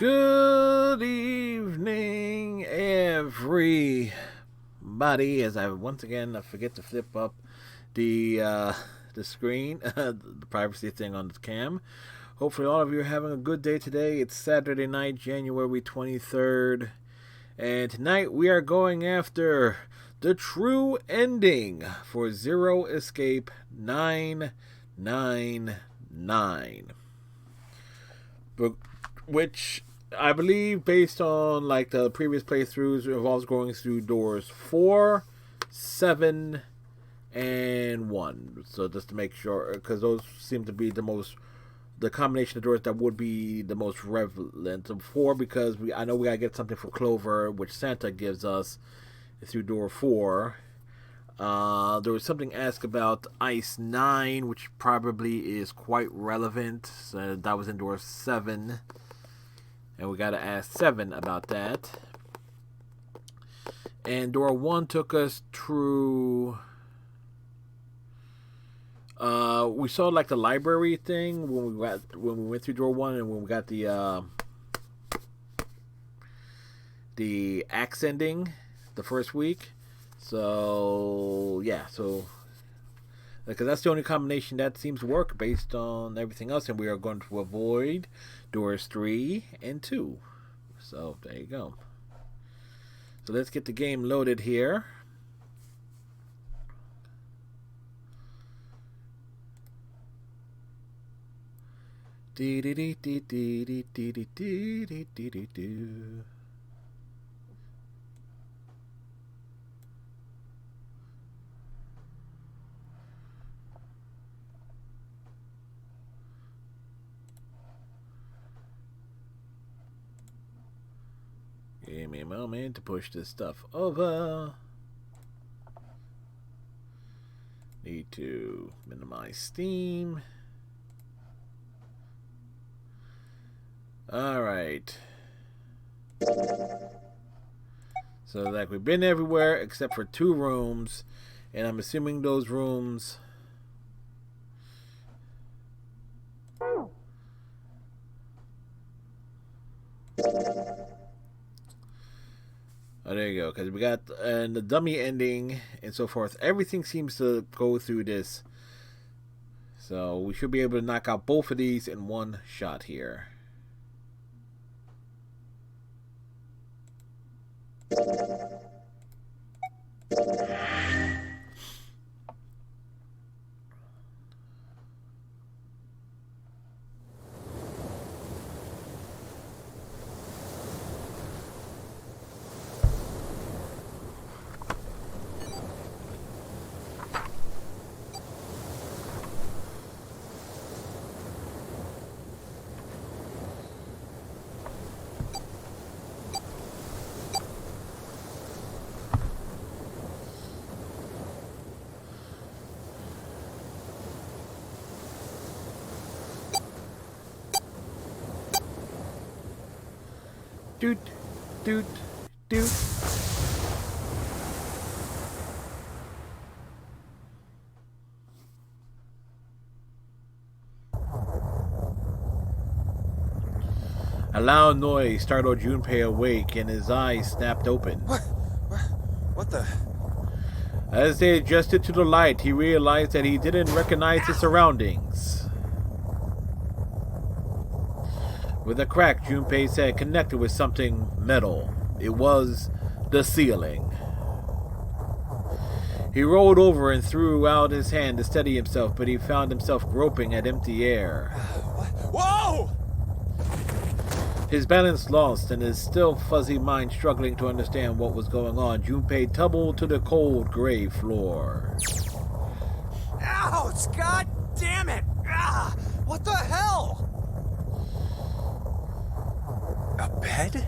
Good evening, everybody. As I once again forget to flip up the screen, the privacy thing on the cam. Hopefully, all of you are having a good day today. It's Saturday night, January 23rd, and tonight we are going after the true ending for Zero Escape 999, which I believe, based on like the previous playthroughs, involves going through doors 4, 7, and 1. So just to make sure, because those seem to be the combination of doors that would be the most relevant. So 4, because I know we gotta get something for Clover, which Santa gives us through door 4. There was something asked about Ice 9, which probably is quite relevant. So that was in door 7. And we got to ask 7 about that. And door 1 took us through... we saw like the library thing when we went through door 1, and when we got the axe ending the first week. So yeah, because that's the only combination that seems to work based on everything else, and we are going to avoid doors 3 and 2. So there you go. So let's get the game loaded here. Dee dee dee dee dee dee dee dee dee dee dee dee. Give me a moment to push this stuff over. Need to minimize Steam. Alright. So like we've been everywhere except for 2 rooms. And I'm assuming those rooms... Oh, there you go, because we got the dummy ending and so forth. Everything seems to go through this. So we should be able to knock out both of these in one shot here. Doot, doot, doot. A loud noise startled Junpei awake, and his eyes snapped open. What the? As they adjusted to the light, he realized that he didn't recognize his surroundings. With a crack, Junpei's head connected with something metal. It was the ceiling. He rolled over and threw out his hand to steady himself, but he found himself groping at empty air. Whoa! His balance lost, and his still fuzzy mind struggling to understand what was going on, Junpei tumbled to the cold gray floor. Ouch! God damn it! Ah, what the hell? A bed?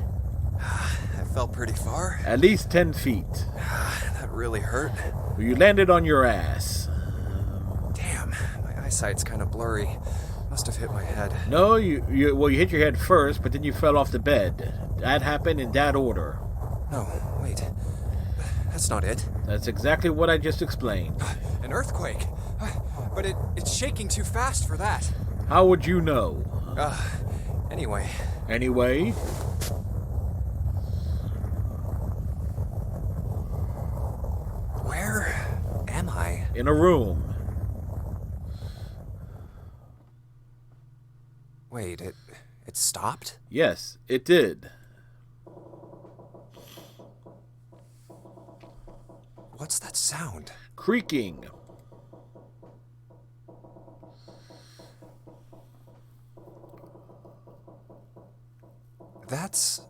That fell pretty far. At least 10 feet. That really hurt. You landed on your ass. Damn, my eyesight's kind of blurry. Must have hit my head. No, you hit your head first, but then you fell off the bed. That happened in that order. No, wait. That's not it. That's exactly what I just explained. An earthquake. But it's shaking too fast for that. How would you know? Anyway. Where am I? In a room. Wait, it stopped? Yes, it did. What's that sound? Creaking. That's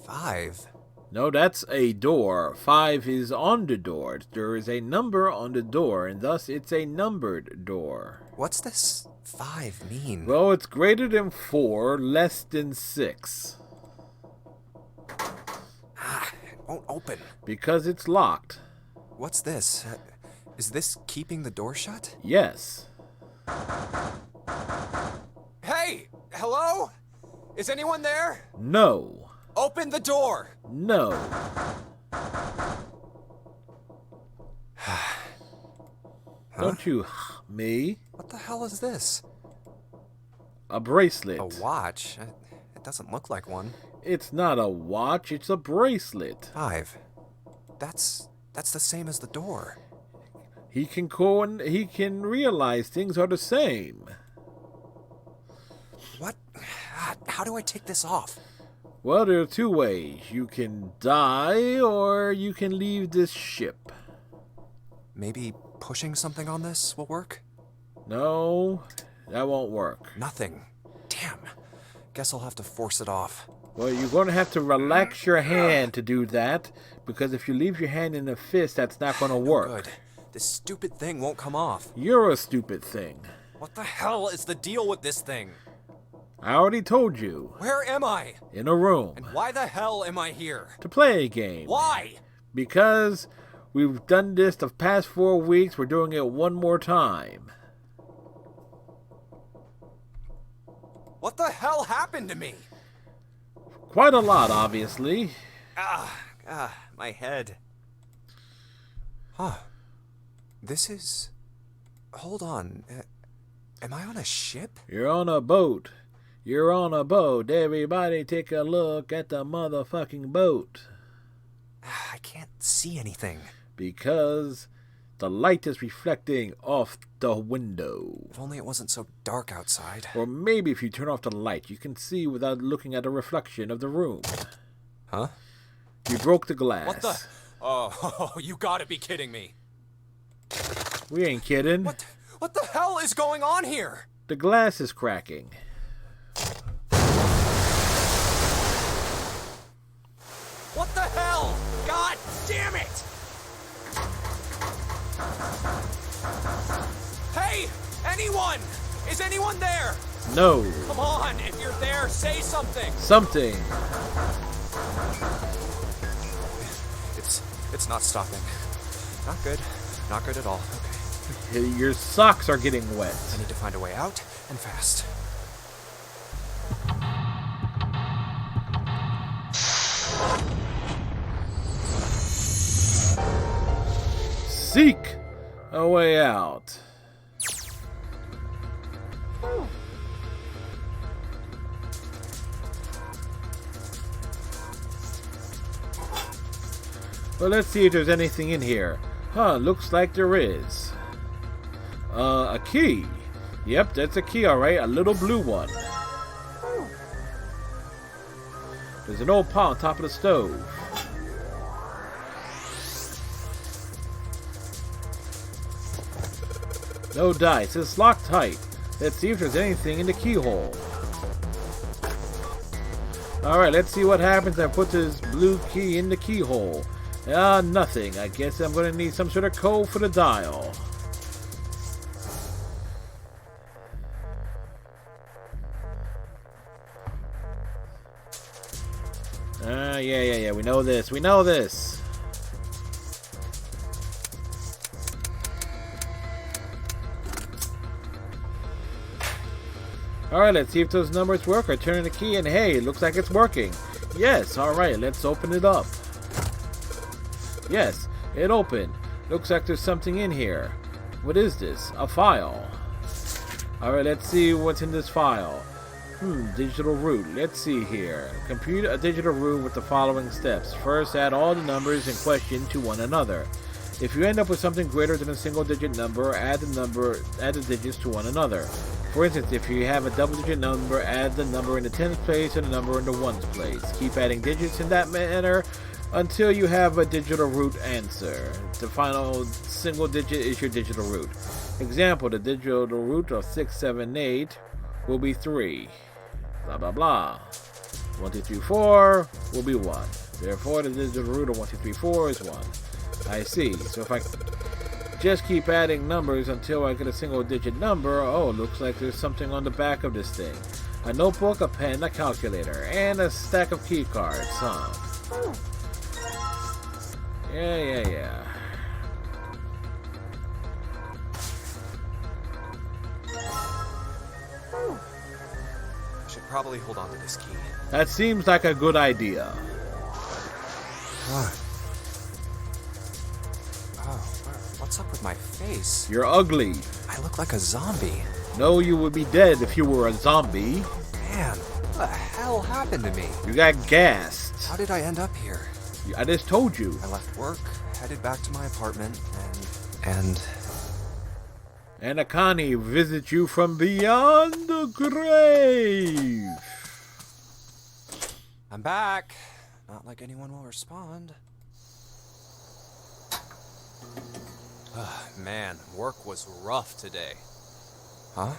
5. No, that's a door. 5 is on the door. There is a number on the door, and thus it's a numbered door. What's this 5 mean? Well, it's greater than 4, less than 6. It won't open. Because it's locked. What's this? Is this keeping the door shut? Yes. Hey! Hello? Is anyone there? No. Open the door! No. Don't you me? What the hell is this? A bracelet. A watch? It doesn't look like one. It's not a watch, it's a bracelet. 5. That's the same as the door. He can realize things are the same. What? How do I take this off? Well, there are 2 ways. You can die, or you can leave this ship. Maybe pushing something on this will work? No, that won't work. Nothing. Damn. Guess I'll have to force it off. Well, you're going to have to relax your hand to do that, because if you leave your hand in a fist, that's not going to work. Good. This stupid thing won't come off. You're a stupid thing. What the hell is the deal with this thing? I already told you. Where am I? In a room. And why the hell am I here? To play a game. Why? Because we've done this the past 4 weeks. We're doing it one more time. What the hell happened to me? Quite a lot, obviously. My head. Huh. This is... Hold on. Am I on a ship? You're on a boat. You're on a boat. Everybody take a look at the motherfucking boat. I can't see anything. Because the light is reflecting off the window. If only it wasn't so dark outside. Or maybe if you turn off the light, you can see without looking at the reflection of the room. Huh? You broke the glass. What the... Oh, you gotta be kidding me. We ain't kidding. What the hell is going on here? The glass is cracking. What the hell? God damn it! Hey! Anyone! Is anyone there? No. Come on, if you're there, say something! Something. It's not stopping. Not good. Not good at all. Okay. Your socks are getting wet. I need to find a way out, and fast. Seek a way out. Well, let's see if there's anything in here. Huh, looks like there is. A key. Yep, that's a key, alright. A little blue one. There's an old pot on top of the stove. No dice. It's locked tight. Let's see if there's anything in the keyhole. Alright, let's see what happens. I put this blue key in the keyhole. Nothing. I guess I'm going to need some sort of code for the dial. Yeah. We know this. We know this. Alright, let's see if those numbers work. I turn the key and hey, it looks like it's working. Yes, alright, let's open it up. Yes, it opened. Looks like there's something in here. What is this? A file. Alright, let's see what's in this file. Digital root. Let's see here. Compute a digital root with the following steps. First, add all the numbers in question to one another. If you end up with something greater than a single-digit number, add the digits to one another. For instance, if you have a double-digit number, add the number in the tens place and the number in the ones place. Keep adding digits in that manner until you have a digital root answer. The final single digit is your digital root. Example, the digital root of 678 will be 3. Blah, blah, blah. 1, 2, 3, 4 will be 1. Therefore, the digital root of 1, 2, 3, 4 is 1. I see. So if I just keep adding numbers until I get a single digit number, oh, looks like there's something on the back of this thing. A notebook, a pen, a calculator, and a stack of key cards, huh? Yeah. I should probably hold on to this key. That seems like a good idea. What? What's up with my face? You're ugly. I look like a zombie. No, you would be dead if you were a zombie. Man, what the hell happened to me? You got gassed. How did I end up here? I just told you. I left work, headed back to my apartment, and Akane visits you from beyond the grave. I'm back. Not like anyone will respond. Man, work was rough today. Huh?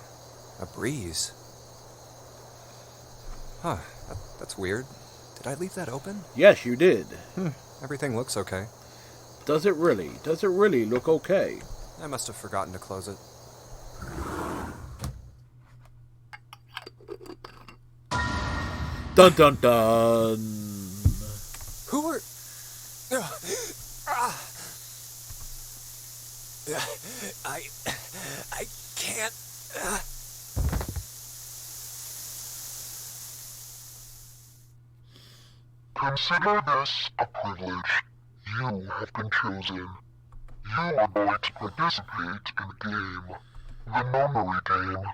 A breeze. Huh, that's weird. Did I leave that open? Yes, you did. Everything looks okay. Does it really? Does it really look okay? I must have forgotten to close it. Dun dun dun. Who are... I can't... Consider this a privilege. You have been chosen. You are going to participate in a game. The Nonary Game.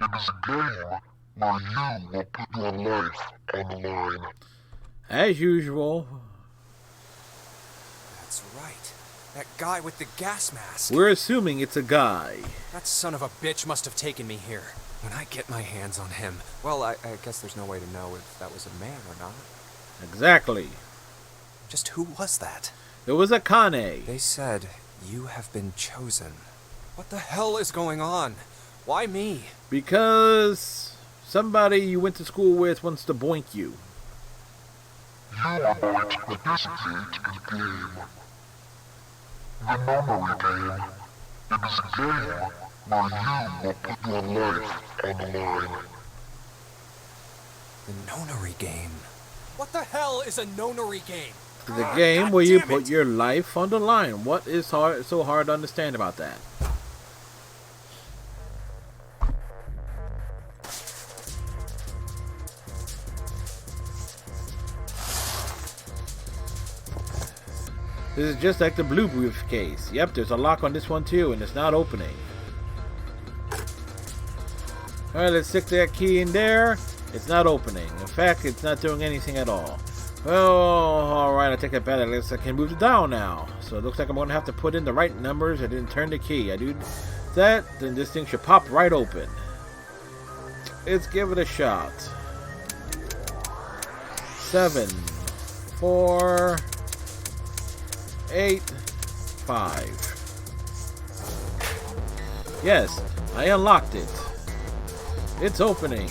It is a game where you will put your life on the line. As usual. That's right. That guy with the gas mask. We're assuming it's a guy. That son of a bitch must have taken me here. When I get my hands on him... Well, I guess there's no way to know if that was a man or not. Exactly. Just who was that? It was Akane. They said, you have been chosen. What the hell is going on? Why me? Because somebody you went to school with wants to boink you. You are going to participate in a game. The Nonary Game. It is a game where you will put your life on the line. The Nonary Game. What the hell is a Nonary Game? It's a game where you put your life on the line. What is so hard to understand about that? This is just like the blue briefcase. Yep, there's a lock on this one too, and it's not opening. Alright, let's stick that key in there. It's not opening. In fact, it's not doing anything at all. Well, alright, I take that back. I guess I can move the dial now. So it looks like I'm going to have to put in the right numbers. I didn't turn the key. I do that, then this thing should pop right open. Let's give it a shot. 7, 4, 8, 5. Yes, I unlocked it. It's opening.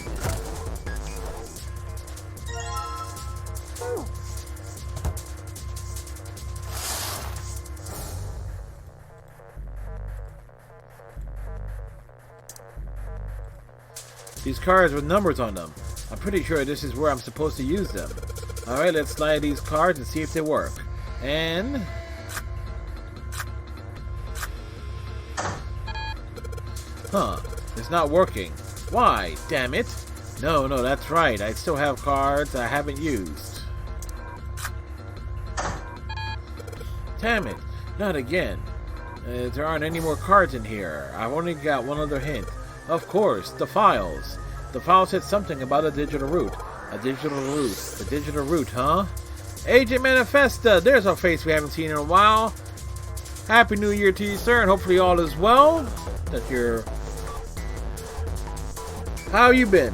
These cards with numbers on them. I'm pretty sure this is where I'm supposed to use them. Alright, let's slide these cards and see if they work. And... huh. It's not working. Why? Damn it. No, that's right. I still have cards I haven't used. Damn it. Not again. There aren't any more cards in here. I've only got one other hint. Of course, the files. The file said something about a digital route. A digital route. A digital route, huh? Agent Manifesta, there's a face we haven't seen in a while. Happy New Year to you, sir, and hopefully all is well. That you're... How you been?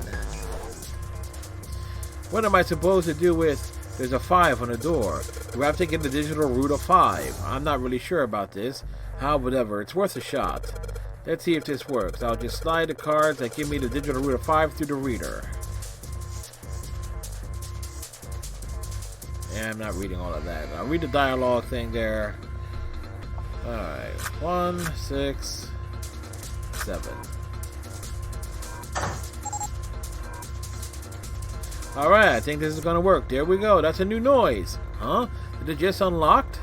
What am I supposed to do with... There's a 5 on the door. Do I have to get the digital route of 5? I'm not really sure about this. However, it's worth a shot. Let's see if this works. I'll just slide the cards that give me the digital route of 5 through the reader. Yeah, I'm not reading all of that. I'll read the dialogue thing there. Alright. 1, 6, 7. Alright, I think this is gonna work. There we go. That's a new noise. Huh? Did it just unlocked?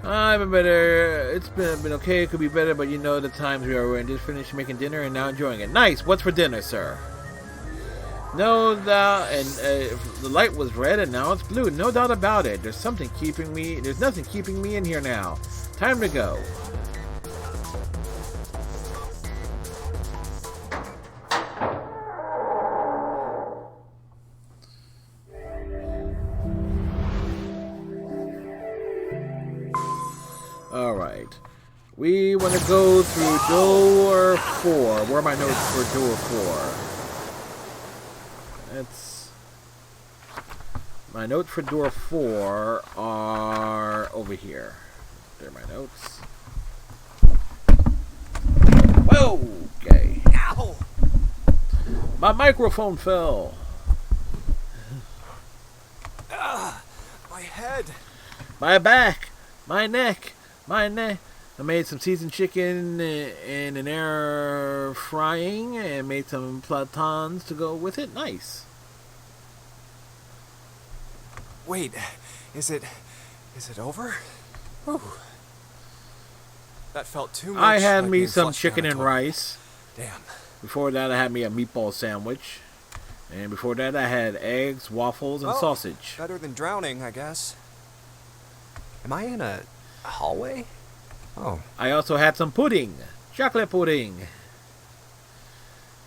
I've been better. It's been okay. It could be better, but you know the times we are in. Just finished making dinner and now enjoying it. Nice. What's for dinner, sir? No doubt. And the light was red and now it's blue. No doubt about it. There's something keeping me. There's nothing keeping me in here now. Time to go. Alright. We want to go through door 4. Where are my notes for door 4? That's... My notes for door 4 are over here. There are my notes. Whoa! Okay. Ow! My microphone fell. My head. My back. My neck. My neck. I made some seasoned chicken in an air frying and made some platans to go with it. Nice. Wait, is it over? Whew. That felt too much. I had like me being some flushed chicken down a and toilet. rice. Damn. Before that, I had me a meatball sandwich. And before that, I had eggs, waffles, and Well, sausage. Better than drowning, I guess. Am I in a hallway? Oh. I also had some pudding. Chocolate pudding.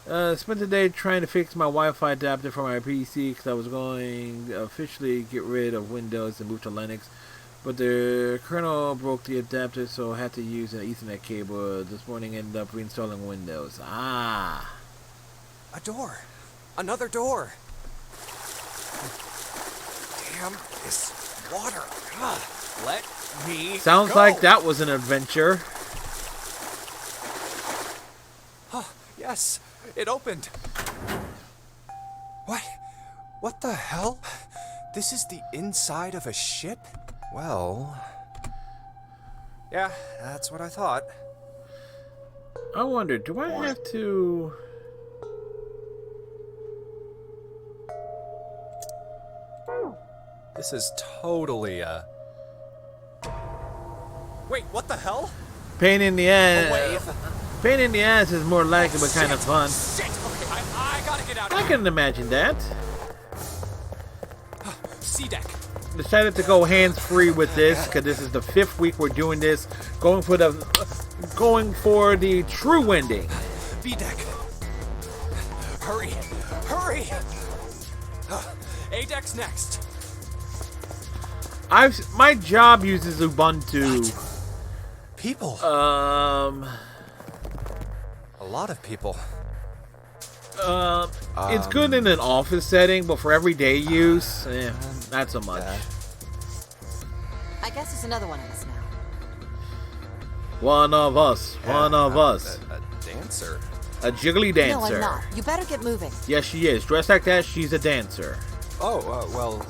Spent the day trying to fix my Wi-Fi adapter for my PC because I was going to officially get rid of Windows and move to Linux. But the kernel broke the adapter, so I had to use an Ethernet cable. This morning ended up reinstalling Windows. Ah. A door. Another door. Damn this water. Ugh. Let me Sounds go. like that was an adventure. Oh, yes. It opened. What the hell? This is the inside of a ship? Well... Yeah, that's what I thought. I wonder, do I have to... This is totally Wait, what the hell? Pain in the A ass. wave? Pain in the ass is more likely, but kind of fun. Shit! Okay, I gotta get out of I here. can imagine that. Sea deck. Decided to go hands-free with this because this is the 5th week we're doing this. Going for the true ending. B deck. Hurry! Hurry! A deck's next. My job uses Ubuntu. People. A lot of people. It's good in an office setting, but for everyday use, not so much. I guess there's another one of us now. One of us. One of us. A dancer. A jiggly No, dancer. I'm not. You better get moving. Yes, she is. Dressed like that, she's a dancer. Oh, well,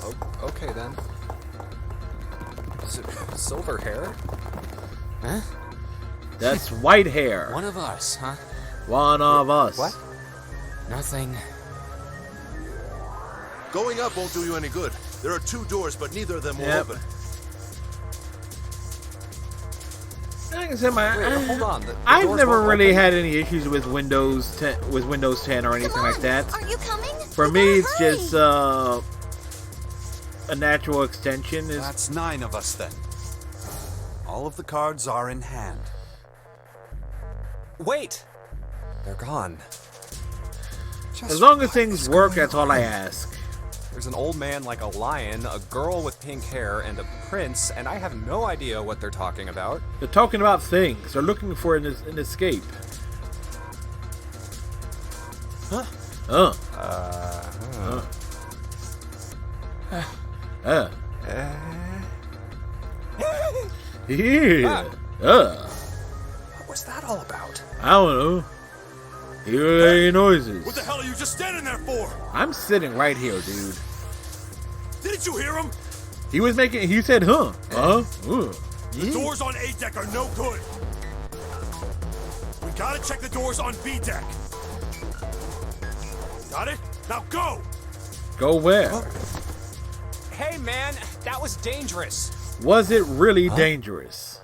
okay then. Is it silver hair? Huh? That's white hair. One of us, huh? One of us. What? Nothing. Going up won't do you any good. There are 2 doors, but neither of them will Yep. open. Like I said, Wait, hold on. The I've doors never won't really open? had any issues with Windows 10, or anything Come on. like that. Aren't you coming? For We me, gotta it's hurry. just a natural extension. That's 9 of us then. All of the cards are in hand. Wait! They're gone. Just As long as what things is work, going that's all I on? ask. There's an old man like a lion, a girl with pink hair, and a prince, and I have no idea what they're talking about. They're talking about things. They're looking for an escape. Huh? Uh. Yeah. What was that all about? I don't know. Hear any noises? What the hell are you just standing there for? I'm sitting right here, dude. Didn't you hear him? He was making. He said, "Huh? The doors on A deck are no good. We gotta check the doors on B deck. Got it? Now go! Go where? Hey, man, that was dangerous. Was it really dangerous?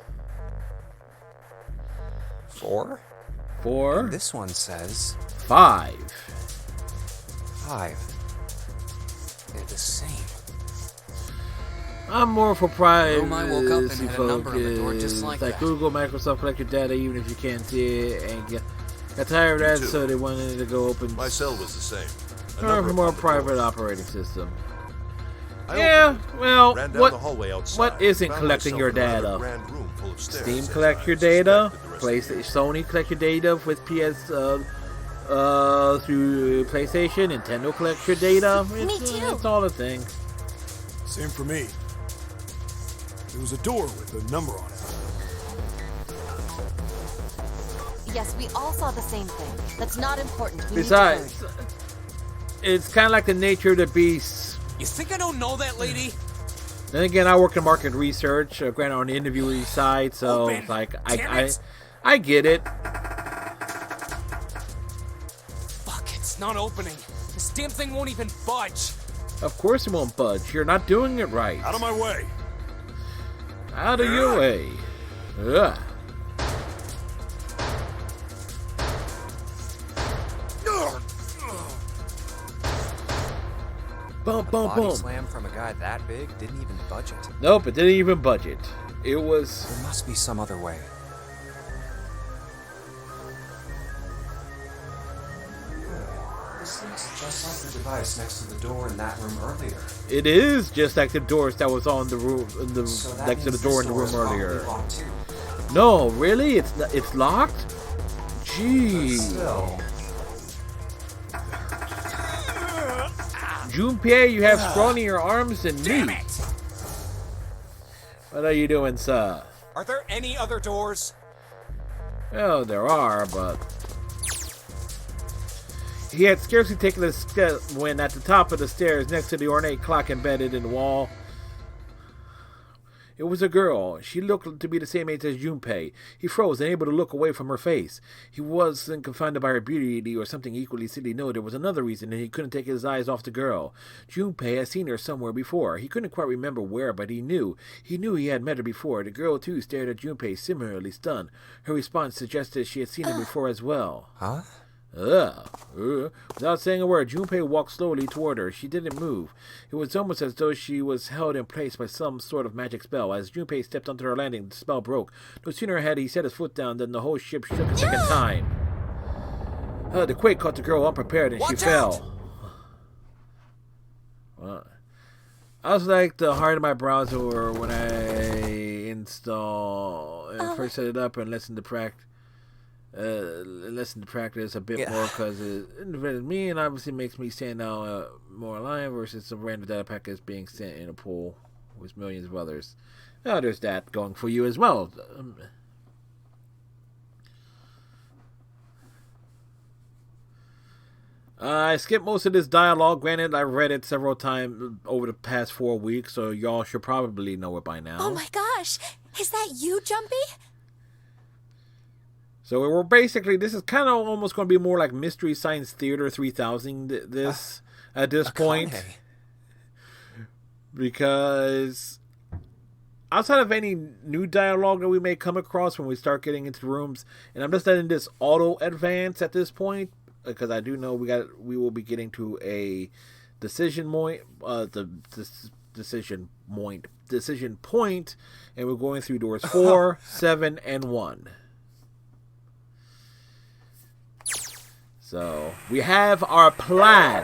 4? 4, This one says 5. 5. They're the same. I'm more for privacy Room I woke up and had a number on the door just like that. Google, Microsoft collect your data even if you can't see it, and got tired of that, too. so they wanted to go open. My cell was the same. A Or number for more upon the private doors. operating system. I Yeah, opened it, well, ran down what the hallway outside, what isn't found collecting myself your in a rather data? grand room full of stairs, Steam as collect I your data. suspected the rest of PlayStation, Sony collect your data with PS through PlayStation. Nintendo collects your data. Me too. It's all a thing. Same for me. There was a door with a number on it. Yes, we all saw the same thing. That's not important. We need to Besides, hurry. it's kind of like the nature of the beast. You think I don't know that lady? Then again, I work in market research, granted on the interviewee side, so Open. it's like Damn I it. I get it. Fuck, it's not opening. This damn thing won't even budge. Of course it won't budge. You're not doing it right. Out of my way! Out of your way. Ugh. Boom, boom, Body boom. slam from a guy that big didn't even budge it. Nope, it didn't even budget. It was. There must be some other way. This looks just like the device next to the door in that room earlier. It is just like the doors that was on the room, So that next to the means door this in the room is probably earlier. locked too. No, really? It's locked? But Gee. still, Junpei, you have scrawnier arms than me. What are you doing, sir? are there any other doors? Well, there are, but he had scarcely taken a step when at the top of the stairs next to the ornate clock embedded in the wall, it was a girl. She looked to be the same age as Junpei. He froze, unable to look away from her face. He wasn't confounded by her beauty or something equally silly. No, there was another reason, and he couldn't take his eyes off the girl. Junpei had seen her somewhere before. He couldn't quite remember where, but he knew. He knew he had met her before. The girl, too, stared at Junpei, similarly stunned. Her response suggested she had seen him before as well. Huh? Without saying a word, Junpei walked slowly toward her. She didn't move. It was almost as though she was held in place by some sort of magic spell. As Junpei stepped onto her landing, the spell broke. No sooner had he set his foot down than the whole ship shook a second time. The quake caught the girl unprepared and she fell. I was like the heart of my browser when I install and first set it up and listen to practice a bit more because it invented me and obviously makes me stand out more alive versus some random data packets being sent in a pool with millions of others. Now there's that going for you as well. I skipped most of this dialogue. Granted, I've read it several times over the past 4 weeks, so y'all should probably know it by now. Oh my gosh! Is that you, Jumpy? So we're basically, this is kind of almost going to be more like Mystery Science Theater 3000 at this point. Akane. Because outside of any new dialogue that we may come across when we start getting into rooms, and I'm just letting this auto advance at this point, because I do know we will be getting to a decision point, decision point, and we're going through doors 4, 7, and 1. So we have our plan.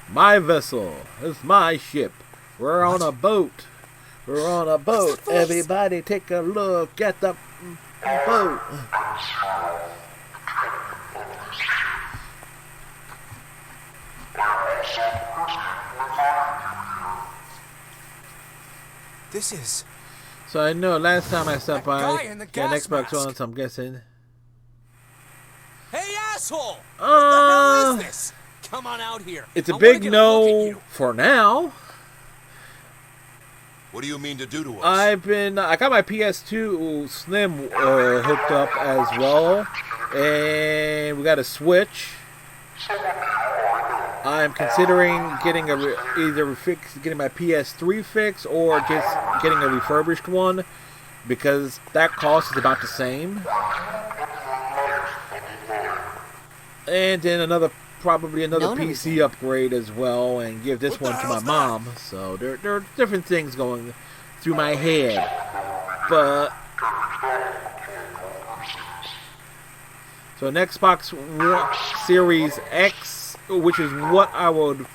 My vessel. It's my ship. We're on a boat. We're on a boat. Everybody take a look at the boat. This is... So I know last time I stopped by, guy in the got an gas Xbox mask. One, so I'm guessing. Hey, asshole! What the hell is this? Come on out here. It's a I wanna big get a look at no you. for now. What do you mean to do to us? I got my PS2 Slim hooked up as well, and we got a Switch. I'm considering getting getting my PS3 fixed or just getting a refurbished one because that cost is about the same. And then probably another PC upgrade as well, and give this one to my mom. So there are different things going through my head, but so an Xbox One Series X, which is what I would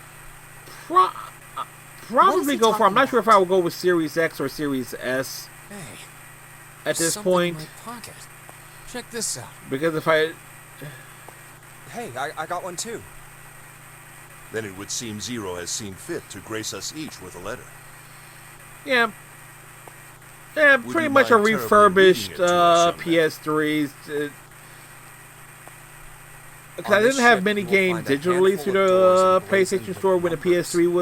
probably go for. I'm not sure if I would go with Series X or Series S Hey, at this something point, in my pocket. Check this out. because if I Hey, I got one too. Then it would seem Zero has seen fit to grace us each with a letter. yeah, Would pretty you much a mind terribly refurbished reading it to us someday? PS3s. Because I On this didn't have ship, many you will games find a digitally handful through of the doors emblazoned PlayStation with Store when the numbers. PS3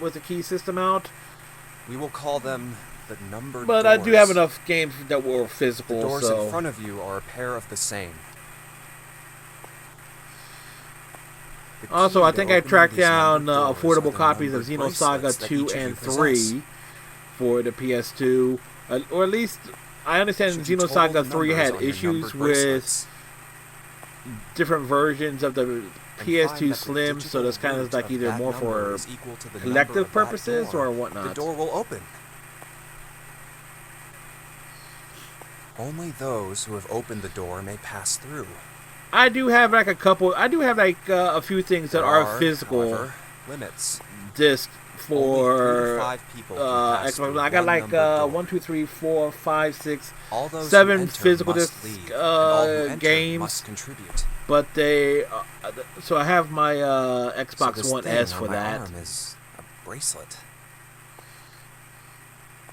was the key system out. We will call them the numbered But doors. I do have enough games that were The physical, doors so in front of you are a pair of the same. The also key I to think I opening tracked these down numbered doors are affordable the copies of numbered Xenosaga bracelets that 2 each of you and possess. 3 for the PS2, or at least I understand Should you total Xenosaga the 3 numbers had on your issues numbered with bracelets different versions of the and find PS2 that the Slim, so digital that's kind of root like of either that more number for is equal to the number collective of that purposes door, or whatnot. The door will open. Only those who have opened the door may pass through. I do have like a few things that There are physical however, limits. discs Only 3 to for 5 people can pass Xbox. through I got one like numbered door. 1, 2, 3, 4, 5, 6, All those who 7 enter physical must disc leave, and all who enter games, must contribute. but they so I have my So Xbox this One thing S on for my that. arm is a bracelet.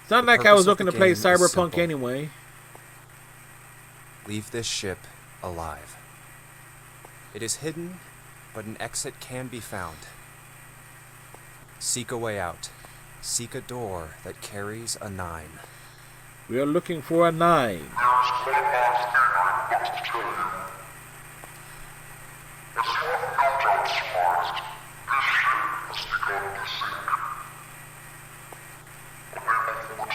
It's not The like I purpose was of looking the to play game is Cyberpunk simple. anyway. Leave this ship alive. It is hidden, but an exit can be found. Seek a way out. Seek a door that carries a 9. We are looking for a 9. There's one last thing I want to tell you. As you have no doubt surmised, this ship has begun to sink. On April 14,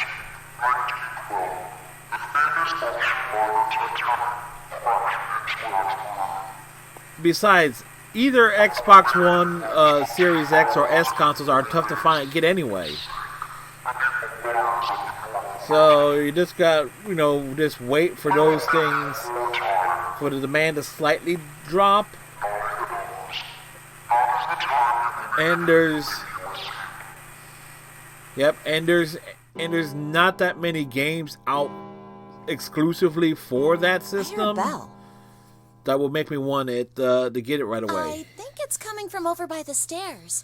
1912, the famous ocean liner Titanic crashed into Earth. Besides, either Xbox One, Series X, or S consoles are tough to get anyway. So you just got, just wait for those things, for the demand to slightly drop. And there's not that many games out exclusively for that I hear a system bell. that will make me want it to get it right away. I think it's coming from over by the stairs.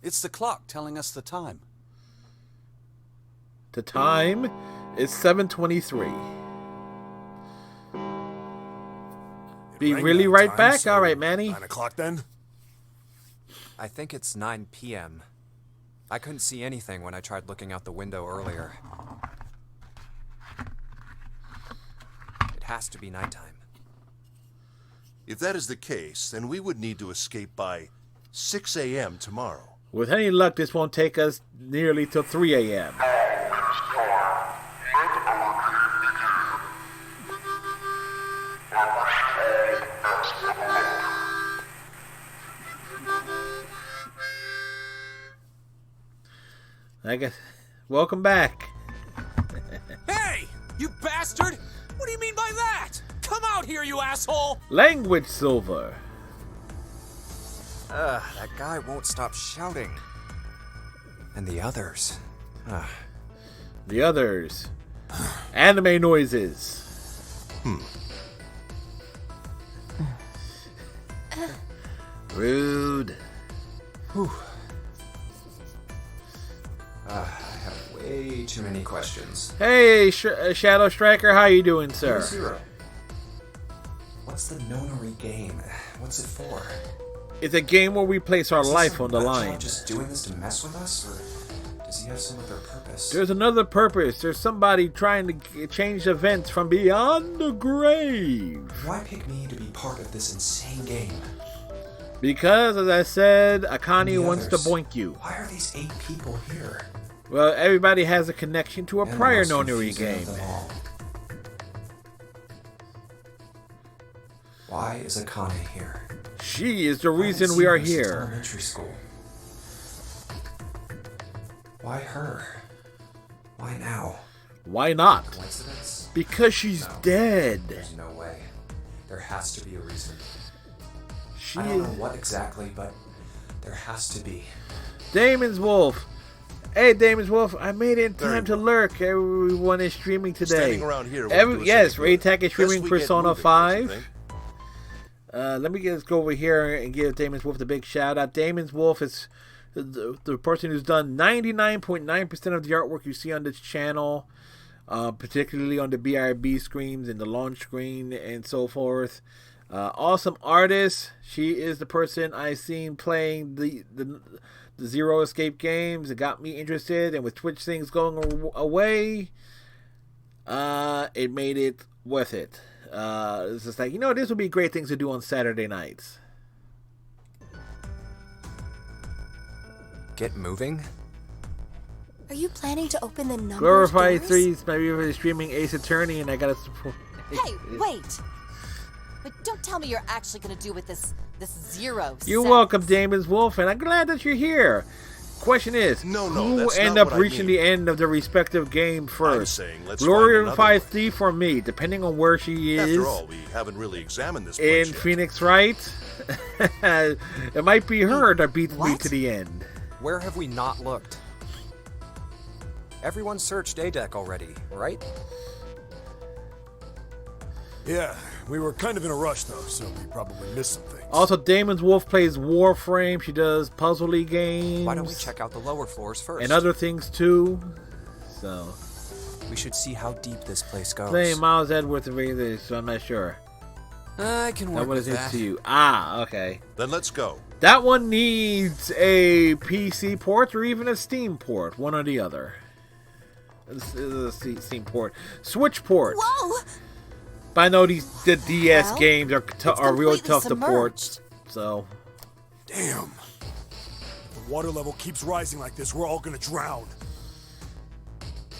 It's the clock telling us the time. The time is 7:23. Be Rang really that right time, back? so All right, Manny. 9 o'clock then? I think it's 9 p.m. I couldn't see anything when I tried looking out the window earlier. It has to be nighttime. If that is the case, then we would need to escape by 6 a.m. tomorrow. With any luck, this won't take us nearly till 3 a.m. I guess. Welcome back. Hey! You bastard! What do you mean by that? Come out here, you asshole! Language Silver. That guy won't stop shouting. And the others. The others. Anime noises. Rude. I have way too many questions. Hey, Shadow Striker, how you doing, sir? Zero. What's the Nonary game? What's it for? It's a game where we place our Is this life some on the nutjob line. just doing this to mess with us, or does he have some other purpose? There's another purpose. There's somebody trying to change events from beyond the grave. Why pick me to be part of this insane game? Because, as I said, Akane And the wants to others? boink you. Why are these 8 people here? Well, everybody has a connection to a And the prior most Nonary confusing of game. them all. Why is Akane here? She is the I haven't reason seen we are her since here. Elementary school. Why her? Why now? Why not? Coincidence? Because she's No. dead. There's no way. There has to be a reason. She I don't know is what exactly, but there has to be. Damon's Wolf. Hey, Damon's Wolf, I made it in Very time to lurk. Everyone is streaming today. Standing around here won't do us Yes, any Raytech good. is Best streaming we get Persona moving, don't you 5. think? Let me just go over here and give Damon's Wolf the big shout out. Damon's Wolf is the person who's done 99.9% of the artwork you see on this channel, particularly on the BRB screens and the launch screen and so forth. Awesome artist. She is the person I seen playing the Zero Escape games. It got me interested, and with Twitch things going away, it made it worth it. It's just like, this would be great things to do on Saturday nights. Get moving? Are you planning to open the number Glorify doors? 3's my favorite streaming Ace Attorney, and I gotta support. Hey, wait! But don't tell me you're actually gonna do with this Zero. You're sex. welcome, Damon's Wolf, and I'm glad that you're here. Question is, No, who that's end not up what I reaching mean. the end of the respective game first? saying let's Glorify find another 3 for me, depending on where she is. After all, we haven't really examined this In place yet. Phoenix Wright, it might be her that beats me What? to the end. Where have we not looked? Everyone searched A-Deck already, right? Yeah, we were kind of in a rush though, so we probably missed some things. Also, Damon's Wolf plays Warframe. She does puzzly games. Why don't we check out the lower floors first? and other things too. So, We should see how deep this place goes. playing Miles Edwards and everything, so I'm not sure. I can That work what with is it that. to you? Ah, okay. Then let's go. That one needs a PC port or even a Steam port, one or the other. This is a Steam port, Switch port. Whoa! But I know the DS Well, games are it's really completely tough to port. submerged. So Damn. If the water level keeps rising like this, we're all gonna drown.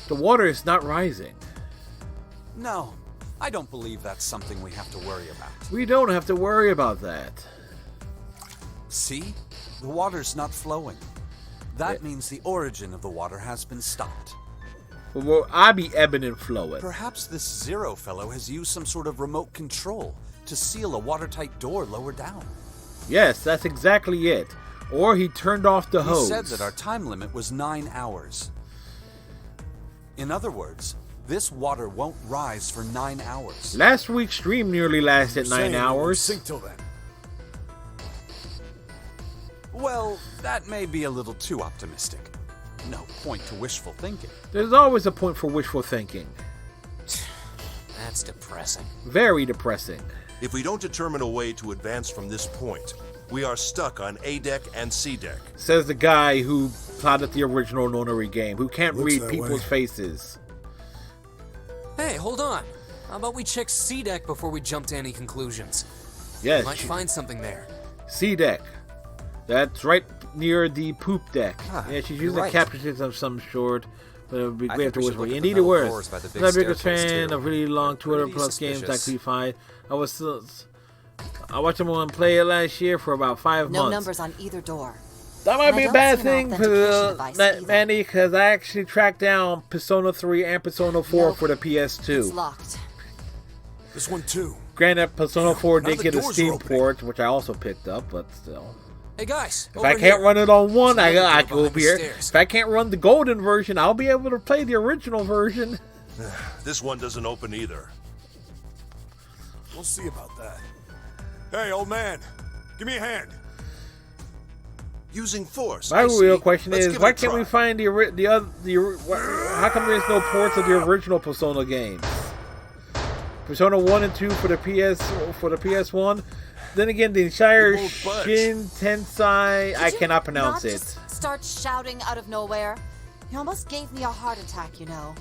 the water is not rising. No, I don't believe that's something we have to worry about. We don't have to worry about that. See? The water's not flowing. That means the origin of the water has been stopped. Well, I be ebbing and flowing. Perhaps this Zero fellow has used some sort of remote control to seal a watertight door lower down. Yes, that's exactly it. Or he turned off the He hose. said that our time limit was 9 hours. In other words, this water won't rise for 9 hours. Last week's stream nearly lasted 9 Saying it won't hours. Sink till then. Well, that may be a little too optimistic. No point to wishful thinking. There's always a point for wishful thinking. That's depressing. Very depressing. If we don't determine a way to advance from this point, we are stuck on A-Deck and C-Deck. Says the guy who plotted the original Nonary game, who can't Looks read that people's way. faces. Hey, hold on. How about we check C-Deck before we jump to any conclusions? Yes, Might find something there. C-Deck. That's right near the poop deck. Ah, Yeah, she's you're using right. captions of some sort. But it would be I great think to we should whisper. look at the Indeed, it metal was. floors by the big I'm the biggest staircase, fan too. of really long Twitter Pretty plus games like suspicious. C5. I watched someone play it last year for about 5 No months. numbers on either door. That might And be I a don't bad see an thing for authentication device either. Manny, because I actually tracked down Persona 3 and Persona 4 Nope. for the It's PS2. locked. This one too. Granted, Persona 4 none did of the get a doors are Steam opening. port, which I also picked up, but still. Hey guys, If I can't run it on one, I go over here. If I can't run the golden version, I'll be able to play the original version. This one doesn't open either. We'll see about that. Hey, old man, give me a hand. Using force. My I real see. question Let's is, give why it a can't we try. find how come there's no ports of the original Persona games? Persona 1 and 2 for the PS1. Then again, the entire It won't budge. Shin Tensei, I Did you cannot pronounce not it. just start shouting out of nowhere. You almost gave me a heart attack, you know.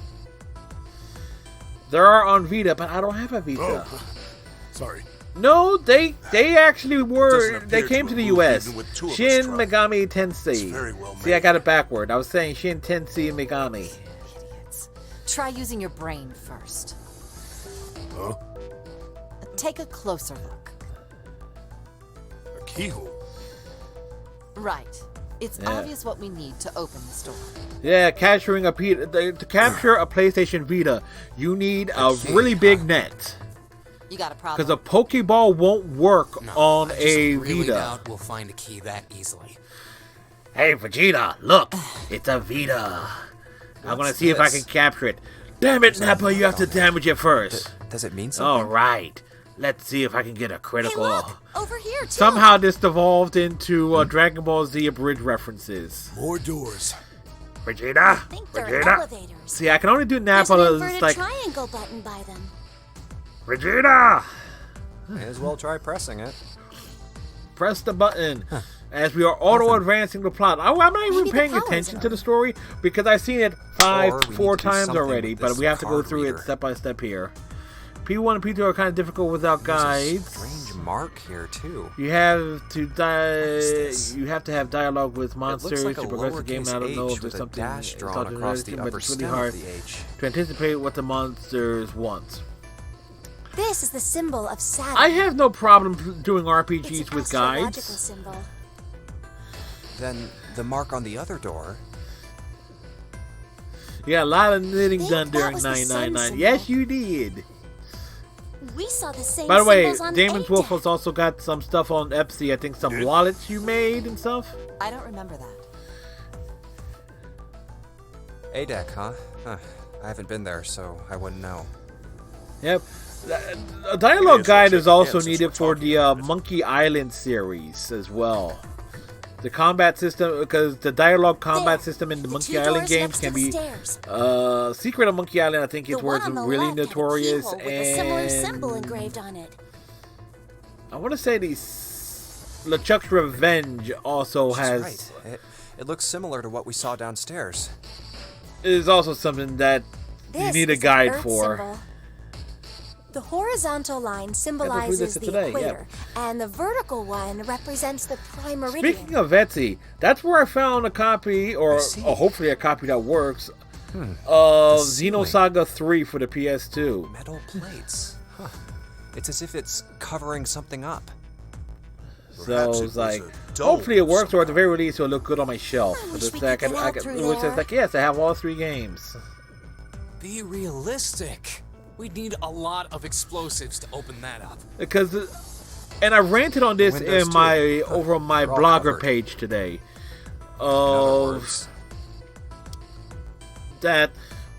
There are on Vita, but I don't have a Vita. Oh, sorry. No, they actually Doesn't were. appear They to came to the remove U.S. even with two of us Shin trying. Megami It's Tensei. very well See, I made. got it backward. I was saying Shin Tensei Megami. Idiots. Try using your brain first. Huh? Take a closer look. A keyhole. Right. It's Yeah. obvious what we need to open this door. Yeah, capturing to capture a PlayStation Vita, you need a really big net. You got a problem? Because a Pokeball won't work on I just a really Vita. doubt we'll find a key that easily. Hey, Vegeta, look, it's a Vita. I'm gonna see if I can capture it. Damn it, Nappa, you have to damage it first. Does it mean something? All right, let's see if I can get a Hey, critical. look! Over here, too! Somehow this devolved into Dragon Ball Z abridged references. More doors. Vegeta, I think they're Vegeta. elevators. See, I can only do There's an Nappa. inverted It's like triangle button by them. Vegeta. May as well try pressing it. Press the button as we are auto advancing the plot. I'm not even Maybe the paying powers attention are to the story because I've seen it Or we four need to do times something already, with but this we have to go card through reader. it step by step here. P1 and P2 are kind of difficult without There's a guides. strange mark here too. You have to this? You have to have dialogue with monsters like to a progress the game. lowercase I don't know H if there's with a something dash drawn something across the interesting, but upper it's really stem of hard the H. to anticipate what the monsters want. This is the symbol of Saturn. I have no problem doing It's RPGs an with astrological guides. symbol. Then the mark on the other door. Yeah, a lot of knitting think done that during was the sun 999. symbol. Yes, you did. We saw the same By the way, symbols on Damon's A Wolf deck. has also got some stuff on Etsy. I think some wallets you made and stuff. I don't remember that. A-deck, huh? I haven't been there, so I wouldn't know. Yep. A dialogue guide is also since needed we're for talking the about it. Monkey Island series as well. The combat system, because the dialogue combat There, system in the the Monkey two Island doors games next can to the be stairs. Secret of Monkey Island. I think The is where one it's on the really left had a notorious, keyhole with a similar and symbol engraved on it. I want to say LeChuck's Revenge also She's has right. It looks similar to what we saw downstairs. is also something that you This need a is guide the Earth for. symbol. The horizontal line symbolizes the today, equator, and the vertical one represents the prime meridian. Speaking of Etsy, that's where I found a copy, or see. hopefully a copy that works, The of ceiling. Xenosaga 3 for the PS2. Metal plates. Huh. It's as if it's covering something up. So Perhaps it it's was like, a dome hopefully it works, or at the somehow. very least it'll look good on my shelf. I But wish it's we like, could get out through which is there. like, yes, I have all 3 games. Be realistic. We'd need a lot of explosives to open that up. Because, and I ranted on this Windows in too. my over on my They're all blogger covered. page today. In other Of words, that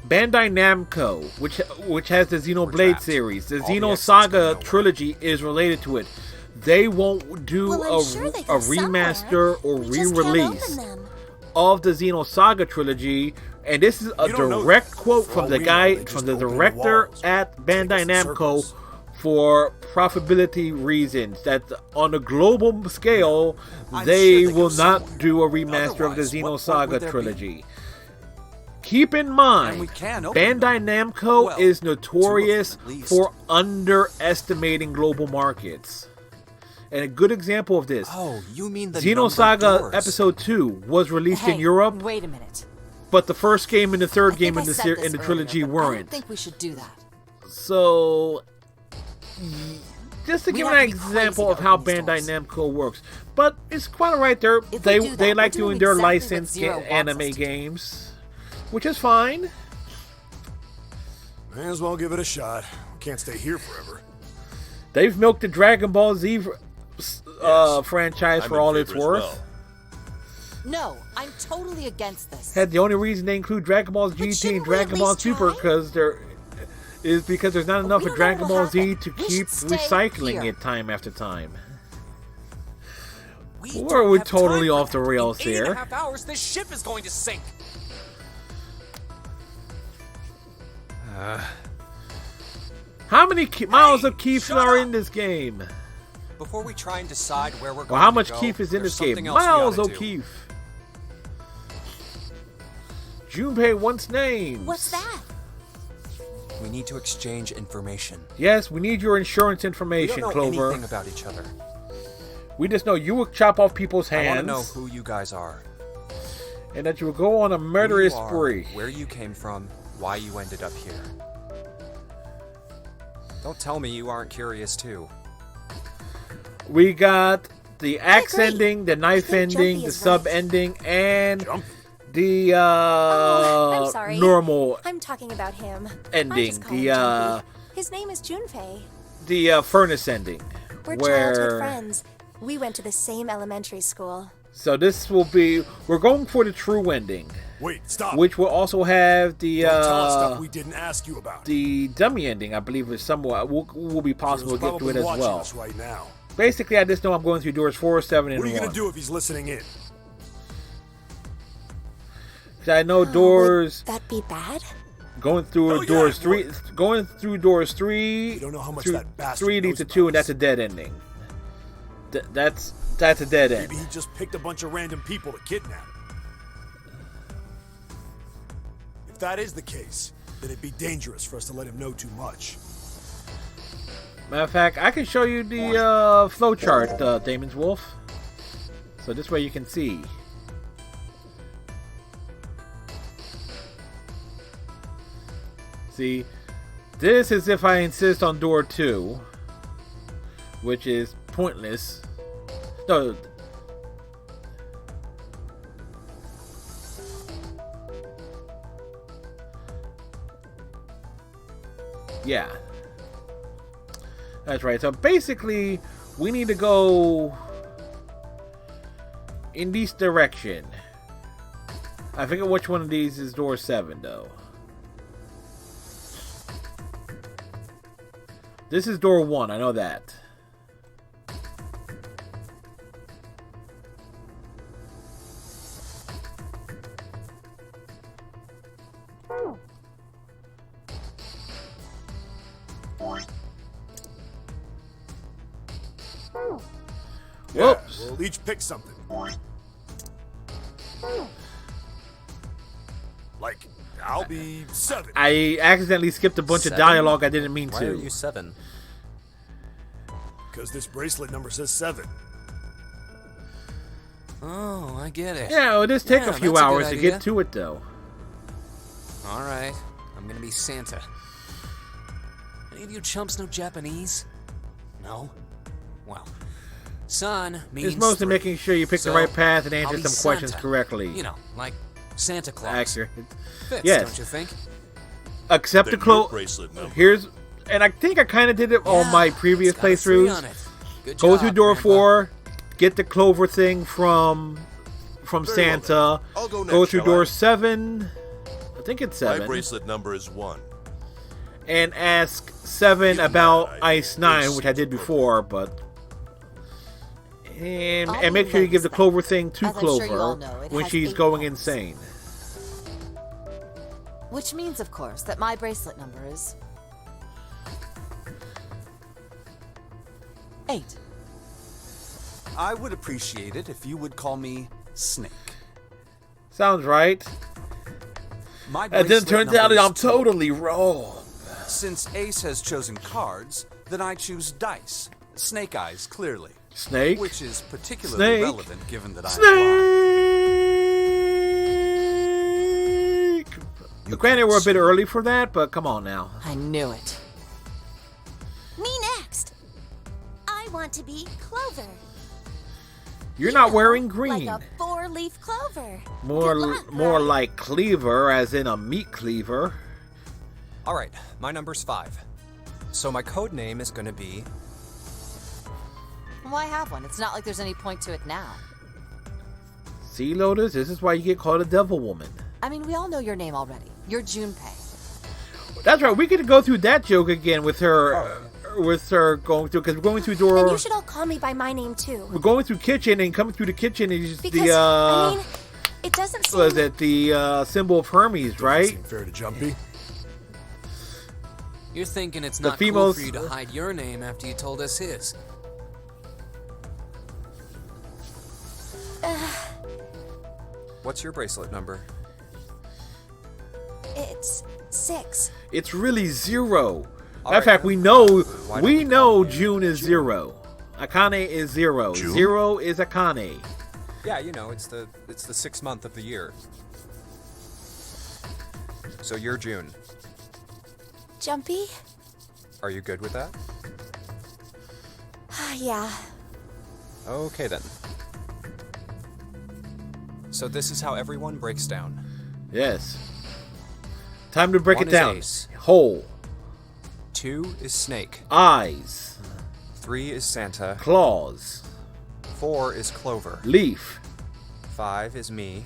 Bandai Namco, which has the Xenoblade trapped. series, the All the exits go Xenosaga nowhere. trilogy is related to it. They won't do Well, I'm sure they a go somewhere. remaster or We just can't re-release open them. of the Xenosaga trilogy, and this is a You don't know direct that. quote For from all the we guy, know, they from just the open the director walls, at take Bandai us in Namco, circles. for profitability reasons. That on a global scale, I'm they sure they will go not somewhere. do a remaster of the Otherwise, what point Xenosaga would there be? trilogy. Keep in mind, we can open Bandai Namco Well, is notorious at least. for underestimating global markets. And a good example of this, oh, you mean the numbered Xenosaga doors. Episode 2 was released Hey, in Europe, wait a minute. but the first game and the third I game think in I the said this in the earlier, trilogy but I weren't. don't think we should do that. So just to We give have an to be crazy example to of how open these Bandai doors. Namco works. But it's quite alright. If we do They that, like we're doing doing their exactly what licensed Zero wants us anime to do. games, which is fine. May as well give it a shot. Can't stay here forever. They've milked the Dragon Ball Z franchise I'm for in all favor it's as worth. well. No, I'm totally against this. Had the only reason they include Dragon Ball But GT and shouldn't we at Dragon Ball least Super try? because there's not enough we of don't know Dragon what'll Ball Z happen. to We keep should stay recycling here. it time after time. We We're don't have totally time for off the that. rails In here. 8.5 hours, this ship is going to sink. How many miles of Keef shut are up! in this game? Before we try and decide where we're going Well, how to much go, Keef is in there's this game? something else we Miles oughta do. O'Keefe. Junpei wants names. What's that? We need to exchange information. Yes, we need your insurance We information, don't know Clover. anything about each other. We just know you will chop off people's I want to hands, know who you guys are. and that you will go on a Who murderous you are, spree. Where you came from, why you ended up here. Don't tell me you aren't curious too. We got the axe agree. ending, the knife think ending, Jumpy the is sub right. ending, and Jump. the Oh, I'm sorry. normal I'm talking about him. ending. I just call him Jumpy. His name is Junpei. the furnace ending, We're childhood where friends. We went to the same elementary school. so this will be we're going for the true ending, Wait, stop. which will also have the Don't tell us stuff we didn't ask you about. the dummy ending. I believe is somewhat will be possible to He's get to it probably as watching well. us right now. Basically, I just know I'm going through doors 4, 7, and What are you 1. gonna do if he's listening in? 'Cause I know Would doors that be bad? going through Hell yeah, doors it 3, going through doors 3. You don't know how much through that bastard 3 leads knows to 2, about and that's a us. dead ending. That's a dead end. Maybe he just picked a bunch of random people to kidnap. If that is the case, then it'd be dangerous for us to let him know too much. Matter of fact, I can show you the flow chart, Damon's Wolf. So this way you can see. See, this is if I insist on door 2, which is pointless. No. Yeah. That's right. So basically, we need to go in this direction. I forget which one of these is door 7, though. This is door 1. I know that. Yeah, Whoops. we'll each pick something. Like, I'll be 7. I accidentally skipped a bunch of 7? dialogue I didn't mean Why to. are you 7? Because this bracelet number says 7. Oh, I get it. Yeah, it'll just take Yeah, a few that's a good hours to idea. get to it, though. All right, I'm gonna be Santa. Any of you chumps know Japanese? No? Well, son means It's mostly 3. making sure you pick the So, right path and I'll answer be some questions Santa. correctly. You know, like Santa Claus. Accurate. Fits, Yes. don't you think? Accept Then the your clo- bracelet number. Here's, and I think I kind of did it on my previous it's got a 3 on playthroughs. it. Good Go job, through door Grandpa. 4, get the clover thing from Very well Santa. then. I'll go Go next, through shall door I? 7. I think it's My 7. bracelet number is 1. And ask 7 Given about that I Ice 9, would which I did seem before, but. And All make we sure you know give is the that, clover thing to as I'm sure you Clover all know, it when has she's 8 going points. insane. Which means, of course, that my bracelet number is 8. I would appreciate it if you would call me Snake. Sounds right. My And then it bracelet turns out number that I'm is 2. totally wrong. Since Ace has chosen cards, then I choose dice. Snake eyes, clearly. Snake? Which is particularly Snake? relevant given that I'm blind. Snake! Granted, we're a bit early for that, but come on now. I knew it. Me next. want to be Clover. You're not wearing green. Like a 4-leaf clover. More, Good luck, more Clyde. like cleaver, as in a meat cleaver. All right, my number's 5. So my code name is gonna be... Why have one? It's not like there's any point to it now. See, Lotus, this is why you get called a devil woman. I mean, we all know your name already. You're Junpei. That's right. We get to go through that joke again with her, going through, because we're going through door. And you should all call me by my name too. We're going through kitchen and coming through the kitchen is just Because, the I mean, it doesn't seem... was it the symbol of Hermes, right? Seem fair to Jumpy. You're thinking it's The not cool females- for you to hide your name after you told us his. What's your bracelet number? It's 6. It's really 0. All Matter of right, fact, we know why don't we call you June is 0. Akane is 0. June? 0 is Akane. Yeah, you know, it's the 6th month of the year. So you're June. Jumpy? Are you good with that? Yeah. Okay then. So this is how everyone breaks down. Yes. Time to break 1 it is down. Ace. Hole. 2 is Snake. Eyes. 3 is Santa. Claws. 4 is Clover. Leaf. 5 is me.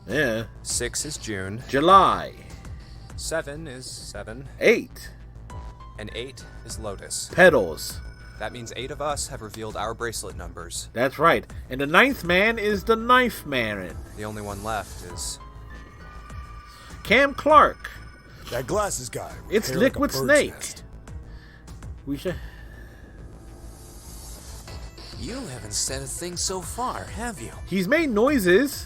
Yeah. 6 is June. July. 7 is 7. 8. And 8 is Lotus. Petals. That means 8 of us have revealed our bracelet numbers. That's right. And the 9th man is the Knife Man. The only one left is... Cam Clark. That glasses guy. with It's hair like a Liquid bird's Snake. nest. We should. You haven't said a thing so far, have you? He's made noises.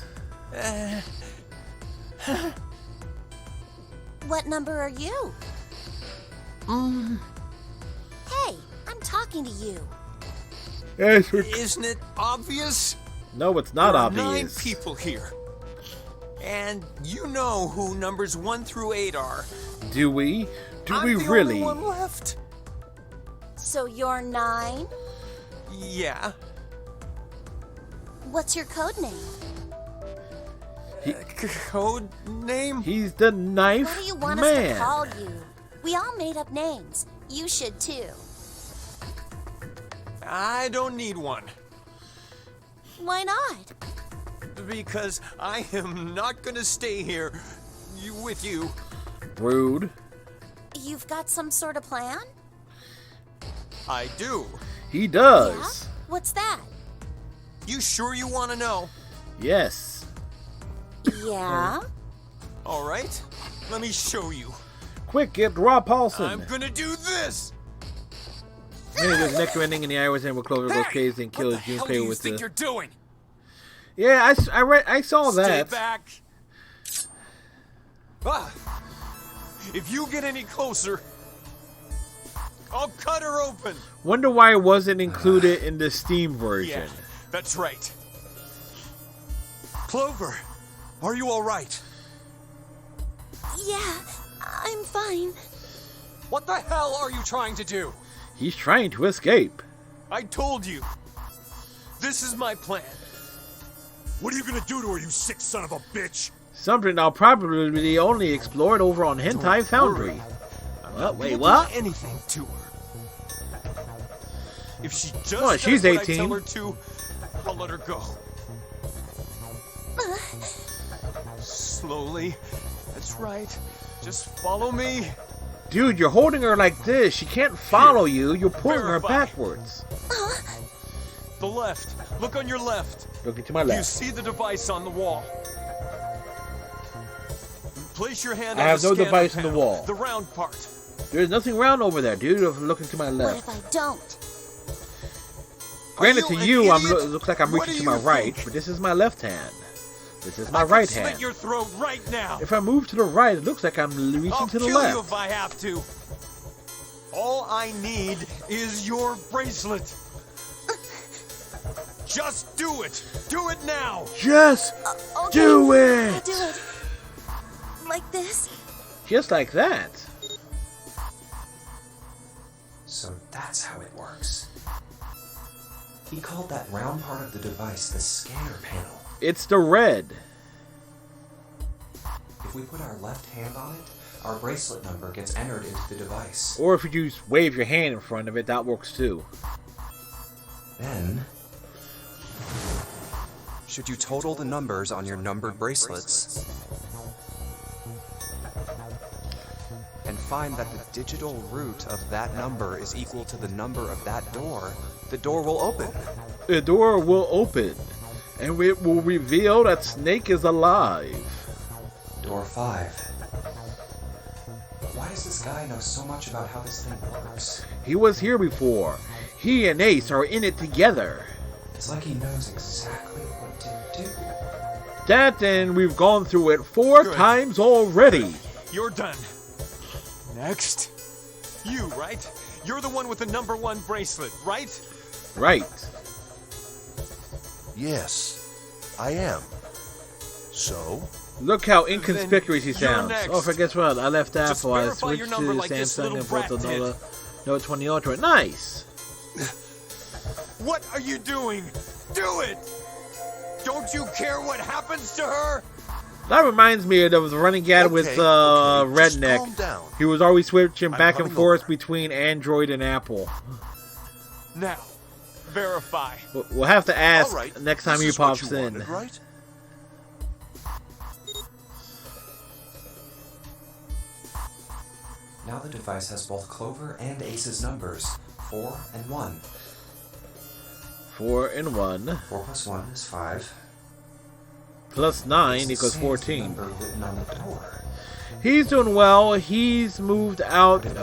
What number are you? Hey, I'm talking to you. Yes, Isn't it obvious? no, it's not There are obvious. 9 people here. And you know who numbers 1 through 8 are. Do we? Do I'm we the really? only one left. So you're 9? Yeah. What's your code name? Code name? He's the Knife What do you want Man. us to call you? We all made up names. You should too. I don't need one. Why not? Because I am not gonna stay here with you. Rude. You've got some sort of plan? I do. He does. What's that? You sure you want to know? Yes. Yeah? All right. Let me show you. Quick, get Rob Paulson. I'm gonna do this. Many there's nectar ending in the Irish and with Clover goes crazy and What kills the hell do Junpei you with think the. you're doing? Yeah, I saw Stay that. back. Ah, if you get any closer, I'll cut her open. Wonder why it wasn't included in the Steam version. Yeah, that's right. Clover, are you all right? Yeah, I'm fine. What the hell are you trying to do? He's trying to escape. I told you. This is my plan. What are you gonna do to her, you sick son of a bitch? Something I'll probably only explore it over on Hentai Foundry. Well, wait, what? Do anything to her. If she just Oh, does she's what I 18. tell her to, I'll let her go. Slowly. That's right. Just follow me. Dude, you're holding her like this. She can't follow you. You're pulling her Verify. backwards. The left. Look on your left. Looking to my You left. see the device on the wall. Place your hand I on have the no scanner device on the panel, wall. The round part. There's nothing round over there, dude. Looking to my What left. if I don't? Granted, Are to you you, an I'm idiot? looks like I'm What reaching do to my you right, think? but this is my left hand. This is my I right could slit hand. your throat right now. If I move to the right, it looks like I'm reaching I'll to the kill left. you if I have to. All I need is your bracelet. Just do it. Do it now. Just Okay, do I'll it. do it. Like this? Just like that. So that's how it works. He called that round part of the device the scanner panel. It's the red. If we put our left hand on it, our bracelet number gets entered into the device. Or if you just wave your hand in front of it, that works too. Then, Should you total the numbers on your numbered bracelets and find that the digital root of that number is equal to the number of that door, the door will open. The door will open, and it will reveal that Snake is alive. door 5. Why does this guy know so much about how this thing works? He was here before. He and Ace are in it together. It's like he knows exactly what to do. That and we've gone through it 4 times already. You're done. Next. You, right? You're the one with the number 1 bracelet, right? Right. Yes, I am. So? Look how inconspicuous he you're sounds. next. Oh, for guess what? I left Just Apple. I verify switched your to number like this Samsung little and bought brat another did. Note 20 Ultra. Nice. What are you doing? Do it! Don't you care what happens to her? That reminds me of the running gag with Okay, just calm Redneck. down. He was always switching back and coming forth over. between Android and Apple. Now, verify. We'll have to ask All right, next time this he is what pops you in. wanted, right? Now the device has both Clover and Ace's numbers, 4 and 1. 4 and 1 4 plus 1 is 5. plus 9 It's the equals same 14. number written on the door. He's doing well. He's moved out to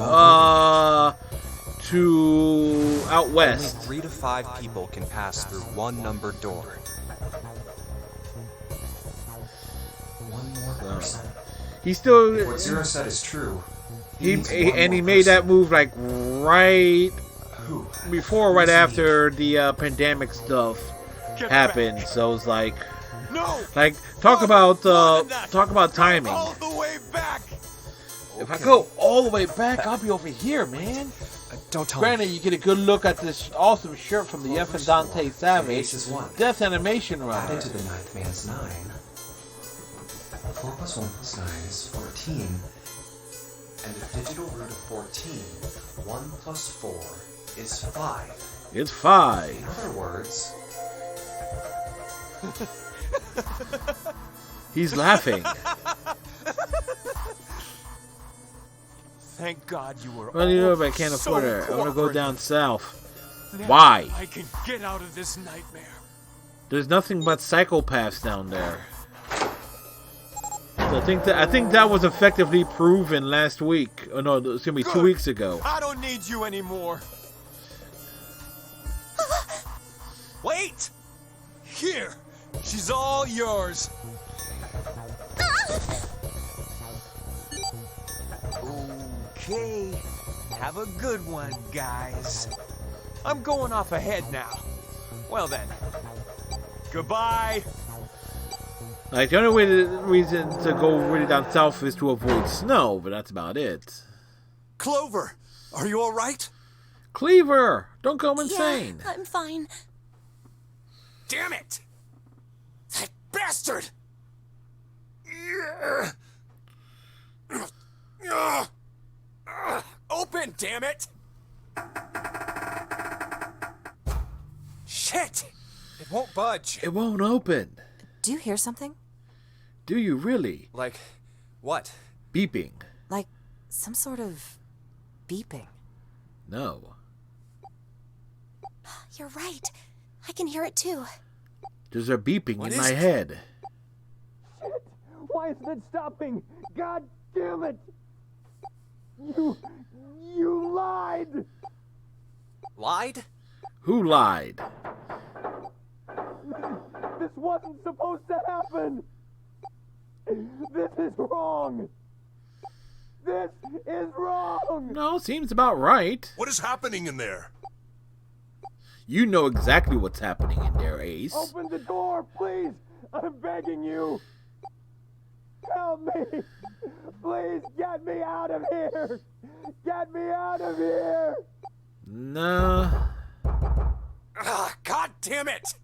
out Only west. 3 to 5 people can pass through one numbered door. One more person. He's still If what Zero said is true, he needs one and he more made that person. move like right Who? before, right Who's after the pandemic stuff Get happened. So it's like No! talk about More than that. talk about timing. All the way back! If I go all the way back, I'll be over here, man. Don't tell me. Granted, you get a good look at this awesome shirt from the F and Dante Savage Ace is 1. Death Animation Added Runner. to the ninth man's 9. 4 plus 1 plus 9 is 14. And the digital root of 14, 1 plus 4 is 5. It's 5. In other words, He's laughing. Thank God you were Well, you know, all if I can't so afford it, I'm gonna go cooperative. down south. Now Why? I can get out of this nightmare. There's nothing but psychopaths down there. So I think that was effectively proven last week. Oh no, it's gonna be 2 Good. weeks ago. I don't need you anymore. Wait! Here! She's all yours. Okay. Have a good one, guys. I'm going off ahead now. Well then. Goodbye. Like the only reason to go really down south is to avoid snow, but that's about it. Clover, are you all right? Cleaver, don't go insane. Yeah, I'm fine. Damn it! That bastard! Open, damn it! Shit! It won't budge. It won't open. Do you hear something? Do you really? Like, what? Beeping. Like some sort of beeping. No. You're right. I can hear it too. There's a beeping What in is my it? head. Why isn't it stopping? God damn it! You lied! Lied? Who lied? This wasn't supposed to happen! This is wrong! This is wrong! No, seems about right. What is happening in there? You know exactly what's happening in there, Ace. Open the door, please! I'm begging you! Help me! Please get me out of here! Get me out of here! Nah. God damn it!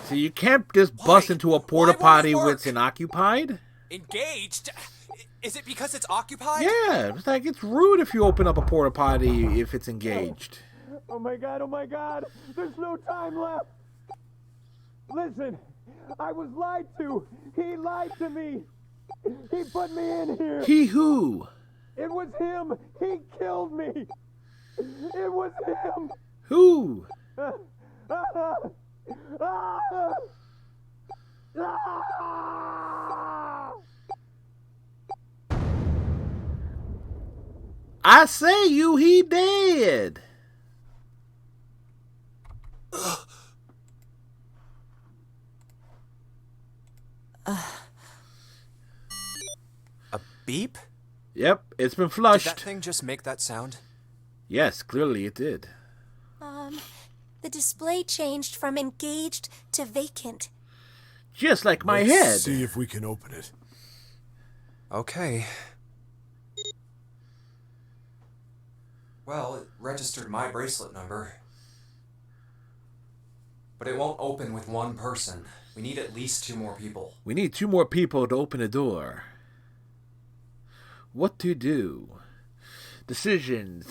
So you can't just bust into a porta Why won't it potty work? when it's occupied? Engaged? Is it because it's occupied? Yeah, it's like it's rude if you open up a porta potty if it's engaged. Oh my god, there's no time left. Listen, I was lied to. He lied to me. He put me in here. He who? It was him. He killed me. It was him. Who? I say you, he dead. A beep? Yep, it's been Did flushed. that thing just make that sound? Yes, clearly it did. The display changed from engaged to vacant. Just like my Let's head. see if we can open it. Okay. Well, it registered my bracelet number. But it won't open with one person. We need at least 2 more people. We need 2 more people to open the door. What to do? Decisions.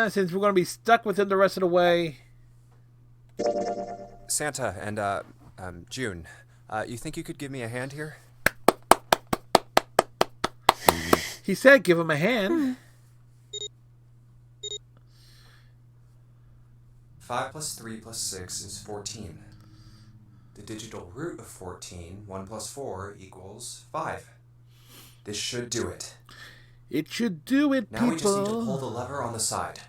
Since we're going to be stuck with him the rest of the way. Santa and, June, you think you could give me a hand here? He said give him a hand. 5 plus 3 plus 6 is 14. The digital root of 14, 1 plus 4 equals 5. This should do it. It should do it, Now people. we just need to pull the lever on the side.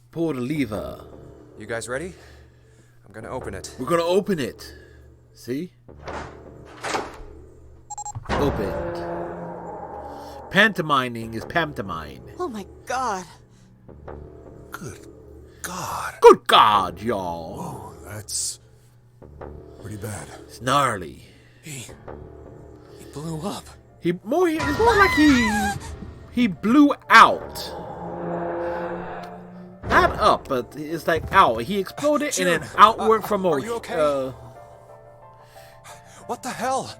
Pull the lever. You guys ready? I'm gonna open it. We're going to open it. See? Opened. Pantomiming is pantomime. Oh my god. Good God. Good God, y'all. Whoa, that's pretty bad. It's gnarly. He blew up. It's more like he blew out. Not up, but it's like out. He exploded and then outward from Are you okay? What the hell?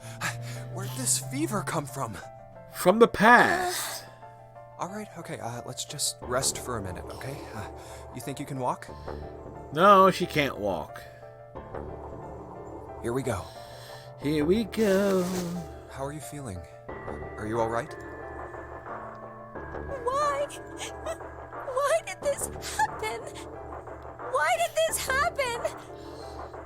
Where'd this fever come from? From the past. Alright, okay, let's just rest for a minute, okay? You think you can walk? No, she can't walk. Here we go. Here we go. How are you feeling? Are you alright? Why? Why did this happen? Why did this happen?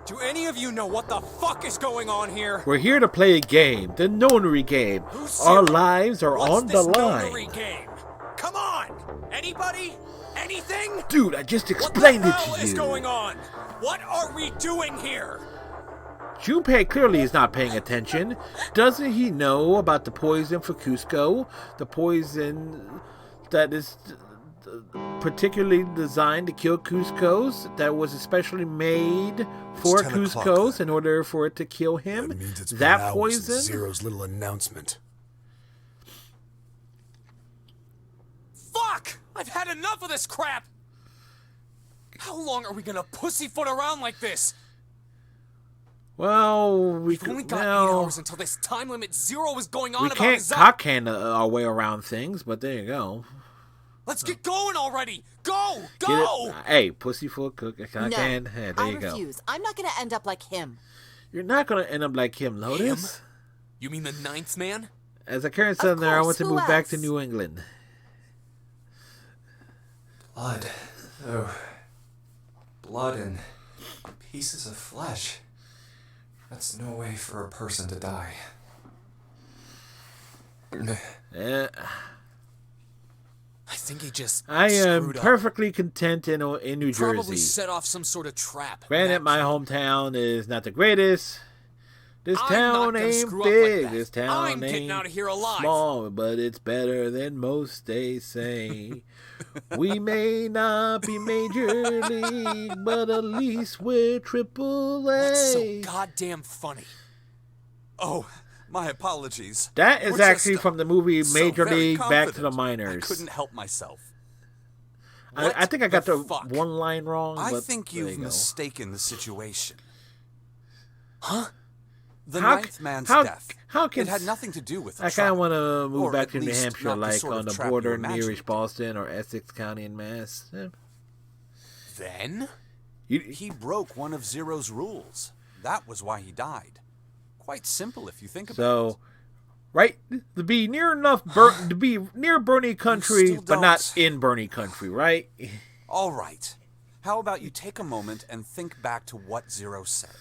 Do any of you know what the fuck is going on here? We're here to play a game, the nonary game. Our lives are on the line. Notary game? Come on! Anybody? Anything? Dude, I just explained it What the hell to is you. going on? What are we doing here? Junpei clearly is not paying attention. Doesn't he know about the poison for Cusco? The poison that is particularly designed to kill Cuscos, that was especially made for It's 10 o'clock. Cuscos in order for it to kill him. That means it's been That hours poison? since Zero's little announcement. Fuck! I've had enough of this crap! How long are we gonna pussyfoot around like this? Well, We've only got 8 hours until this time limit Zero is going on we about can't his cockhand our way around things, but there you go. Let's get going already! Go! Get Go! it? Hey, pussyfoot cook. Cockhand. Hey, there I you go. refuse. I'm not gonna end up like him. You're not going to end up like him, Lotus. You mean the 9th man? As a current Southerner, I want course, to who move back to else? New England. Blood. Oh. Blood and pieces of flesh. That's no way for a person to die. Eh, I think he just I am screwed up. perfectly content in New Probably Jersey. set off some sort of trap. Granted, my hometown is not the greatest. This I'm town not gonna ain't screw up like big. that. This town I'm getting ain't out of here alive. small, but it's better than most, they say. We may not be major league, but at least we're triple A. What's so goddamn funny? Oh, my apologies. That is We're actually just, from the movie so Major very League Back to the confident. Minors. I couldn't help myself. I think I got the fuck? one line wrong. I but think there you've you go. mistaken the situation. Huh? The How ninth c- man's how- death. how can it had s- nothing to do with the I kind of trial. want to move Or back at to New least Hampshire, not the like sort on of the trap you border imagine near it East Boston or Essex County in Mass. Yeah. Then? He broke one of Zero's rules. That was why he died. Quite simple if you think about it. So, right, to be near enough, to be near Bernie country, still but not don't. in Bernie country, right? All right. How about you take a moment and think back to what Zero said?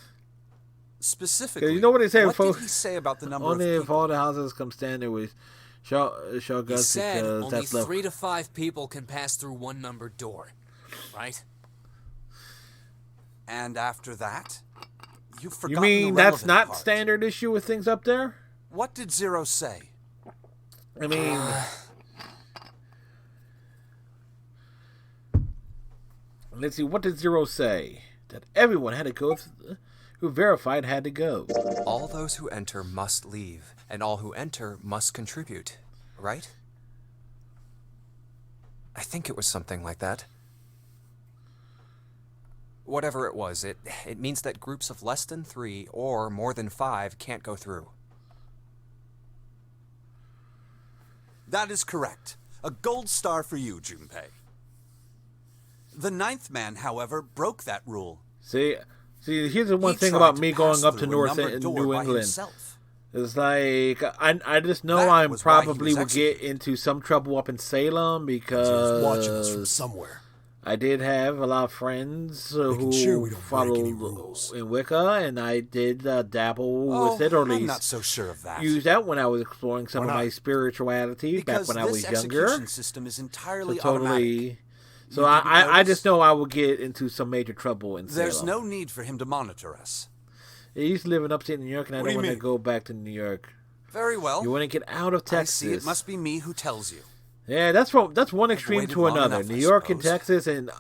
Specifically, You know what they say, what folks? did he say about the number Only of if people? all the houses come standing with shotguns He said because only that's love. 3 to 5 people can pass through one numbered door. Right? And after that? You've You forgotten mean the that's relevant not part. standard issue with things up there? What did Zero say? I mean, let's see. What did Zero say? That everyone had to go. Who verified had to go. All those who enter must leave, and all who enter must contribute, right? I think it was something like that. Whatever it was, it means that groups of less than 3 or more than 5 can't go through. That is correct. A gold star for you, Junpei. The ninth man, however, broke that rule. See, here's the one He thing tried about to me pass going up to through a North numbered door New by England. himself. It's like I just know That I was why he probably was would get into some trouble up in Salem He was watching us from because somewhere. I did have a lot of friends Making sure who we don't break followed any rules. in Wicca, and I did dabble Oh, with it, or at I'm least not so sure of that. use that when I was exploring some Why of my not? spirituality Because back when I was this younger. execution system is So entirely automatic. totally. So You didn't I just notice? know I would get into some major trouble in There's Salem. no need for him to monitor us. I used to live in upstate New York, and I What do don't you want to mean? go back to New York. Very well. You want to get out of I Texas. see it must be me who tells you. Yeah, that's one extreme waited to long another. enough, New I York and suppose. Texas, and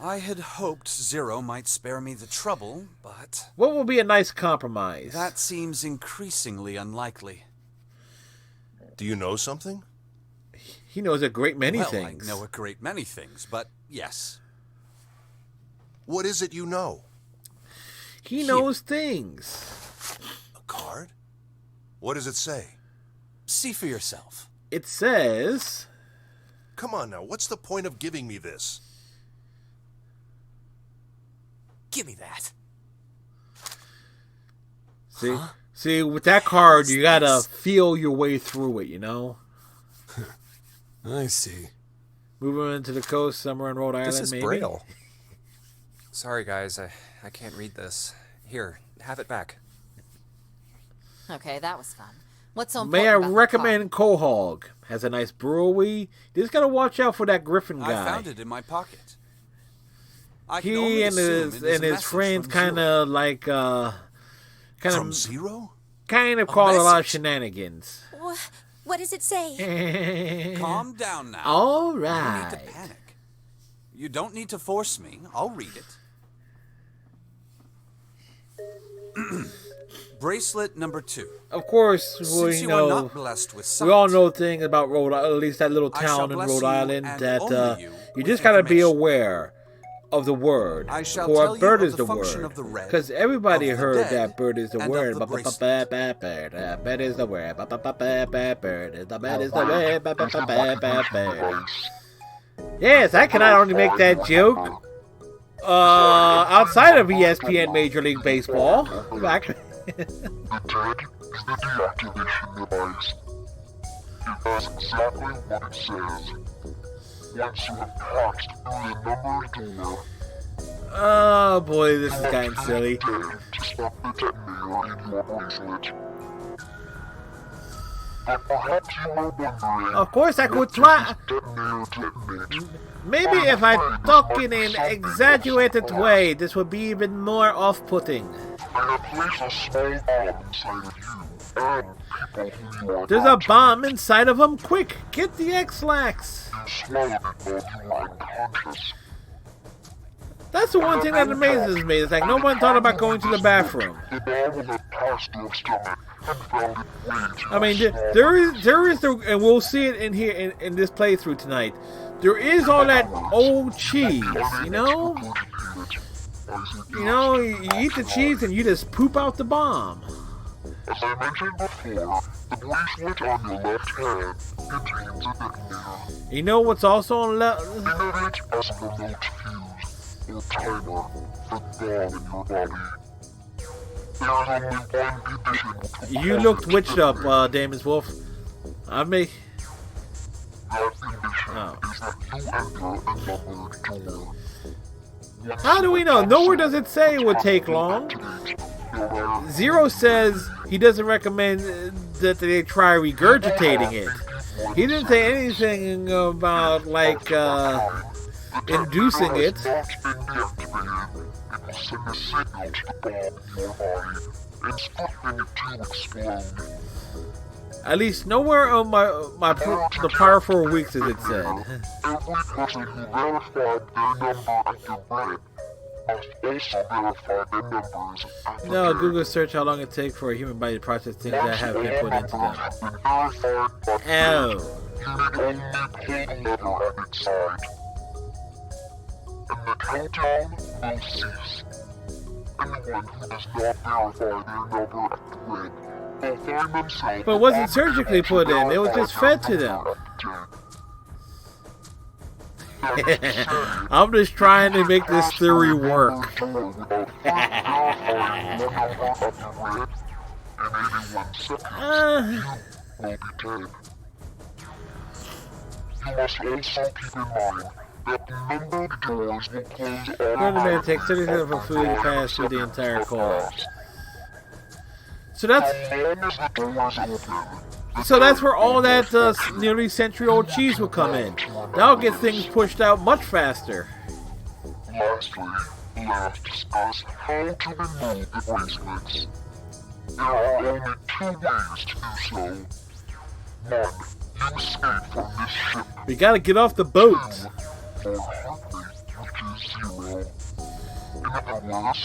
I had hoped Zero might spare me the trouble, but what will be a nice compromise? that seems increasingly unlikely. Do you know something? He knows a great many well, things. I know a great many things, but yes. What is it you know? He knows things. A card? What does it say? See for yourself. It says, Come on now, what's the point of giving me this? Give me that. see, with that card, you gotta feel your way through it, you know? I see. Moving into the coast, somewhere in Rhode Island, This is maybe? Braille. Sorry, guys, I can't read this. Here, have it back. Okay, that was fun. What's so May important I about the recommend Quahog? Has a nice brewery. You just gotta watch out for that Griffin I guy. found it in my pocket. I can only He and assume his it is and a his message friends from kind Zero. of like From kind Zero? of call a lot of message? shenanigans. What does it say? Calm down now. All No need right. to panic. You don't need to force me. I'll read it. Bracelet number 2. Of course, Since we you know. are not blessed with sight, We all know things about Rhode Island, at least that little I shall town in bless Rhode you Island, and that only you you with just gotta be information. aware of the word. I shall For tell a you bird of is the the function word. of the red, Because everybody of the heard dead, that bird is the and of word. the Bird is the word. Bird is the word. Yes, I cannot only make that joke outside of ESPN Major League Baseball. Actually. The tag is the deactivation device. It does exactly what it says. Once you have passed through the numbered door, Oh boy, this is getting silly. dead to stop the detonator in your bracelet. But perhaps you are wondering, Of course, I could try. detonator detonate? Maybe if I talk in an exaggerated way, this would be even more off-putting. I have placed a small bomb inside of you and people who you are There's a not. bomb inside of him. Quick, get the X-Lax. You swallowed it while you were unconscious. That's the one thing that amazes me. It's like no one thought about going to the bathroom. The bomb had passed through her stomach and found it way too I mean, small. there is the, and we'll see it in here in this playthrough tonight. There is all that old cheese, you know. You know, you eat the cheese and you just poop out the bomb. As I mentioned before, the blue switch on your left hand contains a detonator. You know what's also on left? Detonates as a remote fuse or timer for the bomb in your body. There is only one condition to You looked witched up, Damon's Wolf. I may. that condition is that you enter a numbered door. How do we know? Nowhere does it say it would take long. Zero says he doesn't recommend that they try regurgitating it. He didn't say anything about, like, inducing it. At least nowhere on the Power 4 Weeks as it said. Every person who verified their number at the red must also verify their numbers at the No, dead. Google search how long it takes for a human body to process things that have been put into them. Have been verified by the Oh. you need only pull the lever at its side. And the countdown will cease. Anyone who does not verify their number at the red will find themselves... But it wasn't surgically put in, it was just fed to them. I'm just trying to make this theory work. You must also keep in mind that numbered doors will close Another man takes 30 seconds for food to pass through the entire course. So that's where all that nearly century-old cheese will come in. That'll get things pushed out much faster. Lastly, let's discuss how to remove the bracelets. There are only two ways to do so. One, you escape from this ship. We gotta get off the boat. For heartbeat, which is 0. In other words,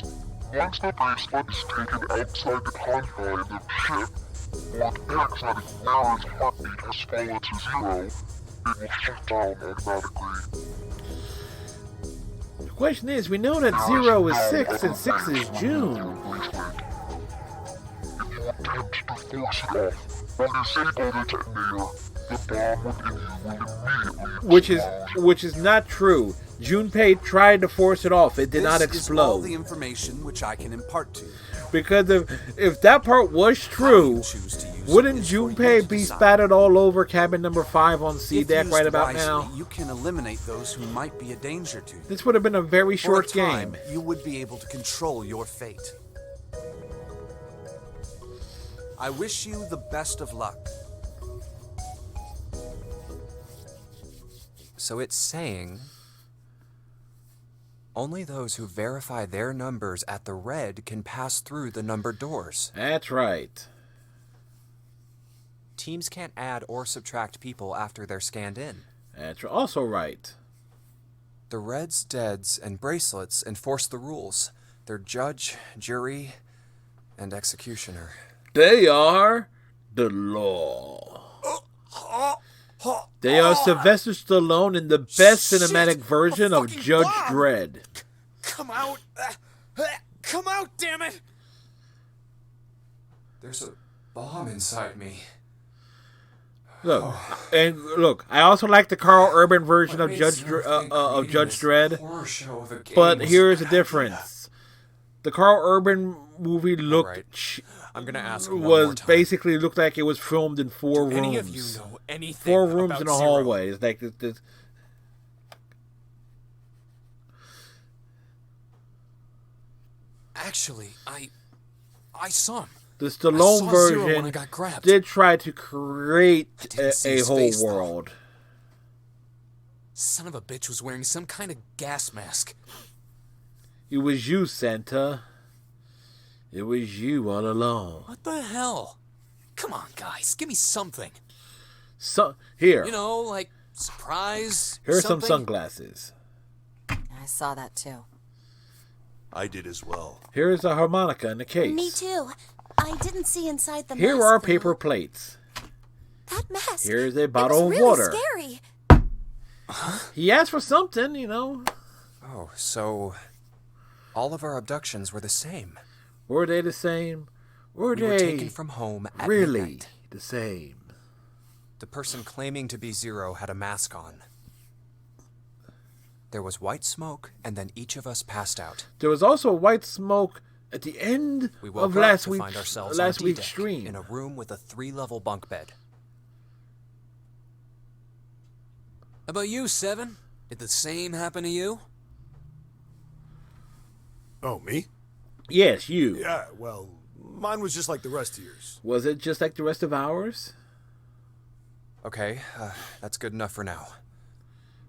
once the bracelet is taken outside the confines of the ship, or the exotic wearer's heartbeat has fallen to 0, it will shut down automatically. The question is, we know that 0 is 6 and 6 is June. If you attempt to force it off, or disable the detonator, the bomb within you will immediately explode. Which is not true. Junpei tried to force it off. It did not This is all explode. the information which I can impart to you. Because if that part was true, wouldn't Junpei be spattered all over cabin number 5 on C If deck used right about wisely, now? you can eliminate those who might be a danger to you. This would have been a very short For a time, game. you would be able to control your fate. I wish you the best of luck. So it's saying only those who verify their numbers at the red can pass through the numbered doors. That's right. Teams can't add or subtract people after they're scanned in. That's also right. The reds, deads, and bracelets enforce the rules. They're judge, jury, and executioner. They are the law. They are Sylvester Stallone in the best cinematic version of Judge Dredd. Come out! Come out, damn it! There's a bomb inside me. Look, I also like the Carl Urban version of Judge Dredd. But here's the difference: the Carl Urban movie I'm gonna ask one more was time. basically looked like it was filmed in 4 rooms. Any of you know anything 4 rooms about in a Zero? hallway. It's like this. Actually, I saw him. The I Stallone saw Zero when I version got grabbed. did try to create see a his whole face, though. world. Son of a bitch was wearing some kind of gas mask. It was you, Santa. It was you all along. What the hell? Come on, guys, give me something. So here, You know, like surprise. here are some something? sunglasses. I saw that too. I did as well. Here's a harmonica in the case. Me too. I didn't see inside the Here mask, are though. paper plates. That mask. Here's a it bottle was of really water. Scary. He asked for something, you know. Oh, so all of our abductions were the same. Were they the same? Were We they were taken from home at really midnight. the same? The person claiming to be Zero had a mask on. There was white smoke, and then each of us passed out. There was also white smoke at the end We woke of up last to week's find ourselves last on week's D-deck stream. in a room with a 3-level bunk bed. How about you, Seven? Did the same happen to you? Oh, me? Yes, you. Yeah, well, mine was just like the rest of yours. Was it just like the rest of ours? Okay, that's good enough for now.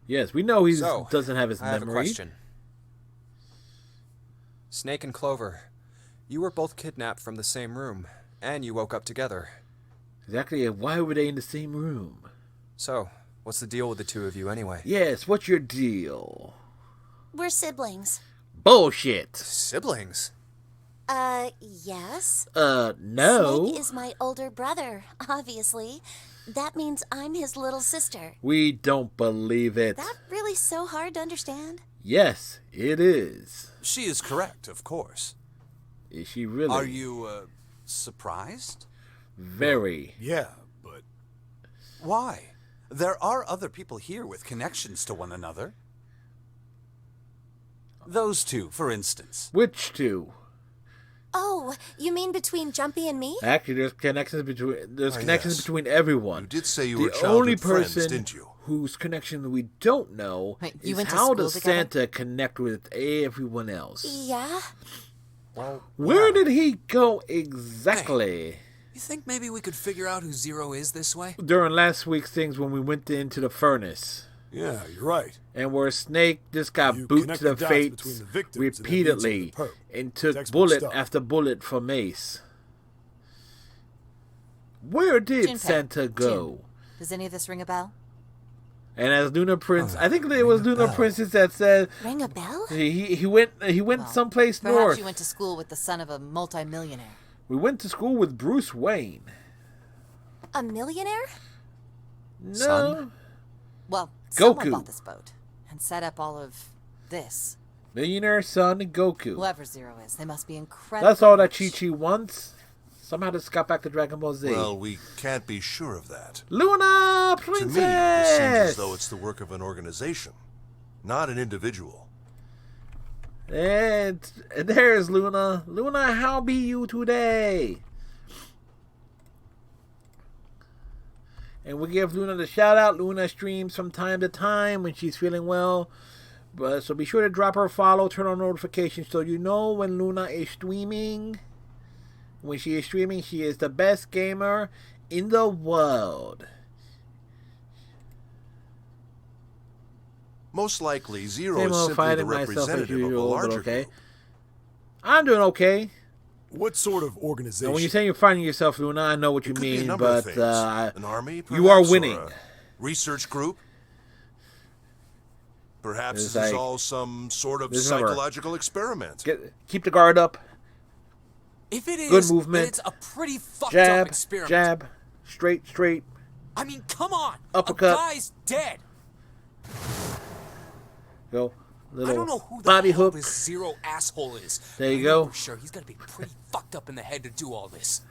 Yes, we know he So, doesn't have his I have memory. a question. Snake and Clover, you were both kidnapped from the same room, and you woke up together. Exactly. Why were they in the same room? So, what's the deal with the two of you anyway? Yes, what's your deal? We're siblings. Bullshit. Siblings? Yes. No. Snake is my older brother, obviously. That means I'm his little sister. We don't believe it. That really so hard to understand? Yes, it is. She is correct, of course. Is she really? Are you, surprised? Very. Yeah, but Why? There are other people here with connections to one another. Those two, for instance. Which two? Oh, you mean between Jumpy and me? Actually, there's connections between yes. between everyone. You did say you the were childhood only friends, person didn't you? whose connection we don't know Wait, you is went to how school does together? Santa connect with everyone else? Yeah. Well, Where did he go exactly? You think maybe we could figure out who Zero is this way? During last week's things when we went into the furnace. yeah, you're right. And where Snake just got You booted connect to the the dots face between the victims and it leads repeatedly you to the perp. and took Textbook bullet stuff. after bullet from Ace. Where did Junpei, Santa go? Does any of this ring a bell? And as Luna Prince, I think it was Luna Princess that said Ring a bell? he went Well, someplace Perhaps north. you went to school with the son of a multimillionaire. We went to school with Bruce Wayne. A millionaire? No. Son? Well, Goku. someone bought this boat and set up all of this. Millionaire son and Goku. Whoever Zero is, they must be incredible. That's all that Chi-Chi wants. Somehow this got back to Dragon Ball Z. Well, we can't be sure of that. Luna To me, Princess! this seems as though it's the work of an organization, not an individual. And there's Luna. Luna, how be you today? And we give Luna the shout out. Luna streams from time to time when she's feeling well. But so be sure to drop her a follow, turn on notifications so you know when Luna is streaming. When she is streaming, she is the best gamer in the world. Most likely, Zero Same is old simply the fighting myself as representative of a usual, but larger okay. group. I'm doing okay. What sort of organization? And when you say you're finding yourself, Luna, I know what you It could be a mean, number of but things. An army, you are perhaps, or winning. a research group. Perhaps It's this is like- all some sort of This is number- psychological experiment. Keep the guard up. If it is, Good then movement. it's a pretty fucked up Jab, experiment. jab, straight. I mean, come on. Uppercut. A guy's dead. Go. I Little don't know who the body hell hook. this Zero asshole is. There you but I know go. for sure he's got to be pretty fucked up in the head to do all this.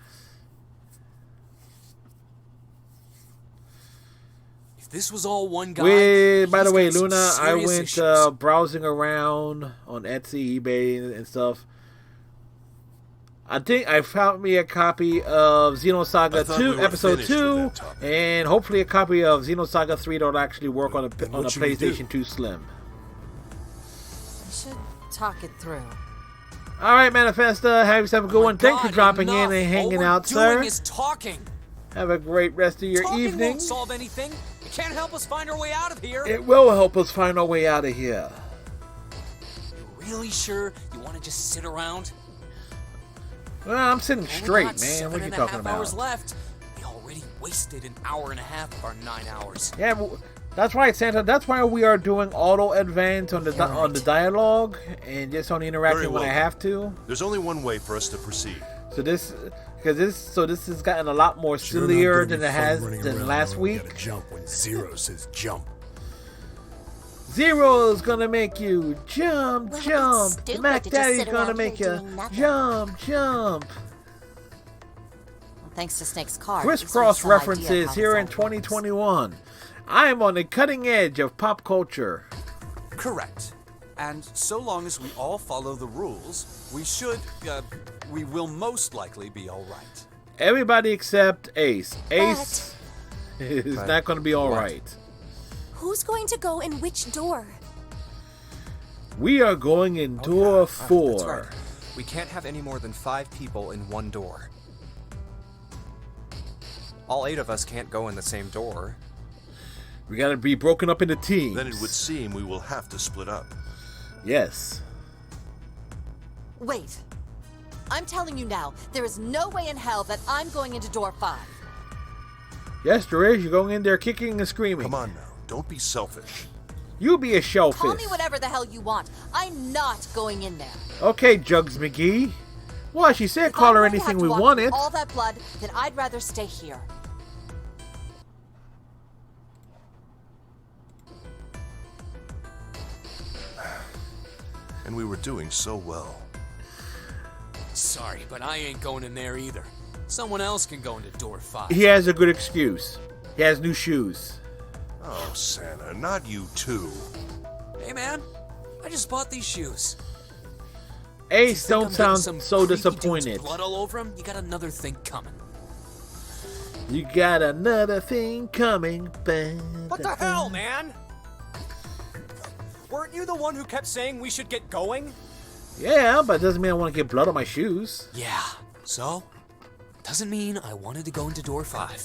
If this was all one guy. By the he's way, got some Luna, I serious went issues. browsing around on Etsy, eBay, and stuff. I think I found me a copy of I Xenosaga thought 2, we were Episode finished 2, with that topic. and hopefully a copy of Xenosaga 3 that'll actually work on a what should we do? PlayStation 2 Slim. We should talk it through. All right, Manifesta, have yourself a good My one. Thanks for God, dropping enough. in and hanging all we're out, doing sir. is talking. Have a great rest of your Talking evening. won't solve anything. It can't help us find our way out of here. It will help us find our way out of here. You really sure you want to just sit around? Well, I'm sitting Only straight, got man. What are you 7.5 talking hours about? left. We already wasted an hour and a half of our 9 hours. Yeah, but That's right, Santa. That's why we are doing auto advance on the on the dialogue and just only interacting when I have to. There's only one way for us to proceed. So this has gotten a lot more sillier than it has than last week. Gotta jump when Zero says jump. Zero's gonna make you jump, Well, jump. it's stupid Mac to just Daddy's sit gonna around make here you doing nothing. jump, jump. Well, thanks to Snake's car. Crisscross references here in 2021. I am on the cutting edge of pop culture. Correct. And so long as we all follow the rules, we will most likely be all right. Everybody except Ace. Ace is not going to be all right. Who's going to go in which door? We are going in door 4. That's right. We can't have any more than 5 people in one door. All 8 of us can't go in the same door. We got to be broken up into teams. Then it would seem we will have to split up. Yes. Wait. I'm telling you now, there is no way in hell that I'm going into door 5. Yes, there is. You're going in there kicking and screaming. Come on now. Don't be selfish. You be a shellfish. Call me whatever the hell you want. I'm not going in there. Okay, Jugs McGee. Well, she said call her anything we wanted. All that blood, then I'd rather stay here. And we were doing so well. Sorry, but I ain't going in there either. Someone else can go into door 5. He has a good excuse. He has new shoes. Oh, Santa, not you too. Hey, man. I just bought these shoes. Ace, You think don't I'm sound getting some so creepy dude's disappointed. blood all over him? You got another thing coming. You got another thing coming. What the hell, man? Weren't you the one who kept saying we should get going? Yeah, but it doesn't mean I want to get blood on my shoes. Yeah, so? Doesn't mean I wanted to go into door 5.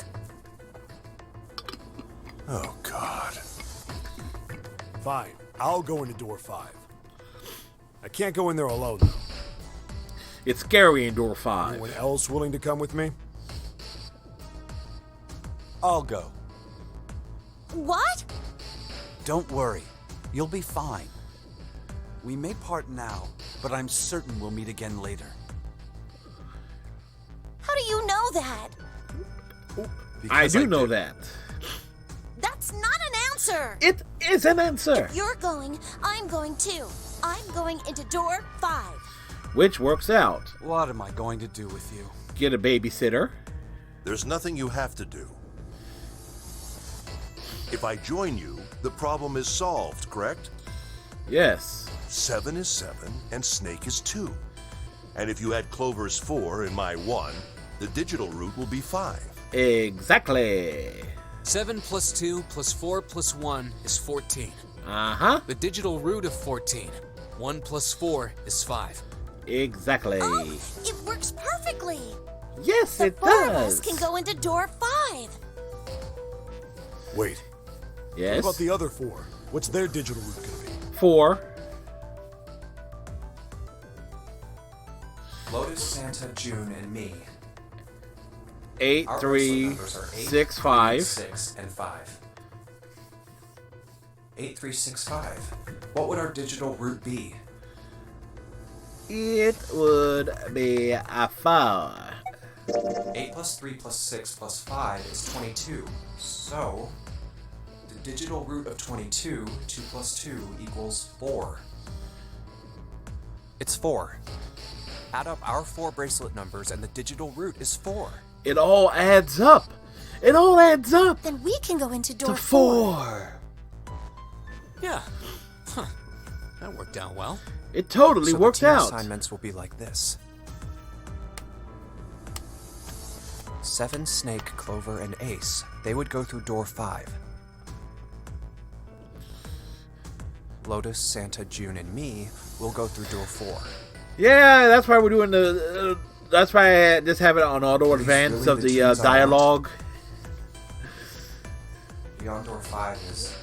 Oh, God. Fine, I'll go into door 5. I can't go in there alone, though. It's scary in door 5. Anyone else willing to come with me? I'll go. What? Don't worry. You'll be fine. We may part now, but I'm certain we'll meet again later. How do you know that? I do know that. That's not an answer. It is an answer. If you're going, I'm going too. I'm going into door 5. Which works out. What am I going to do with you? Get a babysitter. There's nothing you have to do. If I join you, the problem is solved, correct? Yes. 7 is 7, and Snake is 2. And if you add Clover's 4 and my 1, the digital route will be 5. Exactly. 7 plus 2 plus 4 plus 1 is 14. Uh-huh. The digital root of 14. 1 plus 4 is 5. Exactly. Oh, it works perfectly. Yes, it Four of does. us can go into door 5. Wait. Yes. What about the other 4? What's their digital route gonna be? 4. Lotus, Santa, June, and me. 8, Our 3, numbers are 8, 6, 3, 5. 6, and 5. 8, 3, 6, 5. What would our digital route be? It would be a 4. 8 plus 3 plus 6 plus 5 is 22. So, the digital root of 22, 2 plus 2 equals 4. It's 4. Add up our 4 bracelet numbers and the digital root is 4. It all adds up. It all adds up. Then we can go into door To 4. Yeah. Huh. That worked out well. It totally So worked the team out. assignments will be like this. 7, Snake, Clover, and Ace. They would go through door 5. Lotus, Santa, June, and me will go through door 4. Yeah, that's why we're doing the. That's why I just have it on auto advance really of the the teams I dialogue. Beyond door 5 is...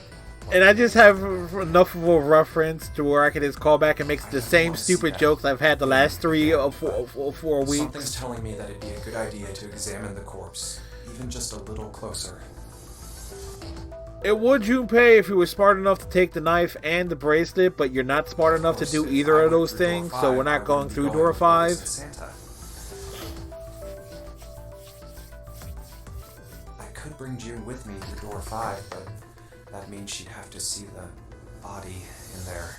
And I just have enough of a reference to where I can just call back and make the same wanna see stupid that. jokes I've had the last 3 or 4 weeks. Something's telling me that it'd be a good idea to examine the corpse, even just a little closer. It would Junpei if you were smart enough to take the knife and the bracelet, but you're not smart enough to do either of those things, so we're not going through door 5. Santa. I could bring June with me through door 5, but that means she'd have to see the body in there.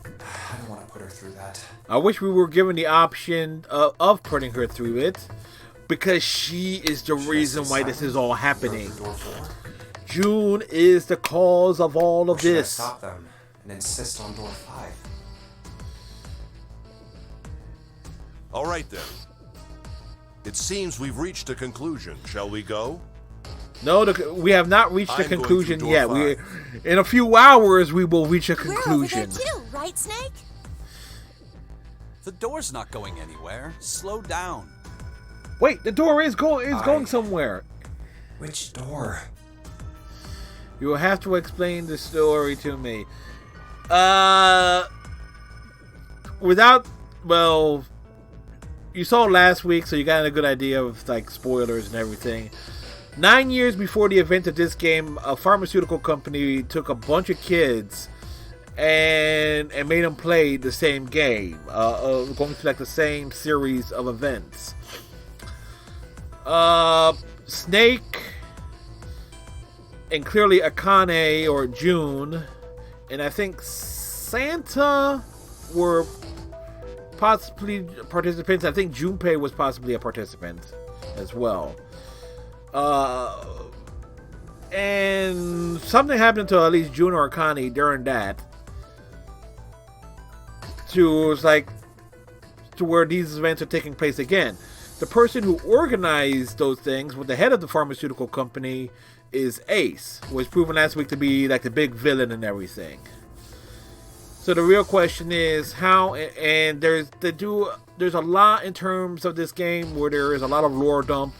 I don't want to put her through that. I wish we were given the option of putting her through it, because she is the reason why this is all happening. Door 4? June is the cause of all of Or should I this. stop them and insist on door 5? All right then. It seems we've reached a conclusion. Shall we go? No, we have not reached a I'm going conclusion through door yet. 5. In a few hours, we will reach a We're over there conclusion. too, right, Snake? The door's not going anywhere. Slow down. Wait, the door is going somewhere. Which door? You will have to explain the story to me. Well, you saw last week, so you got a good idea of like spoilers and everything. 9 years before the event of this game, a pharmaceutical company took a bunch of kids and made them play the same game, going through like the same series of events. Snake and clearly Akane or June, and I think Santa were possibly participants. I think Junpei was possibly a participant as well. And something happened to at least June or Akane during that. To where these events are taking place again. The person who organized those things, with the head of the pharmaceutical company, is Ace, was proven last week to be like the big villain and everything. So the real question is how, and there's a lot in terms of this game where there is a lot of lore dump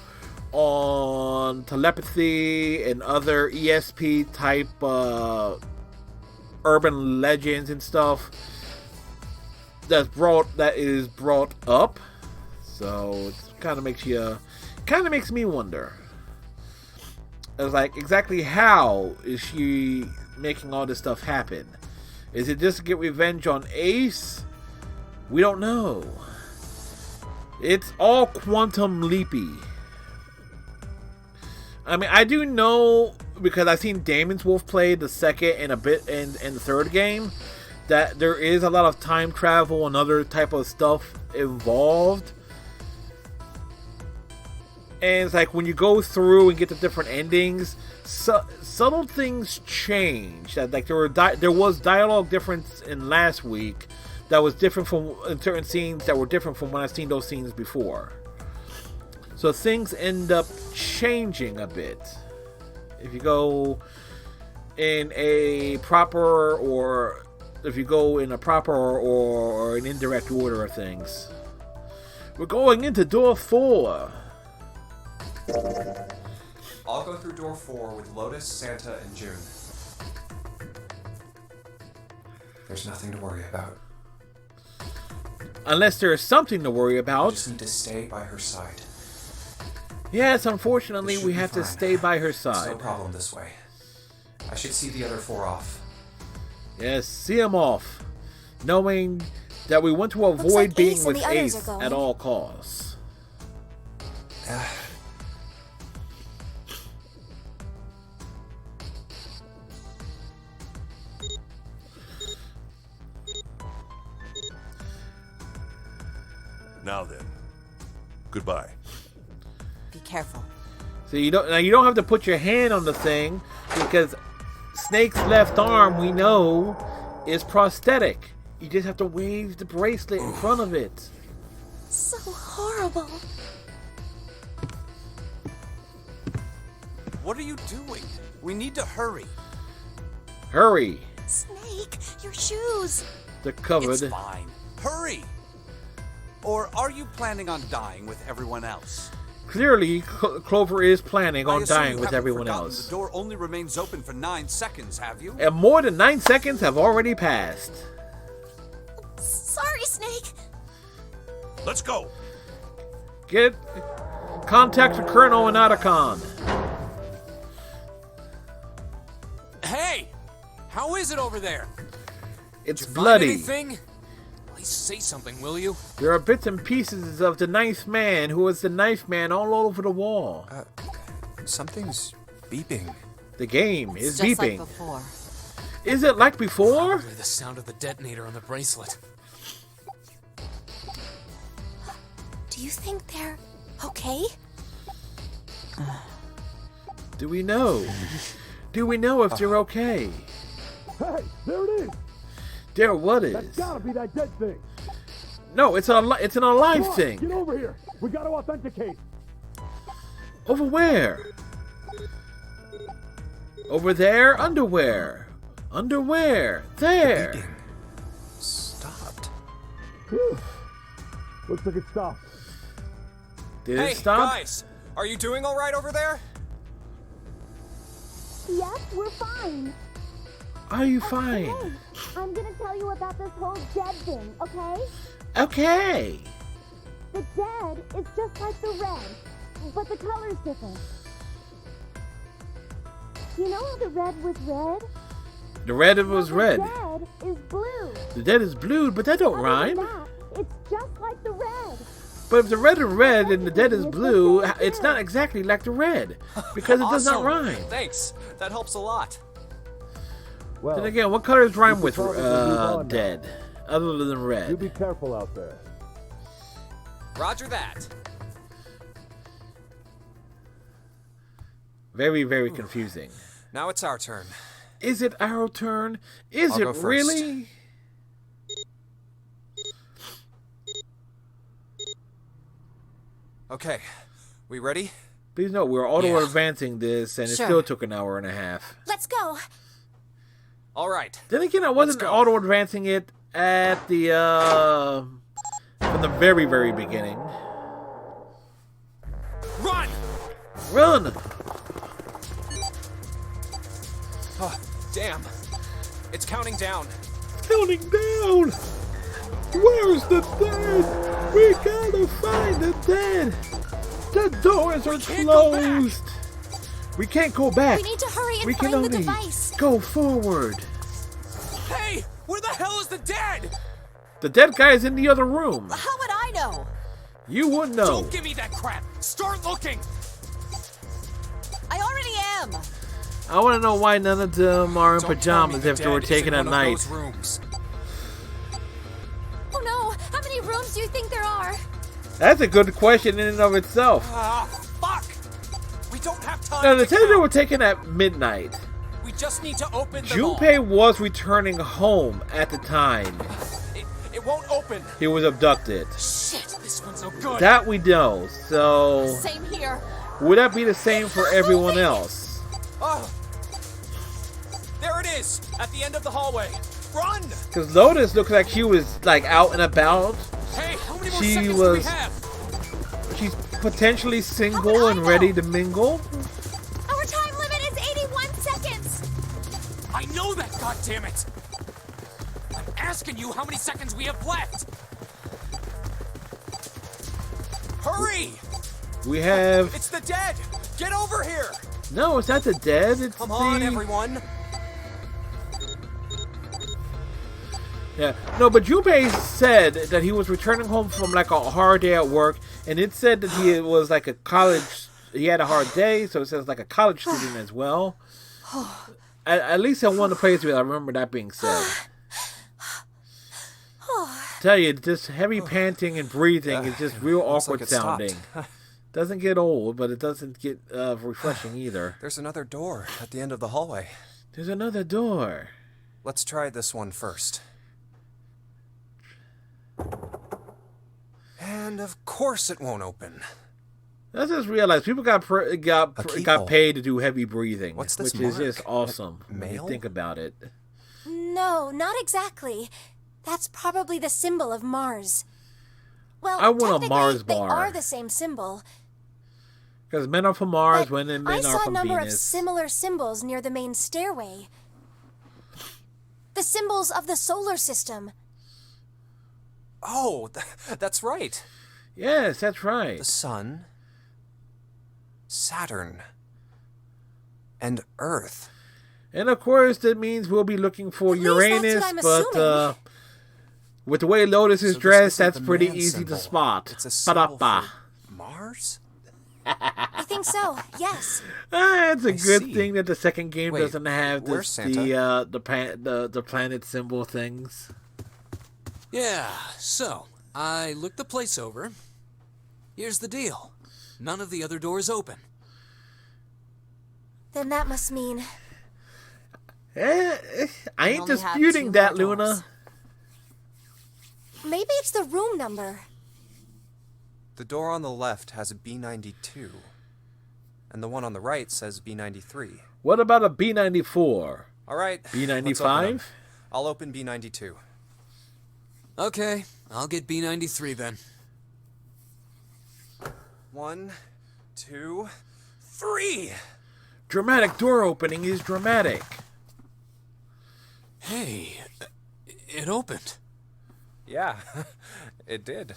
on telepathy and other ESP type urban legends and stuff that is brought up. So it kind of makes me wonder. It's like, exactly how is she making all this stuff happen? Is it just to get revenge on Ace? We don't know. It's all quantum leapy. I mean, I do know, because I've seen Damon's Wolf play the second and a bit and the third game, that there is a lot of time travel and other type of stuff involved. And it's like when you go through and get the different endings, subtle things change. That like there was dialogue difference in last week that was different from in certain scenes that were different from when I've seen those scenes before. So things end up changing a bit. If you go in a proper or an indirect order of things. We're going into door 4. I'll go through door 4 with Lotus, Santa, and June. There's nothing to worry about. Unless there's something to worry about. I just need to stay by her side. Yes, unfortunately, we have to stay by her side. There's no problem this way. I should see the other 4 off. Yes, see them off. Knowing that we want to avoid being with Ace at all costs. Now then, goodbye. Be careful. So you don't have to put your hand on the thing, because Snake's left arm, we know, is prosthetic. You just have to wave the bracelet in front of it. So horrible. What are you doing? We need to hurry. Hurry. Snake, your shoes. They're covered. It's fine. Hurry. Or are you planning on dying with everyone else? Clearly, Clover is planning on dying you with haven't everyone forgotten else. The door only remains open for 9 seconds, have you? And more than 9 seconds have already passed. Sorry, Snake. Let's go. Get contact with Colonel and Otacon. Hey! How is it over there? It's Find bloody. anything? At least say something, will you? There are bits and pieces of the Knife Man, who was the Knife Man, all over the wall. Something's beeping. The game is Just beeping. like before. Is it like before? Probably the sound of the detonator on the bracelet. Do you think they're okay? Do we know? Do we know if they're okay? Hey, there it is! There, what That's is? gotta be that dead thing. No, it's an alive Come on, thing. Get over here. We gotta authenticate. Over where? Over there? Underwear. Underwear. There. Stopped. Whew. Looks like it stopped. Did Hey, it stop? guys! Are you doing alright over there? Yep, we're fine. Are you fine? Hey, I'm gonna tell you about this whole dead thing, okay? Okay. The dead is just like the red, but the color's different. You know how the red was red? The red was red. The dead is blue. The dead is blue, but that don't Other rhyme. than that, it's just like the red. But if the red is red and the dead is blue, it's not exactly like the red because it does not Awesome. rhyme. Thanks. That helps a lot. Well, Then again, what colors rhyme with probably move on now. dead, other than you red? be careful out there. Roger that. Very, very confusing. Now it's our turn. Is it our turn? Is I'll it go first. really? Okay. We ready? Please note, we're auto-advancing this, and it Sure. still took an hour and a half. Let's go. Alright. Then again, I wasn't auto-advancing it at the, from the very, very beginning. Run! Run! Oh, damn. It's counting down. Counting down! Where's the dead? We gotta find the dead! The doors are closed! We can't go back! We need to hurry and We can find the only device. go forward! Hey! Where the hell is the dead? The dead guy is in the other room! How would I know? You wouldn't know! Don't give me that crap! Start looking! I already am. I wanna know why none of them are in Don't tell me pajamas the if they were dead taken is at in one of night. those rooms. Oh no! How many rooms do you think there are? That's a good question in and of itself. Ah, fuck! We don't have time Now, the to said they count. were taken at midnight. We just need to open them all. Junpei was returning home at the time It won't open. he was abducted. Shit, this one's no good. That we know, so Same here. would that be the same for everyone else? Oh. There it is, at the end of the hallway. Run! Because Lotus looks like she was like out and about. Hey, how many more She seconds do we was- have? She's potentially single and ready to mingle. Our time limit is 81 seconds. I know that, goddammit! I'm asking you how many seconds we have left. Hurry! We have It's the dead! Get over here! no, it's not the dead. It's Come the on, everyone. yeah. No, but Junpei said that he was returning home from like a hard day at work, and it said that he was like a college. He had a hard day, so it says like a college student as well. At least in one of the places I remember that being said. Tell you, just heavy panting and breathing is just real looks awkward like it stopped. sounding. Doesn't get old, but it doesn't get refreshing either. There's another door at the end of the hallway. There's another door. Let's try this one first. And of course it won't open. I just realized people got keyhole. paid to do heavy breathing, What's this which is just mark? awesome when you Mail? think about it. No, not exactly. That's probably the symbol of Mars. Well, I want a technically, Mars they bar. are the same symbol. Because men are from Mars, But women I are saw a from number of Venus. similar symbols near the main stairway. The symbols of the solar system. Oh, that's right. Yes, that's right. The sun, Saturn, and Earth. And of course, that means we'll be looking for At least that's Uranus, what I'm but assuming. with the way Lotus is So this dressed, isn't that's the pretty man easy to symbol. spot. It's a symbol Ba-da-ba. for Mars? I think so, yes. It's a I good see. thing that the second game Wait, doesn't have where's this, Santa? the planet symbol things. Yeah, so, I looked the place over. Here's the deal. None of the other doors open. Then that must mean... I ain't only have disputing 2 that, more doors. Luna. Maybe it's the room number. The door on the left has a B92, and the one on the right says B93. What about a B94? All right. B95? let's open 'em. I'll open B92. Okay, I'll get B93 then. 1, 2, 3. Dramatic door opening is dramatic. Hey, it opened. Yeah, it did.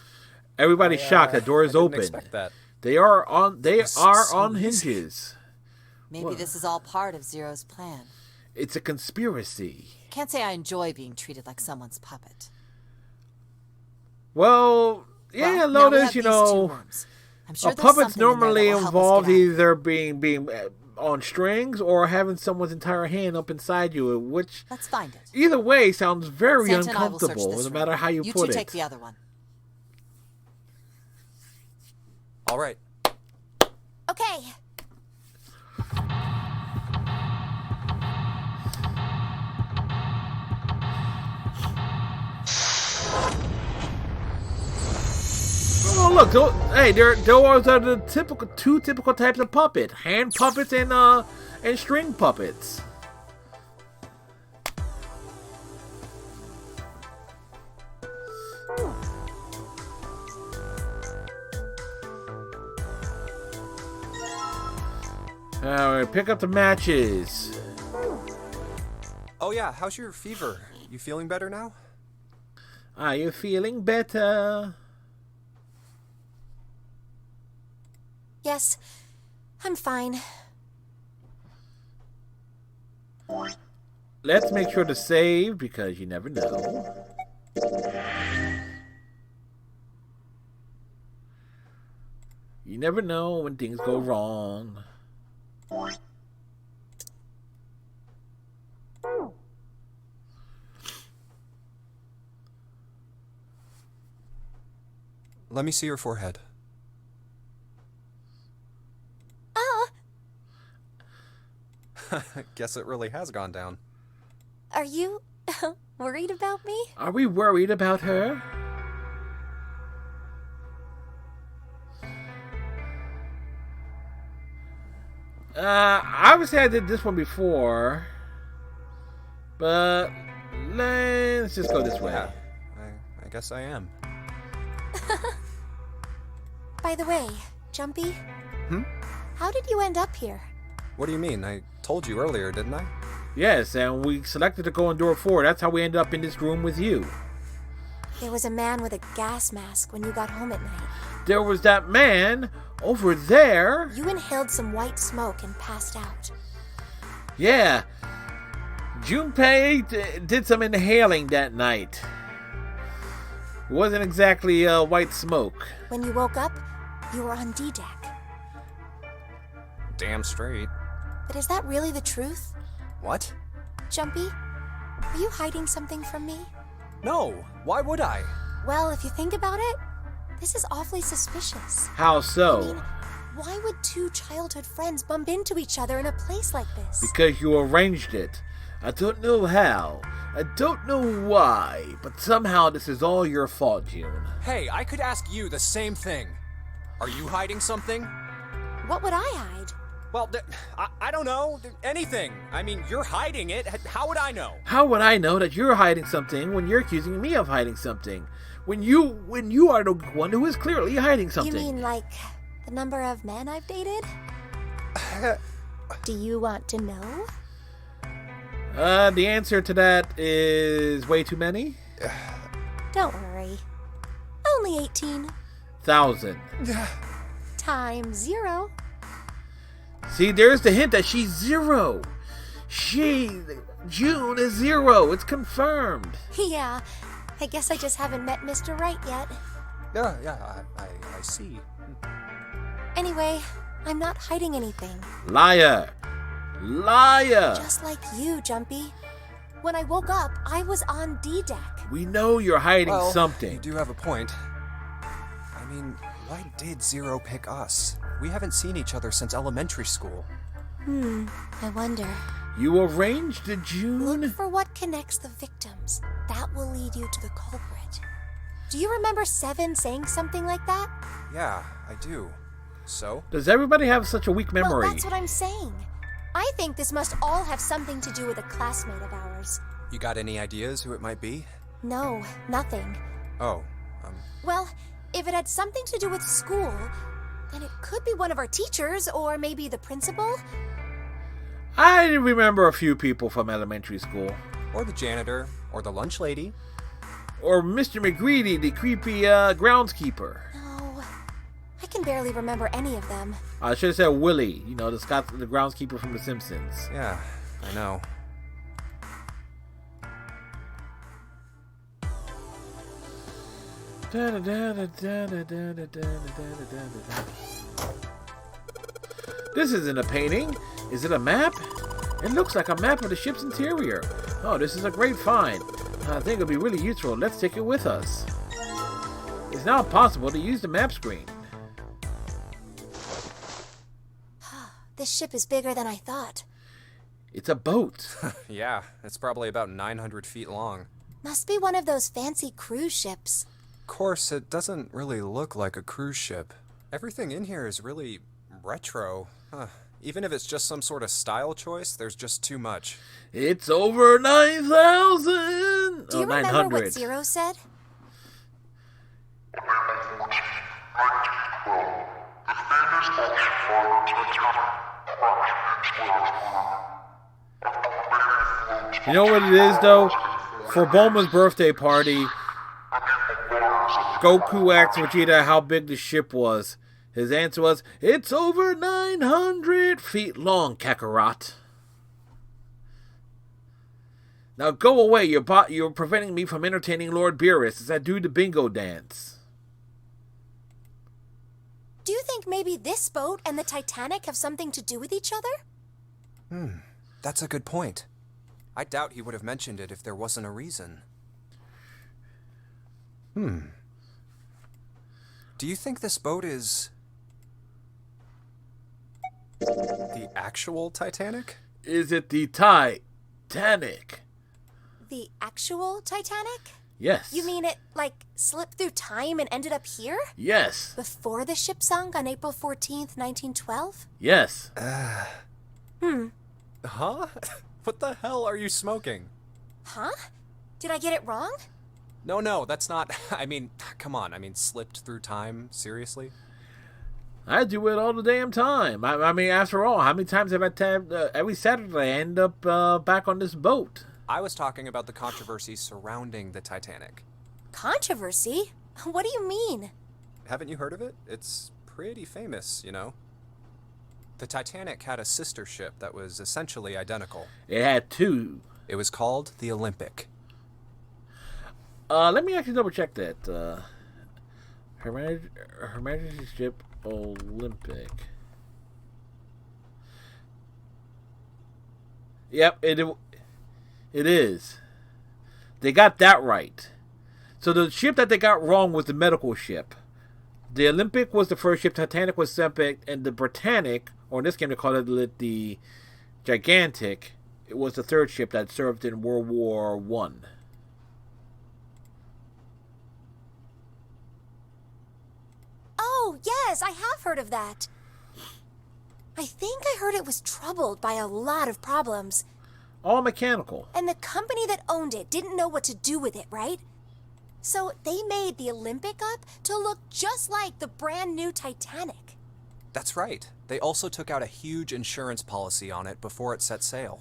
Everybody's shocked. The door is I didn't open. expect that. They are on. They This is are so on easy. hinges. Maybe this is all part of Zero's plan. It's a conspiracy. Can't say I enjoy being treated like someone's puppet. Well, yeah, Well, now we Lotus. have You these 2 know, rooms. I'm sure a there's puppet's something in there that normally will help us involved get out. either being on strings or having someone's entire hand up inside you, which Let's find it. either way sounds very Santa and I will search uncomfortable, this no room. matter how you You put two it. take the other one. All right. Okay. Oh look! Those are the two typical types of puppet: hand puppets and string puppets. All right, pick up the matches. Oh yeah, how's your fever? You feeling better now? Are you feeling better? Yes, I'm fine. Let's make sure to save because you never know. You never know when things go wrong. Let me see your forehead. Guess it really has gone down. Are you worried about me? Are we worried about her? Obviously I did this one before, but let's just go this way. Yeah, I guess I am. By the way, Jumpy, Hmm? how did you end up here? What do you mean? I told you earlier, didn't I? Yes, and we selected to go in door 4. That's how we ended up in this room with you. There was a man with a gas mask when you got home at night. There was that man over there. You inhaled some white smoke and passed out. Yeah. Junpei did some inhaling that night. It wasn't exactly white smoke. When you woke up, you were on D-Deck. Damn straight. But is that really the truth? What? Jumpy, are you hiding something from me? No, why would I? Well, if you think about it, this is awfully suspicious. How so? I mean, why would 2 childhood friends bump into each other in a place like this? Because you arranged it. I don't know how. I don't know why. But somehow this is all your fault, June. Hey, I could ask you the same thing. Are you hiding something? What would I hide? Well, I don't know. Anything. I mean, you're hiding it. How would I know? How would I know that you're hiding something when you're accusing me of hiding something? When you are the one who is clearly hiding something. You mean like the number of men I've dated? Do you want to know? The answer to that is way too many. Don't worry. Only 18,000. times 0. See, there's the hint that she's 0. June is Zero. It's confirmed. Yeah, I guess I just haven't met Mr. Right yet. Yeah, I see. Anyway, I'm not hiding anything. Liar. Just like you, Jumpy. When I woke up, I was on D-Deck. We know you're hiding something. You do have a point. I mean, why did Zero pick us? We haven't seen each other since elementary school. I wonder. You arranged it, June? Look for what connects the victims. That will lead you to the culprit. Do you remember Seven saying something like that? Yeah, I do. So? Does everybody have such a weak memory? Well, that's what I'm saying. I think this must all have something to do with a classmate of ours. You got any ideas who it might be? No, nothing. Oh, Well, if it had something to do with school, then it could be one of our teachers, or maybe the principal. I remember a few people from elementary school. Or the janitor, or the lunch lady. Or Mr. McGreedy, the creepy groundskeeper. No, I can barely remember any of them. I should have said Willie, the groundskeeper from The Simpsons. Yeah, I know. This isn't a painting. Is it a map? It looks like a map of the ship's interior. Oh, this is a great find. I think it'll be really useful. Let's take it with us. It's now possible to use the map screen. This ship is bigger than I thought. It's a boat. Yeah, it's probably about 900 feet long. Must be one of those fancy cruise ships. Of course, it doesn't really look like a cruise ship. Everything in here is really retro. Even if it's just some sort of style choice, there's just too much. It's over 9,000! Do you remember what Zero said? You know what it is, though? For Bulma's birthday party, Goku asked Vegeta how big the ship was. His answer was, "It's over 900 feet long, Kakarot." Now go away. You're preventing me from entertaining Lord Beerus as I do the bingo dance. Do you think maybe this boat and the Titanic have something to do with each other? That's a good point. I doubt he would have mentioned it if there wasn't a reason. Do you think this boat is the actual Titanic? Is it the Titanic? The actual Titanic? Yes. You mean it, slipped through time and ended up here? Yes. Before the ship sunk on April 14th, 1912? Yes. Huh? What the hell are you smoking? Huh? Did I get it wrong? No, that's not... I mean, come on. Slipped through time? Seriously? I do it all the damn time. I mean, after all, how many times have I every Saturday I end up back on this boat? I was talking about the controversy surrounding the Titanic. Controversy? What do you mean? Haven't you heard of it? It's pretty famous, you know. The Titanic had a sister ship that was essentially identical. It had two. It was called the Olympic. Let me actually double check that. Her Majesty's ship Olympic. Yep, it is. They got that right. So the ship that they got wrong was the medical ship. The Olympic was the first ship, Titanic was second, and the Britannic, or in this game they call it the Gigantic, it was the third ship that served in World War I. Oh, yes, I have heard of that. I think I heard it was troubled by a lot of problems. All mechanical. And the company that owned it didn't know what to do with it, right? So they made the Olympic up to look just like the brand new Titanic. That's right. They also took out a huge insurance policy on it before it set sail.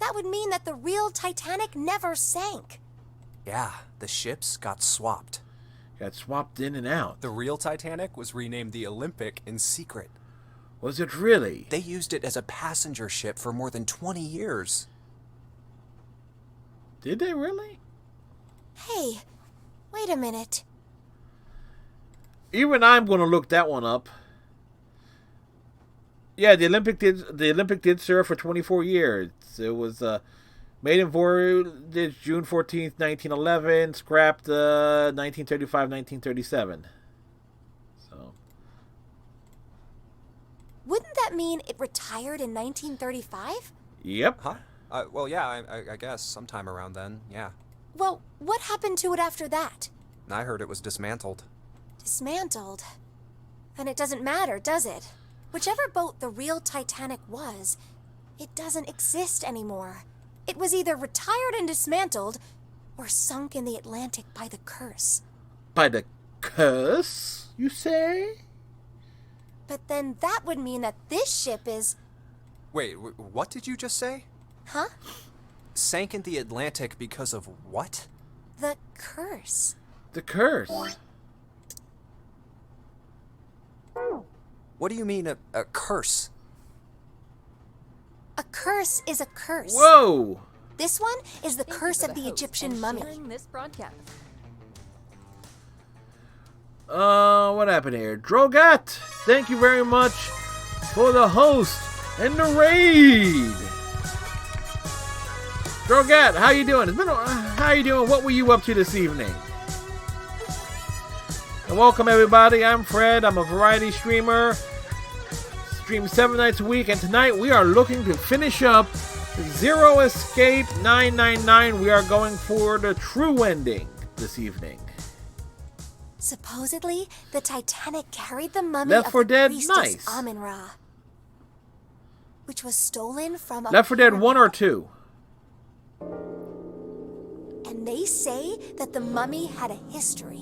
That would mean that the real Titanic never sank. Yeah, the ships got swapped. Got swapped in and out. The real Titanic was renamed the Olympic in secret. Was it really? They used it as a passenger ship for more than 20 years. Did they really? Hey, wait a minute. Even I'm going to look that one up. Yeah, the Olympic did serve for 24 years. It was maiden voyage June 14th, 1911, scrapped 1935, 1937. So. Wouldn't that mean it retired in 1935? Yep. Huh? Well, yeah, I guess sometime around then, yeah. Well, what happened to it after that? I heard it was dismantled. Dismantled? Then it doesn't matter, does it? Whichever boat the real Titanic was, it doesn't exist anymore. It was either retired and dismantled, or sunk in the Atlantic by the curse. By the curse, you say? But then that would mean that this ship is... Wait, what did you just say? Huh? Sank in the Atlantic because of what? The curse. The curse? What do you mean, a curse? A curse is a curse. Whoa! This one is the curse of the Egyptian mummy. This broadcast. What happened here? Drogat, thank you very much for the host and the raid. Drogat, how you doing? How you doing? What were you up to this evening? And welcome everybody. I'm Fred. I'm a variety streamer. Stream 7 nights a week, and tonight we are looking to finish up Zero Escape 999. We are going for the true ending this evening. Supposedly, the Titanic carried the mummy Left of 4 the Dead, priestess nice. Amun-Ra, which was stolen from a Left 4 Dead 1 or 2? And they say that the mummy had a history.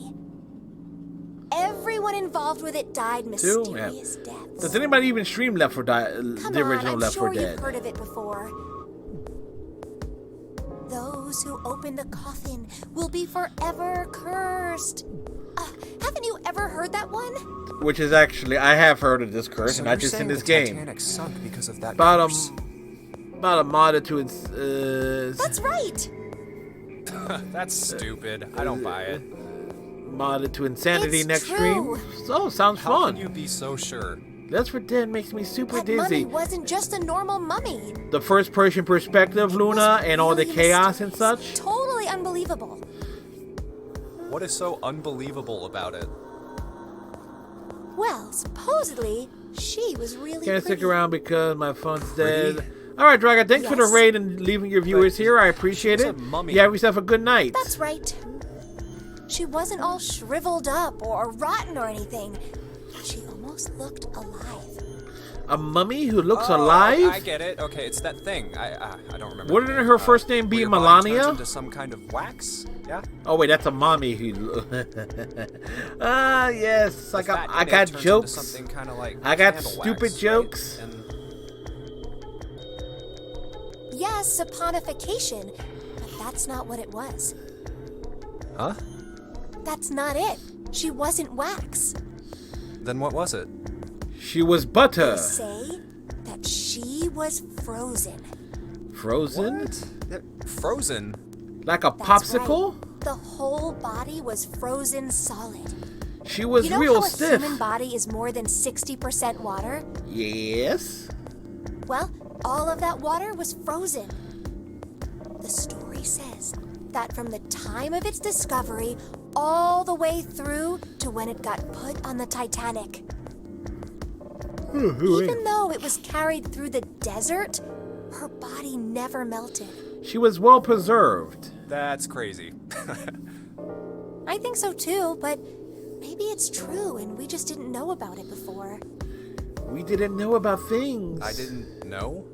Everyone involved with it died mysterious deaths. Does anybody even stream Left 4 Dead? Come The original on, I'm Left 4 sure Dead. you've heard of it before. Those who open the coffin will be forever cursed. Haven't you ever heard that one? Which is actually, I have heard of this curse, So not you're just in saying this the game. Titanic sunk because of that About curse? a modded to its. That's right. That's stupid. I don't buy it. Modded to insanity It's next true. stream. So sounds How fun. can you be so sure? Left 4 Dead makes me super That dizzy. mummy wasn't just a normal mummy. The first person perspective, Luna, and all the Really chaos and mysterious. such. Totally unbelievable. What is so unbelievable about it? Well, supposedly, she was really Can't stick pretty. around because my phone's dead. Alright, Draga, thanks for the Yes. raid and leaving your viewers here. I appreciate she's it. a mummy. You have yourself a good night. That's right. She wasn't all shriveled up or rotten or anything. She almost looked alive. A mummy who looks Oh, alive? I get it. Okay, it's that thing. I don't remember. Wouldn't the name. her first name be where your body turns Melania? into some kind of wax? Yeah. Oh wait, that's a mommy who. Yes, I got That turns into jokes. something kinda like I got candle stupid wax, jokes. Right? And Yes, saponification, but that's not what it was. huh? That's not it. She wasn't wax. Then what was it? She was butter. They say that she was frozen. Frozen? Frozen? Like a That's popsicle? right. The whole body was frozen solid. She was you know real how stiff. a human body is more than 60% water? Yes. Well, all of that water was frozen. The story says that from the time of its discovery all the way through to when it got put on the Titanic. Even though it was carried through the desert, her body never melted. She was well preserved. That's crazy. I think so too, but maybe it's true and we just didn't know about it before. We didn't know about things. I didn't know?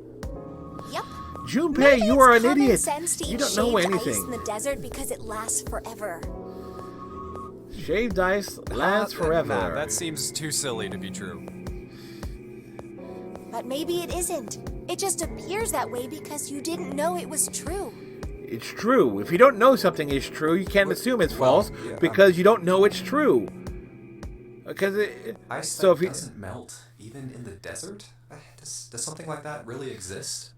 Yep. Junpei, Maybe you it's are an common idiot. sense to You eat don't know shaved ice in anything. the desert because it lasts forever. Shaved ice lasts forever. Nah, that seems too silly to be true. But maybe it isn't. It just appears that way because you didn't know it was true. It's true. If you don't know something is true, you can't assume it's false yeah. because you don't know it's true. Because ice so that if doesn't melt even in the desert? Does something like that really exist?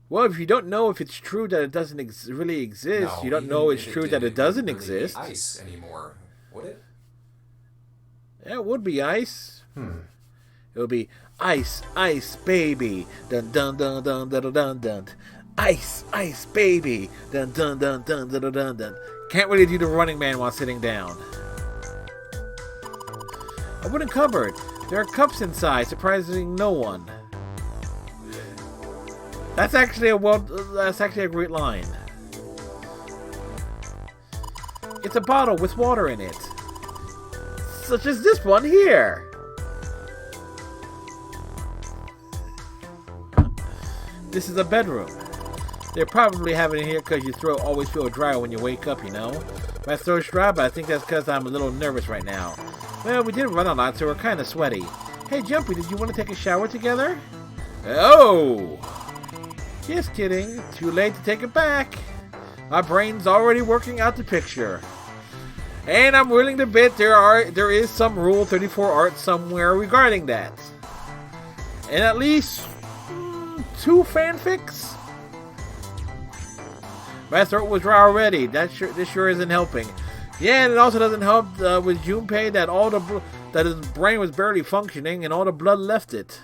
Well, if you don't know if it's true that it doesn't really exist, No, you don't even know if it's it true did, that it it doesn't wouldn't really be exist. ice anymore, would it? Yeah, it would be ice. It would be ice, ice, baby. Dun dun dun dun dun dun dun dun. Ice, ice, baby. Dun dun dun dun dun dun dun dun. Can't really do the Running Man while sitting down. A wooden cupboard. There are cups inside, surprising no one. That's actually a great line. It's a bottle with water in it. Such as this one here. This is a bedroom. They probably have it in here because your throat always feels dry when you wake up, you know? My throat's dry, but I think that's because I'm a little nervous right now. Well, we did run a lot, so we're kind of sweaty. Hey, Jumpy, did you want to take a shower together? Oh! Just kidding. Too late to take it back. My brain's already working out the picture. And I'm willing to bet there is some Rule 34 art somewhere regarding that. And at least 2 fanfics? My throat was dry already. This sure isn't helping. Yeah, and it also doesn't help with Junpei that his brain was barely functioning and all the blood left it.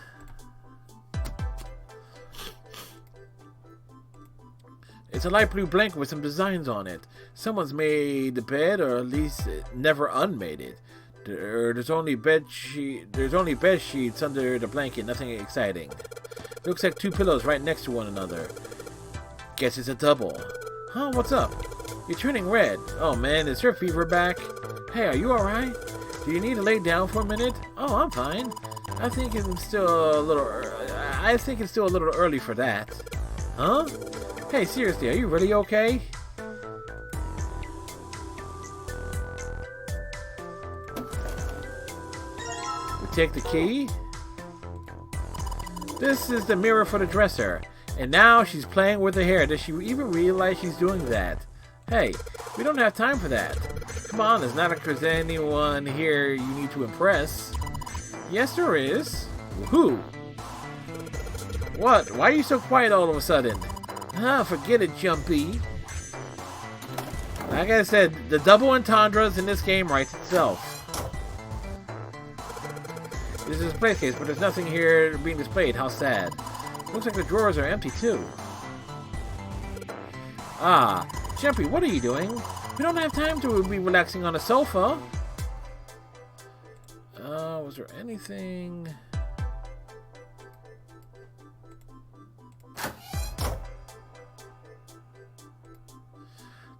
It's a light blue blanket with some designs on it. Someone's made the bed, or at least never unmade it. There's only bed sheets under the blanket, nothing exciting. Looks like 2 pillows right next to one another. Guess it's a double. Huh, what's up? You're turning red. Oh man, is your fever back? Hey, are you alright? Do you need to lay down for a minute? Oh, I'm fine. I think it's still a little early for that. Huh? Hey, seriously, are you really okay? We take the key. This is the mirror for the dresser. And now she's playing with her hair. Does she even realize she's doing that? Hey, we don't have time for that. Come on, there's not like there's anyone here you need to impress. Yes, there is. Who? What? Why are you so quiet all of a sudden? Ah, forget it, Jumpy. Like I said, the double entendres in this game writes itself. This is a display case, but there's nothing here being displayed. How sad. Looks like the drawers are empty, too. Ah, Jumpy, what are you doing? We don't have time to be relaxing on a sofa. Was there anything...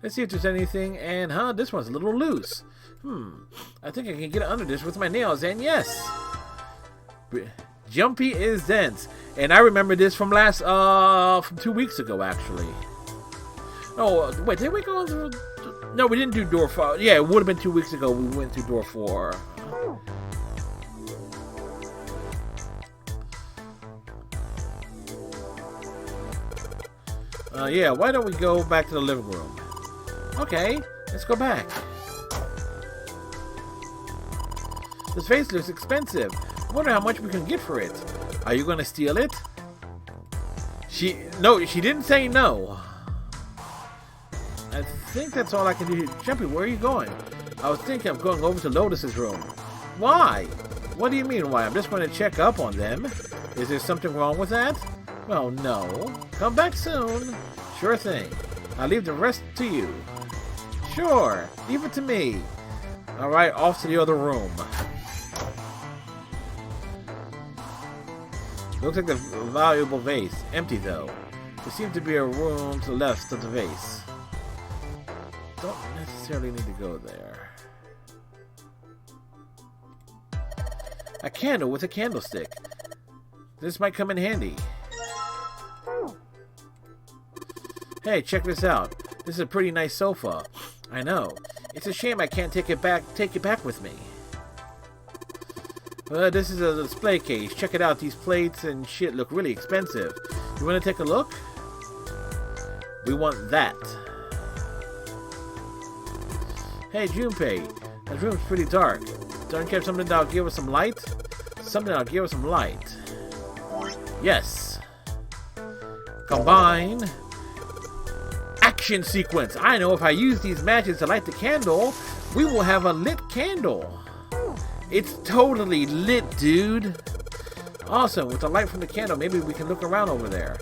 Let's see if there's anything, and this one's a little loose. I think I can get under this with my nails, and yes! Jumpy is dense. And I remember this from from 2 weeks ago, actually. Oh, wait, did we go through... No, we didn't do door 4. Yeah, it would have been 2 weeks ago we went through door 4. Yeah, why don't we go back to the living room? Okay, let's go back. This vase looks expensive. I wonder how much we can get for it. Are you gonna steal it? She didn't say no. I think that's all I can do. Jumpy, where are you going? I was thinking of going over to Lotus's room. Why? What do you mean why? I'm just going to check up on them. Is there something wrong with that? Well, no. Come back soon. Sure thing. I'll leave the rest to you. Sure. Leave it to me. Alright, off to the other room. Looks like a valuable vase. Empty, though. There seems to be a room to the left of the vase. Don't necessarily need to go there. A candle with a candlestick. This might come in handy. Hey, check this out. This is a pretty nice sofa. I know. It's a shame I can't take it back with me. This is a display case. Check it out. These plates and shit look really expensive. You want to take a look? We want that. Hey, Junpei. That room's pretty dark. Don't you have something that'll give us some light? Something that'll give us some light. Yes. Combine. Action sequence. I know if I use these matches to light the candle, we will have a lit candle. It's totally lit, dude. Awesome. With the light from the candle, maybe we can look around over there.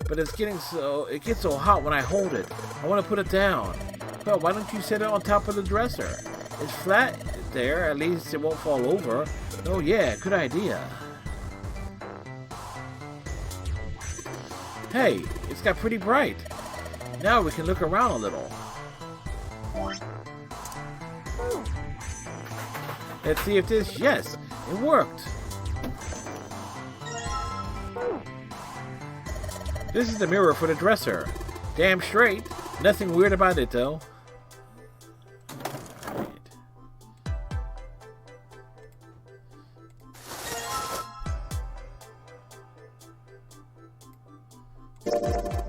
But it gets so hot when I hold it. I want to put it down. Well, why don't you set it on top of the dresser? It's flat there. At least it won't fall over. Oh yeah, good idea. Hey, it's got pretty bright. Now we can look around a little. Let's see if this... Yes, it worked. This is the mirror for the dresser. Damn straight. Nothing weird about it, though.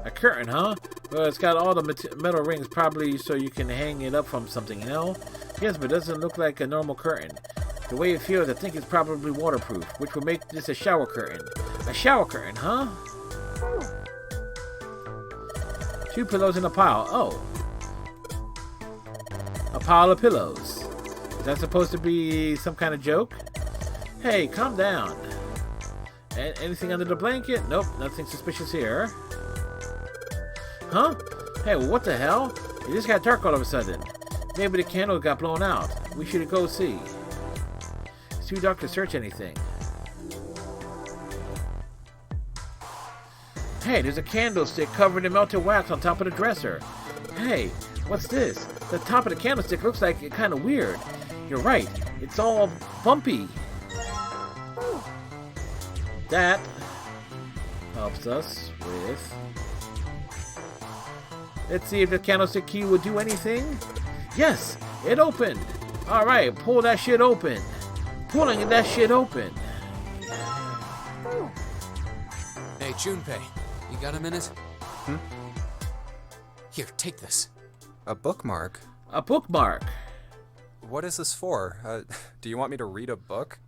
A curtain, huh? Well, it's got all the metal rings, probably so you can hang it up from something, you know? Yes, but it doesn't look like a normal curtain. The way it feels, I think it's probably waterproof, which would make this a shower curtain. A shower curtain, huh? 2 pillows in a pile. Oh. A pile of pillows. Is that supposed to be some kind of joke? Hey, calm down. Anything under the blanket? Nope, nothing suspicious here. Huh? Hey, well, what the hell? It just got dark all of a sudden. Maybe the candle got blown out. We should go see. It's too dark to search anything. Hey, there's a candlestick covered in melted wax on top of the dresser. Hey, what's this? The top of the candlestick looks like it's kind of weird. You're right. It's all bumpy. That helps us with... Let's see if the candlestick key will do anything. Yes, it opened. All right, pull that shit open. Pulling that shit open. Hey, Junpei, you got a minute? Hmm? Here, take this. A bookmark? A bookmark. What is this for? Do you want me to read a book?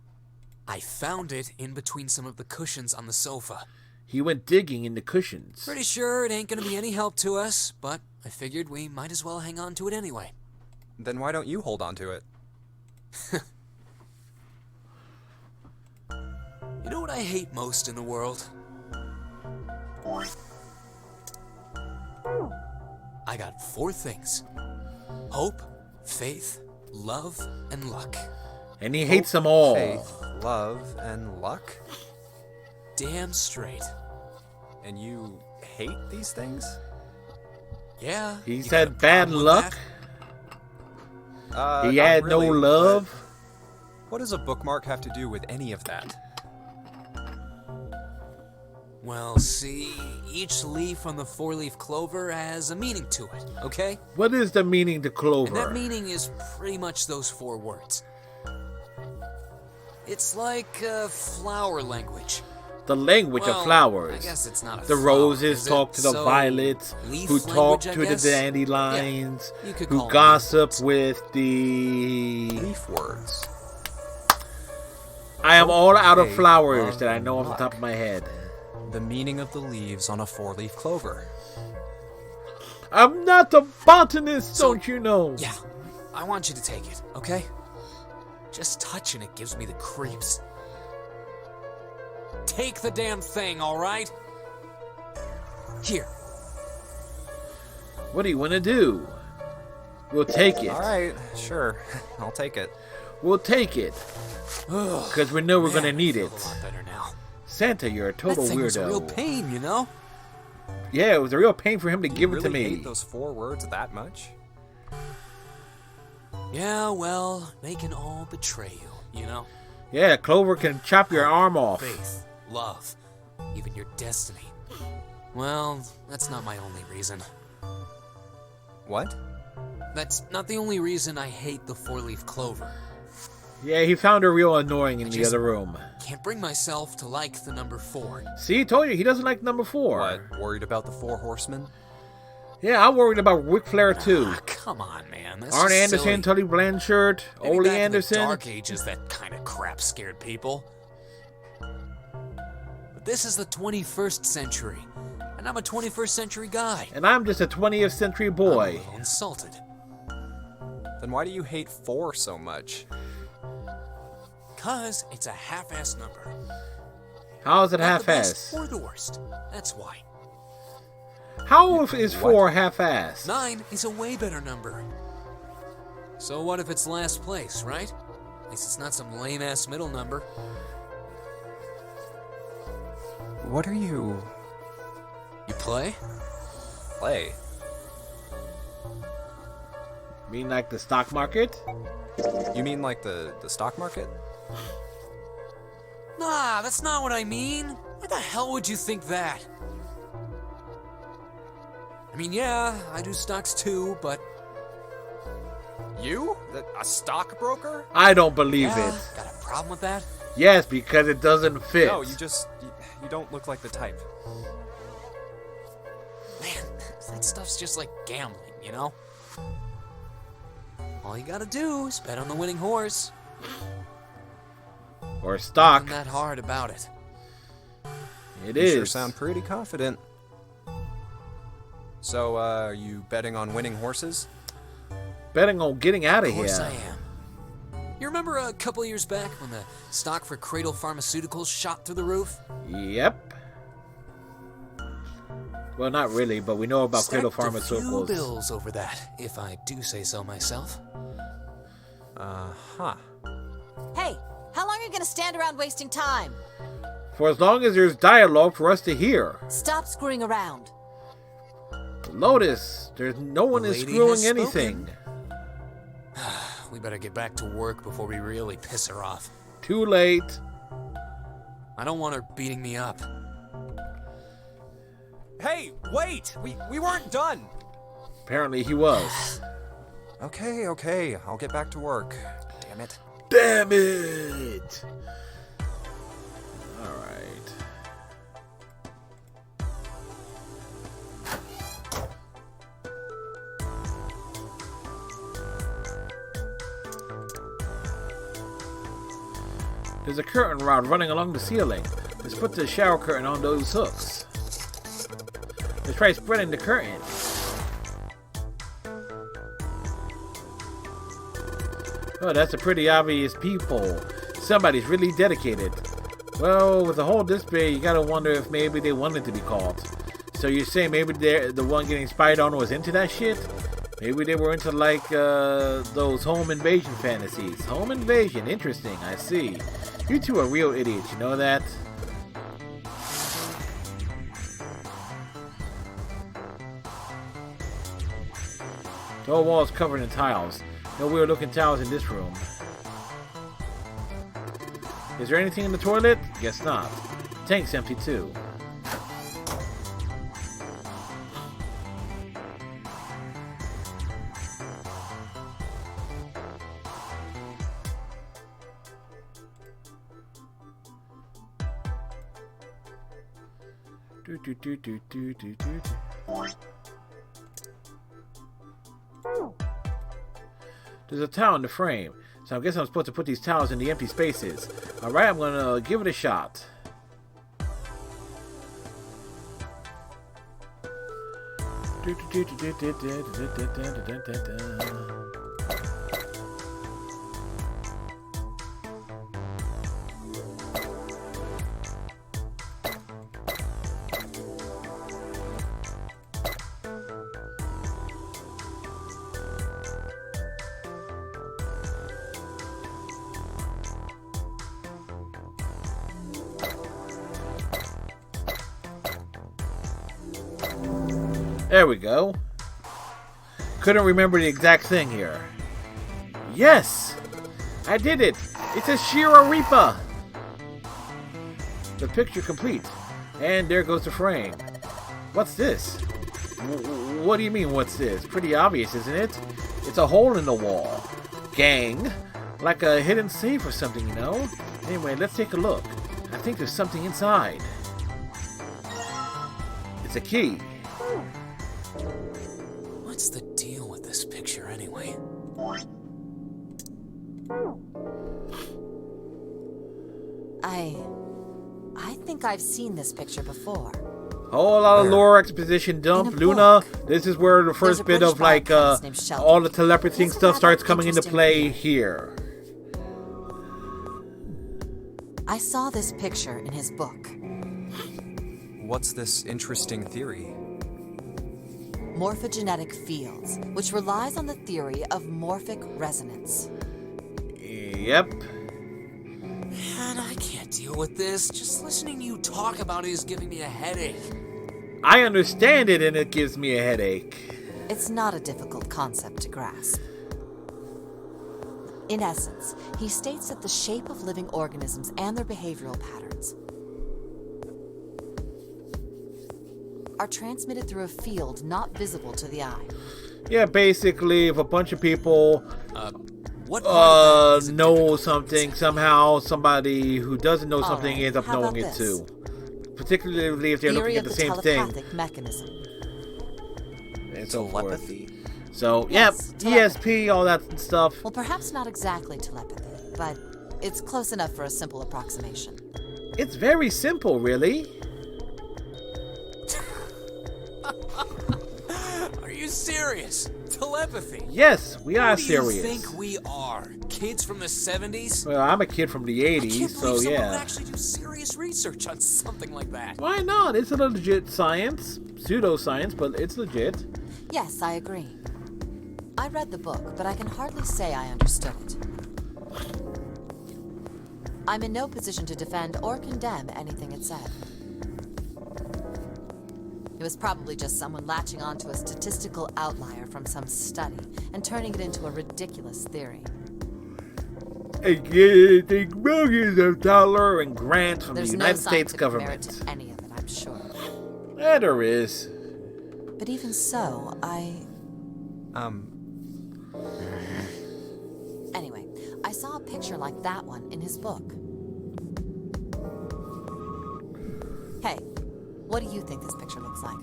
I found it in between some of the cushions on the sofa. He went digging in the cushions. Pretty sure it ain't gonna be any help to us, but I figured we might as well hang on to it anyway. Then why don't you hold on to it? You know what I hate most in the world? I got 4 things. Hope, faith, love, and luck. And he hates them all. Faith, love, and luck? Damn straight. And you hate these things? Yeah. He said bad luck? He had really, no love? What does a bookmark have to do with any of that? Well, see, each leaf on the 4-leaf clover has a meaning to it, okay? What is the meaning to clover? And that meaning is pretty much those 4 words. It's like flower language. The language of flowers. I guess it's not a the flower, roses is talk it? to the So, violets, leaf who talk language, I to the guess? dandelions, Yeah, you could who call 'em gossip with the... Leaf words. I am all out of Faith, flowers love, that I and know off the luck. top of my head. The meaning of the leaves on a 4-leaf clover. I'm not a botanist, don't you know? Yeah, I want you to take it, okay? Just touching it gives me the creeps. Take the damn thing, all right? Here. What do you want to do? We'll take it. All right, sure. I'll take it. We'll take it. Because we know we're going to need it. A lot better now. Santa, you're a total That thing weirdo. was a real pain, you know? Yeah, it was a real pain for him to give You it to really me. hate those 4 words that much? Yeah, well, they can all betray you, you know? Yeah, Clover can chop your arm off. Faith, love, even your destiny. Well, that's not my only reason. What? That's not the only reason I hate the 4-leaf clover. Yeah, he found her real annoying in the just other room. Can't bring myself to like the number 4. See, told you, he doesn't like number 4. What, worried about the 4 horsemen? Yeah, I'm worried about Ric Flair too. Come on, man. That's Arn just Anderson, silly. Tully Blanchard, Maybe Ole back in Anderson. the Dark Ages, that kind of crap scared people. But this is the 21st century, and I'm a 21st century guy. And I'm just a 20th century boy. I'm a little insulted. Then why do you hate 4 so much? 'Cause it's a half-ass number. How is it Not the best half-ass? or the worst. That's why. How is 4 half-ass? 9 is a way better number. So what if it's last place, right? At least it's not some lame-ass middle number. What are you... You play? Play? Mean like the stock market? You mean like the stock market? Nah, that's not what I mean. Why the hell would you think that? I mean, yeah, I do stocks too, but... You? A stockbroker? I don't believe Yeah, it. got a problem with that? Yes, because it doesn't fit. No, you don't look like the type. Man, that stuff's just like gambling, you know? All you gotta do is bet on the winning horse. Or stock. Nothing that hard about it. It You is. sure sound pretty confident. So, are you betting on winning horses? Betting on getting out of here. Of course I am. You remember a couple years back when the stock for Cradle Pharmaceuticals shot through the roof? Yep. Well, not really, but we know about Cradle Stacked a few Pharmaceuticals. bills over that, if I do say so myself. Uh-huh. Hey, how long are you gonna stand around wasting time? For as long as there's dialogue for us to hear. Stop screwing around. Lotus, there's no one is Lady screwing has spoken. anything. We better get back to work before we really piss her off. Too late. I don't want her beating me up. Hey, wait! We weren't done! Apparently he was. Okay, I'll get back to work. Damn it. Damn it! Alright. There's a curtain rod running along the ceiling. Let's put the shower curtain on those hooks. Let's try spreading the curtain. Oh, that's a pretty obvious peephole. Somebody's really dedicated. Well, with a hole this big, you gotta wonder if maybe they wanted to be caught. So you're saying maybe the one getting spied on was into that shit? Maybe they were into like those home invasion fantasies. Home invasion, interesting, I see. You two are real idiots, you know that? The whole wall is covered in tiles. No weird looking tiles in this room. Is there anything in the toilet? Guess not. Tank's empty too. Do, do, do, do, do, do, do. There's a towel in the frame, so I guess I'm supposed to put these towels in the empty spaces. Alright, I'm gonna give it a shot. There we go. Couldn't remember the exact thing here. Yes! I did it! It's a Shira Reaper! The picture complete. And there goes the frame. What's this? What do you mean, what's this? Pretty obvious, isn't it? It's a hole in the wall. Gang. Like a hidden safe or something, you know? Anyway, let's take a look. I think there's something inside. It's a key. What's the deal with this picture anyway? I think I've seen this picture before. Whole lot of lore exposition dump. Luna, this is where the first bit of like all the telepathy stuff starts coming into play here. I saw this picture in his book. What's this interesting theory? Morphogenetic fields, which relies on the theory of morphic resonance. Yep. Man, I can't deal with this. Just listening to you talk about it is giving me a headache. I understand it, and it gives me a headache. It's not a difficult concept to grasp. In essence, he states that the shape of living organisms and their behavioral patterns are transmitted through a field not visible to the eye. Yeah, basically, if a bunch of people know something, somehow somebody who doesn't know something ends up knowing it too. Particularly if they're looking at the same thing. Mechanism. And so forth. So, yes, ESP, all that stuff. Well, perhaps not exactly telepathy, but it's close enough for a simple approximation. It's very simple, really. Are you serious? Telepathy? Yes, we are serious. Who do you think we are? Kids from the 70s? Well, I'm a kid from the 80s, so someone yeah. would actually do serious research on something like that. Why not? It's a legit science. Pseudoscience, but it's legit. Yes, I agree. I read the book, but I can hardly say I understood it. I'm in no position to defend or condemn anything it said. It was probably just someone latching onto a statistical outlier from some study and turning it into a ridiculous theory. Getting millions of dollars in grants from the United States government. There's no scientific merit to any of it, I'm sure. Yeah, there is. But even so, Anyway, I saw a picture like that one in his book. Hey, what do you think this picture looks like?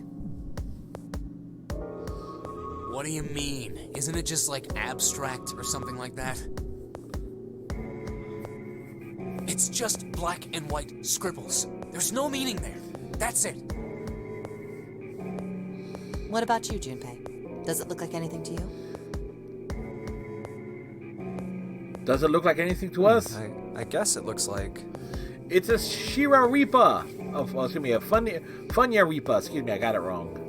What do you mean? Isn't it just like abstract or something like that? It's just black and white scribbles. There's no meaning there. That's it. What about you, Junpei? Does it look like anything to you? Does it look like anything to us? I guess it looks like... It's a Shira Reaper. Excuse me, a Funya Reaper. Excuse me, I got it wrong.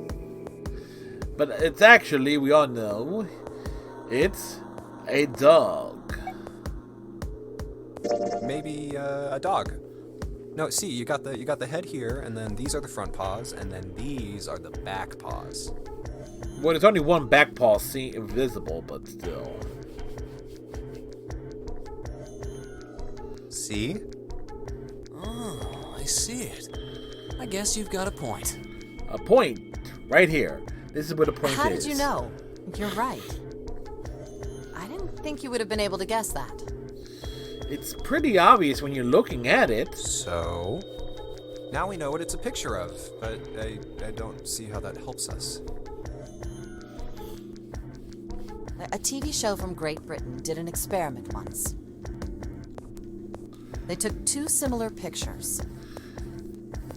But it's actually, we all know, it's a dog. Maybe a dog. No, see, you got the head here, and then these are the front paws, and then these are the back paws. Well, there's only one back paw visible, but still. See? Oh, I see it. I guess you've got a point. A point? Right here. This is where the point is. How did you know? You're right. I didn't think you would have been able to guess that. It's pretty obvious when you're looking at it. So, now we know what it's a picture of, but I don't see how that helps us. A TV show from Great Britain did an experiment once. They took two similar pictures.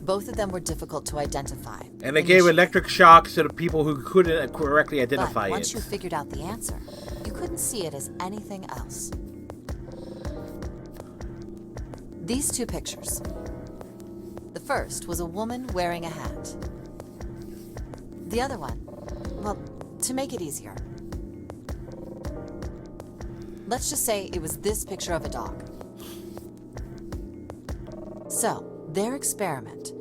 Both of them were difficult to identify. And they gave electric shocks to the people who couldn't correctly identify but once it. you figured out the answer, you couldn't see it as anything else. These two pictures. The first was a woman wearing a hat. The other one, well, to make it easier, let's just say it was this picture of a dog. So, their experiment.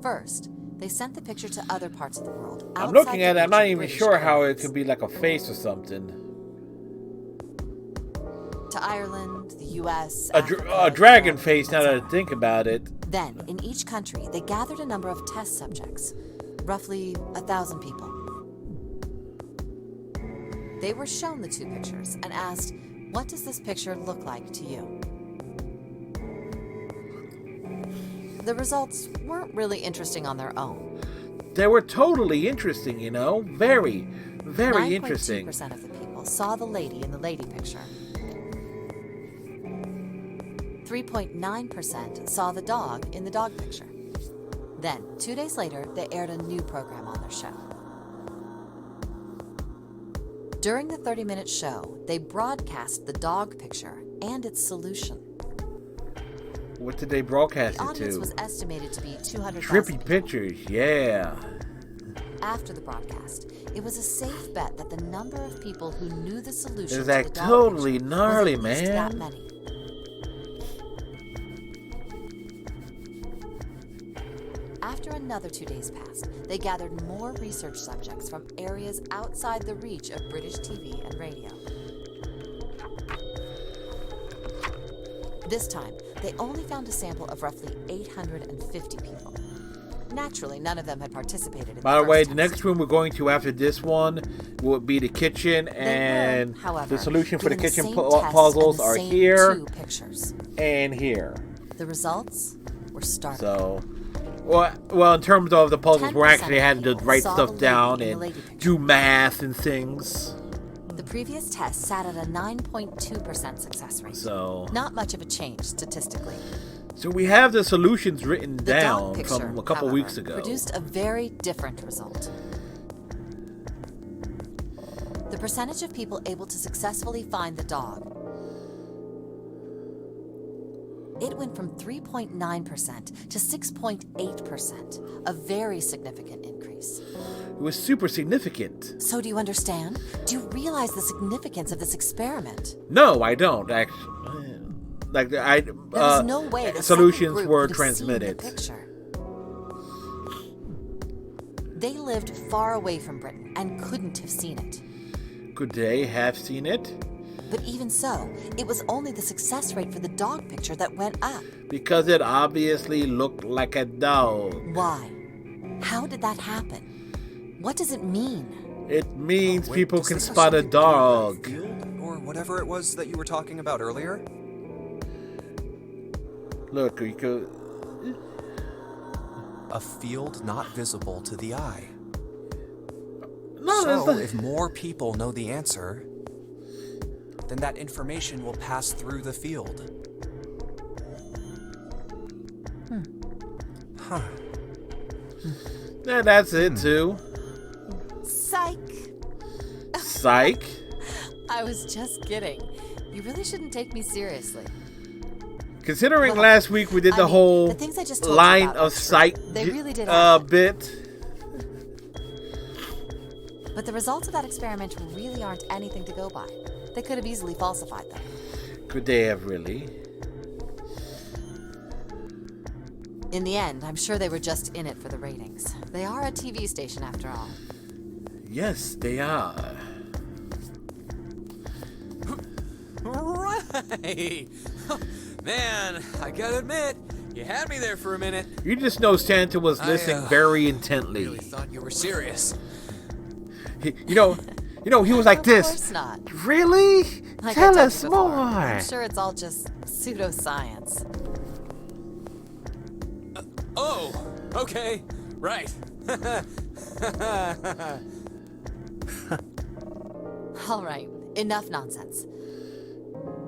First, they sent the picture to other parts of the world. I'm looking at it, I'm not even sure how it could be like a face or something. To Ireland, the US, A dragon face, now that I think about it. Then, in each country, they gathered a number of test subjects, roughly 1,000 people. They were shown the two pictures and asked, what does this picture look like to you? The results weren't really interesting on their own. They were totally interesting, you know? Very, very interesting. 9.2% of the people saw the lady in the lady picture. 3.9% saw the dog in the dog picture. Then, 2 days later, they aired a new program on their show. During the 30-minute show, they broadcast the dog picture and its solution. What did they broadcast The it audience to? was estimated to be 200,000. Trippy pictures, yeah. After the broadcast, it was a safe bet that the number of people who knew the solution It's to like the dog totally picture gnarly, was at least that man. many. After another 2 days passed, they gathered more research subjects from areas outside the reach of British TV and radio. This time, they only found a sample of roughly 850 people. Naturally, none of them had participated in By the the way, first the test. next room we're going to after this one will be the kitchen, and however, the solution for the given the kitchen same pu- test puzzles and the are same here 2 pictures. and here. The results were startling. So, well, in terms of the puzzles, we 10% actually had to write saw stuff the lady down in the and lady picture. do math and things. The previous test sat at a 9.2% success rate. So, Not much of a change statistically. so we have the solutions written The down dog picture, from a couple however, weeks ago. produced a very different result. The percentage of people able to successfully find the dog, it went from 3.9% to 6.8%, a very significant increase. It was super significant. So do you understand? Do you realize the significance of this experiment? No, I don't actually. Like I, There was no way the solutions second group were could have seen the transmitted. picture. They lived far away from Britain and couldn't have seen it. Could they have seen it? But even so, it was only the success rate for the dog picture that went up. Because it obviously looked like a dog. Why? How did that happen? What does it mean? It means Wait, people does can this have spot a something to do with that dog. field or whatever it was that you were talking about earlier? Look, you could. A field not visible to the eye. No, that's So, not- if more people know the answer, then that information will pass through the field. Huh. Yeah, that's it too. Psych! Psych. I was just kidding. You really shouldn't take me seriously. Considering Well, last week we did I the mean, whole the things I just told you line about of are true. sight They really did happen. bit. But the results of that experiment really aren't anything to go by. They could have easily falsified them. Could they have really? In the end, I'm sure they were just in it for the ratings. They are a TV station after all. Yes, they are. Right! Man, I gotta admit, you had me there for a minute. You just know Santa was listening very intently. Really thought you were serious. You know, he was like Of this. course not. Really? Like I Tell told us you before, more. I'm sure it's all just pseudoscience. Oh, okay, right. All right, enough nonsense.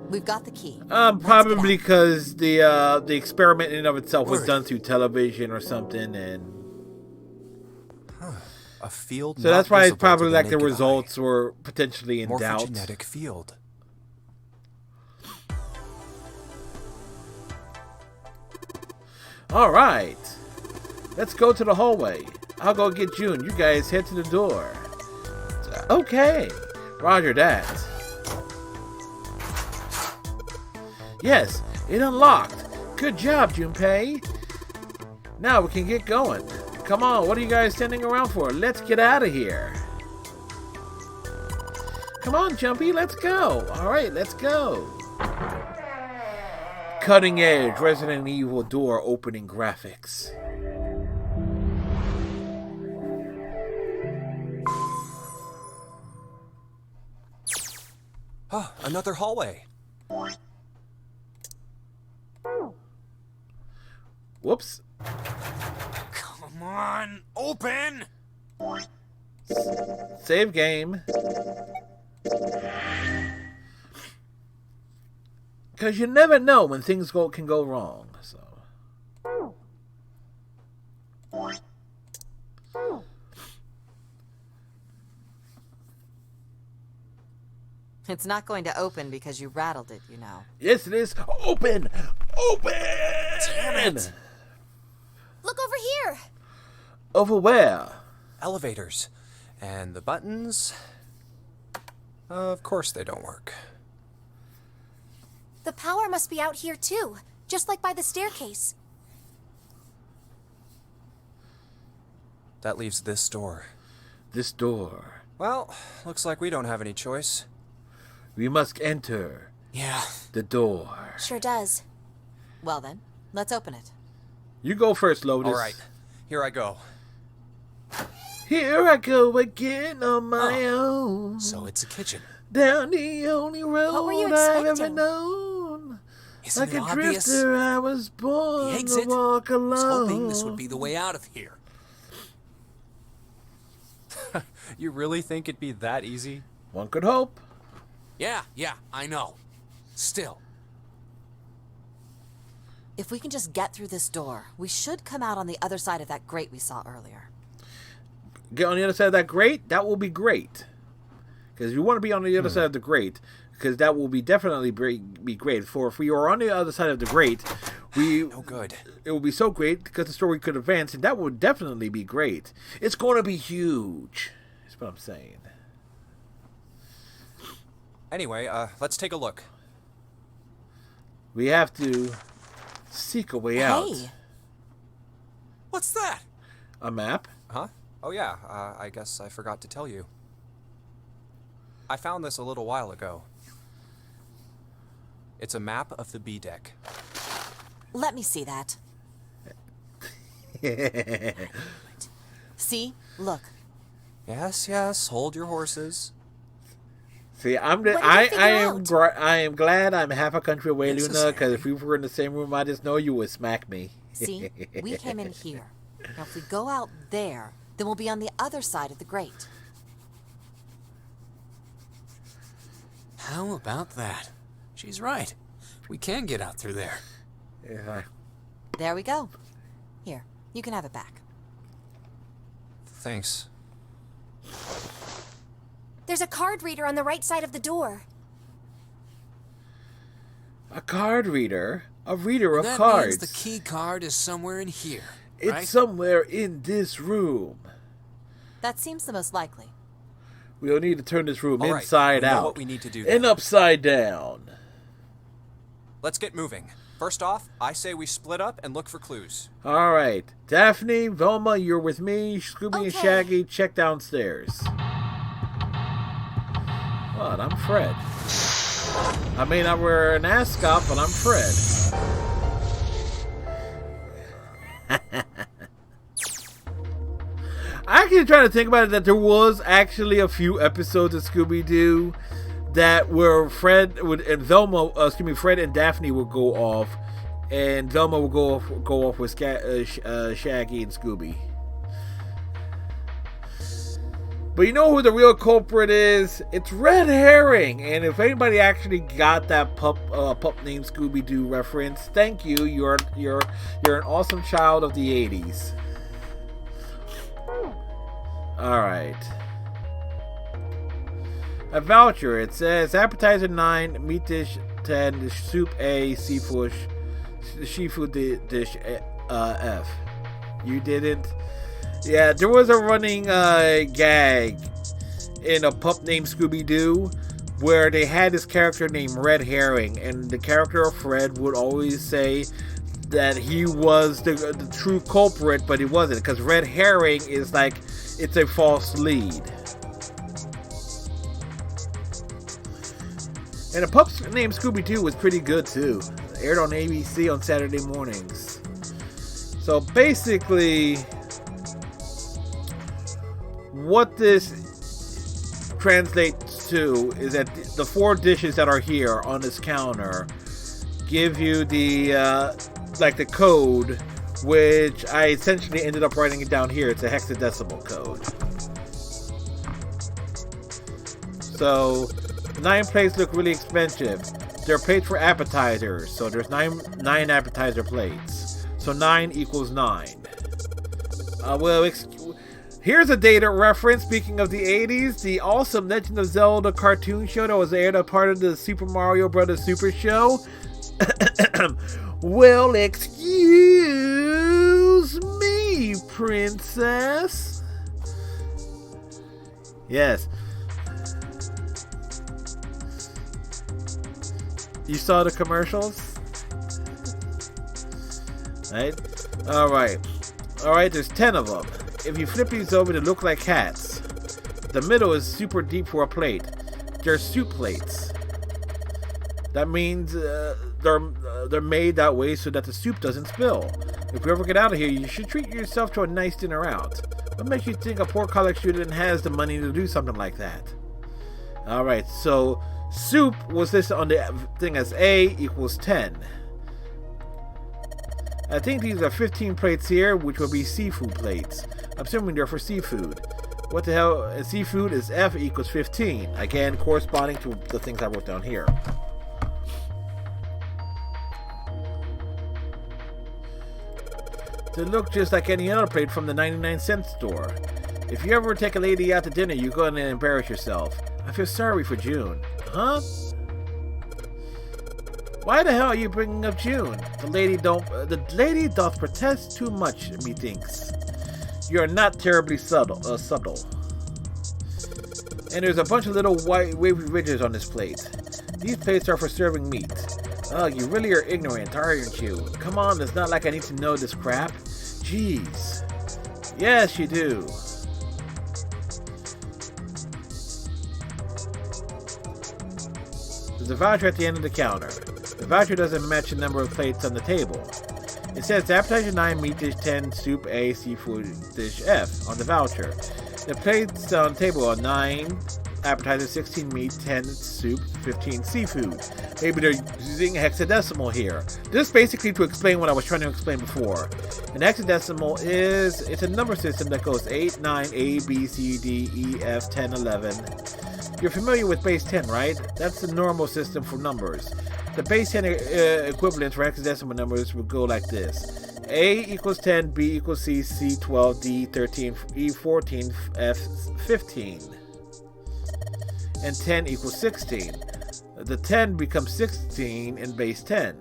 We've got the key. Probably because the experiment in and of itself was Word. done through television or something, and A field so not that's why it's visible to probably the like the naked results were potentially in doubt. Morphogenetic field. All right, let's go to the hallway. I'll go get June. You guys head to the door. Okay, Roger that. Yes, it unlocked. Good job, Junpei. Now we can get going. Come on, what are you guys standing around for? Let's get out of here. Come on, Jumpy, let's go. All right, let's go. Cutting edge Resident Evil door opening graphics. Oh, another hallway. Whoops. Come Come on, open! Save game. Because you never know when things can go wrong. So. It's not going to open because you rattled it, you know. Yes, it is. Open! Open! Damn it! Look over here! Over where? Elevators. And the buttons... Of course they don't work. The power must be out here too, just like by the staircase. That leaves this door. This door. Well, looks like we don't have any choice. We must enter. Yeah. The door. Sure does. Well then, let's open it. You go first, Lotus. All right, here I go. Here I go again on my own. So it's a kitchen. Down the only road were you I've ever expecting? known. Isn't Like it a obvious? drifter, I was born The exit? to walk I was alone. hoping this would be the way out of here. You really think it'd be that easy? One could hope. Yeah, I know. Still. If we can just get through this door, we should come out on the other side of that grate we saw earlier. Get on the other side of that grate, that will be great. Because you want to be on the other side of the grate, because that will be definitely be great. For if we are on the other side of the grate, No good. it will be so great because the story could advance, and that would definitely be great. It's going to be huge. That's what I'm saying. Anyway, let's take a look. We have to seek a way out. Hey! What's that? A map? Huh? Oh yeah, I guess I forgot to tell you. I found this a little while ago. It's a map of the B deck. Let me see that. See? Look. Yes, hold your horses. See, What did you figure out? I am glad I'm half a country away, Luna, Necessary. because if we were in the same room, I just know you would smack me. See? We came in here. Now if we go out there, then we'll be on the other side of the grate. How about that? She's right. We can get out through there. Yeah. There we go. Here, you can have it back. Thanks. There's a card reader on the right side of the door. A card reader? A reader of That cards. means the key card is somewhere in here, It's right? somewhere in this room. That seems the most likely. We'll need to turn this room All right, inside we know out. what we need to do and then. upside down. Let's get moving. First off, I say we split up and look for clues. All right. Daphne, Velma, you're with me. Scooby and Okay. Shaggy, check downstairs. What? I'm Fred. I may not wear an ascot, but I'm Fred. I actually trying to think about it that there was actually a few episodes of Scooby-Doo that where Fred and Daphne would go off, and Velma would go off with Shaggy and Scooby. But you know who the real culprit is? It's Red Herring. And if anybody actually got that pup named Scooby-Doo reference, thank you. You're an awesome child of the 80s. Alright. A voucher. It says appetizer 9, meat dish 10, soup A, seafood dish F. You didn't? Yeah, there was a running gag in a pup named Scooby-Doo where they had this character named Red Herring, and the character of Fred would always say that he was the true culprit, but he wasn't, because Red Herring is like, it's a false lead. And a pup named Scooby-Doo was pretty good too. Aired on ABC on Saturday mornings. So basically, what this translates to is that the 4 dishes that are here on this counter give you the like the code which I essentially ended up writing it down here. It's a hexadecimal code. So 9 plates look really expensive. They're plates for appetizers, so there's nine appetizer plates. So 9 equals 9. Here's a data reference. Speaking of the 80s, the awesome Legend of Zelda cartoon show that was aired as part of the Super Mario Bros. Super Show. Well, excuse me, princess. Yes. You saw the commercials? Right? Alright, there's 10 of them. If you flip these over, they look like hats. The middle is super deep for a plate. They're soup plates. That means they're made that way so that the soup doesn't spill. If you ever get out of here, you should treat yourself to a nice dinner out. What makes you think a poor college student has the money to do something like that? Alright, so soup was listed on the thing as A equals 10. I think these are 15 plates here, which will be seafood plates. I'm assuming they're for seafood. What the hell? And seafood is F equals 15. Again, corresponding to the things I wrote down here. They look just like any other plate from the 99-cent store. If you ever take a lady out to dinner, you're going to embarrass yourself. I feel sorry for June. Huh? Why the hell are you bringing up June? The lady doth protest too much, methinks. You are not terribly subtle. And there's a bunch of little white wavy ridges on this plate. These plates are for serving meat. Oh, you really are ignorant, aren't you? Come on, it's not like I need to know this crap. Jeez. Yes, you do. There's a voucher at the end of the counter. The voucher doesn't match the number of plates on the table. It says appetizer 9, meat dish 10, soup A, seafood dish F on the voucher. The plates on the table are 9 appetizer, 16 meat, 10 soup, 15 seafood. Maybe they're using hexadecimal here. This is basically to explain what I was trying to explain before. An hexadecimal it's a number system that goes 8, 9, A, B, C, D, E, F, 10, 11. You're familiar with base 10, right? That's the normal system for numbers. The base 10 equivalents for hexadecimal numbers would go like this. A equals 10, B equals C, C 12, D 13, E 14, F 15. And 10 equals 16. The 10 becomes 16 in base 10.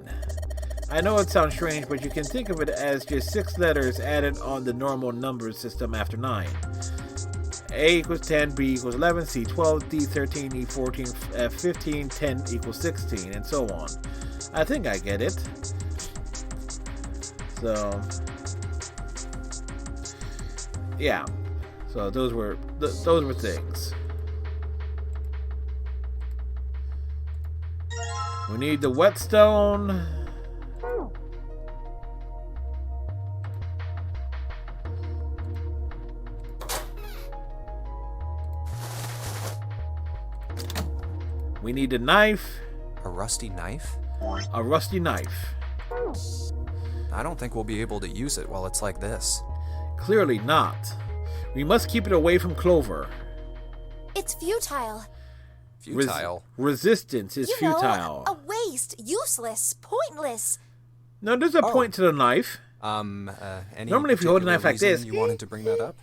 I know it sounds strange, but you can think of it as just 6 letters added on the normal number system after 9. A equals 10, B equals 11, C 12, D 13, E 14, F 15, 10 equals 16, and so on. I think I get it. So, yeah. So those were things. We need the whetstone. We need a knife. A rusty knife? A rusty knife. I don't think we'll be able to use it while it's like this. Clearly not. We must keep it away from Clover. It's futile. Futile? Resistance is futile. A waste, useless, pointless. No, there's a point to the knife. Normally if you hold a knife like this... You wanted to bring that up?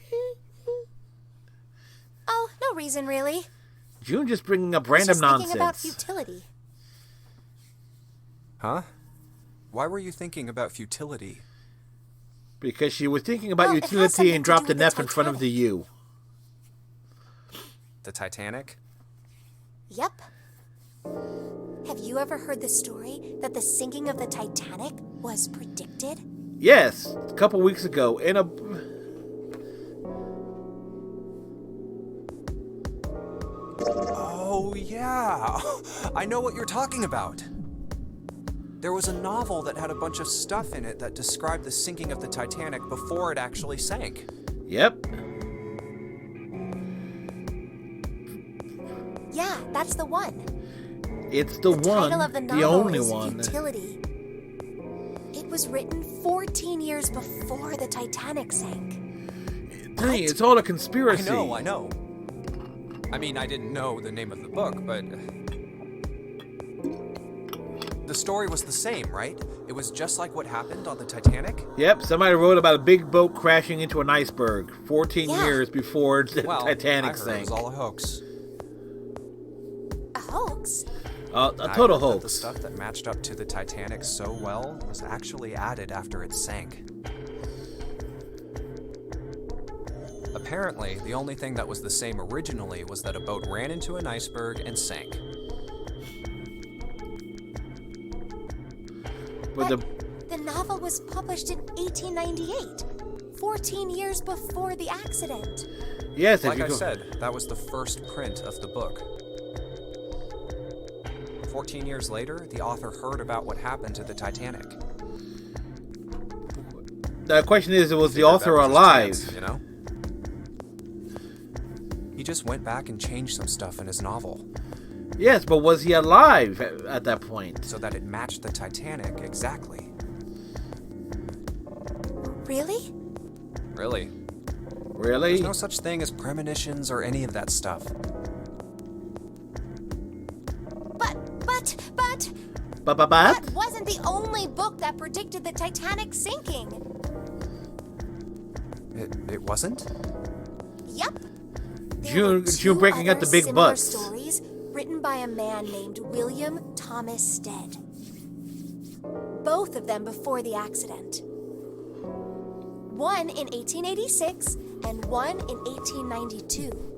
Oh, no reason really. June just bringing up random nonsense. Thinking about futility. Huh? Why were you thinking about futility? Because she was thinking about utility and dropped an F in front of the U. The Titanic? Yep. Have you ever heard the story that the sinking of the Titanic was predicted? Yes, a couple weeks ago in a... Oh, yeah. I know what you're talking about. There was a novel that had a bunch of stuff in it that described the sinking of the Titanic before it actually sank. Yep. Yeah, that's the one. It's the one, title of the the novel only is one. Futility. It It was written 14 years before the Titanic sank. Dang, it's all a conspiracy. I know. I mean, I didn't know the name of the book, but the story was the same, right? It was just like what happened on the Titanic? Yep, somebody wrote about a big boat crashing into an iceberg 14 years before the Titanic I heard sank. It was all a hoax. A hoax? A total I heard that hoax. the stuff that matched up to the Titanic so well was actually added after it sank. Apparently, the only thing that was the same originally was that a boat ran into an iceberg and sank. But the novel was published in 1898, 14 years before the accident. Yes, like I said, that was the first print of the book. 14 years later, the author heard about what happened to the Titanic. The question is, was the author alive? Chance, you know? He just went back and changed some stuff in his novel. Yes, but was he alive at that point? So that it matched the Titanic exactly. Really? Really? Really? There's no such thing as premonitions or any of that stuff. But that wasn't the only book that predicted the Titanic sinking. It wasn't? Yep. June breaking out the big similar butts. Stories written by a man named William Thomas Stead. Both of them before the accident. One in 1886 and one in 1892.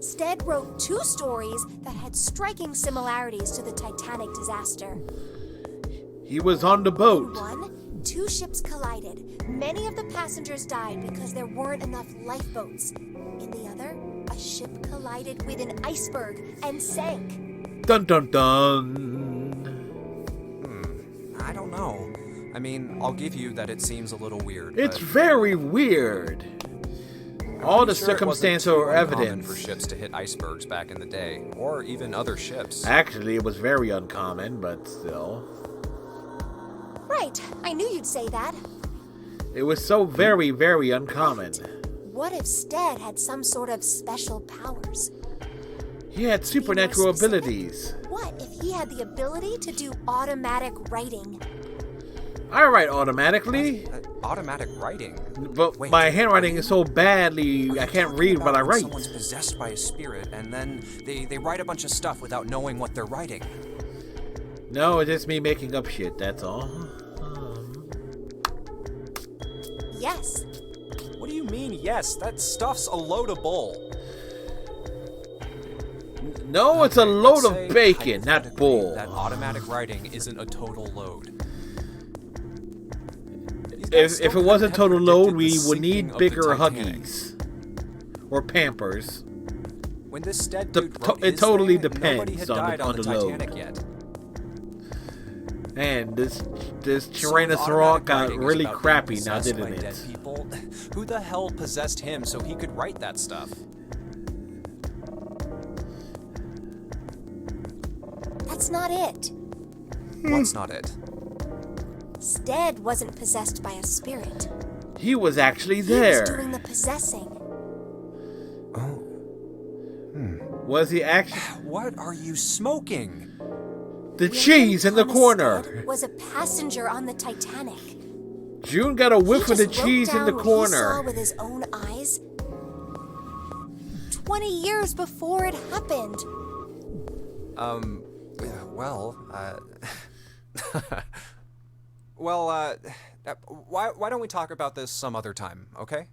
Stead wrote 2 stories that had striking similarities to the Titanic disaster. He was on the boat. In one, 2 ships collided. Many of the passengers died because there weren't enough lifeboats. In the other, a ship collided with an iceberg and sank. Dun dun dun. I don't know. I mean, I'll give you that it seems a little weird. It's but very weird. All the circumstantial evidence for ships to hit icebergs back in the day, or even other ships. Actually, it was very uncommon, but still. Right, I knew you'd say that. It was so very, very uncommon. What if Stead had some sort of special powers? He had supernatural abilities. What if he had the ability to do automatic writing? I write automatically. Automatic writing? But my handwriting is so badly, I can't read what I write. Someone's possessed by a spirit, and then they write a bunch of stuff without knowing what they're writing. No, it's just me making up shit, that's all. Yes. What do you mean, yes? That stuff's a load of bull. No, it's a load of bacon, not bull. That automatic writing isn't a total load. If it wasn't total load, we would need bigger Huggies. Or Pampers. When this Stead dude wrote It his totally thing, nobody depends had on died the on the load. Titanic yet. And this Tyrannosaurus got really crappy now, didn't it? Dead people? Who the hell possessed him so he could write that stuff? That's not it. What's not it? Stead wasn't possessed by a spirit. He was actually He was there. doing the possessing. Was he actually? What are you smoking? The cheese in the corner. Stead was a passenger on the Titanic. June got a whiff of the He just cheese wrote in the down what he saw corner. with his own eyes 20 years before it happened. Why don't we talk about this some other time, okay?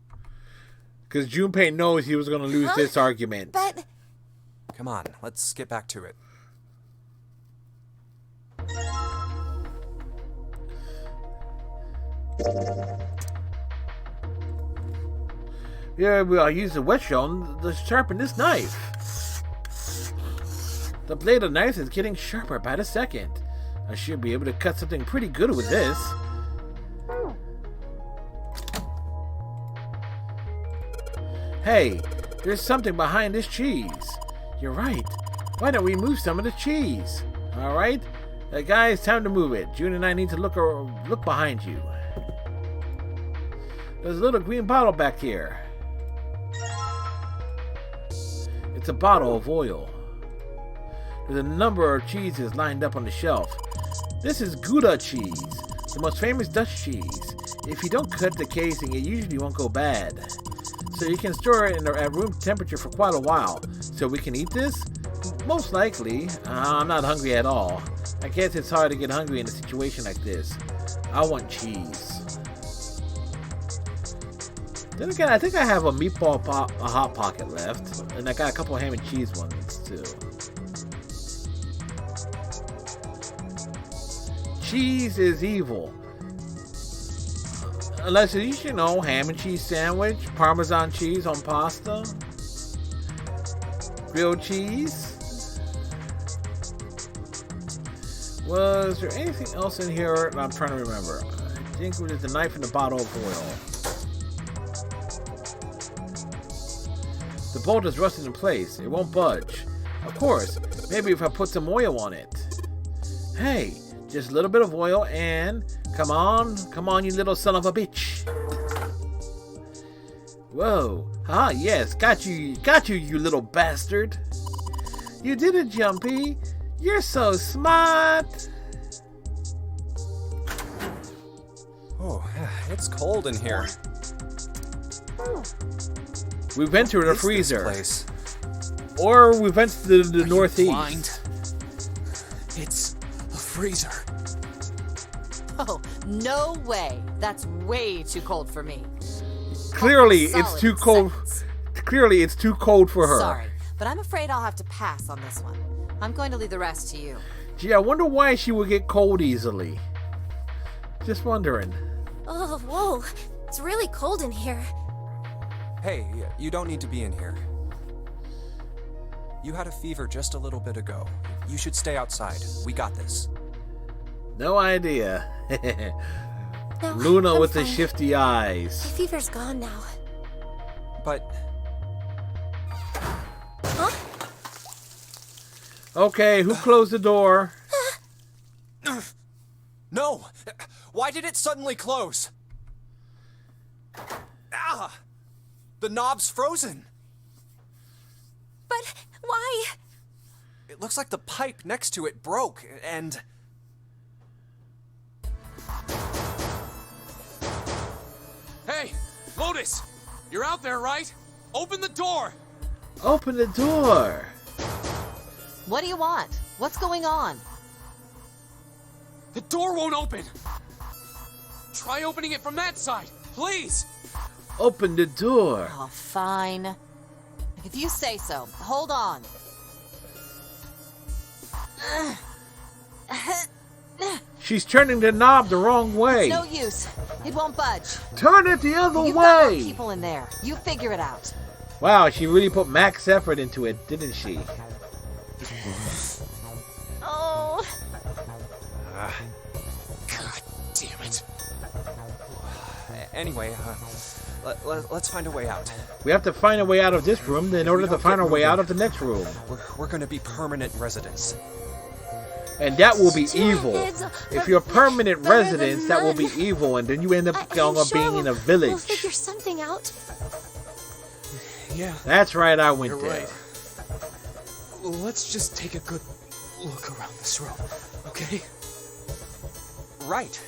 Because Junpei knows he was going to lose this argument. But come on, let's get back to it. Yeah, I used a wet stone to sharpen this knife. The blade of the knife is getting sharper by the second. I should be able to cut something pretty good with this. Hey, there's something behind this cheese. You're right. Why don't we move some of the cheese? Alright, Guys, time to move it. June and I need to look behind you. There's a little green bottle back here. It's a bottle of oil. There's a number of cheeses lined up on the shelf. This is Gouda cheese, the most famous Dutch cheese. If you don't cut the casing, it usually won't go bad. So you can store it at room temperature for quite a while. So we can eat this? Most likely. I'm not hungry at all. I guess it's hard to get hungry in a situation like this. I want cheese. Then again, I think I have a a Hot Pocket left. And I got a couple of ham and cheese ones too. Cheese is evil. Unless you should know, ham and cheese sandwich, Parmesan cheese on pasta, grilled cheese. Was there anything else in here? I'm trying to remember. I think it was the knife and the bottle of oil. The bolt is rusted in place. It won't budge. Of course, maybe if I put some oil on it. Hey, just a little bit of oil and... Come on, you little son of a bitch. Whoa. Ah, yes, got you, you little bastard. You did it, Jumpy. You're so smart. Oh, it's cold in here. We've entered a freezer. Place? Or we've entered the northeast. Blind? It's a freezer. Oh, no way. That's way too cold for me. Clearly, it's too cold. Clearly, it's too cold for her. Sorry, but I'm afraid I'll have to pass on this one. I'm going to leave the rest to you. Gee, I wonder why she would get cold easily. Just wondering. Oh, whoa. It's really cold in here. Hey, you don't need to be in here. You had a fever just a little bit ago. You should stay outside. We got this. No idea. No, Luna I'm with fine. the shifty eyes. My fever's gone now. But... Huh? Okay, who closed the door? No! Why did it suddenly close? Ah! The knob's frozen! But why? It looks like the pipe next to it broke, and... Hey, Lotus! You're out there, right? Open the door! Open the door! What do you want? What's going on? The door won't open! Try opening it from that side, please! Open the door! Oh, fine. If you say so. Hold on. She's turning the knob the wrong way. No use. It won't budge. Turn it the other You've got more way! people in there. You figure it out. Wow, she really put max effort into it, didn't she? Oh. God damn it. Anyway, let's find a way out. We have to find a way out of this room in order to find our way out of the next room. We're gonna be permanent residents. And that will be evil. It's If you're permanent better residents, than that will be none. evil, and then you end up I'm being in a village. We'll figure something out. Yeah, That's right, I went you're there. right. Let's just take a good look around this room, okay? Right.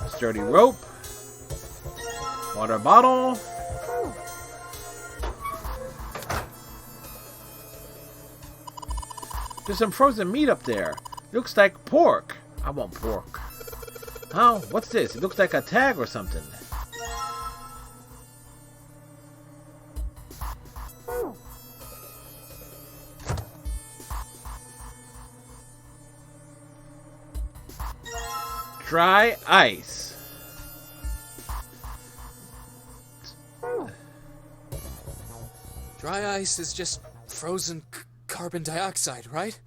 Sturdy rope. Water bottle. There's some frozen meat up there. Looks like pork. I want pork. Oh, what's this? It looks like a tag or something. Dry ice. Dry ice is just frozen carbon dioxide, right?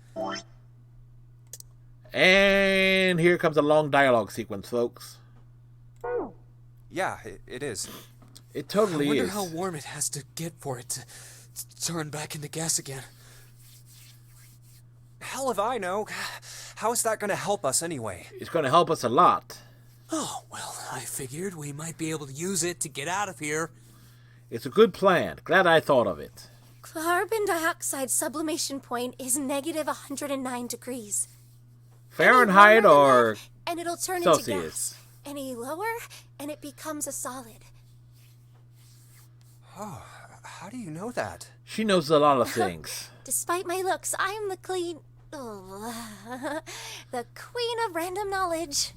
And here comes a long dialogue sequence, folks. Yeah, it is. It totally I wonder is. how warm it has to get for it to turn back into gas again. Hell if I know. How is that going to help us anyway? It's going to help us a lot. Oh, well, I figured we might be able to use it to get out of here. It's a good plan. Glad I thought of it. Carbon dioxide sublimation point is negative 109 degrees. Fahrenheit or And it'll turn Celsius? into gas. Any lower, and it becomes a solid. Oh, how do you know that? She knows a lot of things. Despite my looks, I'm the the queen of random knowledge.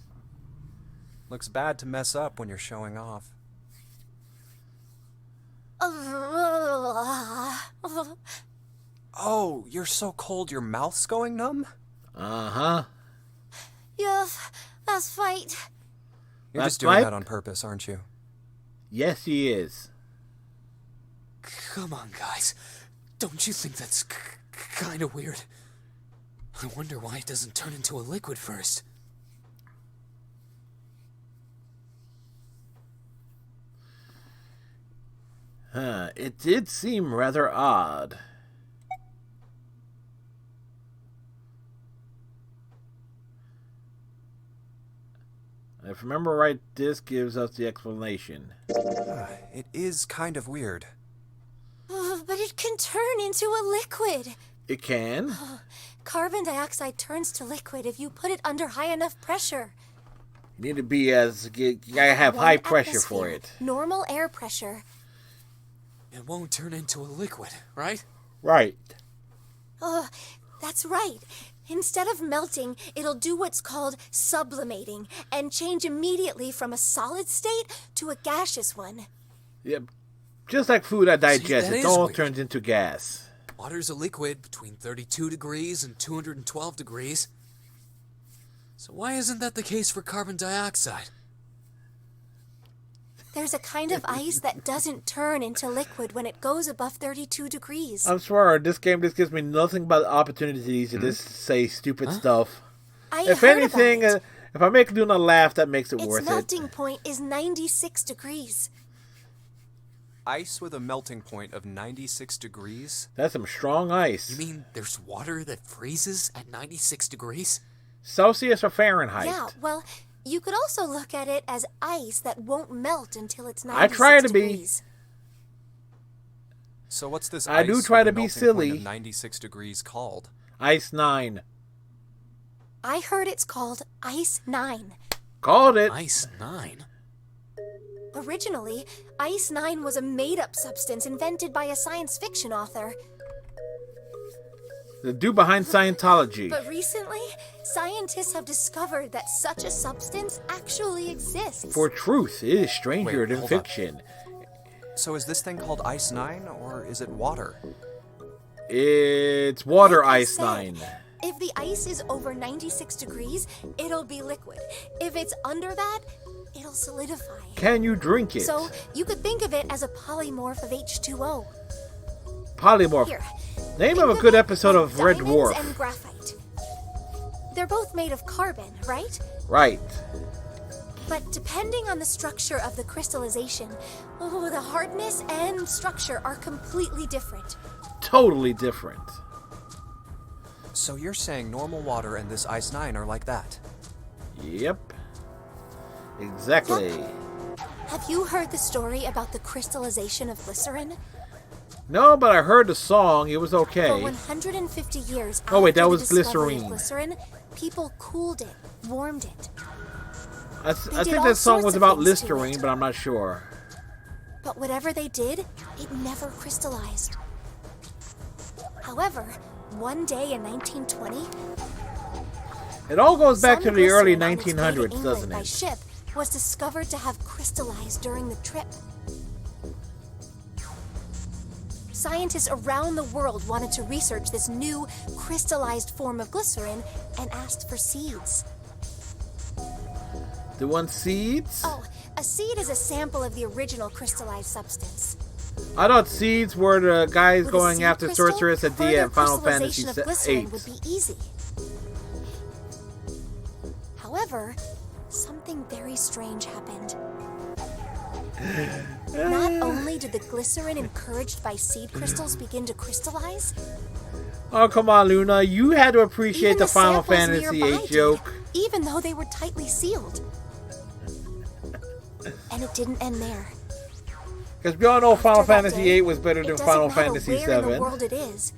Looks bad to mess up when you're showing off. Oh, you're so cold your mouth's going numb? Uh-huh. Yes, that's right. You're That's just doing right. that on purpose, aren't you? Yes, he is. Come on, guys. Don't you think that's kind of weird? I wonder why it doesn't turn into a liquid first. It did seem rather odd. If I remember right, this gives us the explanation. It is kind of weird. But it can turn into a liquid. It can? Carbon dioxide turns to liquid if you put it under high enough pressure. You need to be as... You gotta have high pressure for Atmosphere, it. Normal air pressure. It won't turn into a liquid, right? Right. That's right. Instead of melting, it'll do what's called sublimating and change immediately from a solid state to a gaseous one. Yep. Just like food I digest, that it is all weird. turns into gas. Water's a liquid between 32 degrees and 212 degrees. So why isn't that the case for carbon dioxide? There's a kind of ice that doesn't turn into liquid when it goes above 32 degrees. I'm sorry, this game just gives me nothing but opportunities to just say stupid stuff. If heard anything, about it. if I make Luna laugh, that makes it Its worth it. melting point is 96 degrees. Ice with a melting point of 96 degrees? That's some strong ice. You mean there's water that freezes at 96 degrees? Celsius or Fahrenheit? Yeah, well, you could also look at it as ice that won't melt until it's 96 I try to be. degrees. So what's this I ice do with try a to be melting point silly. of 96 degrees called? Ice 9. I heard it's called Ice 9. Called it. Ice 9? Originally, Ice 9 was a made-up substance invented by a science fiction author. The dude behind Scientology. But recently, scientists have discovered that such a substance actually exists. For truth is stranger Wait, than hold on. fiction. So is this thing called Ice 9, or is it water? It's water Like I ice said, 9. If the ice is over 96 degrees, it'll be liquid. If it's under that, it'll solidify. Can you drink it? So you could think of it as a polymorph of H2O. Polymorph. Here, Name think of a good it episode like of Red diamonds Dwarf. and graphite. They're both made of carbon, right? Right. But depending on the structure of the crystallization, the hardness and structure are completely different. Totally different. So you're saying normal water and this Ice 9 are like that? Yep. Exactly. Have you heard the story about the crystallization of glycerin? No, but I heard the song. It was For okay. 150 years Oh, wait, after that the was discovery of glycerine. glycerin, people cooled it, warmed it. I They think did all that song sorts was of about things to Listerine, it. but I'm not sure. But whatever they did, it never crystallized. However, one day in 1920, It all goes back to some the early glycerin on its way to 1900s, England doesn't by it? ship was discovered to have crystallized during the trip. Scientists around the world wanted to research this new crystallized form of glycerin and asked for seeds. The one seeds? Oh, a seed is a sample of the original crystallized substance. I thought seeds were the guys With a going seed after crystal, Sorceress at further the Final Fantasy crystallization of glycerin VIII. would be easy. However, something very strange happened. Not only did the glycerin encouraged by seed crystals begin to crystallize, Oh, come on, Luna. You had to appreciate even the Final samples Fantasy nearby VIII joke. did, even though they were tightly sealed. And it didn't end there. Because we all know Final After that Fantasy day, VIII was better than it doesn't Final matter Fantasy where in the VII. world it is.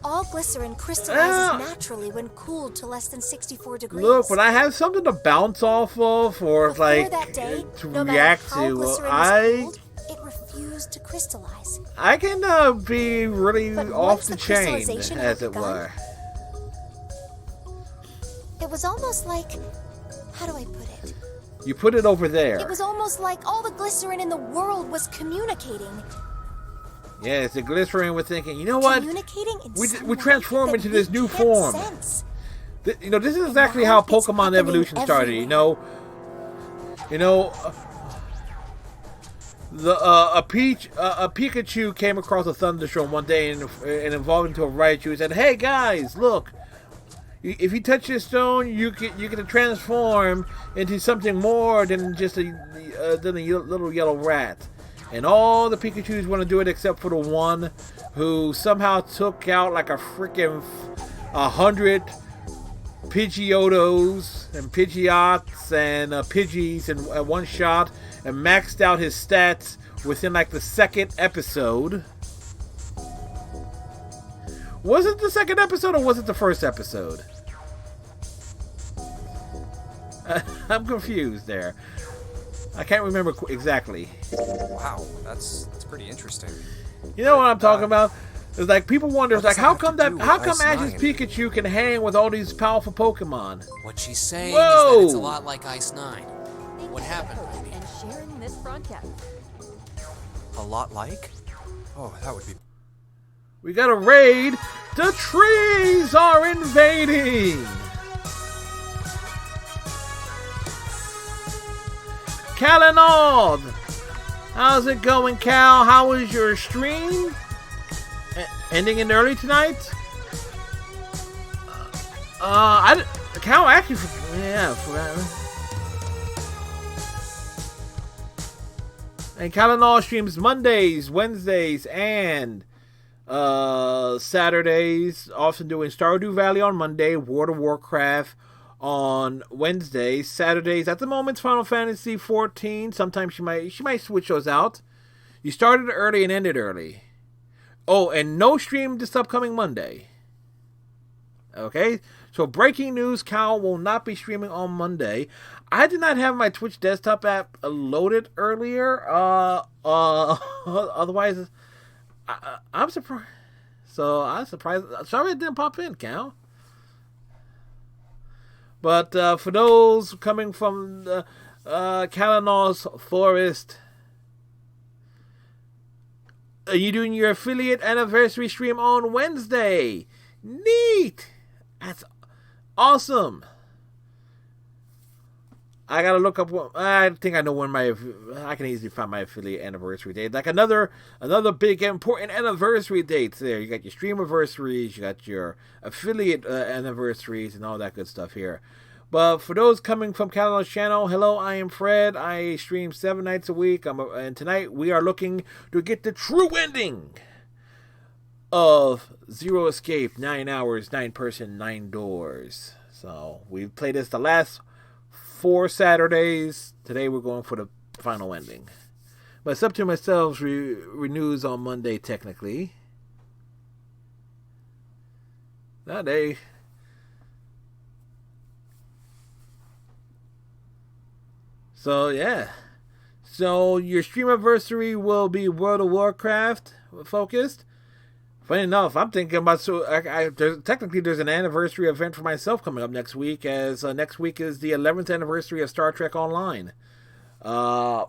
All glycerin crystallizes Ah. naturally when cooled to less than 64 degrees. Look, when I have something to bounce off of or Before like that day, to no matter react how to, glycerin was I cooled, it refused to crystallize. I can be really But off once the the chain, crystallization had as it begun, were. It was almost like, how do I put it? You put it over It there. was almost like all the glycerin in the world was communicating. Yes, the glycerin was thinking, you know what? Communicating in We some transform way into that this we new can't form. sense. You know, this is exactly how Pokemon evolution started. You know, a Pikachu came across a thunderstorm one day and evolved into a Raichu and said, "Hey guys, look! If you touch this stone, you can transform into something more than just a little yellow rat." And all the Pikachus want to do it except for the one who somehow took out like a freaking 100 Pidgeotos and Pidgeots and Pidgeys in one shot and maxed out his stats within like the second episode. Was it the second episode or was it the first episode? I'm confused there. I can't remember exactly. Wow, that's pretty interesting. You know what I'm talking about? It's like people wonder, what like, does how that come have to do how with come Ice Ash's 9? Pikachu can hang with all these powerful Pokemon? What she's saying Whoa! is that it's a lot like Ice 9. What happened? And sharing this broadcast. A lot like? Oh, that would be. We got a raid. The trees are invading. Calinald, how's it going, Cal? How was your stream? Ending it early tonight? Cal actually, yeah, forgot. And Calinald streams Mondays, Wednesdays, and Saturdays. Often doing Stardew Valley on Monday, World of Warcraft on Wednesdays, Saturdays. At the moment, it's Final Fantasy 14. Sometimes she might switch those out. You started early and ended early. Oh, and no stream this upcoming Monday. Okay, so breaking news: Cal will not be streaming on Monday. I did not have my Twitch desktop app loaded earlier. Otherwise, I'm surprised. So I'm surprised. Sorry it didn't pop in, Cal. But for those coming from the Kalinal's Forest, are you doing your affiliate anniversary stream on Wednesday? Neat! That's awesome. I gotta look up. I think I know when I can easily find my affiliate anniversary date. Like another big important anniversary dates. There, you got your stream anniversaries, you got your affiliate anniversaries, and all that good stuff here. But for those coming from Calinal's channel, hello, I am Fred. I stream 7 nights a week. And tonight we are looking to get the true ending of Zero Escape, 9 hours, 9 person, 9 doors. So we've played this the last 4 Saturdays. Today we're going for the final ending. But it's up to myself. Renews on Monday technically. That day. So yeah. So your stream anniversary will be World of Warcraft focused. Funny enough, I'm thinking about there's an anniversary event for myself coming up next week, as next week is the 11th anniversary of Star Trek Online. I'm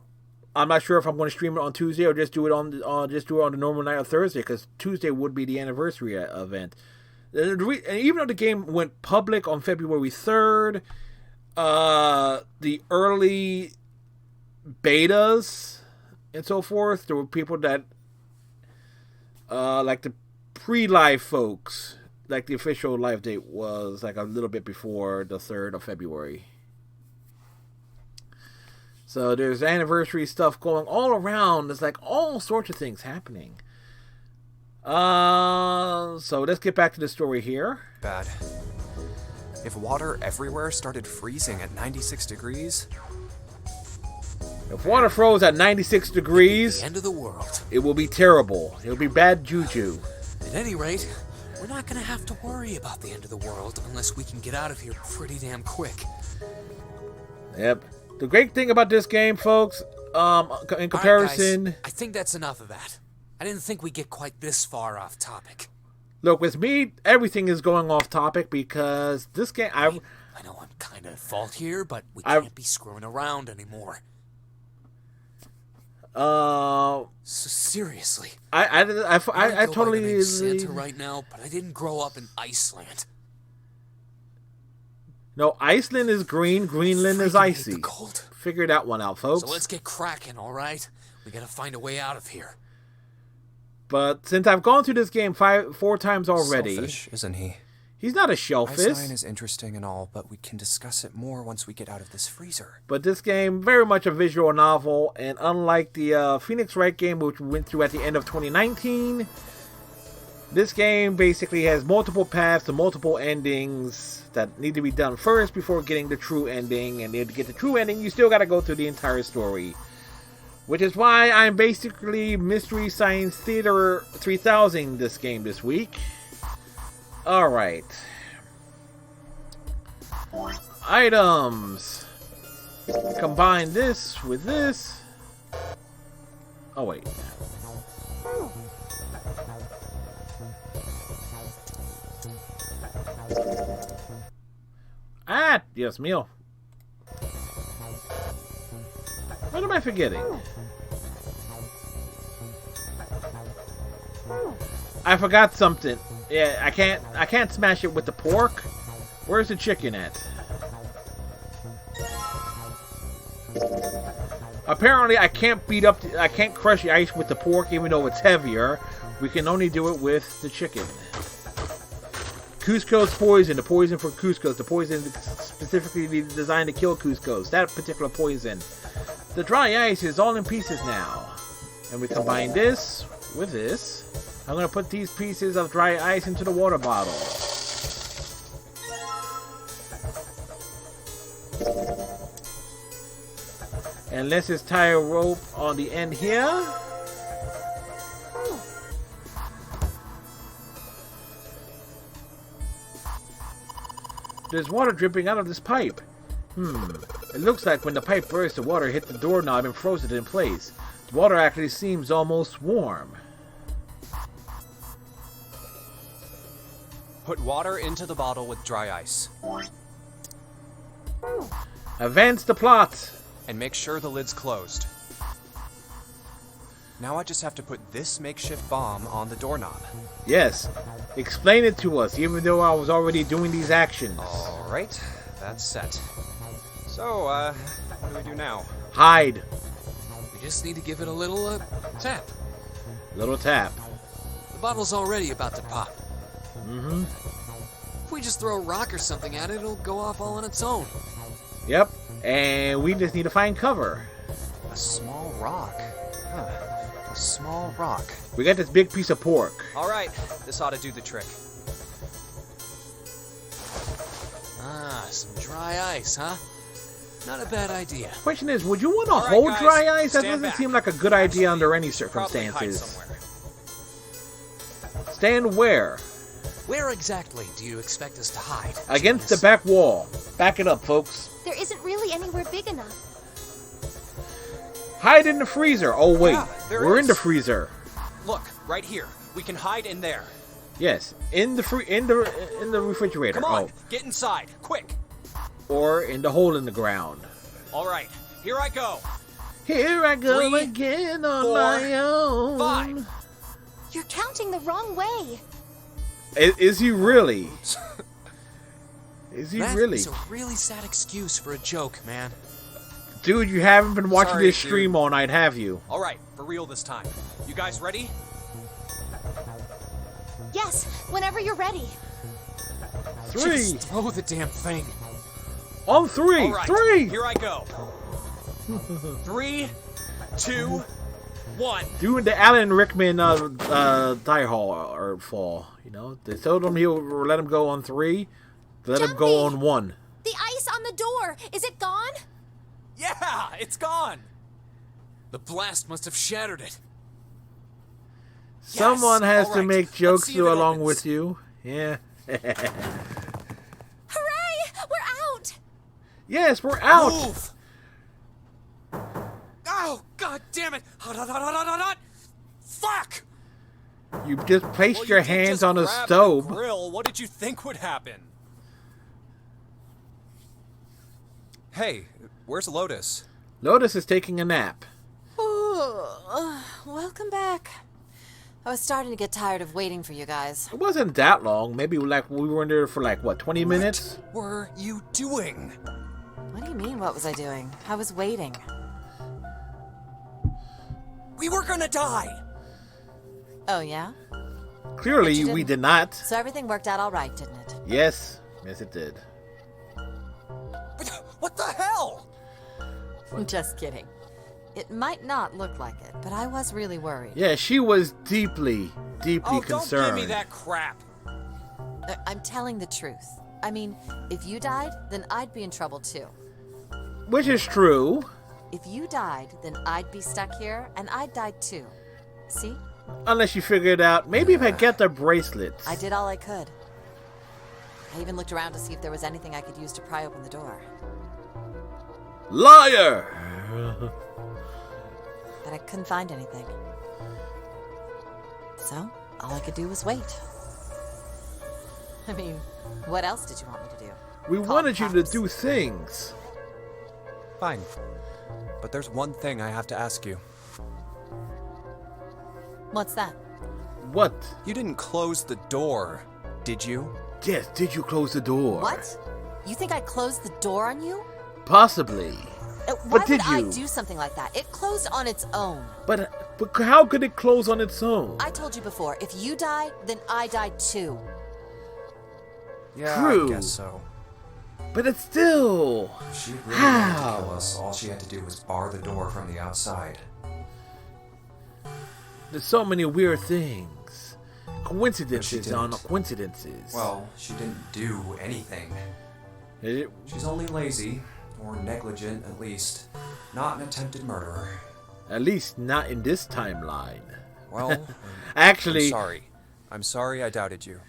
not sure if I'm going to stream it on Tuesday or just do it on the normal night of Thursday, because Tuesday would be the anniversary event. And even though the game went public on February 3rd, the early betas and so forth, there were people that like the pre-live folks, like the official live date was like a little bit before the 3rd of February. So there's anniversary stuff going all around. There's like all sorts of things happening. So let's get back to the story here. Bad. If water everywhere started freezing at 96 degrees... If water froze at 96 degrees... The end of the world. It will be terrible. It'll be bad juju. At any rate, we're not gonna have to worry about the end of the world unless we can get out of here pretty damn quick. Yep. The great thing about this game, folks, in comparison... All right, guys, I think that's enough of that. I didn't think we'd get quite this far off topic. Look, with me, everything is going off topic because this game... I know I'm kind of at fault here, but we can't be screwing around anymore. So seriously, I totally by Santa right now, but I didn't grow up in Iceland. No, Iceland is green, Greenland is icy. The cold. Figure that one out, folks. So let's get cracking, all right? We gotta find a way out of here. But since I've gone through this game 4 times already, Selfish, isn't he? He's not a shellfish. Ice 9 is interesting and all, but we can discuss it more once we get out of this freezer. But this game, very much a visual novel, and unlike the Phoenix Wright game, which we went through at the end of 2019, this game basically has multiple paths and multiple endings that need to be done first before getting the true ending. And to get the true ending, you still got to go through the entire story. Which is why I'm basically Mystery Science Theater 3000 this game this week. Alright. Items. Combine this with this. Oh, wait. Ah, Dios mío. What am I forgetting? I forgot something. Yeah, I can't smash it with the pork. Where's the chicken at? Apparently, I can't I can't crush the ice with the pork, even though it's heavier. We can only do it with the chicken. Cusco's poison, the poison for Cusco's, the poison specifically designed to kill Cusco's, that particular poison. The dry ice is all in pieces now. And we combine this with this. I'm going to put these pieces of dry ice into the water bottle. And let's just tie a rope on the end here. There's water dripping out of this pipe. It looks like when the pipe burst, the water hit the doorknob and froze it in place. The water actually seems almost warm. Put water into the bottle with dry ice. Advance the plot. And make sure the lid's closed. Now I just have to put this makeshift bomb on the doorknob. Yes. Explain it to us, even though I was already doing these actions. Alright, that's set. So, what do we do now? Hide. We just need to give it a little, tap. Little tap. The bottle's already about to pop. Mm-hmm. If we just throw a rock or something at it, it'll go off all on its own. Yep. And we just need to find cover. A small rock. Huh. A small rock. We got this big piece of pork. Alright, this ought to do the trick. Ah, some dry ice, huh? Not a bad idea. Question is, would you want to All right, hold guys, dry ice? That stand doesn't back. seem like a good idea under any Probably hide circumstances. somewhere. Stand where? Where exactly do you expect us to hide? Against the back wall. Back it up, folks. There isn't really anywhere big enough. Hide in the freezer. Oh wait, Yeah, there we're is. in the freezer. Look, right here. We can hide in there. Yes, in the refrigerator. Come on, Oh, get inside, quick. or in the hole in the ground. All right, here I go. Here I go 3, again on 4, my own. 5. You're counting the wrong way. Is he really? Is he That really? is a really sad excuse for a joke, man. Dude, you haven't been watching Sorry, this stream all night, have you? All right, for real this time. You guys ready? Yes, whenever you're ready. 3. Just throw the damn thing. On 3. All right, 3. here I go. 3, 2, 1. Doing the Alan Rickman die hall or fall. You know, they told him he'll let him go on 3. Let him go on 1. The ice on the door, is it gone? Yeah, it's gone. The blast must have shattered it. Someone has all to right. make Let's jokes see if it along opens. with you. Yeah. Hooray! We're out! Yes, we're out. Move! Oh, god damn it! Hot, hot, hot, hot, hot, hot, hot! Fuck! You just placed Well, your you did hands just on a grab stove. The grill. What did you think would happen? Hey, where's Lotus? Lotus is taking a nap. Welcome back. I was starting to get tired of waiting for you guys. It wasn't that long. Maybe like we were in there for like what, 20 minutes? What were you doing? What do you mean, what was I doing? I was waiting. We were gonna die. Oh, yeah? Clearly, you we didn't. did not. So everything worked out all right, didn't it? Yes. Yes, it did. What the hell? Just kidding. It might not look like it, but I was really worried. Yeah, she was deeply, deeply concerned. Don't give me that crap. I'm telling the truth. I mean, if you died, then I'd be in trouble too. Which is true. If you died, then I'd be stuck here, and I'd die too. See? Unless you figured out, maybe if I get the bracelets. I did all I could. I even looked around to see if there was anything I could use to pry open the door. Liar! But I couldn't find anything. So, all I could do was wait. I mean, what else did you want me to do? We wanted you to do things. Fine. But there's one thing I have to ask you. What's that? What? You didn't close the door, did you? Yes, did you close the door? What? You think I closed the door on you? Possibly. Why But did would I you? do something like that? It closed on its own. But how could it close on its own? I told you before, if you die, then I die too. Yeah, True. I guess so. But it's still... If she really wanted to kill us, all she had to do was bar the door from the outside. There's so many weird things. Coincidences didn't. on coincidences. Well, she didn't do anything. It, She's only lazy, or negligent at least, not an attempted murderer. at least not in this timeline. Well, Actually... I'm sorry I doubted you.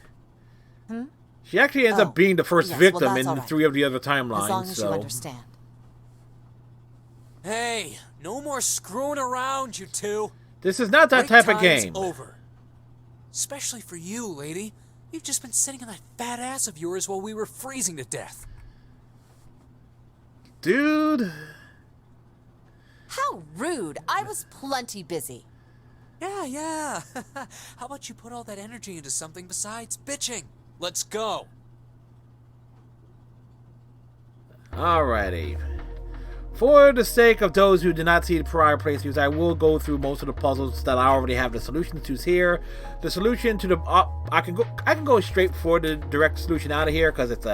She actually ends up being the first yes, well, victim that's in all right. 3 of the other timelines. As long as so. you understand. Hey, no more screwing around, you two. This is not that Break type of time's game. over. Especially for you, lady. You've just been sitting on that fat ass of yours while we were freezing to death. Dude. How rude. I was plenty busy. Yeah. How about you put all that energy into something besides bitching? Let's go. Alrighty. For the sake of those who did not see the prior playthroughs, I will go through most of the puzzles that I already have the solutions to here. The solution to the I can go straight for the direct solution out of here because it's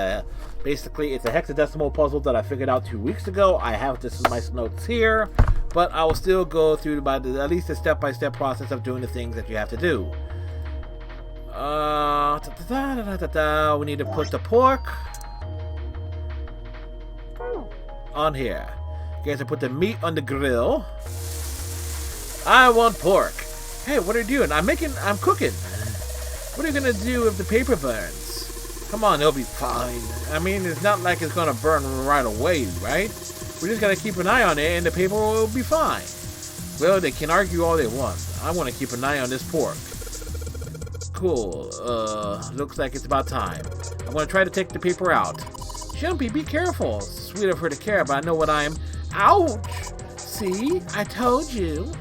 basically it's a hexadecimal puzzle that I figured out 2 weeks ago. I have this in my notes here, but I will still go through at least the step-by-step process of doing the things that you have to do. We need to put the pork on here. You guys to put the meat on the grill. I want pork. Hey, what are you doing? I'm cooking. What are you gonna do if the paper burns? Come on, it'll be fine. I mean, it's not like it's gonna burn right away, right? We just gotta keep an eye on it and the paper will be fine. Well, they can argue all they want. I want to keep an eye on this pork. Cool. Looks like it's about time. I'm gonna try to take the paper out. Jumpy, be careful. Sweet of her to care, but I know what I'm... Ouch! See? I told you.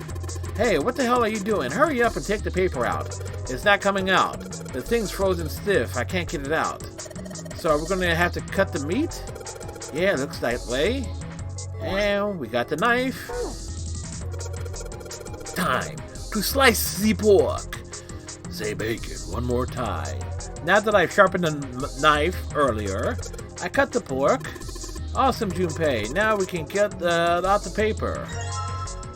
Hey, what the hell are you doing? Hurry up and take the paper out. It's not coming out. The thing's frozen stiff. I can't get it out. So we're gonna have to cut the meat? Yeah, looks that way. And we got the knife. Time to slice the pork. Say bacon one more time. Now that I've sharpened the knife earlier, I cut the pork. Awesome, Junpei. Now we can get out the paper.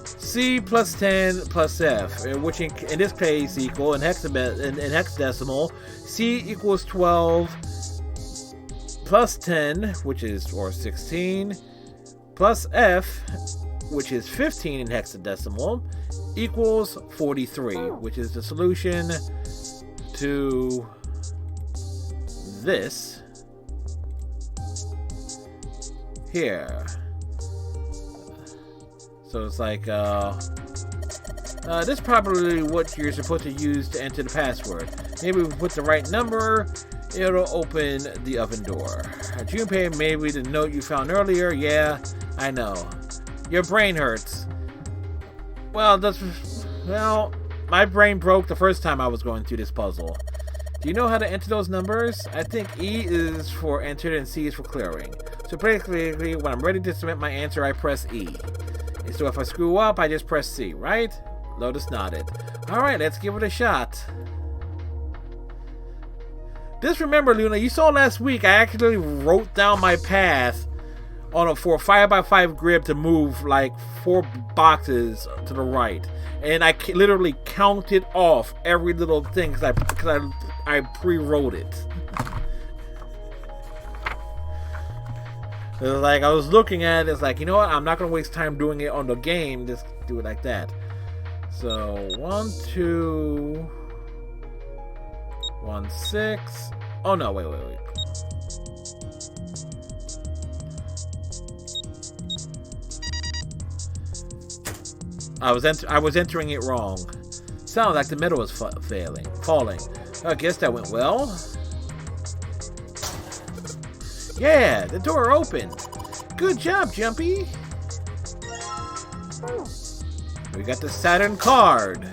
C plus 10 plus F, which in this case equal in hexadecimal. C equals 12 plus 10, which is or 16, plus F, which is 15 in hexadecimal, equals 43, which is the solution to this here. So it's like, this is probably what you're supposed to use to enter the password. Maybe if we put the right number, it'll open the oven door. Junpei, maybe the note you found earlier. Yeah, I know. Your brain hurts. Well, my brain broke the first time I was going through this puzzle. Do you know how to enter those numbers? I think E is for entered and C is for clearing. So basically, when I'm ready to submit my answer, I press E. And so if I screw up, I just press C, right? Lotus nodded. Alright, let's give it a shot. Just remember, Luna, you saw last week, I actually wrote down my path for a 5x5 grid to move like 4 boxes to the right. And I literally counted off every little thing because I pre-wrote it. It was like, I was looking at it, it's like, you know what, I'm not going to waste time doing it on the game, just do it like that. So, 1, 2, 1, 6. Oh no, wait. I was entering it wrong. Sounded like the metal was falling. I guess that went well. Yeah, the door opened. Good job, Jumpy. We got the Saturn card.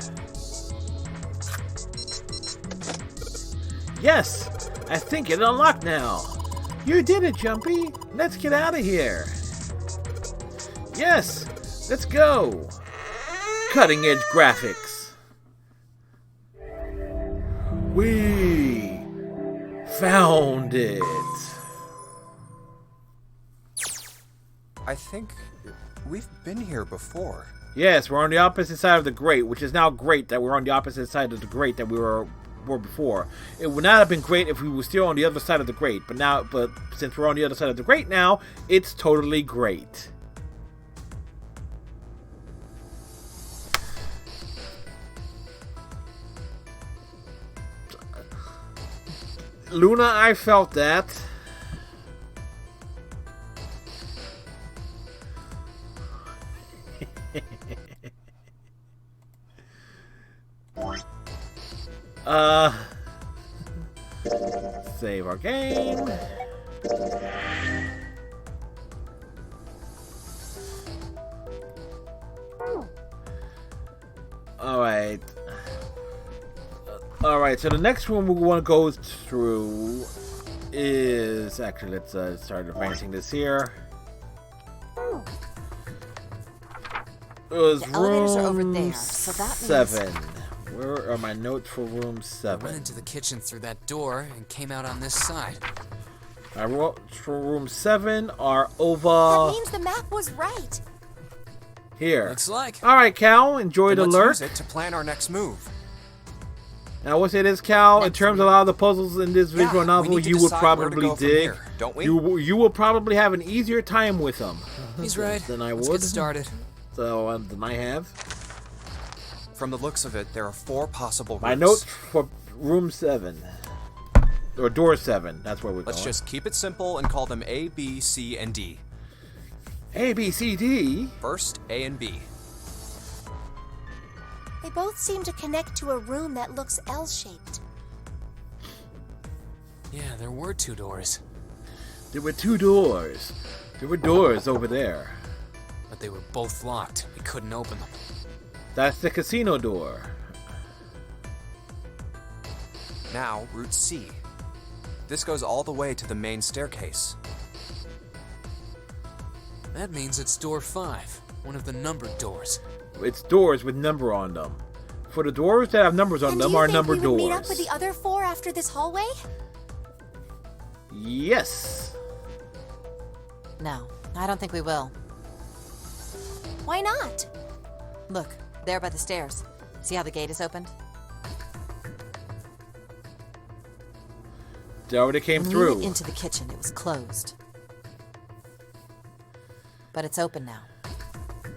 Yes, I think it unlocked now. You did it, Jumpy. Let's get out of here. Yes, let's go. Cutting edge graphics. We found it. I think we've been here before. Yes, we're on the opposite side of the grate, which is now great that we're on the opposite side of the grate that we were before. It would not have been great if we were still on the other side of the grate, but since we're on the other side of the grate now, it's totally great. Luna, I felt that. Save our game. Alright. Alright, so the next one we want to go through is... Actually, let's start advancing this here. It was The elevators are over there, room so that means... 7. Where are my notes for room 7? I went into the kitchen through that door and came out on this side. My notes for room 7 are over That means the map was right. here. Looks like. Alright, Cal, enjoy the Let's lurk. use it to plan our next move. Now, I will say this, Cal, in terms of a lot of the puzzles in this visual we novel, need to you will decide where to probably go from dig. here, don't we? You will probably have an easier time with them. He's right. Than I Let's would. get started. So, than I have. From the looks of it, there are 4 possible routes. My notes for room 7. Or door 7. That's where we're Let's going. just keep it simple and call them A, B, C, and D. A, B, C, D? First, A and B. They both seem to connect to a room that looks L-shaped. Yeah, there were 2 doors. There were 2 doors. There were doors over there. But they were both locked. We couldn't open them. That's the casino door. Now, route C. This goes all the way to the main staircase. That means it's door 5, one of the numbered doors. It's doors with number on them. For the doors that have numbers on them are numbered Do you think we would meet doors. up with the other 4 after this hallway? Yes. No, I don't think we will. Why not? Look, there by the stairs. See how the gate is opened? They already came When through. we went into the kitchen, it was closed. But it's open now.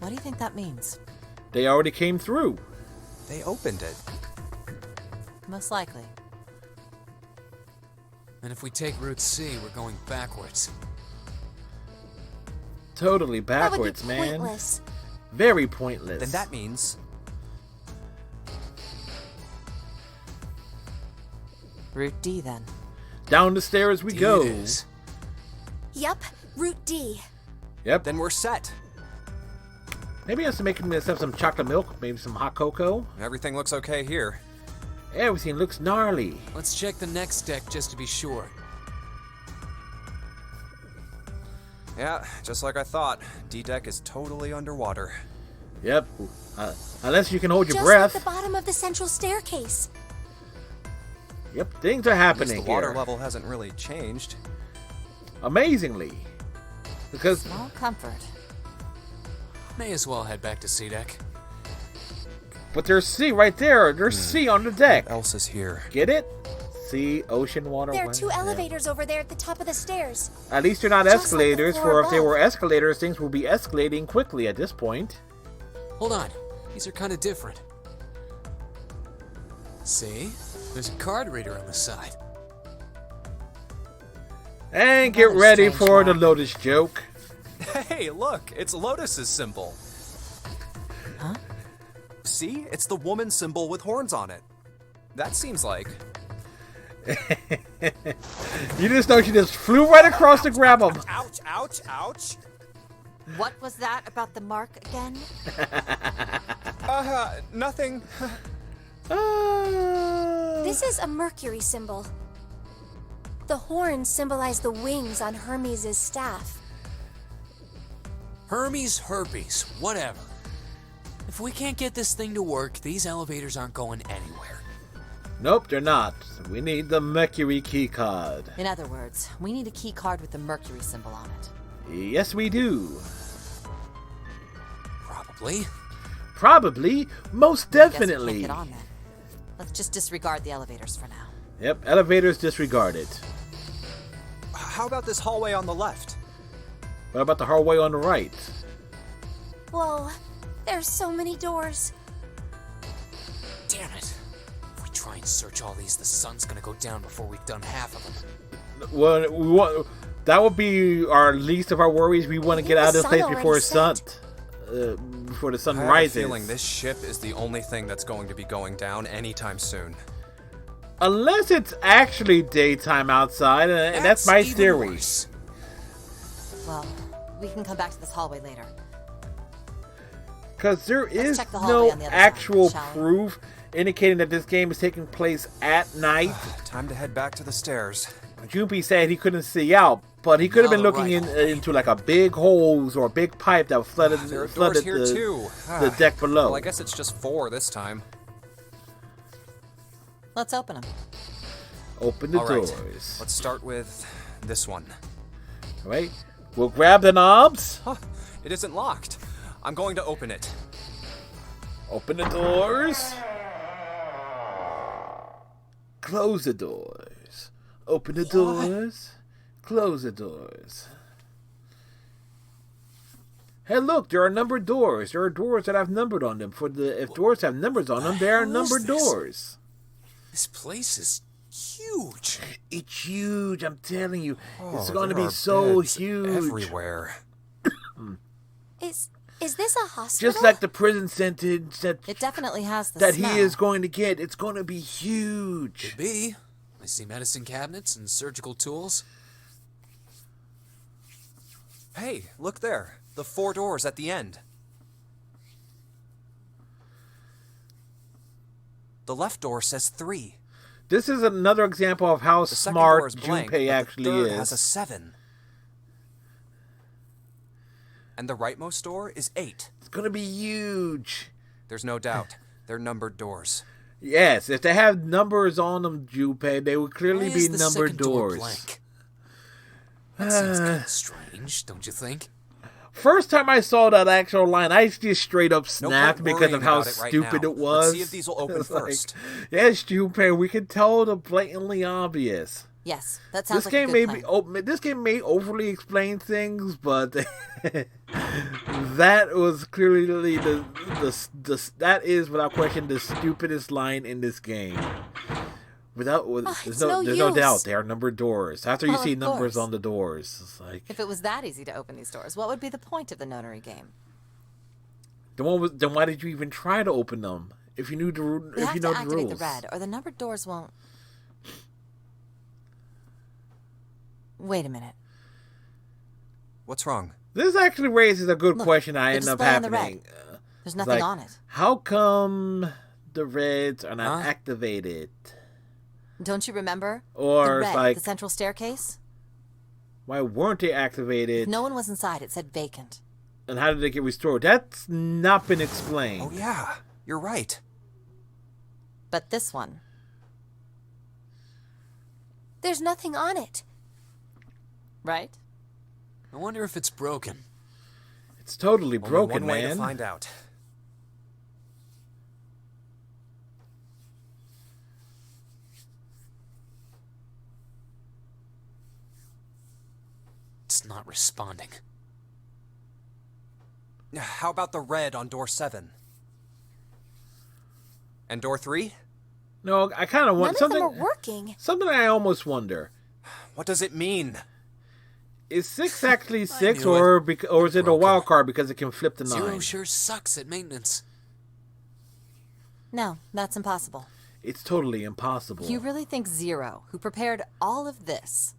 What do you think that means? They already came through. They opened it. Most likely. And if we take Route C, we're going backwards. Totally That would be backwards, man. pointless. Very pointless. Then that means Route D, then. Down the stairs we go. Yup, Route D. Yep. Then we're set. Maybe I have to make us have some chocolate milk, maybe some hot cocoa. Everything looks okay here. Everything looks gnarly. Let's check the next deck just to be sure. Yeah, just like I thought. D-Deck is totally underwater. Yep. Unless you can hold your Just breath. like the bottom of the central staircase. Yep, things are At least happening the water here. level hasn't really changed. Amazingly. Because Small comfort. May as well head back to C deck. but there's sea right there. There's sea on the deck. What else is here? Get it? Sea, ocean, water. There are land. 2 Yeah. elevators over there at the top of the stairs. At least they're not Just like the escalators, floor for if they above. were escalators, things will be escalating quickly at this point. Hold on. These are kind of different. See? There's a card reader on the side. And get Another ready strange for the mark. Lotus joke. Hey, look! It's Lotus's symbol. Huh? See? It's the woman symbol with horns on it. That seems like... You just know she just flew right across to grab him. Ouch, ouch, ouch! What was that about the mark again? Nothing. This is a Mercury symbol. The horns symbolize the wings on Hermes' staff. Hermes, herpes, whatever. If we can't get this thing to work, these elevators aren't going anywhere. Nope, they're not. We need the Mercury key card. In other words, we need a key card with the Mercury symbol on it. Yes, we do. Probably. Probably. Most Guess we can't definitely. get on then. Let's just disregard the elevators for now. Yep, elevators disregarded. How about this hallway on the left? What about the hallway on the right? Whoa, there's so many doors. Damn it. If we try and search all these, the sun's gonna go down before we've done half of them. Well, we want, that would be our least of our worries. We want to get out of this place before the sun I have rises. a feeling this ship is the only thing that's going to be going down anytime soon. Unless it's actually daytime outside, and that's my even theory. worse. Well, we can come back to this hallway later. Because there is check the hallway no on the other actual side, shall we? proof indicating that this game is taking place at night. Time to head back to the stairs. Junpei said he couldn't see out, but he could have been Now looking right. into like a big holes or a big pipe that flooded, There are doors flooded here too. the deck below. Well, I guess it's just 4 this time. Let's open them. Open the All right, doors. let's start with this one. All right, we'll grab the knobs. Huh, it isn't locked. I'm going to open it. Open the doors. Close the doors. Open the doors. Close the doors. Hey, look! There are numbered doors. There are doors that have numbered on them. If doors have numbers on them, they are hell is numbered this? doors. This place is huge. It's huge. I'm telling you, it's Oh, going to there be are so beds huge. everywhere. Is this a hospital? Just like the prison sentence that It definitely has the that smell. he is going to get. It's going to be huge. Could be. I see medicine cabinets and surgical tools. Hey, look there. The 4 doors at the end. The left door says 3. This is another example of how The second door is smart blank, Junpei but actually the third is. has a 7. And the rightmost door is 8. It's going to be huge. There's no doubt. They're numbered doors. Yes, if they have numbers on them, Junpei, they would clearly Why be is the numbered second door doors. blank? That seems kind of strange, don't you think? First time I saw that actual line, I just straight up No snapped point because of worrying how about it right stupid now. it was. Let's see if these will open It's like, first. yes, Junpei, we can tell the blatantly obvious. Yes, that sounds This like a game good may plan. this game may overly explain things, but that was clearly that is without question the stupidest line in this game. There's no doubt use. they are numbered doors. After you Well, see of numbers course. on the doors, it's like If it was that easy to open these doors, what would be the point of the notary game? then why did you even try to open them if you knew We if have you to know the activate rules? the red, or the numbered doors won't. Wait a minute. What's wrong? This actually raises a good Look, question. I the end up display on the red. happening. There's It's nothing like, on it. How come the reds are not activated? Don't you remember? Or the it's red, like- the central staircase? Why weren't they activated? No one was inside. It said vacant. And how did they get restored? That's not been explained. Oh yeah, you're right. But this one, There's nothing on it. right? I wonder if it's broken. It's totally Only broken, one way man. to find out. It's not responding. How about the red on door 7? And door 3? No, I kind of want None of something. them are working. Something I almost wonder: What does it mean? is 6 actually 6, knew or is it a wild card because it can flip the 9? Zero sure sucks at maintenance. No, that's impossible. It's totally impossible. You really think Zero, who prepared all of this,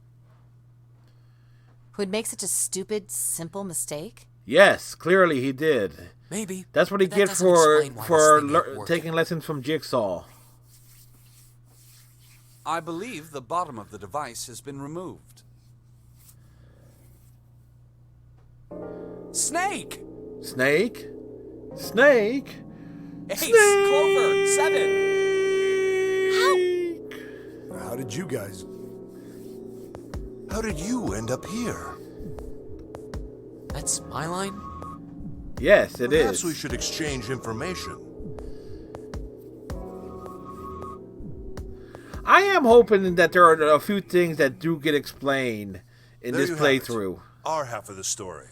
would make such a stupid, simple mistake? Yes, clearly he did. Maybe. That's what he but that gets doesn't for explain why this thing ain't working. taking lessons from Jigsaw. I believe the bottom of the device has been removed. Snake! Snake? Snake? Ace, Snake! Clover, 7! How did you guys... How did you end up here? That's my line? Yes, it is. Perhaps we should exchange information. I am hoping that there are a few things that do get explained in There this you have it. playthrough. Our half of the story.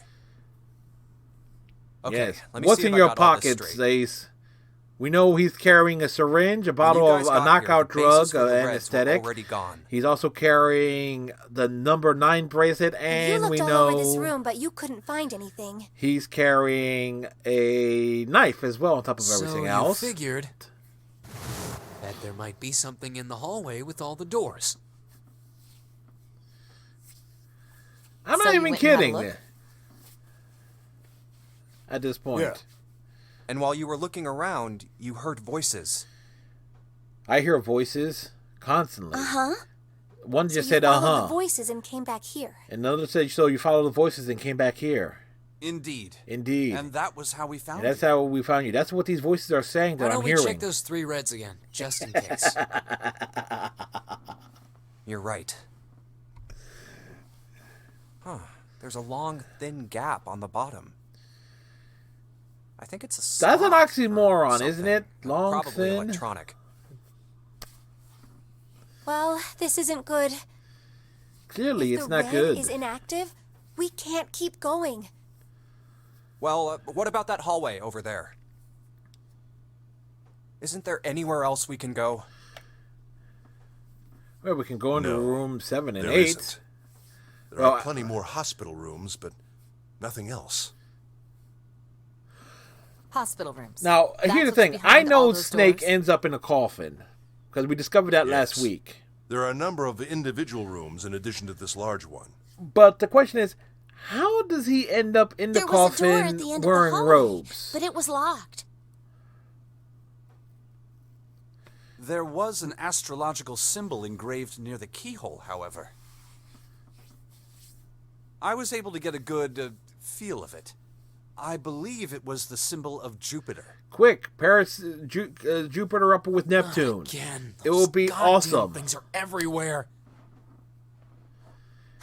Okay, Yes. let me What's see in if I your got all this pockets, straight. Ace? We know he's carrying a syringe, a bottle When of you a guys got knockout here, the bases drug, for the an Reds were anesthetic. already gone. He's also carrying the number 9 bracelet, You and looked we all over this know room, but you couldn't find anything. he's carrying a knife as well on top of everything so else. you figured that there might be something in the hallway with all the doors. I'm So not you even went and had a kidding. look? At this point, Yeah. And while you were looking around, you heard voices. I hear voices constantly. Uh-huh. One So just you said, followed "Uh-huh." the voices and came back here. Another said, "So you follow the voices and came back here." Indeed. Indeed. And that was how we found And that's you. how we found you. That's what these voices are saying Why that don't I'm we hearing. check those 3 reds again, just in case? You're right. Huh. There's a long, thin gap on the bottom. I think it's a That's an slot or oxymoron, isn't something. it? Long, Probably thin. electronic. Well, this isn't good. Clearly, If it's the not red good. is inactive, we can't keep going. Well, what about that hallway over there? Isn't there anywhere else we can go? Well, we can go into No, room 7 and there 8. isn't. There Well, are plenty more hospital rooms, but nothing else. Hospital rooms. Now, That's here's the what's thing. I behind all know those Snake doors? ends up in a coffin because we discovered that last Yes. week. There are a number of individual rooms in addition to this large one. But the question is, how does he end up in the There was a door coffin at the end wearing of the hallway, robes? but it was locked. There was an astrological symbol engraved near the keyhole, however. I was able to get a good feel of it. I believe it was the symbol of Jupiter. Quick, Paris, Jupiter up with Neptune. Again, It will be goddamn awesome. Things are everywhere.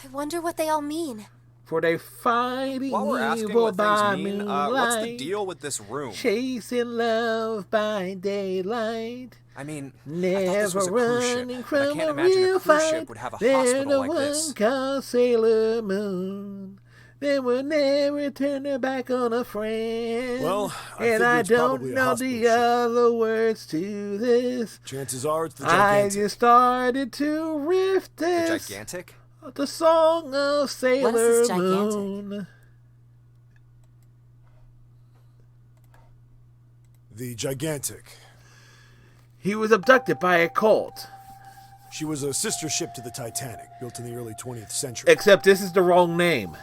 I wonder what they all mean. For they fighting While we're asking evil what by things mean, moonlight, what's the deal with this room? chasing love by daylight. I mean, I thought Never this was a cruise ship, running and I from can't a imagine real a cruise fight. ship would have a They're hospital the like one this. called Sailor Moon. They will never turn their back on a friend. Well, I and figure I it's don't probably a know hospital the ship. other words to this. Chances are it's the I gigantic. just started to riff The this. gigantic? The song of Sailor this gigantic? Moon. The gigantic. He was abducted by a cult. She was a sister ship to the Titanic, built in the early 20th century. Except this is the wrong name.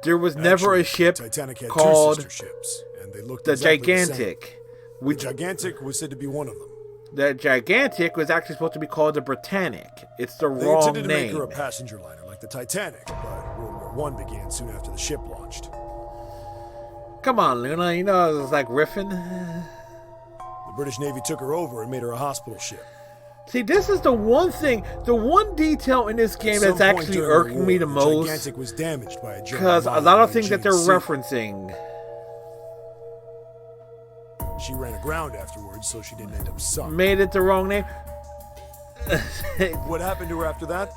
There was never a ship Titanic had called two sister ships, and they looked the exactly the same. Gigantic. The gigantic was said to be one of them. The Gigantic was actually supposed to be called the Britannic. It's the They wrong intended to make name. her a passenger liner like the Titanic, but World War I began soon after the ship launched. Come on, Luna. You know it was like riffing. The British Navy took her over and made her a hospital ship. See, this is the one thing, the one detail in this game At that's some point actually during the irking me war, the the most. Gigantic was damaged by a German Because a bomb lot of named things that they're James C. referencing. She ran aground afterwards, so she didn't end up sunk. Made it the wrong name. What happened to her after that?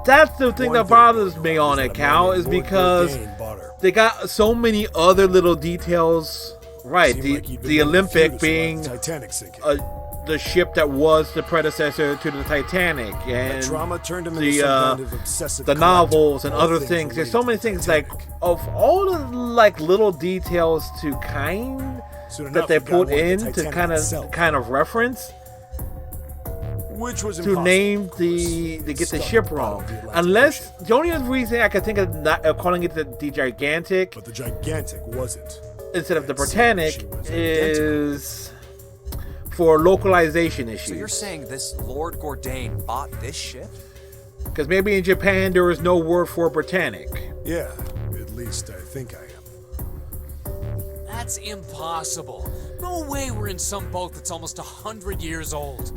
That's the thing that bothers me on it, Cal, is Lord because Bourdain bought her. they got so many other little details. Right, Seemed the, like he'd been the one of the Olympic few to survive being the Titanic sinking. the ship that was the predecessor to the Titanic, and trauma turned him into the some kind of obsessive the collector. novels and All other things things. There's related so to many the things like of all the like little details to kind Soon that enough, they we got put one with in the to Titanic kind of reference Which was to impossible. name the to get the ship wrong. Unless the only other reason I could think of not calling it the Gigantic, but the Gigantic wasn't, instead of the Britannic is for localization issues. So you're saying this Lord Bourdain bought this ship? Because maybe in Japan there is no word for Britannic. Yeah, at least I think I am. That's impossible. No way we're in some boat that's almost 100 years old.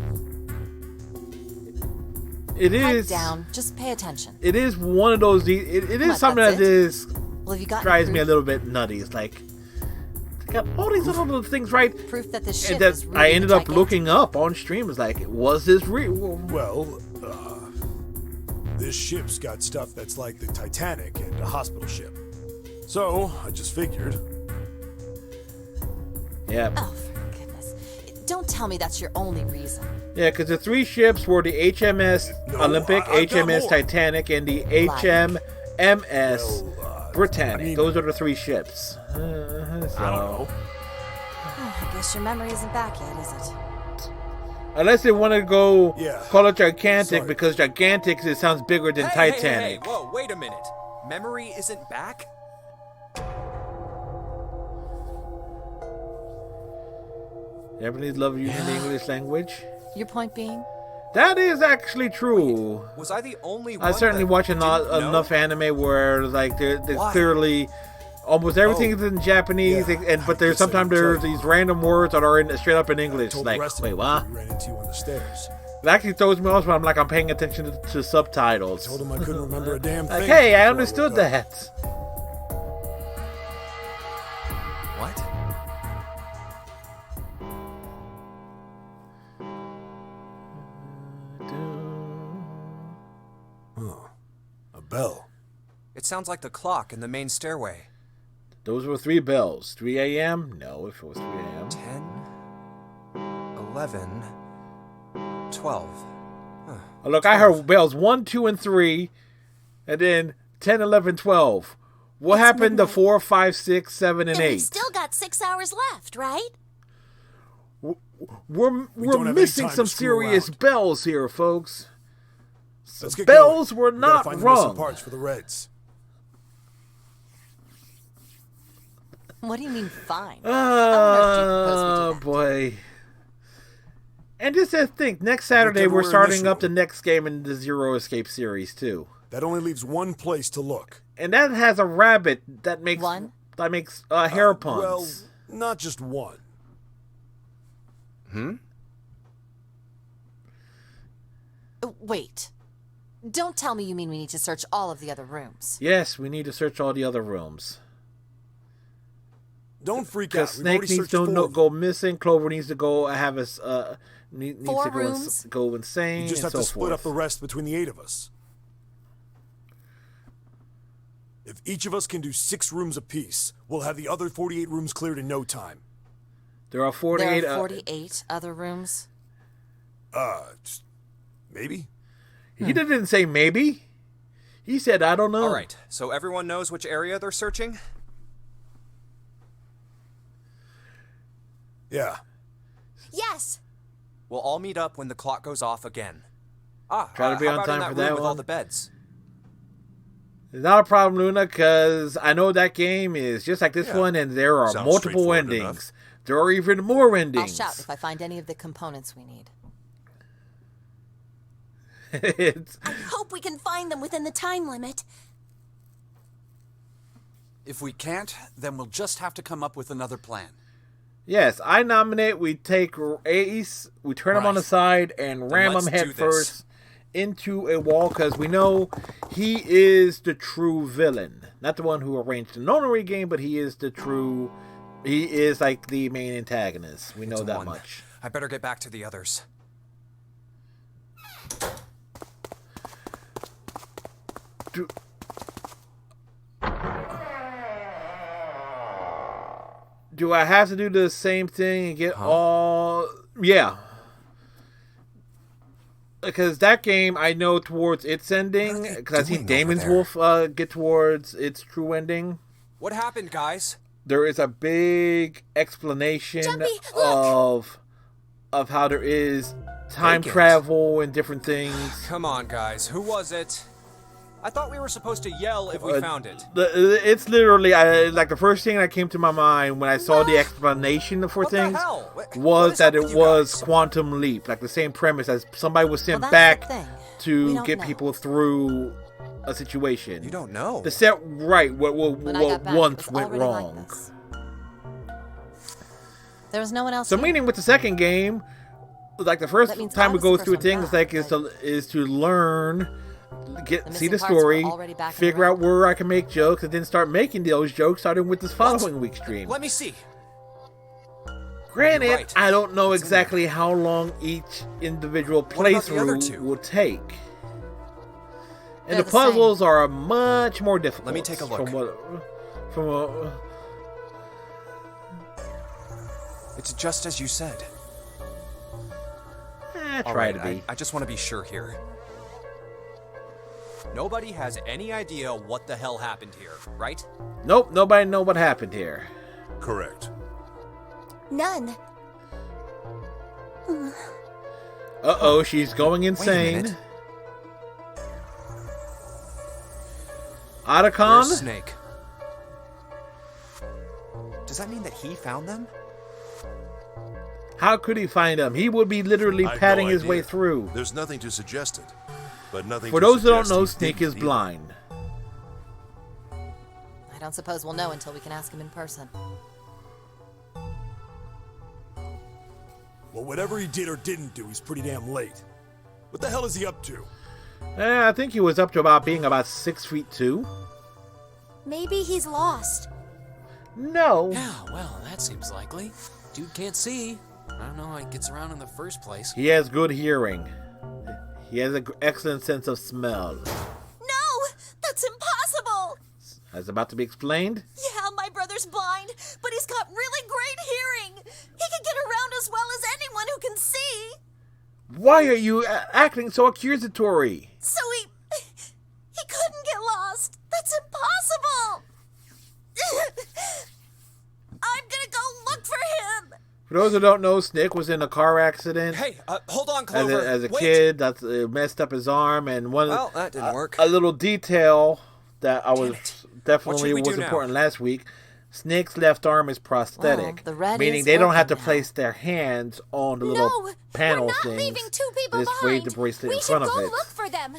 It Pipe is down. Just pay attention. It is one of those. It is What, something that's that it? is Well, have you got drives me a proof? little bit nutty. It's like they got all these little things right. Proof that this ship And that is I really ended up gigantic. looking up on stream. It's like, was this real? Well, this ship's got stuff that's like the Titanic and a hospital ship. So, I just figured. Yeah. Oh, for goodness. Don't tell me that's your only reason. Yeah, because the three ships were the HMS Olympic, I've got HMS more. Titanic, and the HMS Britannic. Those are the three ships. I don't know. Oh, I guess your memory isn't back yet, is it? Unless they want to go Yeah. call it Gigantic, Sorry. because Gigantic it sounds bigger than Hey, Titanic. whoa, wait a minute. Memory isn't back? Japanese love using the English language. Your point being? That is actually true. Was I the only one I certainly that watch didn't know? enough anime where like there's Why? clearly almost everything is in Japanese, Yeah, and but I there's guess I sometimes didn't there's tell you. these random words that are in straight up in English. Told Like, the rest of wait, them what? we ran into you on the stairs. It actually throws me off when I'm paying attention to subtitles. Told him I couldn't remember a damn Like, thing. hey, I before understood woke up. that. What? A bell. It sounds like the clock in the main stairway. Those were 3 bells. 3 a.m.? No, if it was 3 a.m. 10, 11, 12. Look, I heard bells 1, 2, and 3, and then 10, 11, 12. What happened to 4, 5, 6, 7, and And 8? we've still got 6 hours left, right? We're don't have any missing time some to screw serious around. bells here, folks. Let's get Bells going. were We gotta not find the missing wrong. parts for the Reds. What do you mean, fine? How on earth do you propose we do Oh that? boy. And just to think, next Saturday Look we're everywhere starting in this up the room. next game in the Zero Escape series too. That only leaves one place to look. And that has a rabbit that makes One? hair puns. Well, not just one. Wait. Don't tell me you mean we need to search all of the other rooms. Yes, we need to search all the other rooms. Don't freak out. Because We've Snake already needs searched to 4 of them. go missing. Clover needs to go have his needs 4 to rooms? go insane. You just and have to so split up forth. the rest between the 8 of us. If each of us can do 6 rooms apiece, we'll have the other 48 rooms cleared in no time. There are 48. There are 48 other rooms? Maybe? He didn't say maybe. He said, I don't know. All right, so everyone knows which area they're searching? Yeah. Yes. We'll all meet up when the clock goes off again. Try to be how on about time in that for room that with all one. the beds? It's not a problem, Luna, because I know that game is just like this Yeah. one, and there are Sounds multiple straightforward endings. enough. There are even more I'll endings. shout if I find any of the components we need. It's, I hope we can find them within the time limit. If we can't, then we'll just have to come up with another plan. yes, I nominate we take Ace, we turn him on the Right. side, and ram him let's head do this. first into a wall, because we know he is the true villain. Not the one who arranged the nonary game, but he is the true... He is like the main antagonist. We know It's that 1. much. I better get back to the others. Do I have to do the same thing and get all... Yeah. Because that game, I know towards its ending, because I see doing over Damon's there? Wolf get towards its true ending. What happened, guys? There is a big explanation of how there is time Vacant. travel and different things. Come on, guys. Who was it? I thought we were supposed to yell if we found it. It's literally like the first thing that came to my mind when I saw the explanation for What the things hell? What was is that up it with you was guys? Quantum Leap, like the same premise as somebody was sent Well, back that's the thing. We to don't get know. people through a situation. You don't know. The set right what When I got back, once it was went already like wrong. this. There was no one else So here. meaning with the second game, like the first That means time I we was go the through first thing one is like is to learn, see missing the parts were story, already back in the figure out where I can make jokes, and then start making those jokes starting with this following week's stream. Let me see. Granted, You're right. I don't know exactly how long each individual What about the other playthrough two? will take. And They're the the same. puzzles are much more difficult. Let me take a look. From It's just as you said. All try right, to be. I just want to be sure here. Nobody has any idea what the hell happened here, right? Nope, nobody know what happened here. Correct. None. Uh-oh, she's going insane. minute. Otacon? Where's Snake? Does that mean that he found them? How could he find them? He would be literally I've patting no his way idea. through. There's nothing to suggest it. But nothing For to those who don't suggest know, he Snake didn't is either. blind. I don't suppose we'll know until we can ask him in person. Well, whatever he did or didn't do, he's pretty damn late. What the hell is he up to? I think he was up to being about 6'2". Maybe he's lost. No. Yeah, well, that seems likely. Dude can't see. I don't know how he gets around in the first place. He has good hearing. He has an excellent sense of smell. No! That's impossible! As about to be explained. Yeah, my brother's blind, but he's got really great hearing. He can get around as well as anyone who can see. Why are you acting so accusatory? So he couldn't get lost. That's impossible. I'm gonna go look for him. For those who don't know, Snake was in a car accident. Hey, hold on, As Clover. a Wait. kid, that's messed up his arm, and Well, that didn't work. A little detail that I was What definitely should we was do now? important last week. Snake's left arm is prosthetic, Well, the red meaning is they don't have to open now. place their hands on the little No, panel we're not things. leaving two people They just wave behind. the bracelet We in should front go of it. look for them.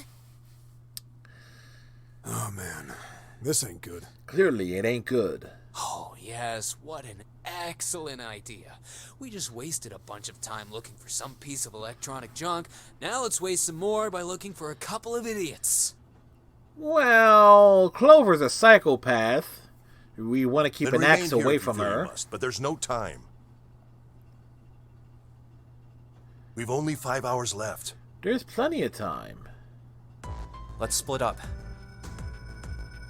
Oh, man. This ain't good. Clearly, it ain't good. Oh, yes, what an Excellent idea. We just wasted a bunch of time looking for some piece of electronic junk. Now let's waste some more by looking for a couple of idiots. Well, Clover's a psychopath. We want to keep Then an remain axe here away if you from feel you her. must, but there's no time. We've only 5 hours left. There's plenty of time. Let's split up.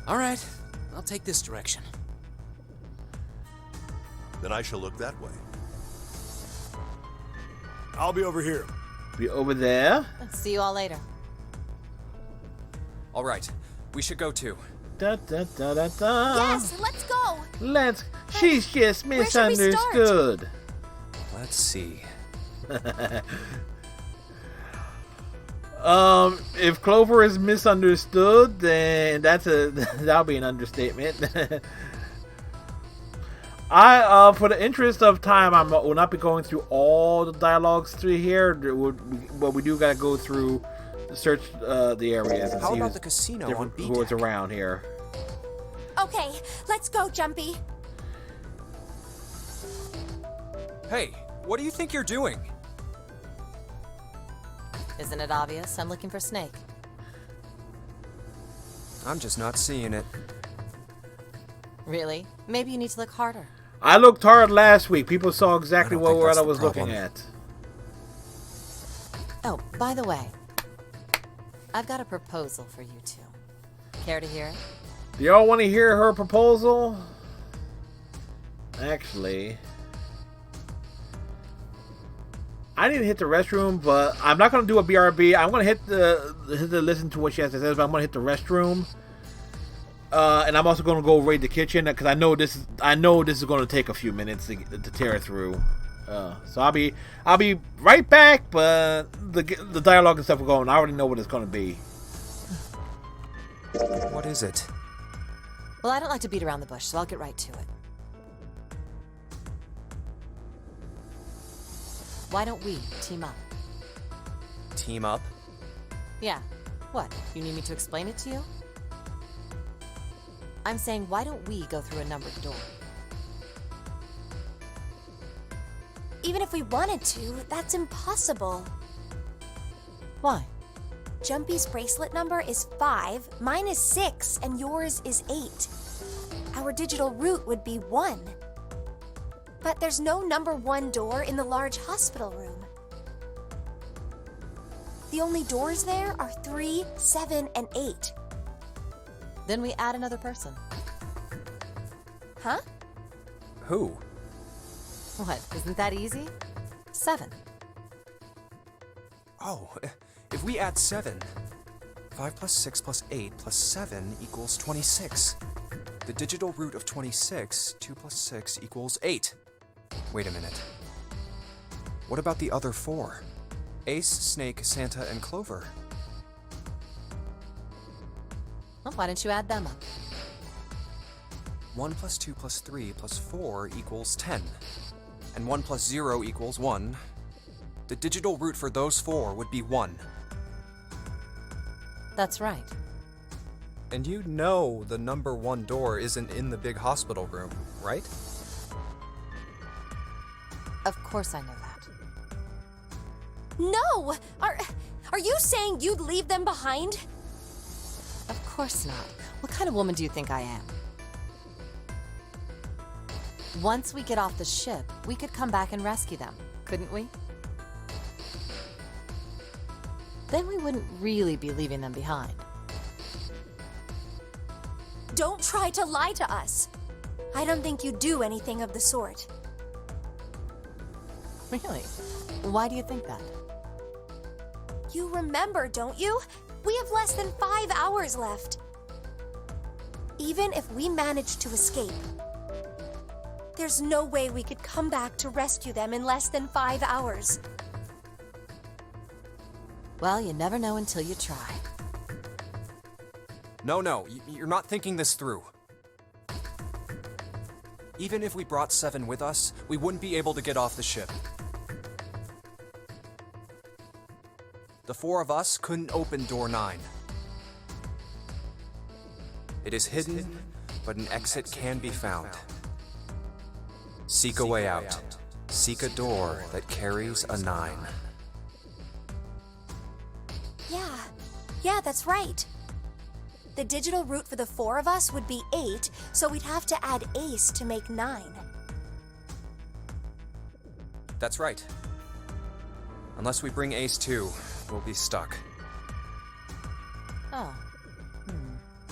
All right, I'll take this direction. Then I shall look that way. I'll be over here. Be over there. See you all later. All right, we should go too. Da, da, da, da, da. Yes, let's go. Let's. She's just Where should we start? misunderstood. Let's see. If Clover is misunderstood, then that'll be an understatement. For the interest of time, I will not be going through all the dialogues through here, but we do gotta go through, search the areas and How see about the casino on B who's deck? around here. Okay, let's go, Jumpy. Hey, what do you think you're doing? Isn't it obvious? I'm looking for Snake. I'm just not seeing it. Really? Maybe you need to look harder. I looked hard last week. People saw exactly I don't think what that's I the was looking problem. at. Oh, by the way, I've got a proposal for you two. Care to hear it? Do y'all want to hear her proposal? Actually, I need to hit the restroom, but I'm not going to do a BRB. I'm going to hit the listen to what she has to say, but I'm going to hit the restroom. And I'm also going to go raid the kitchen because I know this is going to take a few minutes to tear through. So I'll be right back, but the dialogue and stuff are going. I already know what it's going to be. What is it? Well, I don't like to beat around the bush, so I'll get right to it. Why don't we team up? Team up? Yeah. What? You need me to explain it to you? I'm saying, why don't we go through a numbered door? Even if we wanted to, that's impossible. Why? Jumpy's bracelet number is 5, mine is 6, and yours is 8. Our digital route would be 1. But there's no number 1 door in the large hospital room. The only doors there are 3, 7, and 8. Then we add another person. Huh? Who? What? Isn't that easy? 7. Oh, if we add 7, 5 plus 6 plus 8 plus 7 equals 26. The digital root of 26, 2 plus 6 equals 8. Wait a minute. What about the other 4? Ace, Snake, Santa, and Clover. Well, why don't you add them up? 1 plus 2 plus 3 plus 4 equals 10. And 1 plus 0 equals 1. The digital root for those 4 would be 1. That's right. And you know the number 1 door isn't in the big hospital room, right? Of course I know that. No! Are you saying you'd leave them behind? Of course not. What kind of woman do you think I am? Once we get off the ship, we could come back and rescue them, couldn't we? Then we wouldn't really be leaving them behind. Don't try to lie to us. I don't think you do anything of the sort. Really? Why do you think that? You remember, don't you? We have less than 5 hours left. Even if we manage to escape, there's no way we could come back to rescue them in less than 5 hours. Well, you never know until you try. No, you're not thinking this through. Even if we brought 7 with us, we wouldn't be able to get off the ship. The 4 of us couldn't open door 9. It is hidden, but an exit can be found. Seek a way out. Seek a door that carries a 9. Yeah, that's right. The digital root for the 4 of us would be 8, so we'd have to add Ace to make 9. That's right. Unless we bring Ace too, we'll be stuck. Oh.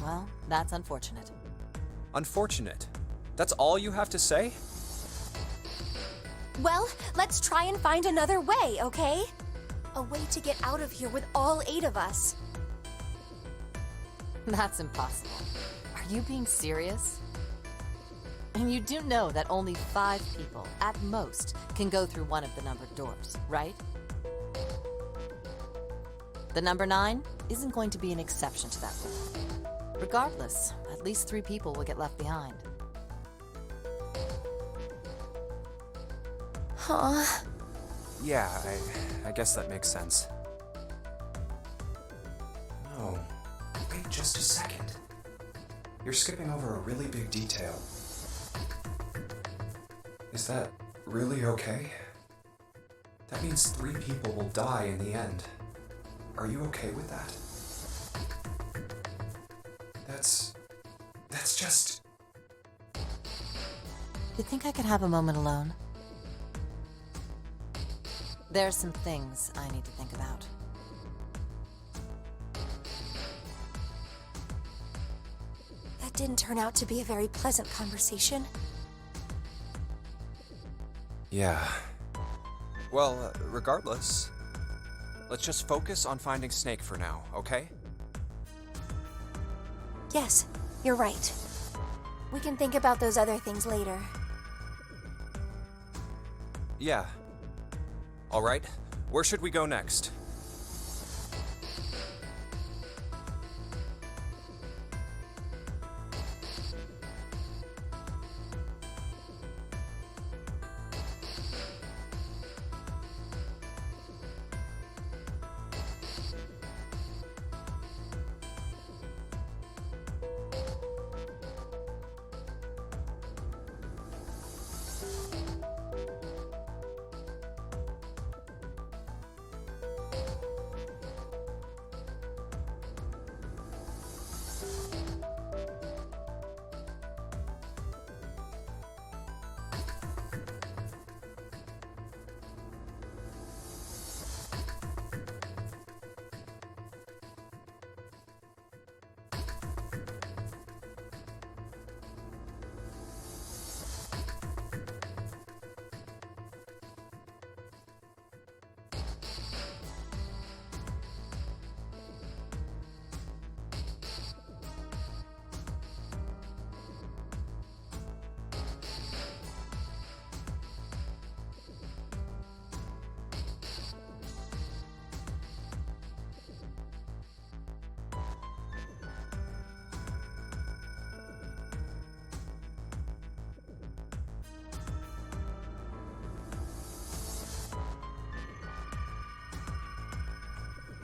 Well, that's unfortunate. Unfortunate? That's all you have to say? Well, let's try and find another way, okay? A way to get out of here with all 8 of us. That's impossible. Are you being serious? And you do know that only 5 people, at most, can go through one of the numbered doors, right? The number 9 isn't going to be an exception to that rule. Regardless, at least 3 people will get left behind. Huh? Yeah, I guess that makes sense. No. Wait just a second. You're skipping over a really big detail. Is that really okay? That means 3 people will die in the end. Are you okay with that? That's just... You think I could have a moment alone? There's some things I need to think about. That didn't turn out to be a very pleasant conversation. Yeah. Well, regardless, let's just focus on finding Snake for now, okay? Yes, you're right. We can think about those other things later. Yeah. All right, where should we go next?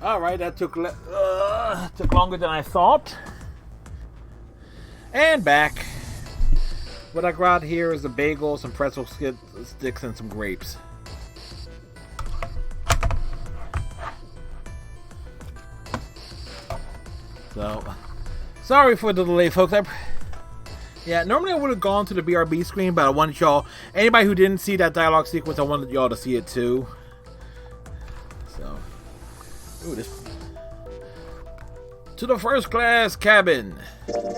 All right, that took longer than I thought. And back. What I got here is a bagel, some pretzel sticks, and some grapes. So, sorry for the delay, folks. Yeah, normally I would have gone to the BRB screen, but I wanted y'all, anybody who didn't see that dialogue sequence, I wanted y'all to see it too. So, ooh, this. To the first class cabin.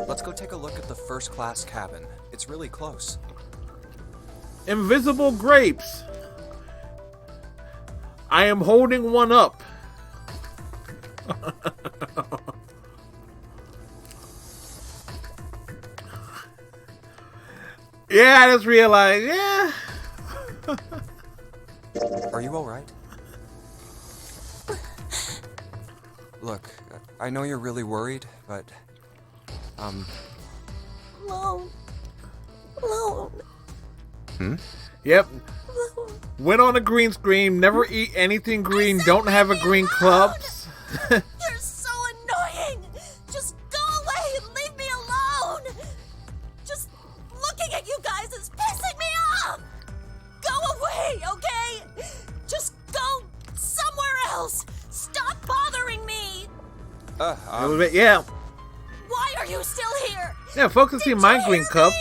Let's go take a look at the first class cabin. It's really close. Invisible grapes. I am holding one up. Yeah, I just realized, yeah. Are you alright? Look, I know you're really worried, but, Alone. Yep. Went on a green screen, never eat anything green, don't have a green clubs. You're so annoying! Just go away and leave me alone! Just looking at you guys is pissing me off! me, okay? Just go somewhere else. Stop bothering me. Yeah. Why are you still here? Yeah, folks have seen my green cup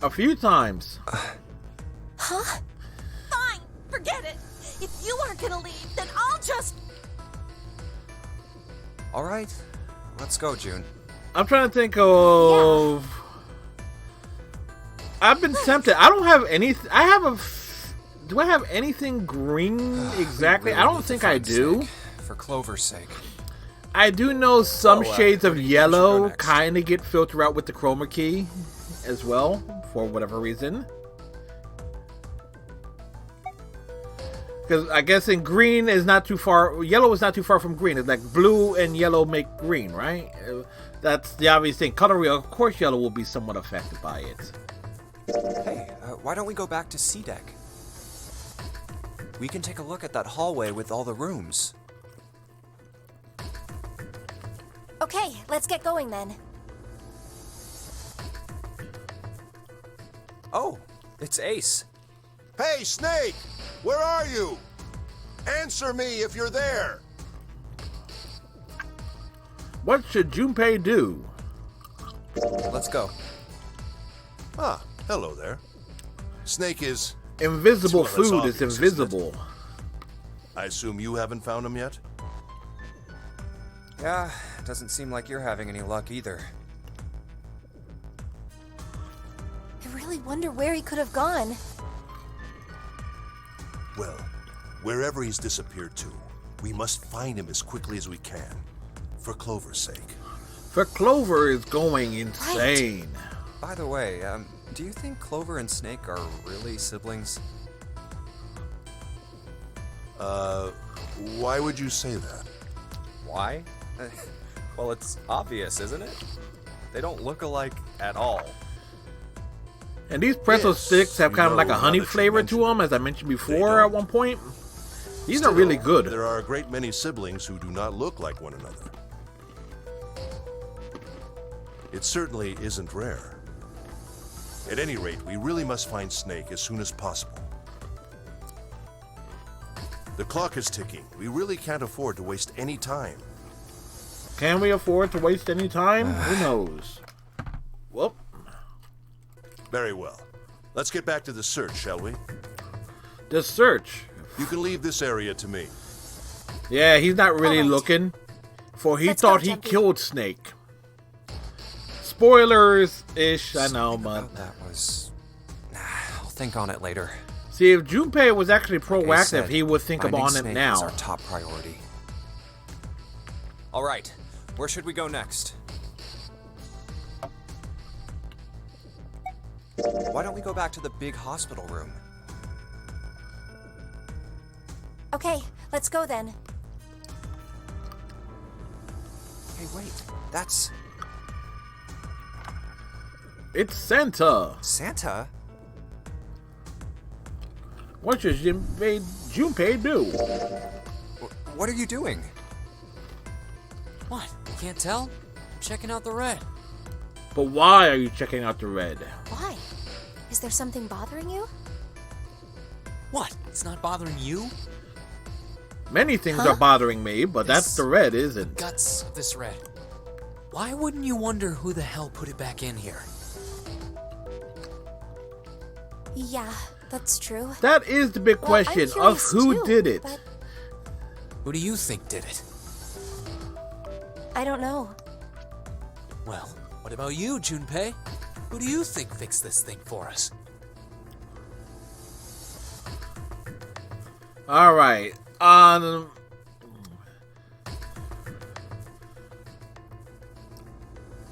a few times. Huh? Fine, forget it. If you aren't gonna leave, then I'll just... Alright, let's go, June. I'm trying to think of... I've been tempted. I don't have anything... Do I have anything green exactly? I don't think I do. For Clover's sake. I do know some shades of yellow kind of get filtered out with the chroma key as well, for whatever reason. Because I guess in green is not too far, yellow is not too far from green. It's like blue and yellow make green, right? That's the obvious thing. Color wheel, of course yellow will be somewhat affected by it. Hey, why don't we go back to C-Deck? We can take a look at that hallway with all the rooms. Okay, let's get going then. Oh, it's Ace. Hey, Snake! Where are you? Answer me if you're there! What should Junpei do? Let's go. Ah, hello there. Snake is... Invisible it's food obvious, is invisible. I assume you haven't found him yet? Yeah, doesn't seem like you're having any luck either. I really wonder where he could have gone. Well, wherever he's disappeared to, we must find him as quickly as we can. For Clover's sake. For Clover is going insane. By the way, do you think Clover and Snake are really siblings? Why would you say that? Why? Well, it's obvious, isn't it? They don't look alike at all. And these pretzel sticks have kind of like a honey flavor to them, as I mentioned before at one point. These are really good. There are a great many siblings who do not look like one another. It certainly isn't rare. At any rate, we really must find Snake as soon as possible. The clock is ticking. We really can't afford to waste any time. Can we afford to waste any time? Who knows? Whoop. Very well. Let's get back to the search, shall we? The search? You can leave this area to me. Yeah, he's not really looking. For he thought he Jumpy. killed Snake. Spoilers-ish, I know, but... That was... I'll think on it later. See, if Junpei was actually proactive, Like I said, he would think finding about it Snake now. is our top priority. All right, where should we go next? Why don't we go back to the big hospital room? Okay, let's go then. Hey, wait. That's... It's Santa. Santa? What should Junpei do? What are you doing? What? You can't tell? I'm checking out the red. But why are you checking out the red? Why? Is there something bothering you? What? It's not bothering you? Many things are bothering me, but that's the red, isn't? Guts of this red. Why wouldn't you wonder who the hell put it back in here? Yeah, that's true. That is the big Well, I'm question of curious who too, did it. but Who do you think did it? I don't know. Well, what about you, Junpei? Who do you think fixed this thing for us? All right.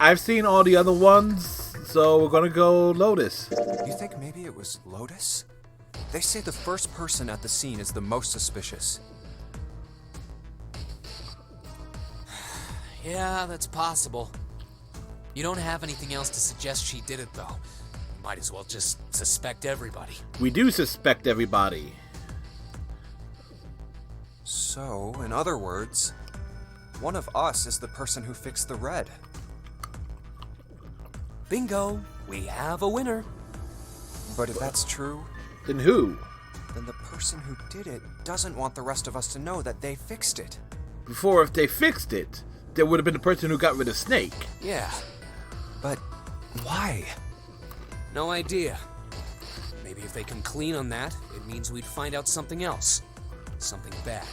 I've seen all the other ones, so we're gonna go Lotus. You think maybe it was Lotus? They say the first person at the scene is the most suspicious. Yeah, that's possible. You don't have anything else to suggest she did it, though. Might as well just suspect everybody. We do suspect everybody. So, in other words, one of us is the person who fixed the red. Bingo! We have a winner. But if that's true, Then who? then the person person who did it doesn't want the rest of us to know that they fixed it. Before, if they fixed it, there would have been the person who got rid of Snake. Yeah. But why? No idea. Maybe if they come clean on that, it means we'd find out something else. Something bad.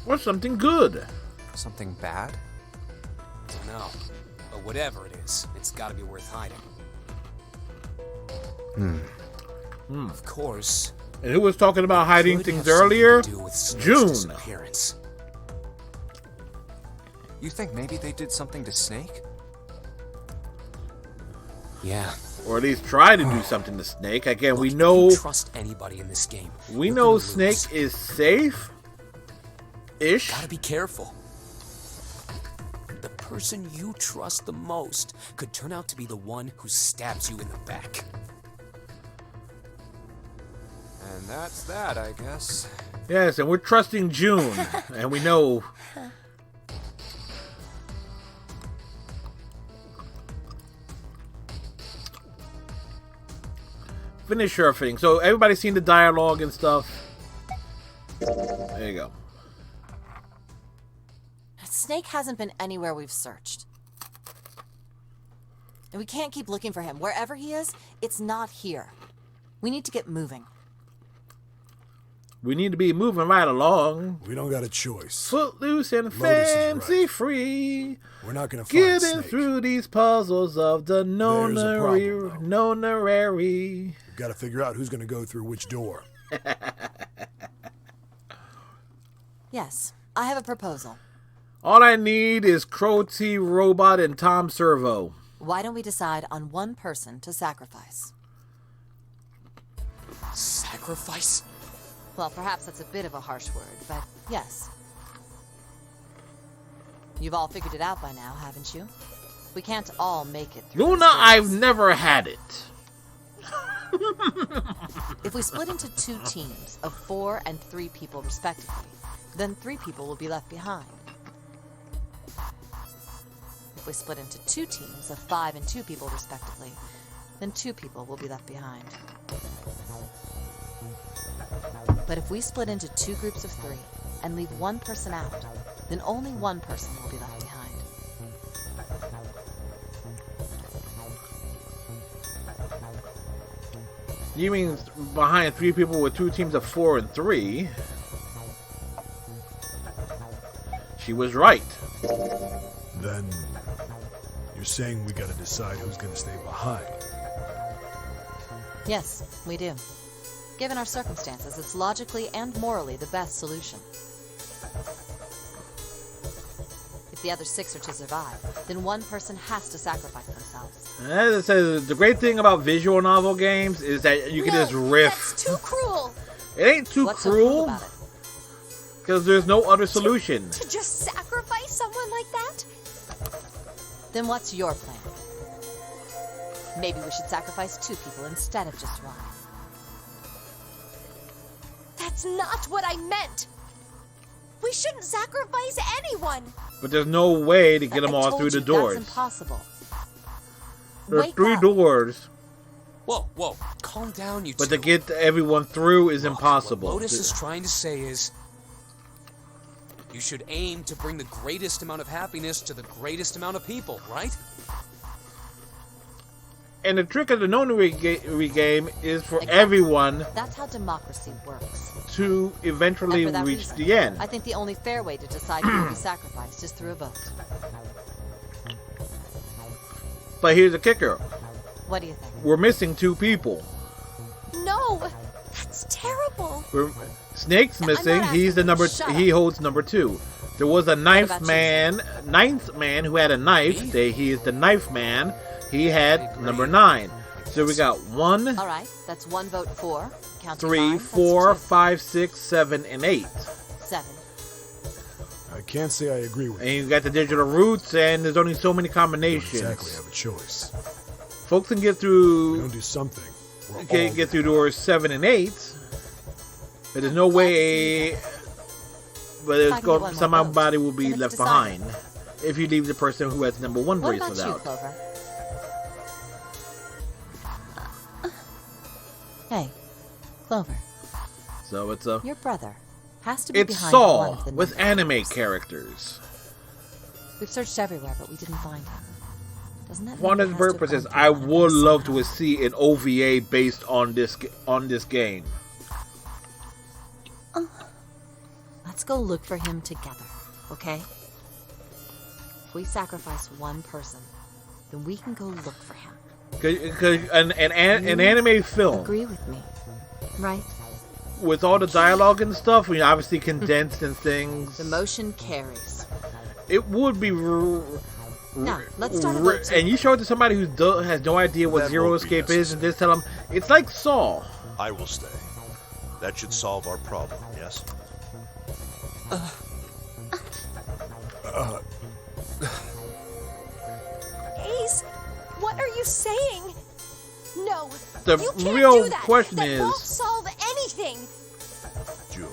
Or something good. Something bad? Don't know. But whatever it is, it's gotta be worth hiding. Of course. And who was talking about hiding could things have something earlier? to do with Snake's June. disappearance. You think maybe they did something to Snake? Yeah. Or at least try to do something to Snake. Again, we Look, know... if you trust anybody in this game. We you're know gonna Snake lose. is safe-ish. Gotta be careful. The person you trust the most could turn out to be the one who stabs you in the back. And that's that, I guess. Yes, and we're trusting June. And we know... Finish your thing. So everybody's seen the dialogue and stuff. There you go. Snake hasn't been anywhere we've searched. And we can't keep looking for him. Wherever he is, it's not here. We need to get moving. We need to be moving right along. We don't got a choice. Footloose and Lotus is fancy right. free. We're not gonna find Getting Snake. through these puzzles of the problem, nonary. We've got to figure out who's gonna go through which door. Yes, I have a proposal. All I need is Crow T Robot and Tom Servo. Why don't we decide on one person to sacrifice? Sacrifice? Well, perhaps that's a bit of a harsh word, but yes. You've all figured it out by now, haven't you? We can't all make it through. Luna, I've never had it. If we split into 2 teams of 4 and 3 people respectively, then 3 people will be left behind. If we split into 2 teams of 5 and 2 people respectively, then 2 people will be left behind. But if we split into 2 groups of 3 and leave 1 person out, then only 1 person will be left behind. You mean behind 3 people with 2 teams of 4 and 3? She was right. Then you're saying we got to decide who's gonna stay behind. Yes, we do. Given our circumstances, it's logically and morally the best solution. If the other 6 are to survive, then 1 person has to sacrifice themselves. As I said, the great thing about visual novel games is that you can just riff. That's too cruel. It ain't too What's so cruel cruel about it? because there's no other solution. To just sacrifice someone like that? Then what's your plan? Maybe we should sacrifice 2 people instead of just 1. That's not what I meant. We shouldn't sacrifice anyone. But there's no way to get them I all told through the you doors. That's impossible. There's Wake 3 up. doors, Whoa, calm down, you but two. to get everyone through is Look, impossible. What Lotus is trying to say is, you should aim to bring the greatest amount of happiness to the greatest amount of people, right? And the trick of the nonary game is for everyone That's how democracy works. to eventually And for that reach reason, the end. I think the only fair way to decide who will be sacrificed is through a vote. But here's the kicker. What do you think? We're missing 2 people. No, that's terrible. Snake's missing. not He's the asking. number. Shut He holds number 2. There was a ninth about you, man who had a knife. He is the knife man. He had number 9. So we got 1, All right, that's 1 vote for. Counting 3, mine, that's 4, 2. 5, 6, 7, and 8. 7. I can't say I agree with And you got the digital roots, and there's only so many you. combinations. Don't exactly have a choice. Folks can get If we through. don't do something, we're all Can get through doors 7 and 8. But there's no way. But I there's can get one more somebody will be Then it's left decided. behind if you leave the person who has number 1 What about bracelet you, out. Clover? Hey, Clover. So it's a. Your brother has to be It's behind one Saw of the with numbers. anime characters. We've searched everywhere, but we didn't find him. Doesn't that mean One he of the has to have purposes, gone through I one of would these love somehow? to see an OVA based on this game. Let's go look for him together, okay? If we sacrifice one person, then we can go look for him. Because an anime film Agree with me, right? with all the dialogue and stuff, we obviously condensed and things. The motion carries. It would be. Now, let's start about And you show it to somebody who has no idea what That Zero won't be Escape is, and just tell them it's like Saw. I will stay. That should solve our problem, yes? Ace, what are you saying? No, The you can't real do that. question That is- won't solve anything. June,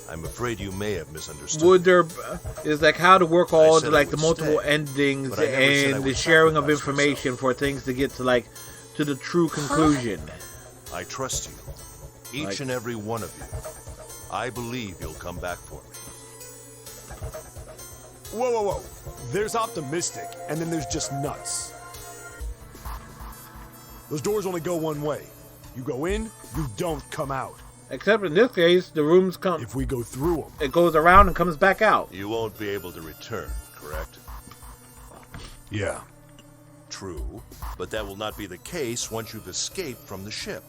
I'm afraid you may have misunderstood. Would there is like how to work all said the, I like the would multiple stay, endings but I never said I and the would sharing of sacrifice information for things to get to like to the true conclusion. I trust you, each Like- and every one of you. I believe you'll come back for me. Whoa, whoa, whoa. There's optimistic, and then there's just nuts. Those doors only go one way. You go in, you don't come out. Except in this case, the rooms come. If we go through them, it goes around and comes back out. You won't be able to return, correct? Yeah. True, but that will not be the case once you've escaped from the ship.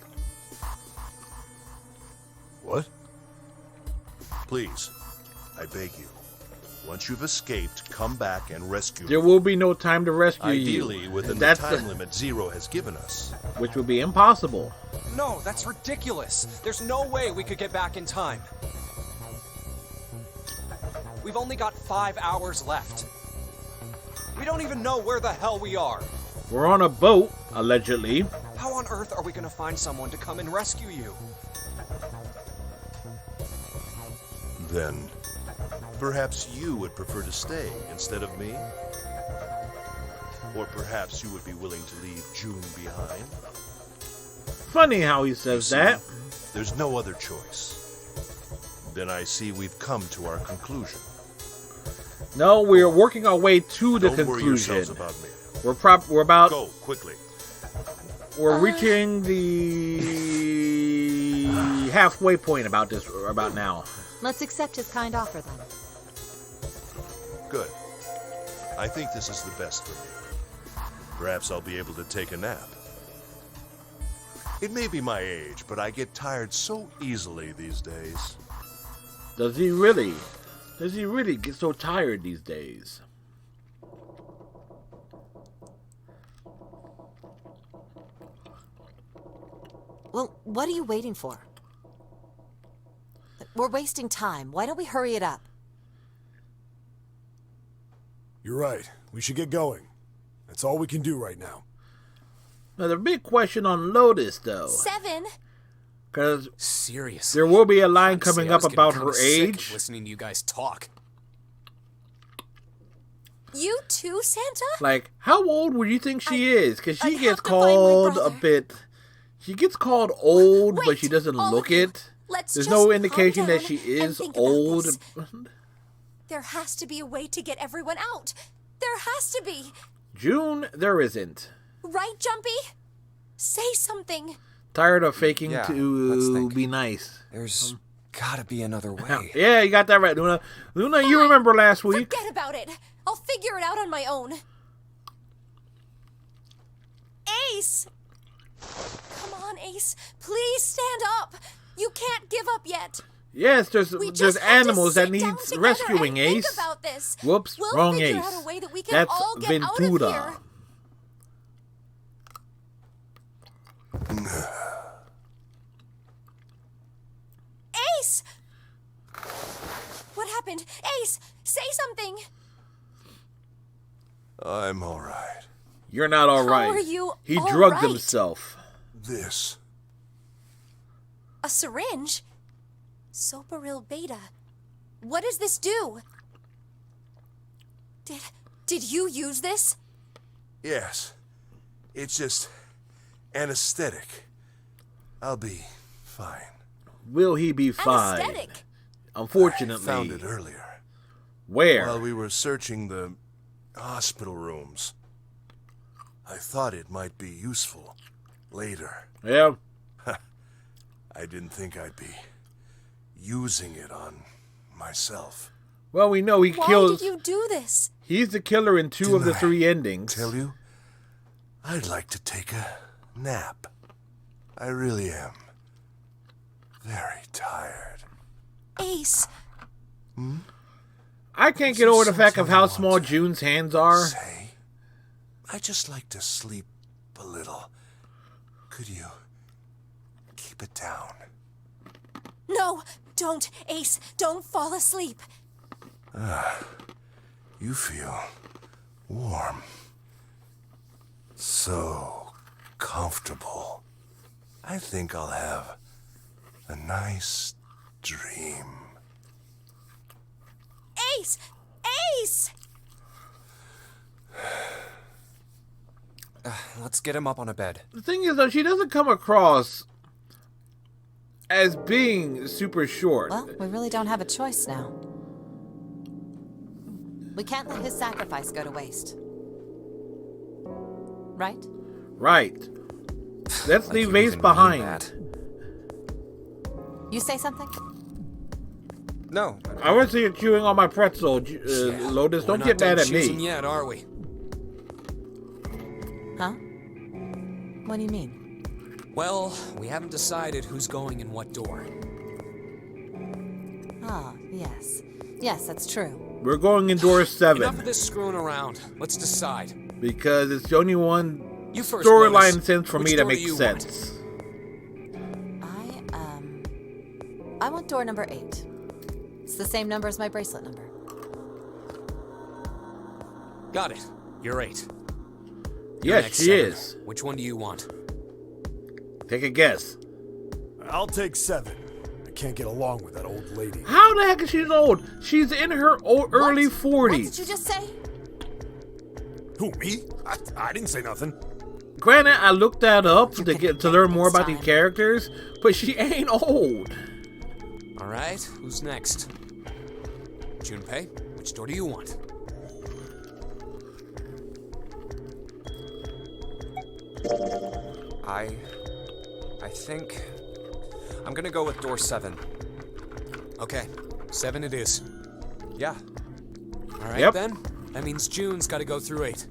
What? Please, I beg you. Once you've escaped, come back and rescue There me. will be no time to rescue Ideally, you. within the That's time limit Zero has given us. which would be impossible. No, that's ridiculous. There's no way we could get back in time. We've only got 5 hours left. We don't even know where the hell we are. We're on a boat, allegedly. How on earth are we gonna find someone to come and rescue you? Then, perhaps you would prefer to stay instead of me? Or perhaps you would be willing to leave June behind? Funny how he says that. There's no other choice. Then I see we've come to our conclusion. No, we're working our way to the Don't worry conclusion. yourselves about me. We're about Go, quickly. we're reaching the halfway point about now. Let's accept his kind offer then. Good. I think this is the best for me. Perhaps I'll be able to take a nap. It may be my age, but I get tired so easily these days. Does he really? Does he really get so tired these days? Well, what are you waiting for? We're wasting time. Why don't we hurry it up? You're right. We should get going. That's all we can do right now. Now the big question on Lotus, though, 7. because Seriously. there will be a line Honestly, coming I up was getting about kinda her sick of age. listening to you guys talk. You too, Santa? Like, how old would you think she is? Because she I gets have to find my called a brother. bit. She gets called old, but Wait, she doesn't all look of you. it. Let's There's just no calm indication that down she and is think about old. this. There has to be a way to get everyone out. There has to be. June, there isn't. Right, Jumpy? Say something. Tired of faking Yeah, let's to think. be nice. There's gotta be another way. Yeah, you got that right, Luna. Luna, you remember last week? Forget about it. I'll figure it out on my own. Ace! Come on, Ace. Please stand up. You can't give up yet. Yes, there's We just have to animals that sit need down together rescuing, and Ace. Think about this. Whoops, We'll wrong figure Ace. out a way that we can That's all get out of Ventura. here. Ace! What happened? Ace, say something. I'm all right. You're not all right. are you He all drugged right? himself. This. A syringe? Soparil beta. What does this do? Did you use this? Yes. It's just anesthetic. I'll be fine. Will he be fine? Anesthetic. Unfortunately. I found it earlier. Where? While we were searching the hospital rooms. I thought it might be useful later. Yeah. I didn't think I'd be using it on myself. Well, we know he Why kills. did you do this? He's the killer in 2 of the 3 endings. Tell you, I'd like to take a nap. I really am. Very tired. Ace. I can't get over the fact of how small June's hands are. Say, I just like to sleep a little. Could you keep it down? No, don't, Ace. Don't fall asleep. You feel warm. So comfortable. I think I'll have a nice dream. Ace! Ace! Let's get him up on a bed. The thing is, though, she doesn't come across as being super short. Well, we really don't have a choice now. We can't let his sacrifice go to waste. Right? Right. Let's leave Ace behind. You say something? No. I want to see you chewing on my pretzel, Lotus. Don't get mad at me. Yet, are we? Huh? What do you mean? Well, we haven't decided who's going in what door. Ah, yes. Yes, that's true. We're going in door 7. Enough of this screwing around. Let's decide. Because it's the only one You first, storyline Lotus. sense for Which me that door do makes you sense. I want door number 8. It's the same number as my bracelet number. Got it. You're 8. Yes, Next she 7. is. Which one do you want? Take a guess. I'll take 7. I can't get along with that old lady. How the heck is she old? She's in her early 40s. What did you just say? Who, me? I didn't say nothing. Granted, I looked that up to learn more about these characters, but she ain't old. All right. Who's next? Junpei, which door do you want? I think I'm gonna go with door 7. Okay, 7 it is. Yeah. All right then. That means June's got to go through 8.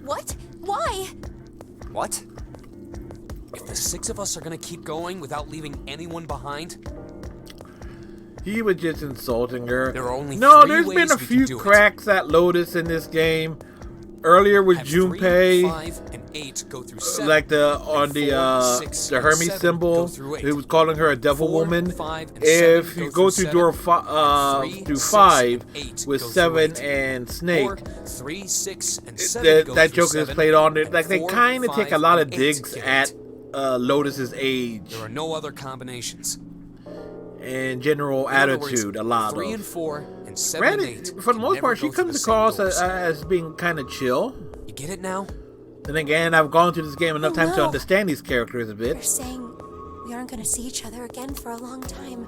What? Why? What? If the 6 of us are gonna keep going without leaving anyone behind, He was just insulting her. there are only No, 3 there's ways been a we few can do cracks at Lotus in this game. Earlier with Have 3, Junpei, 5, and 8 go through 7. like on the 4, 6, the Hermes 7 go symbol, through 8. he was calling her a devil 4, woman. 5, and If 7 you go through 7, door 3, through 6, 5 and 8 with go 7 through 8. and Snake, 4, 3, 6, and 7 go that through joke is 7, played on it. and Like they 4, kind of take a 5, lot of and 8 digs get at it. Lotus's age There are no other combinations. and general In other words, attitude. A lot 3 of. and 4 and 7 and 8. Granted, for the most part, she comes across as being kind of chill. You get it now? Then again, I've gone through this game enough times to no. understand these characters a bit. You're saying we aren't going to see each other again for a long time.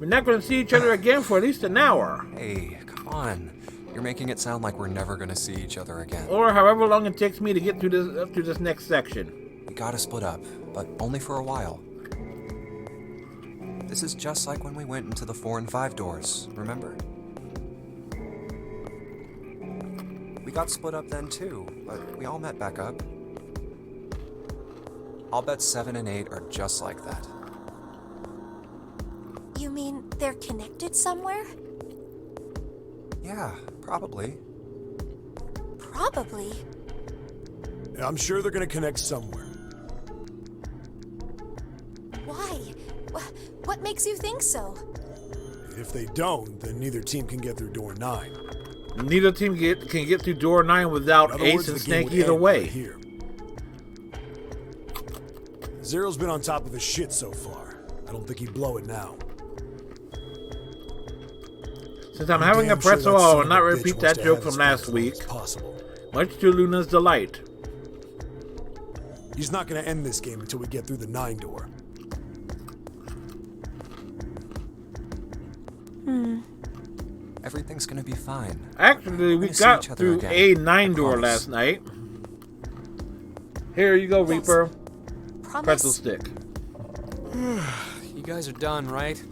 We're not going to see each other again for at least an hour. Hey, come on. You're making it sound like we're never gonna see each other again. Or however long it takes me to get through this up to this next section. We gotta split up, but only for a while. This is just like when we went into the 4 and 5 doors, remember? We got split up then too, but we all met back up. I'll bet 7 and 8 are just like that. You mean they're connected somewhere? Yeah, probably. Probably. I'm sure they're gonna connect somewhere. Why? What makes you think so? If they don't, then neither team can get through door 9. Neither team can get through door 9 without In other Ace words, and the game Snake would either end way. right here. Zero's been on top of his shit so far. I don't think he'd blow it now. Since I'm having a Damn sure pretzel, that I son will of not a bitch repeat wants that to joke have from as last much week. as possible. Much to Luna's delight. He's not gonna end this game until we get through the 9 door. Everything's gonna be fine. Actually, we got through a 9 door last night. Here you go, Reaper. Pretzel stick. You guys are done, right?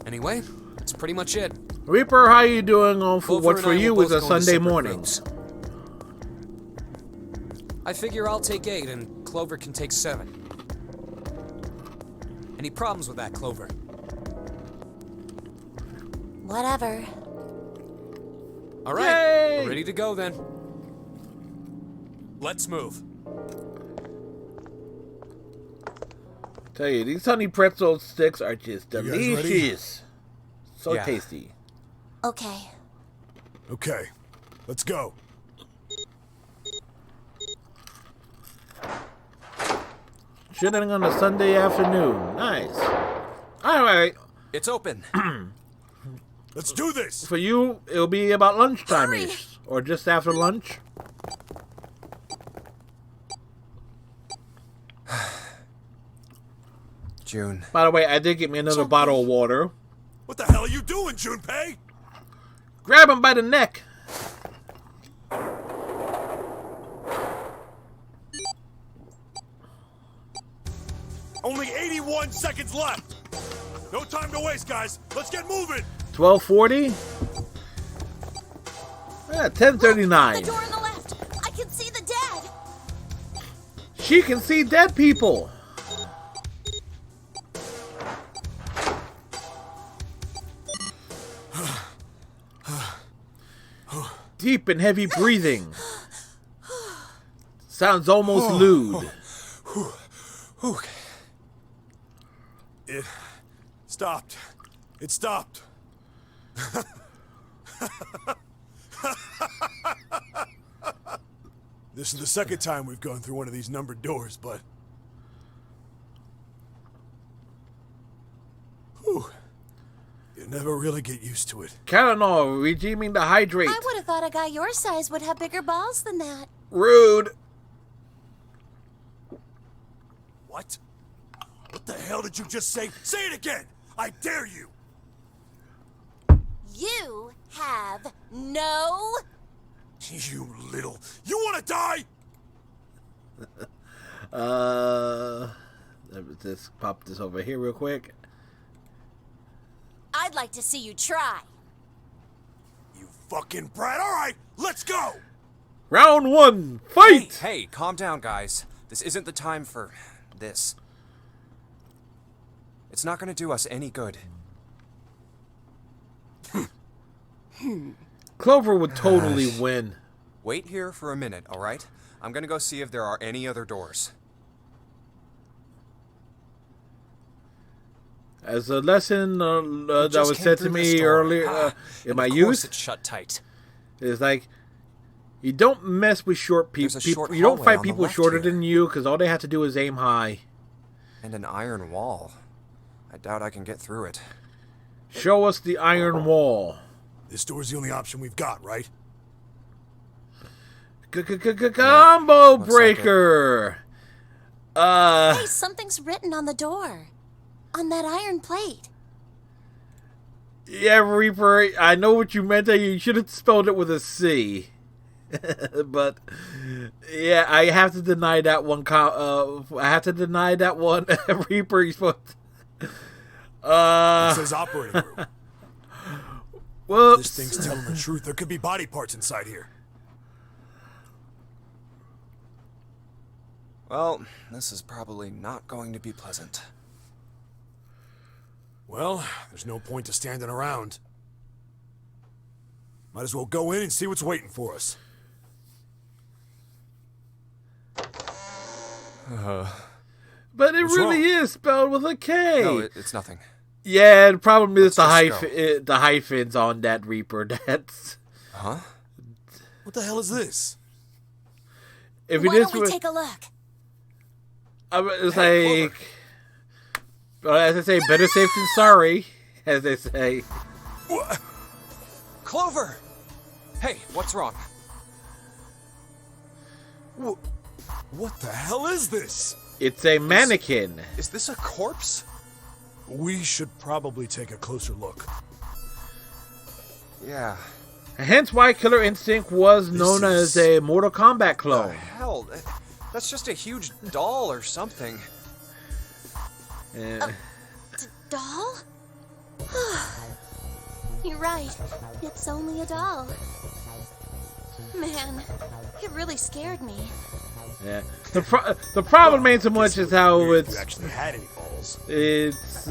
Anyway, that's pretty much it. Reaper, how you doing on Clover what and for I you will is a both go into Sunday separate morning? groups. I figure I'll take 8 and Clover can take 7. Any problems with that, Clover? Whatever. All right, Yay! we're ready to go then. Let's move. Tell you, these honey pretzel sticks are just You guys ready? delicious. So Yeah. tasty. Okay. Okay, let's go. Shitting on a Sunday afternoon. Nice. All right. It's open. Let's do this. For you, it'll be about lunchtime-ish. Or just after lunch. June. By the way, I did get me another bottle of water. What the hell are you doing, Junpei? Grab him by the neck. Only 81 seconds left. No time to waste, guys. Let's get moving. 12:40. Yeah, 10:39. The door on the left. I can see the dead. She can see dead people. Deep and heavy breathing. Sounds almost lewd. It stopped. It stopped. This is the second time we've gone through one of these numbered doors, but... Whew. You never really get used to it. Catanol, redeeming the hydrate. I would have thought a guy your size would have bigger balls than that. Rude. What? What the hell did you just say? Say it again! I dare you! You have no... You little... You wanna die? Let me just pop this over here real quick. I'd like to see you try. You fucking brat. Alright, let's go! Round 1, fight! Hey, calm down, guys. This isn't the time for this. It's not gonna do us any good. Clover would totally win. Wait here for a minute, alright? I'm gonna go see if there are any other doors. As a lesson that was said to me earlier in my youth, It's shut tight. is like, you don't mess with short people. There's a short You don't hallway fight on the people left shorter here. than you, because all they have to do is aim high. And an iron wall. I doubt I can get through it. Show us the iron wall. This door's the only option we've got, right? Combo breaker. Hey, something's written on the door. On that iron plate. Yeah, Reaper, I know what you meant. You should have spelled it with a C. But yeah, I have to deny that one. I have to deny that one. Reaper, you're supposed to... It says operating room. Whoops. This thing's telling the truth. There could be body parts inside here. Well, this is probably not going to be pleasant. Well, there's no point to standing around. Might as well go in and see what's waiting for us. But it What's really wrong? is spelled with a K. No, it's nothing. Yeah, the problem is the Let's just the hyphens on that Reaper. That's Huh? What the hell is this? if Why it is don't we with, take a look? it's Hey, like, well, as I say, better safe than sorry, as they say. Clover! Hey, what's wrong? What the hell is this? It's a mannequin. Is this a corpse? We should probably take a closer look. Yeah. Hence why Killer Instinct was known as a Mortal Kombat clone. Hell, that's just a huge doll or something. Doll? You're right. It's only a doll. Man, it really scared me. Yeah. The problem ain't so much as how it's actually had any balls. It's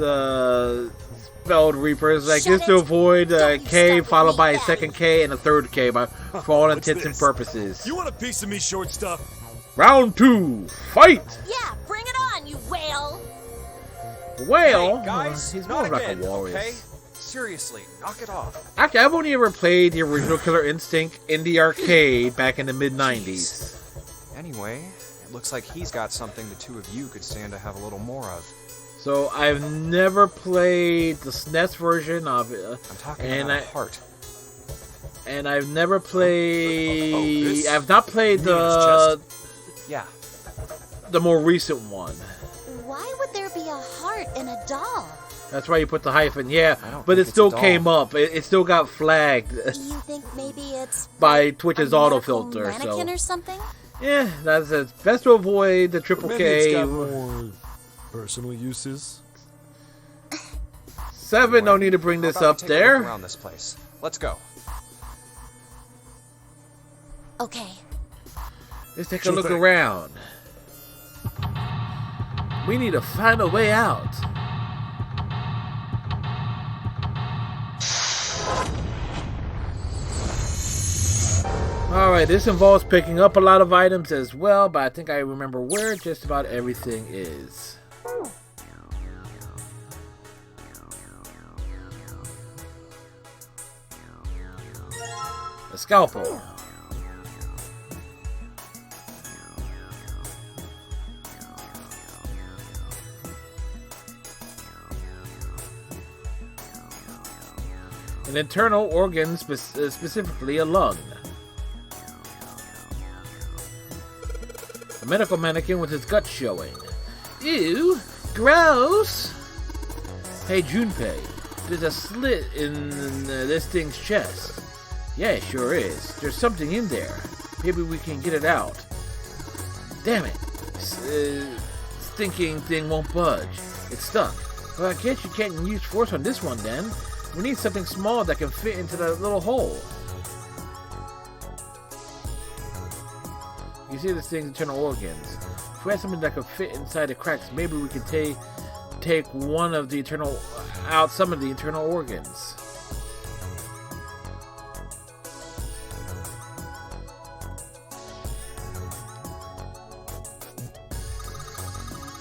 spelled Reapers. Like this to avoid K followed by a second K and a third K for all intents and purposes. You want a piece of me, short stuff? Round 2, fight! Yeah, bring it on, you whale! Whale? Hey, guys, He's not more like again, a walrus. okay? Seriously, knock it off. Actually, I've only ever played the original Killer Instinct in the arcade back in the mid-90s. Anyway, it looks like he's got something the two of you could stand to have a little more of. So I've never played the SNES version of it. I'm talking about a heart. And I've never played... I've not played the... Yeah. The more recent one. Why would there be a heart in a doll? That's why you put the hyphen, yeah. But it still came up. It still got flagged. You think maybe it's by Twitch's autofilter. mannequin So or something? yeah, that's it. Best to avoid the triple Maybe K. it's got more personal uses. 7, don't need to bring this up Take a there. look around this place. Let's go. Okay. Let's take a look around. We need to find a way out. Alright, this involves picking up a lot of items as well, but I think I remember where just about everything is. A scalpel. An internal organ, specifically a lung. A medical mannequin with his guts showing. Ew, gross! Hey Junpei, there's a slit in this thing's chest. Yeah, it sure is. There's something in there. Maybe we can get it out. Damn it. Stinking thing won't budge. It's stuck. Well, I guess you can't use force on this one then. We need something small that can fit into that little hole. You see this thing's internal organs. If we had something that could fit inside the cracks, maybe we could take one of the some of the internal organs.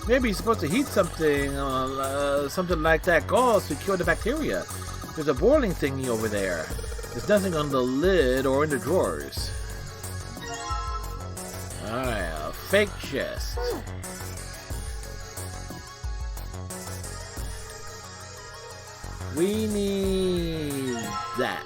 Maybe you're supposed to heat something, something like that gauze to kill the bacteria. There's a boiling thingy over there. There's nothing on the lid or in the drawers. Alright, a fake chest. We need that.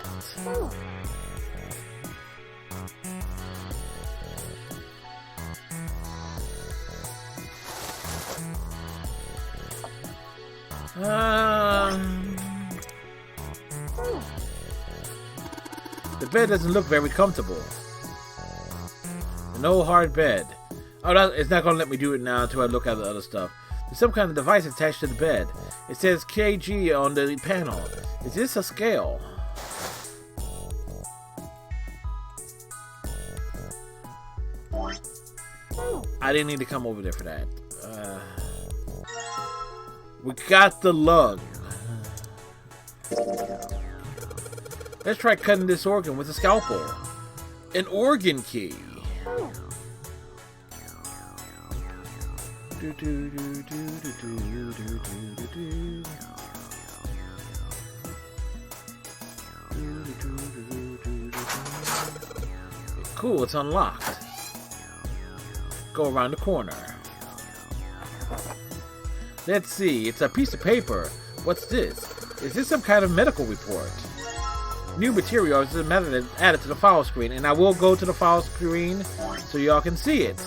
The bed doesn't look very comfortable. No hard bed. Oh, it's not going to let me do it now until I look at the other stuff. There's some kind of device attached to the bed. It says kg on the panel. Is this a scale? I didn't need to come over there for that. We got the lung. Let's try cutting this organ with a scalpel. An organ key. Cool, it's unlocked. Go around the corner. Let's see, it's a piece of paper. What's this? Is this some kind of medical report? New materials is added to the file screen, and I will go to the file screen so y'all can see it.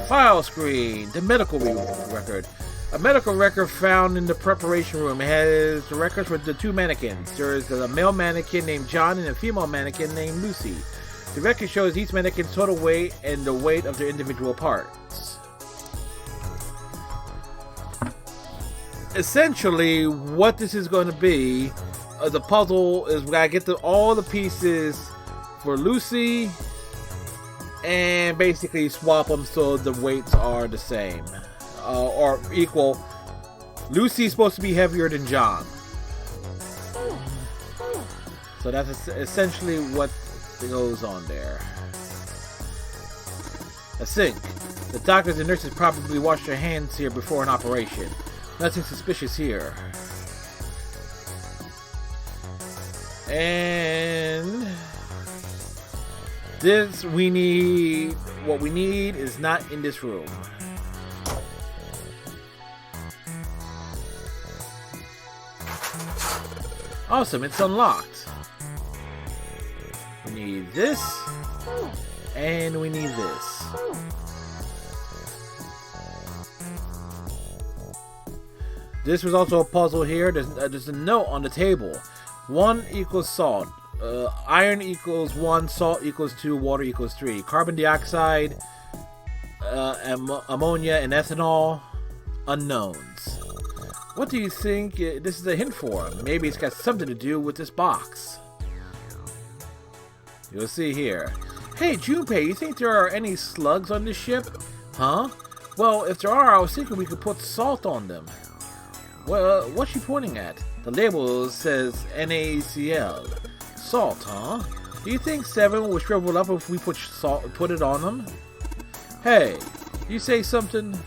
File screen. The medical record. A medical record found in the preparation room. It has the records for the two mannequins. There is a male mannequin named John and a female mannequin named Lucy. The record shows each mannequin's total weight and the weight of their individual parts. Essentially, what this is going to be, the puzzle is we gotta get all the pieces for Lucy and basically swap them so the weights are the same. Or equal. Lucy's supposed to be heavier than John. So that's essentially what goes on there. A sink. The doctors and nurses probably wash their hands here before an operation. Nothing suspicious here. And this we need. What we need is not in this room. Awesome, it's unlocked. We need this, and we need this. This was also a puzzle here. There's a note on the table. 1 equals salt. Iron equals 1, salt equals 2, water equals 3. Carbon dioxide, ammonia, and ethanol, unknowns. What do you think this is a hint for? Maybe it's got something to do with this box. You'll see here. Hey, Junpei, you think there are any slugs on this ship? Huh? Well, if there are, I was thinking we could put salt on them. Well, what's she pointing at? The label says NaCl. Salt, huh? Do you think 7 will shrivel up if we put it on them? Hey, you say something?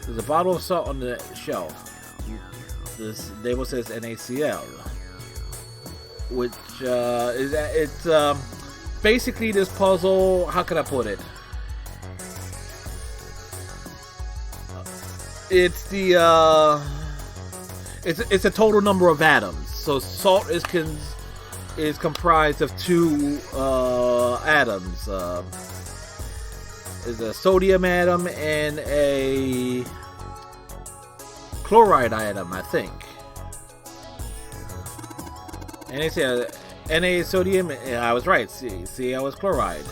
There's a bottle of salt on the shelf. This label says NaCl, which it's basically this puzzle. How can I put it? It's the it's a total number of atoms. So salt is comprised of 2 atoms. Is a sodium atom and a chloride atom, I think. And they say Na sodium. I was right. See, I was chloride.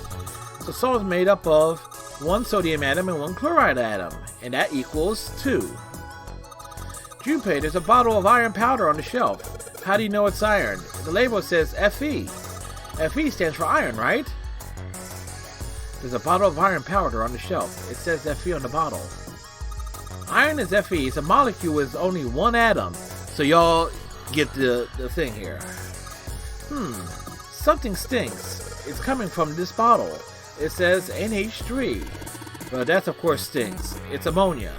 So salt is made up of 1 sodium atom and 1 chloride atom, and that equals 2. Junpei, there's a bottle of iron powder on the shelf. How do you know it's iron? The label says Fe. Fe stands for iron, right? There's a bottle of iron powder on the shelf. It says Fe on the bottle. Iron is Fe. It's a molecule with only 1 atom. So y'all get the thing here. Something stinks. It's coming from this bottle. It says NH3. Well, that of course stinks. It's ammonia.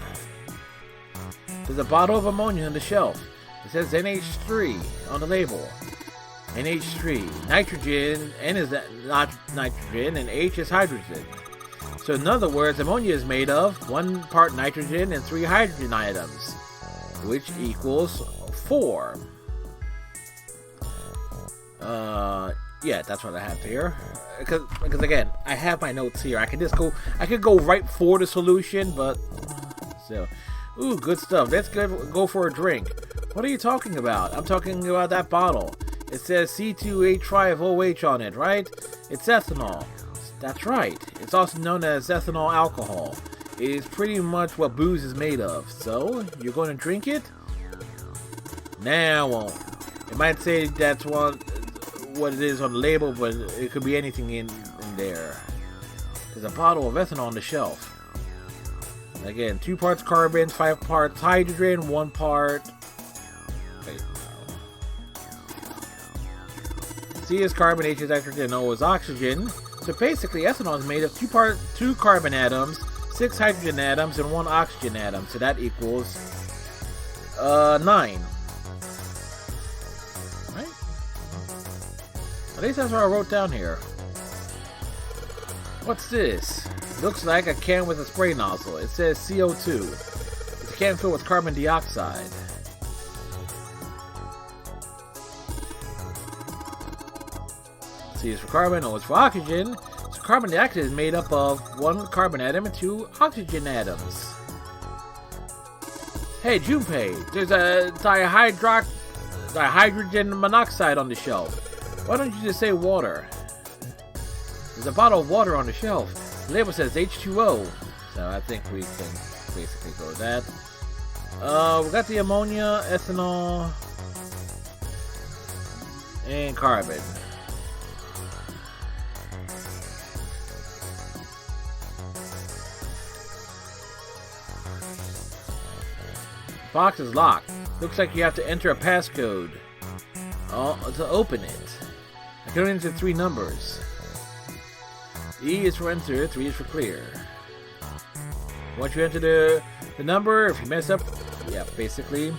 There's a bottle of ammonia on the shelf. It says NH3 on the label. NH3. Nitrogen, N is nitrogen, and H is hydrogen. So in other words, ammonia is made of 1 part nitrogen and 3 hydrogen atoms, which equals 4. Yeah, that's what I have here. Because again, I have my notes here. I could go right for the solution, but so. Ooh, good stuff. Let's go for a drink. What are you talking about? I'm talking about that bottle. It says C2H5OH on it, right? It's ethanol. That's right. It's also known as ethanol alcohol. It is pretty much what booze is made of. So, you're going to drink it? Nah, I won't. It might say that's what it is on the label, but it could be anything in there. There's a bottle of ethanol on the shelf. Again, 2 parts carbon, 5 parts hydrogen, 1 part. C is carbon, H is nitrogen, O is oxygen. So basically, ethanol is made of 2 carbon atoms, 6 hydrogen atoms, and 1 oxygen atom. So that equals 9. Right? At least that's what I wrote down here. What's this? Looks like a can with a spray nozzle. It says CO2. It's a can filled with carbon dioxide. C is for carbon, O is for oxygen. So carbon dioxide is made up of 1 carbon atom and 2 oxygen atoms. Hey, Junpei, there's a dihydrogen monoxide on the shelf. Why don't you just say water? There's a bottle of water on the shelf. The label says H2O. So I think we can basically go with that. We got the ammonia, ethanol, and carbon. Box is locked. Looks like you have to enter a passcode to open it. I can only enter 3 numbers. E is for enter, 3 is for clear. Once you enter the number, if you mess up, yeah, basically,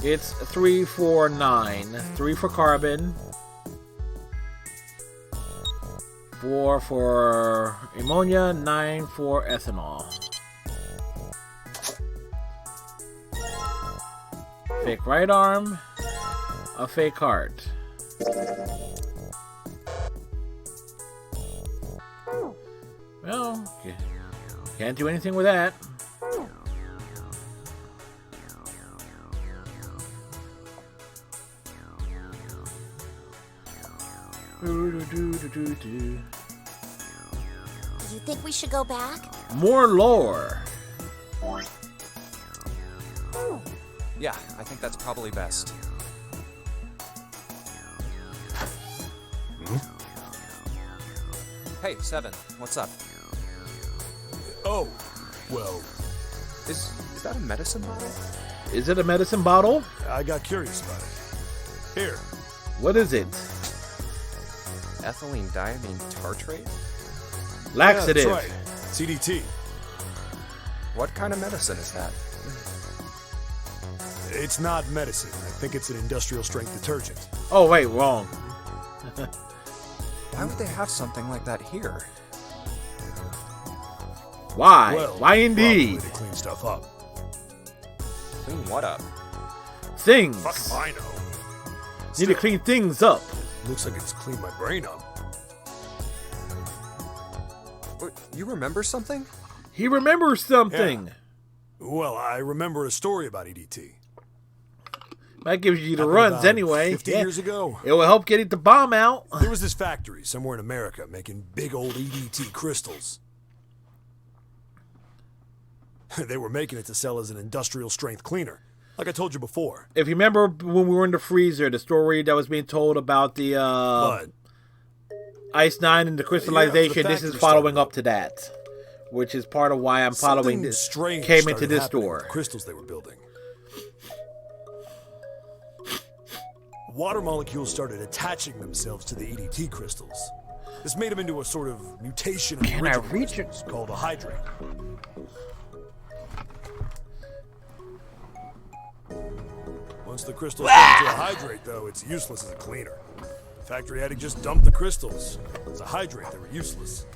it's 349. 3 for carbon, 4 for ammonia, 9 for ethanol. Fake right arm, a fake heart. Well, can't do anything with that. Do you think we should go back? More lore. Yeah, I think that's probably best. Hey, Seven, what's up? Oh, well... Is that a medicine bottle? Is it a medicine bottle? I got curious about it. Here. What is it? Ethylene diamine tartrate? Laxative. Yeah, that's right. CDT. What kind of medicine is that? It's not medicine. I think it's an industrial strength detergent. Oh, wait, wrong. Why would they have something like that here? Why? Well, why indeed? Probably to clean stuff up. Clean what up? Things. Fuck if I know. Need to clean things up. Looks like it's cleaned my brain up. You remember something? He remembers something. Yeah. Well, I remember a story about EDT. That gives you the Happened runs about anyway. 50 years ago. It will help getting the bomb out. There was this factory somewhere in America making big old EDT crystals. They were making it to sell as an industrial strength cleaner, like I told you before. If you remember when we were in the freezer, the story that was being told about the Ice 9 and the crystallization, this is following up to that. Which is part of why I'm following this. Strange came into this happening store. with the crystals they were building. Water molecules started attaching themselves to the EDT crystals. This made them into a sort of mutation of Can I original reach it? crystals called a hydrate. Once the crystals turn into a hydrate, though, it's useless as a cleaner. The factory had to just dump the crystals. As a hydrate, they were useless.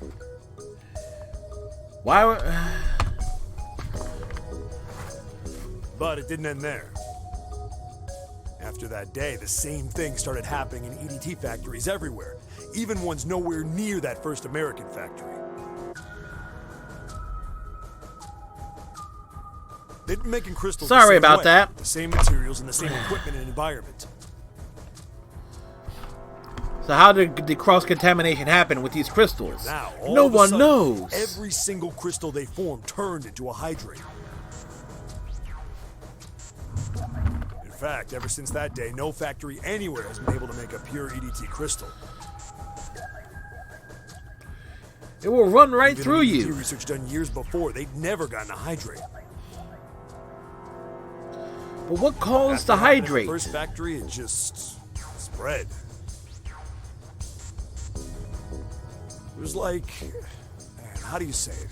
Why would... But it didn't end there. After that day, the same thing started happening in EDT factories everywhere, even ones nowhere near that first American factory. They'd been making crystals Sorry the same about way, that. the same materials and the same equipment and environment. So how did the cross-contamination happen with these crystals? Now, all no of a one sudden, knows. Every single crystal they formed turned into a hydrate. In fact, ever since that day, no factory anywhere has been able to make a pure EDT crystal. It will run right Even through in EDT you. research done years before, they'd never gotten a hydrate. But what caused the After happening at hydrate? The first factory, it just spread. It was like, man, how do you say it?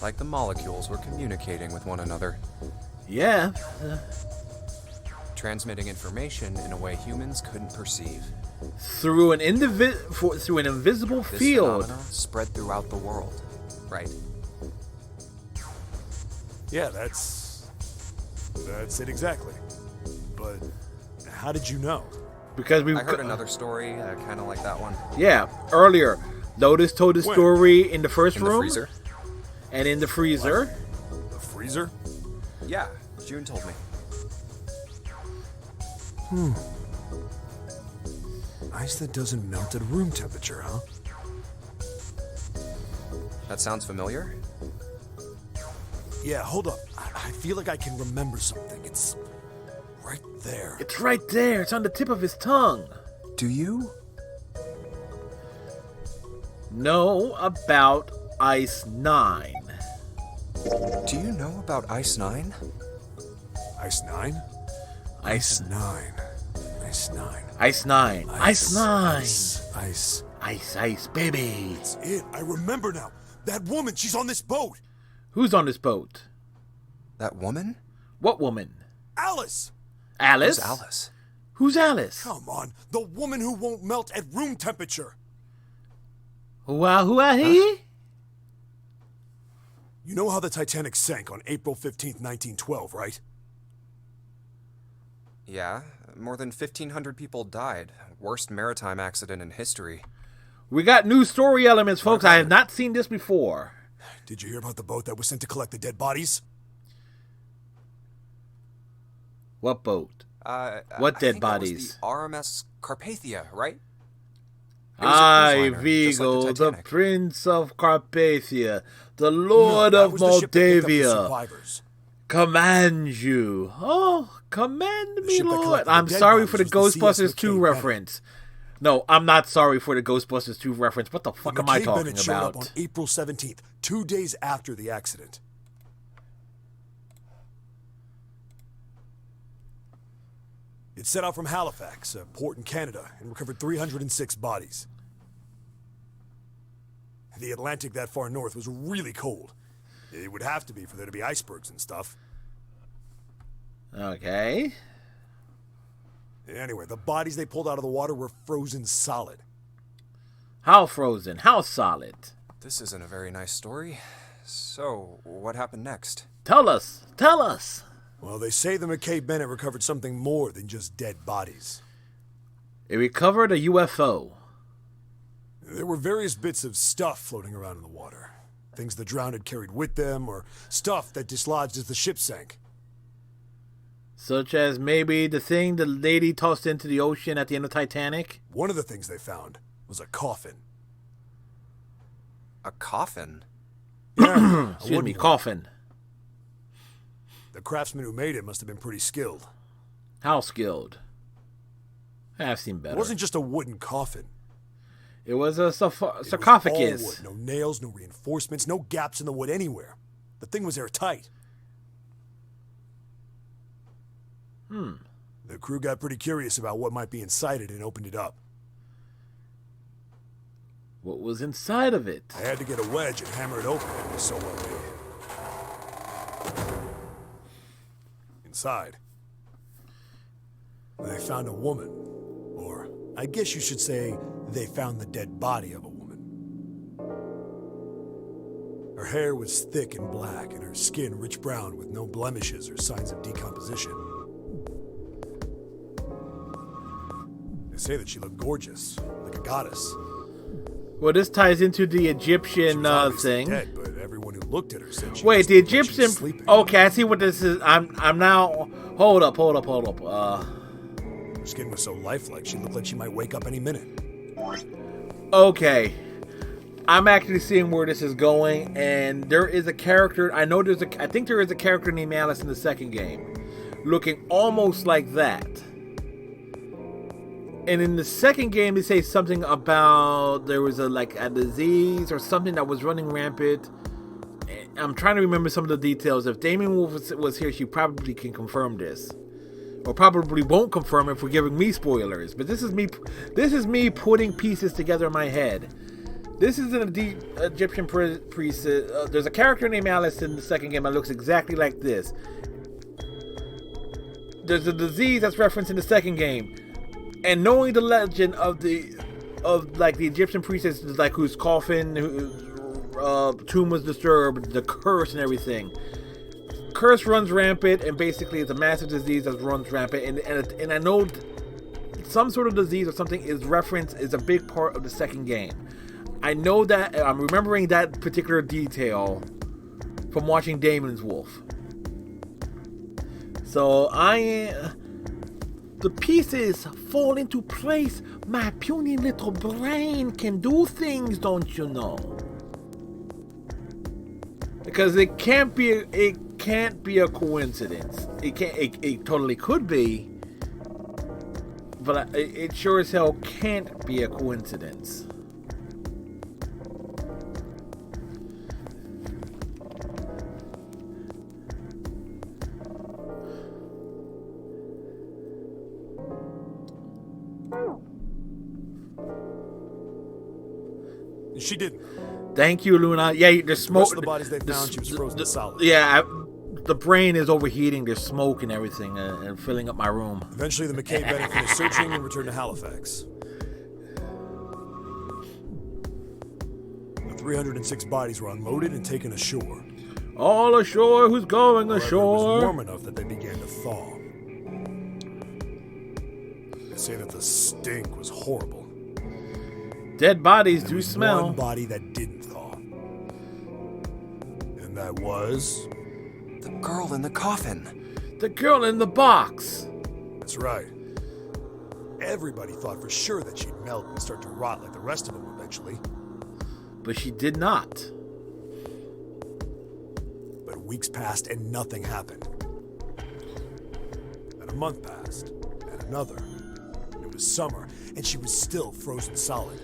Like the molecules were communicating with one another. Yeah. Transmitting information in a way humans couldn't perceive. Through an invisible This field. phenomenon spread throughout the world. Right. Yeah, that's it exactly. But how did you know? Because I heard another story, kind of like that one. Yeah, earlier. Lotus told the story in the first In room. the freezer? And in the freezer. The freezer? Yeah, June told me. Ice that doesn't melt at room temperature, huh? That sounds familiar? Yeah, hold up. I feel like I can remember something. It's right there. It's right there. It's on the tip of his tongue. Do you? Know about Ice 9. Do you know about Ice 9? Ice 9? Ice 9. Ice 9. Ice 9. Ice 9. Ice. Ice, baby. That's it. I remember now. That woman, she's on this boat. Who's on this boat? That woman? What woman? Alice. Alice? Who's Alice? Who's Alice? Come on. The woman who won't melt at room temperature. Who are he? You know how the Titanic sank on April 15th, 1912, right? Yeah, more than 1,500 people died. Worst maritime accident in history. We got new story elements, folks. I have not seen this before. Did you hear about the boat that was sent to collect the dead bodies? What boat? What I dead think bodies? It was the RMS Carpathia, right? I, Vigo, the Prince of Carpathia, the Lord of Moldavia, command you. Oh, command me, Lord. I'm sorry for the Ghostbusters 2 reference. No, I'm not sorry for the Ghostbusters 2 reference. What the fuck am I talking Bennett showed up on about? April 17th, 2 days after the accident. It set out from Halifax, a port in Canada, and recovered 306 bodies. The Atlantic that far north was really cold. It would have to be for there to be icebergs and stuff. Okay. Anyway, the bodies they pulled out of the water were frozen solid. How frozen? How solid? This isn't a very nice story. So, what happened next? Tell us. Tell us. Well, they say the McKay Bennett recovered something more than just dead bodies. It recovered a UFO. There were various bits of stuff floating around in the water. Things the drowned had carried with them, or stuff that dislodged as the ship sank. Such as maybe the thing the lady tossed into the ocean at the end of Titanic? One of the things they found was a coffin. A coffin? Yeah, Excuse me, coffin. The craftsman who made it must have been pretty skilled. How skilled? I've seen better. It wasn't just a wooden coffin. It was a sarcophagus. It was all wood. No nails, no reinforcements, no gaps in the wood anywhere. The thing was airtight. The crew got pretty curious about what might be inside it and opened it up. What was inside of it? They had to get a wedge and hammer it open. It was so well made. Inside, they found a woman. Or, I guess you should say, they found the dead body of a woman. Her hair was thick and black, and her skin rich brown with no blemishes or signs of decomposition. They say that she looked gorgeous, like a goddess. Well, this ties into the Egyptian thing. Dead, but everyone who looked at her said she Wait, was the Egyptian. Okay, I see what this is. I'm now. Hold up. Her skin was so lifelike, she looked like she might wake up any minute. Okay, I'm actually seeing where this is going, and there is a character. I think there is a character named Alice in the second game, looking almost like that. And in the second game, they say something about there was a disease or something that was running rampant. I'm trying to remember some of the details. If Damien Wolf was here, she probably can confirm this, or probably won't confirm if we're giving me spoilers. But this is me putting pieces together in my head. This is an Egyptian priest. There's a character named Alice in the second game that looks exactly like this. There's a disease that's referenced in the second game. And knowing the legend of the Egyptian priestess, like whose coffin, tomb was disturbed, the curse and everything. Curse runs rampant, and basically it's a massive disease that runs rampant. And I know some sort of disease or something is referenced, is a big part of the second game. I know that. I'm remembering that particular detail from watching Damon's Wolf. So the pieces fall into place. My puny little brain can do things, don't you know? Because it can't be a coincidence. It totally could be, but it sure as hell can't be a coincidence. She didn't. Thank you, Luna. Yeah, there's smoke. The bodies they found, she was frozen solid. Yeah, the brain is overheating. There's smoke and everything, and filling up my room. Eventually, the McKay Bennett finished searching and returned to Halifax. The 306 bodies were unloaded and taken ashore. All ashore, who's going ashore? It was warm enough that they began to thaw. They say that the stink was horrible. Dead bodies There do was smell. one body that didn't thaw. And that was... The girl in the coffin. The girl in the box. That's right. Everybody thought for sure that she'd melt and start to rot like the rest of them eventually. But she did not. But weeks passed and nothing happened. And a month passed, and another. And it was summer, and she was still frozen solid.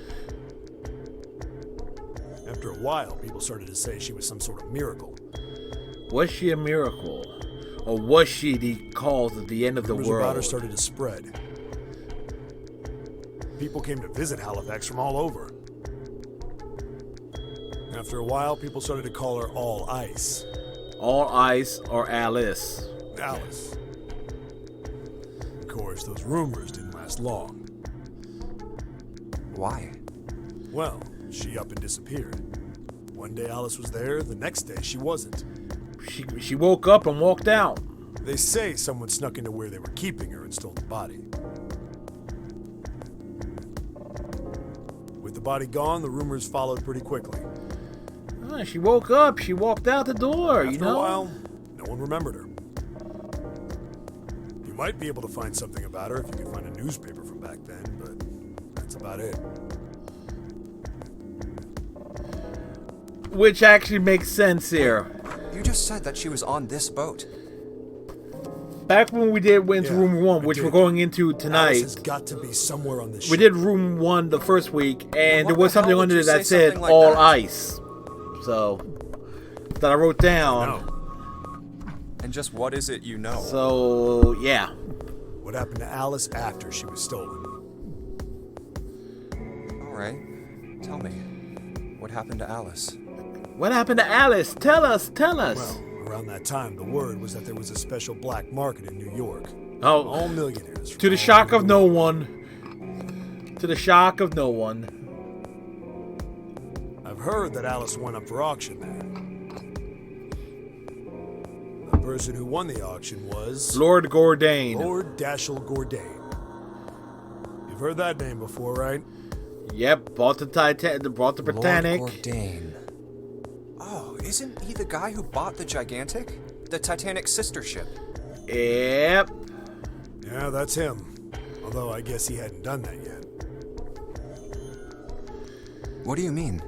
After a while, people started to say she was some sort of miracle. Was she a miracle? Or was she the cause of the end of the Rumors about her world? started to spread. People came to visit Halifax from all over. After a while, people started to call her All Ice. All Ice or Alice? Alice. Of course, those rumors didn't last long. Why? Well, she up and disappeared. One day Alice was there, the next day she wasn't. She woke up and walked out. They say someone snuck into where they were keeping her and stole the body. With the body gone, the rumors followed pretty quickly. She woke up. She walked out the door, After you know? a while, no one remembered her. You might be able to find something about her if you could find a newspaper from back then, but that's about it. Which actually makes sense here. You just said that she was on this boat. Back when we went to room 1, which we're going into Alice tonight, has got to be somewhere on this we ship. did room 1 the first week, and there was the hell something would under you it that say said something like all that? ice. So, that I wrote down. And just what is it you know? So, yeah. What happened to Alice after she was stolen? Alright. Tell me. What happened to Alice? What happened to Alice? Tell us. Well, around that time, the word was that there was a special black market in New York. Oh, all millionaires. To the shock of no one. To the shock of no one. I've heard that Alice went up for auction there. The person who won the auction was... Lord Gordain. Lord Dashiell Gordain. You've heard that name before, right? Yep, bought the Britannic. Lord Gordain. Oh, isn't he the guy who bought the Gigantic? The Titanic sister ship? Yep. Yeah, that's him. Although I guess he hadn't done that yet. What do you mean?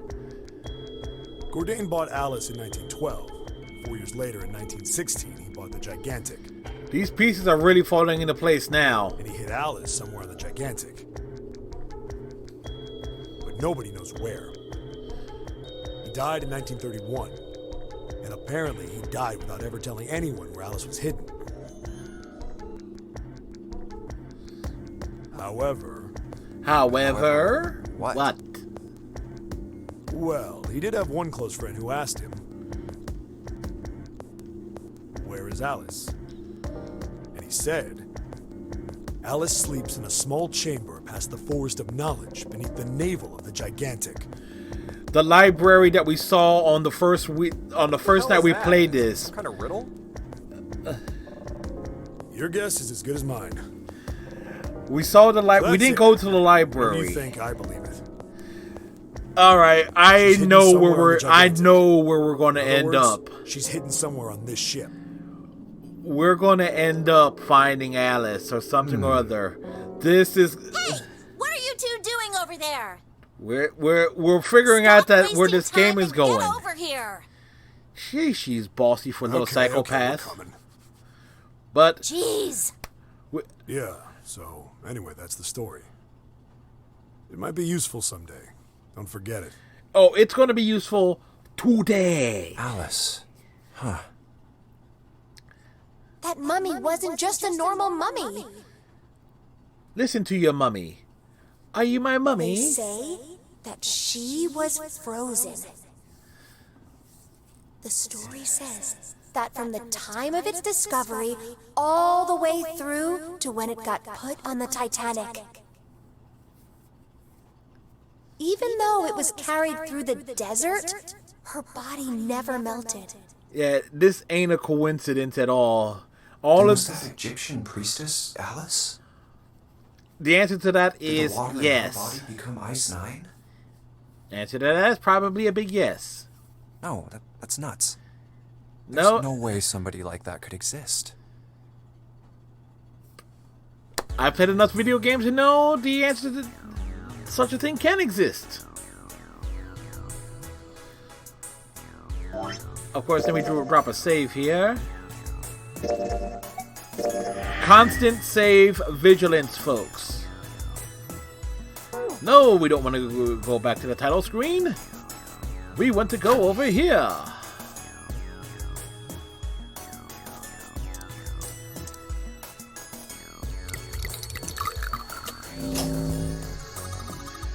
Gordain bought Alice in 1912. 4 years later, in 1916, he bought the Gigantic. These pieces are really falling into place now. And he hid Alice somewhere on the Gigantic. But nobody knows where. He died in 1931. And apparently he died without ever telling anyone where Alice was hidden. However... What? Well, he did have one close friend who asked him, "Where is Alice?" And he said, "Alice sleeps in a small chamber past the Forest of Knowledge beneath the navel of the Gigantic." The library that we saw on the first night we played this. Some kind of riddle? Your guess is as good as mine. We saw the light. We That's didn't it. go to the What do library. you think? I believe it. All right, I She's hidden know somewhere where on the we're. I gigantic. know where we're going to In other end words, up. She's hidden somewhere on this ship. We're going to end up finding Alice or something or other. This is. Hey, what are you two doing over there? We're figuring out that where this Wasting game time is and going. Get over here. She's bossy for a little Okay, psychopath. we're coming. But Jeez. Yeah, so anyway, that's the story. It might be useful someday. Don't forget it. oh, it's going to be useful today. Alice. Huh. That mummy wasn't just a normal mummy. Listen to your mummy. Are you my They mummy? say that she was frozen. The story says that from the time of its discovery all the way through to when it got put on the Titanic. Even though it was carried through the desert, her body never melted. Yeah, this ain't a coincidence at all. All of Was that Egyptian priestess Alice? the answer to that Did is the water in her yes. body become Ice 9? Answer to that is probably a big yes. No, that's nuts. No. There's no way somebody like that could exist. I've played enough video games to know the answer to such a thing can exist. Of course, then we drop a save here. Constant save vigilance, folks. No, we don't want to go back to the title screen. We want to go over here.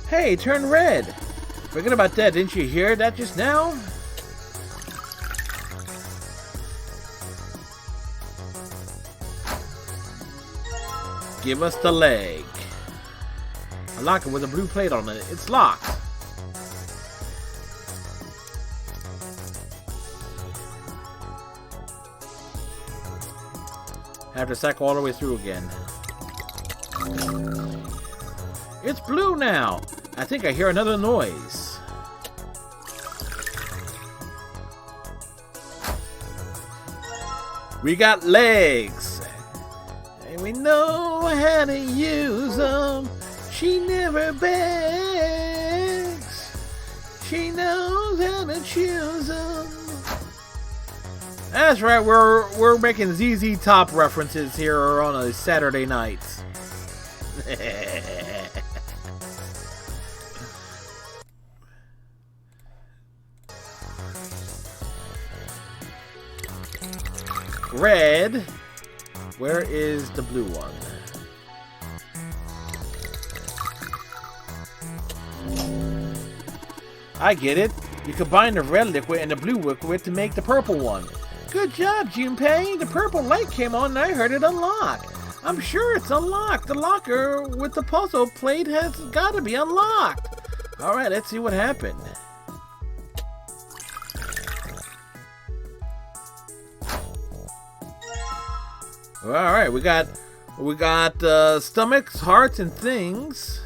Hey, turn red. Forget about that. Didn't you hear that just now? Give us the leg. A locker with a blue plate on it. It's locked. Have to cycle all the way through again. It's blue now. I think I hear another noise. We got legs. And we know how to use them. She never begs. She knows how to choose them. That's right, we're making ZZ Top references here on a Saturday night. Red. Where is the blue one? I get it. You combine the red liquid and the blue liquid to make the purple one. Good job, Junpei. The purple light came on and I heard it unlock. I'm sure it's unlocked. The locker with the puzzle plate has got to be unlocked. Alright, let's see what happened. Alright, we got stomachs, hearts, and things.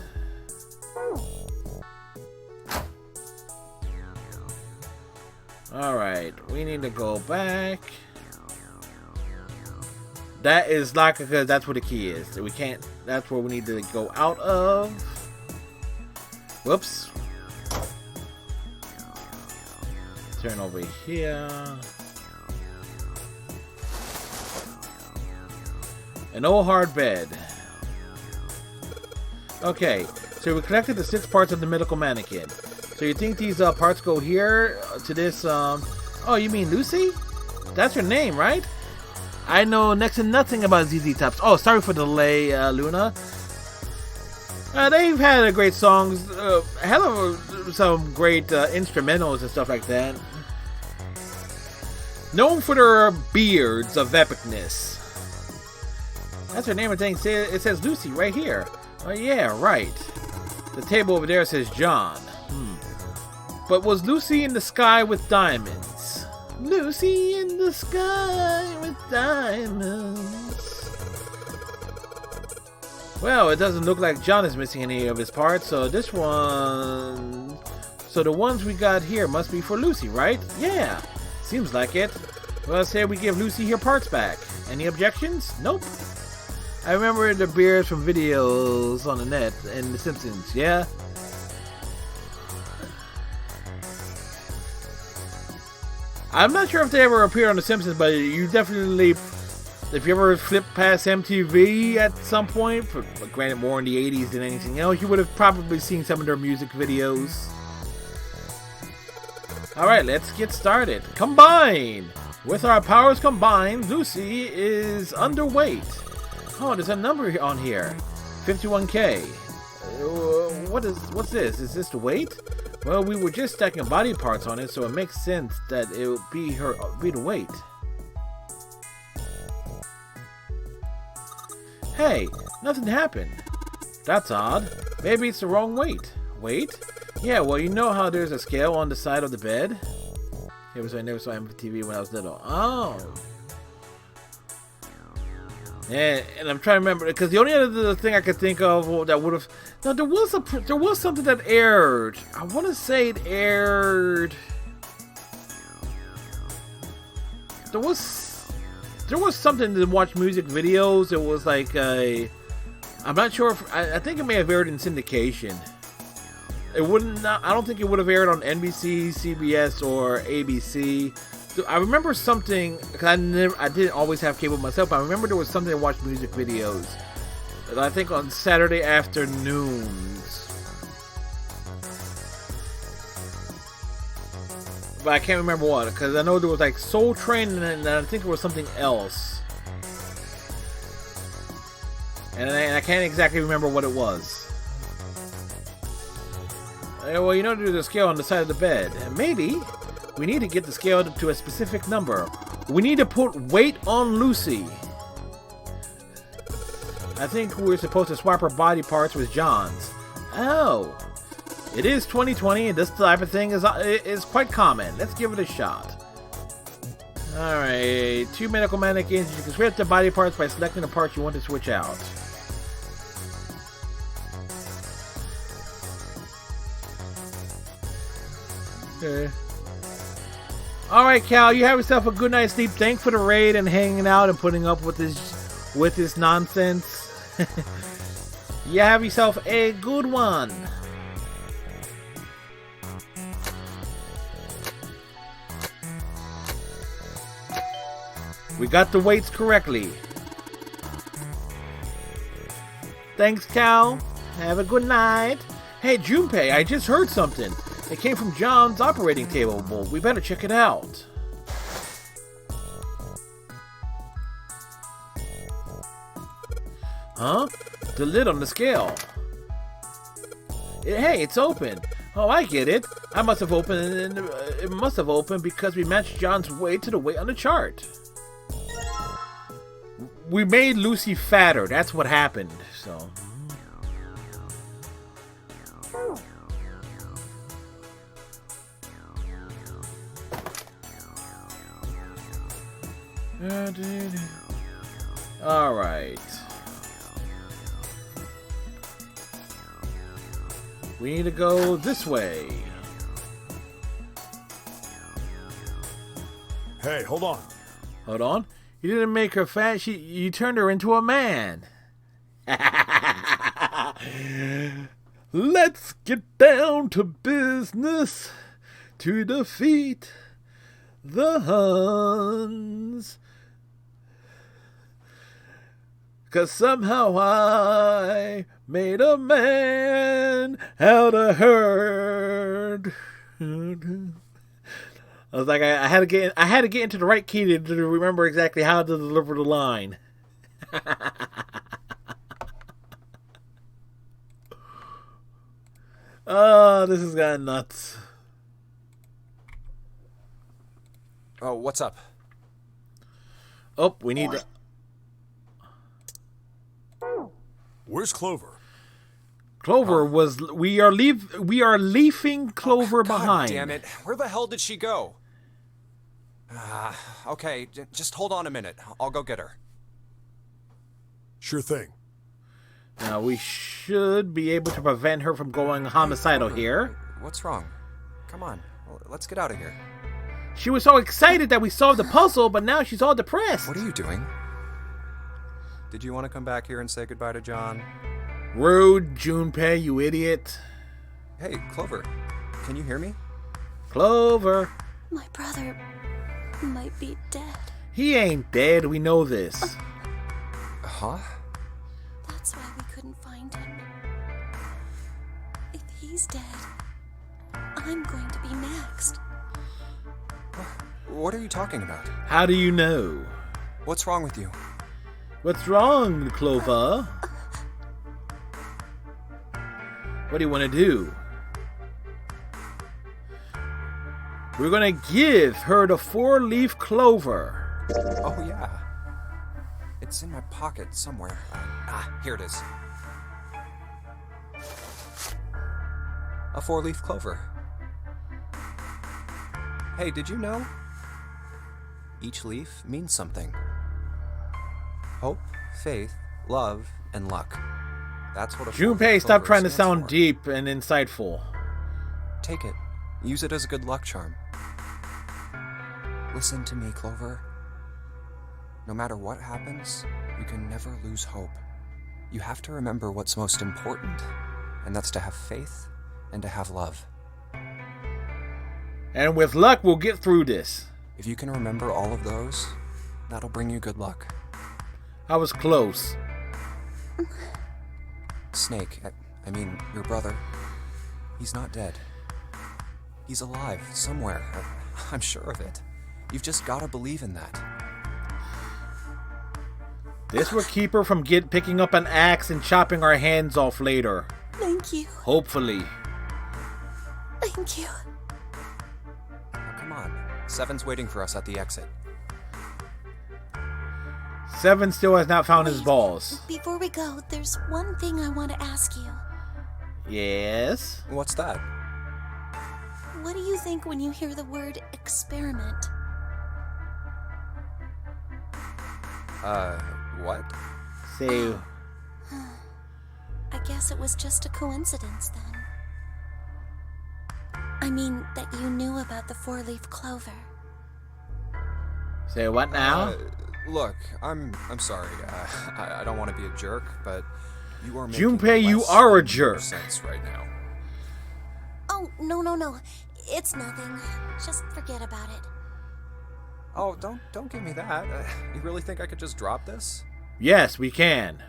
Alright, we need to go back. That is locked because that's where the key is. We can't, that's where we need to go out of. Whoops. Turn over here. An old hard bed. Okay, so we connected the 6 parts of the medical mannequin. So you think these parts go here to this, oh, you mean Lucy? That's her name, right? I know next to nothing about ZZ Tops. Oh, sorry for the delay, Luna. They've had great songs, hell of some great instrumentals and stuff like that. Known for their beards of epicness. That's her name, I think. It says Lucy right here. Oh, yeah, right. The table over there says John. But was Lucy in the sky with diamonds? Lucy in the sky with diamonds. Well, it doesn't look like John is missing any of his parts, so this one... So the ones we got here must be for Lucy, right? Yeah, seems like it. Well, say we give Lucy her parts back. Any objections? Nope. I remember the beers from videos on the net and The Simpsons, yeah? I'm not sure if they ever appeared on The Simpsons, but you definitely, if you ever flipped past MTV at some point, granted more in the 80s than anything else, you would have probably seen some of their music videos. Alright, let's get started. Combine! With our powers combined, Lucy is underweight. Oh, there's a number on here. 51K. What's this? Is this the weight? Well, we were just stacking body parts on it, so it makes sense that it would be the weight. Hey, nothing happened. That's odd. Maybe it's the wrong weight. Weight? Yeah, well, you know how there's a scale on the side of the bed? I never saw MTV when I was little. Oh. Yeah, and I'm trying to remember, because the only other thing I could think of that would have... No, there was something that aired. I want to say it aired... There was something to watch music videos. It was like a... I'm not sure if... I think it may have aired in syndication. It wouldn't... I don't think it would have aired on NBC, CBS, or ABC. I remember something, because I didn't always have cable myself, but I remember there was something to watch music videos. I think on Saturday afternoons. But I can't remember what, because I know there was like Soul Train, and I think there was something else. And I can't exactly remember what it was. Well, you know there's a scale on the side of the bed. Maybe we need to get the scale to a specific number. We need to put weight on Lucy. I think we're supposed to swap her body parts with John's. Oh. It is 2020 and this type of thing is quite common. Let's give it a shot. Alright. 2 medical mannequins. You can switch the body parts by selecting the parts you want to switch out. Okay. Alright, Cal, you have yourself a good night's sleep. Thanks for the raid and hanging out and putting up with this nonsense. You have yourself a good one. We got the weights correctly. Thanks, Cal. Have a good night. Hey, Junpei, I just heard something. It came from John's operating table. Well, we better check it out. Huh? The lid on the scale. Hey, it's open. Oh, I get it. It must have opened because we matched John's weight to the weight on the chart. We made Lucy fatter. That's what happened. So. All right. We need to go this way. Hey, hold on. Hold on. You didn't make her fat. You turned her into a man. Let's get down to business to defeat the Huns. 'Cause somehow I made a man out of her. I was like, I had to get into the right key to remember exactly how to deliver the line. Oh, this has gotten nuts. Oh, what's up? Oh, we need to... Where's Clover? Clover was... We are leaving Clover behind. God damn it. Where the hell did she go? Okay, just hold on a minute. I'll go get her. Sure thing. Now we should be able to prevent her from going homicidal here. What's wrong? Come on, let's get out of here. She was so excited that we solved the puzzle, but now she's all depressed. What are you doing? Did you want to come back here and say goodbye to John? Rude, Junpei, you idiot. Hey, Clover, can you hear me? Clover. My brother might be dead. He ain't dead, we know this. Huh? That's why we couldn't find him. If he's dead, I'm going to be next. What are you talking about? How do you know? What's wrong with you? What's wrong, Clover? What do you want to do? We're gonna give her the 4-leaf clover. Oh, yeah. It's in my pocket somewhere. Here it is. A 4-leaf clover. Hey, did you know? Each leaf means something. Hope, faith, love, and luck. That's what a Junpei, stop trying to sound for. deep and insightful. Take it. Use it as a good luck charm. Listen to me, Clover. No matter what happens, you can never lose hope. You have to remember what's most important, and that's to have faith and to have love. And with luck, we'll get through this. If you can remember all of those, that'll bring you good luck. I was close. Snake, I mean, your brother, he's not dead. He's alive, somewhere. I'm sure of it. You've just gotta believe in that. This will keep her from picking up an axe and chopping our hands off later. Thank you. Hopefully. Thank you. Now, come on. Seven's waiting for us at the exit. Seven still has not found his balls. Before we go, there's one thing I want to ask you. Yes? What's that? What do you think when you hear the word experiment? What? Say. I guess it was just a coincidence then. I mean, that you knew about the 4-leaf clover. Say what now? Look, I'm sorry. I don't want to be a jerk, but you are making Junpei, you less are a than jerk. sense right now. Oh, no. It's nothing. Just forget about it. Oh, don't give me that. You really think I could just drop this? Yes, we can.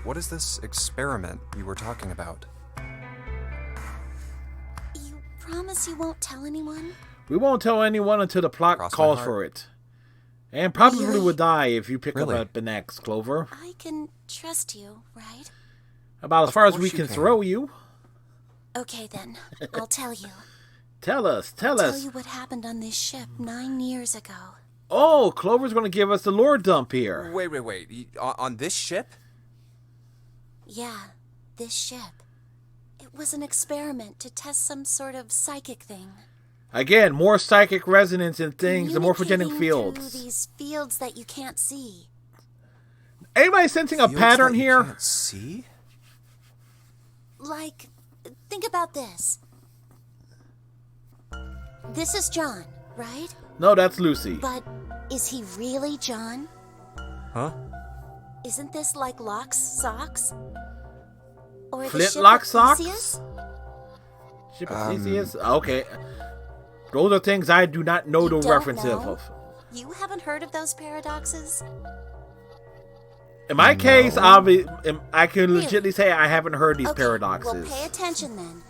What is this experiment you were talking about? You promise you won't tell anyone? We won't tell anyone until the plot Cross my calls heart. for it. And probably Really? would die if you pick Really? up an axe, Clover. I can trust you, right? About as Of far as course we you can can. throw you. Okay then, I'll tell you. Tell us. Tell you what happened on this ship 9 years ago. Oh, Clover's going to give us the lore dump here. Wait. On this ship? Yeah, this ship. It was an experiment to test some sort of psychic thing. Again, more psychic resonance and things, the morphogenic Communicating fields. through these fields that you can't see. Anybody sensing a Fields pattern that you here? can't see? Like, think about this. This is John, right? No, that's Lucy. But is he really John? Huh? Isn't this like Locke's socks? Or the Flintlock ship of socks? Theseus? Ship of Theseus? Okay. Those are things I do not know You the don't references know? of. You haven't heard of those paradoxes? In my case, I can Really? legitimately say I haven't heard these Okay, paradoxes. well, pay attention then.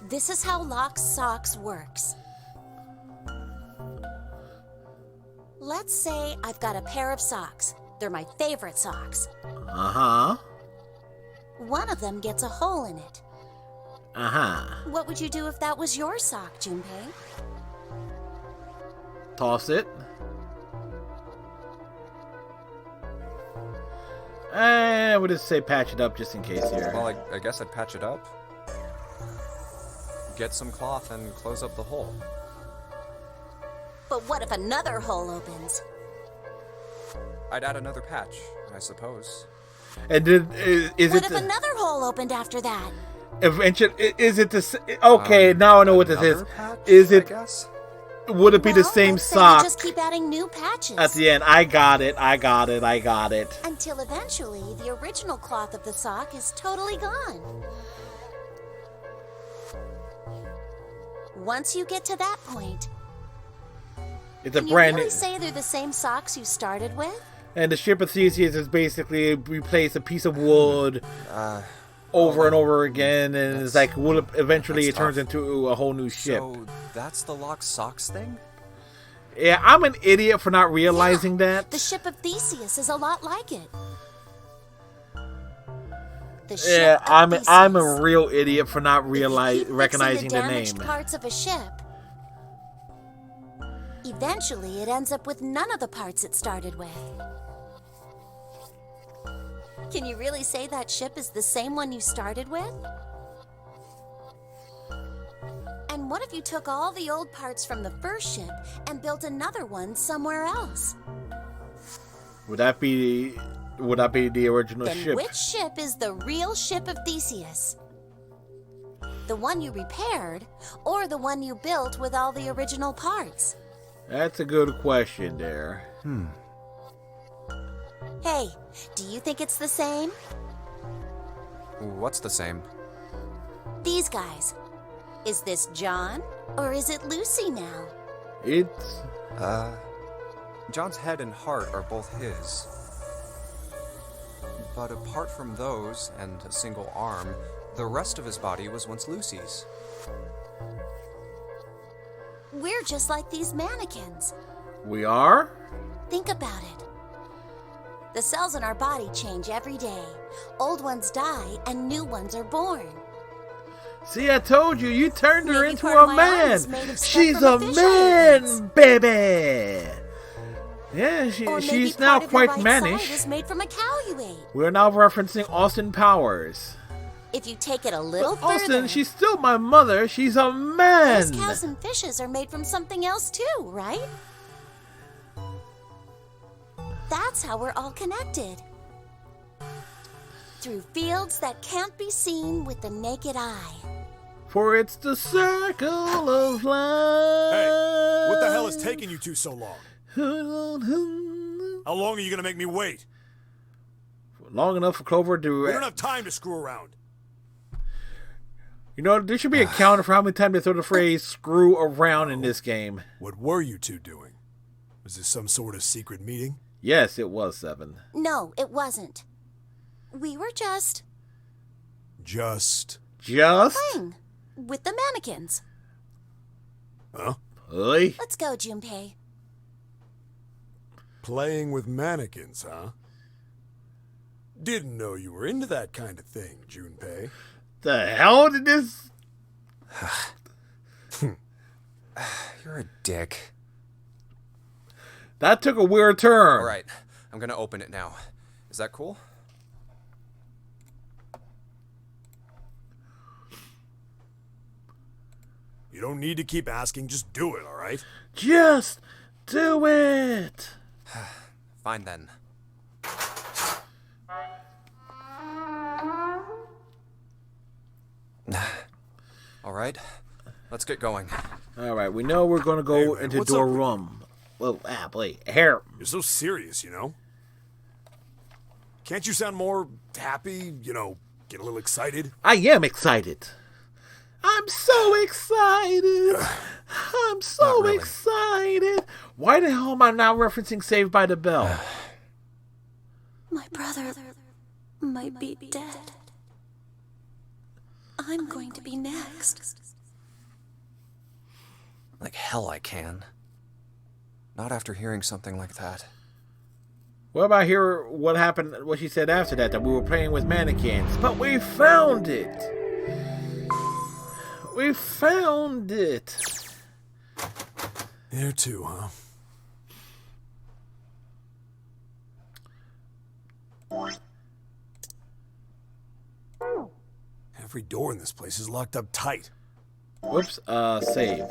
This is how Locke's socks works. Let's say I've got a pair of socks. They're my favorite socks. Uh-huh. One of them gets a hole in it. Uh-huh. What would you do if that was your sock, Junpei? Toss it. And we'll just say patch it up just in case here. Well, I guess I'd patch it up. Get some cloth and close up the hole. But what if another hole opens? I'd add another patch, I suppose. And then is What it if another hole opened after that? eventually? Is it the okay? Now I know what this is. Patch, Is it? I guess? Would it be the same Let's say you sock just keep adding new patches. at the end? I got it. Until eventually, the original cloth of the sock is totally gone. Once you get to that point, It's a can you brand really new. say they're the same socks you started with? And the ship of Theseus is basically replace a piece of wood over and over again, and it's like eventually it turns into a whole new ship. So that's the locked socks thing? Yeah, I'm an idiot for not realizing that. The ship of Theseus is a lot like it. The ship Yeah, of I'm a Theseus. real idiot for not Keep recognizing fixing the name. damaged parts of a ship. Eventually, it ends up with none of the parts it started with. Can you really say that ship is the same one you started with? And what if you took all the old parts from the first ship and built another one somewhere else? Would that be the original Then ship? which ship is the real ship of Theseus? The one you repaired, or the one you built with all the original parts? That's a good question there. Hey, do you think it's the same? What's the same? These guys. Is this John, or is it Lucy now? It's John's head and heart are both his. But apart from those and a single arm, the rest of his body was once Lucy's. We're just like these mannequins. we are. Think about it. The cells in our body change every day. Old ones die, and new ones are born. See, I told you, you turned her Maybe into part of a my arm man. is made of stuff She's from a fish man, organs. baby. Yeah, Or maybe she's now part of your quite right mannish. side is made from a cow you ate. We're now referencing Austin Powers. If you take it a little But Austin, further, she's still my mother. She's a man. those cows and fishes are made from something else too, right? That's how we're all connected. Through fields that can't be seen with the naked eye. For it's the circle of life. Hey, what the hell is taking you two so long? How long are you gonna make me wait? Long enough for Clover to. We don't have time to screw around. You know, there should be a counter for how many times they throw the phrase "screw around" in this game. What were you two doing? Was this some sort of secret meeting? Yes, it was 7. No, it wasn't. We were just Just. playing with the mannequins. Huh? Hey. Let's go, Junpei. Playing with mannequins, huh? Didn't know you were into that kind of thing, Junpei. The hell did this? You're a dick. That took a weird turn. All right, I'm gonna open it now. Is that cool? You don't need to keep asking, just do it, all right? Just do it. Fine then. All right, let's get going. All right, we know we're gonna go man, into what's door up with room. Well, boy, here. You're so serious, you know? Can't you sound more happy, get a little excited? I am excited. I'm so excited. I'm so really. excited. Why the hell am I now referencing Saved by the Bell? My brother might be dead. I'm going to be next. Like hell I can. Not after hearing something like that. What about what happened, what she said after that we were playing with mannequins? But we found it. We found it. There too, huh? Every door in this place is locked up tight. Whoops, save.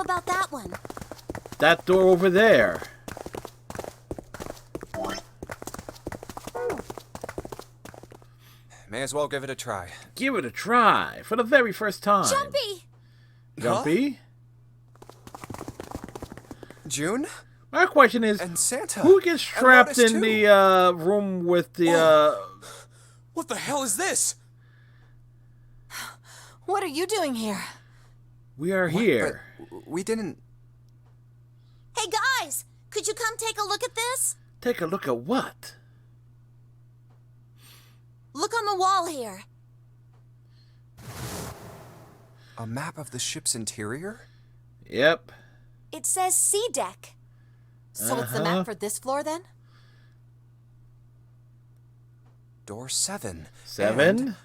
about that one? That door over there. May as well give it a try. Give it a try for the very first time. Jumpy! Jumpy? June? My question is, and Santa. who gets trapped in too. the room with the What the hell is this? What are you doing here? We are here. But we didn't... Hey guys, could you come take a look at this? Take a look at what? Look on the wall here. A map of the ship's interior? Yep. It says C deck. So it's the map for this floor then? Door 7. 7. And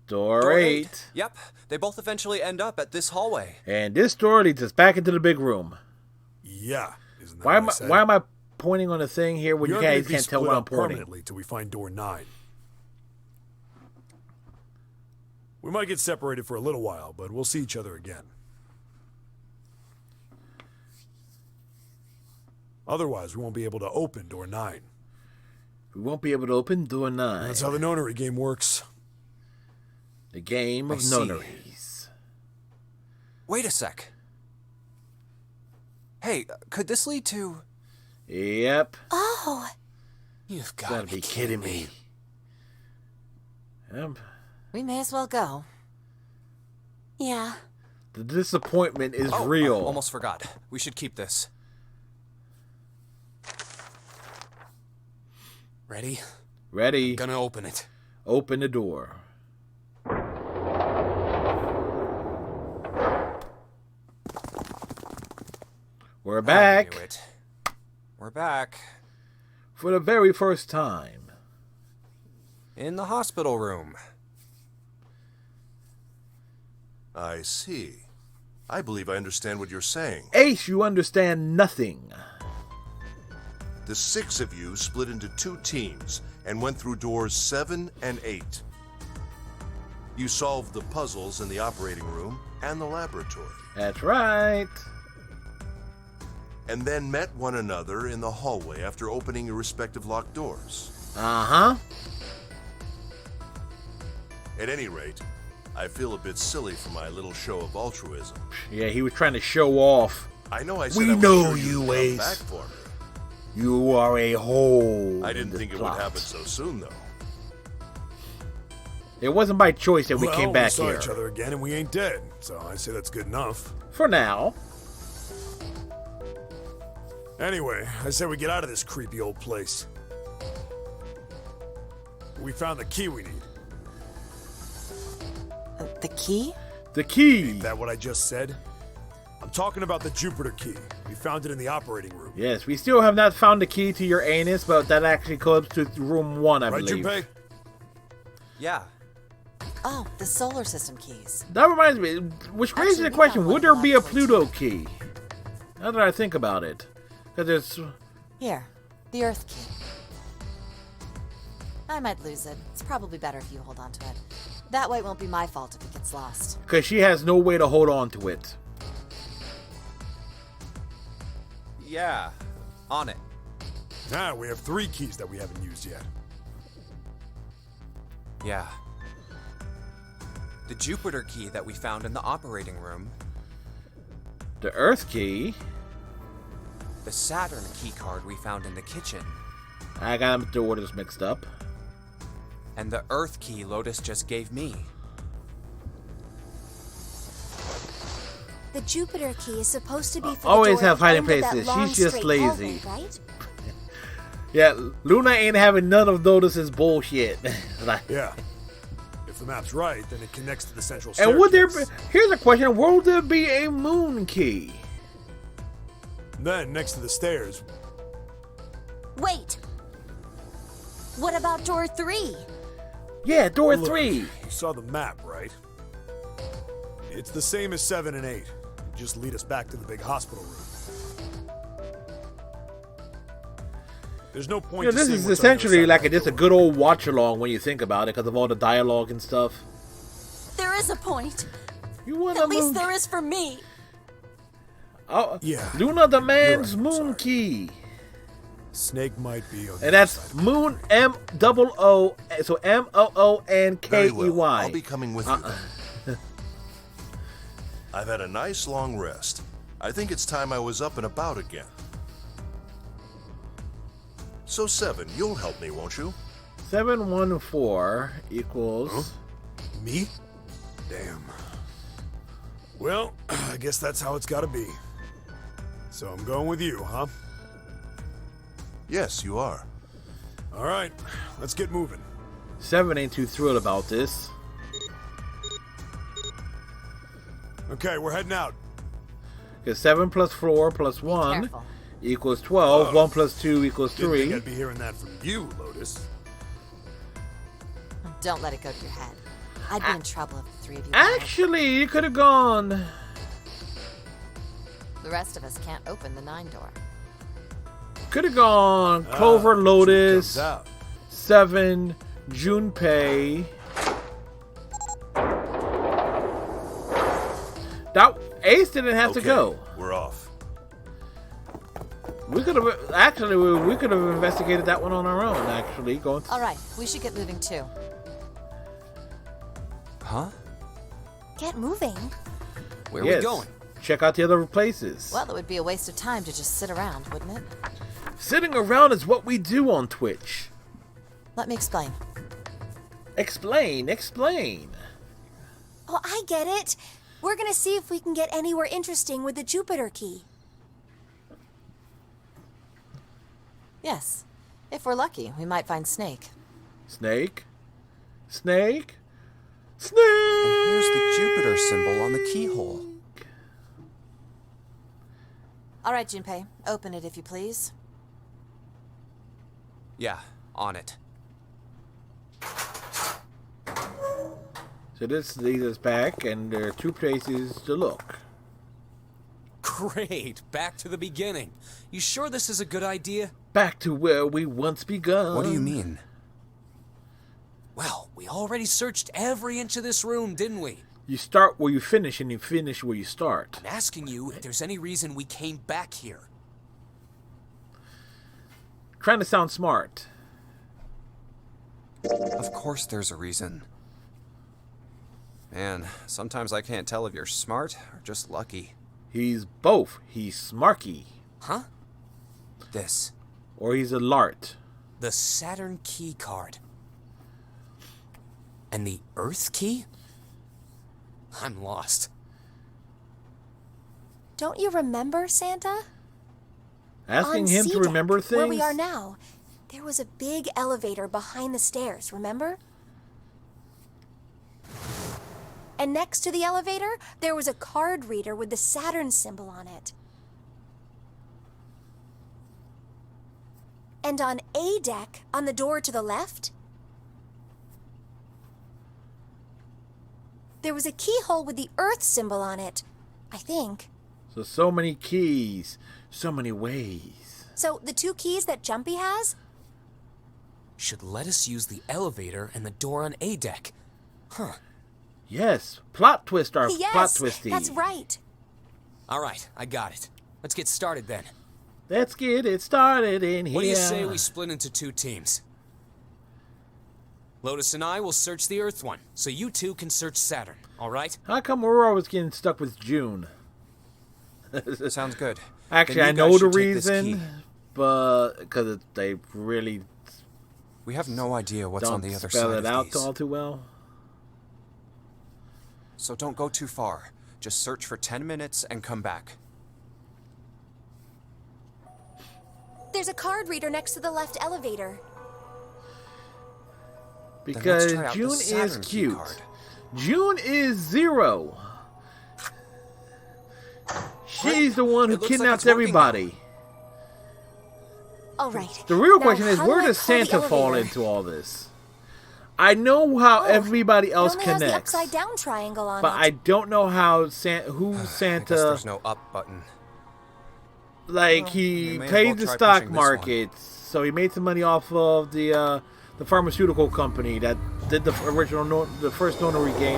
Door 8. Yep, they both eventually end up at this hallway. And this door leads us back into the big room. Yeah. Isn't that Why what am I said? why am I pointing on a thing here when We you are gonna guys be can't tell split what I'm up pointing? permanently till we find door 9. We might get separated for a little while, but we'll see each other again. Otherwise, we won't be able to open door 9. We won't be able to open door 9. That's how the nonary game works. The game of I see. notaries. Wait a sec. Hey, could this lead to... Yep. Oh. You've Gotta be kidding me. Yep. We may as well go. Yeah. The disappointment is Oh, real. almost forgot. We should keep this. Ready? Ready. Gonna open it. Open the door. We're back. I knew it. We're back. For the very first time. In the hospital room. I see. I believe I understand what you're saying. Ace, you understand nothing. The 6 of you split into 2 teams and went through doors 7 and 8. You solved the puzzles in the operating room and the laboratory. That's right. And then met one another in the hallway after opening your respective locked doors. Uh-huh. At any rate, I feel a bit silly for my little show of altruism. Yeah, he was trying to show off. I know I said We I was know sure you, you'd come Ace. back for me. You are a hole. I didn't in think this it would plot. happen so soon, though. It wasn't by choice that we Well, came back we saw here. each other again and we ain't dead, so I say that's good enough. For now. Anyway, I say we get out of this creepy old place. We found the key we need. The key? The key. Ain't that what I just said? I'm talking about the Jupiter key. We found it in the operating room. Yes, we still have not found the key to your anus, but that actually goes to room 1, I Right, believe. Junpei? Yeah. Oh, the solar system keys. That reminds me, which raises Actually, the we question, have would one there in be a laboratory, Pluto key? Now that I think about it. Because there's... Here, the Earth key. I might lose it. It's probably better if you hold on to it. That way it won't be my fault if it gets lost. Because she has no way to hold on to it. Yeah. On it. Now we have 3 keys that we haven't used yet. Yeah. The Jupiter key that we found in the operating room. The Earth key? The Saturn key card we found in the kitchen. I got the orders mixed up. And the Earth key Lotus just gave me. The Jupiter key is supposed to be for Always the door have at the hiding end of that places. long, She's just straight lazy. hallway, right? Yeah, Luna ain't having none of Lotus's bullshit. Like, Yeah. If the map's right, then it connects to the central and would there be... staircase. Here's a question. Will there be a moon key? Then, next to the stairs, Wait. What about door 3? Yeah, door look, 3. You saw the map, right? It's the same as 7 and 8. Just lead us back to the big hospital room. There's no point You know, to this seeing is what's on the other essentially side like of just a that good door. old watch along when you think about it because of all the dialogue and stuff. There is a point. You want At a least moon? there is for me. Oh, Yeah. Luna demands You're right, moon key. Snake might be on the And that's moon M-O-O, so Very MOONKEY. well. I'll be coming with you then. I've had a nice long rest. I think it's time I was up and about again. So 7, you'll help me, won't you? 714 equals. Me? Damn. Well, I guess that's how it's gotta be. So I'm going with you, huh? Yes, you are. All right, let's get moving. 7 ain't too thrilled about this. Okay, we're heading out. Because 7 plus 4 plus 1 careful. equals 12. 1 plus 2 equals Didn't think 3. I'd be hearing that from you, Lotus. Don't let it go to your head. I'd be in trouble if the three of you. Actually, you could have gone. The rest of us can't open the 9 door. Could have gone Clover, Lotus, comes out. 7, Junpei. That Ace didn't have to Okay, go. We're off. We could have actually we could have investigated that one on our own. Actually, going. All right, we should get moving too. Huh? Get moving. Where are Yes. we going? Check out the other places. Well, it would be a waste of time to just sit around, wouldn't it? Sitting around is what we do on Twitch. Let me explain. Explain. Oh, I get it. We're gonna see if we can get anywhere interesting with the Jupiter key. Yes. If we're lucky, we might find Snake. Snake. And here's the Jupiter symbol on the keyhole. All right, Junpei, open it if you please. Yeah, on it. So this leads us back, and there are 2 places to look. Great, back to the beginning. You sure this is a good idea? Back to where we once begun. What do you mean? Well, we already searched every inch of this room, didn't we? You start where you finish, and you finish where you start. I'm asking you if there's any reason we came back here. Trying to sound smart. Of course there's a reason. Man, sometimes I can't tell if you're smart or just lucky. He's both. He's smarky. Huh? This. Or he's a lart. The Saturn key card. And the Earth key? I'm lost. Don't you remember, Santa? Asking On him to C-Deck, remember things? Where we are now, there was a big elevator behind the stairs, remember? And next to the elevator, there was a card reader with the Saturn symbol on it. And on A deck, on the door to the left, there was a keyhole with the Earth symbol on it, I think. So many keys. So many ways. So the 2 keys that Jumpy has? Should let us use the elevator and the door on A deck. Huh. Yes. Plot twist our Yes, plot twisty. that's right. All right, I got it. Let's get started then. Let's get it started in here. What do you say we split into 2 teams? Lotus and I will search the Earth one, so you 2 can search Saturn, all right? How come we're always getting stuck with June? Sounds good. Actually, Then I you know guys the should take this key. reason, but because they really We have no idea what's don't on the other spell side it of out these. all too well. So don't go too far. Just search for 10 minutes and come back. There's a card reader next to the left elevator. Because try out the June is Saturn key cute. card. June is 0. She's the one who It looks like kidnaps it's working everybody. All right. The real Now, question is, how do where I does call the Santa fall elevator? into all this? I know how everybody else It only has the connects, upside down triangle on but it. I don't know how I guess Santa. there's no up button. Like Well, he we may as paid well the try stock pushing this one. market, so he made some money off of the pharmaceutical company that did the original the first notary game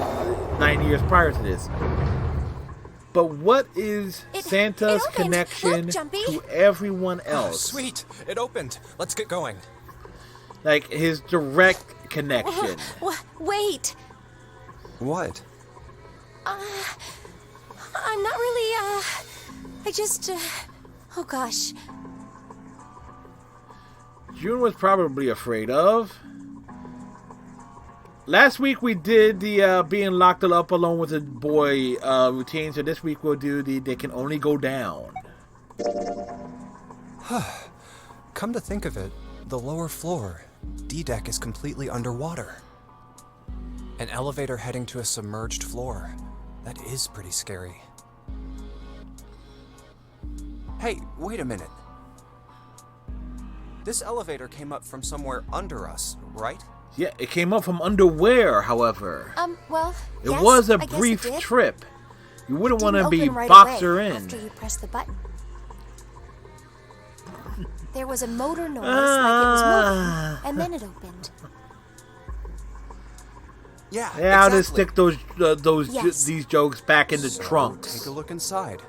9 years prior to this. But what is Santa's opened. connection Look, Jumpy. to everyone Oh, else? sweet! It opened. Let's get going. Like his direct connection. Wait. What? I'm not really, I just, oh gosh. June was probably afraid of. Last week we did the being locked up alone with a boy routine, so this week we'll do the they can only go down. Come to think of it, the lower floor, D deck, is completely underwater. An elevator heading to a submerged floor. That is pretty scary. Hey, wait a minute. This elevator came up from somewhere under us, right? Yeah, it came up from underwear, however. Well, It yes, was a I guess it brief did. trip. You wouldn't want to Didn't be open right boxed her away in. after you press the button. There was a motor noise like it was moving, and then it opened. Yeah, Yeah, I'll exactly. just stick Yes. these jokes back in the So, trunks. Take a look inside.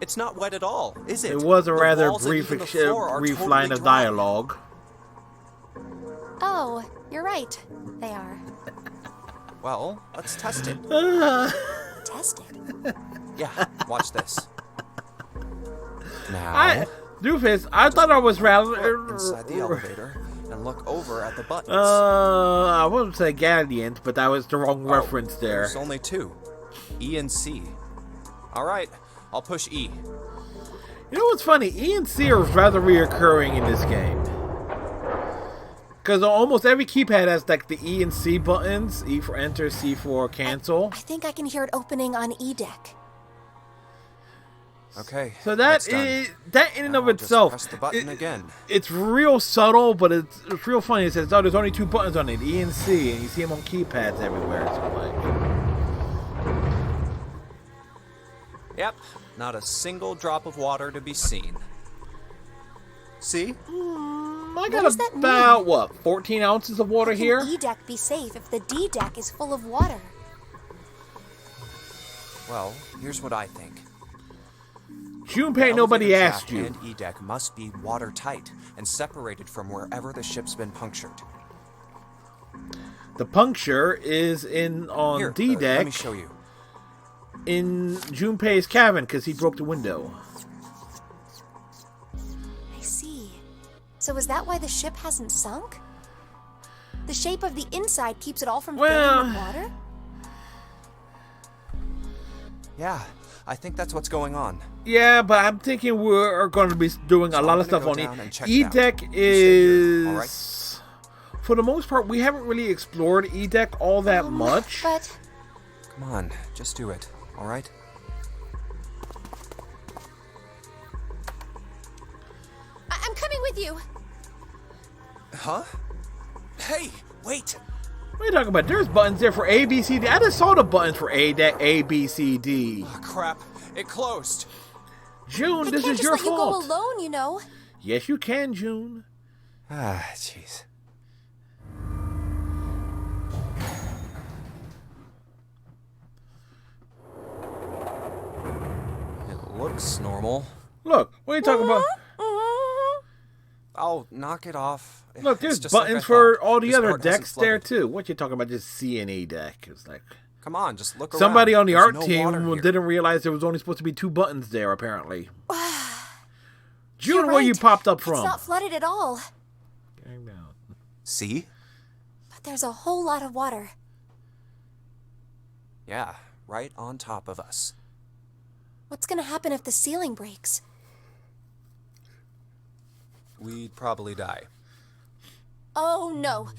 It's not wet at all, is it? It was a The rather walls and brief even the floor are brief totally line of dry. dialogue. Oh, you're right. They are. Well, let's test it. Test it. Yeah, watch this. Now, Doofus, I thought I was rather inside the elevator and look over at the buttons. I wouldn't say Gradient, but that was the wrong reference there. There's only two, E and C. All right, I'll push E. You know what's funny? E and C are rather reoccurring in this game. Because almost every keypad has like the E and C buttons. E for enter, C for cancel. I think I can hear it opening on E deck. Okay. So that's that done. is that in and of Now just itself, press the button again. it's real subtle, but it's real funny. It says, "Oh, there's only two buttons on it, E and C," and you see them on keypads everywhere. So like, Yep, not a single drop of water to be seen. See? I What got does that about what 14 ounces of water How can here. E deck be safe if the D deck is full of water? Well, here's what I think. Junpei, nobody Elevator asked shaft you. and E deck must be watertight and separated from wherever the ship's been punctured. The puncture is in on Here, D deck. let me show you. In Junpei's cabin because he broke the window. I see. So is that why the ship hasn't sunk? The shape of the inside keeps it all from filling with water? Yeah, I think that's what's going on. Yeah, but I'm thinking we're going to be doing a lot of stuff go on down and check E it out. deck. You stay here, Is for the most part we haven't really explored E deck all that much. But Come on, just do it, all right? I'm coming with you. Huh? Hey, wait! What are you talking about? There's buttons there for A, B, C, D. I just saw the buttons for A, B, C, D. Oh, crap, it closed. June, I this can't is just your let you go fault. alone, you know. Yes, you can, June. Ah, jeez. It looks normal. Look, what are you talking about? Oh, knock it off. Look, It's there's just like buttons I for thought. all the This other part hasn't decks there flooded. too. What you talking about? Just C and A deck. It's like Come on, just look around. somebody on the There's art no team water here. didn't realize there was only supposed to be two buttons there. Apparently. June, You're where you right. popped up It's from? not flooded at all. See? But there's a whole lot of water. Yeah, right on top of us. What's gonna happen if the ceiling breaks? We'd probably die. Oh no.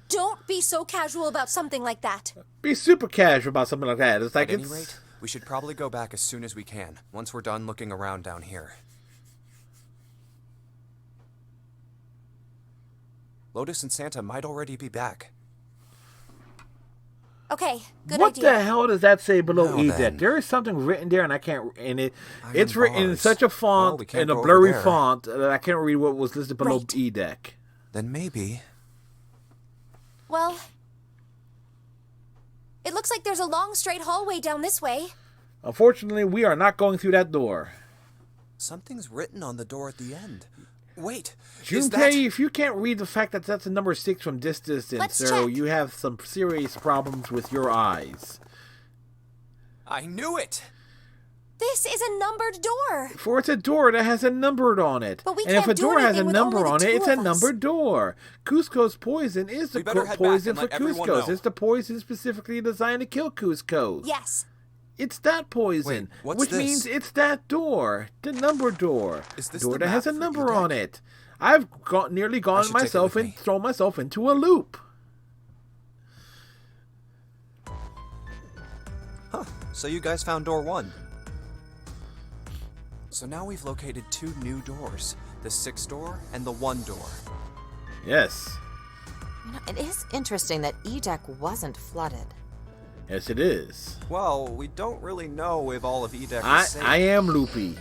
Don't be so casual about something like that. Be super casual about something like that. It's like At any it's rate, we should probably go back as soon as we can, once we're done looking around down here. Lotus and Santa might already be back. Okay, good what idea. the hell does that say below Now E then. deck? There is something written there, and I can't. And Iron it's written in bars. such a Well, font we can't in a go over blurry there. font that I can't read what was listed below Right. E deck. Then maybe. Well, It looks like there's a long straight hallway down this way. Unfortunately, we are not going through that door. Something's written on the door at the end. Wait, Junpei, if you can't read the fact that that's a number 6 from this distance, Let's sir, check. you have some serious problems with your eyes. I knew it! This is a numbered door. For it's a door that has a number on it. But we and if can't a do door has a anything with number only the on it, two it's a of us. numbered door. Cusco's poison is the We better head back poison and for let everyone Cusco's. know. It's the poison specifically designed to kill Cusco. Yes. It's that poison, Wait, what's which this? means it's that door, the number door. Is this door the that has a map for number Edek? on it. I've nearly gone should take it myself with and me. thrown myself into a loop. Huh, so you guys found door 1. So now we've located 2 new doors, the 6 door and the 1 door. Yes. You know, it is interesting that Edek wasn't flooded. Yes, it is. Well, we don't really know if all of Edek I is safe. am loopy.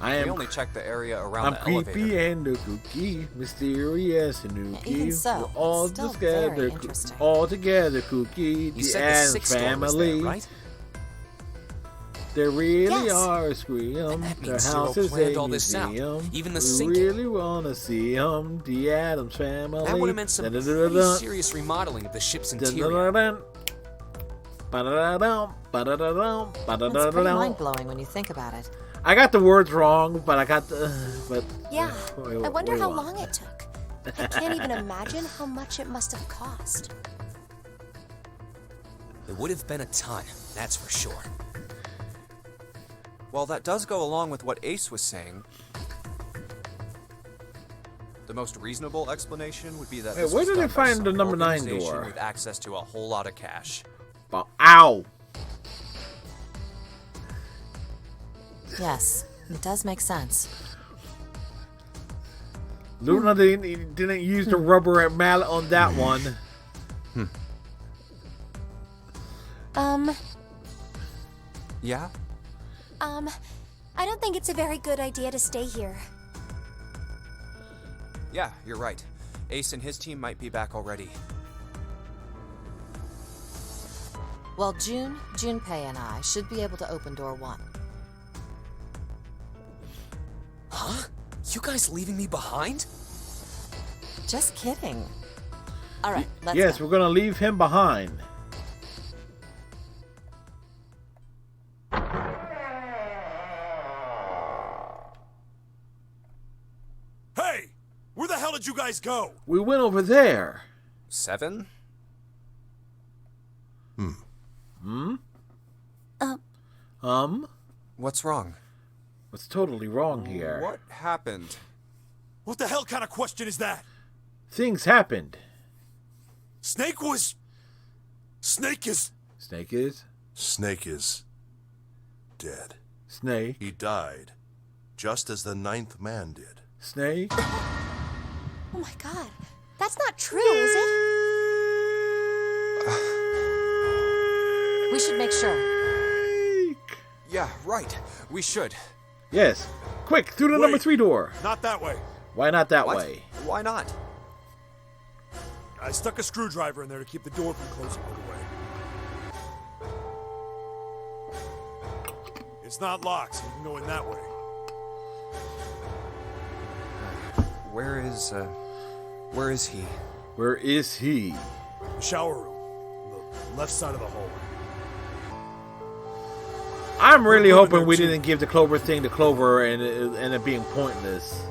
I We am. only checked the area around I'm the creepy elevator. and the kooky, mysterious and nookie. Even so, We're all still together, very interesting. all together, kooky. You The said the Addams 6 door was family. there, right? There really Yes. are screams. And that Their means Zero house is planned a all this out, museum. even the we sinking. really wanna see them. The Addams family. That would have meant some pretty Da-da-da-da-da. serious remodeling of the ship's interior. Da-da-da-da. Ba-da-da-dum, ba-da-da-dum, It's pretty ba-da-da-da-dum. mind-blowing when you think about it. I got the words wrong, but I got the. But Yeah. wait, I wonder wait, how wait. long it took. I can't even imagine how much it must have cost. It would have been a ton, that's for sure. Well, that does go along with what Ace was saying. The most reasonable explanation would be that Hey, this where was did they done by find some the number 9 organization door? with access to a whole lot of cash. Ow! Yes, it does make sense. Luna didn't use the rubber mallet on that one. Yeah? I don't think it's a very good idea to stay here. Yeah, you're right. Ace and his team might be back already. Well, Junpei and I should be able to open door 1. Huh? You guys leaving me behind? Just kidding. All right, let's Yes, go. we're gonna leave him behind. Hey! Where the hell did you guys go? We went over there. 7? What's wrong? What's totally wrong here? What happened? What the hell kind of question is that? Things happened. Snake was... Snake is... Snake is? Snake is dead. Snake. He died, just as the 9th man did. Snake? Oh my god. That's not true, is it? We should make sure. Yeah, right. We should. Yes. Quick, through the number 3 door. Not that way. Why not that What? way? Why not? I stuck a screwdriver in there to keep the door from closing all the way. It's not locked, so you can go in that way. Where is he? Where is he? The shower room. The left side of the hallway. I'm really We're going hoping there we too. didn't give the Clover thing to Clover and it being pointless.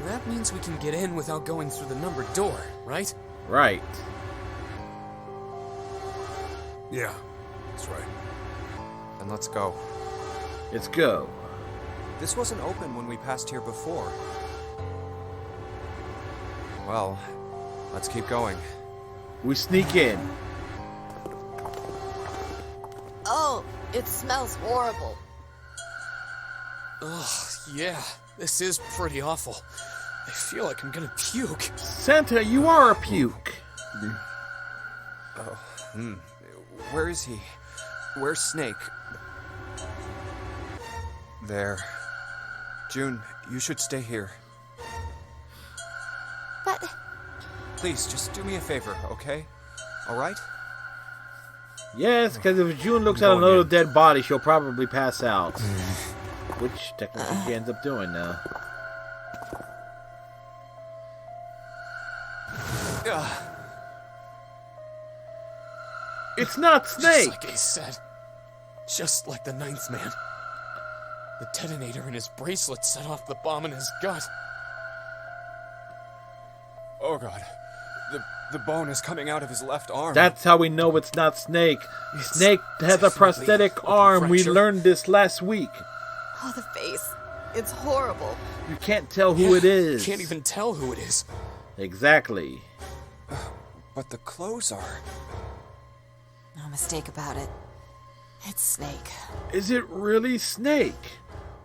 That means we can get in without going through the numbered door, right? Right. Yeah, that's right. Then let's go. Let's go. This wasn't open when we passed here before. Well, let's keep going. We sneak in. Oh, it smells horrible. Ugh, yeah, this is pretty awful. I feel like I'm gonna puke. Santa, you are a puke. Where is he? Where's Snake? There. June, you should stay here. But Please, just do me a favor, okay? Alright? Yes, because if June looks at another dead body, she'll probably pass out. Which technically she ends up doing now. It's not Snake! Just like Ace said. Just like the Ninth Man. The detonator in his bracelet set off the bomb in his gut. Oh god. The bone is coming out of his left arm. That's how we know it's not Snake. Snake has a prosthetic arm. We learned this last week. Oh, the face. It's horrible. You can't tell who it is. Can't even tell who it is. Exactly. But the clothes are... No mistake about it. It's Snake. Is it really Snake?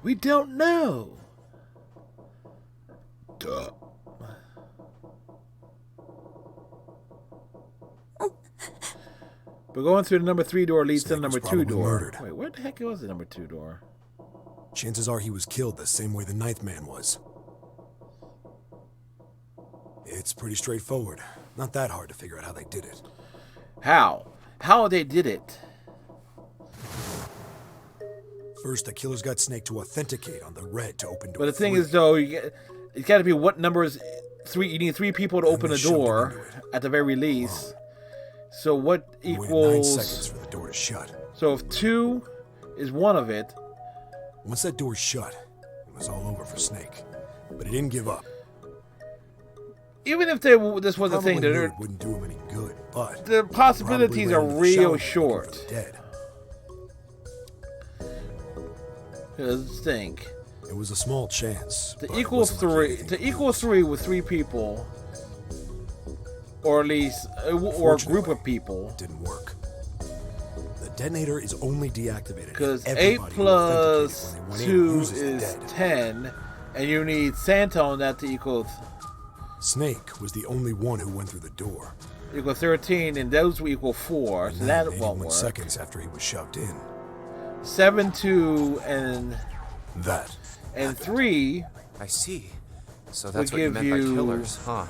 We don't know. Duh. But going through the number 3 door leads to the number 2 door. Murdered. Wait, where the heck was the number 2 door? Chances are he was killed the same way the Ninth Man was. It's pretty straightforward. Not that hard to figure out how they did it. How? How they did it? First, the killers got Snake to authenticate on the red to open door. But the thing 3. is, though, it's got to be what number is 3? You need 3 people to open a door at the very least. So what equals... 9 seconds for the door to shut. So if 2 is one of it... Once that door shut, it was all over for Snake. But he didn't give up. Even if this was a thing that it wouldn't do him any good, but the possibilities are real short. Dead. Let's think. It was a small chance. To equal 3, with 3 people, or at least or a group of people, didn't work. The detonator is only deactivated because 8 plus 2 is 10, and you need Santa on that to equal. Snake was the only one who went through the door. Equal 13, and those will equal 4, so that won't work. Seconds after he was shoved in. 7, 2, and that. And 3. I see. So that's what you meant by killers, huh?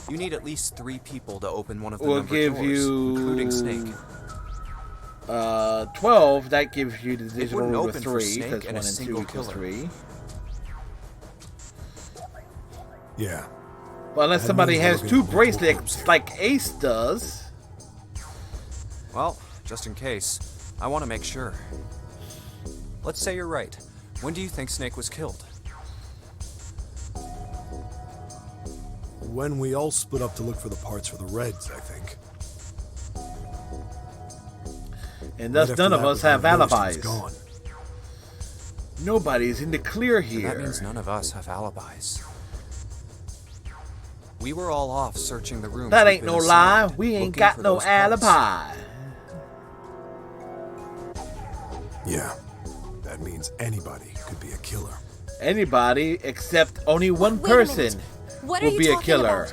You need at least 3 people to open one of the number doors, including Snake. 12. That gives you the digital root of 3 because 1 and 2 equals killer. 3. Yeah. Well, unless somebody has 2 bracelets like Ace does. Well, just in case, I want to make sure. Let's say you're right. When do you think Snake was killed? When we all split up to look for the parts for the Reds, I think. And thus none of us have alibis. Nobody's in the clear here. That means none of us have alibis. We were all off searching the room. That ain't no lie. We ain't got no alibi. Yeah. That means anybody could be a killer. Anybody except only one person will be a killer.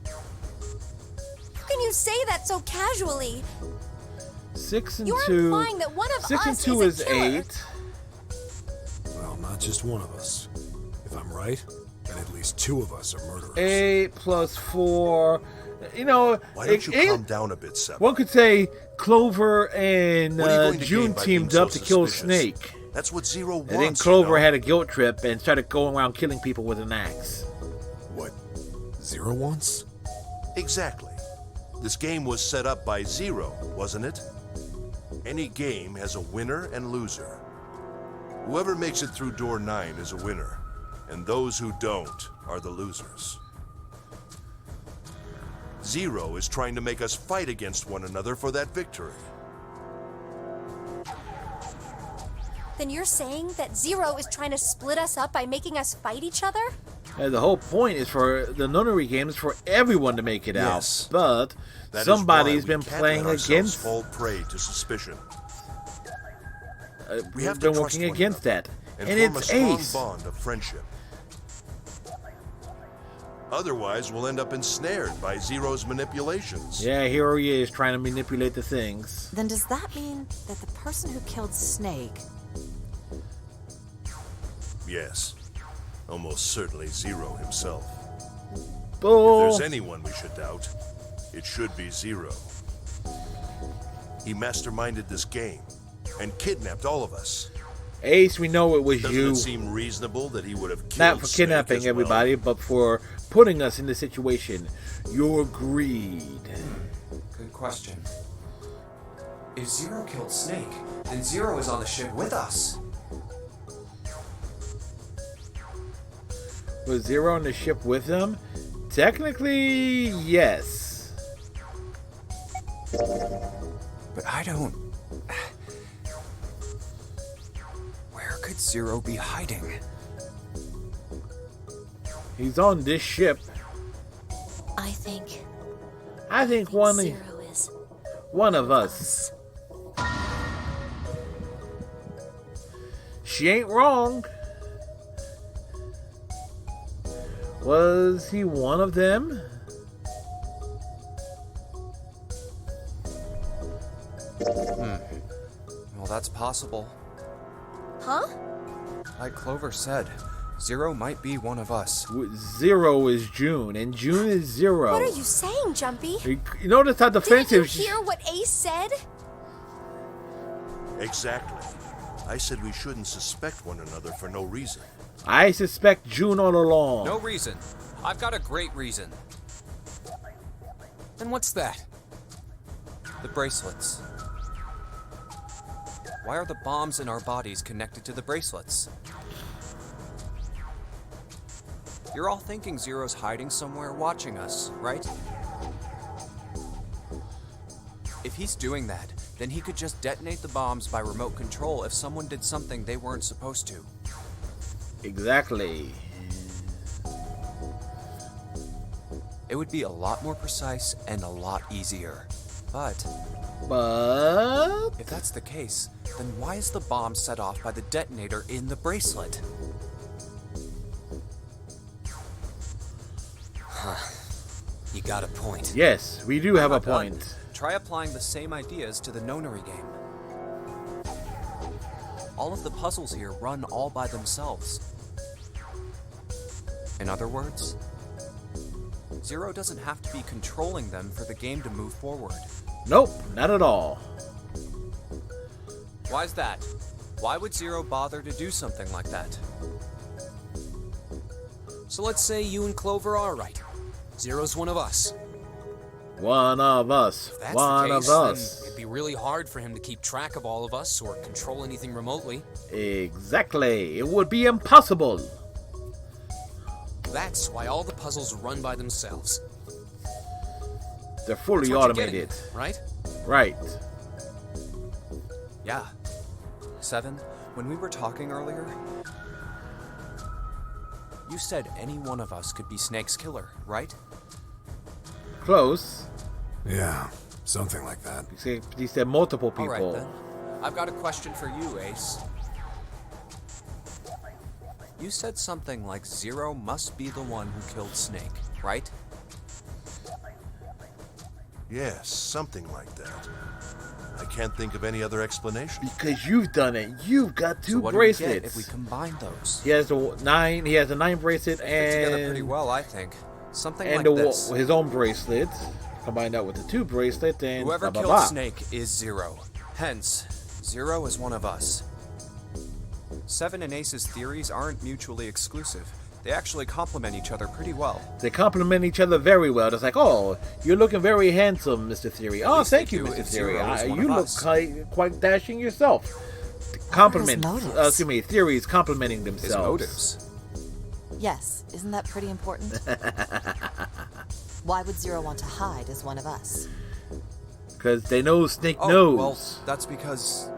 How can you say that so casually? 6 and You're 2. implying that one of 6 and us 2 is is a killer. 8. Well, not just one of us. If I'm right, then at least 2 of us are murderers. 8 plus 4. You know, why don't you calm down a bit, Seven? One could say Clover and June teamed up to kill Snake. That's what Zero wants. And then Clover had a guilt trip and started going around killing people with an axe. What Zero wants? Exactly. This game was set up by Zero, wasn't it? Any game has a winner and loser. Whoever makes it through door 9 is a winner, and those who don't are the losers. Zero is trying to make us fight against one another for that victory. Then you're saying that Zero is trying to split us up by making us fight each other? And the whole point is for the nunnery games for everyone to make it Yes. out. But That somebody's is why we been can't playing let ourselves against. fall prey to suspicion. We We've have to been trust working one against that, and and form it's a strong Ace. bond of friendship. Otherwise, we'll end up ensnared by Zero's manipulations. Yeah, here he is trying to manipulate the things. Then does that mean that the person who killed Snake... Yes, almost certainly Zero himself. Bull. If there's anyone we should doubt, it should be Zero. He masterminded this game and kidnapped all of us. Ace, we know it was Doesn't you. it seem reasonable that he would have killed Not for Snake kidnapping as well? everybody, but for putting us in this situation. Your greed. Good question. If Zero killed Snake, then Zero is on the ship with us. Was Zero on the ship with him? Technically, yes. But I don't... Where could Zero be hiding? He's on this ship. I think one of us. She ain't wrong. Was he one of them? Well, that's possible. Huh? Like Clover said, Zero might be one of us. Zero is June, and June is Zero. What are you saying, Jumpy? You notice how defensive Didn't you hear what Ace said? Exactly. I said we shouldn't suspect one another for no reason. I suspect June all along. No reason. I've got a great reason. And what's that? The bracelets. Why are the bombs in our bodies connected to the bracelets? You're all thinking Zero's hiding somewhere watching us, right? If he's doing that, then he could just detonate the bombs by remote control if someone did something they weren't supposed to. Exactly. It would be a lot more precise and a lot easier. But if that's the case, then why is the bomb set off by the detonator in the bracelet? You got a point. Yes, we do have a I'm not done. point. Try applying the same ideas to the nonary game. All of the puzzles here run all by themselves. In other words, Zero doesn't have to be controlling them for the game to move forward. Nope, not at all. Why's that? Why would Zero bother to do something like that? So let's say you and Clover are right. Zero's one of us. One of us. If that's One the case, of us. then it'd be really hard for him to keep track of all of us or control anything remotely. Exactly. It would be impossible. That's why all the puzzles run by themselves. They're fully That's what you're automated. getting at, right? Right. Yeah. Seven, when we were talking earlier, you said any one of us could be Snake's killer, right? Close. Yeah, something like that. He said multiple people. All right, then. I've got a question for you, Ace. You said something like Zero must be the one who killed Snake, right? Yes, something like that. I can't think of any other explanation. Because you've done it. You've got two So what bracelets. do we get if we combine those? He has a 9. He has a 9 bracelet They fit together and pretty well, I think. Something and like this. his own bracelet. Combined that with the 2 bracelet and Whoever blah, blah, killed blah. Snake is Zero. Hence, Zero is one of us. Seven and Ace's theories aren't mutually exclusive. They actually complement each other pretty well. They complement each other very well. It's like, oh, you're looking very handsome, Mr. Theory. Oh, least thank they you, do Mr. if Theory. Zero is one You of look us. quite dashing yourself. Compliments. motives? Excuse me, theories complimenting His themselves. motives. Yes, isn't that pretty important? Why would Zero want to hide as one of us? Because they know Snake Oh, knows. well, that's because,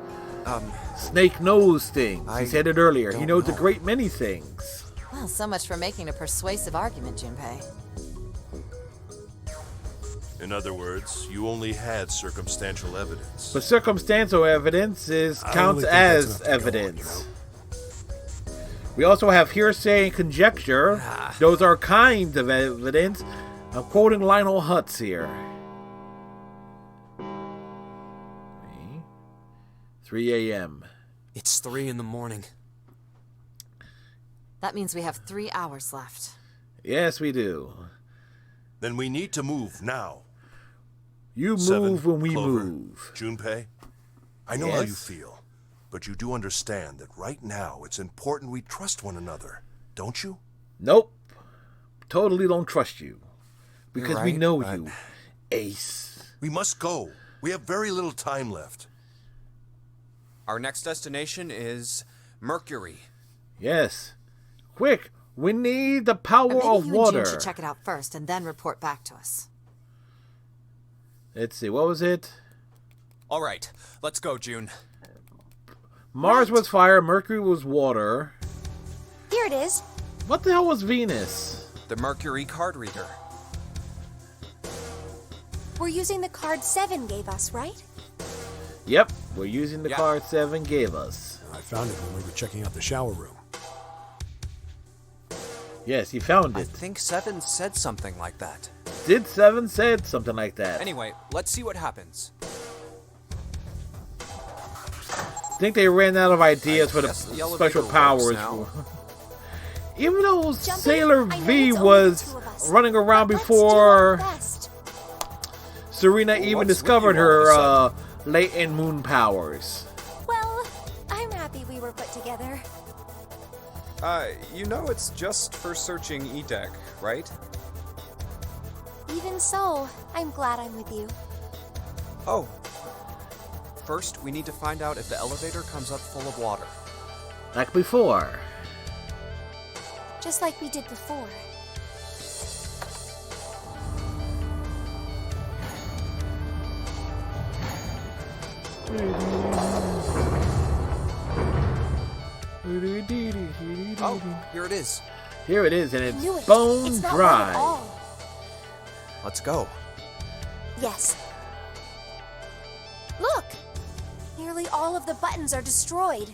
Snake knows things. I He said it earlier. He don't knows know. a great many things. Well, so much for making a persuasive argument, Junpei. In other words, you only had circumstantial evidence. But circumstantial evidence counts as evidence. We also have hearsay and conjecture. Those are kinds of evidence. I'm quoting Lionel Hutz here. 3 a.m. It's 3 in the morning. That means we have 3 hours left. Yes, we do. Then we need to move now. You 7, move when we Clover, move. Junpei, I know how you Yes? feel, but you do understand that right now it's important we trust one another, don't you? Nope. Totally don't trust you. You're Because we right, know but- you. Ace. We must go. We have very little time left. Our next destination is Mercury. Yes. Quick, we need the power Maybe of you and water. June should check it out first and then report back to us. Let's see, what was it? All right, let's go, June. Mars was fire, Mercury was water. Here it is. What the hell was Venus? The Mercury card reader. We're using the card 7 gave us, right? Yep, we're using the Yeah. card 7 gave us. I found it when we were checking out the shower room. Yes, he found I it. think 7 said something like that. Did 7 said something like that? Anyway, let's see what happens. Think they ran out of ideas for the guess the elevator special works powers. now. Even though Jumpy, Sailor I know V it's only was the two of us, running around but let's do our before best. Serena Well, even what's with discovered you all of a her sudden? latent moon powers. Well, I'm happy we were put together. You know it's just for searching E-Deck, right? Even so, I'm glad I'm with you. Oh. First, we need to find out if the elevator comes up full of water. Like before. Just like we did before. Oh, here it is. Here it is, and I it's knew it. bone It's not wet dry. at all. Let's go. Yes. Look! Nearly all of the buttons are destroyed.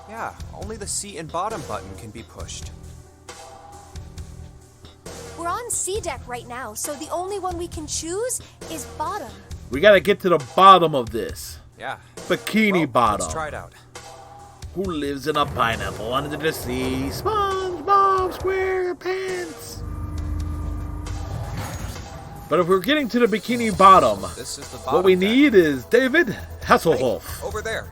Yeah, only the C and bottom button can be pushed. We're on C deck right now, so the only one we can choose is bottom. We gotta get to the bottom of this. Yeah. Bikini Well, Bottom. Let's try it out. Who lives in a pineapple under the sea? SpongeBob SquarePants. But if we're getting to the Bikini Bottom, This is the what bottom we deck. need is David Hasselhoff. Over there.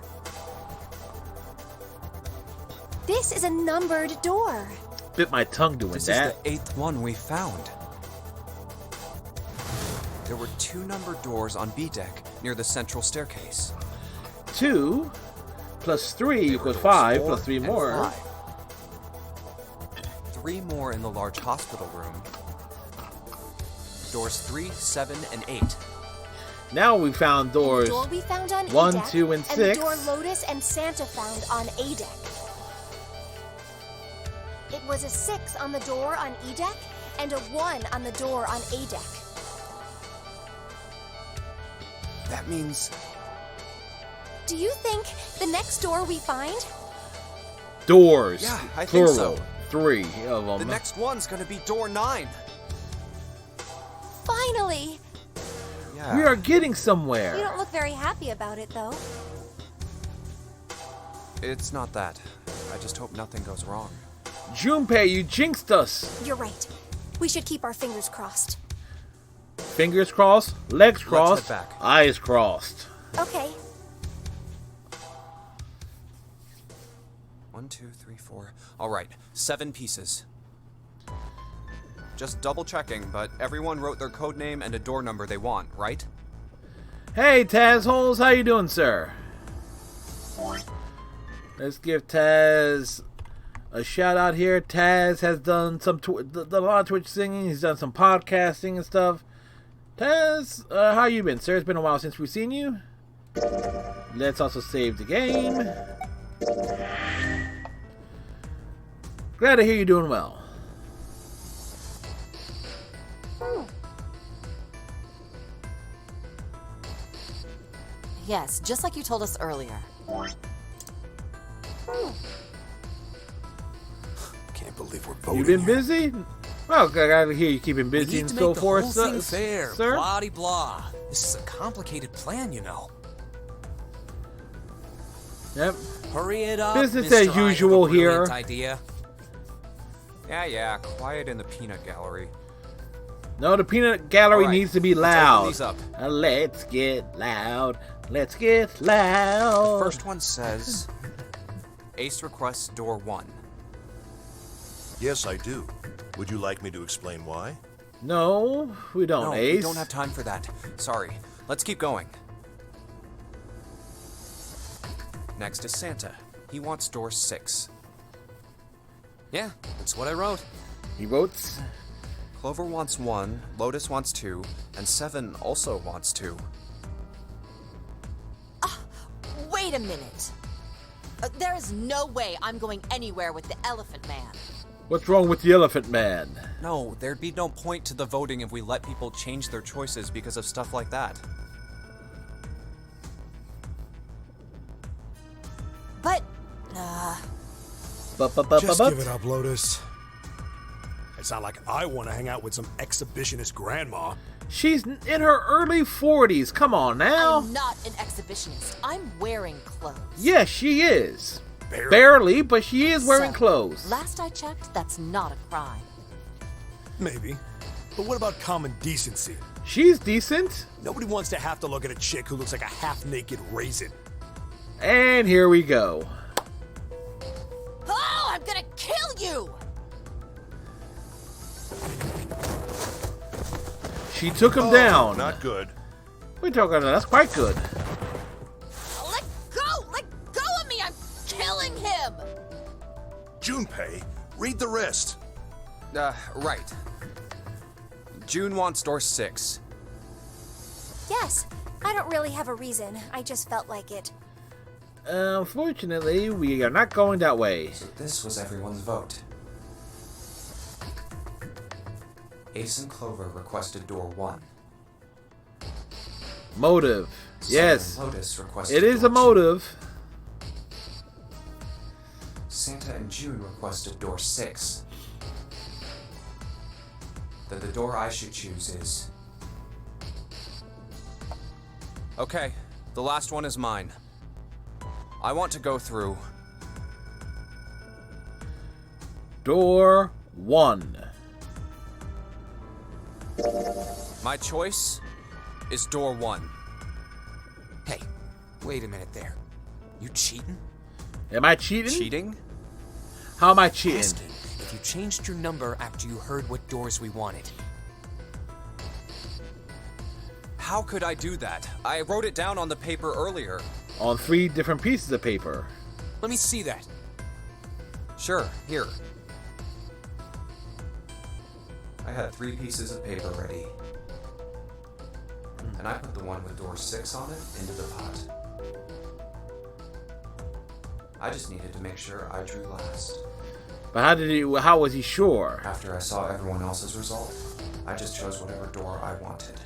This is a numbered door. Bit my tongue doing This that. is the 8th one we found. There were 2 numbered doors on B deck near the central staircase. 2 plus 3 equals Doors 5 4 plus 3 and more. 5. 3 more in the large hospital room. Doors 3, 7, and 8. Now we found doors The door we found on 1, E deck 2, and the 6. door Lotus and Santa found on A deck. It was a 6 on the door on E deck and a 1 on the door on A deck. That means Do you think the next door we find? Doors. Yeah, I think plural. so. 3 of them. the next one's gonna be door 9. Finally! Yeah. We are getting You somewhere. don't look very happy about it, though. It's not that. I just hope nothing goes wrong. Junpei, you jinxed us. You're right. We should keep our fingers crossed. Fingers crossed, legs head crossed, back. eyes crossed. Okay. 1, 2, 3, 4. All right, 7 pieces. Just double checking, but everyone wrote their code name and a door number they want, right? Hey, Taz Holes, how you doing, sir? Let's give Taz a shout out here. Taz has done some a lot of Twitch singing. He's done some podcasting and stuff. Taz, how you been, sir? It's been a while since we've seen you. Let's also save the game. Glad to hear you're doing well. Yes, just like you told us earlier. Can't believe we're voting. You been here. busy? Well, I gotta hear you keeping We busy need and to so make the forth, whole thing fair. sir. Blah de blah. This is a complicated plan, you know. Yep. Hurry it up. Business Mr. as I have a usual here. brilliant idea. Yeah, quiet in the peanut gallery. No, the peanut gallery All right, needs to be let's open loud. these up. Let's get loud. Let's get loud. The first one says, Ace requests door 1. Yes, I do. Would you like me to explain why? No, we don't, No, Ace. we don't have time for that. Sorry. Let's keep going. Next is Santa. He wants door 6. Yeah, that's what I wrote. He votes. Clover wants 1, Lotus wants 2, and 7 also wants 2. Wait a minute. There is no way I'm going anywhere with the Elephant Man. What's wrong with the Elephant Man? No, there'd be no point to the voting if we let people change their choices because of stuff like that. But, Just give it up, Lotus. It's not like I want to hang out with some exhibitionist grandma. She's in her early 40s. Come on now. I'm not an exhibitionist. I'm wearing clothes. Yes, she is. Barely. Barely, but she is wearing So, clothes. Last I checked, that's not a crime. Maybe. But what about common decency? She's decent. Nobody wants to have to look at a chick who looks like a half-naked raisin. And here we go. Oh, I'm gonna kill you! She took him down. Not good. We talking about that's quite good. Let go! Let go of me! I'm killing him! Junpei, read the rest. Right. June wants door 6. Yes, I don't really have a reason. I just felt like it. Unfortunately, we are not going that way. So this was everyone's vote. Ace and Clover requested door 1. Motive. Sun Yes. and Lotus requested It is door a motive. 2. Santa and June requested door 6. Then the door I should choose is... Okay, the last one is mine. I want to go through Door 1. My choice is door 1. Hey, wait a minute there. You cheating? Am I cheating? Cheating? How am I cheating? Asking if you changed your number after you heard what doors we wanted. How could I do that? I wrote it down on the paper earlier. On 3 different pieces of paper. Let me see that. Sure, here. I had 3 pieces of paper ready. And I put the one with door 6 on it into the pot. I just needed to make sure I drew last. But how was he sure? After I saw everyone else's result, I just chose whatever door I wanted.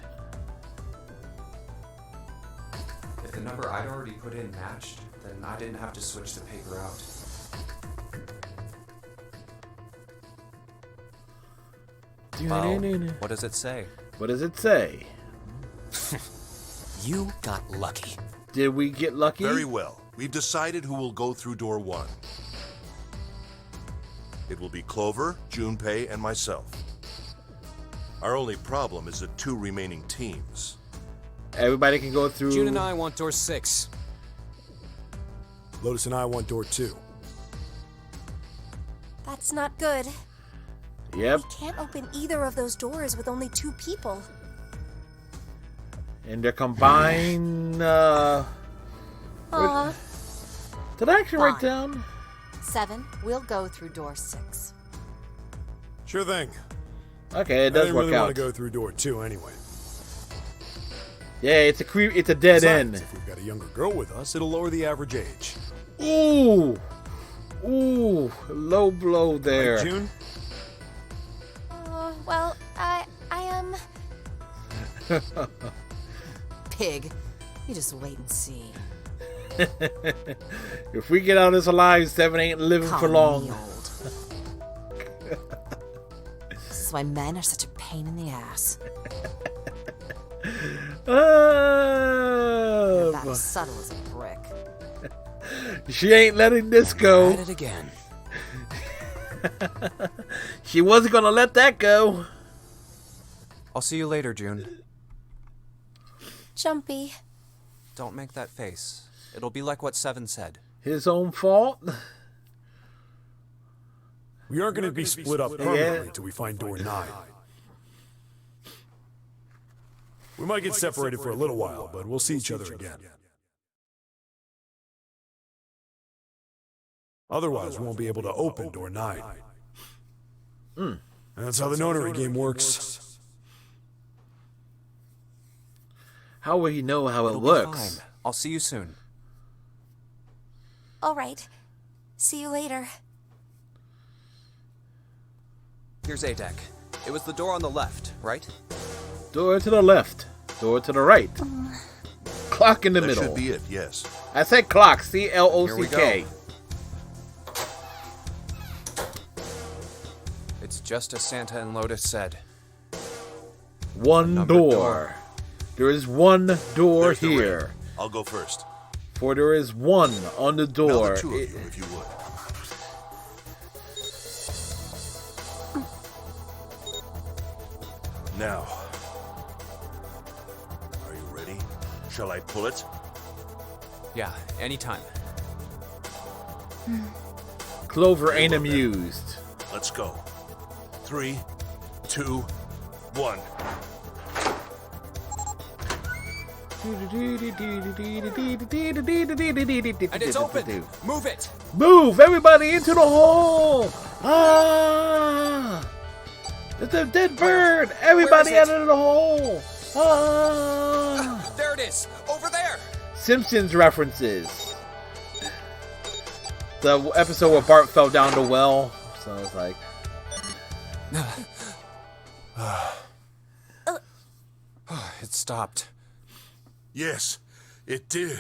If the number I'd already put in matched, then I didn't have to switch the paper out. Well, what does it say? What does it say? You got lucky. Did we get lucky? Very well. We've decided who will go through door 1. It will be Clover, Junpei, and myself. Our only problem is the 2 remaining teams. Everybody can go through. June and I want door 6. Lotus and I want door 2. That's not good. Yep. We can't open either of those doors with only 2 people. And they're combined. Aw. Did I actually write Fine. down? 7, we'll go through door 6. Sure thing. Okay, it I does didn't work really out. want to go through door 2 anyway. Yeah, it's a dead Besides, end. if we've got a younger girl with us, it'll lower the average age. Ooh, low blow there. Right, June? Well, I Pig, you just wait and see. If we get out of this alive, 7 ain't living Call for me long. old. This is why men are such a pain in the ass. You're about as subtle as a brick. She ain't letting this go. At it again. She wasn't gonna let that go. I'll see you later, June. Jumpy. Don't make that face. It'll be like what Seven said. His own fault? We aren't going to be split up permanently until we find door 9. We might get separated for a little while, but we'll see each other again. Otherwise, we won't be able to open door 9. And that's how the nonary game works. How will he know how it It'll be works? fine. I'll see you soon. All right. See you later. Here's A-Deck. It was the door on the left, right? Door to the left. Door to the right. Clock in the middle. That should be it, yes. I said clock. C-L-O-C-K. It's just as Santa and Lotus said. One Numbered door. There is one door There's the here. ring. I'll go first. For there is one on the Now door. the two of you, if you would. Now, are you ready? Shall I pull it? Yeah, anytime. Clover ain't amused. Let's go. 3, 2, 1. And it's open! Move it! Move! Everybody into the hole! Ah! It's a dead bird! Everybody out of the hole! Ah! There it is! Over there! Simpsons references. The episode where Bart fell down the well. So it's like... It stopped. Yes, it did.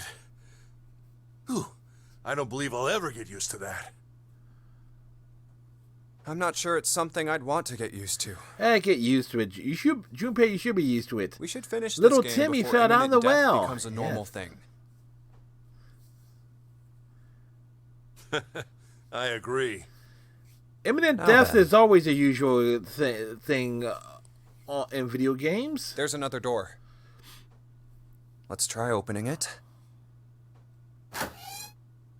Whew. I don't believe I'll ever get used to that. I'm not sure it's something I'd want to get used to. Get used to it. You should, Junpei, you should be used to it. We should finish this Little game Timmy before fell down the imminent death well. becomes a normal thing. I agree. Imminent Now death then. is always a usual thing in video games. There's another door. Let's try opening it.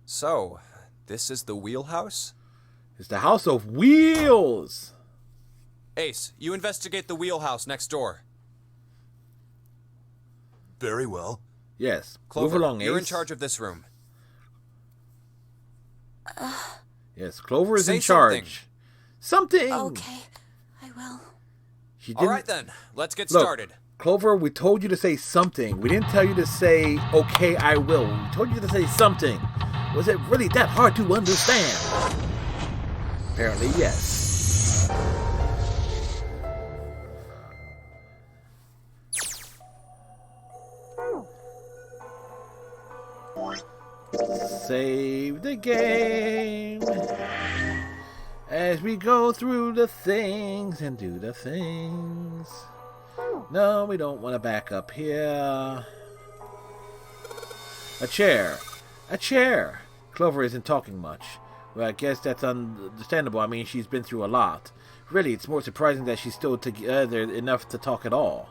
So, this is the wheelhouse? It's the House of Wheels. Ace, you investigate the wheelhouse next door. Very well. Yes. Clover, Move along, you're in Ace. charge of this room. Yes, Clover is Say in charge. Something. Okay, I will. She All didn't- right then, let's get Look, started. Clover, we told you to say something. We didn't tell you to say, okay, I will. We told you to say something. Was it really that hard to understand? Apparently, yes. Save the game as we go through the things and do the things. No, we don't want to back up here. A chair. A chair. Clover isn't talking much. Well, I guess that's understandable. I mean, she's been through a lot. Really, it's more surprising that she's still together enough to talk at all.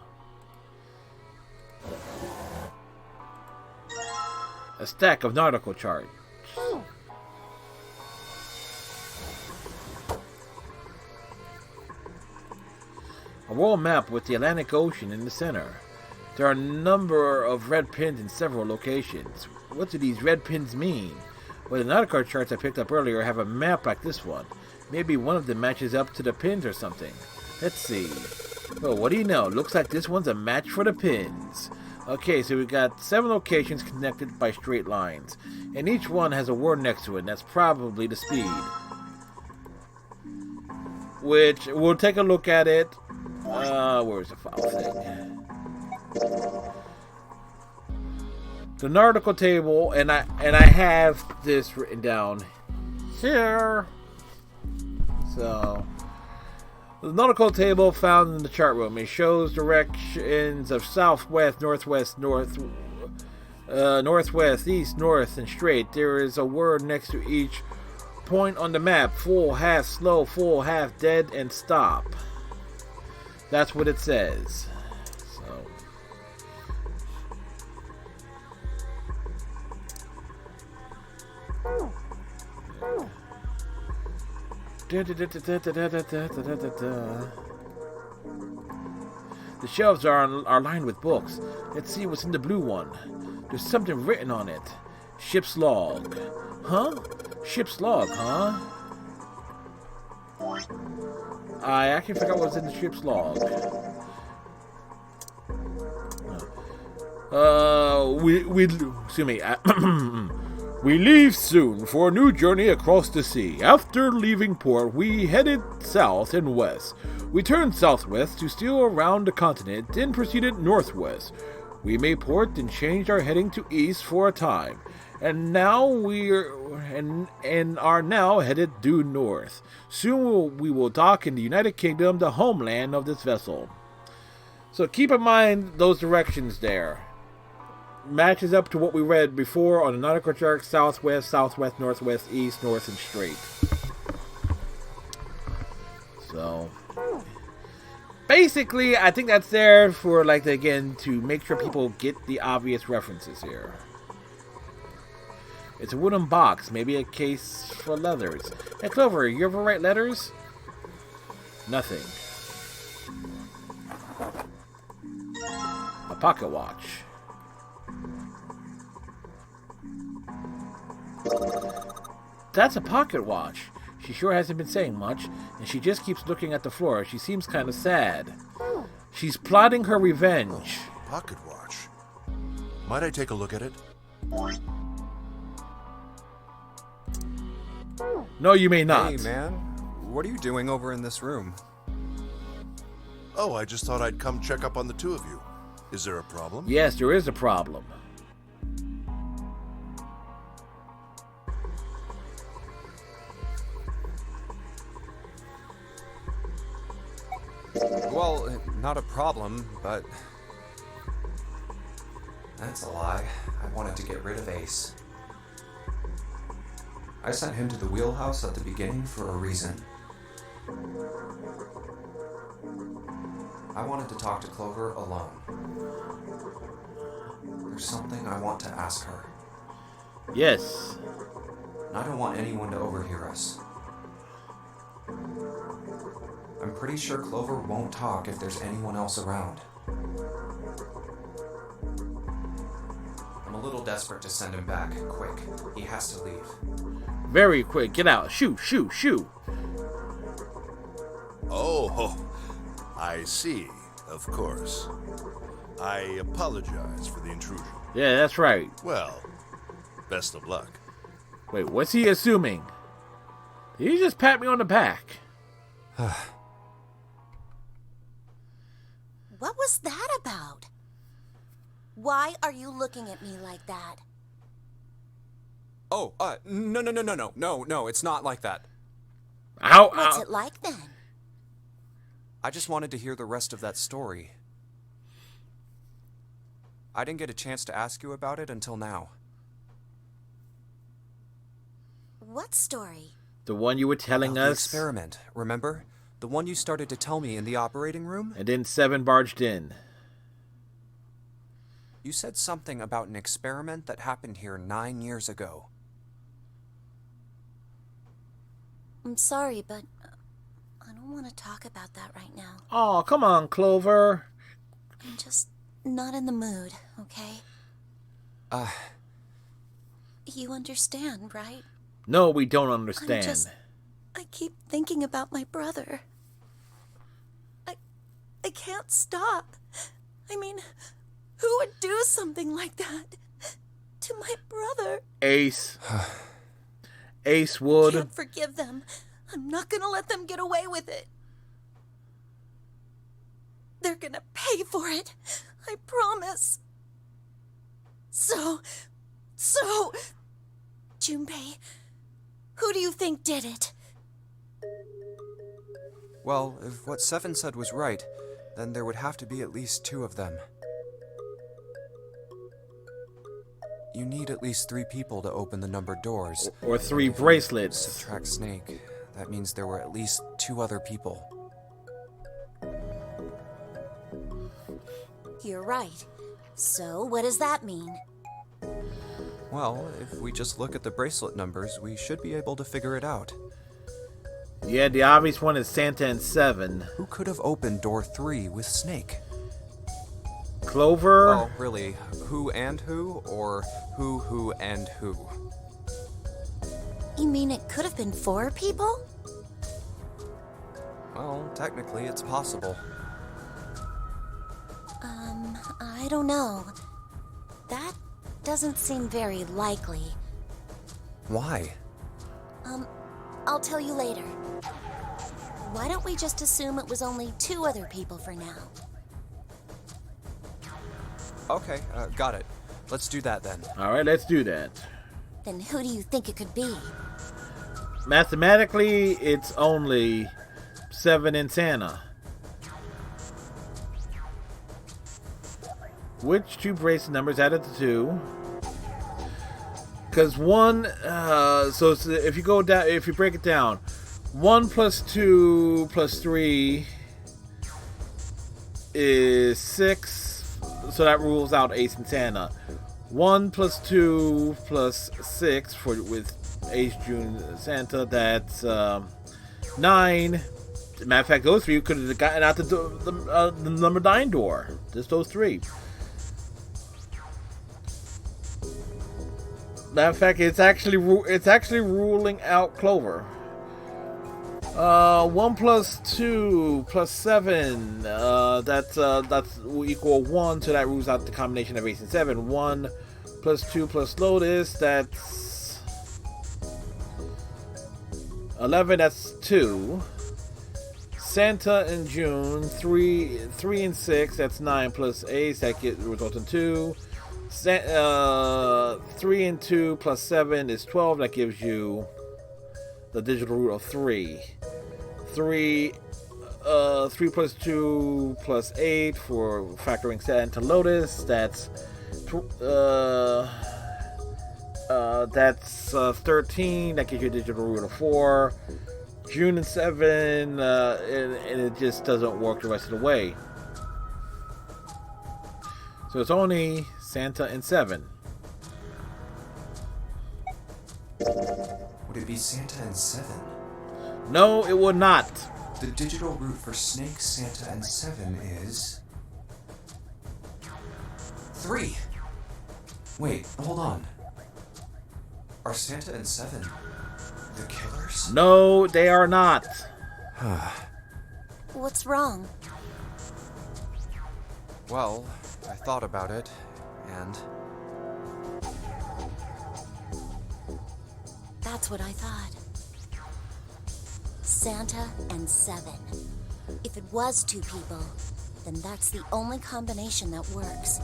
A stack of nautical charts. A world map with the Atlantic Ocean in the center. There are a number of red pins in several locations. What do these red pins mean? Well, the nautical charts I picked up earlier have a map like this one. Maybe one of them matches up to the pins or something. Let's see. Oh, what do you know? Looks like this one's a match for the pins. Okay, so we've got 7 locations connected by straight lines. And each one has a word next to it, and that's probably the speed. Which, we'll take a look at it. Where's the file thing? The nautical table, and I have this written down here. So, the nautical table found in the chart room. It shows directions of southwest, northwest, northwest, east, north, and straight. There is a word next to each point on the map: full, half, slow, full, half, dead, and stop. That's what it says. So. The shelves are lined with books. Let's see what's in the blue one. There's something written on it. Ship's log. Huh? Ship's log, huh? I actually forgot what was in the ship's log. We leave soon for a new journey across the sea. After leaving port, we headed south and west. We turned southwest to steal around the continent, then proceeded northwest. We made port and changed our heading to east for a time, and now are now headed due north. Soon we will dock in the United Kingdom, the homeland of this vessel. So keep in mind those directions there. Matches up to what we read before on the nautical chart: southwest, southwest, northwest, east, north, and straight. So basically, I think that's there for, like, again, to make sure people get the obvious references here. It's a wooden box, maybe a case for leathers. Hey, Clover, you ever write letters? Nothing. A pocket watch. That's a pocket watch. She sure hasn't been saying much, and she just keeps looking at the floor. She seems kind of sad. She's plotting her revenge. Pocket watch. Might I take a look at it? No, you may not. Hey, man. What are you doing over in this room? Oh, I just thought I'd come check up on the two of you. Is there a problem? Yes, there is a problem. Well, not a problem, but... That's a lie. I wanted to get rid of Ace. I sent him to the wheelhouse at the beginning for a reason. I wanted to talk to Clover alone. There's something I want to ask her. Yes. And I don't want anyone to overhear us. I'm pretty sure Clover won't talk if there's anyone else around. I'm a little desperate to send him back, quick. He has to leave. Very quick. Get out. Shoo, shoo, shoo. Oh, I see. Of course. I apologize for the intrusion. Yeah, that's right. Well, best of luck. Wait, what's he assuming? Did he just pat me on the back? What was that about? Why are you looking at me like that? Oh, no, it's not like that. Ow, What's it like then? I just wanted to hear the rest of that story. I didn't get a chance to ask you about it until now. What story? The one you were telling The us. experiment, remember? The one you started to tell me in the operating room? And then Seven barged in. You said something about an experiment that happened here 9 years ago. I'm sorry, but I don't want to talk about that right now. Oh, come on, Clover. I'm just not in the mood, okay? You understand, right? No, we don't understand. I keep thinking about my brother. I can't stop. I mean, who would do something like that to my brother? Ace. Ace would. I can't forgive them. I'm not gonna let them get away with it. They're gonna pay for it. I promise. So, Junpei, who do you think did it? Well, if what Seven said was right, then there would have to be at least 2 of them. You need at least 3 people to open the numbered doors. Or 3 bracelets. Subtract Snake. That means there were at least 2 other people. You're right. So, what does that mean? Well, if we just look at the bracelet numbers, we should be able to figure it out. Yeah, the obvious one is Santa and 7. Who could have opened door 3 with Snake? Clover? Well, really, who and who, or who and who? You mean it could have been 4 people? Well, technically, it's possible. I don't know. That doesn't seem very likely. Why? I'll tell you later. Why don't we just assume it was only 2 other people for now? Okay, got it. Let's do that then. Alright, let's do that. Then who do you think it could be? Mathematically, it's only 7 and Santa. Which 2 bracelet numbers added to 2? Because 1, so if you go down, if you break it down, 1 plus 2 plus 3 is 6, so that rules out Ace and Santa. 1 plus 2 plus 6 with Ace, June, Santa, that's 9. Matter of fact, those 3 could have gotten out the number 9 door. Just those 3. Matter of fact, it's actually ruling out Clover. 1 plus 2 plus 7. That's will equal 1, so that rules out the combination of Ace and 7. 1 plus 2 plus Lotus. That's 11. That's 2. Santa and June. 3 and 6. That's 9 plus Ace. That results in 2. 3 and 2 plus 7 is 12. That gives you the digital root of 3. 3 plus 2 plus 8 for factoring Santa Lotus. That's 13. That gives you a digital root of 4. June and 7, and it just doesn't work the rest of the way. So it's only Santa and 7. Would it be Santa and 7? No, it would not. The digital root for Snake, Santa, and 7 is 3. Wait, hold on. Are Santa and 7 the killers? No, they are not. What's wrong? Well, I thought about it, and... That's what I thought. Santa and 7. If it was 2 people, then that's the only combination that works.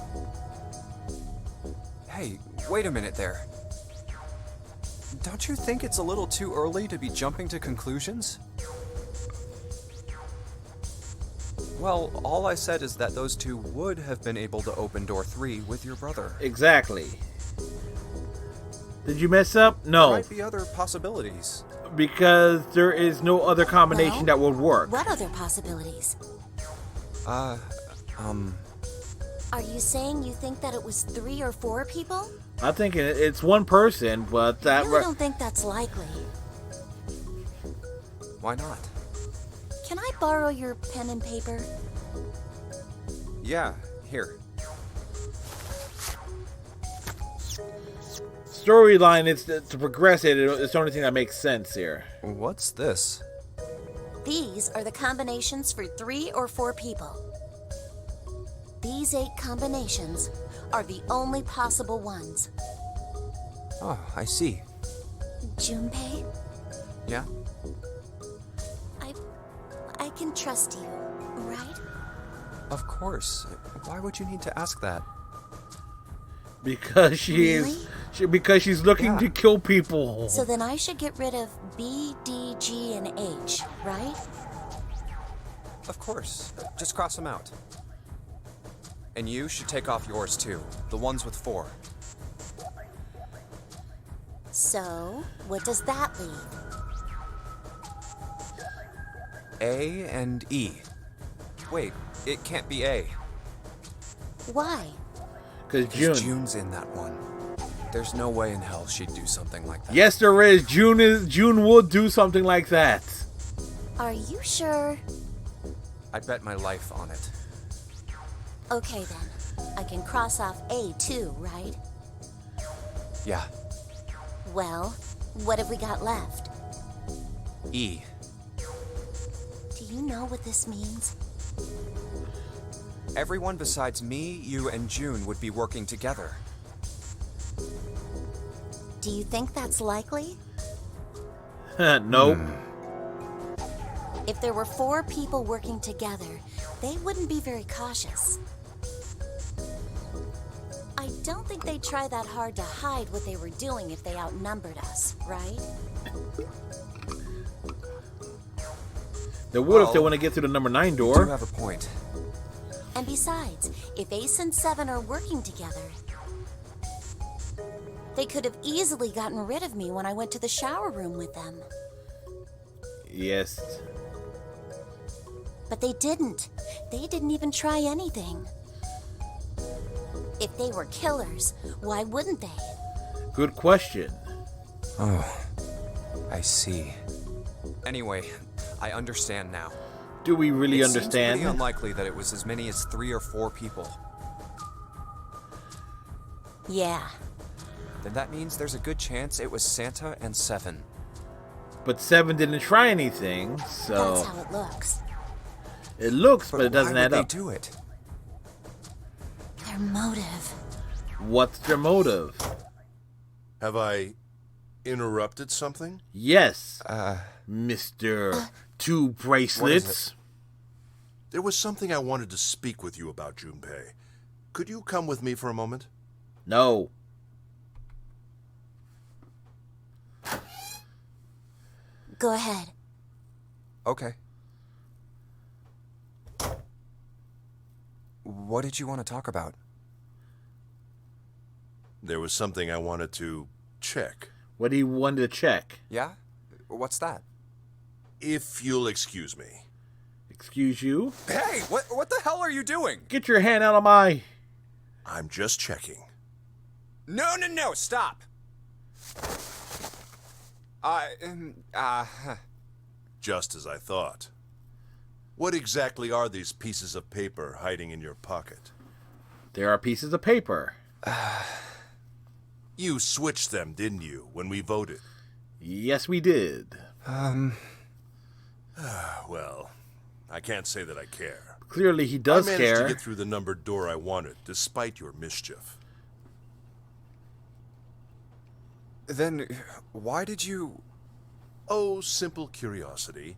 Hey, wait a minute there. Don't you think it's a little too early to be jumping to conclusions? Well, all I said is that those 2 would have been able to open door 3 with your brother. Exactly. Did you mess up? No. There might be other possibilities. Because there is no other combination that would work. What other possibilities? Are you saying you think that it was 3 or 4 people? I think it's 1 person, but that... I really don't think that's likely. Why not? Can I borrow your pen and paper? Yeah, here. Storyline is to progress it. It's the only thing that makes sense here. What's this? These are the combinations for 3 or 4 people. These 8 combinations are the only possible ones. Oh, I see. Junpei, Yeah? I can trust you, right? Of course. Why would you need to ask that? Because because she's looking to kill people. So then I should get rid of B, D, G, and H, right? Of course. Just cross them out. And you should take off yours too. The ones with 4. So, what does that leave? A and E. Wait, it can't be A. Why? Because June's in that one. There's no way in hell she'd do something like that. Yes, there is. June would do something like that. Are you sure? I'd bet my life on it. Okay then. I can cross off A too, right? Yeah. Well, what have we got left? E. Do you know what this means? Everyone besides me, you, and June would be working together. Do you think that's likely? Nope. If there were 4 people working together, they wouldn't be very cautious. I don't think they'd try that hard to hide what they were doing if they outnumbered us, right? They would if they want to get through the number 9 door. You have a point. And besides, if Ace and 7 are working together, they could have easily gotten rid of me when I went to the shower room with them. Yes. But they didn't. They didn't even try anything. If they were killers, why wouldn't they? Good question. Oh, I see. Anyway, I understand now. Do we really understand? Seems pretty unlikely that it was as many as 3 or 4 people. Yeah. Then that means there's a good chance it was Santa and 7. But 7 didn't try anything, so... That's how it looks. It looks, but it doesn't add up. Why would they do it? Their motive. What's their motive? Have I interrupted something? Yes, Mr. 2 bracelets. There was something I wanted to speak with you about, Junpei. Could you come with me for a moment? No. Go ahead. Okay. What did you want to talk about? There was something I wanted to check. What do you want to check? Yeah? What's that? If you'll excuse me. Excuse you? Hey, what the hell are you doing? Get your hand out of my... I'm just checking. No, stop! Just as I thought. What exactly are these pieces of paper hiding in your pocket? There are pieces of paper. You switched them, didn't you, when we voted? Yes, we did. Well, I can't say that I care. Clearly he does care. I managed care. to get through the numbered door I wanted, despite your mischief. Then, why did you... Oh, simple curiosity.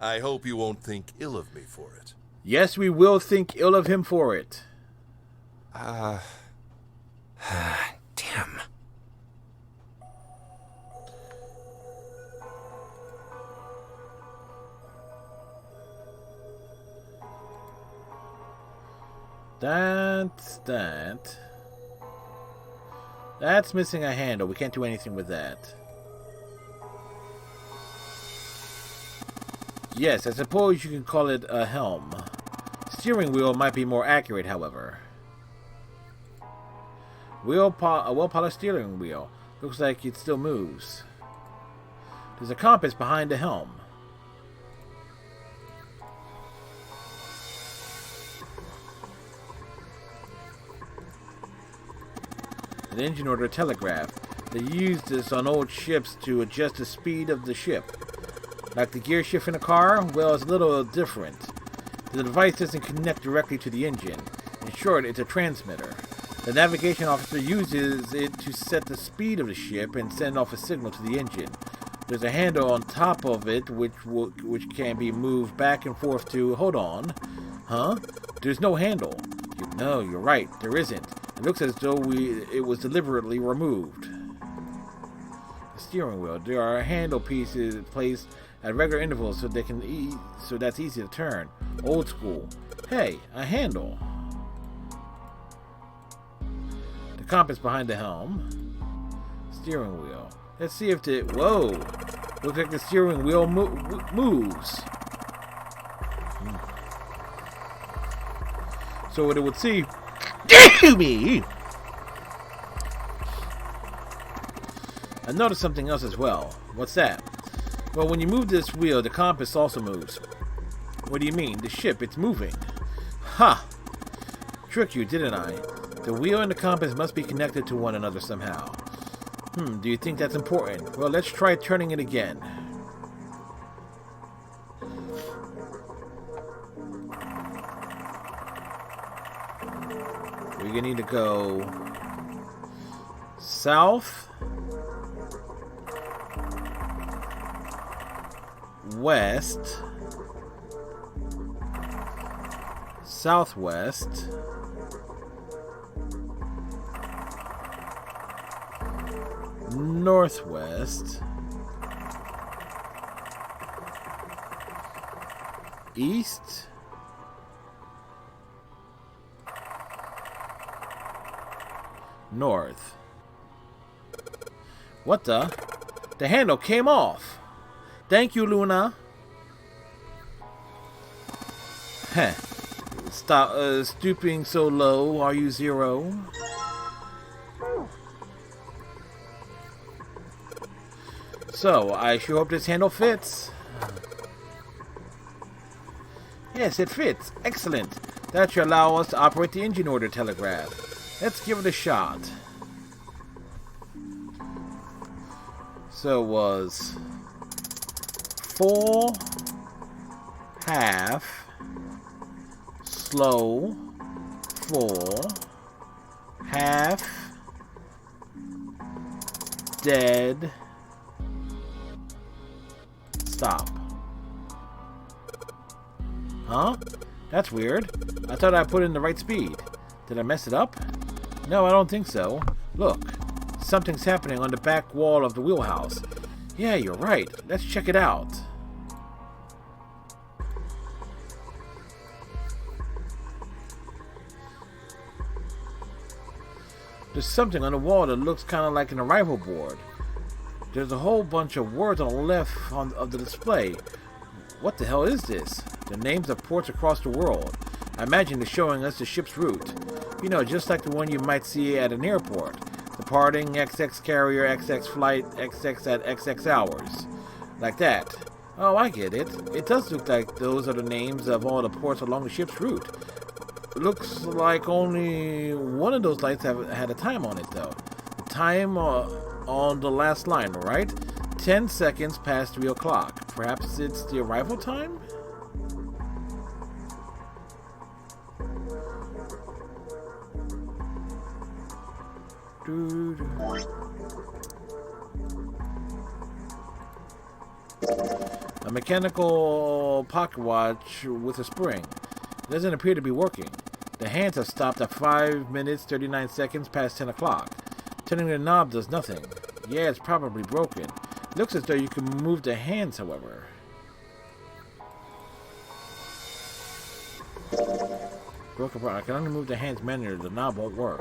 I hope you won't think ill of me for it. Yes, we will think ill of him for it. Damn. That's that. That's missing a handle. We can't do anything with that. Yes, I suppose you can call it a helm. Steering wheel might be more accurate, however. A well-polished steering wheel. Looks like it still moves. There's a compass behind the helm. An engine or a telegraph. They use this on old ships to adjust the speed of the ship. Like the gear shift in a car, well, it's a little different. The device doesn't connect directly to the engine. In short, it's a transmitter. The navigation officer uses it to set the speed of the ship and send off a signal to the engine. There's a handle on top of it which can be moved back and forth to... Hold on. Huh? There's no handle. No, you're right. There isn't. It looks as though it was deliberately removed. The steering wheel. There are handle pieces placed at regular intervals so that's easy to turn. Old school. Hey, a handle. The compass behind the helm. Steering wheel. Let's see if the... Whoa! Looks like the steering wheel moves. So what it would see me! I noticed something else as well. What's that? Well, when you move this wheel, the compass also moves. What do you mean? The ship, it's moving. Ha! Tricked you, didn't I? The wheel and the compass must be connected to one another somehow. Do you think that's important? Well, let's try turning it again. We're gonna need to go south, west, southwest, northwest, east, north. What the? The handle came off. Thank you, Luna. Heh. Stop stooping so low. Are you Zero? So, I sure hope this handle fits. Yes, it fits. Excellent. That should allow us to operate the engine order telegraph. Let's give it a shot. So it was full, half, slow, full, half, dead, stop. Huh? That's weird. I thought I put in the right speed. Did I mess it up? No, I don't think so. Look, something's happening on the back wall of the wheelhouse. Yeah, you're right. Let's check it out. There's something on the wall that looks kind of like an arrival board. There's a whole bunch of words on the left of the display. What the hell is this? The names of ports across the world. I imagine it's showing us the ship's route. You know, just like the one you might see at an airport. Departing XX carrier, XX flight, XX at XX hours. Like that. Oh, I get it. It does look like those are the names of all the ports along the ship's route. It looks like only one of those lights had a time on it, though. The time on the last line, right? 10 seconds past 3 o'clock. Perhaps it's the arrival time? A mechanical pocket watch with a spring. It doesn't appear to be working. The hands have stopped at 5 minutes 39 seconds past 10 o'clock. Turning the knob does nothing. Yeah, it's probably broken. It looks as though you can move the hands, however. Broken part. I can only move the hands manually. The knob won't work.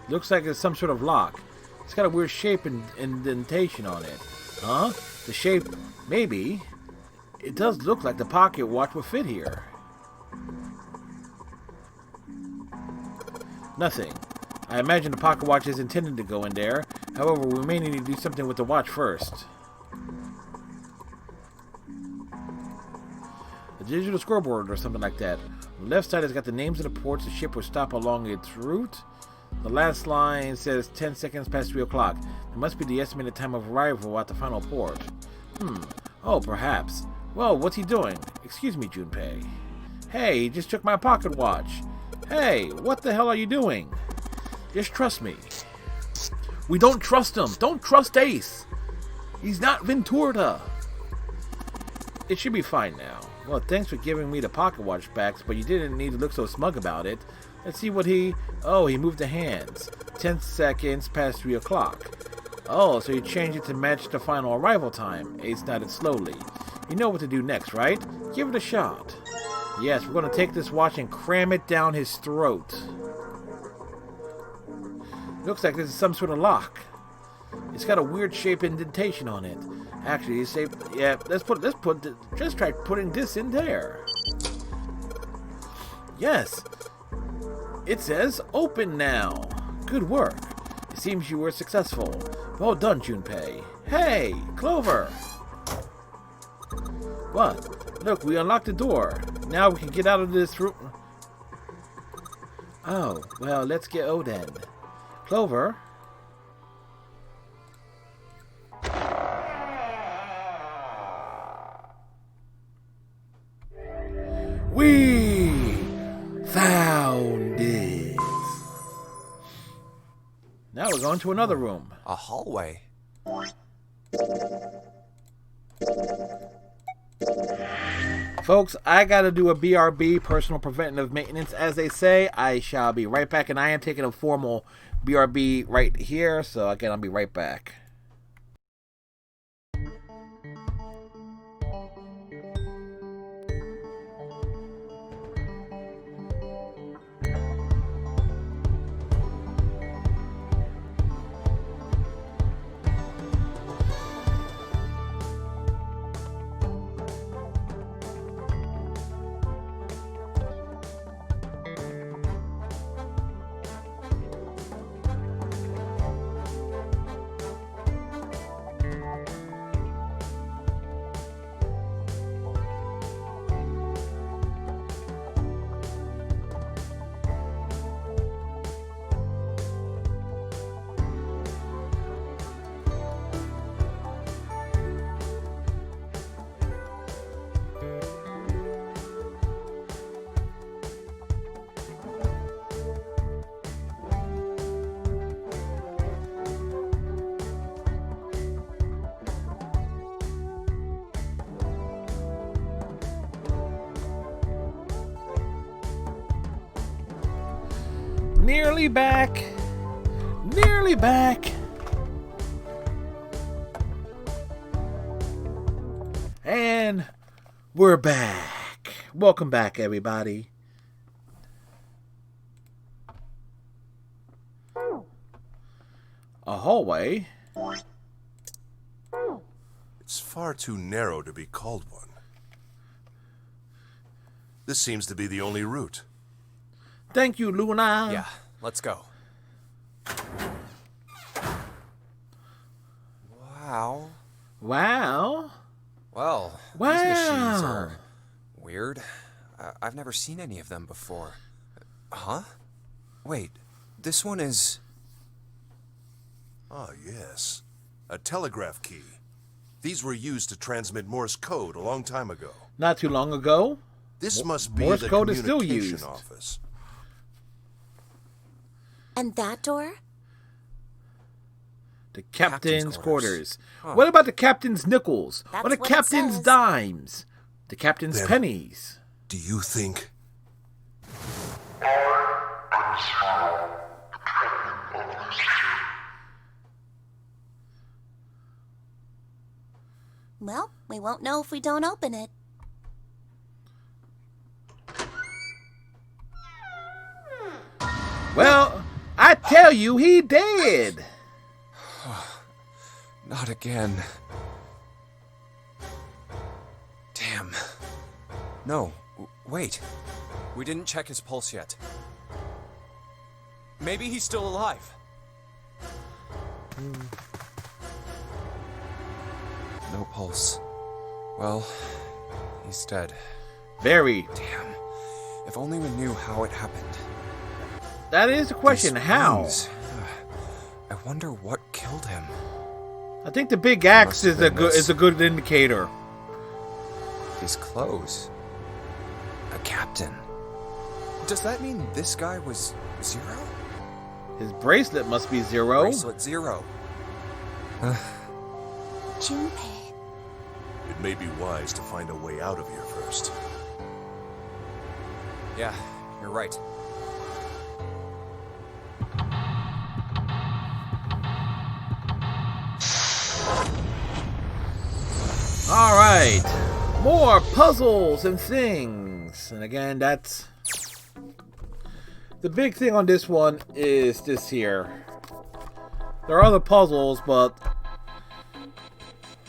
Looks like it's some sort of lock. It's got a weird shape and indentation on it. Huh? The shape, maybe. It does look like the pocket watch would fit here. Nothing. I imagine the pocket watch is intended to go in there. However, we may need to do something with the watch first. A digital scoreboard or something like that. On the left side has got the names of the ports the ship will stop along its route. The last line says 10 seconds past 3 o'clock. It must be the estimated time of arrival at the final port. Oh, perhaps. Well, what's he doing? Excuse me, Junpei. Hey, he just took my pocket watch. Hey, what the hell are you doing? Just trust me. We don't trust him. Don't trust Ace. He's not Ventura. It should be fine now. Well, thanks for giving me the pocket watch back, but you didn't need to look so smug about it. Let's see what he... Oh, he moved the hands. 10 seconds past 3 o'clock. Oh, so you changed it to match the final arrival time. Ace nodded slowly. You know what to do next, right? Give it a shot. Yes, we're going to take this watch and cram it down his throat. Looks like this is some sort of lock. It's got a weird shape indentation on it. Actually, say, yeah, let's just try putting this in there. Yes. It says open now. Good work. It seems you were successful. Well done, Junpei. Hey, Clover. What? Look, we unlocked the door. Now we can get out of this room. Oh, well, let's go then. Clover. We found it. Now we're going to another room. A hallway. Folks, I gotta do a BRB, personal preventative maintenance. As they say, I shall be right back, and I am taking a formal BRB right here, so again, I'll be right back. Nearly back. Nearly back. And we're back. Welcome back, everybody. A hallway. It's far too narrow to be called one. This seems to be the only route. Thank you, Luna. Yeah, let's go. Wow. Wow. Well, wow. These machines are weird. I've never seen any of them before. Huh? Wait, this one is... Ah, yes. A telegraph key. These were used to transmit Morse code a long time ago. Not too long ago. This must be Morse the code is still communication used. office. And that door? The captain's quarters. Huh. What about the captain's nickels? That's Or the what it captain's says. dimes? The captain's Then- pennies? Do you think... Well, we won't know if we don't open it. Well, I tell you, he did. Not again. Damn. No, wait. We didn't check his pulse yet. Maybe he's still alive. No pulse. Well, he's dead. Very. Damn. If only we knew how it happened. That is the question. These How? wounds. I wonder what killed him. I think the big axe Must have is a been good this. indicator. His clothes. A captain. Does that mean this guy was Zero? His bracelet must be zero. Bracelet Zero. Junpei. It may be wise to find a way out of here first. Yeah, you're right. All right. More puzzles and things. And again, that's... The big thing on this one is this here. There are other puzzles, but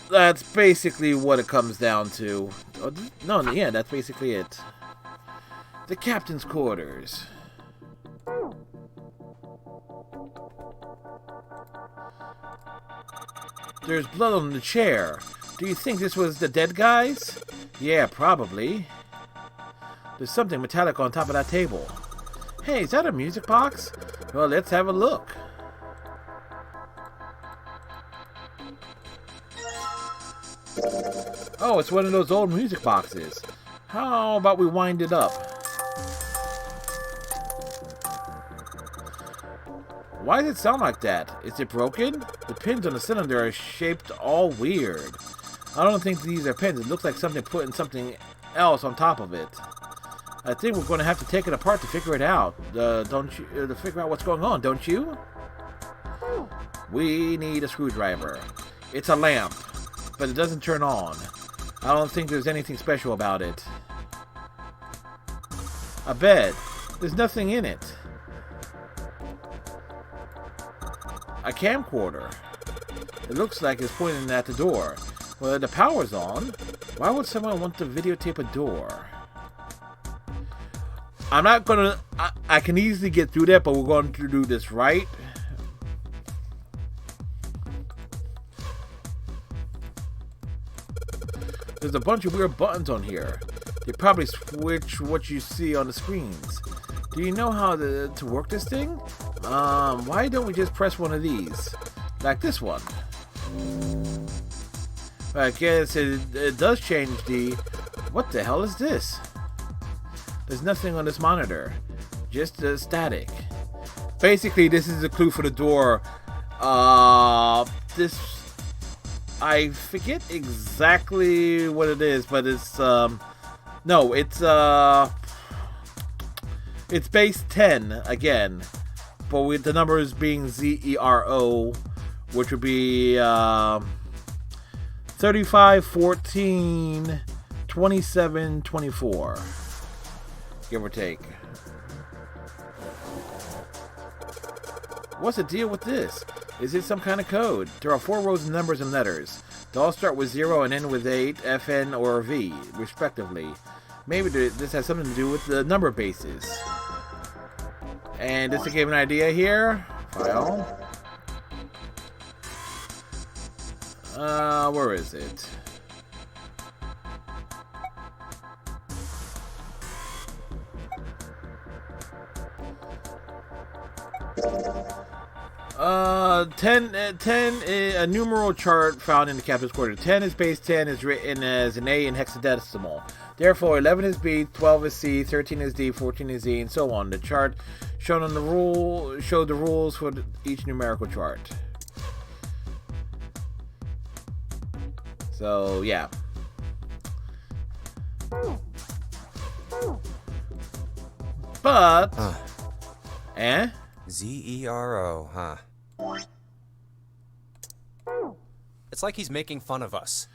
that's basically what it comes down to. No, yeah, that's basically it. The captain's quarters. There's blood on the chair. Do you think this was the dead guys? Yeah, probably. There's something metallic on top of that table. Hey, is that a music box? Well, let's have a look. Oh, it's one of those old music boxes. How about we wind it up? Why does it sound like that? Is it broken? The pins on the cylinder are shaped all weird. I don't think these are pins. It looks like something putting something else on top of it. I think we're going to have to take it apart to figure it out. Don't you? To figure out what's going on, don't you? We need a screwdriver. It's a lamp, but it doesn't turn on. I don't think there's anything special about it. A bed. There's nothing in it. A camcorder. It looks like it's pointing at the door. Well, the power's on. Why would someone want to videotape a door? I'm not gonna... I can easily get through that, but we're going to do this right. There's a bunch of weird buttons on here. They probably switch what you see on the screens. Do you know how to work this thing? Why don't we just press one of these? Like this one. I guess it does change the... What the hell is this? There's nothing on this monitor. Just static. Basically, this is a clue for the door. This... I forget exactly what it is, but it's... No, it's base 10 again, but with the numbers being 0, which would be 35, 14, 27, 24, give or take. What's the deal with this? Is it some kind of code? There are 4 rows of numbers and letters. They all start with 0 and end with 8, FN, or V, respectively. Maybe this has something to do with the number bases. And just to give an idea here, file. Where is it? Ten a numeral chart found in the captain's quarter. 10 is base 10 is written as an A in hexadecimal. Therefore, 11 is B, 12 is C, 13 is D, 14 is E, and so on. The chart shown on the show the rules for each numerical chart. So yeah. But Z-E-R-O, huh? It's like he's making fun of us.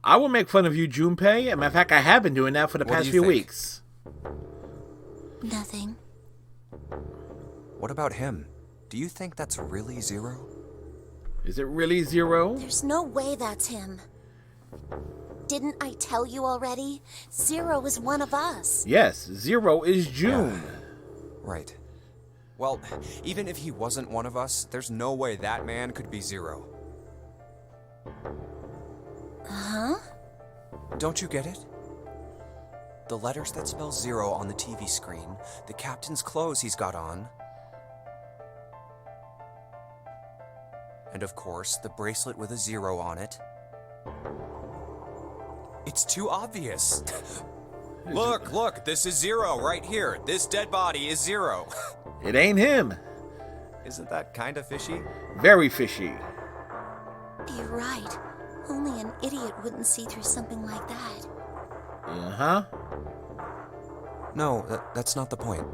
I will make fun of you, Junpei. As a matter of fact, I have been doing that for the past few weeks. Nothing. What about him? Do you think that's really 0? Is it really 0? There's no way that's him. Didn't I tell you already? 0 is one of us. Yes, 0 is June. Right. Well, even if he wasn't one of us, there's no way that man could be 0. Huh? Don't you get it? The letters that spell 0 on the TV screen, the captain's clothes he's got on, and of course, the bracelet with a 0 on it. It's too obvious. Look, this is 0 right here. This dead body is 0. It ain't him. Isn't that kind of fishy? Very fishy. You're right. Only an idiot wouldn't see through something like that. Uh-huh. No, that's not the point.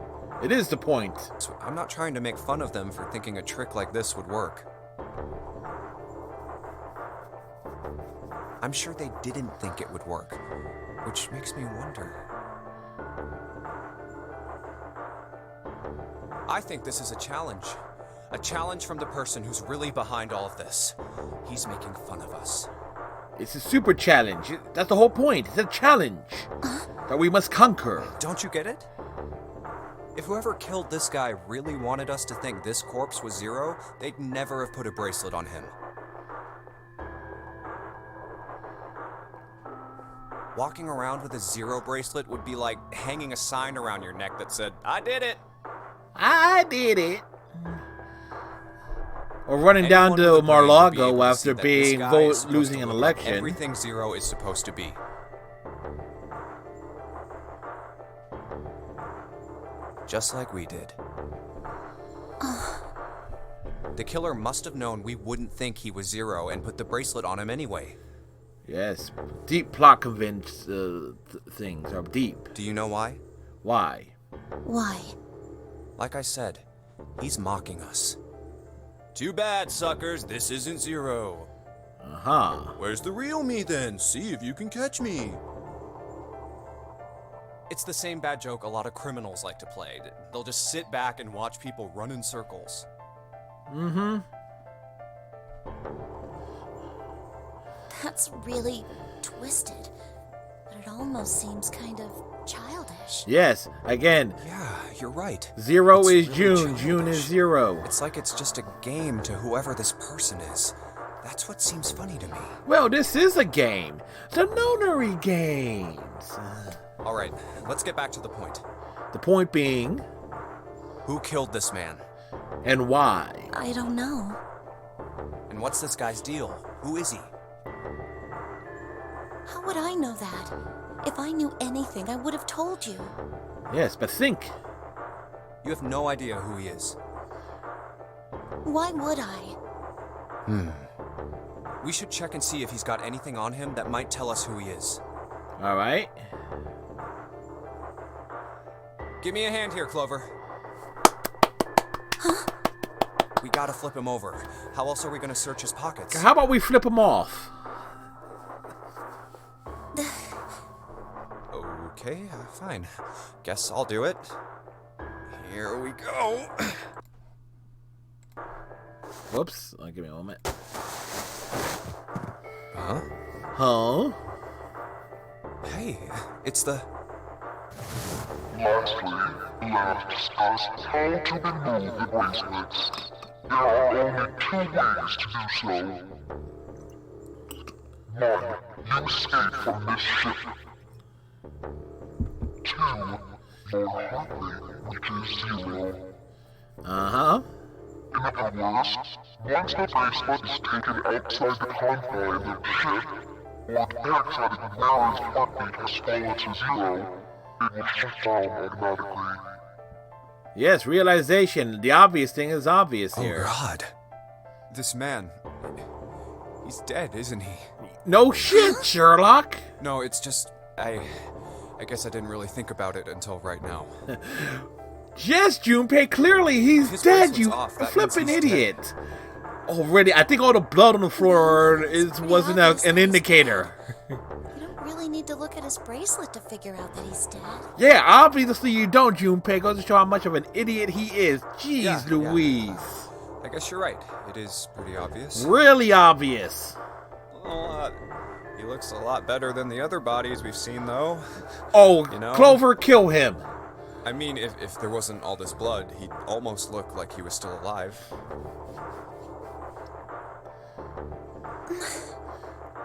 It is the point. So I'm not trying to make fun of them for thinking a trick like this would work. I'm sure they didn't think it would work, which makes me wonder. I think this is a challenge. A challenge from the person who's really behind all of this. He's making fun of us. It's a super challenge. That's the whole point. It's a challenge that we must conquer. Don't you get it? If whoever killed this guy really wanted us to think this corpse was Zero, they'd never have put a bracelet on him. Walking around with a Zero bracelet would be like hanging a sign around your neck that said, "I did it." I did it. Or running down Anyone with to a brain would be able Mar-a-Lago to after see that this being guy is supposed losing to an look election. Everything Zero is supposed to be. Just like we did. The killer must have known we wouldn't think he was Zero and put the bracelet on him anyway. Yes, deep plot convinced things are deep. Do you know why? Why? Why? Like I said, he's mocking us. Too bad, suckers, this isn't Zero. Uh-huh. Where's the real me then? See if you can catch me. It's the same bad joke a lot of criminals like to play. They'll just sit back and watch people run in circles. Mm-hmm. That's really twisted, but it almost seems kind of childish. Yes, again. Yeah, you're right. Zero It's is really June. childish. June is Zero. It's like it's just a game to whoever this person is. That's what seems funny to me. Well, this is a game. The nonary games. All right, let's get back to the point. The point being... Who killed this man? And why? I don't know. And what's this guy's deal? Who is he? How would I know that? If I knew anything, I would have told you. Yes, but think. You have no idea who he is. Why would I? We should check and see if he's got anything on him that might tell us who he is. All right. Give me a hand here, Clover. Huh? We gotta flip him over. How else are we gonna search his pockets? How about we flip him off? Okay, fine. Guess I'll do it. Here we go. Whoops. Give me a moment. Huh? Huh? Hey, it's the... Lastly, let us discuss how to remove the bracelets. There are only 2 ways to do so. 1. You escape from this ship. 2. Your heart rate reaches 0. Uh-huh. In other words, once the bracelet is taken outside the confines of the ship, or the dioxide of the wearer's heartbeat has fallen to 0, it will shut down automatically. Yes, realization. The obvious thing is obvious here. Oh, God. This man... He's dead, isn't he? No shit, Sherlock! No, it's just... I guess I didn't really think about it until right now. Yes, Junpei, clearly he's His dead, bracelet's you off. That flipping means he's idiot. Already, I think all the blood on the floor wasn't an indicator. You don't really need to look at his bracelet to figure out that he's dead. Yeah, obviously you don't, Junpei. Goes to show how much of an idiot he is. Jeez Yeah, Louise. yeah. I guess you're right. It is pretty obvious. Really obvious. He looks a lot better than the other bodies we've seen, though. Oh, You know? Clover, kill him. I mean, if there wasn't all this blood, he'd almost look like he was still alive.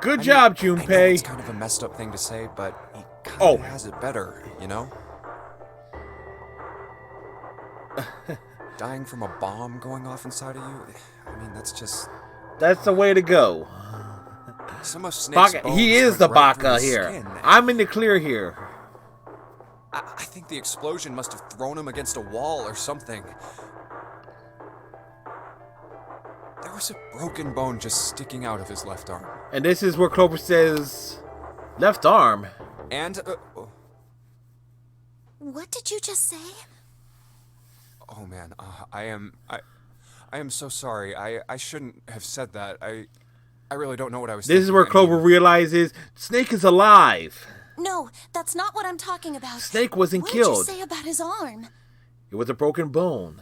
Good job, I know Junpei. it's kind of a messed up thing to say, but he kind of has it better, you know? Dying from a bomb going off inside of you? I mean, that's just... That's the way to go. Some of Snake's bones He is went the right through Baka his here. skin. I'm in the clear here. I think the explosion must have thrown him against a wall or something. There was a broken bone just sticking out of his left arm. And this is where Clover says, left arm. And, What did you just say? oh man, I am so sorry. I shouldn't have said that. I really don't know what I was This is thinking. where Clover realizes Snake is alive. No, that's not what I'm talking about. Snake wasn't what killed. What did you say about his arm? It was a broken bone.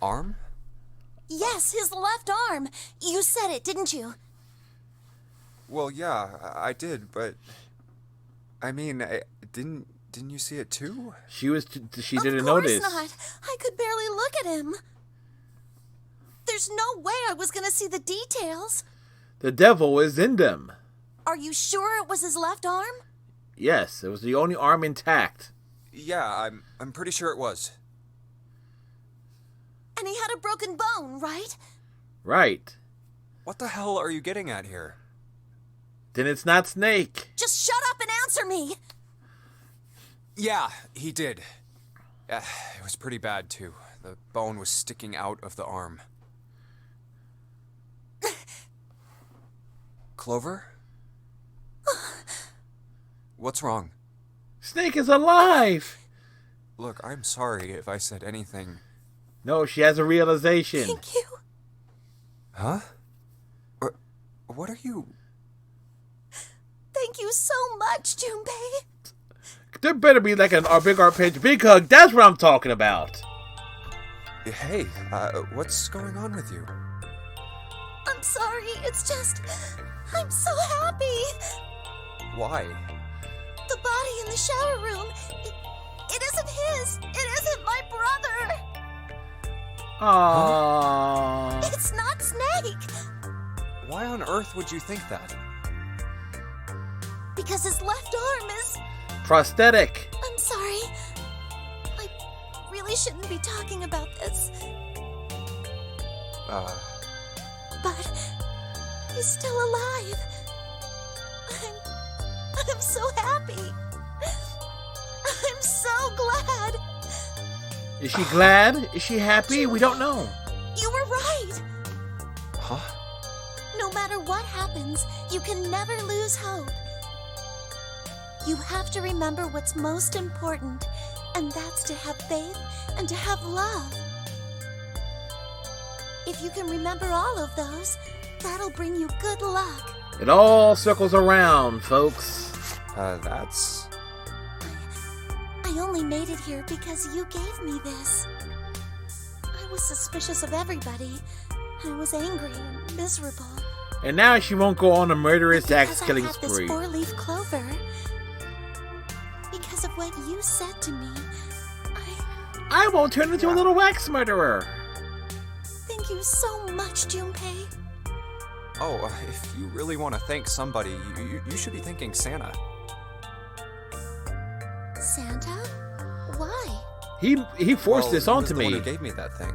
Arm? Yes, his left arm. You said it, didn't you? Well, yeah, I did, but I mean, didn't you see it too? She didn't Of notice. course not. I could barely look at him. There's no way I was gonna see the details. The devil is in them. Are you sure it was his left arm? Yes, it was the only arm intact. Yeah, I'm pretty sure it was. And he had a broken bone, right? Right. What the hell are you getting at here? Then it's not Snake. Just shut up and answer me! Yeah, he did. It was pretty bad, too. The bone was sticking out of the arm. Clover? What's wrong? Snake is alive! Look, I'm sorry if I said anything. No, she has a realization. Thank you. Huh? What are you... Thank you so much, Junpei. There better be like a big arpeggio, big hug. That's what I'm talking about. Hey, what's going on with you? I'm sorry, it's just... I'm so happy. Why? The body in the shower room, it isn't his. It isn't my brother. Aww. It's not Snake. Why on earth would you think that? Because his left arm is... Prosthetic. I'm sorry. I really shouldn't be talking about this. But he's still alive. I'm so happy. I'm so glad. Is she glad? Is she happy? We don't know. You were right. Huh? No matter what happens, you can never lose hope. You have to remember what's most important, and that's to have faith and to have love. If you can remember all of those, that'll bring you good luck. It all circles around, folks. That's... I only made it here because you gave me this. I was suspicious of everybody. I was angry and miserable. And now she won't go on a murderous axe-killing Because I had spree. this four-leaf clover. Because of what you said to me, I won't turn into a little wax murderer. Thank you so much, Junpei. Oh, if you really want to thank somebody, you should be thanking Santa. Santa? Why? He forced this he was onto the one me. who gave me that thing.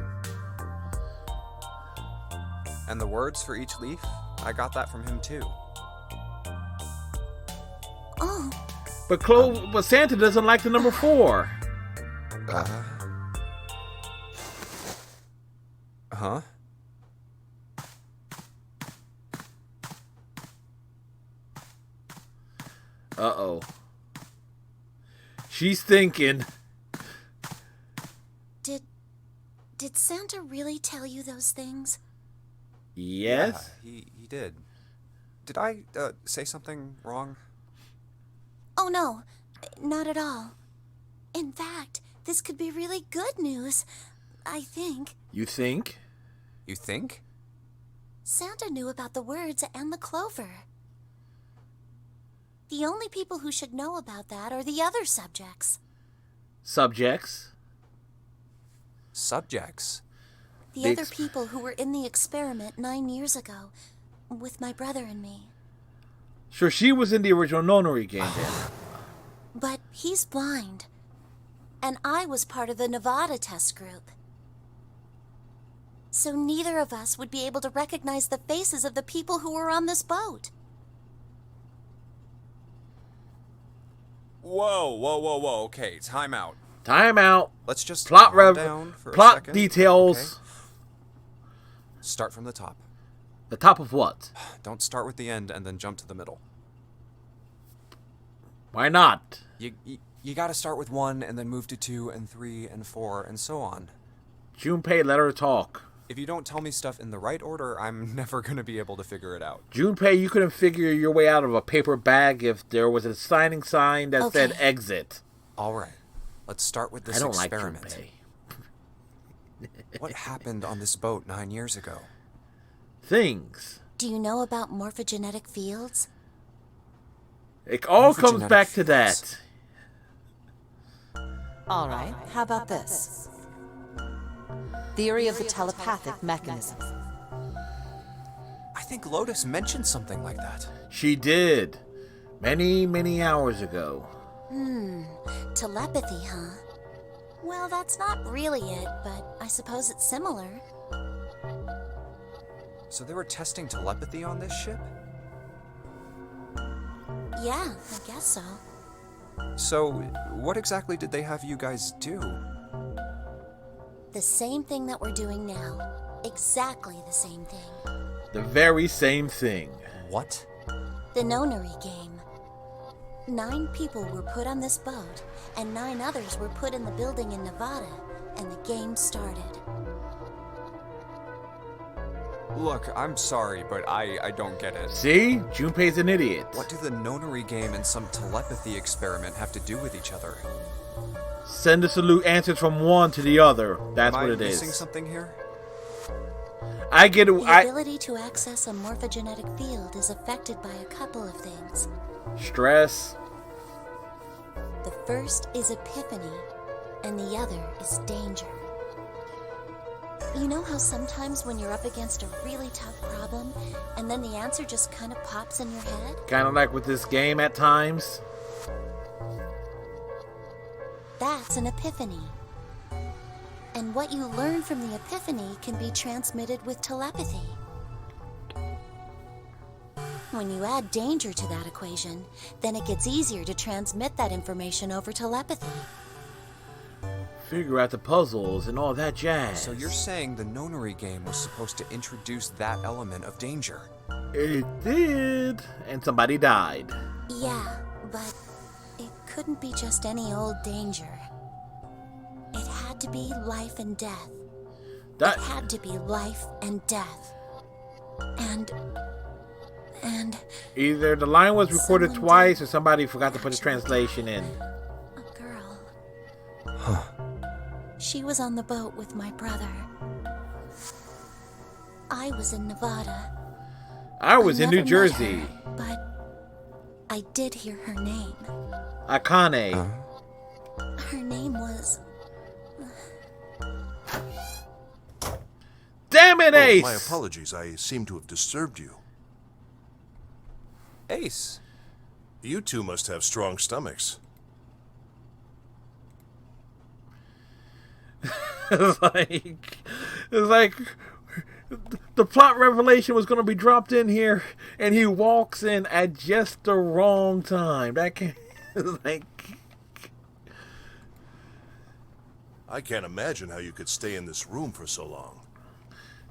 And the words for each leaf, I got that from him too. Oh. But Santa doesn't like the number 4. Huh? Uh-oh. She's thinking. Did Santa really tell you those things? Yes? Yeah, he did. Did I say something wrong? Oh no, not at all. In fact, this could be really good news, I think. You think? You think? Santa knew about the words and the clover. The only people who should know about that are the other subjects. Subjects? Subjects? The other people who were in the experiment 9 years ago, with my brother and me. Sure, she was in the original Nonary game then. But he's blind. And I was part of the Nevada test group. So neither of us would be able to recognize the faces of the people who were on this boat. Whoa. Okay, time out. Time out. Let's just plot calm down for a plot second. details. Okay. Start from the top. The top of what? Don't start with the end and then jump to the middle. Why not? You gotta start with 1 and then move to 2 and 3 and 4 and so on. Junpei, let her talk. If you don't tell me stuff in the right order, I'm never gonna be able to figure it out. Junpei, you couldn't figure your way out of a paper bag if there was a signing sign that said exit. All right. Let's start with this I don't experiment. like Junpei. What happened on this boat 9 years ago? Things. Do you know about morphogenetic fields? It all comes back to that. All right, how about this? Theory of the telepathic mechanism. I think Lotus mentioned something like that. She did. Many, many hours ago. Telepathy, huh? Well, that's not really it, but I suppose it's similar. So they were testing telepathy on this ship? Yeah, I guess so. So, what exactly did they have you guys do? The same thing that we're doing now. Exactly the same thing. The very same thing. What? The nonary game. 9 people were put on this boat, and 9 others were put in the building in Nevada, and the game started. Look, I'm sorry, but I don't get it. See? Junpei's an idiot. What do the nonary game and some telepathy experiment have to do with each other? Send a salute answers from one to the other. That's what it is. Am I missing something here? I get it. The ability to access a morphogenetic field is affected by a couple of things. Stress. The first is epiphany, and the other is danger. You know how sometimes when you're up against a really tough problem, and then the answer just kind of pops in your head? Kind of like with this game at times. That's an epiphany. And what you learn from the epiphany can be transmitted with telepathy. When you add danger to that equation, then it gets easier to transmit that information over telepathy. Figure out the puzzles and all that jazz. So you're saying the nonary game was supposed to introduce that element of danger? It did. And somebody died. Yeah, but it couldn't be just any old danger. It had to be life and death. It had to be life and death. And either the line was recorded twice or somebody forgot to put the translation in. A girl. She was on the boat with my brother. I was in Nevada. I was in New never met Jersey. her, but I did hear her name. Akane. Her name was... Damn it, Ace! My apologies. I seem to have disturbed you. Ace. You two must have strong stomachs. It's like the plot revelation was going to be dropped in here, and he walks in at just the wrong time. That can't, like... I can't imagine how you could stay in this room for so long.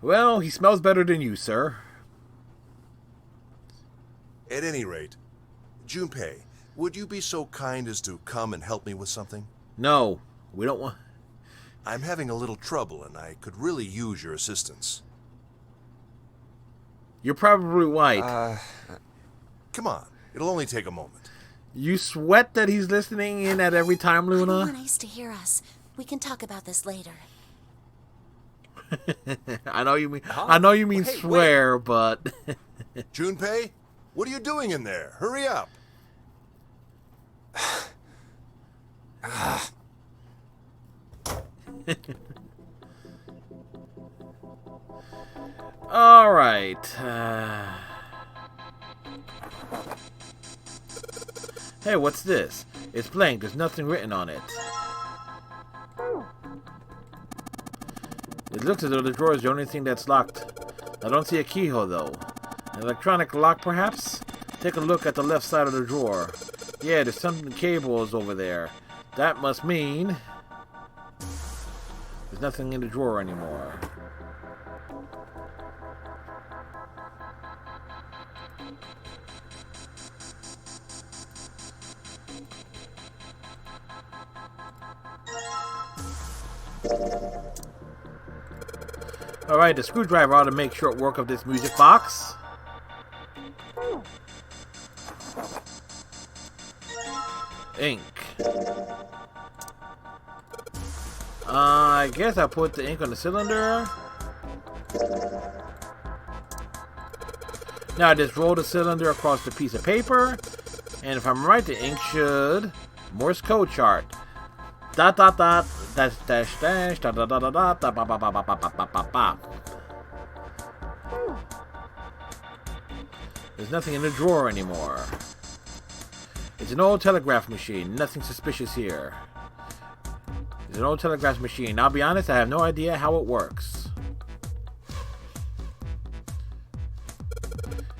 Well, he smells better than you, sir. At any rate, Junpei, would you be so kind as to come and help me with something? No, we don't want... I'm having a little trouble, and I could really use your assistance. You're probably right. Come on. It'll only take a moment. You sweat that he's listening in at every time, I don't Luna? want Ace to hear us. We can talk about this later. I know you mean... I know you mean swear, but... Junpei, what are you doing in there? Hurry up. All right. Hey, what's this? It's blank. There's nothing written on it. It looks as though the drawer is the only thing that's locked. I don't see a keyhole, though. An electronic lock, perhaps? Take a look at the left side of the drawer. Yeah, there's some cables over there. That must mean... there's nothing in the drawer anymore. Alright, the screwdriver ought to make short work of this music box. Ink. I guess I put the ink on the cylinder. Now I just roll the cylinder across the piece of paper. And if I'm right, the ink should... Morse code chart. Dot dot dot. Dash dash dash. Dot dot dot dot dot. Ba ba ba ba ba ba ba ba ba. There's nothing in the drawer anymore. It's an old telegraph machine. Nothing suspicious here. It's an old telegraph machine. I'll be honest, I have no idea how it works.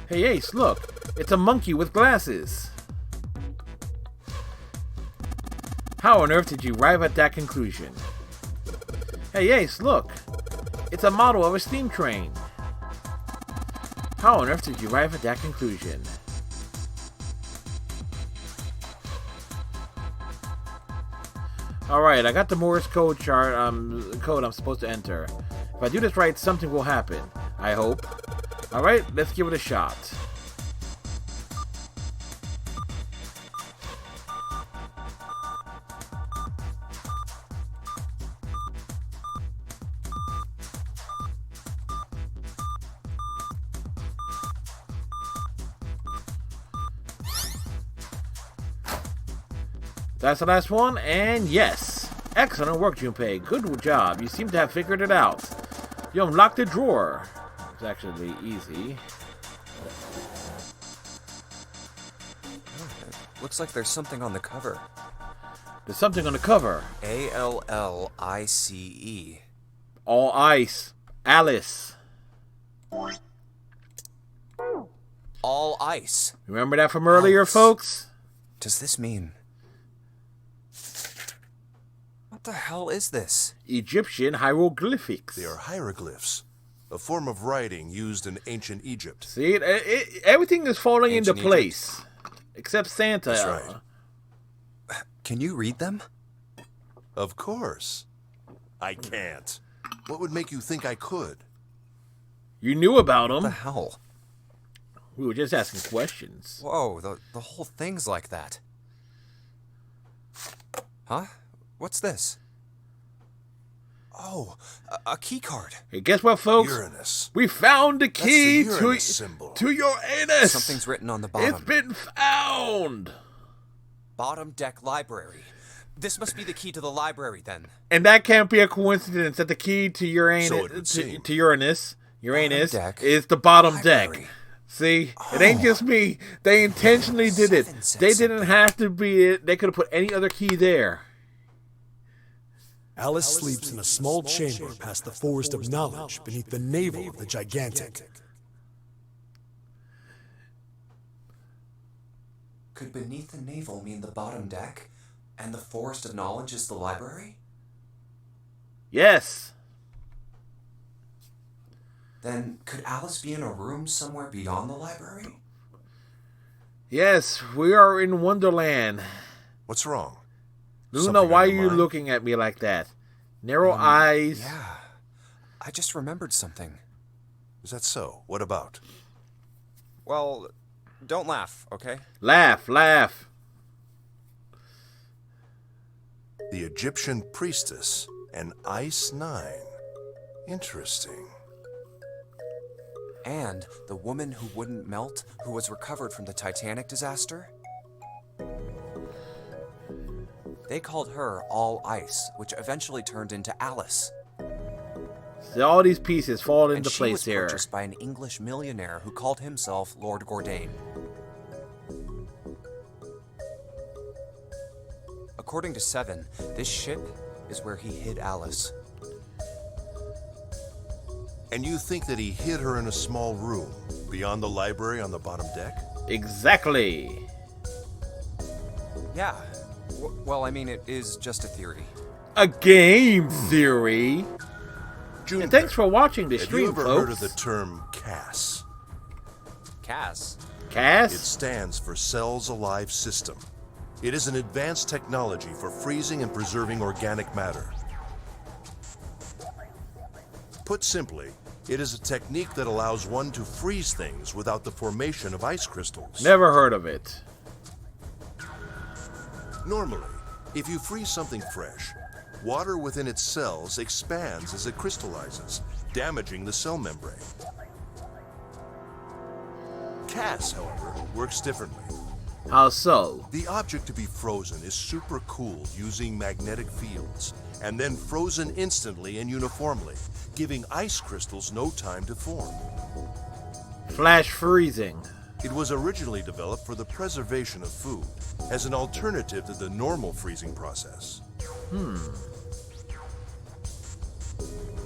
Hey Ace, look. It's a monkey with glasses. How on earth did you arrive at that conclusion? Hey Ace, look. It's a model of a steam train. How on earth did you arrive at that conclusion? Alright, I got the Morse code chart, code I'm supposed to enter. If I do this right, something will happen. I hope. Alright, let's give it a shot. That's the last one, and yes! Excellent work, Junpei. Good job. You seem to have figured it out. You unlocked the drawer. It's actually easy. Looks like there's something on the cover. There's something on the cover. ALLICE. All ice. Alice. All ice. Remember that from earlier, folks? Does this mean... What the hell is this? Egyptian hieroglyphics. They are hieroglyphs, a form of writing used in ancient Egypt. See, everything is falling into place. Egypt. Except Santa. That's right. Can you read them? Of course. I can't. What would make you think I could? You knew about them. What the hell? We were just asking questions. Whoa, the whole thing's like that. Huh? What's this? Oh, a key card. Hey, guess what, folks? Uranus. We found the key That's the Uranus symbol. to your anus. Something's written on the bottom. It's been found. Bottom deck library. This must be the key to the library, then. And that can't be a coincidence that the key to Uranus, to Uranus is the bottom deck. See, it ain't just me. They intentionally did it. They didn't have to be it. They could have put any other key there. Alice sleeps in a small chamber past the Forest of Knowledge beneath the navel of the Gigantic. Could beneath the navel mean the bottom deck, and the Forest of Knowledge is the library? Yes. Then could Alice be in a room somewhere beyond the library? Yes, we are in Wonderland. What's wrong? Luna, why are you looking at me like that? Narrow eyes. Yeah. I just remembered something. Is that so? What about? Well, don't laugh, okay? Laugh, laugh. The Egyptian priestess and Ice 9. Interesting. And the woman who wouldn't melt, who was recovered from the Titanic disaster? They called her All Ice, which eventually turned into Alice. So all these pieces fall into place place she was here. Purchased by an English millionaire who called himself Lord Gordain. According to Seven, this ship is where he hid Alice. And you think that he hid her in a small room beyond the library on the bottom deck? Exactly. Yeah. Well, I mean, it is just a theory. A game theory? Junpei, And thanks for watching the have stream, you ever folks. heard of the term CAS? CAS? CAS? It stands for Cells Alive System. It is an advanced technology for freezing and preserving organic matter. Put simply, it is a technique that allows one to freeze things without the formation of ice crystals. Never heard of it. Normally, if you freeze something fresh, water within its cells expands as it crystallizes, damaging the cell membrane. Cass, however, works differently. How so? The object to be frozen is super cooled using magnetic fields, and then frozen instantly and uniformly, giving ice crystals no time to form. Flash freezing. It was originally developed for the preservation of food, as an alternative to the normal freezing process.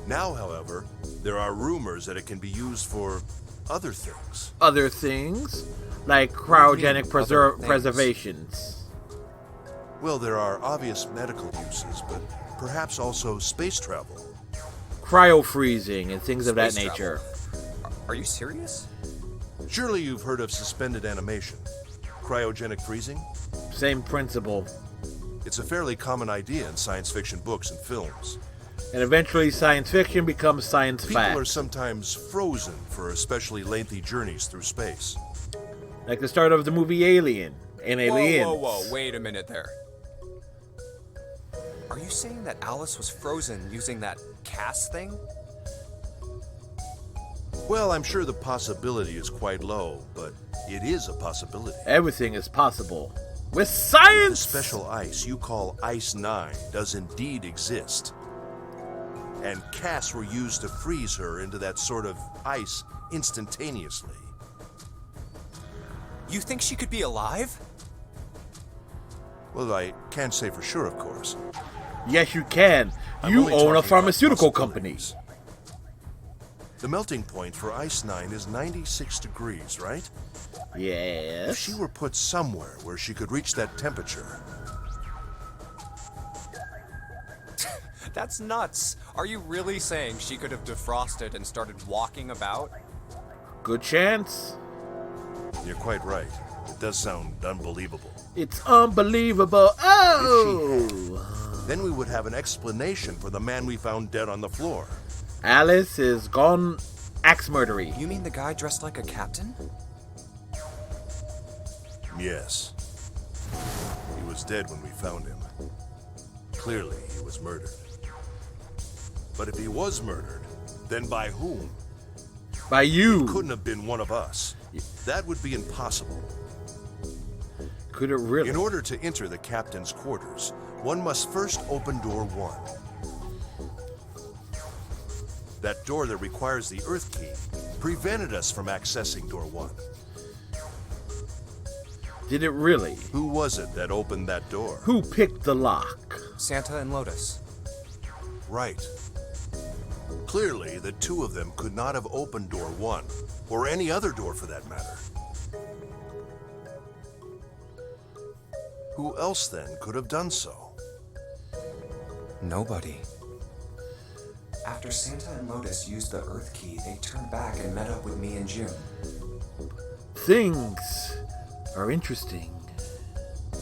Now, however, there are rumors that it can be used for other things. Other things? Like cryogenic preservations. Well, there are obvious medical uses, but perhaps also space travel. Cryo-freezing and things of that Space nature. Are you serious? Surely you've heard of suspended animation. Cryogenic freezing? Same principle. It's a fairly common idea in science fiction books and films. And eventually science fiction becomes science fact. People are sometimes frozen for especially lengthy journeys through space. Like the start of the movie Alien and Aliens. Whoa, wait a minute there. Are you saying that Alice was frozen using that Cass thing? Well, I'm sure the possibility is quite low, but it is a possibility. Everything is possible. With science! The special ice you call Ice 9 does indeed exist. And Cass were used to freeze her into that sort of ice instantaneously. You think she could be alive? Well, I can't say for sure, of course. Yes, you can. I'm You only own a talking about pharmaceutical company. possibilities. The melting point for Ice 9 is 96 degrees, right? Yes. If she were put somewhere where she could reach that temperature, That's nuts. Are you really saying she could have defrosted and started walking about? Good chance. you're quite right. It does sound unbelievable. It's unbelievable. Oh! Then we would have an explanation for the man we found dead on the floor. Alice is gone axe murdery. You mean the guy dressed like a captain? Yes. He was dead when we found him. Clearly, he was murdered. But if he was murdered, then by whom? By you. He couldn't have been one of us. That would be impossible. Could it really? In order to enter the captain's quarters, one must first open door 1. That door that requires the Earth key prevented us from accessing door 1. Did it really? Who was it that opened that door? Who picked the lock? Santa and Lotus. Right. Clearly, the two of them could not have opened door 1, or any other door for that matter. Who else then could have done so? Nobody. After Santa and Lotus used the Earth key, they turned back and met up with me and June. Things are interesting.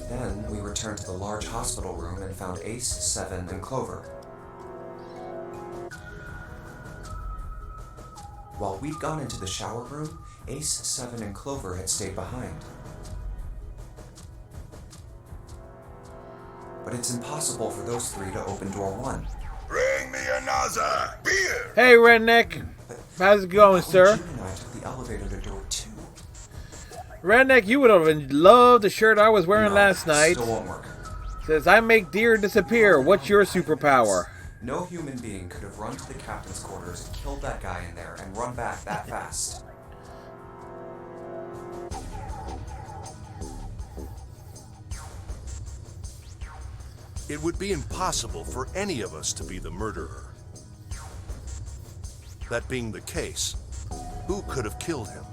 Then we returned to the large hospital room and found Ace, Seven, and Clover. While we'd gone into the shower room, Ace, Seven, and Clover had stayed behind. But it's impossible for those three to open door 1. Bring me another beer! Hey, Redneck. How's it going, sir? June and I took the elevator to door 2. Redneck, you would have loved the shirt I was wearing last night. Still won't work. Says, I make deer disappear. What's your superpower? No human being could have run to the captain's quarters and killed that guy in there and run back that fast. It would be impossible for any of us to be the murderer. That being the case, who could have killed him?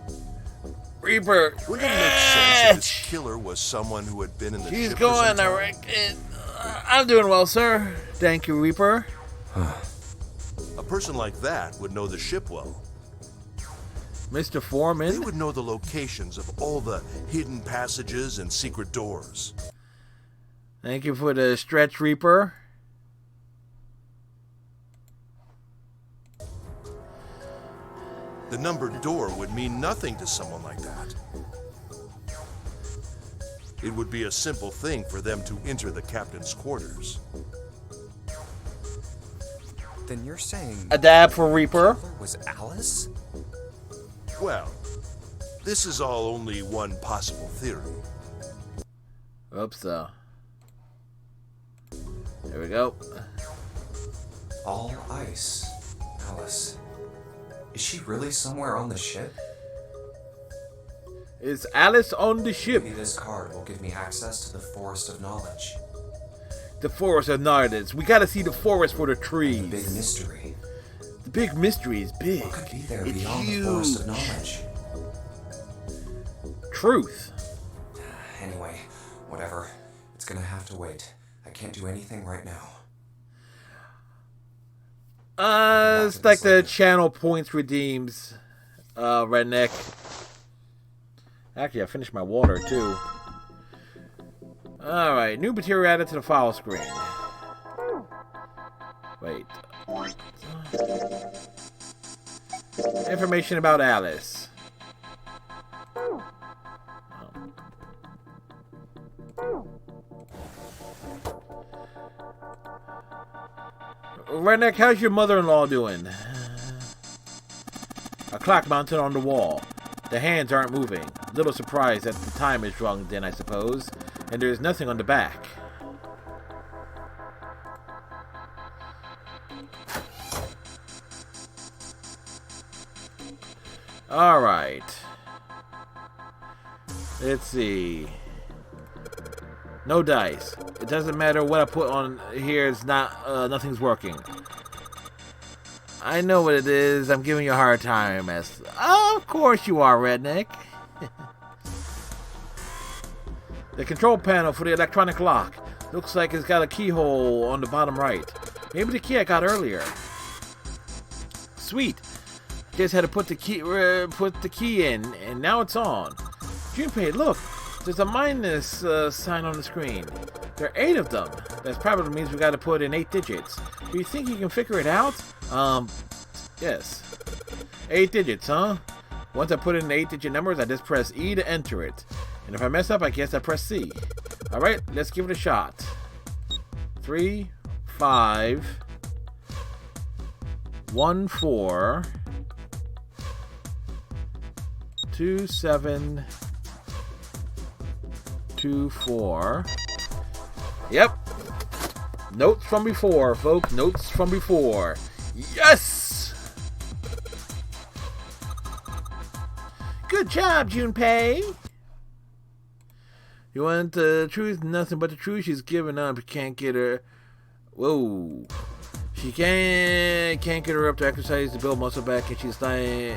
Reaper. Wouldn't it make sense if this killer was someone who had been in the He's ship for some going, time? I'm doing well, sir. Thank you, Reaper. A person like that would know the ship well. Mr. Foreman. They would know the locations of all the hidden passages and secret doors. Thank you for the stretch, Reaper. The numbered door would mean nothing to someone like that. It would be a simple thing for them to enter the captain's quarters. Then you're saying a dab for Reaper was Alice? Well, this is all only one possible theory. Hope so. There we go. All ice. Alice. Is she really somewhere on the ship? Is Alice on the ship? Maybe this card will give me access to the Forest of Knowledge. The Forest of Knowledge. We gotta see the forest for the trees. The big mystery. The big mystery is big. What could be there It's beyond huge. the Forest of Knowledge? Truth. Anyway, whatever. It's gonna have to wait. I can't do anything right now. It's like the channel points redeems, Redneck. Actually, I finished my water, too. Alright, new material added to the file screen. Wait. Information about Alice. Redneck, how's your mother-in-law doing? A clock mounted on the wall. The hands aren't moving. Little surprised that the time is wrong then, I suppose. And there's nothing on the back. Alright. Let's see. No dice. It doesn't matter what I put on here. It's not. Nothing's working. I know what it is. I'm giving you a hard time, as of course you are, Redneck. The control panel for the electronic lock looks like it's got a keyhole on the bottom right. Maybe the key I got earlier. Sweet. Just had to put the key in, and now it's on. Junpei, look. There's a minus sign on the screen. There are 8 of them. That probably means we got to put in 8 digits. Do you think you can figure it out? Yes. 8 digits, huh? Once I put in the 8-digit numbers, I just press E to enter it. And if I mess up, I guess I press C. Alright, let's give it a shot. 3, 5, 1, 4, 2, 7, 2, 4. Yep. Notes from before, folks. Notes from before. Yes! Good job, Junpei. You want the truth? Nothing but the truth. She's giving up. You can't get her. Whoa. She can't get her up to exercise to build muscle back, and she's lying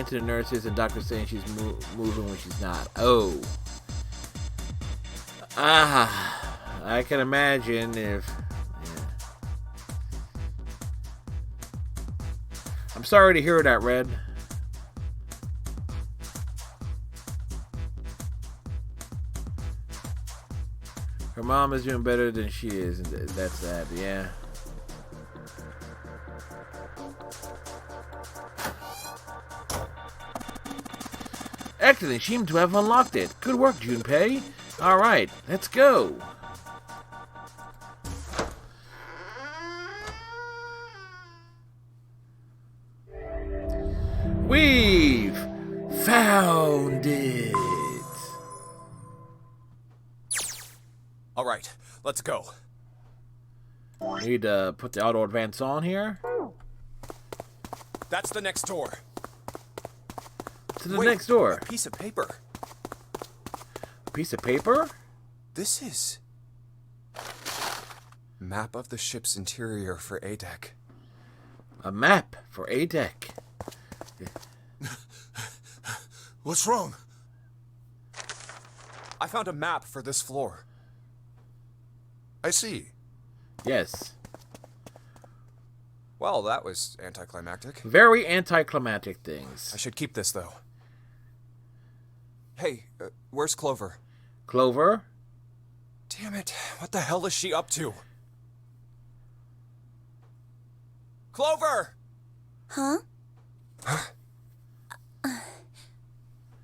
to the nurses and doctors saying she's moving when she's not. Oh. I can imagine if. Yeah. I'm sorry to hear that, Red. Her mom is doing better than she is, and that's sad, yeah. Excellent, she seemed to have unlocked it. Good work, Junpei. Alright, let's go. We've found it. All right, let's go. Need to put the auto advance on here. That's the next door. To the next door. A piece of paper. A piece of paper? This is map of the ship's interior for A-Deck. A map for A-Deck. What's wrong? I found a map for this floor. I see. Yes. Well, that was anticlimactic. Very anticlimactic things. I should keep this, though. Hey, where's Clover? Clover? Damn it. What the hell is she up to? Clover! Huh?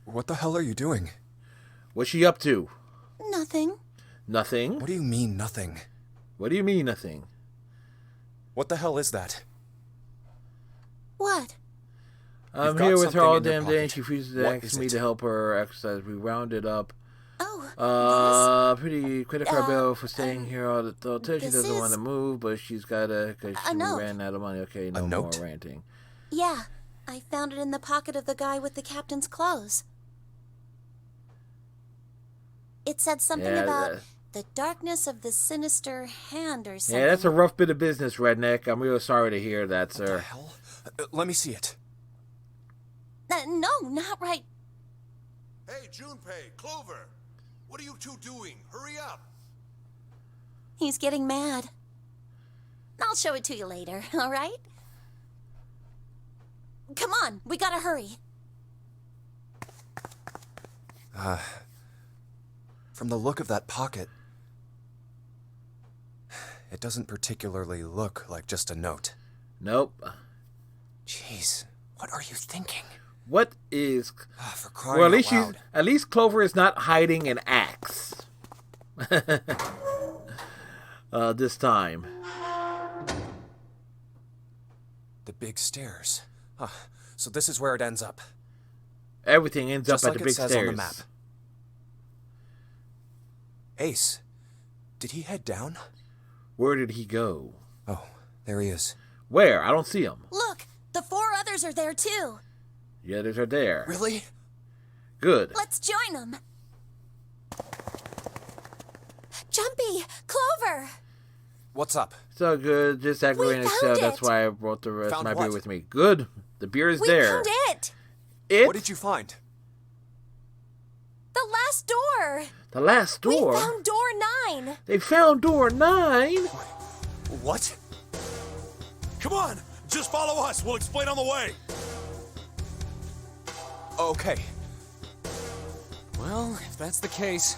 What the hell are you doing? What's she up to? Nothing. Nothing? What do you mean, nothing? What do you mean, nothing? What the hell is that? What? I'm You've got here with her something all in your damn day, and pocket. she refuses to What ask is me it? to help her exercise. We rounded up. Oh, Pretty credit card bill for staying here all the time. She this doesn't is- want to move, but she's gotta, because A we note. ran out of money. Okay, no more note? ranting. Yeah, I found it in the pocket of the guy with the captain's clothes. It said something Yeah, about the darkness of the sinister hand or something. Yeah, that's a rough bit of business, Redneck. I'm real sorry to hear that, sir. Let me see it. No, not right. Hey, Junpei, Clover! What are you two doing? Hurry up! He's getting mad. I'll show it to you later, all right? Come on, we gotta hurry. From the look of that pocket, it doesn't particularly look like just a note. Nope. Jeez, what are you thinking? What is... For crying well, at out least loud. at least Clover is not hiding an axe. This time. The big stairs. Huh. So this is where it ends up. Everything ends Just up like at the it big says stairs. on the map. Ace, did he head down? Where did he go? Oh, there he is. Where? I don't see him. Look, the 4 others are there too. The others are there. Really? Good. Let's join them. Jumpy, Clover. What's up? So good. Just aggravating found itself. That's it. why I brought the rest of Found my what? beer with me. Good. The beer is We there. found it. It? What did you find? The last door. The last door? We found door 9. They found door 9? What? Come on, just follow us. We'll explain on the way. Okay. Well, if that's the case.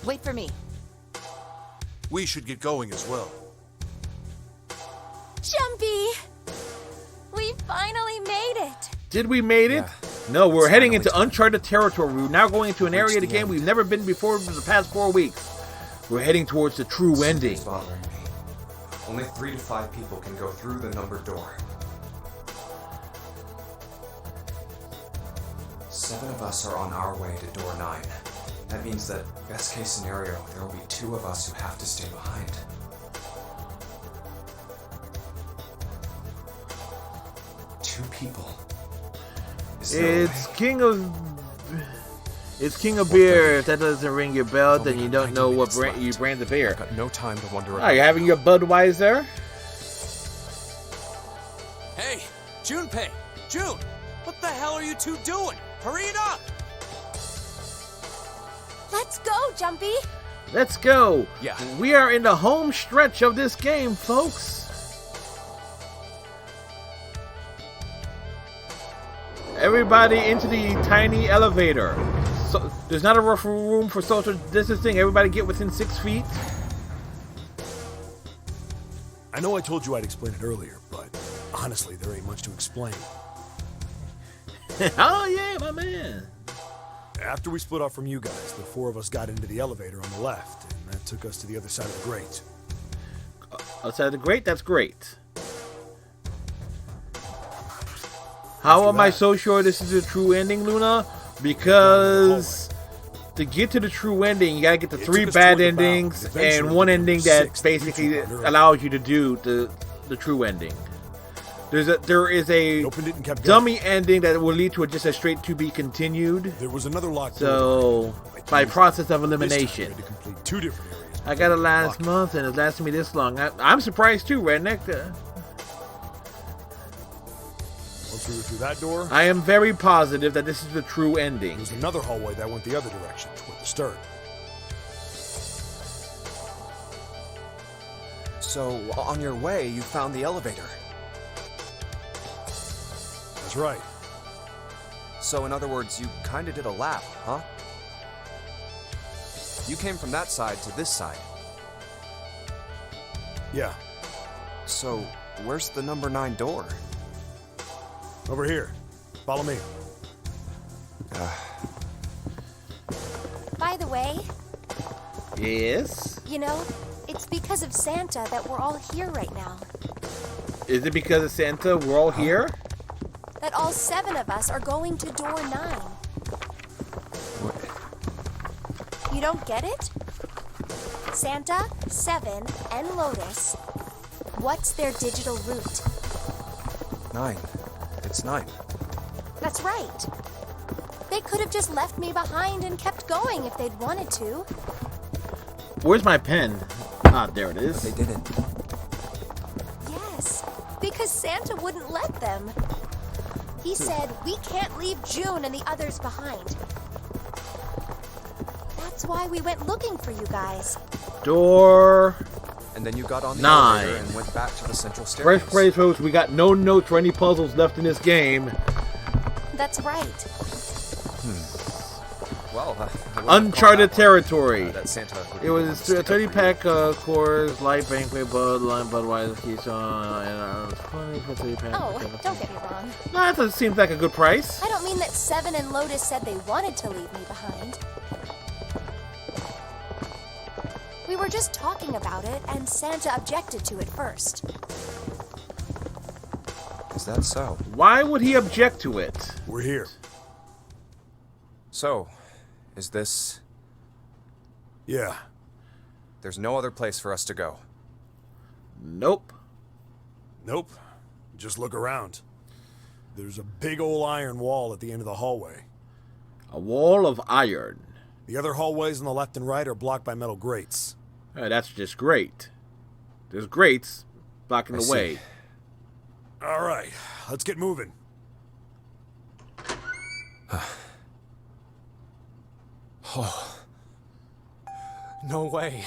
Wait for me. We should get going as well. Jumpy! We finally made it! Did we made it? No, we're heading into uncharted territory. We're now going into an area of the game we've never been before for the past 4 weeks. We're heading towards the true ending. Something's bothering me. Only 3 to 5 people can go through the numbered door. 7 of us are on our way to door 9. That means that, best case scenario, there will be 2 of us who have to stay behind. Two people. Is there a It's King of... It's King of Beer. If that doesn't ring your bell, then you don't know what brand you brand the beer. Got no time to wonder Are you having your Budweiser? Hey, Junpei! June! What the hell are you two doing? Hurry it up! Let's go, Jumpy! Let's go. Yeah. We are in the home stretch of this game, folks. Everybody into the tiny elevator. So there's not enough room for social distancing. Everybody get within 6 feet. I know I told you I'd explain it earlier, but honestly, there ain't much to explain. Oh yeah, my man. After we split off from you guys, the 4 of us got into the elevator on the left, and that took us to the other side of the grate. Outside the grate, that's great. How am I so sure this is the true ending, Luna? Because to get to the true ending, you gotta get the 3 bad endings and 1 ending that basically allows you to do the true ending. There is a dummy ending that will lead to just a straight to be continued. There was another locked So by process of elimination. to complete 2 different areas. I got it last month and it's lasted me this long. I'm surprised too, Redneck. Once we were through that door, I am very positive that this is the true ending. there was another hallway that went the other direction, toward the stern. So, on your way, you found the elevator. That's right. So, in other words, you kinda did a lap, huh? You came from that side to this side. Yeah. So, where's the number 9 door? Over here. Follow me. By the way, Yes? you know, it's because of Santa that we're all here right now. Is it because of Santa we're all here? That all 7 of us are going to door 9. You don't get it? Santa, 7, and Lotus. What's their digital route? 9. It's 9. That's right. They could have just left me behind and kept going if they'd wanted to. Where's my pen? Ah, there it is. They didn't. Yes, because Santa wouldn't let them. He said, we can't leave June and the others behind. That's why we went looking for you guys. Door And then you got on the 9. elevator and went back to the central staircase. Fresh place, folks. We got no notes or any puzzles left in this game. That's right. Well, Uncharted territory. That Santa. It was a 30-pack Coors Light Banquet, Bud Light, Budweiser, Keystone, and 20 for 30-pack. Oh, don't get me wrong. No, that seems like a good price. I don't mean that 7 and Lotus said they wanted to leave me behind. We were just talking about it, and Santa objected to it first. Is that so? Why would he object to it? We're here. So, is this... Yeah. There's no other place for us to go. Nope. Nope. Just look around. There's a big old iron wall at the end of the hallway. A wall of iron. The other hallways on the left and right are blocked by metal grates. That's just great. There's grates blocking the way. All right, let's get moving. Oh. No way.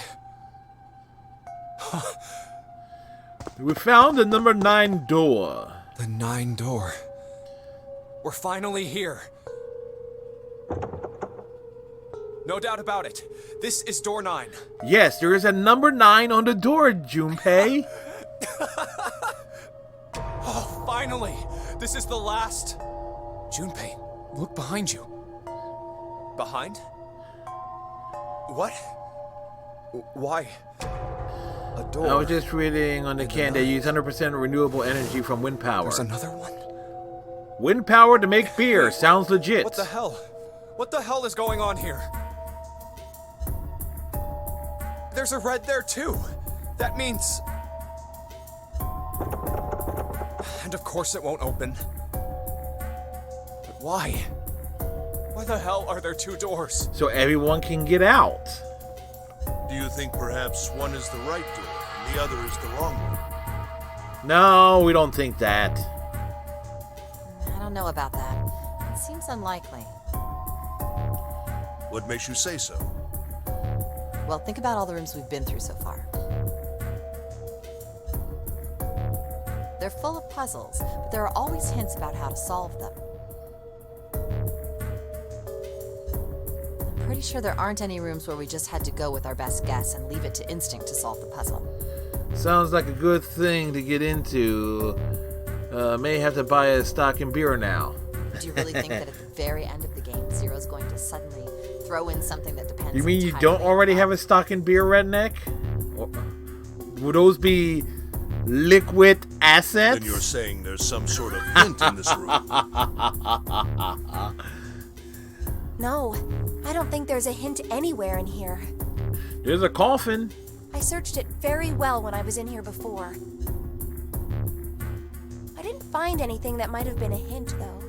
We found the number 9 door. The 9 door. We're finally here. No doubt about it. This is door 9. Yes, there is a number 9 on the door, Junpei. Oh, finally! This is the last. Junpei, look behind you. Behind? What? Why? A door. I was just reading on the can they use 100% renewable energy from wind power. There's another one? Wind power to make beer. Sounds legit. What the hell? What the hell is going on here? There's a red there too. That means... And of course it won't open. But why? Why the hell are there 2 doors? So everyone can get out. Do you think perhaps one is the right door and the other is the wrong one? No, we don't think that. I don't know about that. It seems unlikely. What makes you say so? Well, think about all the rooms we've been through so far. They're full of puzzles, but there are always hints about how to solve them. I'm pretty sure there aren't any rooms where we just had to go with our best guess and leave it to instinct to solve the puzzle. Sounds like a good thing to get into. May have to buy a stock in beer now. Do you really think that at the very end of the game, Zero's going to suddenly throw in something that depends? You mean you don't already have a stock in beer, Redneck? Or, would those be liquid assets? Then you're saying there's some sort of hint in this room. No, I don't think there's a hint anywhere in here. There's a coffin. I searched it very well when I was in here before. I didn't find anything that might have been a hint, though.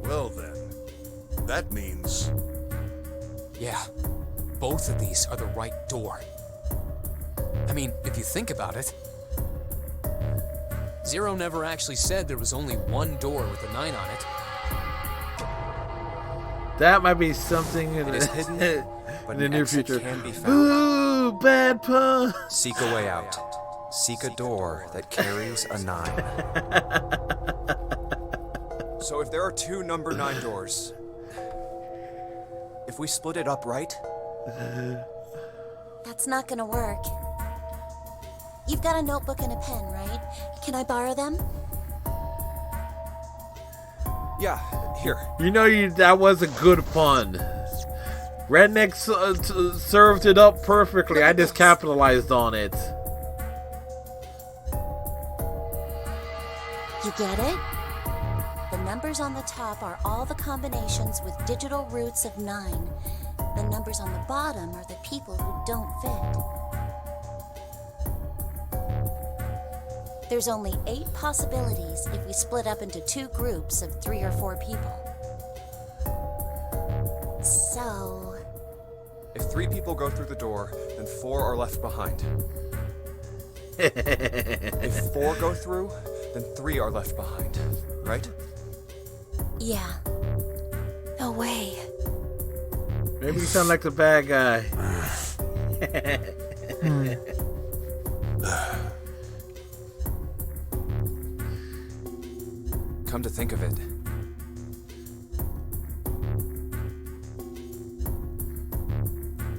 Well then, that means... Yeah, both of these are the right door. I mean, if you think about it, Zero never actually said there was only one door with a 9 on it. That might be something in, It is hidden, but in the an near exit future. can be found. Ooh, bad pun. Seek a way out. Seek a door that carries a 9. So if there are 2 number 9 doors, if we split it up right? That's not gonna work. You've got a notebook and a pen, right? Can I borrow them? Yeah, here. You know that was a good pun. Redneck served it up perfectly. I just capitalized on it. You get it? The numbers on the top are all the combinations with digital roots of 9. The numbers on the bottom are the people who don't fit. There's only 8 possibilities if we split up into 2 groups of 3 or 4 people. So... If 3 people go through the door, then 4 are left behind. If 4 go through, then 3 are left behind, right? Yeah. No way. Maybe you sound like the bad guy. Come to think of it,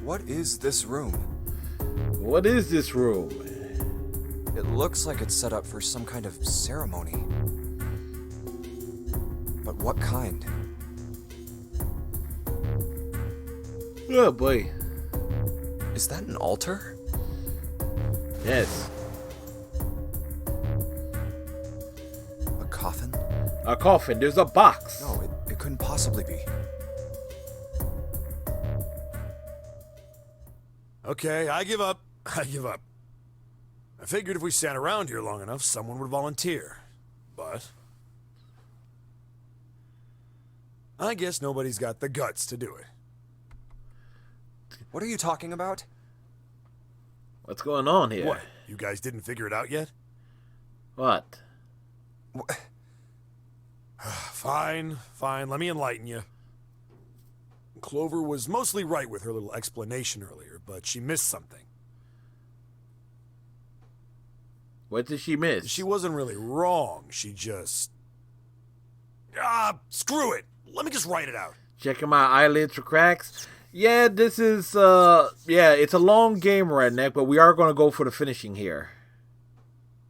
what is this room? What is this room? It looks like it's set up for some kind of ceremony. But what kind? Oh boy. Is that an altar? Yes. A coffin? A coffin. There's a box. No, it couldn't possibly be. Okay, I give up. I give up. I figured if we sat around here long enough, someone would volunteer. But... I guess nobody's got the guts to do it. What are you talking about? What's going on here? What? You guys didn't figure it out yet? What? Fine, let me enlighten you. Clover was mostly right with her little explanation earlier, but she missed something. What did she miss? She wasn't really wrong, she just... screw it! Let me just write it out. Checking my eyelids for cracks. Yeah, this is, it's a long game, Redneck, but we are going to go for the finishing here.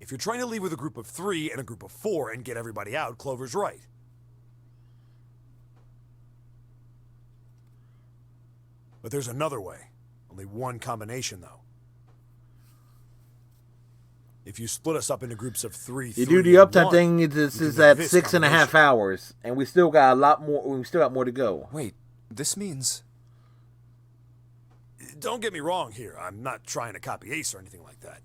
If you're trying to leave with a group of 3 and a group of 4 and get everybody out, Clover's right. But there's another way. Only one combination, though. If you split us up into groups of 3, You do the uptime thing. This is at 6.5 hours, and we still got a lot more. We still got more to go. Wait, this means... Don't get me wrong here. I'm not trying to copy Ace or anything like that.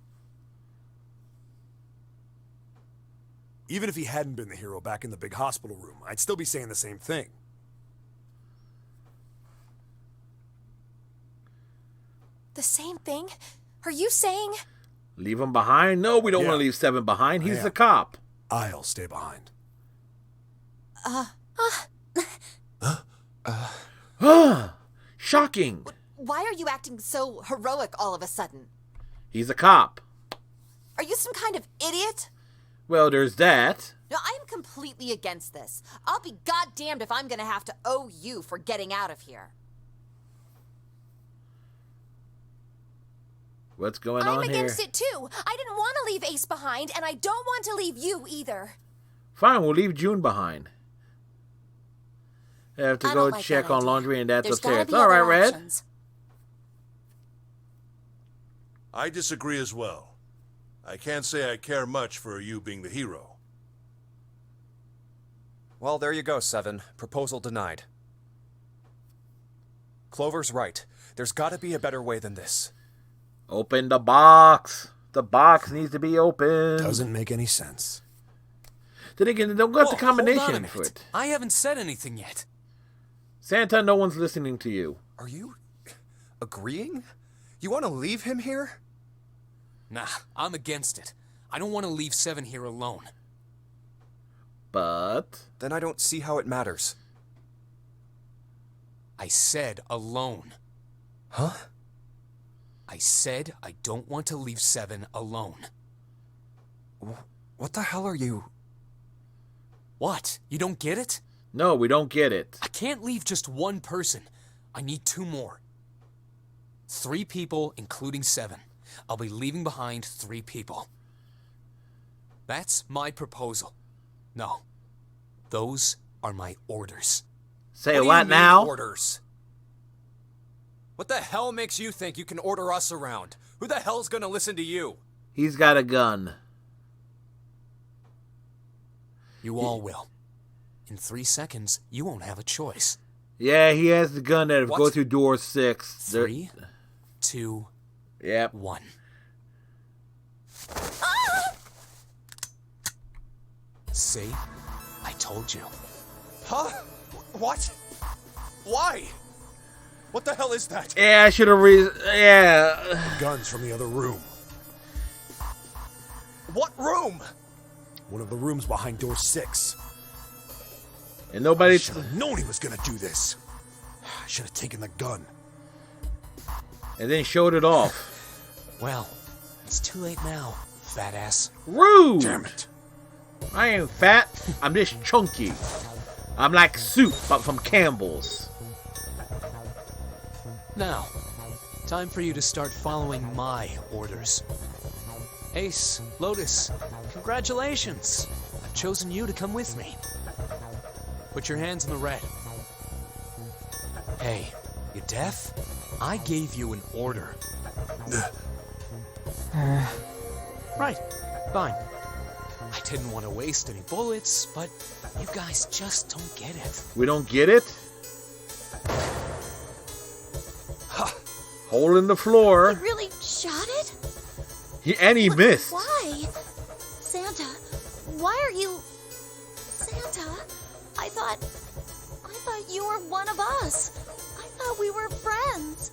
Even if he hadn't been the hero back in the big hospital room, I'd still be saying the same thing. The same thing? Are you saying... Leave him behind? No, we don't want to leave 7 behind. He's the cop. I'll stay behind. Shocking. Why are you acting so heroic all of a sudden? He's a cop. Are you some kind of idiot? Well, there's that. No, I am completely against this. I'll be goddamned if I'm gonna have to owe you for getting out of here. What's going on I'm here? against it too. I didn't want to leave Ace behind, and I don't want to leave you either. Fine, we'll leave June behind. I have to go check on laundry, and that's upstairs. All right, Red. I disagree as well. I can't say I care much for you being the hero. Well, there you go, 7. Proposal denied. Clover's right. There's gotta be a better way than this. Open the box. The box needs to be open. Doesn't make any sense. Then again, don't got the Hold on a combination minute. for it. I haven't said anything yet. Santa, no one's listening to you. Are you agreeing? You want to leave him here? Nah, I'm against it. I don't want to leave 7 here alone. But... Then I don't see how it matters. I said alone. Huh? I said I don't want to leave 7 alone. What the hell are you... What? You don't get it? No, we don't get it. I can't leave just one person. I need 2 more. 3 people, including 7. I'll be leaving behind 3 people. That's my proposal. No. Those are my orders. Say what what do you mean, now? Orders. What the hell makes you think you can order us around? Who the hell's gonna listen to you? He's got a gun. You all will. In 3 seconds, you won't have a choice. Yeah, he has the gun that What? go through door 6. 3, 2, Yep. 1. See? I told you. Huh? What? Why? What the hell is that? Yeah, I should have yeah. Guns from the other room. What room? One of the rooms behind door 6. And nobody should have known he was gonna do this. I should have taken the gun. And then showed it off. Well, it's too late now, fat ass. Rude! Damn it. I ain't fat. I'm just chunky. I'm like soup, but from Campbell's. Now, time for you to start following my orders. Ace, Lotus, congratulations. I've chosen you to come with me. Put your hands in the red. Hey, you deaf? I gave you an order. Right, fine. I didn't want to waste any bullets, but you guys just don't get it. We don't get it? Hole in the floor. He really shot it? He missed. Why? Santa, why are you... Santa, I thought you were one of us. I thought we were friends.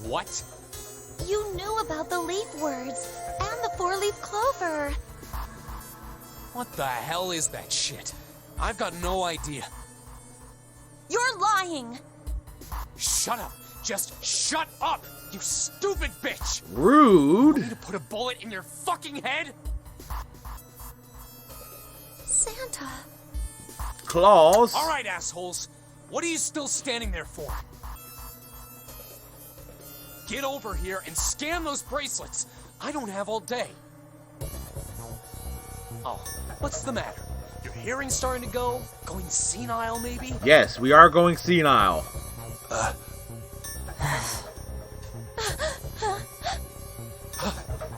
What? You knew about the leaf words and the four-leaf clover. What the hell is that shit? I've got no idea. You're lying. Shut up. Just shut up, you stupid bitch. Rude. Want me to put a bullet in your fucking head? Santa. Claws. All right, assholes. What are you still standing there for? Get over here and scan those bracelets. I don't have all day. Oh, what's the matter? Your hearing's starting to go? Going senile, maybe? Yes, we are going senile.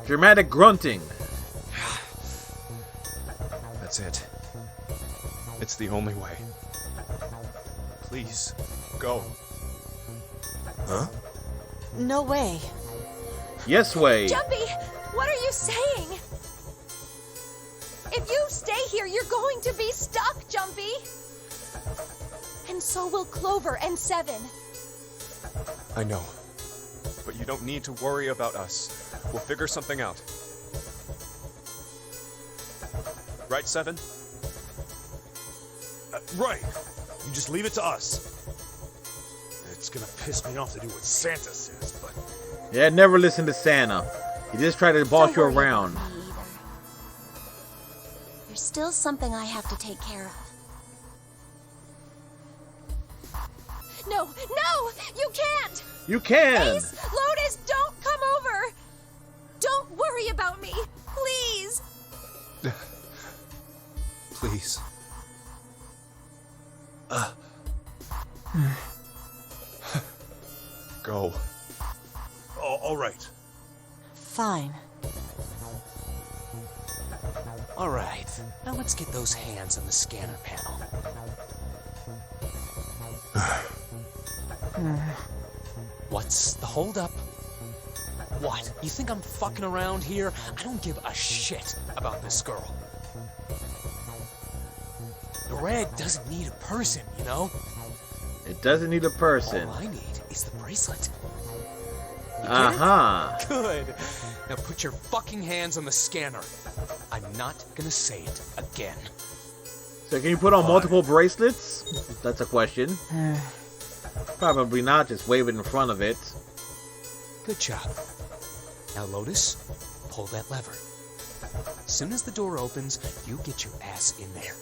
Dramatic grunting. That's it. It's the only way. Please, go. Huh? No way. Yes way. Jumpy, what are you saying? If you stay here, you're going to be stuck, Jumpy. And so will Clover and Seven. I know. But you don't need to worry about us. We'll figure something out. Right, Seven? Right. You just leave it to us. It's gonna piss me off to do what Santa says, but... Yeah, never listen to Santa. He just tried to boss you around. There's still something I have to take care of. No, no, you can't. You can. Ace, Lotus, don't come over. Don't worry about me, please. Please. Go. Oh, all right. Fine. All right. Now let's get those hands on the scanner panel. What's the holdup? What? You think I'm fucking around here? I don't give a shit about this girl. The red doesn't need a person, you know? It doesn't need a person. All I need is the bracelet. Uh-huh. Good. Now put your fucking hands on the scanner. I'm not gonna say it again. So can you put on multiple bracelets? That's a question. Probably not, just wave it in front of it. Good job. Now, Lotus, pull that lever. As soon as the door opens, you get your ass in there.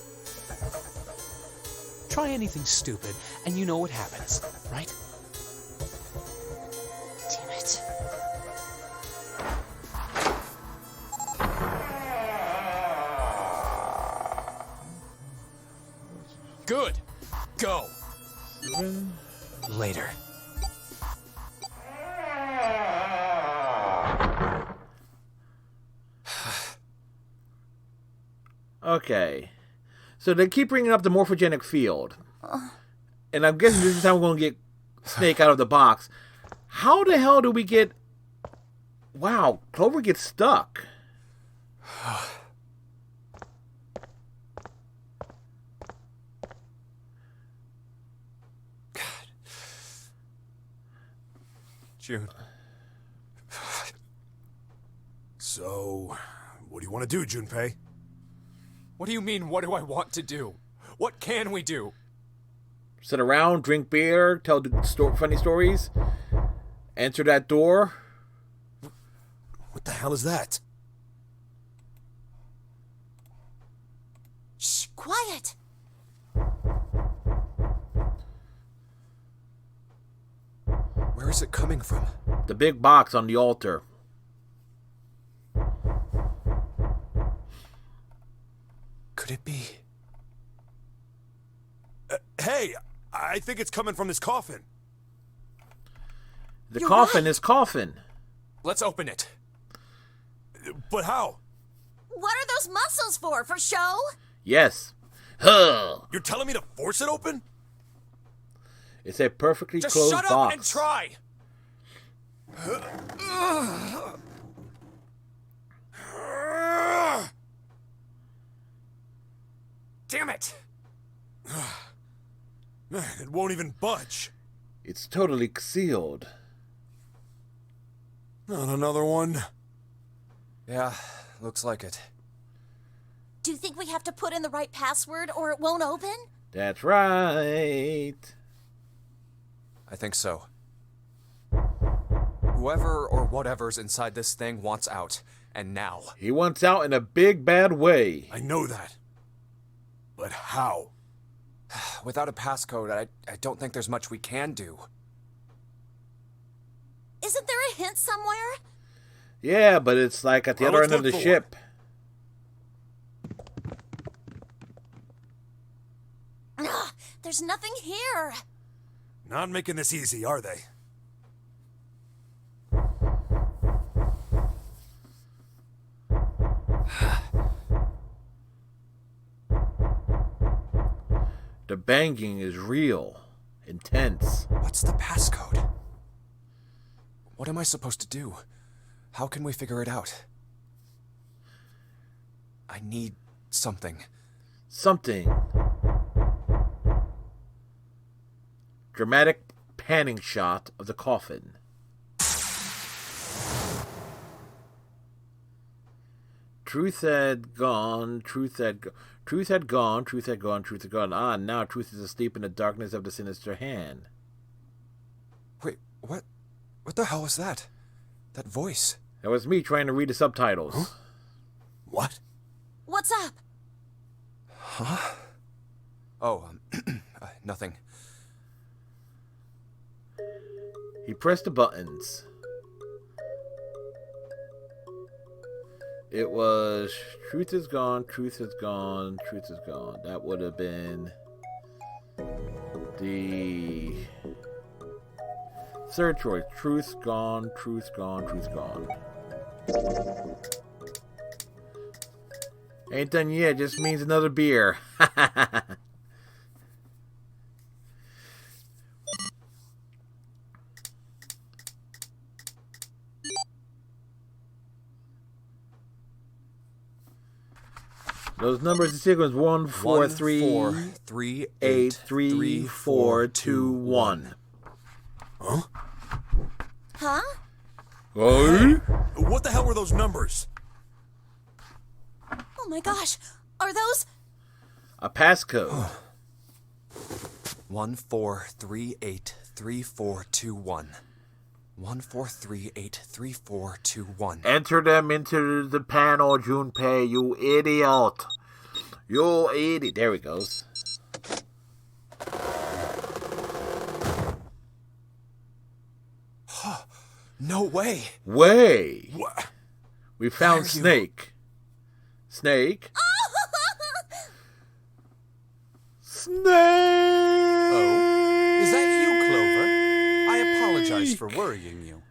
Try anything stupid, and you know what happens, right? Damn it. Good. Go. Later. Okay. So they keep bringing up the morphogenic field. And I'm guessing this is how we're going to get Snake out of the box. How the hell do we get... Wow, Clover gets stuck. June. So, what do you want to do, Junpei? What do you mean, what do I want to do? What can we do? Sit around, drink beer, tell funny stories, answer that door. What the hell is that? Shh, quiet. Where is it coming from? The big box on the altar. Could it be? Hey, I think it's coming from this coffin. The coffin is coffin. Let's open it. But how? What are those muscles for? For show? Yes. Huh. You're telling me to force it open? It's a perfectly Just closed shut box. up and try. Damn it. Man, it won't even budge. It's totally sealed. Not another one. Yeah, looks like it. Do you think we have to put in the right password or it won't open? That's right. I think so. Whoever or whatever's inside this thing wants out, and now. He wants out in a big bad way. I know that. But how? Without a passcode, I don't think there's much we can do. Isn't there a hint somewhere? Yeah, but it's like at the Well, other let's end of look the for ship. Ugh, there's nothing here. Not making this easy, are they? The banging is real. Intense. What's the passcode? What am I supposed to do? How can we figure it out? I need something. Something. Dramatic panning shot of the coffin. Truth had gone, truth had gone, truth had gone, truth had gone, truth had gone. Ah, now truth is asleep in the darkness of the sinister hand. Wait, what? What the hell was that? That voice? That was me trying to read the subtitles. Huh? What? What's up? Huh? Oh, nothing. He pressed the buttons. It was truth is gone, truth is gone, truth is gone. That would have been the third choice. Truth gone, truth gone, truth gone. Ain't done yet, just means another beer. Those numbers in sequence 1, 4, 3, 3, 8, 3, 4, 2, 1. Huh? Huh? Hey? What the hell were those numbers? Oh my gosh. Are those... A passcode. 14383421. 14383421. Enter them into the panel, Junpei, you idiot. You idiot. There he goes. No way. Way. What? We found Snake. Snake? Snake! Oh? Is that you, Clover? I apologize for worrying you.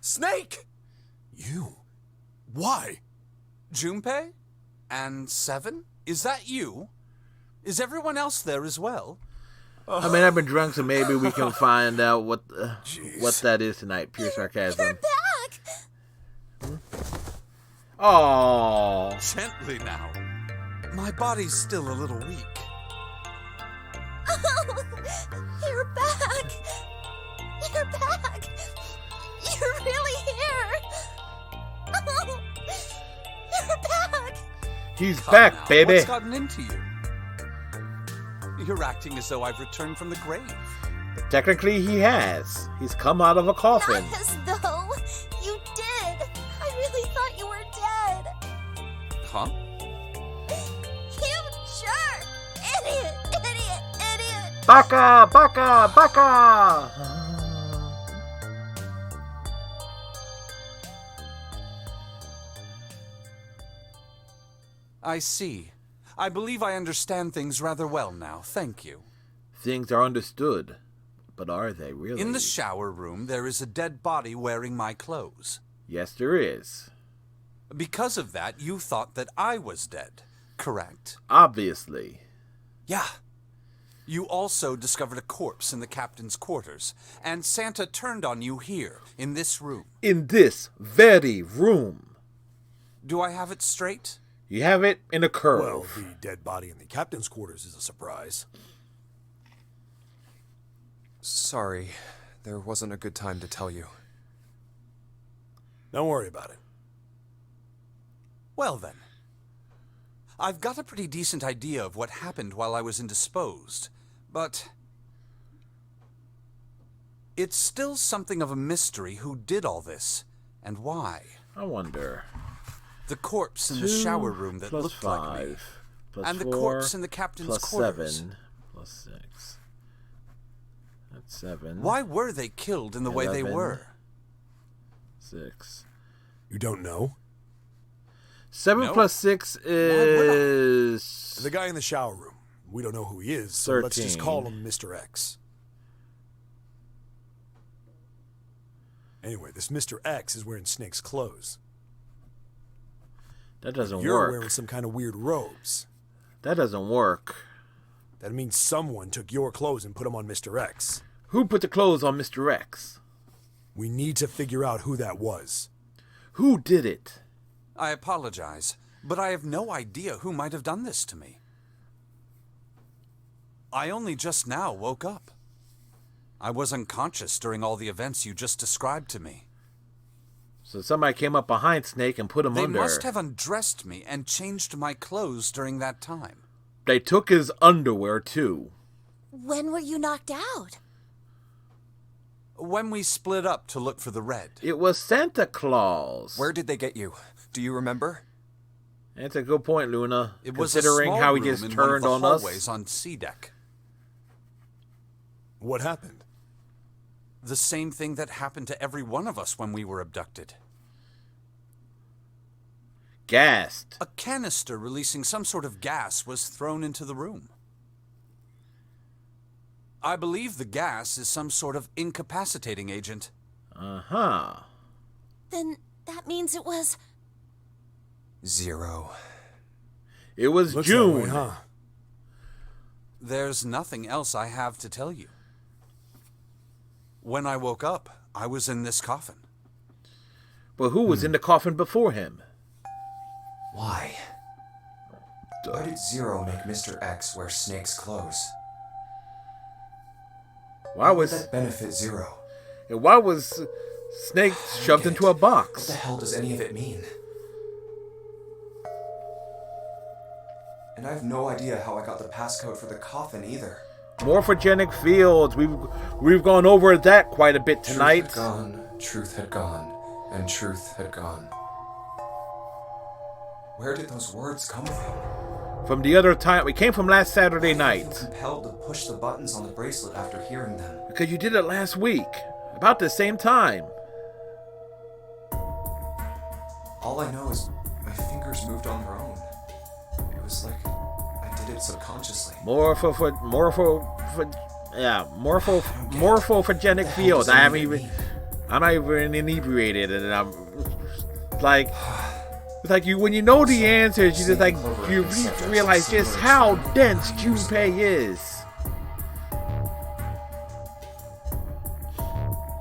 Snake! You? Why? Junpei? And 7? Is that you? Is everyone else there as well? I mean, I've been drunk, so maybe we can find out what that is tonight. Pure sarcasm. You're back! Oh. Gently now. My body's still a little weak. Oh, you're back! You're back! You're really here! Oh, you're back! He's Come back, now, baby. What's gotten into you? You're acting as though I've returned from the grave. Technically, he has. He's come out of a coffin. Not as though you did. I really thought you were dead. Huh? You jerk! Idiot! Idiot! Idiot! Baka! Baka! Baka! I see. I believe I understand things rather well now. Thank you. Things are understood. But are they really? In the shower room, there is a dead body wearing my clothes. Yes, there is. Because of that, you thought that I was dead, correct? Obviously. Yeah. You also discovered a corpse in the captain's quarters, and Santa turned on you here, in this room. In this very room. Do I have it straight? You have it in a curve. Well, the dead body in the captain's quarters is a surprise. Sorry, there wasn't a good time to tell you. Don't worry about it. Well then. I've got a pretty decent idea of what happened while I was indisposed, but it's still something of a mystery who did all this, and why. I wonder. The corpse in the shower room that looked like me, and the corpse in the captain's quarters. 7 plus 6. That's 7. Why were they killed in the way they were? 6. You don't know? 7 No. plus 6 is... The guy in the shower room. We don't know who he is, so let's just 13. call him Mr. X. Anyway, this Mr. X is wearing Snake's clothes. That doesn't You're work. wearing some kind of weird robes. That doesn't work. That means someone took your clothes and put them on Mr. X. Who put the clothes on Mr. X? We need to figure out who that was. Who did it? I apologize, but I have no idea who might have done this to me. I only just now woke up. I was unconscious during all the events you just described to me. So somebody came up behind Snake and put him They under. must have undressed me and changed my clothes during that time. They took his underwear, too. When were you knocked out? When we split up to look for the red. It was Santa Claus. Where did they get you? Do you remember? That's a good point, Luna. It was considering a small how he room just in one of turned the on us. hallways on C deck. What happened? The same thing that happened to every one of us when we were abducted. Gassed. A canister releasing some sort of gas was thrown into the room. I believe the gas is some sort of incapacitating agent. Uh-huh. Then that means it was... 0. It was Looks that June. way, huh? There's nothing else I have to tell you. When I woke up, I was in this coffin. But who was in the coffin before him? Why? Why did Zero make Mr. X wear Snake's clothes? Why would was that benefit Zero? and why was Snake shoved into a What box? the hell does any of it mean? And I have no idea how I got the passcode for the coffin either. Morphogenic fields. We've gone over that quite a bit tonight. Truth had gone, and truth had gone. Where did those words come from? From the other time, we came from last Saturday I feel night. compelled to push the buttons on the bracelet after hearing them. Because you did it last week, about the same time. All I know is my fingers moved on their own. It was like I did it subconsciously. Morphogenic fields. I'm not even inebriated, and I'm like, It's like when you know the answers, you just like you realize just how dense Junpei is.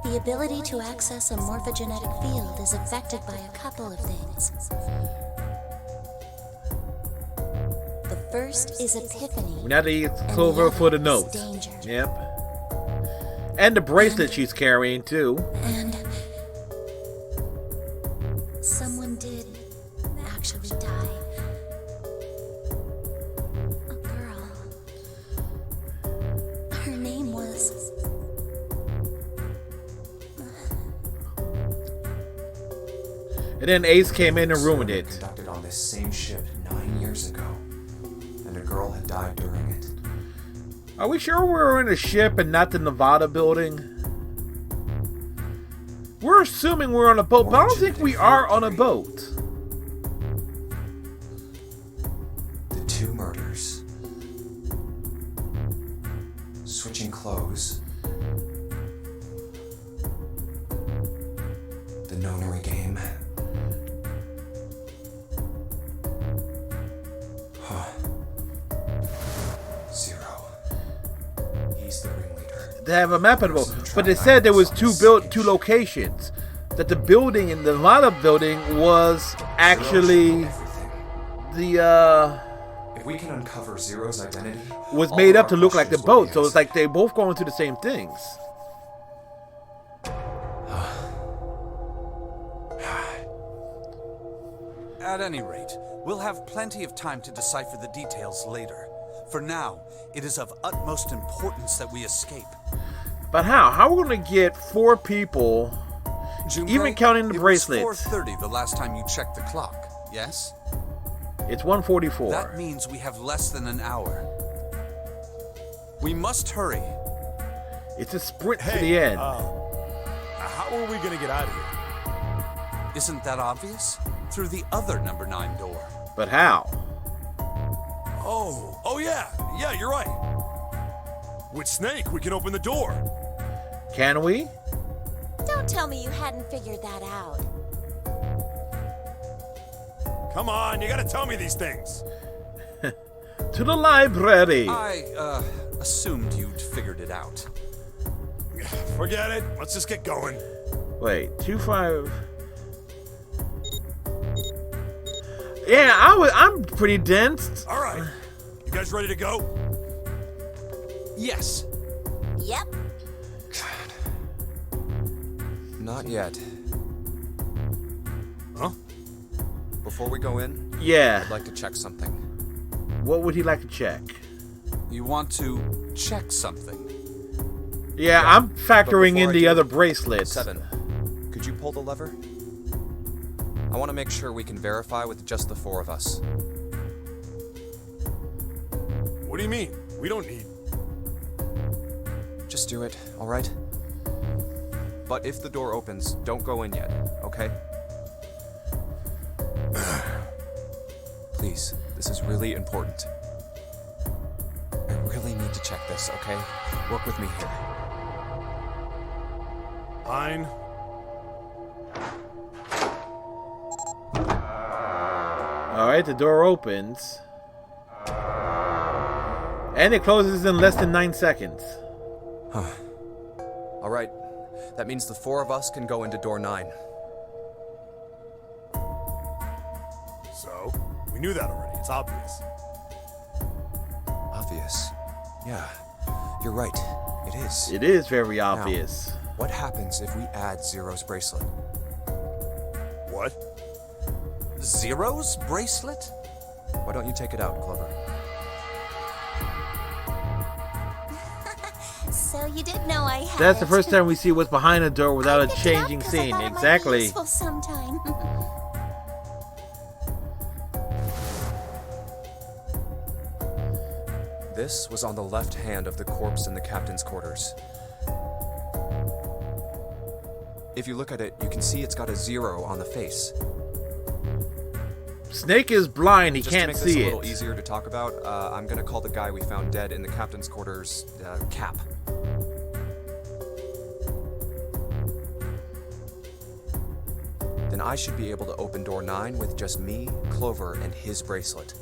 The ability to access a morphogenetic field is affected by a couple of things. The first is epiphany. Now they use Clover for the notes. Danger. Yep. And the bracelet she's carrying too. And someone did actually die. A girl. Her name was... And then Ace came in and ruined it. Conducted on this same ship 9 years ago, and a girl had died during it. Are we sure we're in a ship and not the Nevada building? We're assuming we're on a boat, but I don't think we are on a boat. The two murders. Switching clothes. The nonary game. Zero. He's the ringleader. They have a map of the boat, but they said there was two locations. That the building in the Nevada building was actually the If we can uncover Zero's identity, was made up to look like the boat. So it's like they both going to the same things. At any rate, we'll have plenty of time to decipher the details later. For now, it is of utmost importance that we escape. But how? How are we going to get 4 people, Junpei, even counting the bracelets? It was 4:30 the last time you checked the clock, yes? It's 1:44. That means we have less than an hour. We must hurry. It's a sprint to the end. How are we gonna get out of here? Isn't that obvious? Through the other number 9 door. But how? Oh yeah, you're right. With Snake, we can open the door. Can we? Don't tell me you hadn't figured that out. Come on, you gotta tell me these things. To the library. I assumed you'd figured it out. Forget it. Let's just get going. Wait, 25. Yeah, I'm pretty dense. All right. You guys ready to go? Yes. Yep. Not yet. Huh? Before we go in, Yeah. I'd like to check something. What would he like to check? You want to check something? Yeah, I'm factoring But in before the I other do, bracelets. 7. Could you pull the lever? I want to make sure we can verify with just the 4 of us. What do you mean? We don't need... Just do it, alright? But if the door opens, don't go in yet, okay? Please, this is really important. I really need to check this, okay? Work with me here. Fine. Alright, the door opens. And it closes in less than 9 seconds. Huh. Alright, that means the 4 of us can go into door 9. So, we knew that already. It's obvious. Obvious. Yeah, you're right. It is. It is very obvious. Now, what happens if we add Zero's bracelet? What? Zero's bracelet? Why don't you take it out, Clover? So you did know I had That's the it. first time we see what's behind the door without a Picked it up changing 'cause I scene. thought it might be Exactly. useful sometime. This was on the left hand of the corpse in the captain's quarters. If you look at it, you can see it's got a 0 on the face. Snake is blind. He Just can't to make this see a little it. easier to talk about, I'm gonna call the guy we found dead in the captain's quarters, Cap. The then I should be able to open door 9 with just me, Clover, and his bracelet.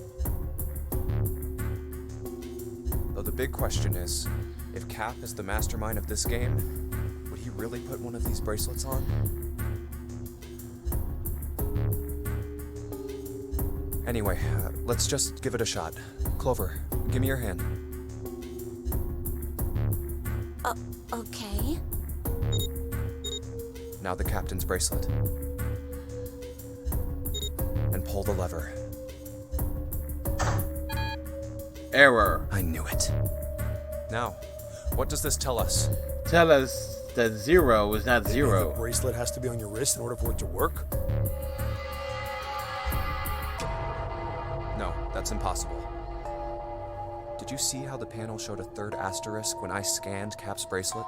Though the big question is, if Cap is the mastermind of this game, would he really put one of these bracelets on? Anyway, let's just give it a shot. Clover, give me your hand. Okay. Now the captain's bracelet. And pull the lever. Error. I knew it. Now, what does this tell us? Tell us that 0 is not The 0. bracelet has to be on your wrist in order for it to work? No, that's impossible. Did you see how the panel showed a third asterisk when I scanned Cap's bracelet?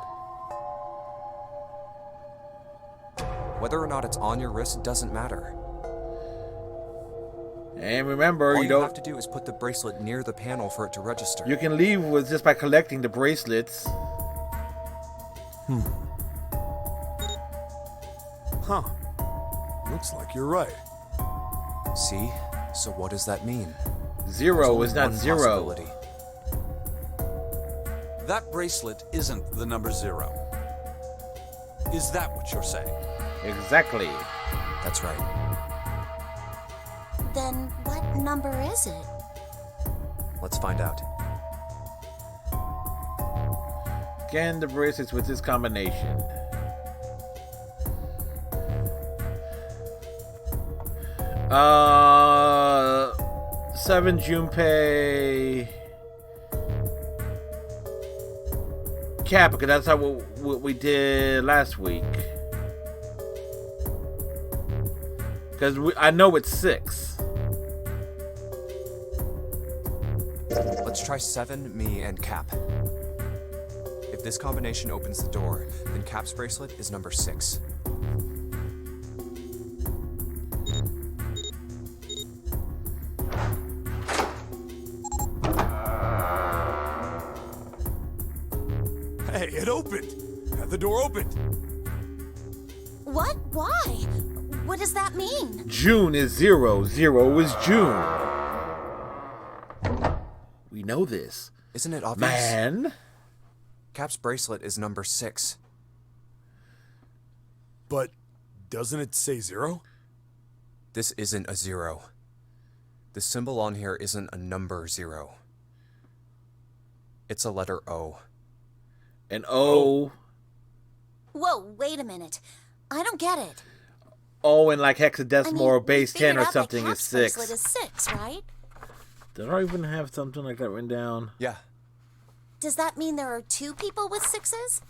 Whether or not it's on your wrist doesn't matter. And remember, All you you don't. have to do is put the bracelet near the panel for it to register. You can leave with just by collecting the bracelets. Huh. Looks like you're right. See? So what does that mean? 0 is not One 0. possibility. That bracelet isn't the number 0. Is that what you're saying? Exactly. That's right. Then what number is it? Let's find out. Scan the bracelets with this combination. Uh, 7 Junpei. Cap, because that's how what we did last week. Because I know it's 6. Let's try 7, me, and Cap. If this combination opens the door, then Cap's bracelet is number 6. Hey, it opened! The door opened! What? Why? What does that mean? June is 0. 0 is June. We know this. Isn't it obvious? Man. Cap's bracelet is number 6. But doesn't it say 0? This isn't a 0. The symbol on here isn't a number 0. It's a letter O. An O. Whoa, wait a minute. I don't get it. O in like hexadecimal or we base 10 figured or out that something is Cap's 6. bracelet is 6, right? Did I even have something like that written down? Yeah. Does that mean there are 2 people with 6s?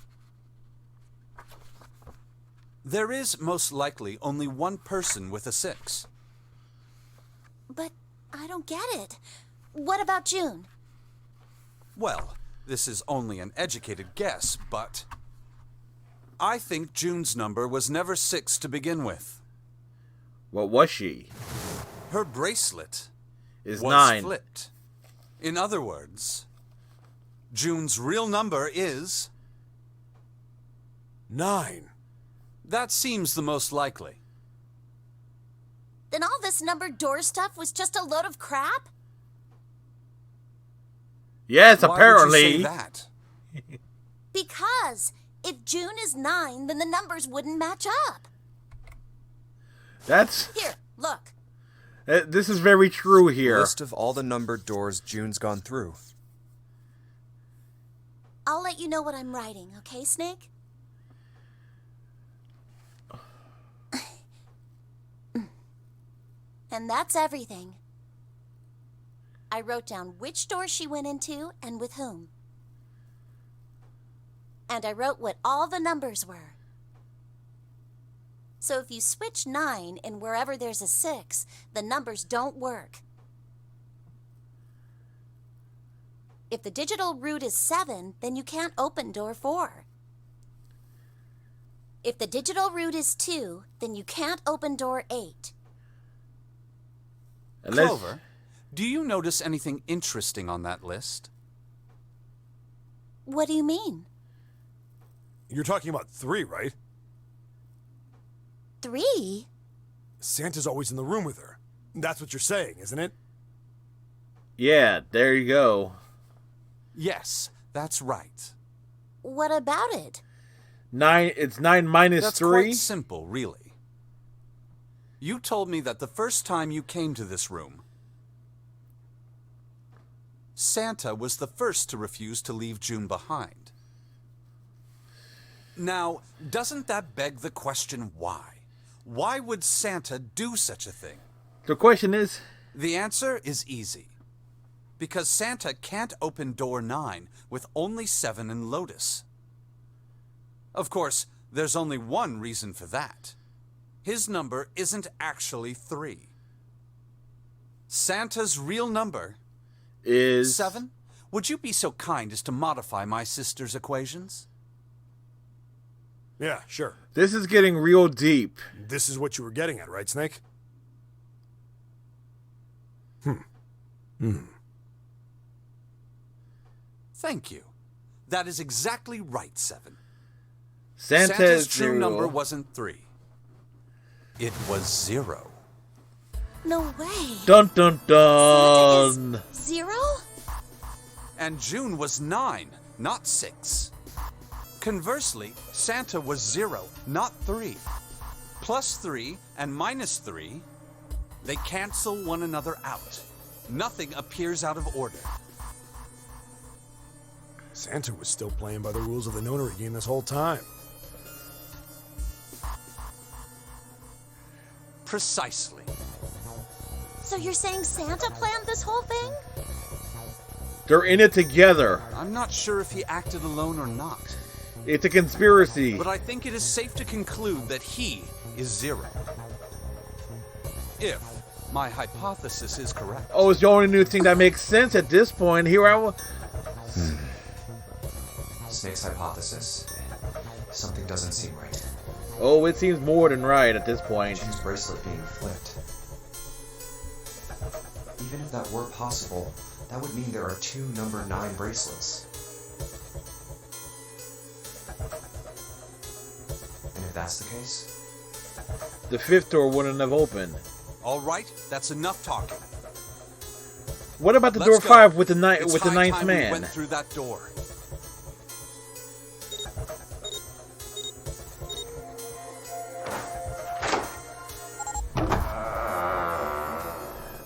There is most likely only one person with a 6. But I don't get it. What about June? Well, this is only an educated guess, but I think June's number was never 6 to begin with. What was she? Her bracelet Is was 9. flipped. In other words, June's real number is 9. That seems the most likely. Then all this numbered door stuff was just a load of crap? Yes, Why apparently. would you say that? Because if June is 9, then the numbers wouldn't match up. That's. Here, look. This is very true here. List of all the numbered doors June's gone through. I'll let you know what I'm writing, okay, Snake? And that's everything. I wrote down which door she went into and with whom. And I wrote what all the numbers were. So if you switch 9 in wherever there's a 6, the numbers don't work. If the digital root is 7, then you can't open door 4. If the digital root is 2, then you can't open door 8. Clover, do you notice anything interesting on that list? What do you mean? You're talking about 3, right? 3? Santa's always in the room with her. That's what you're saying, isn't it? Yeah, there you go. Yes, that's right. What about it? 9. It's 9 minus That's 3. quite simple, really. You told me that the first time you came to this room, Santa was the first to refuse to leave June behind. Now, doesn't that beg the question why? Why would Santa do such a thing? The question is... The answer is easy. Because Santa can't open door 9 with only 7 and Lotus. Of course, there's only one reason for that. His number isn't actually 3. Santa's real number is 7. Would you be so kind as to modify my sister's equations? Yeah, sure. This is getting real deep. This is what you were getting at, right, Snake? Thank you. That is exactly right, 7. Santa's true number wasn't 3. It was 0. No way. Dun dun dun. 0? And June was 9, not 6. Conversely, Santa was 0, not 3. Plus 3 and minus 3, they cancel one another out. Nothing appears out of order. Santa was still playing by the rules of the nonary game this whole time. Precisely. So you're saying Santa planned this whole thing? They're in it together. I'm not sure if he acted alone or not. It's a conspiracy. But I think it is safe to conclude that he is 0. If my hypothesis is correct. Oh, it's the only new thing that makes sense at this point. Here I will... Snake's hypothesis. Something doesn't seem right. Oh, it seems more than right at this point. June's bracelet being flipped. Even if that were possible, that would mean there are 2 number 9 bracelets. And if that's the case, the 5th door wouldn't have opened. All right, that's enough talking. What about the Let's door go. 5 with the It's with the high 9th time man? We went through that door.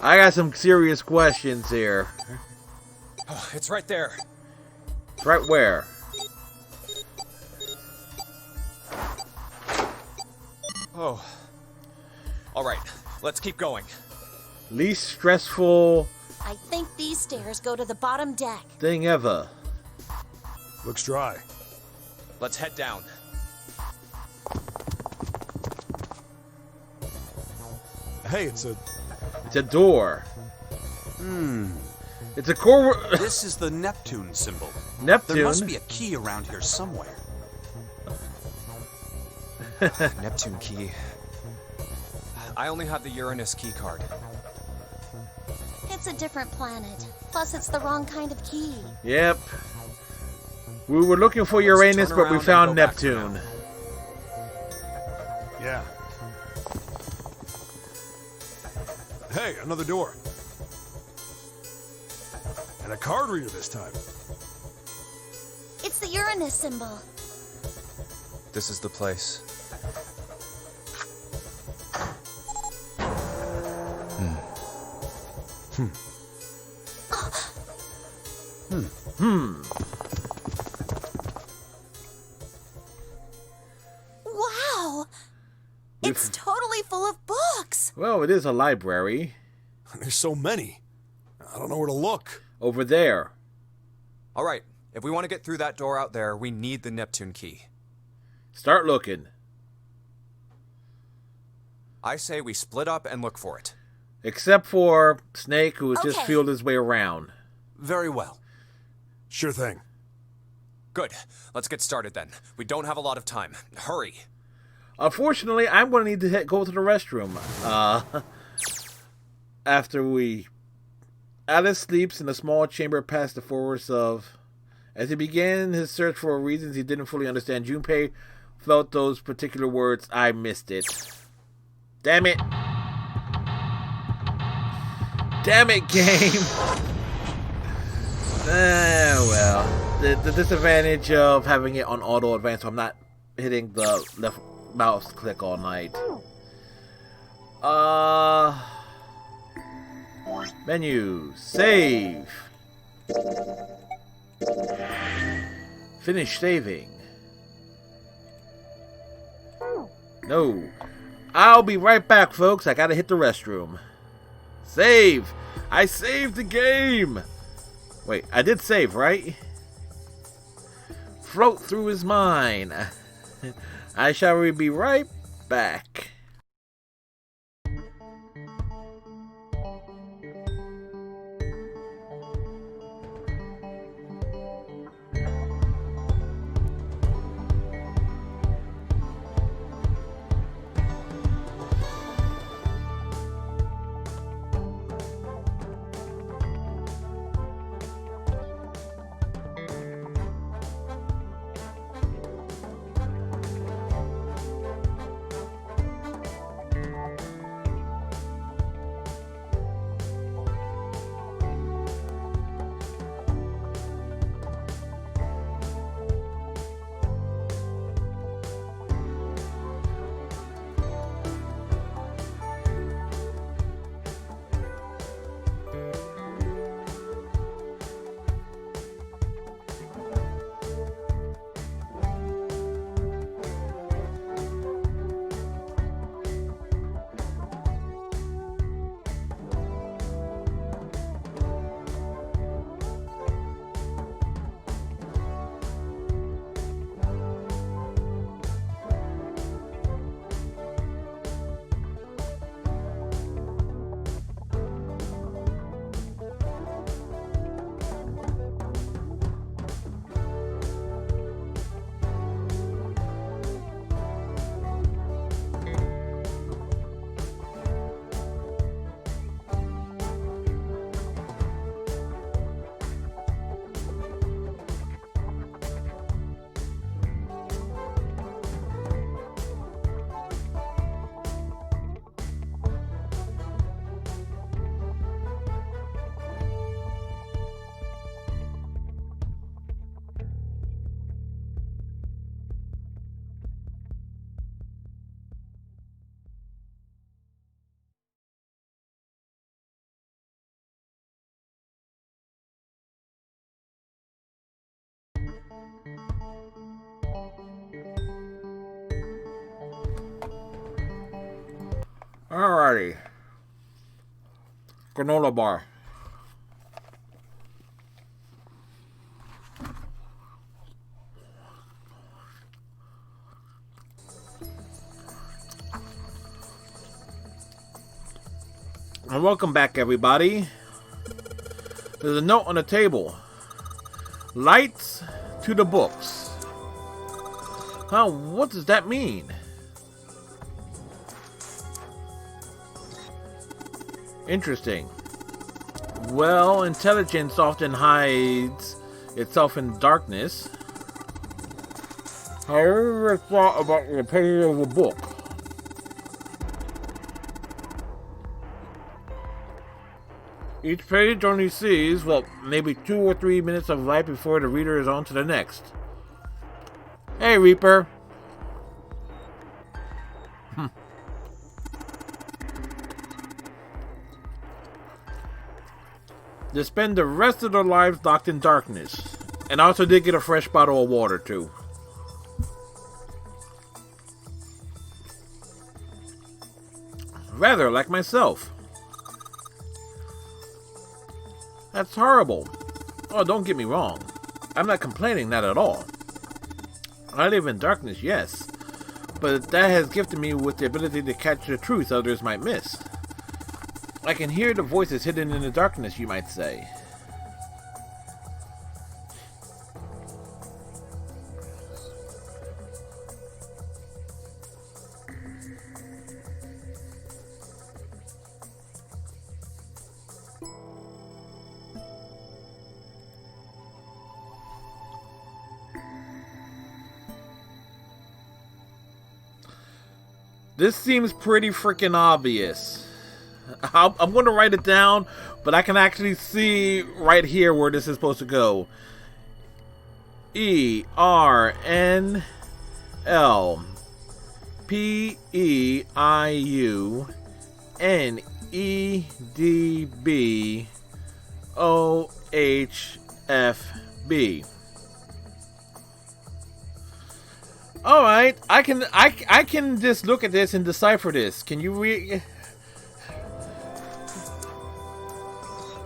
I got some serious questions here. Oh, it's right there. Right where? Oh. All right, let's keep going. Least stressful I think these stairs go to the bottom deck. thing ever. Looks dry. Let's head down. Hey, it's a door. It's a core. This is the Neptune symbol. Neptune? There must be a key around here somewhere. Neptune key. I only have the Uranus key card. It's a different planet. Plus, it's the wrong kind of key. Yep. We were looking for Uranus, turn but we around found and go back Neptune. Yeah. Hey, another door. And a card reader this time. It's the Uranus symbol. This is the place. Wow! It's totally full of books. Well, it is a library. There's so many. I don't know where to look. Over there. All right, if we want to get through that door out there, we need the Neptune key. Start looking. I say we split up and look for it. Except for Snake, who has just Okay. feeled his way around. Very well. Sure thing. Good. Let's get started then. We don't have a lot of time. Hurry. Unfortunately, I'm going to need to go to the restroom. After we... Alice sleeps in a small chamber past the forest of... As he began his search for reasons he didn't fully understand, Junpei felt those particular words. I missed it. Damn it. Damn it, game. Well, the disadvantage of having it on auto advance, so I'm not hitting the left mouse click all night. Menu, save. Finish saving. No. I'll be right back, folks. I gotta hit the restroom. Save! I saved the game! Wait, I did save, right? Float through his mind. I shall be right back. Alrighty. Granola bar. And welcome back, everybody. There's a note on the table. Lights to the books. Huh, what does that mean? Interesting. Well, intelligence often hides itself in darkness. Have you ever thought about the pages of a book? Each page only sees, well, maybe 2 or 3 minutes of light before the reader is on to the next. Hey, Reaper. They spend the rest of their lives locked in darkness. And also did get a fresh bottle of water, too. Rather like myself. That's horrible. Oh, don't get me wrong. I'm not complaining, not at all. I live in darkness, yes. But that has gifted me with the ability to catch the truth others might miss. I can hear the voices hidden in the darkness, you might say. This seems pretty freaking obvious. I'm going to write it down, but I can actually see right here where this is supposed to go. ERNLPEIUNEDBOHFB. All right, I can just look at this and decipher this. Can you read?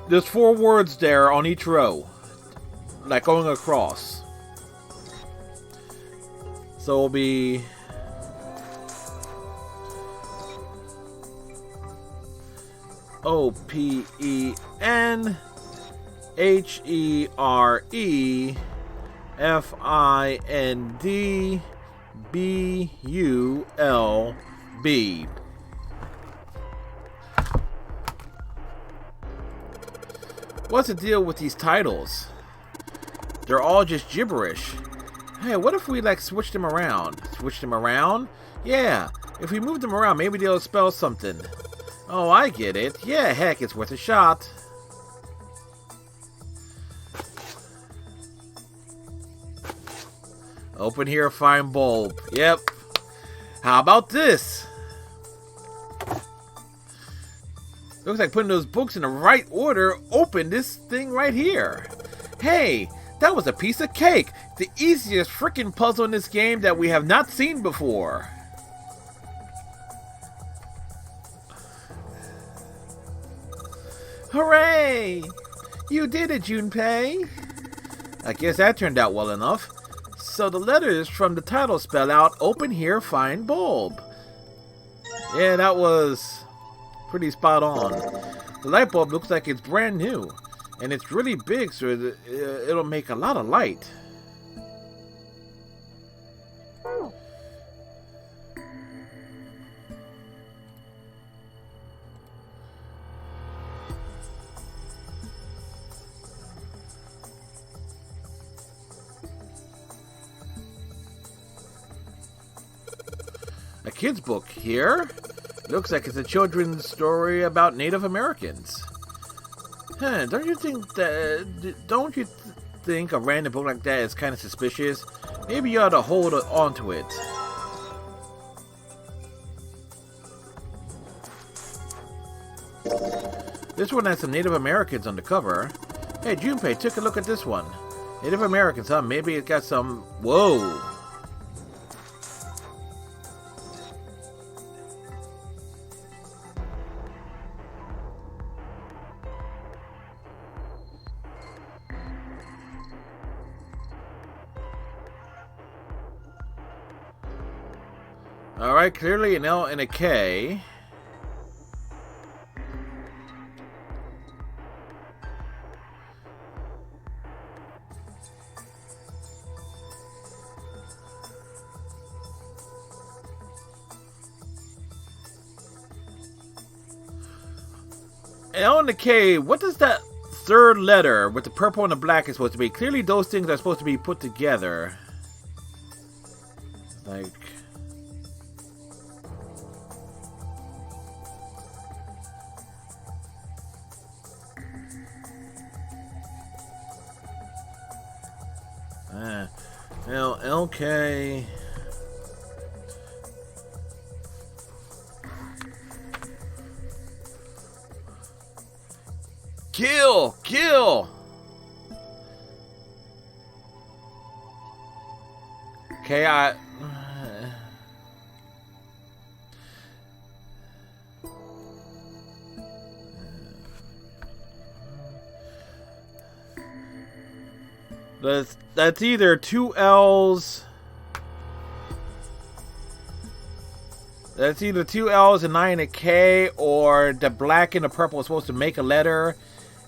There's 4 words there on each row, like going across. So it'll be OPENHEREFINDBULB. What's the deal with these titles? They're all just gibberish. Hey, what if we like switch them around? Switch them around? Yeah, if we move them around, maybe they'll spell something. Oh, I get it. Yeah, heck, it's worth a shot. Open here, find bulb. Yep. How about this? Looks like putting those books in the right order opened this thing right here. Hey, that was a piece of cake. The easiest freaking puzzle in this game that we have not seen before. Hooray! You did it, Junpei. I guess that turned out well enough. So the letters from the title spell out open here, find bulb. Yeah, that was pretty spot on. The light bulb looks like it's brand new. And it's really big, so it'll make a lot of light. A kid's book here. Looks like it's a children's story about Native Americans. Huh, don't you think a random book like that is kind of suspicious? Maybe you ought to hold on to it. This one has some Native Americans on the cover. Hey, Junpei, took a look at this one. Native Americans, huh? Maybe it got some... Whoa! Alright, clearly an L and a K. L and the K, what does that third letter with the purple and the black is supposed to be? Clearly those things are supposed to be put together. Like... L, LK... Kill! Kill! Okay, That's either 2 L's. That's either 2 L's and 9 and a K, or the black and the purple is supposed to make a letter,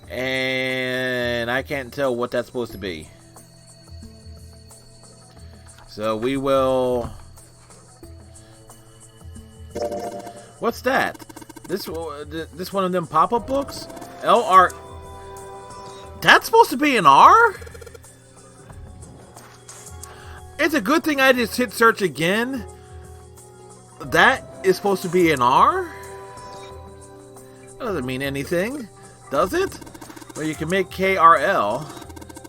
and I can't tell what that's supposed to be. So we will... What's that? This one of them pop-up books? LR... That's supposed to be an R? It's a good thing I just hit search again. That is supposed to be an R? Doesn't mean anything, does it? Well, you can make KRL,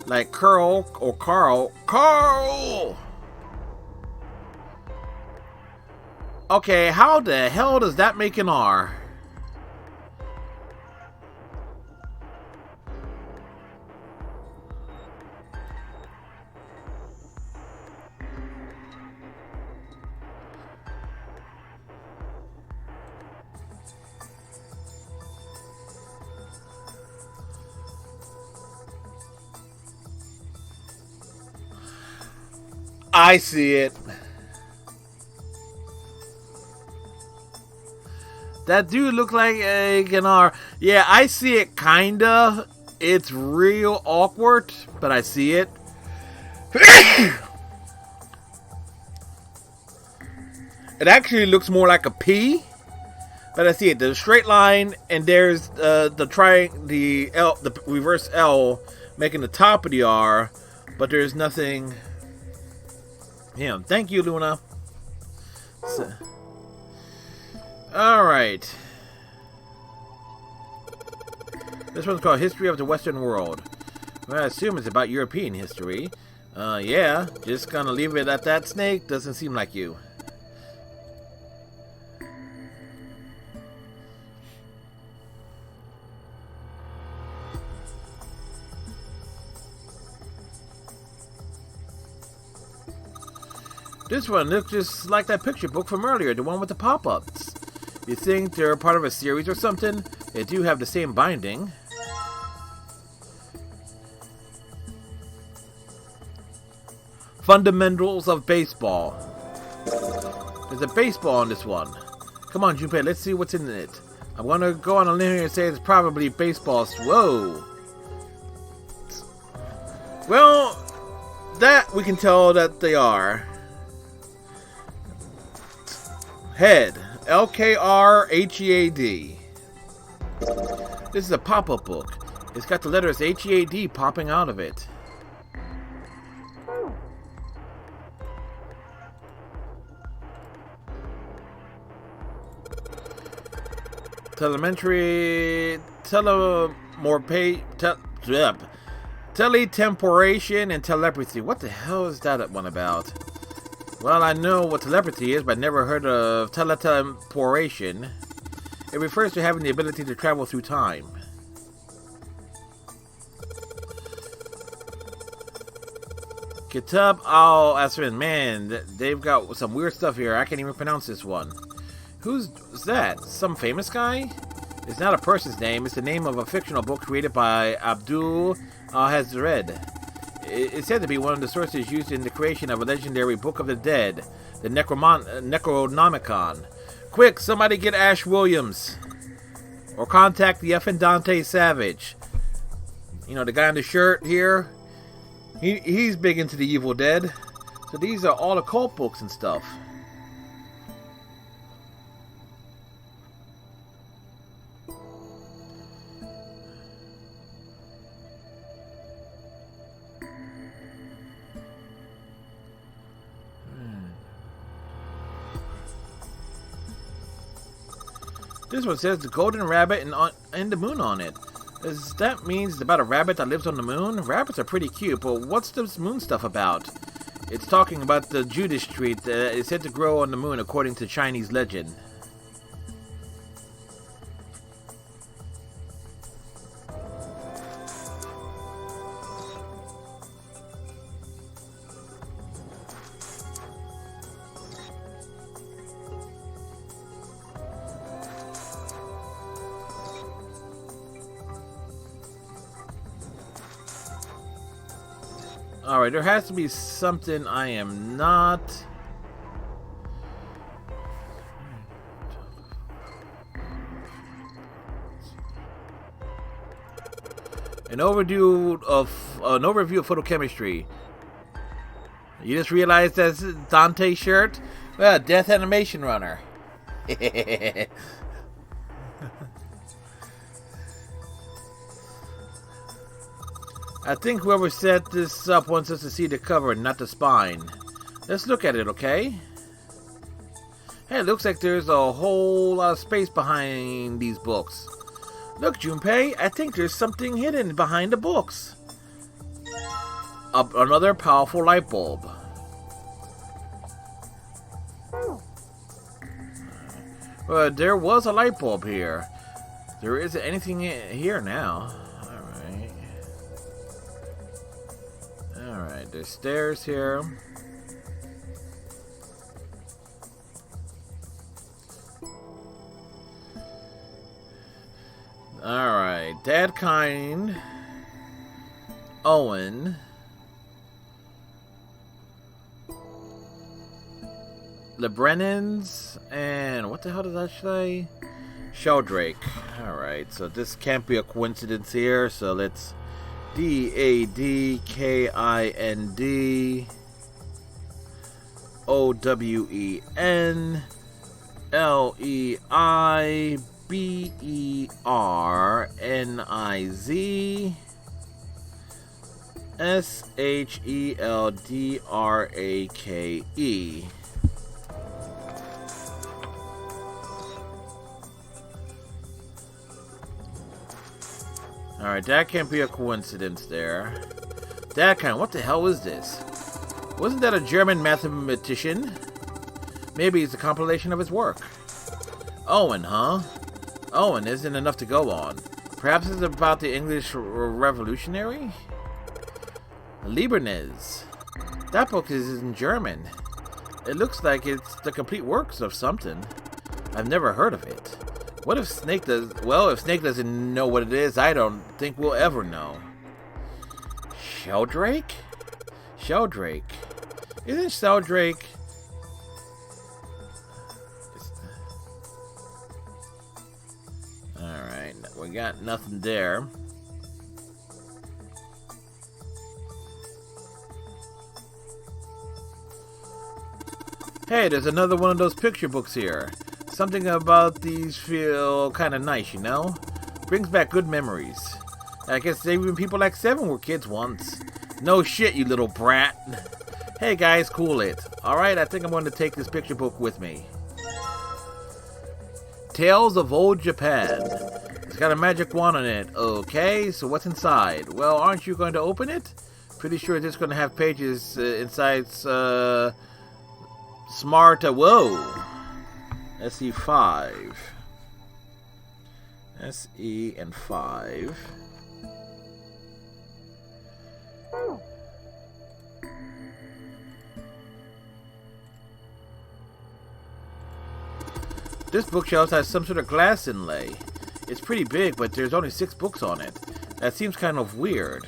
like curl or Carl. Carl! Okay, how the hell does that make an R? I see it. That dude look like an R. Yeah, I see it kinda. It's real awkward, but I see it. It actually looks more like a P, but I see it. There's a straight line, and there's the reverse L making the top of the R, but there's nothing. Yeah, thank you, Luna. So, alright. This one's called History of the Western World. Well, I assume it's about European history. Yeah, just gonna leave it at that, Snake. Doesn't seem like you. This one looks just like that picture book from earlier, the one with the pop-ups. You think they're part of a series or something? They do have the same binding. Fundamentals of Baseball. There's a baseball in this one. Come on, Junpei, let's see what's in it. I'm gonna go on a limb here and say it's probably baseball. Whoa. Well, that we can tell that they are. Head. LKRHEAD. This is a pop-up book. It's got the letters HEAD popping out of it. Teletemporation and telepathy. What the hell is that one about? Well, I know what telepathy is, but never heard of teletemporation. It refers to having the ability to travel through time. Kitab al-Asrin. Man, they've got some weird stuff here. I can't even pronounce this one. Who's that? Some famous guy? It's not a person's name. It's the name of a fictional book created by Abdul al-Hazred. It's said to be one of the sources used in the creation of a legendary Book of the Dead, the Necronomicon. Quick, somebody get Ash Williams. Or contact the effing Dante Savage. You know, the guy in the shirt here. He's big into the Evil Dead. So these are all occult books and stuff. This one says the golden rabbit and the moon on it. Does that mean it's about a rabbit that lives on the moon? Rabbits are pretty cute, but what's this moon stuff about? It's talking about the Judas tree that is said to grow on the moon according to Chinese legend. Alright, there has to be something I am not. An overview of photochemistry. You just realized that's Dante's shirt? Well, Death Animation Runner. I think whoever set this up wants us to see the cover, not the spine. Let's look at it, okay? Hey, it looks like there's a whole lot of space behind these books. Look, Junpei, I think there's something hidden behind the books. Another powerful light bulb. There was a light bulb here. There isn't anything here now. Alright. Alright, there's stairs here. Alright, Dad Kind, Owen, the Brennans, and what the hell did that say? Sheldrake. Alright, so this can't be a coincidence here, so let's DADKINDOWENIZSHELDRAKE. Alright, that can't be a coincidence there. That kind, what the hell is this? Wasn't that a German mathematician? Maybe it's a compilation of his work. Owen, huh? Owen isn't enough to go on. Perhaps it's about the English Revolutionary? Leibniz. That book is in German. It looks like it's the complete works of something. I've never heard of it. What if Snake does? Well, if Snake doesn't know what it is, I don't think we'll ever know. Sheldrake? Sheldrake. Isn't Sheldrake... Alright, we got nothing there. Hey, there's another one of those picture books here. Something about these feel kind of nice, you know? Brings back good memories. I guess even people like Seven were kids once. No shit, you little brat. Hey guys, cool it. Alright, I think I'm going to take this picture book with me. Tales of Old Japan. It's got a magic wand on it. Okay, so what's inside? Well, aren't you going to open it? Pretty sure it's going to have pages inside, smart, whoa. SE5. SE and 5. This bookshelf has some sort of glass inlay. It's pretty big, but there's only 6 books on it. That seems kind of weird.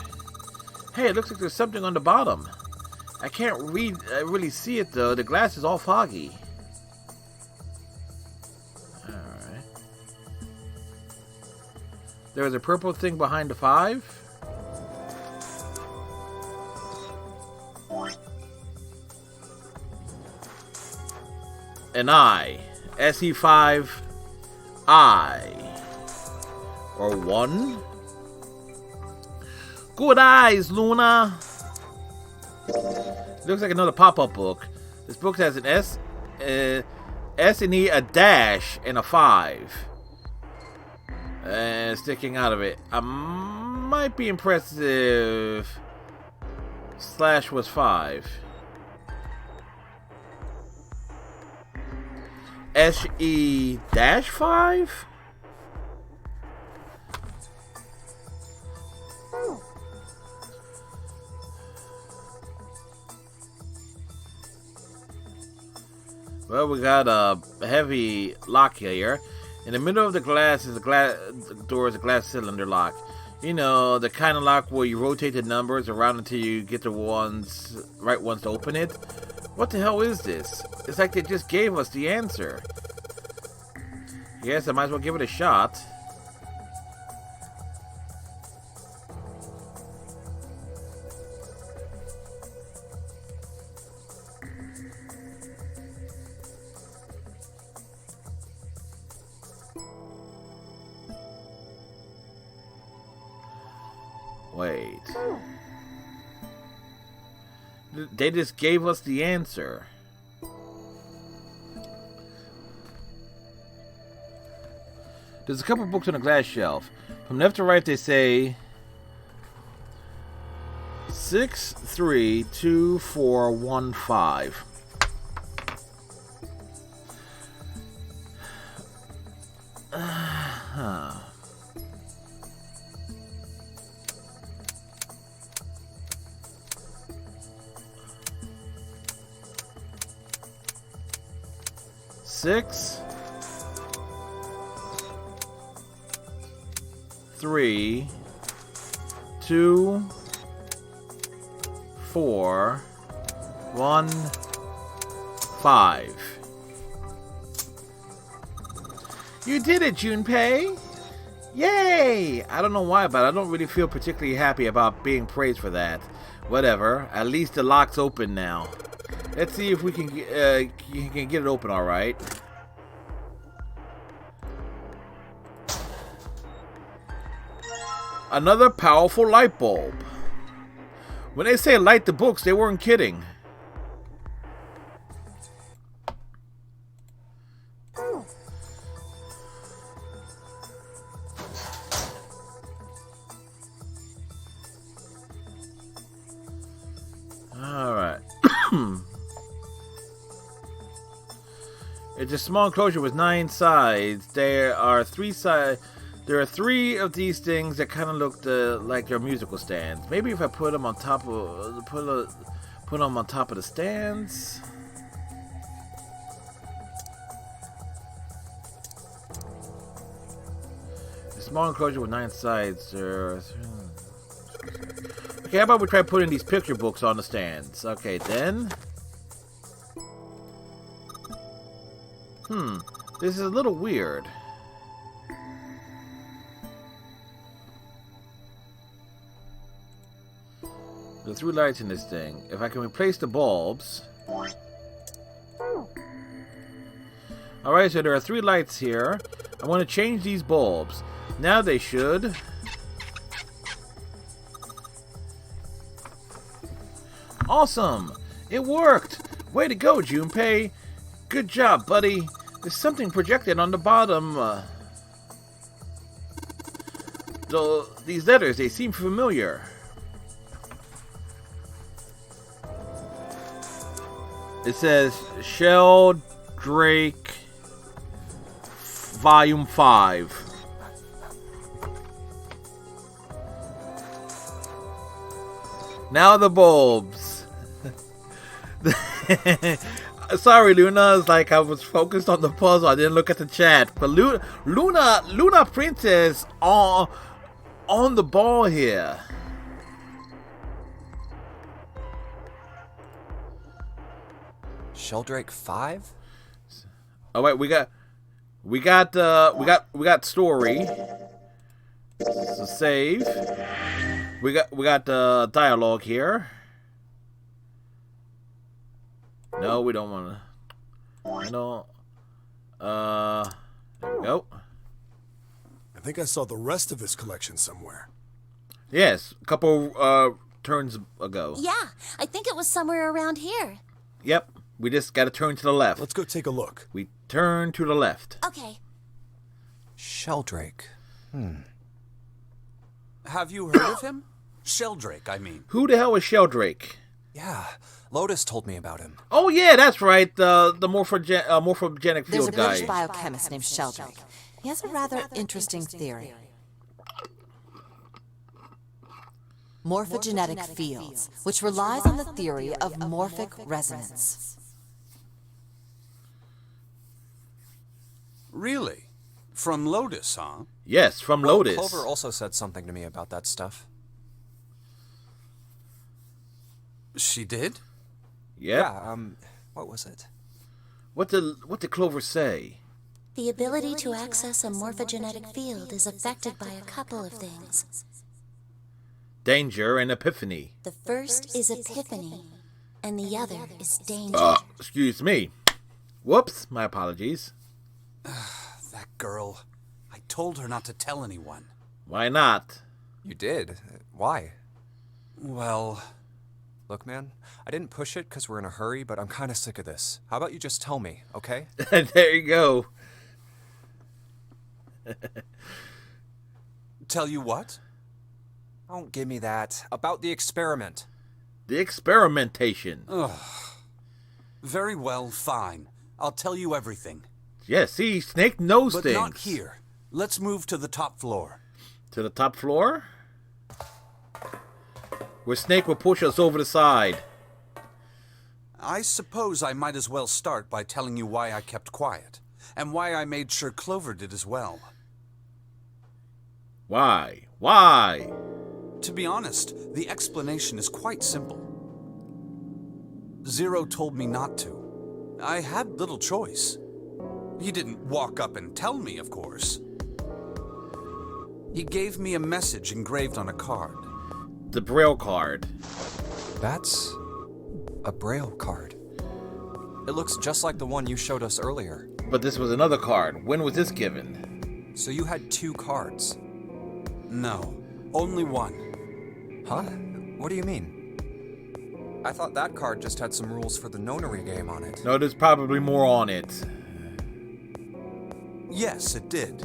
Hey, it looks like there's something on the bottom. I can't really see it though. The glass is all foggy. Alright. There was a purple thing behind the 5. An I. SE5 I. Or 1. Good eyes, Luna. Looks like another pop-up book. This book has an S and E, a dash, and a 5. And sticking out of it. I might be impressed if slash was 5. SE-5? Well, we got a heavy lock here. In the middle of the glass is the door is a glass cylinder lock. You know, the kind of lock where you rotate the numbers around until you get the right ones to open it. What the hell is this? It's like they just gave us the answer. Yes, I might as well give it a shot. Wait. They just gave us the answer. There's a couple books on the glass shelf. From left to right, they say 632415. Huh. Six, 3, 2, 4, 1, 5. You did it, Junpei! Yay! I don't know why, but I don't really feel particularly happy about being praised for that. Whatever. At least the lock's open now. Let's see if we can get it open all right. Another powerful light bulb. When they say light the books, they weren't kidding. All right. It's a small enclosure with 9 sides. There are 3 sides. There are 3 of these things that kind of look like your musical stands. Maybe if I put them on top of put them on top of the stands. A small enclosure with 9 sides. Okay, how about we try putting these picture books on the stands? Okay, then. This is a little weird. There are 3 lights in this thing. If I can replace the bulbs. Alright, so there are 3 lights here. I want to change these bulbs. Now they should. Awesome! It worked! Way to go, Junpei! Good job, buddy! There's something projected on the bottom. These letters, they seem familiar. It says Sheldrake Volume 5. Now the bulbs. Sorry, Luna. It's like I was focused on the puzzle. I didn't look at the chat. But Luna Princess on the ball here. Sheldrake 5? Oh wait, we got story. So save. We got dialogue here. No, we don't want to. No. There we go. I think I saw the rest of this collection somewhere. Yes, a couple turns ago. Yeah, I think it was somewhere around here. Yep, we just got to turn to the left. Let's go take a look. We turn to the left. Okay. Sheldrake. Have you heard of him? Sheldrake, I mean. Who the hell is Sheldrake? Yeah, Lotus told me about him. Oh yeah, that's right. The morphogenic There's field a guy. British biochemist named Sheldrake. He has a rather interesting theory. Morphogenetic fields, which relies on the theory of morphic resonance. Really? From Lotus, huh? Yes, from Lotus. Clover also said something to me about that stuff. She did? Yep. Yeah, what was it? What did Clover say? The ability to access a morphogenetic field is affected by a couple of things. Danger and epiphany. The first is epiphany, and the other is danger. Excuse me. Whoops, my apologies. That girl. I told her not to tell anyone. Why not? You did? Why? Well... Look, man, I didn't push it because we're in a hurry, but I'm kind of sick of this. How about you just tell me, okay? There you go. Tell you what? Don't give me that. About the experiment. The experimentation. Ugh. Very well, fine. I'll tell you everything. Yeah, see, Snake knows But things. not here. Let's move to the top floor. To the top floor? Where Snake will push us over the side. I suppose I might as well start by telling you why I kept quiet, and why I made sure Clover did as well. Why? Why? To be honest, the explanation is quite simple. Zero told me not to. I had little choice. He didn't walk up and tell me, of course. He gave me a message engraved on a card. The Braille card. That's a Braille card. It looks just like the one you showed us earlier. But this was another card. When was this given? So you had 2 cards? No, only one. Huh? What do you mean? I thought that card just had some rules for the nonary game on it. No, there's probably more on it. Yes, it did.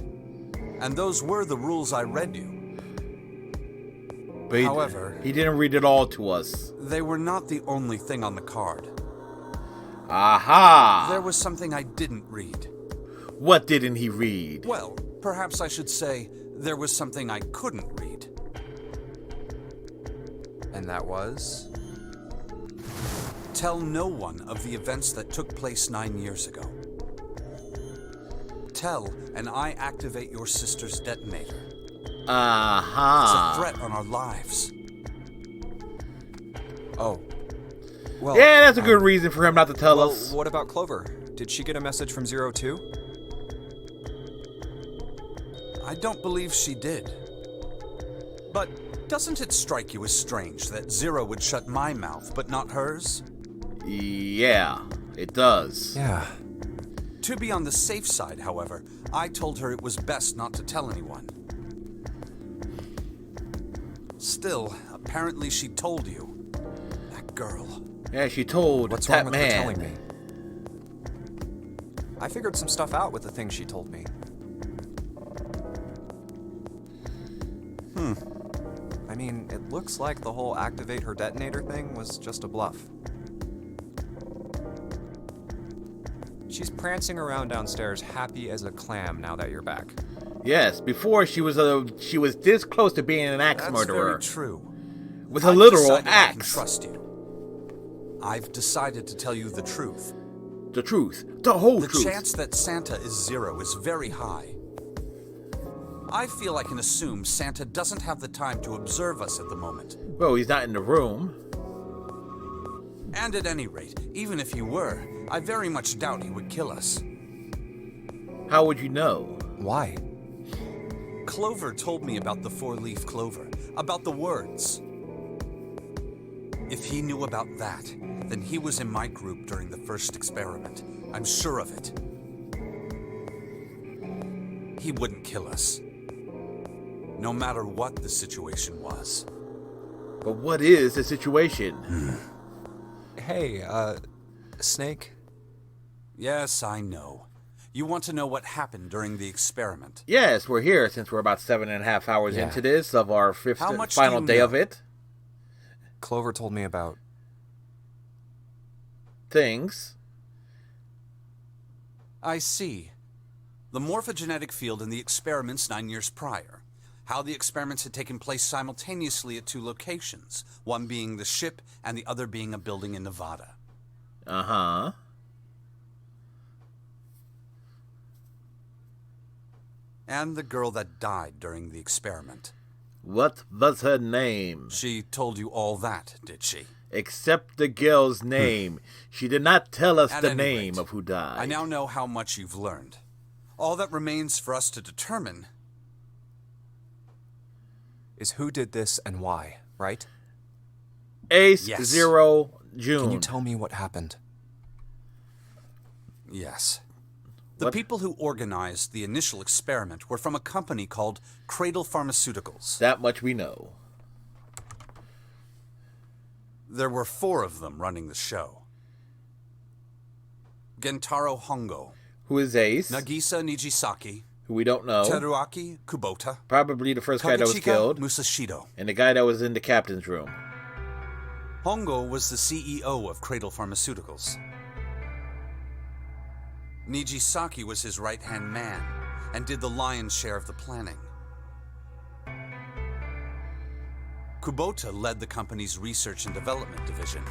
And those were the rules I read you. But However, he didn't read it all to us. They were not the only thing on the card. Aha! There was something I didn't read. What didn't he read? Well, perhaps I should say there was something I couldn't read. And that was? Tell no one of the events that took place 9 years ago. Tell, and I activate your sister's detonator. Aha! It's a threat on our lives. Oh. Well, yeah, that's a good reason for him not to tell us. What about Clover? Did she get a message from Zero too? I don't believe she did. But doesn't it strike you as strange that Zero would shut my mouth, but not hers? Yeah, it does. Yeah. To be on the safe side, however, I told her it was best not to tell anyone. Still, apparently she told you. That girl. Yeah, she told What's that wrong with her man. telling me? I figured some stuff out with the things she told me. I mean, it looks like the whole activate her detonator thing was just a bluff. She's prancing around downstairs happy as a clam now that you're back. Yes, before she was this close to being an axe murderer. That's very true. With a literal decided I can axe. trust you. I've decided to tell you the truth. The truth. The whole The truth. chance that Santa is Zero is very high. I feel I can assume Santa doesn't have the time to observe us at the moment. Well, he's not in the room. And at any rate, even if he were, I very much doubt he would kill us. How would you know? Why? Clover told me about the 4-leaf clover, about the words. If he knew about that, then he was in my group during the first experiment. I'm sure of it. He wouldn't kill us. No matter what the situation was. But what is the situation? Hey, Snake? Yes, I know. You want to know what happened during the experiment? Yes, we're here since we're about 7.5 hours into this of our How much final do you day know? of it. Clover told me about things. I see. The morphogenetic field in the experiments 9 years prior. How the experiments had taken place simultaneously at 2 locations, one being the ship and the other being a building in Nevada. Uh-huh. And the girl that died during the experiment. What was her name? She told you all that, did she? Except the girl's name. She did not tell us At the any name rate, of who died. I now know how much you've learned. All that remains for us to determine is who did this and why, right? Ace Yes. Zero June. Can you tell me what happened? Yes. The people who organized the initial experiment were from a company called Cradle Pharmaceuticals. That much we know. There were 4 of them running the show. Gentaro Hongo. Who is Ace? Nagisa Nijisaki. who we don't know. Teruaki Kubota. Probably the first guy that was Kagechika killed. Musashido. And the guy that was in the captain's room. Hongo was the CEO of Cradle Pharmaceuticals. Nijisaki was his right-hand man and did the lion's share of the planning. Kubota led the company's research and development division.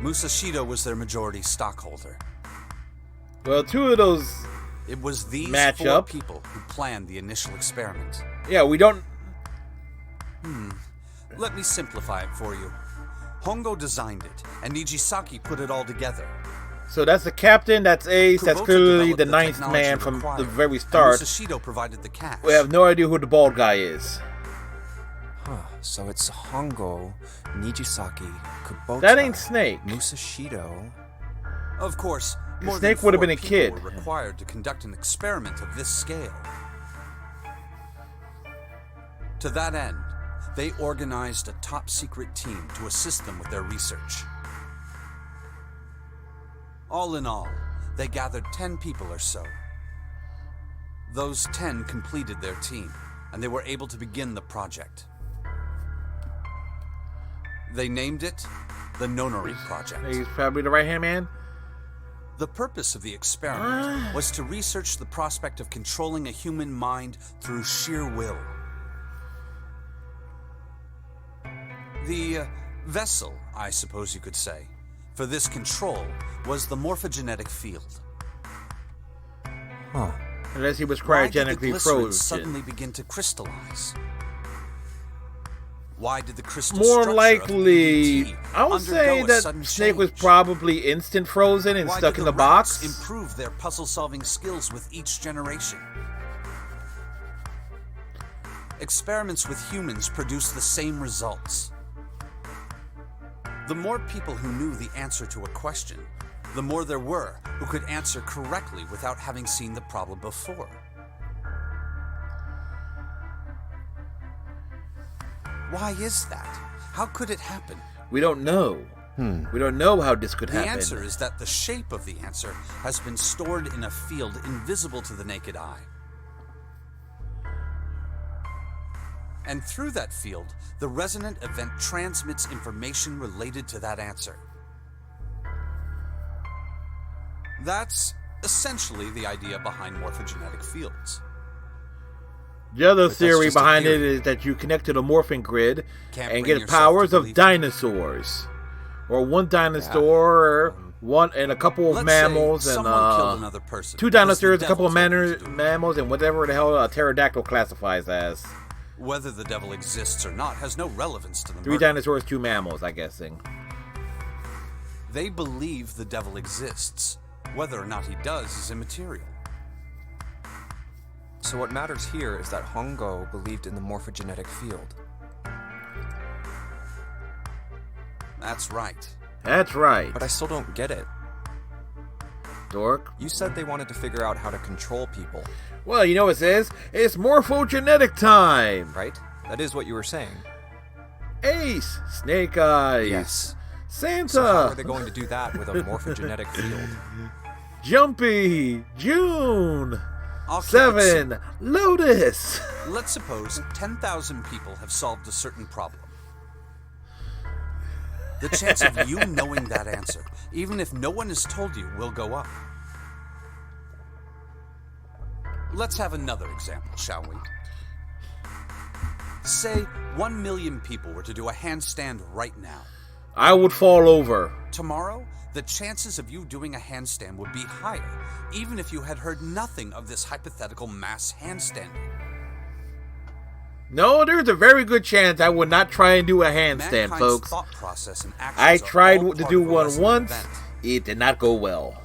Musashido was their majority stockholder. Well, two of those It was these match four up. people who planned the initial experiment. Yeah, we don't... Let me simplify it for you. Hongo designed it, and Nijisaki put it all together. So that's the captain, that's Ace, that's Kubota clearly developed the the ninth technology man from required, the very and start. Musashido provided the cash. We have no idea who the bald guy is. Huh, so it's Hongo, Nijisaki, Kubota... That ain't Snake. Musashido... Of course, more Snake than would have 4 been a people kid. were required to conduct an experiment of this scale. To that end, they organized a top-secret team to assist them with their research. All in all, they gathered 10 people or so. Those 10 completed their team, and they were able to begin the project. They named it the Nonori Project. He's probably the right-hand man. The purpose of the experiment was to research the prospect of controlling a human mind through sheer will. The vessel, I suppose you could say, for this control was the morphogenetic field. Huh. Unless he was Why did the cryogenically glycerin frozen. suddenly begin to crystallize? Why did the crystal More structure likely, of ET I would say undergo a that sudden Snake was change? probably instant frozen and Why stuck did in the rats box. improve their puzzle-solving skills with each generation? Experiments with humans produce the same results. The more people who knew the answer to a question, the more there were who could answer correctly without having seen the problem before. Why is that? How could it happen? We don't know. We don't know how this could The happen. answer is that the shape of the answer has been stored in a field invisible to the naked eye. And through that field, the resonant event transmits information related to that answer. That's essentially the idea behind morphogenetic fields. The other that's theory just a behind it theory. is that you connect to the morphing grid Can't and bring get yourself powers to of believe it. dinosaurs. Or one dinosaur, one and a couple of Let's mammals, say and someone killed another person, two because the dinosaurs, a couple of devil told them to do it. mammals, and whatever the hell a pterodactyl classifies as. Whether the devil exists or not has no relevance to the 3 murder. dinosaurs, 2 mammals, I guessing. They believe the devil exists. Whether or not he does is immaterial. So what matters here is that Hongo believed in the morphogenetic field. That's right. That's right. But I still don't get it. Dork. You said they wanted to figure out how to control people. Well, you know what it says? It's morphogenetic time! Right? That is what you were saying. Ace! Snake Eyes! Yes. Santa! So how are they going to do that with a morphogenetic field? Jumpy! June! I'll keep it 7! Lotus! Let's suppose 10,000 people have solved a certain problem. The chance of you knowing that answer, even if no one has told you, will go up. Let's have another example, shall we? Say 1 million people were to do a handstand right now. I would fall over. Tomorrow, the chances of you doing a handstand would be higher, even if you had heard nothing of this hypothetical mass handstanding. No, there's a very good chance I would not try and do a handstand, Mankind's folks. thought process and actions I are tried all to part do of a one resonant once. event. It did not go well.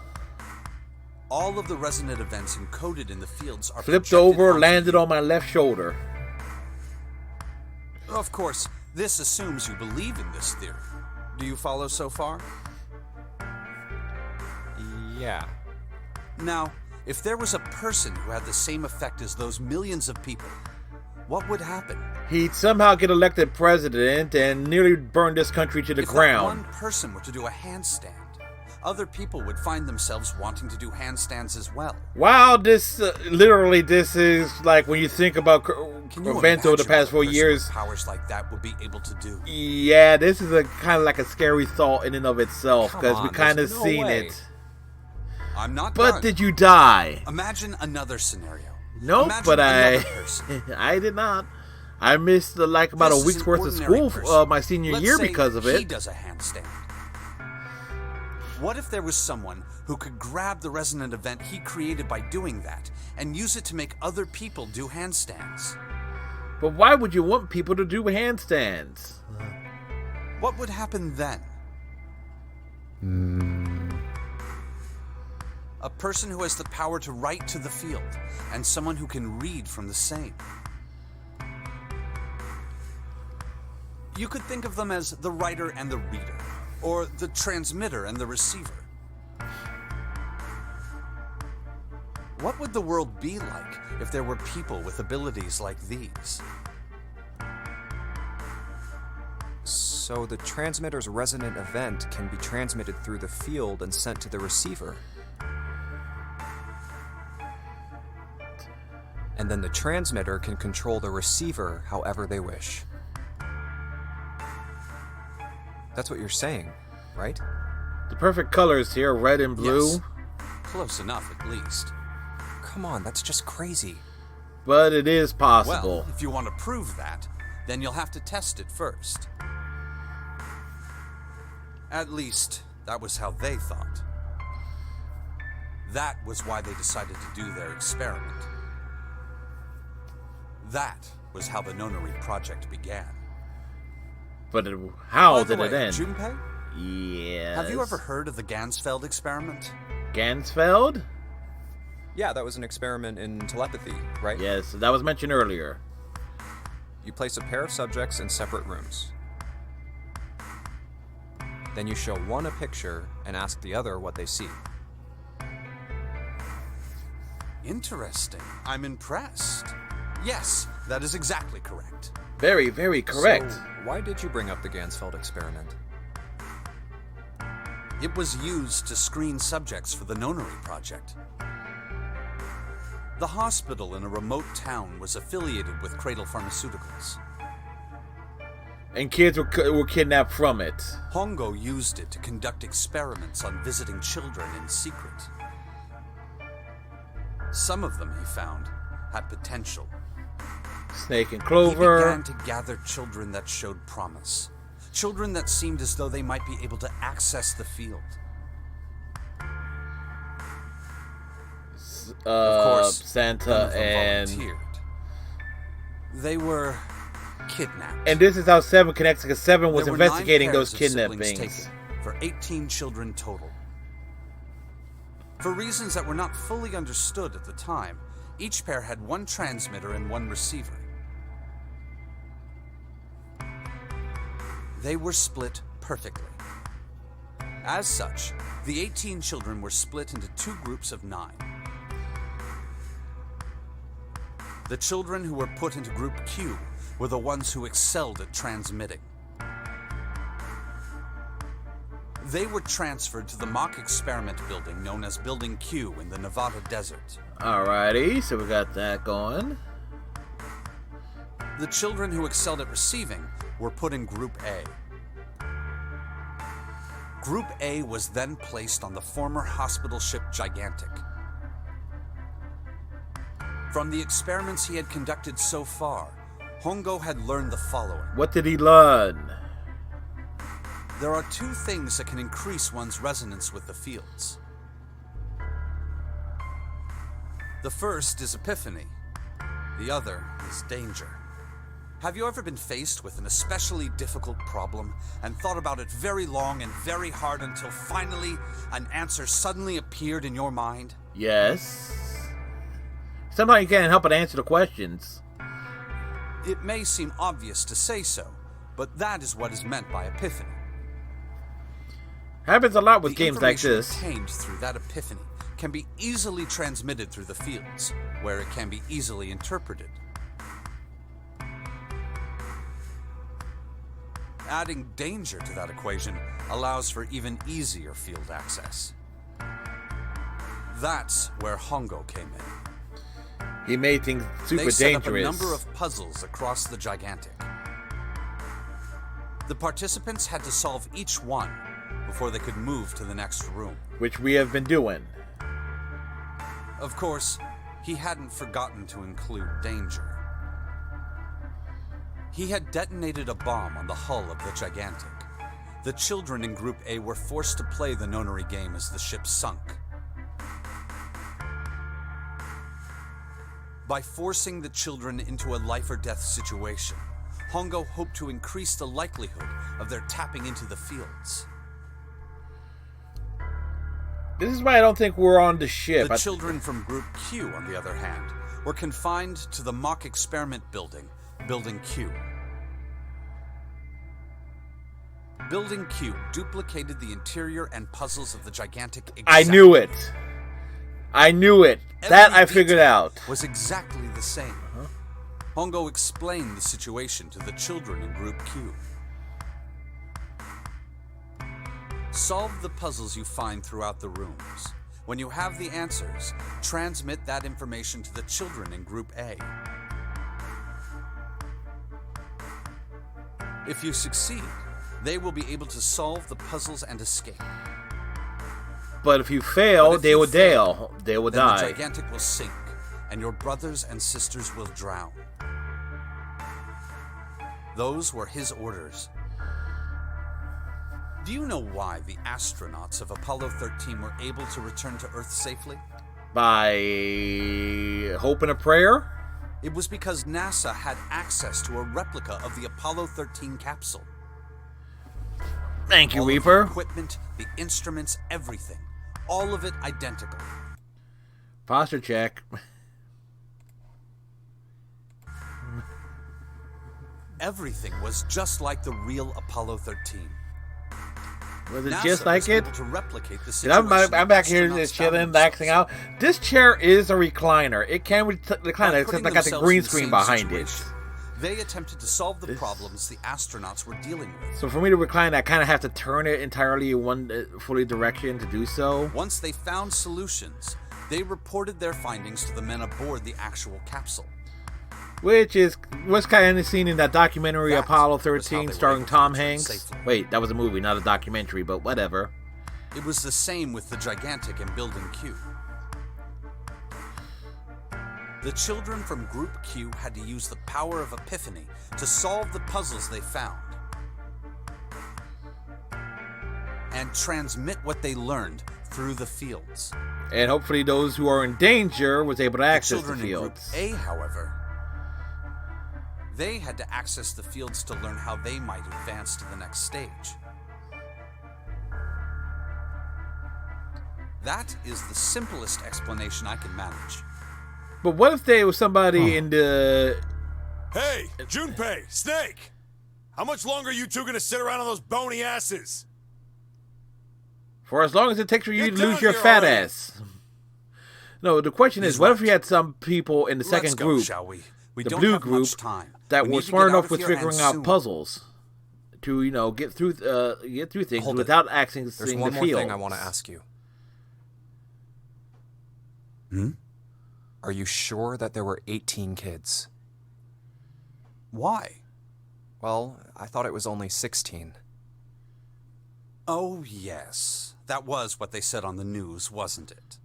All of the resonant events encoded in the fields are Flipped projected over, onto landed you. on my left shoulder. Of course, this assumes you believe in this theory. Do you follow so far? Yeah. Now, if there was a person who had the same effect as those millions of people, what would happen? He'd somehow get elected president and nearly burn this country to the If that ground. one person were to do a handstand, other people would find themselves wanting to do handstands as well. Wow, this literally this is like when you think about events over the past 4 years. Powers like that would be able to do. Yeah, this is a kind of like a scary thought in and of itself because we kind of no seen way. it. I'm not But done. did you die? Imagine another scenario. Nope, Imagine but another person. I did not. I missed like about This a is week's an worth of ordinary school person. my senior Let's year say because of He it. does a handstand. What if there was someone who could grab the resonant event he created by doing that and use it to make other people do handstands? But why would you want people to do handstands? What would happen then? A person who has the power to write to the field, and someone who can read from the same. You could think of them as the writer and the reader, or the transmitter and the receiver. What would the world be like if there were people with abilities like these? So the transmitter's resonant event can be transmitted through the field and sent to the receiver. And then the transmitter can control the receiver however they wish. That's what you're saying, right? The perfect colors here, red and blue. Yes. Close enough, at least. Come on, that's just crazy. But it is possible. Well, if you want to prove that, then you'll have to test it first. At least, that was how they thought. That was why they decided to do their experiment. That was how the Nonary Project began. But how By the did it way, end? Junpei? Yes. Have you ever heard of the Gansfeld experiment? Gansfeld? Yeah, that was an experiment in telepathy, right? Yes, that was mentioned earlier. You place a pair of subjects in separate rooms. Then you show one a picture and ask the other what they see. Interesting. I'm impressed. Yes, that is exactly correct. Very, very correct. So, why did you bring up the Gansfeld experiment? It was used to screen subjects for the Nonary Project. The hospital in a remote town was affiliated with Cradle Pharmaceuticals. And kids were kidnapped from it. Hongo used it to conduct experiments on visiting children in secret. Some of them, he found, had potential. Snake and Clover. He began to gather children that showed promise. Children that seemed as though they might be able to access the field. Of course, Santa none of them and... volunteered. They were kidnapped. And this is how Seven connects, because Seven was There were 9 investigating those pairs of siblings kidnappings. taken, for 18 children total. For reasons that were not fully understood at the time, each pair had one transmitter and one receiver. They were split perfectly. As such, the 18 children were split into 2 groups of 9. The children who were put into Group Q were the ones who excelled at transmitting. They were transferred to the mock experiment building known as Building Q in the Nevada desert. Alrighty, so we got that going. The children who excelled at receiving were put in Group A. Group A was then placed on the former hospital ship Gigantic. From the experiments he had conducted so far, Hongo had learned the following. What did he learn? There are 2 things that can increase one's resonance with the fields. The first is epiphany. The other is danger. Have you ever been faced with an especially difficult problem and thought about it very long and very hard until finally an answer suddenly appeared in your mind? Yes. Sometimes you can't help but answer the questions. It may seem obvious to say so, but that is what is meant by epiphany. Happens a lot with The games like information this. obtained through that epiphany can be easily transmitted through the fields, where it can be easily interpreted. Adding danger to that equation allows for even easier field access. That's where Hongo came in. He made things super they set dangerous. up a number of puzzles across the Gigantic. The participants had to solve each one before they could move to the next room. Which we have been doing. Of course, he hadn't forgotten to include danger. He had detonated a bomb on the hull of the Gigantic. The children in Group A were forced to play the nonary game as the ship sunk. By forcing the children into a life-or-death situation, Hongo hoped to increase the likelihood of their tapping into the fields. This is why I don't think we're on the ship. The children from Group Q, on the other hand, were confined to the mock experiment building, Building Q. Building Q duplicated the interior and puzzles of the Gigantic exactly. I knew it. I knew it. That I figured out. Was exactly the same. Hongo explained the situation to the children in Group Q. Solve the puzzles you find throughout the rooms. When you have the answers, transmit that information to the children in Group A. If you succeed, they will be able to solve the puzzles and escape. But if you fail, they will die. They will die. The Gigantic will sink, and your brothers and sisters will drown. Those were his orders. Do you know why the astronauts of Apollo 13 were able to return to Earth safely? By hope and a prayer? It was because NASA had access to a replica of the Apollo 13 capsule. Thank you, all Reaper. Of the equipment, the instruments, everything. All of it identical. Posture check. Everything was just like the real Apollo 13. Was it NASA just like was it? able to replicate the I'm situation back here astronauts just chilling, found maxing out. This chair is a recliner. It can recline, By except putting I got the themselves green in the screen same behind it. situation, they attempted to solve the problems the astronauts were dealing with. So for me to recline, I kind of have to turn it entirely in one fully direction to do so. Once they found solutions, they reported their findings to the men aboard the actual capsule. Which was kind of seen in that documentary That Apollo was how 13 they starring were able to Tom return Hanks. safely. Wait, that was a movie, not a documentary, but whatever. It was the same with the Gigantic and Building Q. The children from Group Q had to use the power of Epiphany to solve the puzzles they found and transmit what they learned through the fields. And hopefully those who are in danger was able to access the children in Group fields. A, however, they had to access the fields to learn how they might advance to the next stage. That is the simplest explanation I can manage. But what if there was somebody in the... Hey, Junpei, Snake! How much longer are you two gonna sit around on those bony asses? For as long as it takes for you Get to lose down your here fat already. ass. No, the question is, what if we had some people in the Let's second go, group, shall we? We the don't blue have group, much time. that We were need to smart get out enough of with here figuring and out soon. puzzles to, get through things Hold it. without accessing There's the one more fields. thing I want to ask you. Hmm? Are you sure that there were 18 kids? Why? Well, I thought it was only 16. Oh, yes. That was what they said on the news, wasn't it?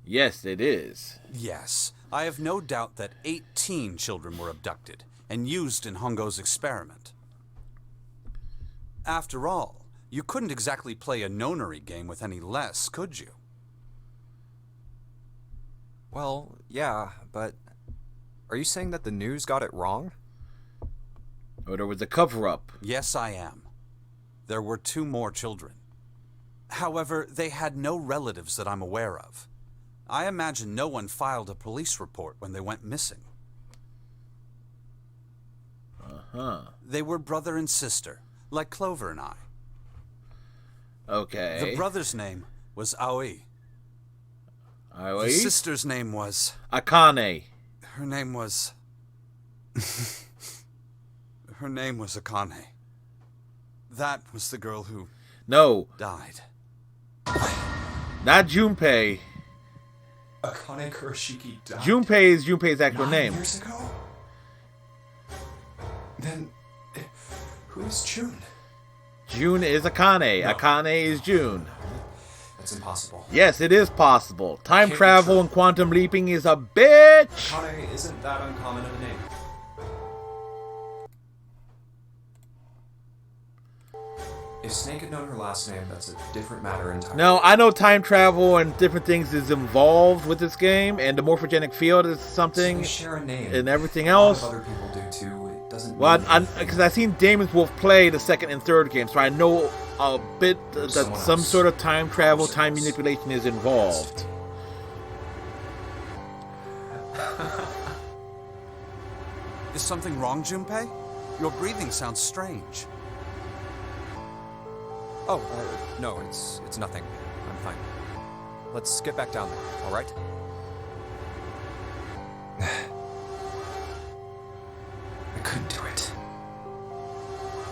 Yes, it is. Yes. I have no doubt that 18 children were abducted and used in Hongo's experiment. After all, you couldn't exactly play a nonary game with any less, could you? Well, yeah, but are you saying that the news got it wrong? Or there was a cover-up. Yes, I am. There were 2 more children. However, they had no relatives that I'm aware of. I imagine no one filed a police report when they went missing. Uh-huh. They were brother and sister, like Clover and I. Okay. The brother's name was Aoi. Aoi? The sister's name was... Akane. Her name was... Her name was Akane. that was the girl who No, died. not Junpei. Akane Kurashiki died Junpei is Junpei's actual 9 name. years ago? Then, who's June? June is Akane. Akane is June. That's impossible. Yes, it is possible. Time Can't be travel true. and quantum leaping is a bitch. Akane isn't that uncommon of a name. If Snake had known her last name, that's a different matter entirely. No, I know time travel and different things is involved with this game, and the morphogenic field is something, So we share a name. and everything A lot else. of other people do too. It doesn't. Well, mean because I've seen Damon's Wolf play the second and third game, so I know a bit that Someone some else. sort of time travel, time manipulation is involved. Is something wrong, Junpei? Your breathing sounds strange. Oh, no, it's nothing. I'm fine. Let's get back down there, all right? I couldn't do it.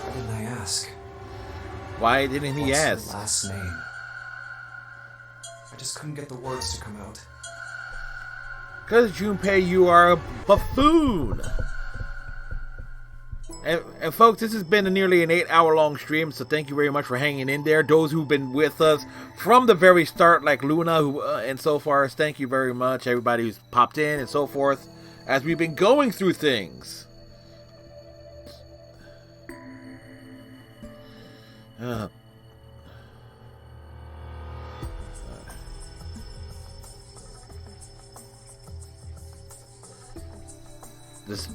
Why didn't I ask? Why didn't he What's ask? her last name? I just couldn't get the words to come out. Because Junpei, you are a buffoon. And folks, this has been nearly an 8-hour-long stream, so thank you very much for hanging in there. Those who've been with us from the very start, like Luna and so forth, thank you very much. Everybody who's popped in and so forth, as we've been going through things.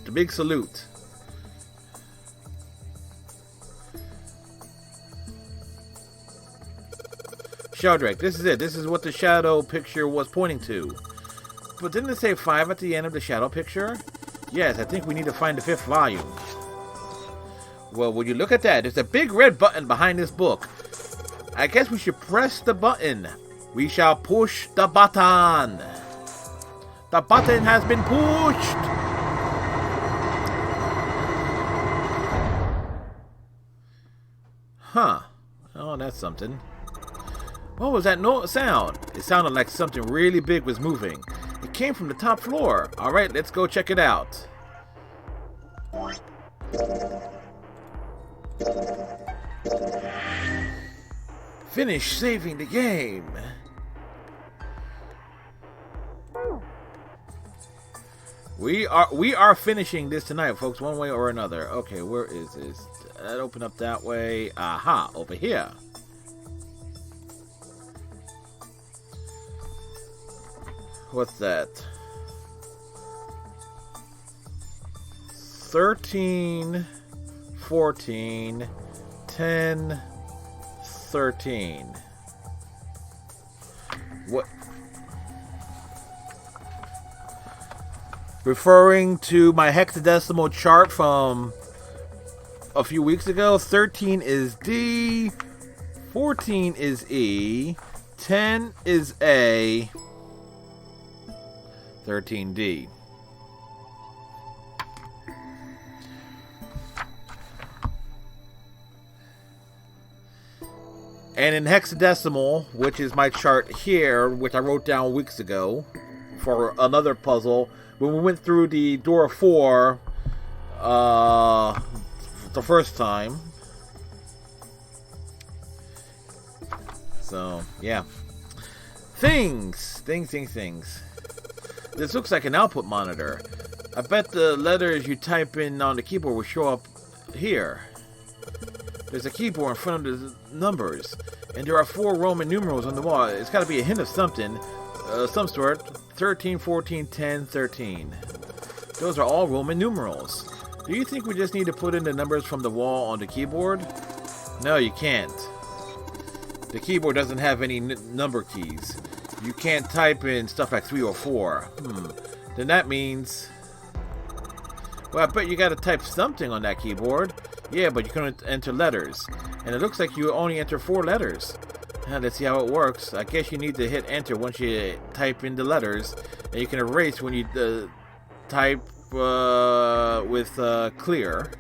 The big salute. Sheldrake, this is it. This is what the shadow picture was pointing to. But didn't it say 5 at the end of the shadow picture? Yes, I think we need to find the 5th volume. Well, would you look at that? There's a big red button behind this book. I guess we should press the button. We shall push the button. The button has been pushed. Huh. Oh, that's something. What was that sound? It sounded like something really big was moving. It came from the top floor. Alright, let's go check it out. Finish saving the game. We are finishing this tonight, folks, one way or another. Okay, where is this? That open up that way. Aha, over here. What's that? 13, 14, 10, 13. What? Referring to my hexadecimal chart from a few weeks ago, 13 is D, 14 is E, 10 is A, 13D. And in hexadecimal, which is my chart here, which I wrote down weeks ago for another puzzle, when we went through the door 4 the first time. So, yeah. Things. This looks like an output monitor. I bet the letters you type in on the keyboard will show up here. There's a keyboard in front of the numbers, and there are 4 Roman numerals on the wall. It's got to be a hint of something, some sort. 13, 14, 10, 13. Those are all Roman numerals. Do you think we just need to put in the numbers from the wall on the keyboard? No, you can't. The keyboard doesn't have any number keys. You can't type in stuff like 3 or 4. Then that means... Well, I bet you gotta type something on that keyboard. Yeah, but you couldn't enter letters. And it looks like you only enter 4 letters. Let's see how it works. I guess you need to hit enter once you type in the letters. And you can erase when you type with clear.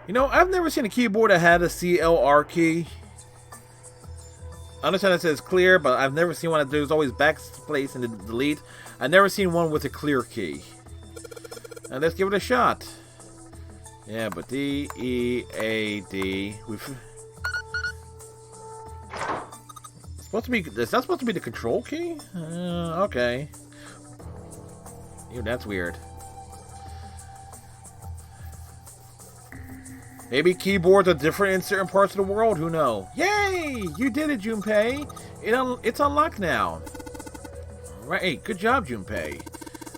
You know, I've never seen a keyboard that had a CLR key. I understand it says clear, but I've never seen one that there's always backspace and delete. I've never seen one with a clear key. And let's give it a shot. Yeah, but D, E, A, D. Supposed to be. Is that supposed to be the control key? Okay. Ew, that's weird. Maybe keyboards are different in certain parts of the world. Who knows? Yay! You did it, Junpei. It's unlocked now. Right. Hey, good job, Junpei.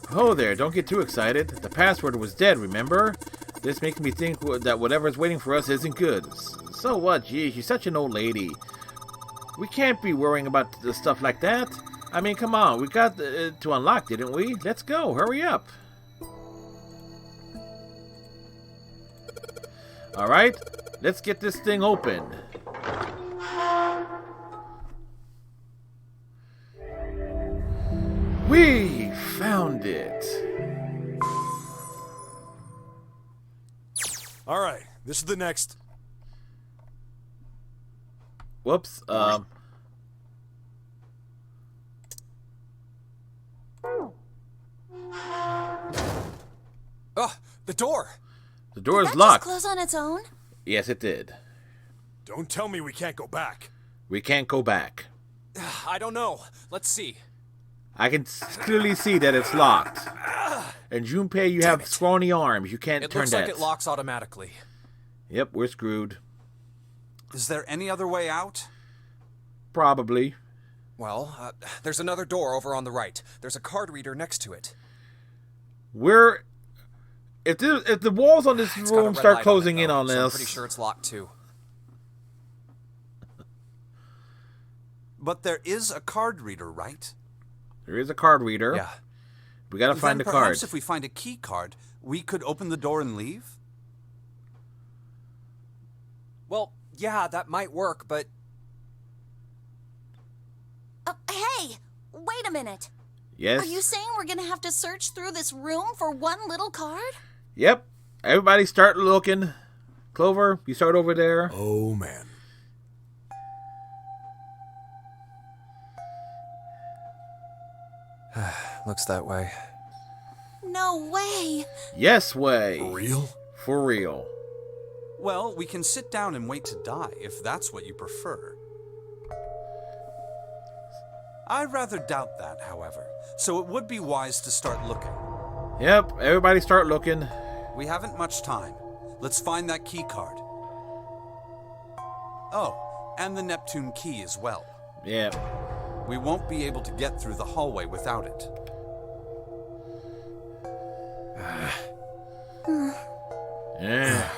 Oh there, don't get too excited. The password was dead, remember? This makes me think that whatever's waiting for us isn't good. So what? Geez, you're such an old lady. We can't be worrying about the stuff like that. I mean, come on. We got to unlock, didn't we? Let's go. Hurry up. Alright, let's get this thing open. We found it. Alright, this is the next. Whoops, Oh, the door! The door is Did that locked. just close on its own? Yes, it did. Don't tell me we can't go back. We can't go back. I don't know. Let's see. I can clearly see that it's locked. And Junpei, you have scrawny arms. You can't It turn looks that. like it locks automatically. Yep, we're screwed. Is there any other way out? Probably. Well, there's another door over on the right. There's a card reader next to it. We're... If the walls on this It's got a room red start light closing on it, in though, on so I'm us... pretty sure it's locked too. But there is a card reader, right? There is a card reader. Yeah. We gotta find the card. Perhaps if we find a key card, we could open the door and leave? Well, yeah, that might work, but... Hey, wait a minute. Yes? Are you saying we're gonna have to search through this room for one little card? Yep. Everybody start looking. Clover, you start over there. Oh, man. Looks that way. No way. Yes way. For real? For real. Well, we can sit down and wait to die, if that's what you prefer. I rather doubt that, however, so it would be wise to start looking. Yep, everybody start looking. We haven't much time. Let's find that key card. Oh, and the Neptune key as well. Yeah. We won't be able to get through the hallway without it. Yeah.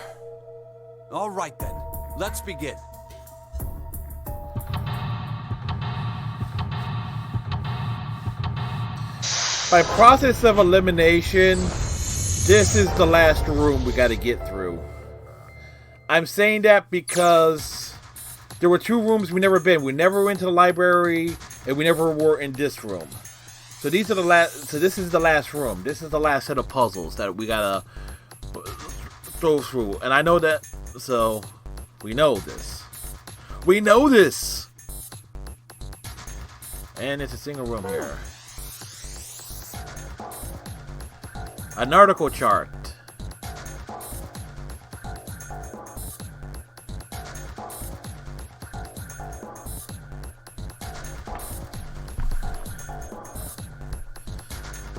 All right then, let's begin. By process of elimination, this is the last room we gotta get through. I'm saying that because there were two rooms we never been. We never went to the library, and we never were in this room. So these are the last. So this is the last room. This is the last set of puzzles that we gotta throw through. And I know that. So we know this. We know this. And it's a single room here. An article chart.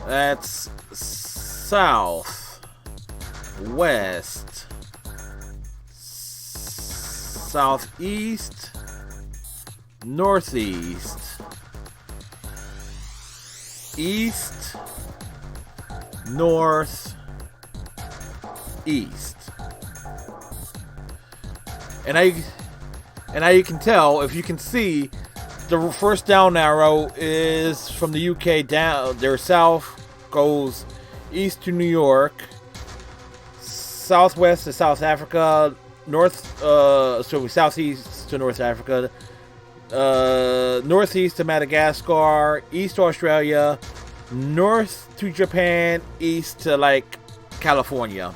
That's south, west, southeast, northeast, east, north, east. And now you can tell, if you can see, the first down arrow is from the UK down. Their south goes east to New York, southwest to South Africa, southeast to North Africa, northeast to Madagascar, east to Australia, north to Japan, east to like California.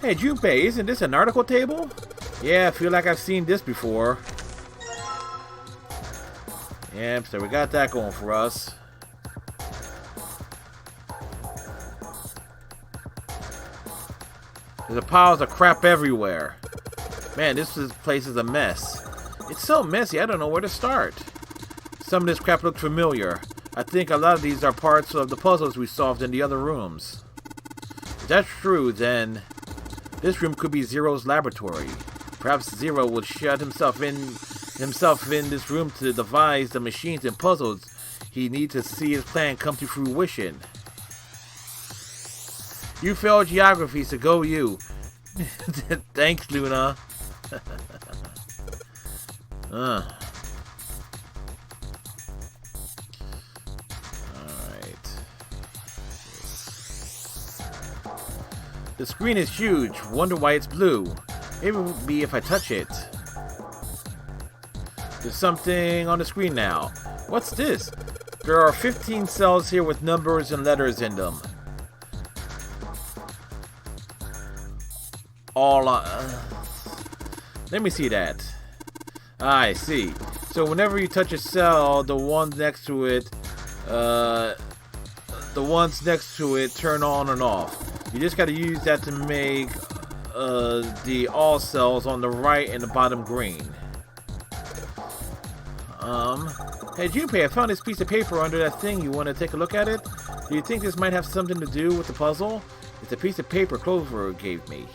Hey, Junpei, isn't this a nautical table? Yeah, I feel like I've seen this before. Yep, so we got that going for us. There's piles of crap everywhere. Man, place is a mess. It's so messy, I don't know where to start. Some of this crap looks familiar. I think a lot of these are parts of the puzzles we solved in the other rooms. If that's true, then this room could be Zero's laboratory. Perhaps Zero will shut himself in this room to devise the machines and puzzles he needs to see his plan come to fruition. You failed geography, so go you. Thanks, Luna. Alright. The screen is huge. Wonder why it's blue. Maybe it would be if I touch it. There's something on the screen now. What's this? There are 15 cells here with numbers and letters in them. All on... let me see that. I see. So whenever you touch a cell, the ones next to it turn on and off. You just got to use that to make the all cells on the right and the bottom green. Hey Junpei, I found this piece of paper under that thing. You want to take a look at it? Do you think this might have something to do with the puzzle? It's a piece of paper Clover gave me.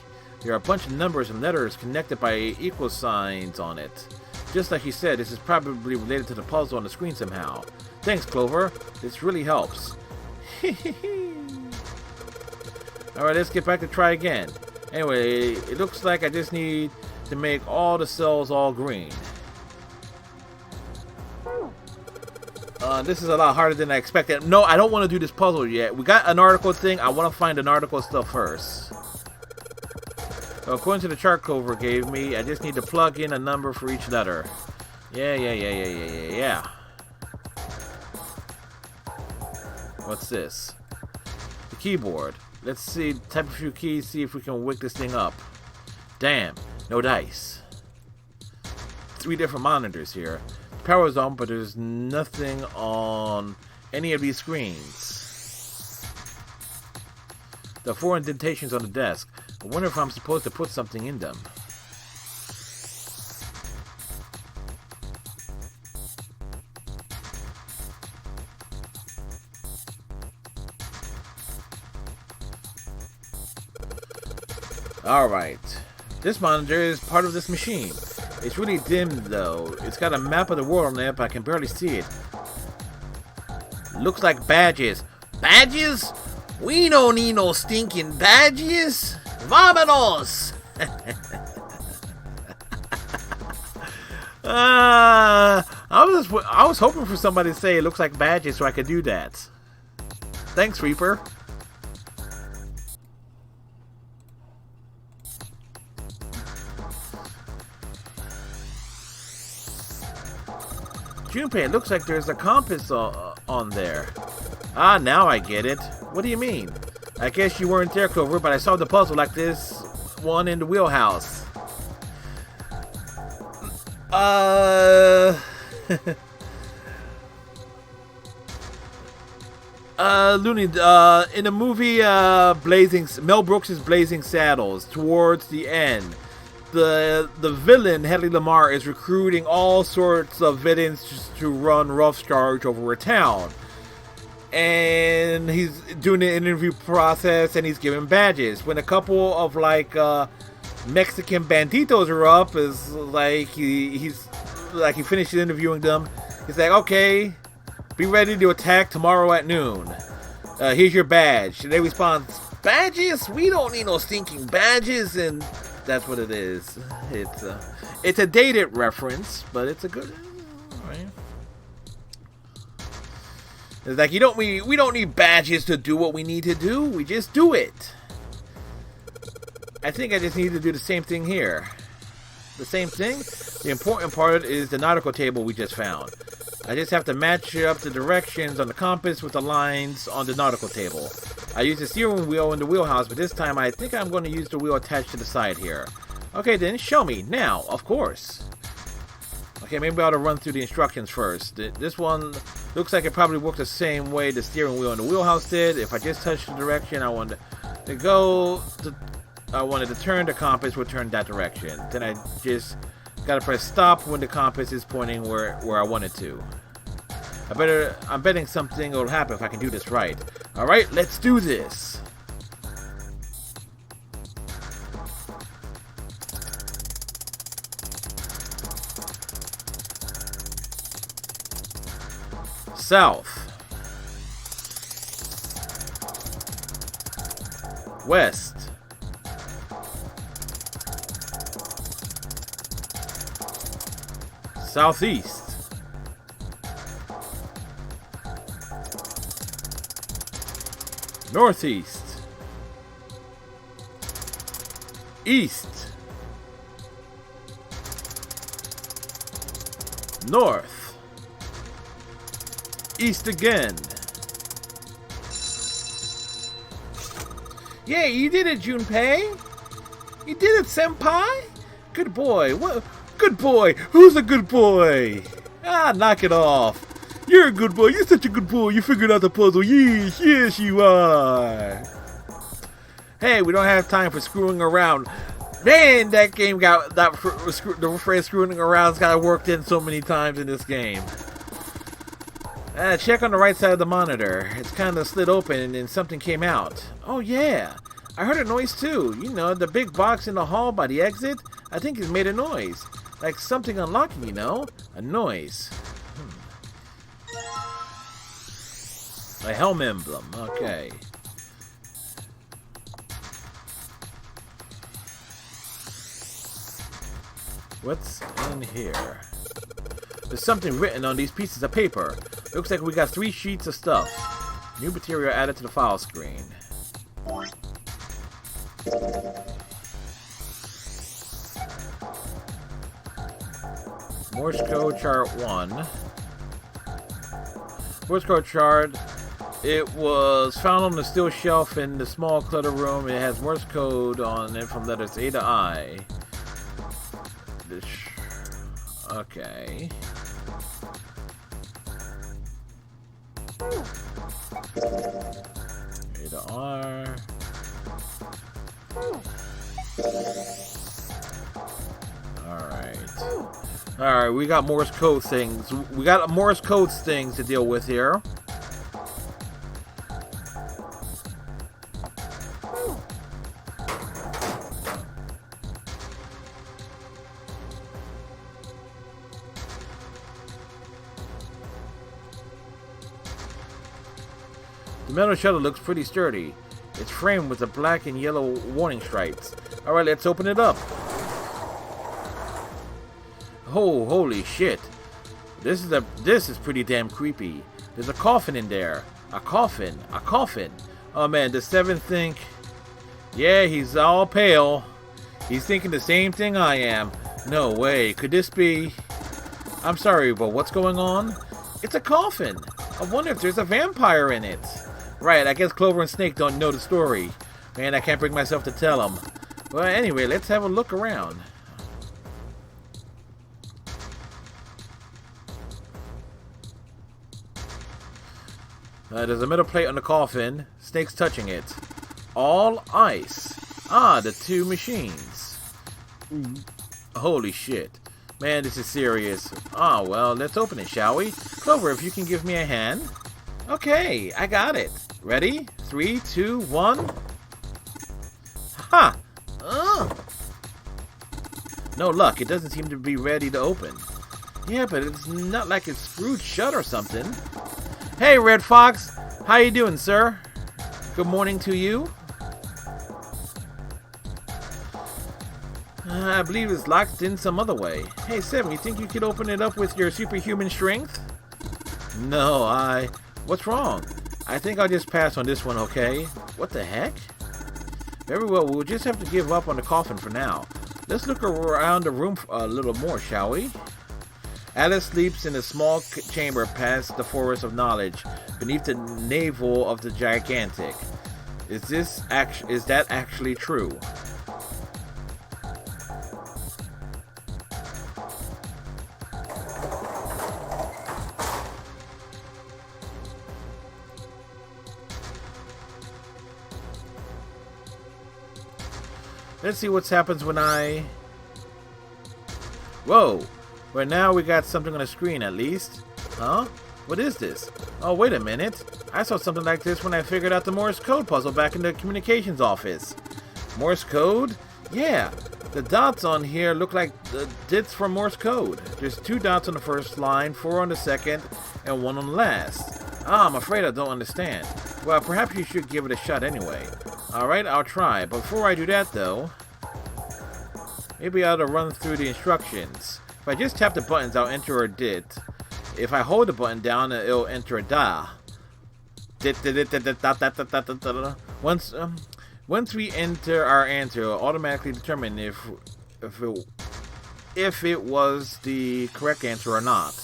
There are a bunch of numbers and letters connected by equal signs on it. Just like you said, this is probably related to the puzzle on the screen somehow. Thanks, Clover. This really helps. Alright, let's get back to try again. Anyway, it looks like I just need to make all the cells all green. This is a lot harder than I expected. No, I don't want to do this puzzle yet. We got an article thing. I want to find an article stuff first. So according to the chart Clover gave me, I just need to plug in a number for each letter. Yeah. What's this? The keyboard. Let's see, type a few keys, see if we can wake this thing up. Damn, no dice. 3 different monitors here. Power's on, but there's nothing on any of these screens. The 4 indentations on the desk. I wonder if I'm supposed to put something in them. Alright. This monitor is part of this machine. It's really dim though. It's got a map of the world on it, but I can barely see it. Looks like badges. Badges? We don't need no stinking badges. Vámonos! I was hoping for somebody to say it looks like badges so I could do that. Thanks, Reaper. Junpei, it looks like there's a compass on there. Ah, now I get it. What do you mean? I guess you weren't there, Clover, but I saw the puzzle like this one in the wheelhouse. Looney, in the movie Mel Brooks' Blazing Saddles, towards the end, the villain, Hedy Lamarr, is recruiting all sorts of villains to run rough charge over a town. And he's doing the interview process and he's giving badges. When a couple of Mexican banditos are up, is like he finishes interviewing them. He's like, okay, be ready to attack tomorrow at noon. Here's your badge. And they respond, badges? We don't need no stinking badges. And that's what it is. It's a dated reference, but it's a good. Right? It's like we don't need badges to do what we need to do. We just do it. I think I just need to do the same thing here. The same thing. The important part is the nautical table we just found. I just have to match up the directions on the compass with the lines on the nautical table. I used the steering wheel in the wheelhouse, but this time I think I'm going to use the wheel attached to the side here. Okay, then show me now, of course. Okay, maybe I ought to run through the instructions first. This one looks like it probably worked the same way the steering wheel in the wheelhouse did. If I just touch the direction I wanted to go, I wanted to turn, the compass would turn that direction. Then I just gotta press stop when the compass is pointing where I want it to. I'm betting something will happen if I can do this right. Alright, let's do this. South. West. Southeast. Northeast. East. North. East again. Yeah, you did it, Junpei. You did it, Senpai. Good boy. What? Good boy. Who's a good boy? Ah, knock it off. You're a good boy. You're such a good boy. You figured out the puzzle. Yes, yes, you are. Hey, we don't have time for screwing around. Man, that game got the phrase "screwing around's got worked in so many times in this game. Check on the right side of the monitor. It's kind of slid open and something came out. Oh yeah, I heard a noise too. You know, the big box in the hall by the exit. I think it made a noise, like something unlocking. You know, a noise. A helm emblem. Okay. What's in here? There's something written on these pieces of paper. Looks like we got 3 sheets of stuff. New material added to the file screen. Morse code chart 1. Morse code chart. It was found on the steel shelf in the small clutter room. It has Morse code on it from letters A to I. Okay. A to R. Alright, we got Morse code things. We got Morse code things to deal with here. The metal shutter looks pretty sturdy. It's framed with the black and yellow warning stripes. Alright, let's open it up. Oh, holy shit. This is pretty damn creepy. There's a coffin in there. A coffin. A coffin. Oh man, does Seven think... Yeah, he's all pale. He's thinking the same thing I am. No way. Could this be... I'm sorry, but what's going on? It's a coffin. I wonder if there's a vampire in it. Right, I guess Clover and Snake don't know the story. Man, I can't bring myself to tell them. Well, anyway, let's have a look around. There's a metal plate on the coffin. Snake's touching it. All ice. Ah, the 2 machines. Holy shit. Man, this is serious. Ah, well, let's open it, shall we? Clover, if you can give me a hand. Okay, I got it. Ready? 3, 2, 1. Ha! No luck. It doesn't seem to be ready to open. Yeah, but it's not like it's screwed shut or something. Hey, Red Fox. How you doing, sir? Good morning to you. I believe it's locked in some other way. Hey, Seven, you think you could open it up with your superhuman strength? No, What's wrong? I think I'll just pass on this one, okay? What the heck? Very well, we'll just have to give up on the coffin for now. Let's look around the room a little more, shall we? Alice sleeps in a small chamber past the Forest of Knowledge, beneath the navel of the Gigantic. Is that actually true? Let's see what happens when I... Whoa! Well, now we got something on the screen at least. Huh? What is this? Oh, wait a minute. I saw something like this when I figured out the Morse code puzzle back in the communications office. Morse code? Yeah. The dots on here look like the dits from Morse code. There's 2 dots on the first line, 4 on the second, and 1 on the last. Ah, I'm afraid I don't understand. Well, perhaps you should give it a shot anyway. Alright, I'll try. But before I do that, though, maybe I ought to run through the instructions. If I just tap the buttons, I'll enter a dit. If I hold the button down, it'll enter a da. Once we enter our answer, it'll automatically determine if it was the correct answer or not.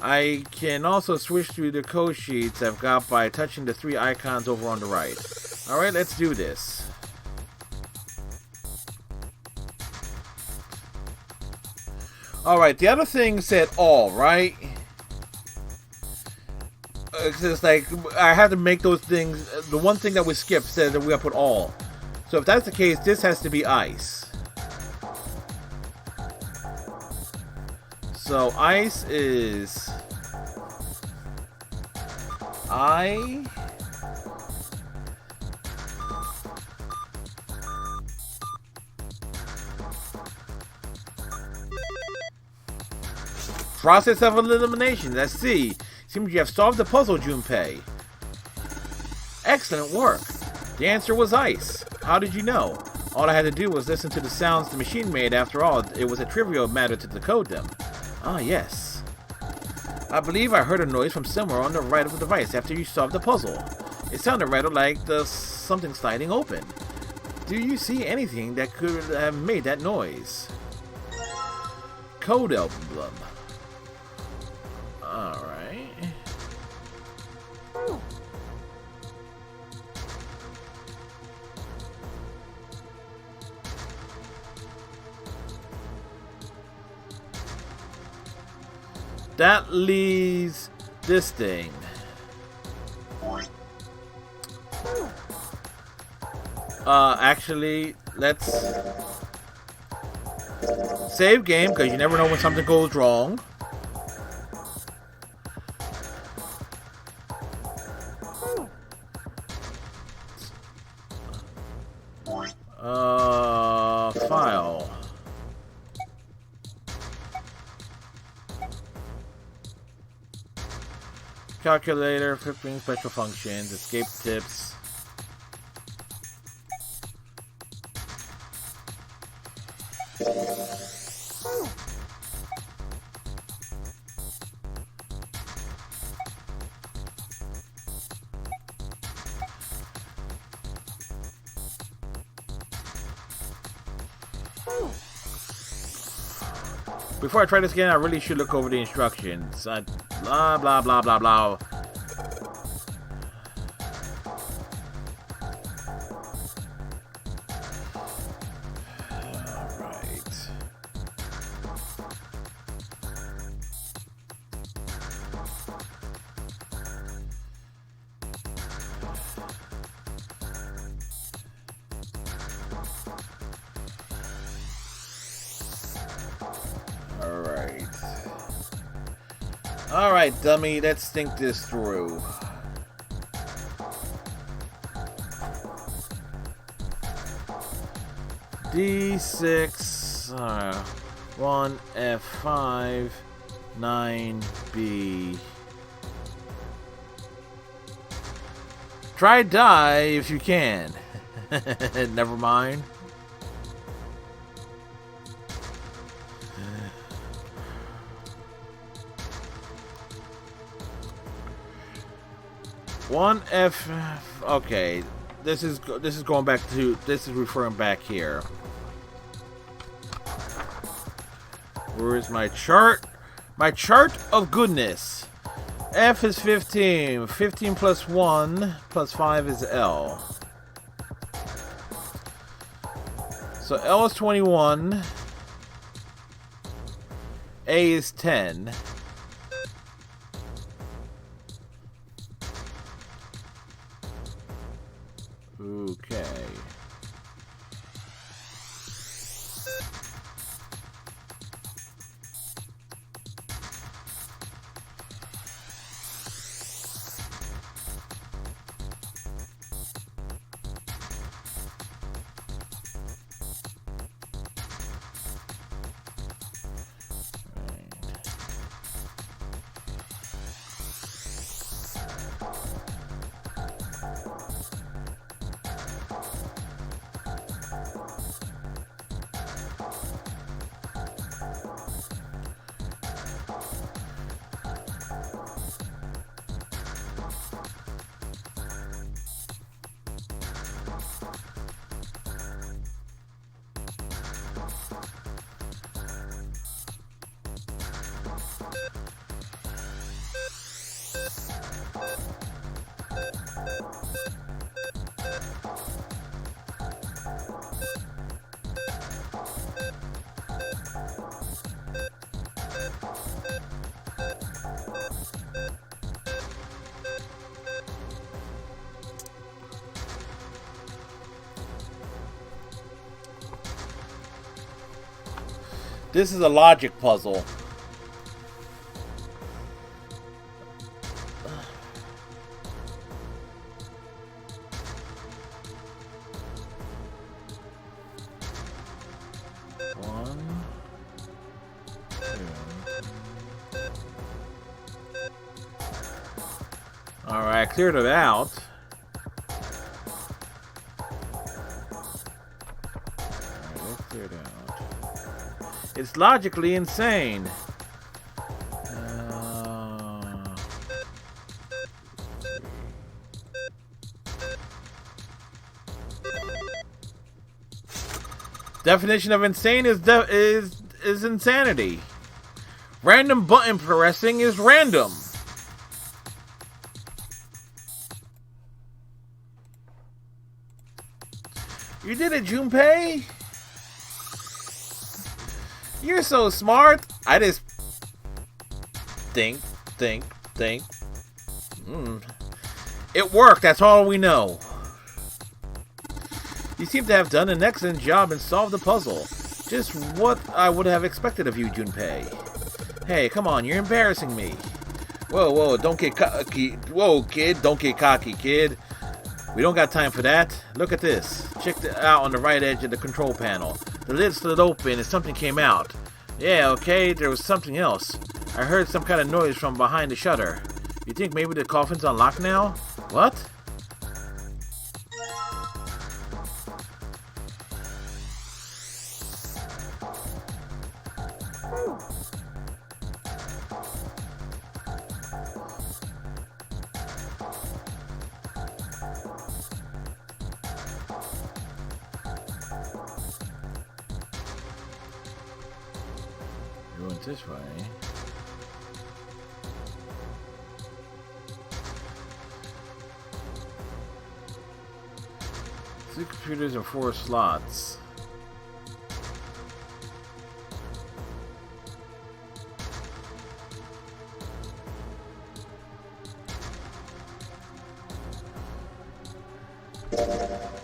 I can also switch through the code sheets I've got by touching the 3 icons over on the right. Alright, let's do this. Alright, the other thing said all, right? It's just like, I had to make those things. The one thing that we skipped said that we gotta put all. So if that's the case, this has to be ice. So ice is I. Process of elimination. Let's see. Seems you have solved the puzzle, Junpei. Excellent work. The answer was ice. How did you know? All I had to do was listen to the sounds the machine made. After all, it was a trivial matter to decode them. Ah, yes. I believe I heard a noise from somewhere on the right of the device after you solved the puzzle. It sounded rather like something sliding open. Do you see anything that could have made that noise? Code emblem. Alright. That leaves this thing. Actually, let's save game, because you never know when something goes wrong. File. Calculator, flipping special functions, escape tips. Before I try this again, I really should look over the instructions. Blah, blah, blah, blah, blah. Alright. Alright, dummy, let's think this through. D6, 1, F5, 9B. Try die if you can. Never mind. One F. Okay, this is going back to, this is referring back here. Where is my chart? My chart of goodness. F is 15. 15 plus 1 plus 5 is L. So L is 21. A is 10. Okay. This is a logic puzzle. One, two. All right, cleared it out. Cleared out. It's logically insane. Definition of insane is insanity. Random button pressing is random. You did it, Junpei. You're so smart. I just think. It worked. That's all we know. You seem to have done an excellent job and solved the puzzle. Just what I would have expected of you, Junpei. Hey, come on, you're embarrassing me. Whoa, don't get cocky. Whoa, kid, don't get cocky, kid. We don't got time for that. Look at this. Check it out on the right edge of the control panel. The lid slid open and something came out. Yeah, okay, there was something else. I heard some kind of noise from behind the shutter. You think maybe the coffin's unlocked now? What? Going this way. Two computers and 4 slots.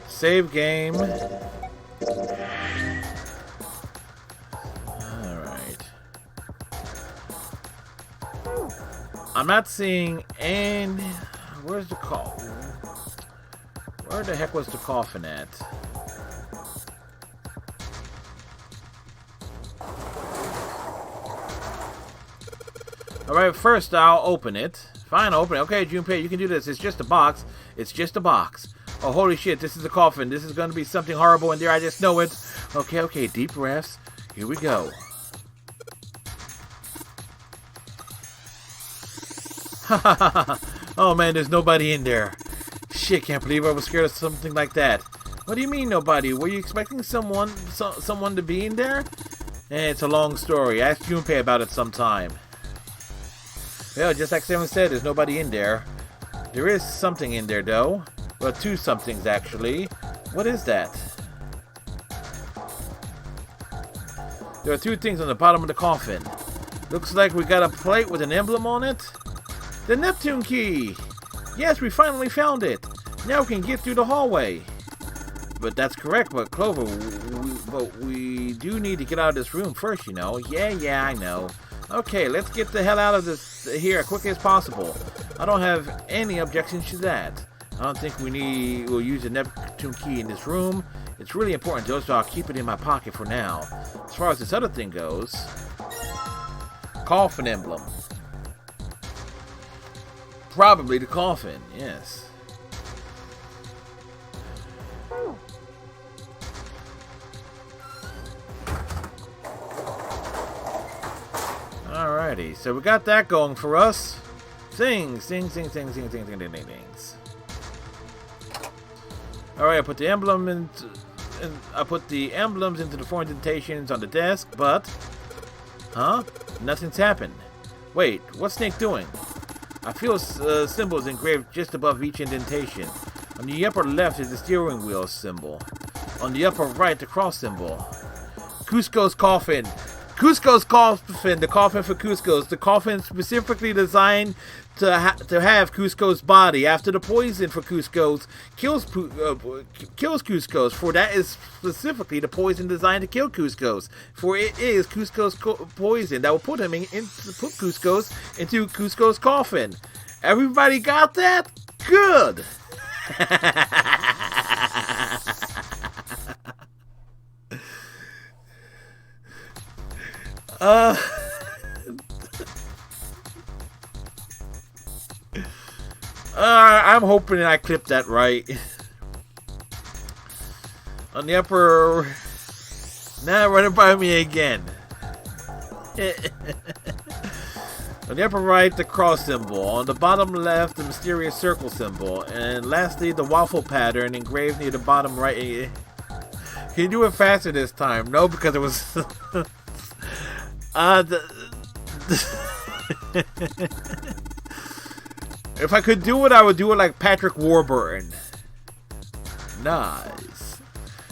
Save game. I'm not seeing any. Where's the coffin? Where the heck was the coffin at? Alright, first I'll open it. Fine, open it. Okay, Junpei, you can do this. It's just a box. It's just a box. Oh, holy shit, this is a coffin. This is gonna be something horrible in there. I just know it. Okay, deep breaths. Here we go. Oh man, there's nobody in there. Shit, can't believe I was scared of something like that. What do you mean nobody? Were you expecting someone to be in there? It's a long story. Ask Junpei about it sometime. Well, just like Seven said, there's nobody in there. There is something in there, though. Well, two somethings, actually. What is that? There are two things on the bottom of the coffin. Looks like we got a plate with an emblem on it. The Neptune key! Yes, we finally found it! Now we can get through the hallway. But that's correct, but Clover, we do need to get out of this room first, you know. Yeah, I know. Okay, let's get the hell out of this here as quickly as possible. I don't have any objections to that. I don't think we'll use the Neptune key in this room. It's really important though, so I'll keep it in my pocket for now. As far as this other thing goes, coffin emblem. Probably the coffin, yes. Alrighty, so we got that going for us. Things. Alright, I put the emblem I put the emblems into the 4 indentations on the desk, but nothing's happened. Wait, what's Snake doing? I feel symbols engraved just above each indentation. On the upper left is the steering wheel symbol. On the upper right, the cross symbol. Kuzco's coffin. Kuzco's coffin, the coffin for Kuzco's. The coffin specifically designed to have Kuzco's body. After the poison for Kuzco's kills Kuzco's, for that is specifically the poison designed to kill Kuzco's. For it is Kuzco's poison that will put Kuzco's into Kuzco's coffin. Everybody got that? Good. I'm hoping I clipped that right. On the upper... Now run it by me again. On the upper right, the cross symbol. On the bottom left, the mysterious circle symbol. And lastly, the waffle pattern engraved near the bottom right. Can you do it faster this time? No, because it was... If I could do it, I would do it like Patrick Warburton. Nice.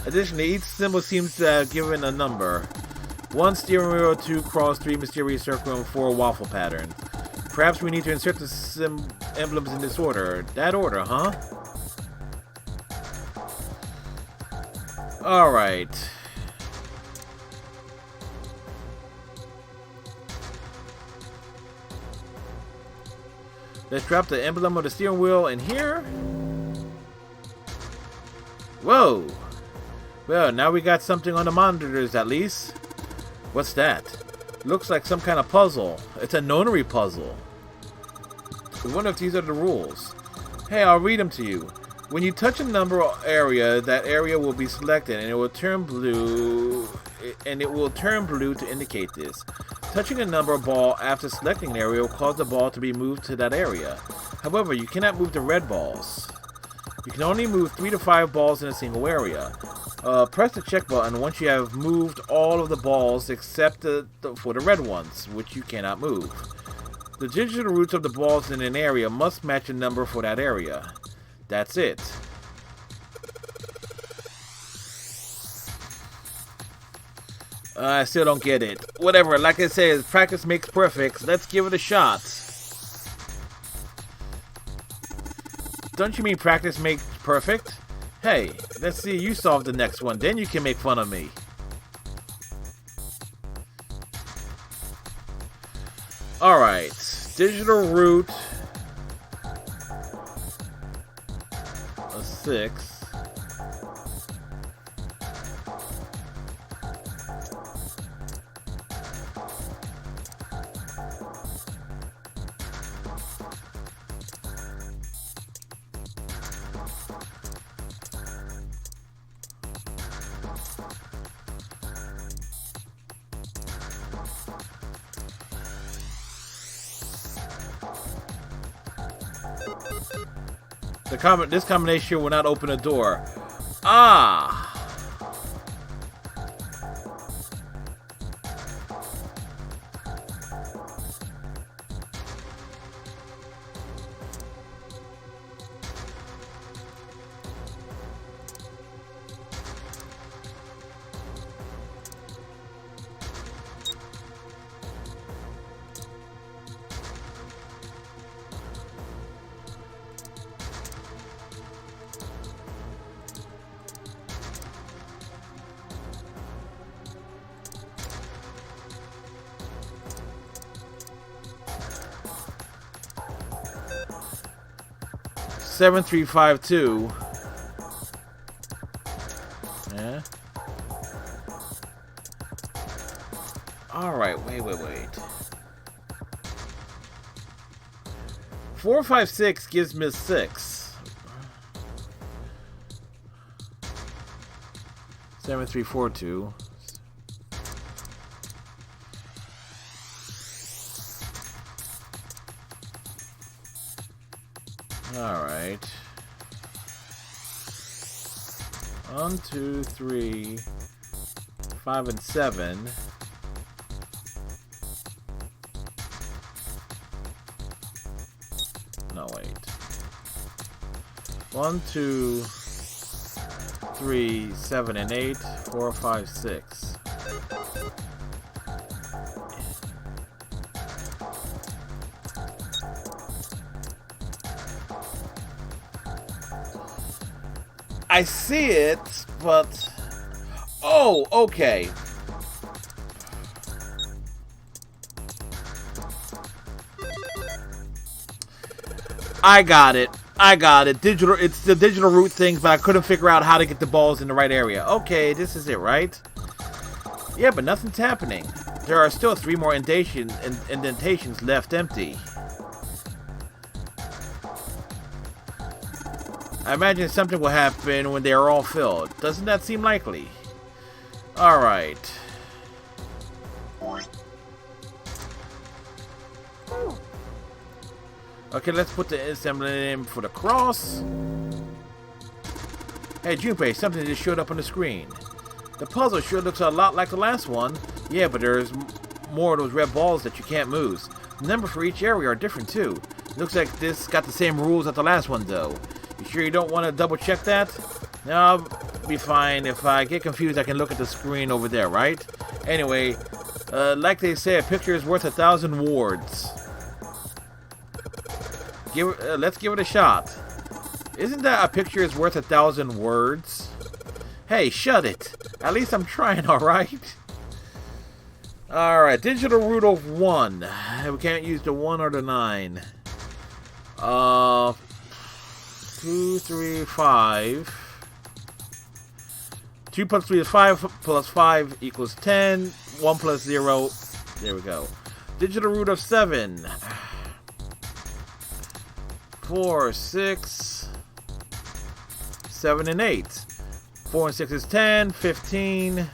Additionally, each symbol seems to have given a number. 1 steering wheel, 2 cross, 3 mysterious circle, and 4 waffle pattern. Perhaps we need to insert the emblems in this order. That order, huh? Alright. Let's drop the emblem of the steering wheel in here. Whoa! Well, now we got something on the monitors at least. What's that? Looks like some kind of puzzle. It's a nonary puzzle. I wonder if these are the rules. Hey, I'll read them to you. When you touch a number area, that area will be selected and it will turn blue. To indicate this. Touching a number ball after selecting an area will cause the ball to be moved to that area. However, you cannot move the red balls. You can only move 3 to 5 balls in a single area. Press the check button once you have moved all of the balls except for the red ones, which you cannot move. The digital roots of the balls in an area must match a number for that area. That's it. I still don't get it. Whatever, like I said, practice makes perfect. Let's give it a shot. Don't you mean practice makes perfect? Hey, let's see you solve the next one, then you can make fun of me. Alright, digital root of 6. This combination will not open a door. Ah! 7352. Yeah. Alright, wait. 456 gives me 6. 7342. Alright. 1, 2, 3, 5, and 7. No, wait. 1, 2, 3, 7, and 8. 4, 5, 6. I see it, but... Oh, okay. I got it. Digital. It's the digital root thing, but I couldn't figure out how to get the balls in the right area. Okay, this is it, right? Yeah, but nothing's happening. There are still 3 more indentations left empty. I imagine something will happen when they are all filled. Doesn't that seem likely? Alright. Okay, let's put the assembly in for the cross. Hey, Junpei, something just showed up on the screen. The puzzle sure looks a lot like the last one. Yeah, but there's more of those red balls that you can't move. The numbers for each area are different, too. Looks like this got the same rules as the last one, though. You sure you don't want to double check that? No, I'll be fine. If I get confused, I can look at the screen over there, right? Anyway, like they say, a picture is worth 1,000 words. Let's give it a shot. Isn't that a picture is worth 1,000 words? Hey, shut it. At least I'm trying, alright? Alright, digital root of 1. We can't use the 1 or the 9. 2, 3, 5. 2 plus 3 is 5, plus 5 equals 10. 1 plus 0. There we go. Digital root of 7. 4, 6, 7, and 8. 4 and 6 is 10, 15.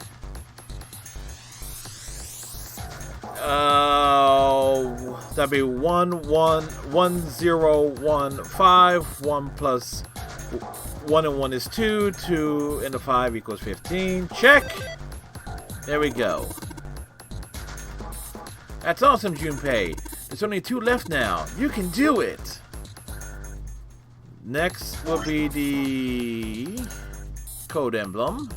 That'd be 1, 1, 1, 0, 1, 5. 1 plus 1 and 1 is 2. 2 and a 5 equals 15. Check! There we go. That's awesome, Junpei. There's only 2 left now. You can do it! Next will be the code emblem.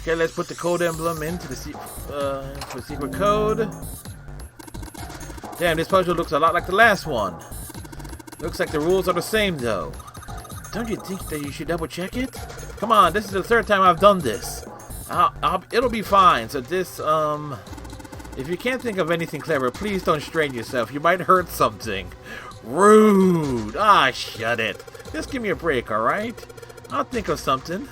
Okay, let's put the code emblem into the secret code. Damn, this puzzle looks a lot like the last one. Looks like the rules are the same, though. Don't you think that you should double check it? Come on, this is the 3rd time I've done this. It'll be fine. So this, if you can't think of anything clever, please don't strain yourself. You might hurt something. Rude! Ah, shut it. Just give me a break, alright? I'll think of something.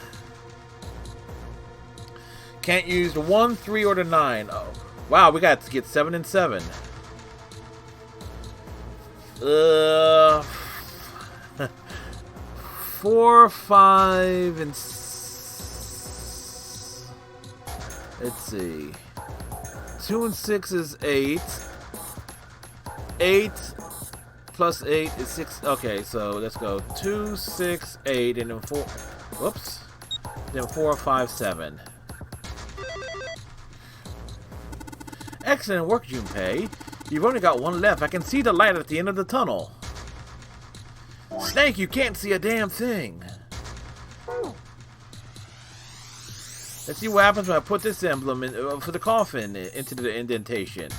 Can't use the 1, 3, or the 9. Oh, wow, we got to get 7 and 7. 4, 5, and... Let's see. 2 and 6 is 8. 8... plus 8 is 6. Okay, so let's go 2, 6, 8, and then 4. Whoops. Then 4, 5, 7. Excellent work, Junpei. You've only got 1 left. I can see the light at the end of the tunnel. Snake, you can't see a damn thing. Let's see what happens when I put this emblem in, for the coffin into the indentation.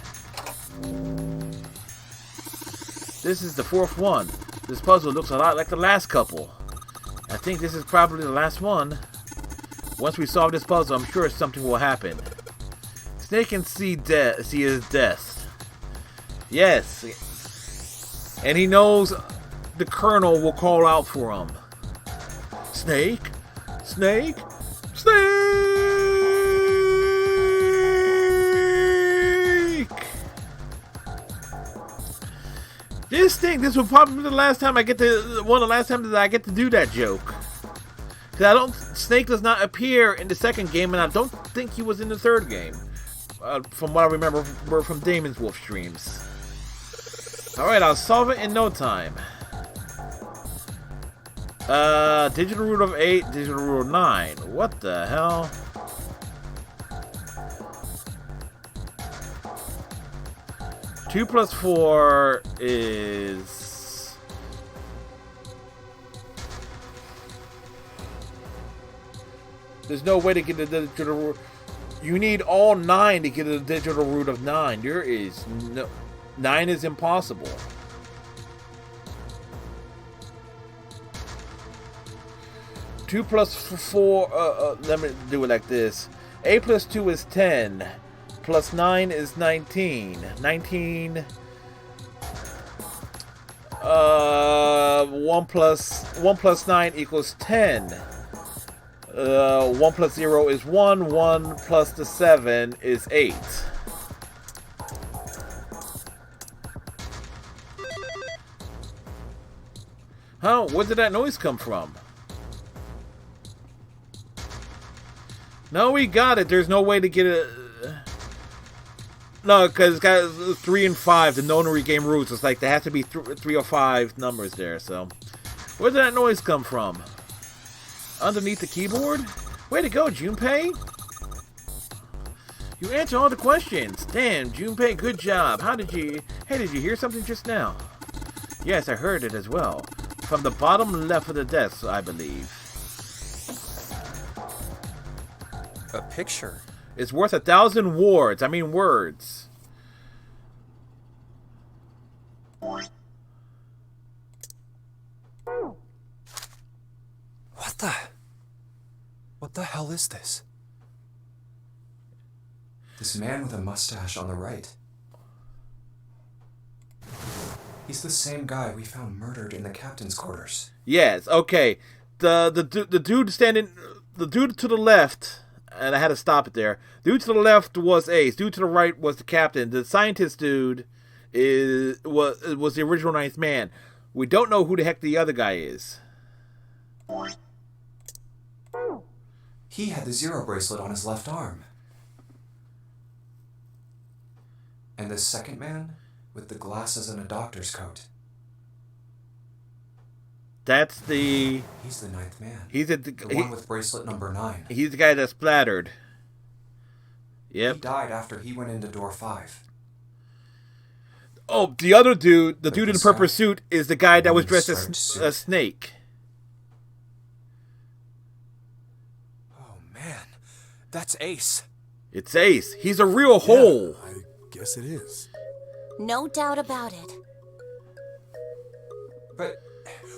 This is the 4th one. This puzzle looks a lot like the last couple. I think this is probably the last one. Once we solve this puzzle, I'm sure something will happen. Snake can see his death. Yes. And he knows the Colonel will call out for him. Snake? Snake? Snake! This will probably be the last time one of the last times that I get to do that joke. Cause Snake does not appear in the second game, and I don't think he was in the third game. From what I remember from Damon's Wolf streams. Alright, I'll solve it in no time. Digital root of 8, digital root of 9. What the hell? Two plus 4 is... There's no way to get the digital root. You need all 9 to get a digital root of 9. There is no... 9 is impossible. Two plus 4, let me do it like this. 8 plus 2 is 10. Plus 9 is 19. 19... 1 plus 9 equals 10. 1 plus 0 is 1. 1 plus the 7 is 8. Huh? Where did that noise come from? No, we got it. There's no way to get it. No, because it's got 3 and 5, the nonary game roots. It's like there has to be 3 or 5 numbers there. So, where did that noise come from? Underneath the keyboard? Way to go, Junpei! You answer all the questions. Damn, Junpei, good job. Hey, did you hear something just now? Yes, I heard it as well. From the bottom left of the desk, I believe. A picture? It's worth 1,000 words. I mean words. What the hell is this? This man with a mustache on the right. He's the same guy we found murdered in the captain's quarters. Yes, okay. The dude standing... The dude to the left... And I had to stop it there. Dude to the left was Ace. Dude to the right was the captain. The scientist dude was the original 9th man. We don't know who the heck the other guy is. He had the 0 bracelet on his left arm. And the second man with the glasses and a doctor's coat. That's the... He's the 9th man. He's the one with bracelet number 9. He's the guy that splattered. Yep. He died after he went into door 5. Oh, the other dude, the dude in the purple suit, is the guy that was dressed as a snake. Oh, man. That's Ace. It's Ace. He's a real hole. I guess it is. No doubt about it. But...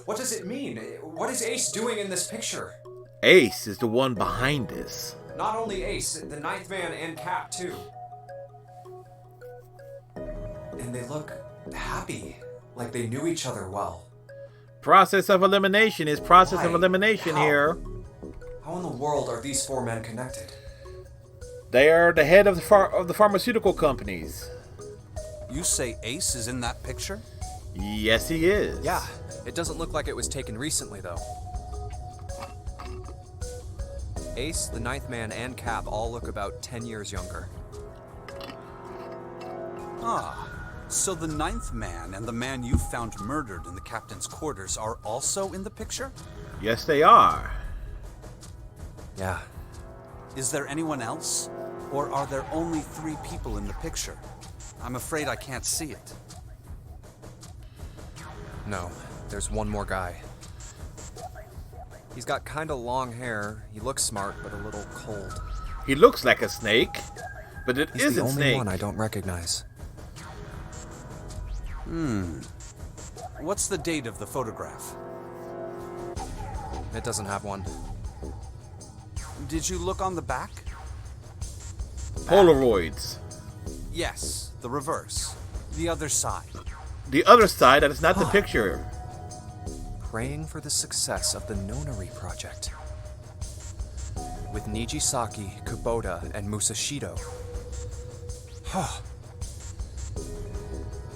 what does it mean? What is Ace doing in this picture? Ace is the one behind this. Not only Ace, the 9th man and Cap, too. And they look happy, like they knew each other well. Process of elimination is process of elimination here. How in the world are these 4 men connected? They are the head of the pharmaceutical companies. You say Ace is in that picture? Yes, he is. Yeah. It doesn't look like it was taken recently, though. Ace, the 9th man, and Cap all look about 10 years younger. Ah, so the 9th man and the man you found murdered in the captain's quarters are also in the picture? Yes, they are. Yeah. Is there anyone else? Or are there only 3 people in the picture? I'm afraid I can't see it. No. There's one more guy. He's got kinda long hair. He looks smart, but a little cold. He looks like a snake, but it He's isn't the only snake. one I don't recognize. What's the date of the photograph? It doesn't have one. Did you look on the back? Polaroids. Yes, the reverse. The other side. The other side, that is not the picture. praying for the success of the Nonary project. With Nijisaki, Kubota, and Musashido.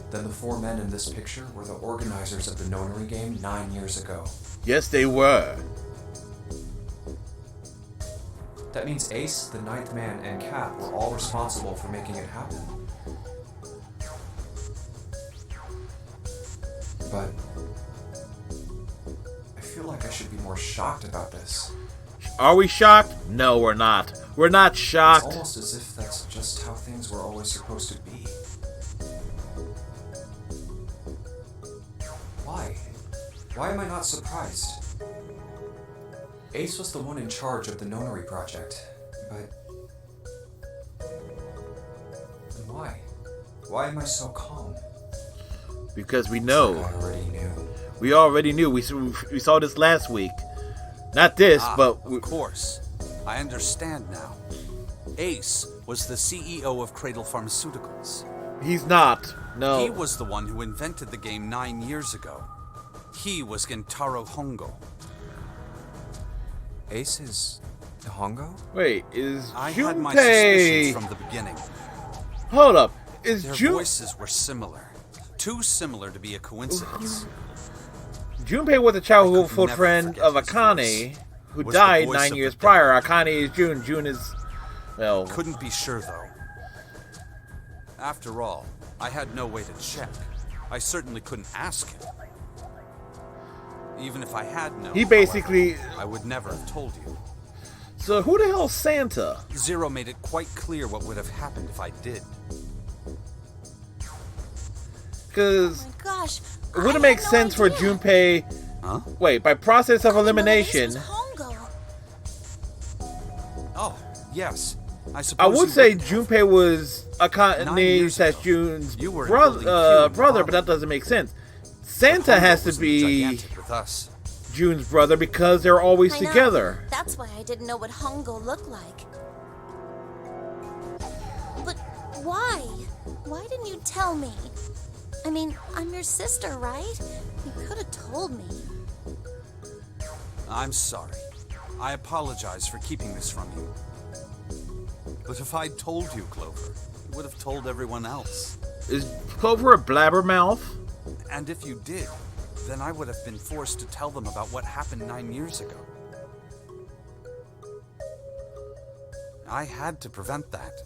Then the 4 men in this picture were the organizers of the Nonary game 9 years ago. Yes, they were. That means Ace, the 9th man, and Cap were all responsible for making it happen. But I feel like I should be more shocked about this. Are we shocked? No, we're not. We're not shocked. It's almost as if that's just how things were always supposed to be. Why? Why am I not surprised? Ace was the one in charge of the Nonary project, but... why? Why am I so calm? Because we know. I already knew. We already knew. We saw this last week. Not this, but... Of course. I understand now. Ace was the CEO of Cradle Pharmaceuticals. He's not. No. He was the one who invented the game 9 years ago. He was Gentaro Hongo. Ace is Hongo? Wait, is I Junpei... had my suspicions from the beginning. Hold up. Is Their voices were similar. Too similar to be a coincidence. Junpei was a childhood friend of Akane, who died 9 years prior. Akane is June. June is... well... Couldn't be sure, though. After all, I had no way to check. I certainly couldn't ask him. Even if I had known, he basically... however, I would never have told you. So who the hell's Santa? Zero made it quite clear what would have happened if I did. Because... oh my gosh. It wouldn't make sense for Junpei... Huh? Wait, by process of elimination... Oh, yes. I suppose I would say Junpei was Akane/June's brother, but that doesn't make sense. Santa has to be June's brother because they're always I know. together. That's why I didn't know what Hongo looked like. But why? Why didn't you tell me? I mean, I'm your sister, right? You could have told me. I'm sorry. I apologize for keeping this from you. But if I'd told you, Clover, you would have told everyone else. Is Clover a blabbermouth? And if you did, then I would have been forced to tell them about what happened 9 years ago. I had to prevent that.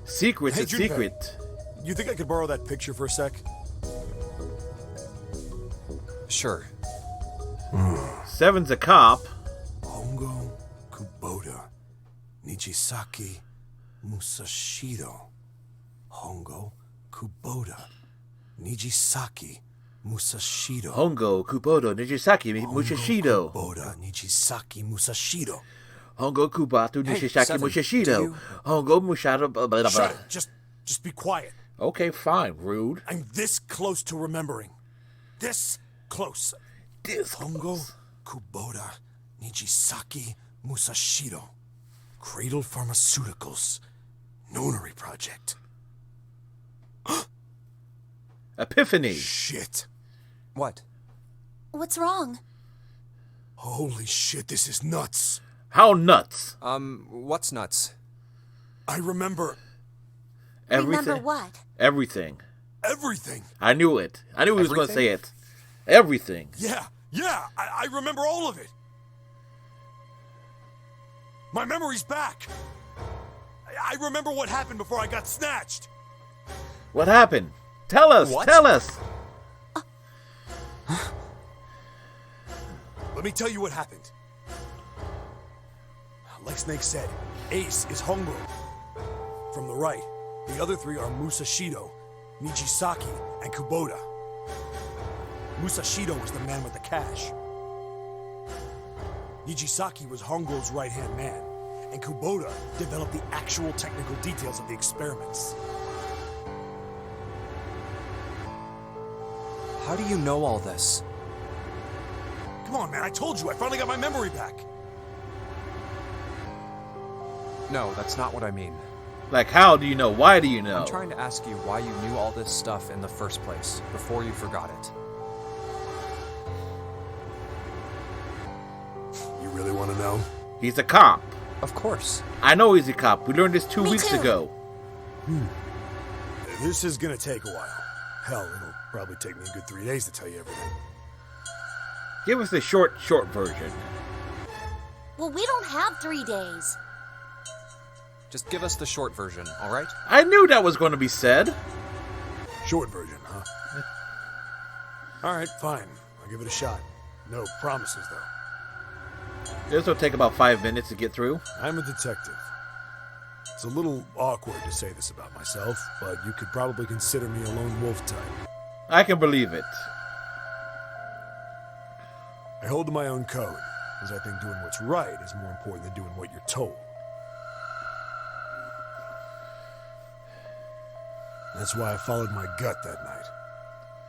Secret's Hey, a Junpei, secret. You think I could borrow that picture for a sec? Sure. Seven's a cop. Hongo, Kubota, Nijisaki, Musashido. Hongo, Kubota, Nijisaki, Musashido. Hongo, Kubota, Nijisaki, Musashido. Kubota, Nijisaki, Musashido. Hongo, Kubata, Hey, Nijisaki, Seven, Musashido. do you- Hongo, Mushado, blah, blah, blah. Shut it. Just be quiet. Okay, fine, rude. I'm this close to remembering. This close. Hongo, Kubota, Nijisaki, Musashido. Cradle Pharmaceuticals. Nonary project. Epiphany. Shit. What? What's wrong? Holy shit, this is nuts. How nuts? What's nuts? I remember Everything. Remember what? Everything. everything. I knew it. I knew he was going to say it. Everything. Yeah, I remember all of it. My memory's back. I remember what happened before I got snatched. What happened? Tell us. What? Tell us. Let me tell you what happened. Like Snake said, Ace is Hongo. From the right, the other three are Musashido, Nijisaki, and Kubota. Musashido was the man with the cash. Nijisaki was Hongo's right-hand man, and Kubota developed the actual technical details of the experiments. How do you know all this? Come on, man, I told you, I finally got my memory back. No, that's not what I mean. Like, how do you know? Why do you know? I'm trying to ask you why you knew all this stuff in the first place, before you forgot it. You really want to know? He's a cop. Of course. I know he's a cop. We learned this 2 weeks ago. This is gonna take a while. Hell, it'll probably take me a good 3 days to tell you everything. Give us the short version. Well, we don't have 3 days. Just give us the short version, all right? I knew that was going to be said. Short version, huh? All right, fine. I'll give it a shot. No promises, though. This will take about 5 minutes to get through. I'm a detective. It's a little awkward to say this about myself, but you could probably consider me a lone wolf type. I can believe it. I hold to my own code, because I think doing what's right is more important than doing what you're told. That's why I followed my gut that night.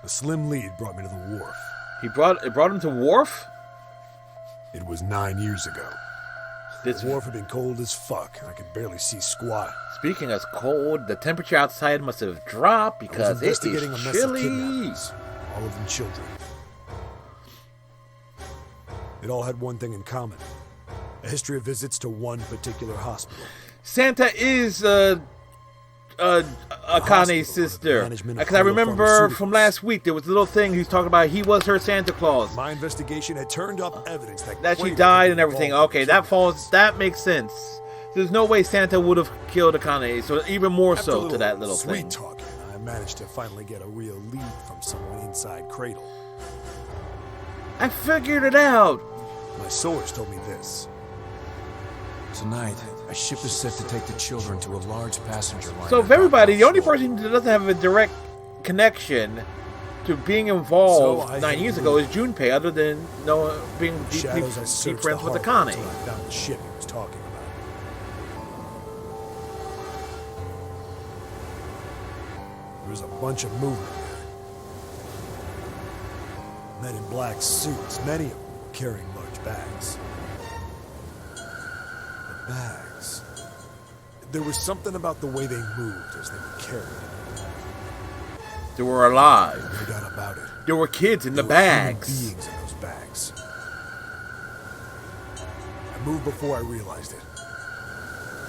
A slim lead brought me to the wharf. It brought him to wharf? It was 9 years ago. The wharf had been cold as fuck, and I could barely see squat. Speaking of cold, the temperature outside must have dropped because it is chilly. A mess of kidnappers, all of them children. It all had one thing in common: a history of visits to one particular hospital. Santa is Akane's sister. Because I remember from last week there was a little thing he's talking about. He was her Santa Claus. My investigation had turned up evidence that she died and everything. Okay, that makes sense. There's no way Santa would have killed Akane, so even more so to that little thing. Sweet talking, I managed to finally get a real lead from someone inside Cradle. I figured it out. My source told me this. Tonight, a ship is set to take the children to a large passenger liner. So, if everybody, the only person who doesn't have a direct connection to being involved 9 years ago is Junpei, other than being deep friends with Akane. I found the ship he was talking about. There was a bunch of movement there. Men in black suits, many of them were carrying large bags. The bags. There was something about the way they moved as they were carried. They were alive. No doubt about it. There were kids in the There were human bags. beings in those bags. I moved before I realized it.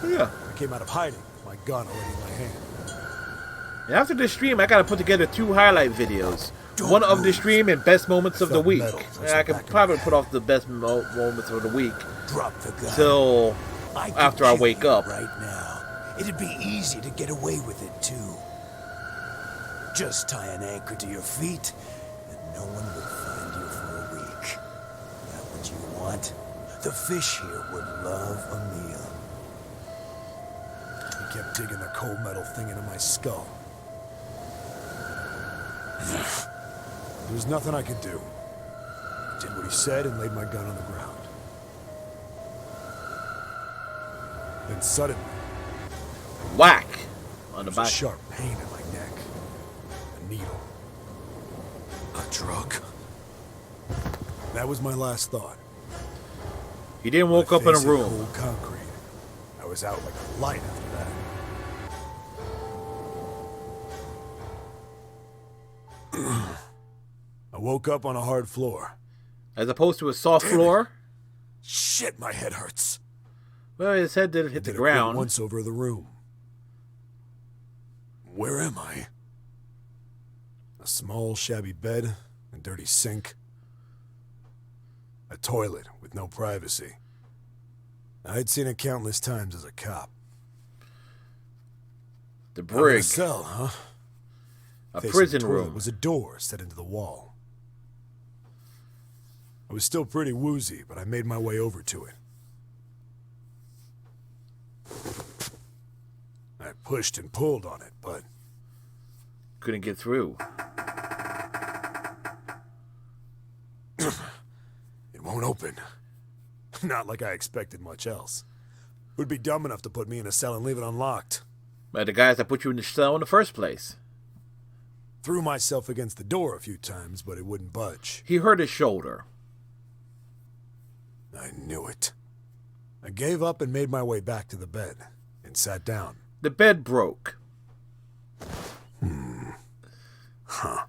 Yeah. I came out of hiding with my gun already in my hand. And after this stream, I gotta put together 2 highlight videos. One of the stream and best moments of the week. And I can probably put off the best moments of the week till after I wake up. Right now, it'd be easy to get away with it too. Just tie an anchor to your feet, and no one would find you for a week. That what you want? The fish here would love a meal. He kept digging the cold metal thing into my skull. There was nothing I could do. I did what he said and laid my gun on the ground. Then suddenly, whack on the there was back. a sharp pain in my neck. A needle. A drug. That was my last thought. He didn't woke up in a Face hit room. cold concrete. I was out like a light after that. I woke up on a hard floor. As opposed to a soft floor. Shit, my head hurts. Well, his head didn't hit the Did a ground. quick once over of the room. Where am I? A small, shabby bed, a dirty sink, a toilet with no privacy. I'd seen it countless times as a cop. The I'm in brig. a cell, huh? A Facing prison the toilet room. was a door set into the wall. I was still pretty woozy, but I made my way over to it. I pushed and pulled on it, but couldn't get through. It won't open. Not like I expected much else. Who'd be dumb enough to put me in a cell and leave it unlocked? By the guys that put you in the cell in the first place. Threw myself against the door a few times, but it wouldn't budge. He hurt his shoulder. I knew it. I gave up and made my way back to the bed and sat down. The bed broke. Huh.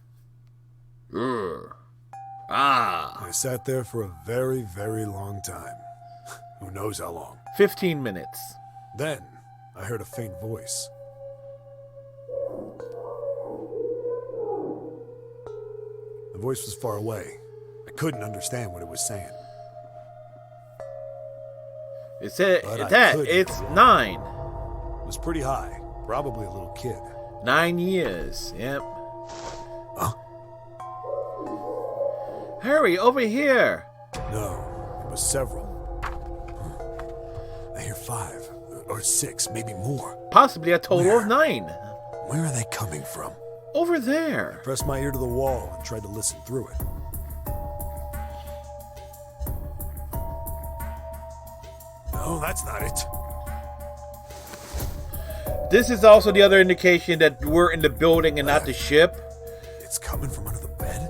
Ah. I sat there for a very, very long time. Who knows how long? 15 minutes. Then, I heard a faint voice. The voice was far away. I couldn't understand what it was saying. It said, But it's 9. It was pretty high. Probably a little kid. 9 years. Yep. Huh? Hurry, over here. No, it was several. I hear 5 or 6, maybe more. Possibly a total of 9. Where are they coming from? Over there. I pressed my ear to the wall and tried to listen through it. No, that's not it. This is also the other indication that we're in the building and not the ship. It's coming from under the bed?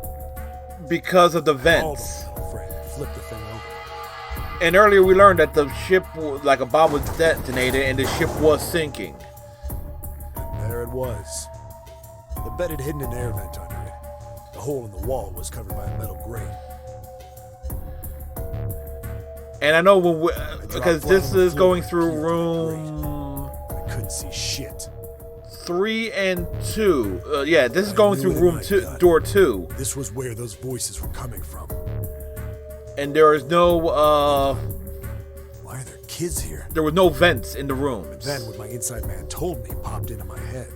Because of the Hold vents. on, Fred. Flip the thing over. And earlier we learned that the ship, like a bomb was detonated and the ship was sinking. And there it was. The bed had hidden an air vent under it. The hole in the wall was covered by a metal grate. And I know because this is going through room... I couldn't see shit. 3 and 2. Yeah, this is going through room 2, door 2. This was where those voices were coming from. And there is no, Why are there kids here? there was no vents in the rooms. Then what my inside man told me popped into my head.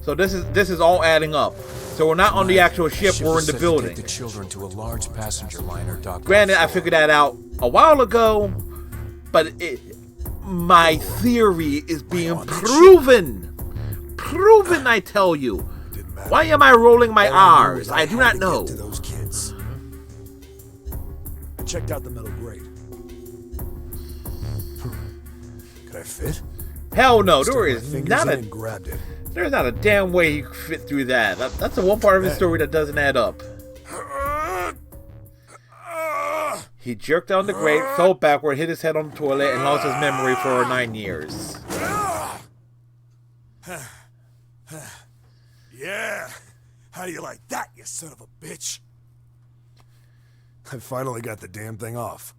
So this is all adding up. So we're not on the actual ship, we're in the building. Take the children to a large passenger liner docked. Granted, I figured that out a while ago, but my theory is being proven. Proven, I tell you. Why am I rolling my R's? I do not know. To those kids. I checked out the metal grate. Could I fit? Hell no, Stuck there my is fingers not in a and grabbed it. there's not a damn way you could fit through that. That's the one part of the story that doesn't add up. He jerked on the grate, fell backward, hit his head on the toilet, and lost his memory for 9 years. Yeah. How do you like that, you son of a bitch? I finally got the damn thing off.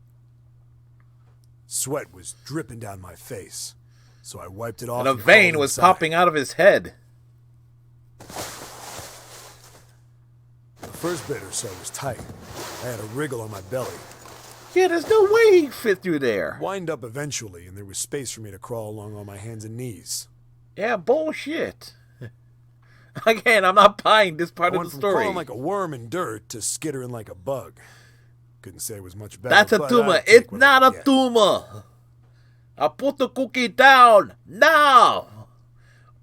Sweat was dripping down my face, so I wiped it off. And a vein was popping out of his head. The first bit or so was tight. I had a wriggle on my belly. Yeah, there's no way he could fit through there. Wind up eventually, and there was space for me to crawl along on my hands and knees. Yeah, bullshit. Again, I'm not buying this part I of went the from story. crawling like a worm in dirt to skittering like a bug. Couldn't say it was much better. That's a but tumor. I'd take It's what not I a could get. tumor. I put the cookie down now.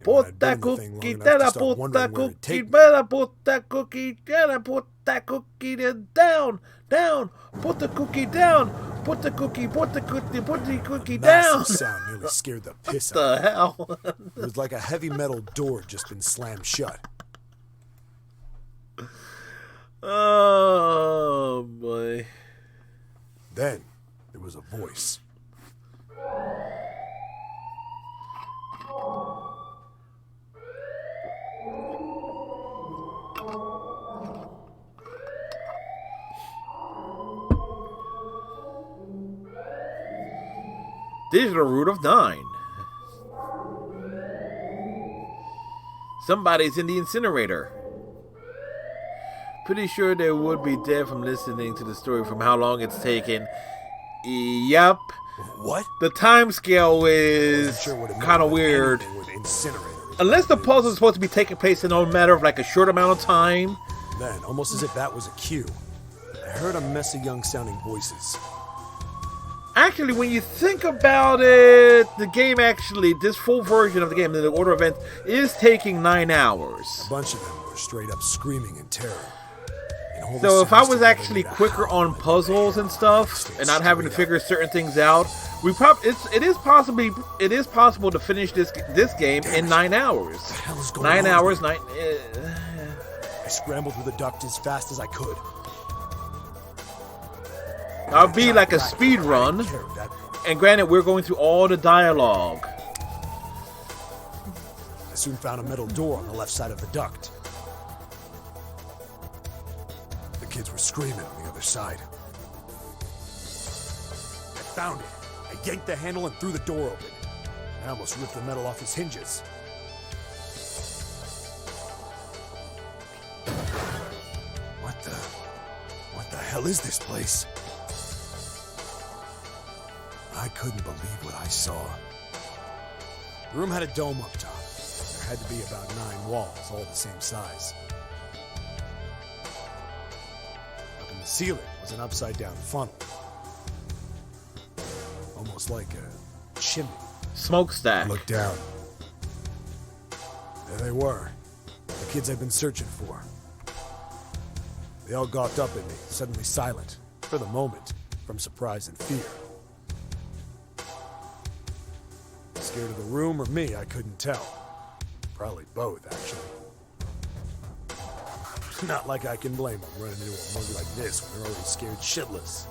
Put that cookie down. I put that cookie down. I put that cookie down. I put that cookie down. Down. Put the cookie down. Put the cookie down. Massive sound nearly scared the piss What out the hell? of me. It was like a heavy metal door just been slammed shut. Oh boy. Then there was a voice. Digital root of 9. Somebody's in the incinerator. Pretty sure they would be dead from listening to the story from how long it's taken. Yep. What? The time scale is kind of weird. Unless the puzzle is supposed to be taking place in a matter of like a short amount of time. Then, almost as if that was a cue, I heard a mess of young-sounding voices. Actually, when you think about it, the game actually, this full version of the game, the order of events, is taking 9 hours. A bunch of them were straight up screaming in terror. And all the So if I sounds was together actually made a quicker on puzzles and stuff, and not having to figure certain things out, it is possible to finish this game in 9 hours. 9 hours, 9. I scrambled through the duct as fast as I could. I'll be like a speed run, and granted, we're going through all the dialogue. I soon found a metal door on the left side of the duct. The kids were screaming on the other side. I found it. I yanked the handle and threw the door open. I almost ripped the metal off its hinges. What the hell is this place? I couldn't believe what I saw. The room had a dome up top. There had to be about 9 walls, all the same size. Up in the ceiling was an upside-down funnel. Almost like a chimney. Smokestack. I looked down. There they were. The kids I'd been searching for. They all gawked up at me, suddenly silent, for the moment, from surprise and fear. Scared of the room or me, I couldn't tell. Probably both, actually. Not like I can blame them running into a mug like this when they're already scared shitless.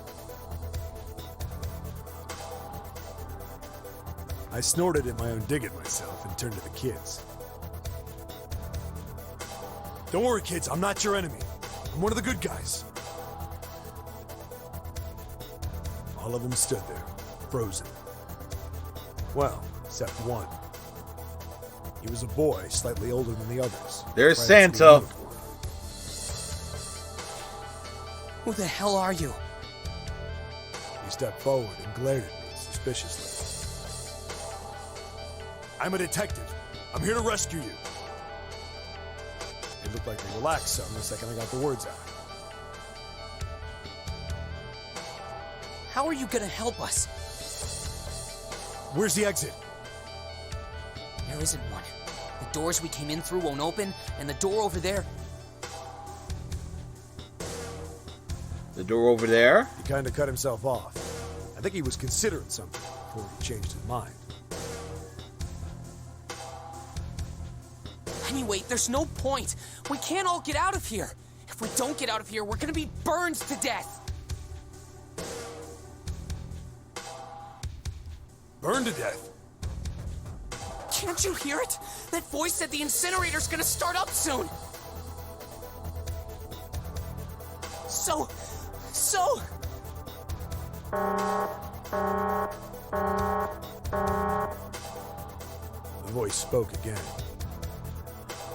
I snorted at my own dig at myself and turned to the kids. Don't worry, kids, I'm not your enemy. I'm one of the good guys. All of them stood there, frozen. Well, except one. He was a boy, slightly older than the others. There's Santa. Who the hell are you? He stepped forward and glared at me suspiciously. I'm a detective. I'm here to rescue you. It looked like they relaxed some the second I got the words out. How are you gonna help us? Where's the exit? There isn't one. The doors we came in through won't open, and the door over there... The door over there? He kind of cut himself off. I think he was considering something before he changed his mind. Anyway, there's no point. We can't all get out of here. If we don't get out of here, we're gonna be burned to death. Burned to death? Can't you hear it? That voice said the incinerator's gonna start up soon. So... The voice spoke again.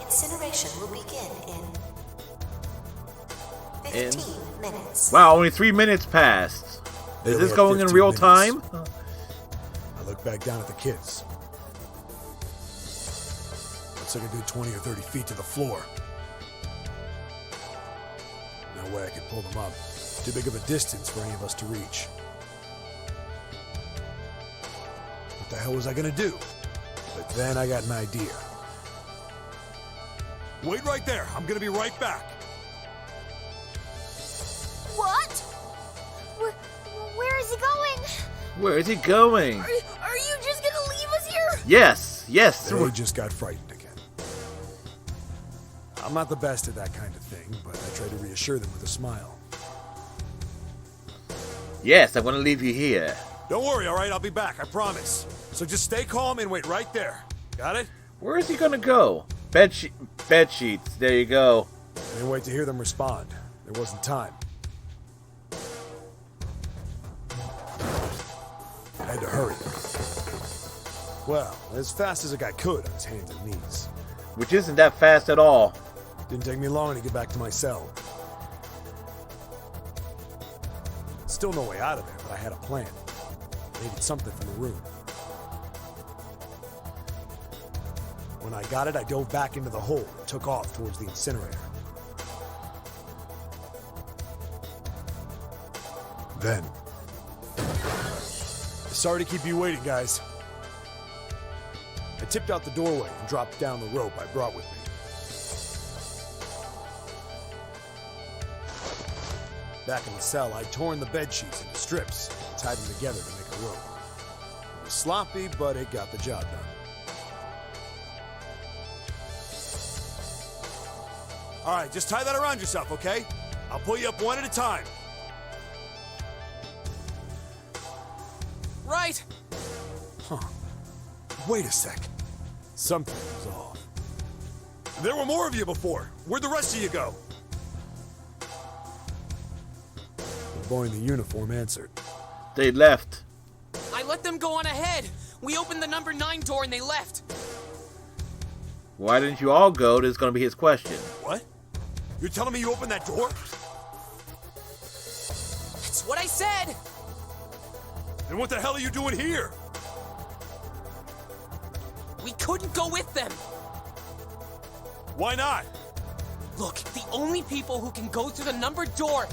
Incineration will begin in 15 minutes. Wow, only 3 minutes passed. Is this going in real time? I looked back down at the kids. Looks like a good 20 or 30 feet to the floor. No way I could pull them up. Too big of a distance for any of us to reach. What the hell was I gonna do? But then I got an idea. Wait right there. I'm gonna be right back. What? Where is he going? Where is he going? Are you just gonna leave us here? Yes. They just got frightened again. I'm not the best at that kind of thing, but I try to reassure them with a smile. Yes, I'm gonna leave you here. Don't worry, all right? I'll be back, I promise. So just stay calm and wait right there. Got it? Where is he gonna go? Bed sheets. There you go. I didn't wait to hear them respond. There wasn't time. I had to hurry. Well, as fast as a guy could on his hands and knees. Which isn't that fast at all. Didn't take me long to get back to my cell. Still no way out of there, but I had a plan. Needed something from the room. When I got it, I dove back into the hole and took off towards the incinerator. Then... Sorry to keep you waiting, guys. I tipped out the doorway and dropped down the rope I brought with me. Back in the cell, I'd torn the bed sheets into strips and tied them together to make a rope. It was sloppy, but it got the job done. All right, just tie that around yourself, okay? I'll pull you up one at a time. Right! Huh. Wait a sec. Something was off. There were more of you before. Where'd the rest of you go? The boy in the uniform answered. They left. let them go on ahead. We opened the number 9 door and they left. Why didn't you all go? This is going to be his question. What? You're telling me you opened that door? That's what I said. Then what the hell are you doing here? We couldn't go with them. Why not? Look, the only people who can go through the numbered door.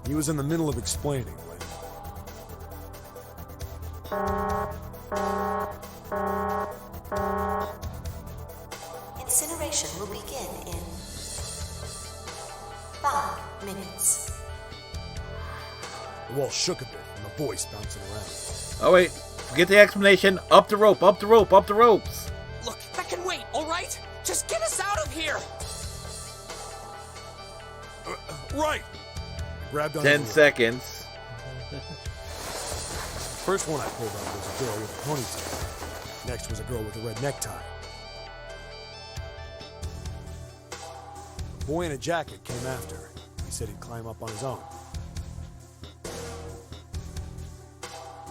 He was in the middle of explaining when... Incineration will begin in 5 minutes. The wall shook a bit and the voice bouncing around. Oh, wait. Forget the explanation. Up the rope, up the rope, up the ropes. Look, that can wait, all right? Just get us out of here. Right. Grabbed on 10 seconds. First one I pulled up was a girl with a ponytail. Next was a girl with a red necktie. A boy in a jacket came after. He said he'd climb up on his own. The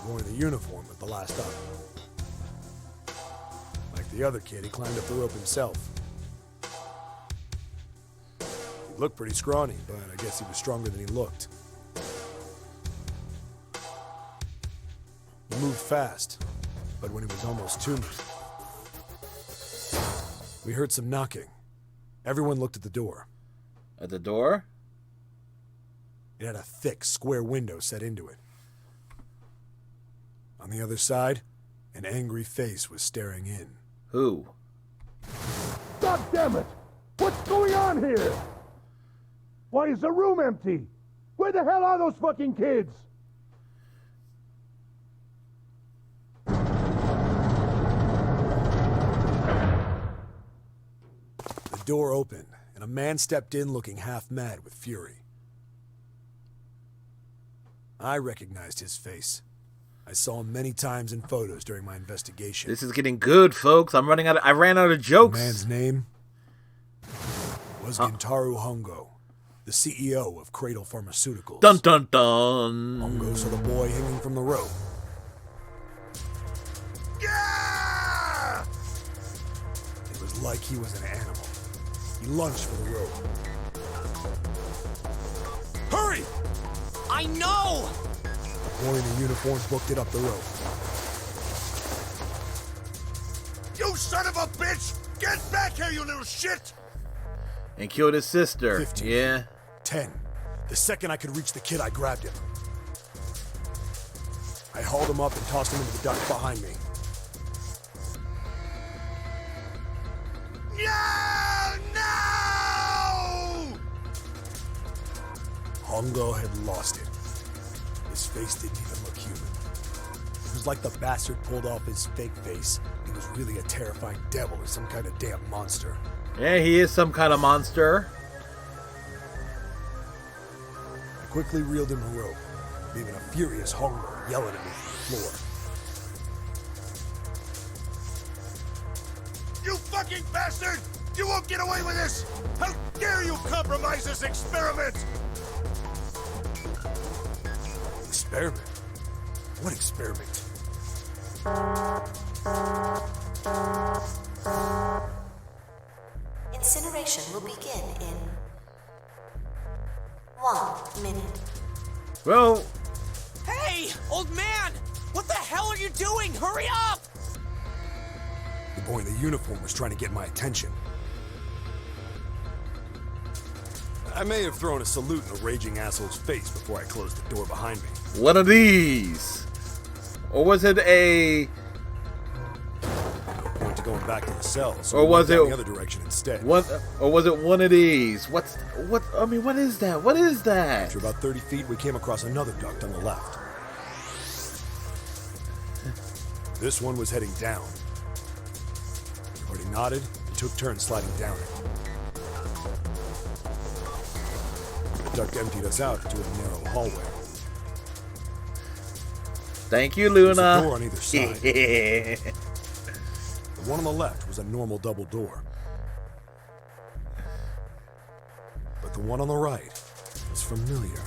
boy in the uniform was the last up. Like the other kid, he climbed up the rope himself. He looked pretty scrawny, but I guess he was stronger than he looked. He moved fast, but when he was almost to me, we heard some knocking. Everyone looked at the door. At the door? It had a thick, square window set into it. On the other side, an angry face was staring in. Who? God damn it! What's going on here? Why is the room empty? Where the hell are those fucking kids? The door opened, and a man stepped in looking half mad with fury. I recognized his face. I saw him many times in photos during my investigation. This is getting good, folks. I ran out of jokes. The man's name was Gintaro Hongo, the CEO of Cradle Pharmaceuticals. Dun dun dun. Hongo saw the boy hanging from the rope. Yeah! It was like he was an animal. He lunged for the rope. Hurry! I know! The boy in the uniform booked it up the rope. You son of a bitch! Get back here, you little shit! And killed his sister. 15. Yeah. 10. The second I could reach the kid, I grabbed him. I hauled him up and tossed him into the duct behind me. No! Hongo had lost it. His face didn't even look human. It was like the bastard pulled off his fake face. He was really a terrifying devil or some kind of damn monster. Yeah, he is some kind of monster. I quickly reeled him a rope, leaving a furious Hongo yelling at me from the floor. You fucking bastard! You won't get away with this! How dare you compromise this experiment! Experiment? What experiment? Incineration will begin in 1 minute. Well... Hey, old man! What the hell are you doing? Hurry up! The boy in the uniform was trying to get my attention. I may have thrown a salute in the raging asshole's face before I closed the door behind me. One of these. Or was it a... Point to going back to the cells. Or was it the other direction instead? What? Or was it one of these? What? I mean, what is that? What is that? After about 30 feet, we came across another duct on the left. This one was heading down. Everybody nodded and took turns sliding down it. The duct emptied us out into a narrow hallway. Thank you, Luna. There was a door on either side. The one on the left was a normal double door. But the one on the right was familiar.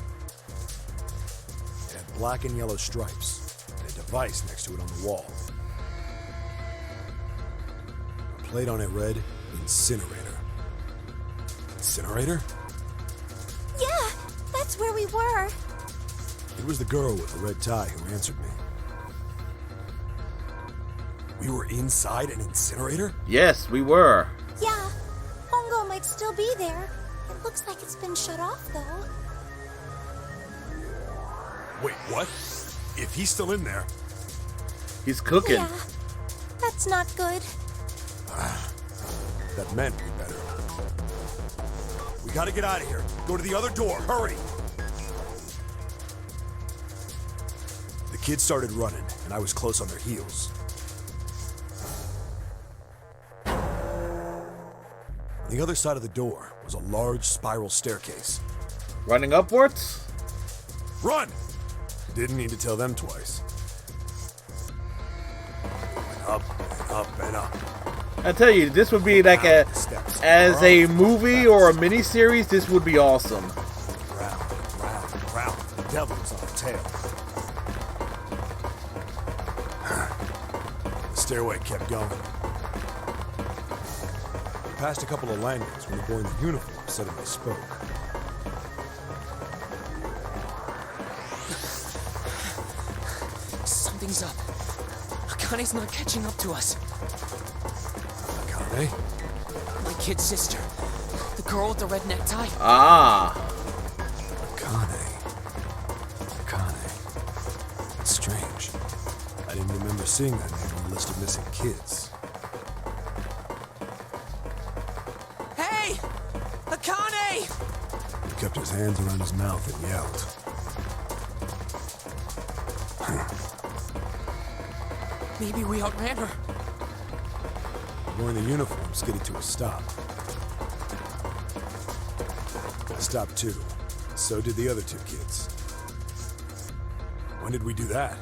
It had black and yellow stripes, and a device next to it on the wall. A plate on it read, Incinerator. Incinerator? Yeah, that's where we were. It was the girl with the red tie who answered me. We were inside an incinerator? Yes, we were. Yeah, Hongo might still be there. It looks like it's been shut off, though. Wait, what? If he's still in there... He's cooking. Yeah, that's not good. That meant we better. We gotta get out of here. Go to the other door. Hurry! The kids started running, and I was close on their heels. On the other side of the door was a large spiral staircase. Running upwards? Run! Didn't need to tell them twice. Went up and up and up. I tell you, this would be like as a movie or a miniseries, this would be awesome. Round, round, round. The devil's on our tail. The stairway kept going. We passed a couple of lanyards when the boy in the uniform suddenly spoke. Something's up. Akane's not catching up to us. Akane? My kid sister. The girl with the red necktie. Ah. Akane. It's strange. I didn't remember seeing that name on the list of missing kids. Hey! Akane! He kept his hands around his mouth and yelled. Maybe we outran her. The boy in the uniform skidded to a stop. I stopped too. So did the other two kids. When did we do that?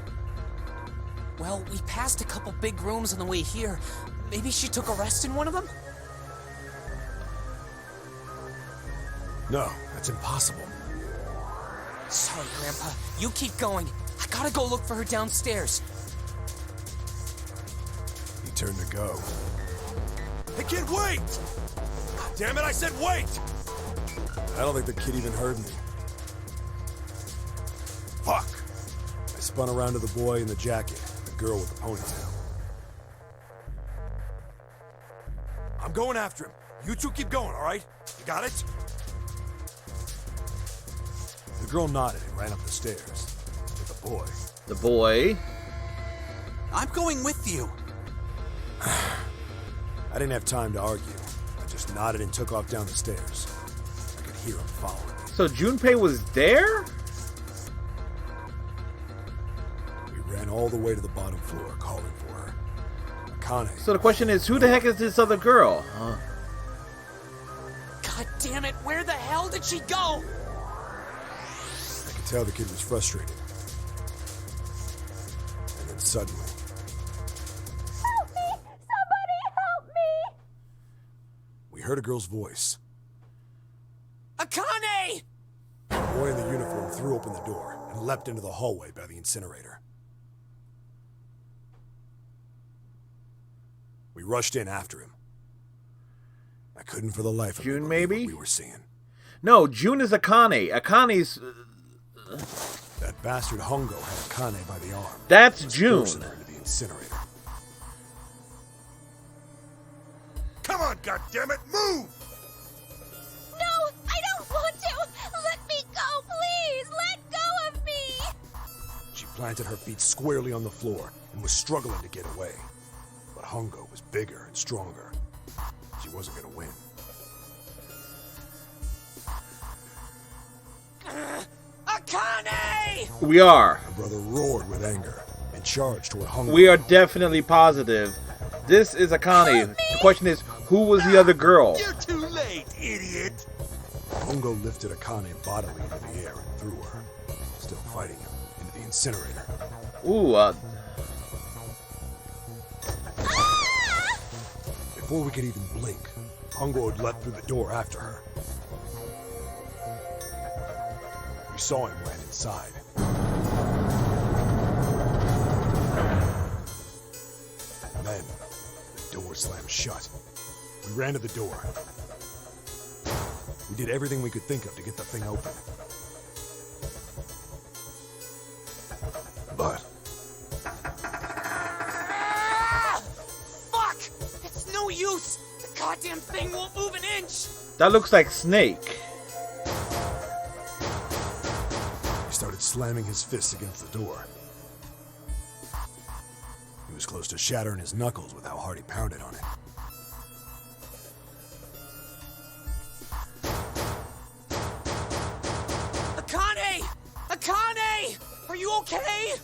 Well, we passed a couple big rooms on the way here. Maybe she took a rest in one of them? No, that's impossible. Sorry, Grandpa. You keep going. I gotta go look for her downstairs. He turned to go. Hey, kid, wait! God damn it, I said wait! I don't think the kid even heard me. Fuck! I spun around to the boy in the jacket, the girl with the ponytail. I'm going after him. You two keep going, all right? You got it? The girl nodded and ran up the stairs. With the boy. The boy? I'm going with you. I didn't have time to argue. I just nodded and took off down the stairs. I could hear him following me. So Junpei was there? We ran all the way to the bottom floor, calling for her. Akane. So the question is, who the heck is this other girl? Huh? God damn it, where the hell did she go? I could tell the kid was frustrated. And then suddenly... Help me! Somebody help me! We heard a girl's voice. Akane! The boy in the uniform threw open the door and leapt into the hallway by the incinerator. We rushed in after him. I couldn't for the life of me believe maybe? what we were seeing. No, June is Akane. Akane's... That bastard Hongo had Akane by the arm. That's June. Forcing her into the incinerator. Come on, goddammit, move! No, I don't want to! Let me go, please! Let go of me! She planted her feet squarely on the floor and was struggling to get away. But Hongo was bigger and stronger. She wasn't gonna win. Akane! We are. My brother roared with anger and charged toward Hongo. We are definitely positive. This is Akane. The question is, who was the other girl? You're too late, idiot! Hongo lifted Akane bodily into the air and threw her, still fighting him, into the incinerator. Ooh, Before we could even blink, Hongo had leapt through the door after her. We saw him land inside. slammed shut. We ran to the door. We did everything we could think of to get the thing open. But Fuck! It's no use! The goddamn thing won't move an inch! That looks like Snake. he started slamming his fists against the door. He was close to shattering his knuckles with how hard he pounded on it. Akane! Akane! Are you okay?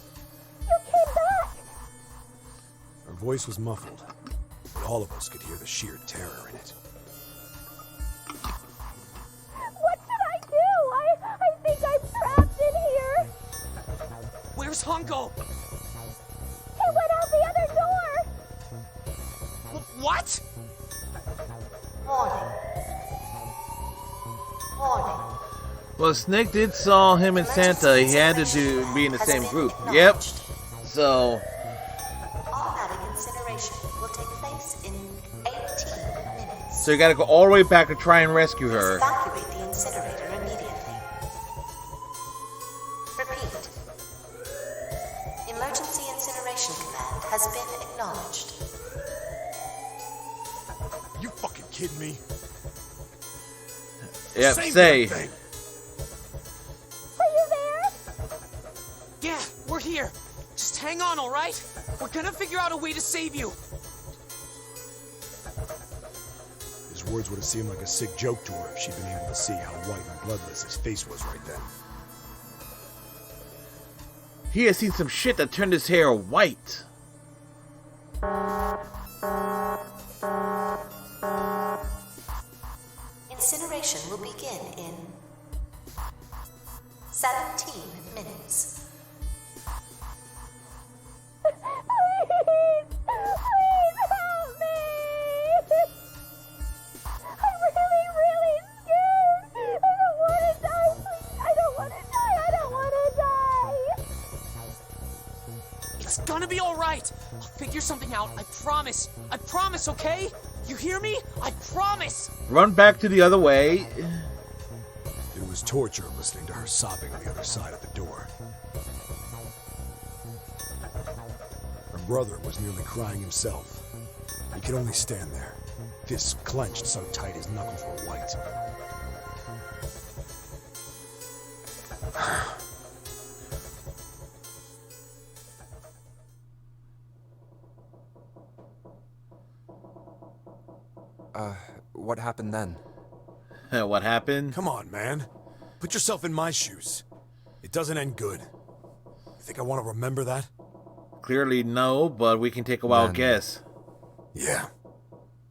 You came back! Her voice was muffled, but all of us could hear the sheer terror in it. What should I do? I think I'm trapped in here. Where's Hongo? He went out the other door. What? Well, Snake did saw him and Santa. He had to be in the same group. Yep. So. Automatic incineration will take place in 18 minutes. So you gotta go all the way back to try and rescue her. Evacuate the incinerator immediately. Repeat. Emergency incineration command has been acknowledged. You fucking kidding me? Yep, Same say. thing. Are you there? Yeah, we're here. Just hang on, alright? We're gonna figure out a way to save you. His words would have seemed like a sick joke to her if she'd been able to see how white and bloodless his face was right then. He has seen some shit that turned his hair white. Incineration will begin in 17 minutes. Please! Please help me! I'm really scared! I don't want to die, please! I don't want to die! I don't want to die! It's gonna be alright. I'll figure something out. I promise. I promise, okay? You hear me? I promise! Run back to the other way. It was torture listening to her sobbing on the other side of the door. Her brother was nearly crying himself. He could only stand there, fists clenched so tight his knuckles were white. What happened then? What happened? Come on, man. Put yourself in my shoes. It doesn't end good. You think I want to remember that? Clearly no, but we can take a wild guess. Yeah.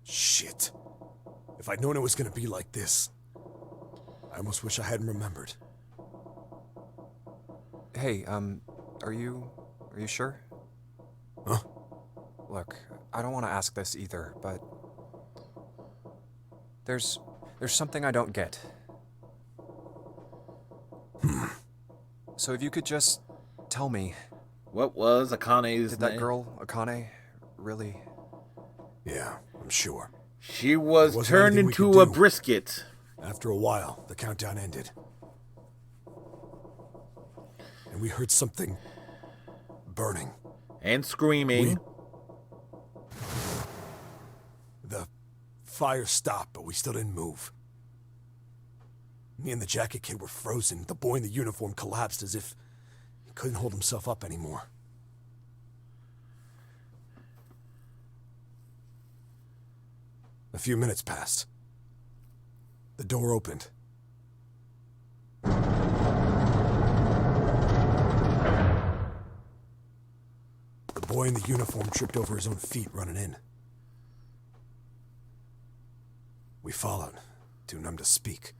Shit. If I'd known it was gonna be like this, I almost wish I hadn't remembered. Hey, are you sure? Huh? Look, I don't want to ask this either, but there's something I don't get. So if you could just tell me, what was Akane's Did that name? girl, Akane, really? Yeah, I'm sure. She was Wasn't turned anything we into could a do. brisket. After a while, the countdown ended. And we heard something burning. And screaming. The fire stopped, but we still didn't move. Me and the jacket kid were frozen. The boy in the uniform collapsed as if he couldn't hold himself up anymore. A few minutes passed. The door opened. The boy in the uniform tripped over his own feet running in. We followed, too numb to speak.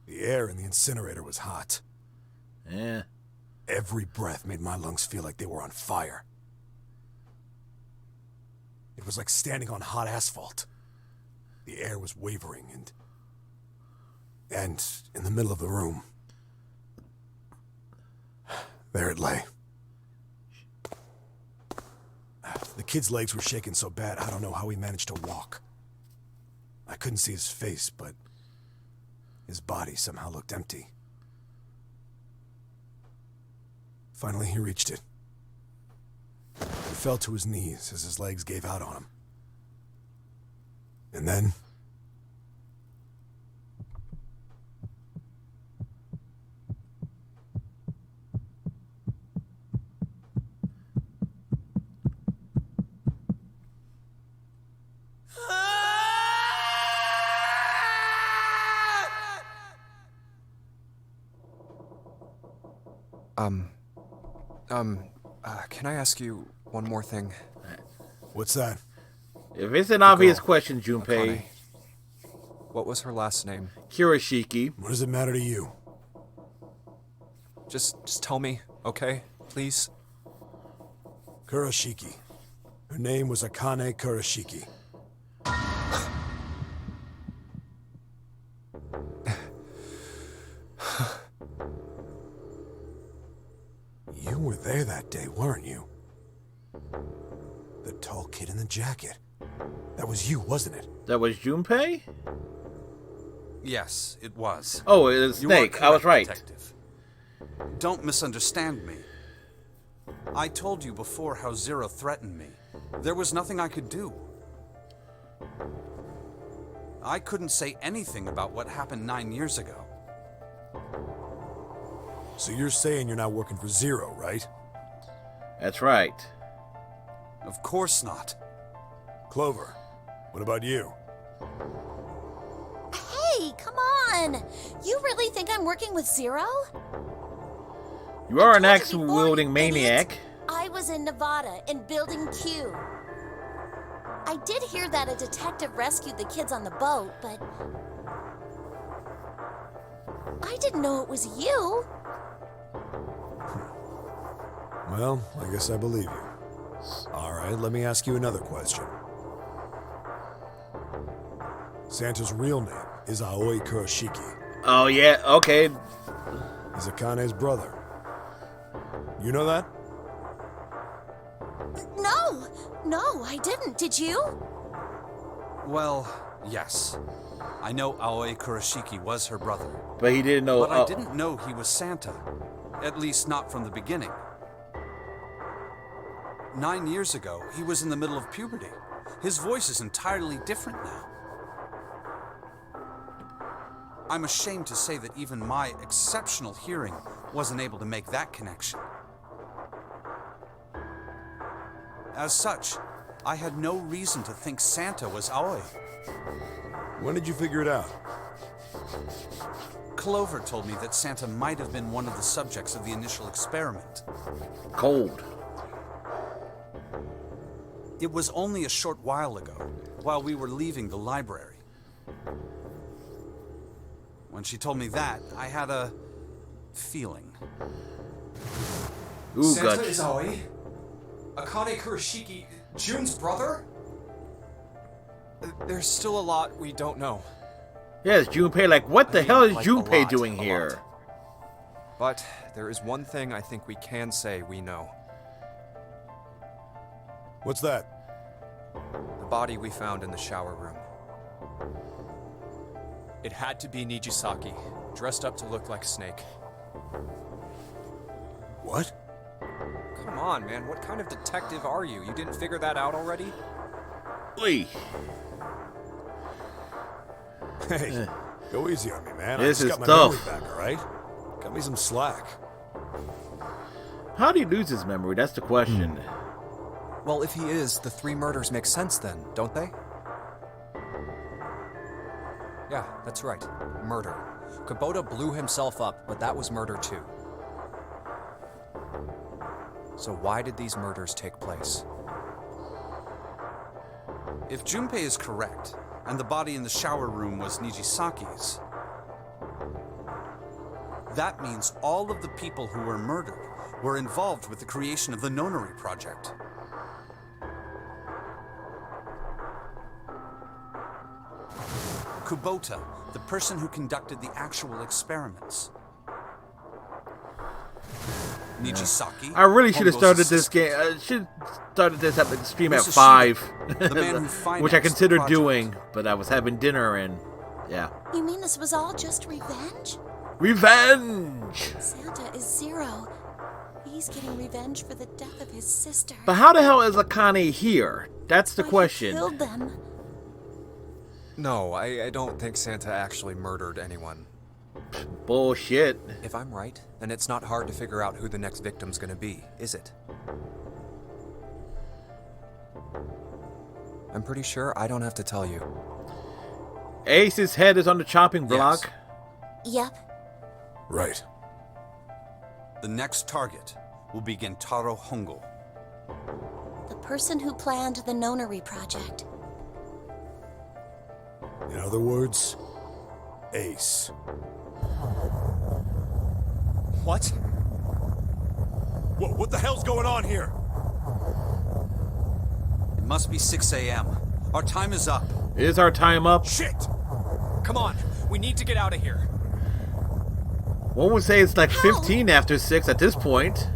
The air in the incinerator was hot. Yeah. Every breath made my lungs feel like they were on fire. It was like standing on hot asphalt. The air was wavering and in the middle of the room, there it lay. The kid's legs were shaking so bad, I don't know how he managed to walk. I couldn't see his face, but his body somehow looked empty. Finally, he reached it. He fell to his knees as his legs gave out on him. And then... Can I ask you one more thing? What's that? If it's an obvious question, Junpei. What was her last name? Kirishiki. What does it matter to you? Just tell me, okay? Please? Kurashiki. Her name was Akane Kurashiki. You were there that day, weren't you? The tall kid in the jacket. That was you, wasn't it? That was Junpei? Yes, it was. Oh, it was Snake. I was right. Detective. Don't misunderstand me. I told you before how Zero threatened me. There was nothing I could do. I couldn't say anything about what happened 9 years ago. So you're saying you're not working for Zero, right? That's right. Of course not. Clover, what about you? Hey, come on! You really think I'm working with Zero? You are an axe-wielding maniac. I was in Nevada, in Building Q. I did hear that a detective rescued the kids on the boat, but... I didn't know it was you. Well, I guess I believe you. All right, let me ask you another question. Santa's real name is Aoi Kurashiki. Oh, yeah, okay. He's Akane's brother. You know that? No, I didn't. Did you? Well, yes. I know Aoi Kurashiki was her brother. But he didn't know... But I didn't know he was Santa. At least not from the beginning. 9 years ago, he was in the middle of puberty. His voice is entirely different now. I'm ashamed to say that even my exceptional hearing wasn't able to make that connection. As such, I had no reason to think Santa was Aoi. When did you figure it out? Clover told me that Santa might have been one of the subjects of the initial experiment. Cold. It was only a short while ago, while we were leaving the library. When she told me that, I had a feeling. Ooh, Santa gotcha. is Aoi? Akane Kurashiki, June's brother? There's still a lot we don't know. Yes, Junpei, like, what the hell is Like, Junpei doing here? But there is one thing I think we can say we know. What's that? The body we found in the shower room. It had to be Nijisaki, dressed up to look like a snake. What? Come on, man. What kind of detective are you? You didn't figure that out already? Oi. Hey, go easy on me, man. This I is just got my tough. memory back, all right? Cut me some slack. How do you lose his memory? That's the question. Well, if he is, the 3 murders make sense then, don't they? Yeah, that's right. Murder. Kubota blew himself up, but that was murder too. So why did these murders take place? If Junpei is correct, and the body in the shower room was Nijisaki's, that means all of the people who were murdered were involved with the creation of the Nonary Project. Kubota, the person who conducted the actual experiments. Nijisaki. I really should have Hongo's started this assistant. game. I should started this at the stream at Mrs. 5, Shida, the man who which I financed the considered project. doing, but I was having dinner and yeah. You mean this was all just revenge? Revenge! Santa is Zero. He's getting revenge for the death of his sister. But how the hell is Akane here? That's the But question. He killed them. No, I don't think Santa actually murdered anyone. Bullshit. If I'm right, then it's not hard to figure out who the next victim's gonna be, is it? I'm pretty sure I don't have to tell you. Ace's head is on the chopping block. Yep. Right. The next target will be Gentaro Hongo. The person who planned the Nonary project. In other words, Ace. What? What the hell's going on here? It must be 6 a.m. Our time is up. Is our time up? Shit! Come on, we need to get out of here. One would say it's like 15 after 6 at this point.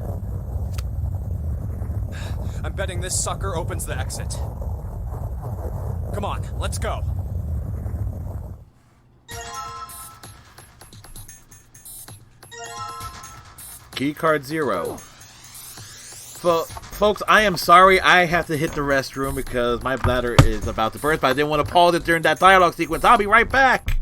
I'm betting this sucker opens the exit. Come on, let's go. Keycard 0. Folks, I am sorry I have to hit the restroom because my bladder is about to burst, but I didn't want to pause it during that dialogue sequence. I'll be right back.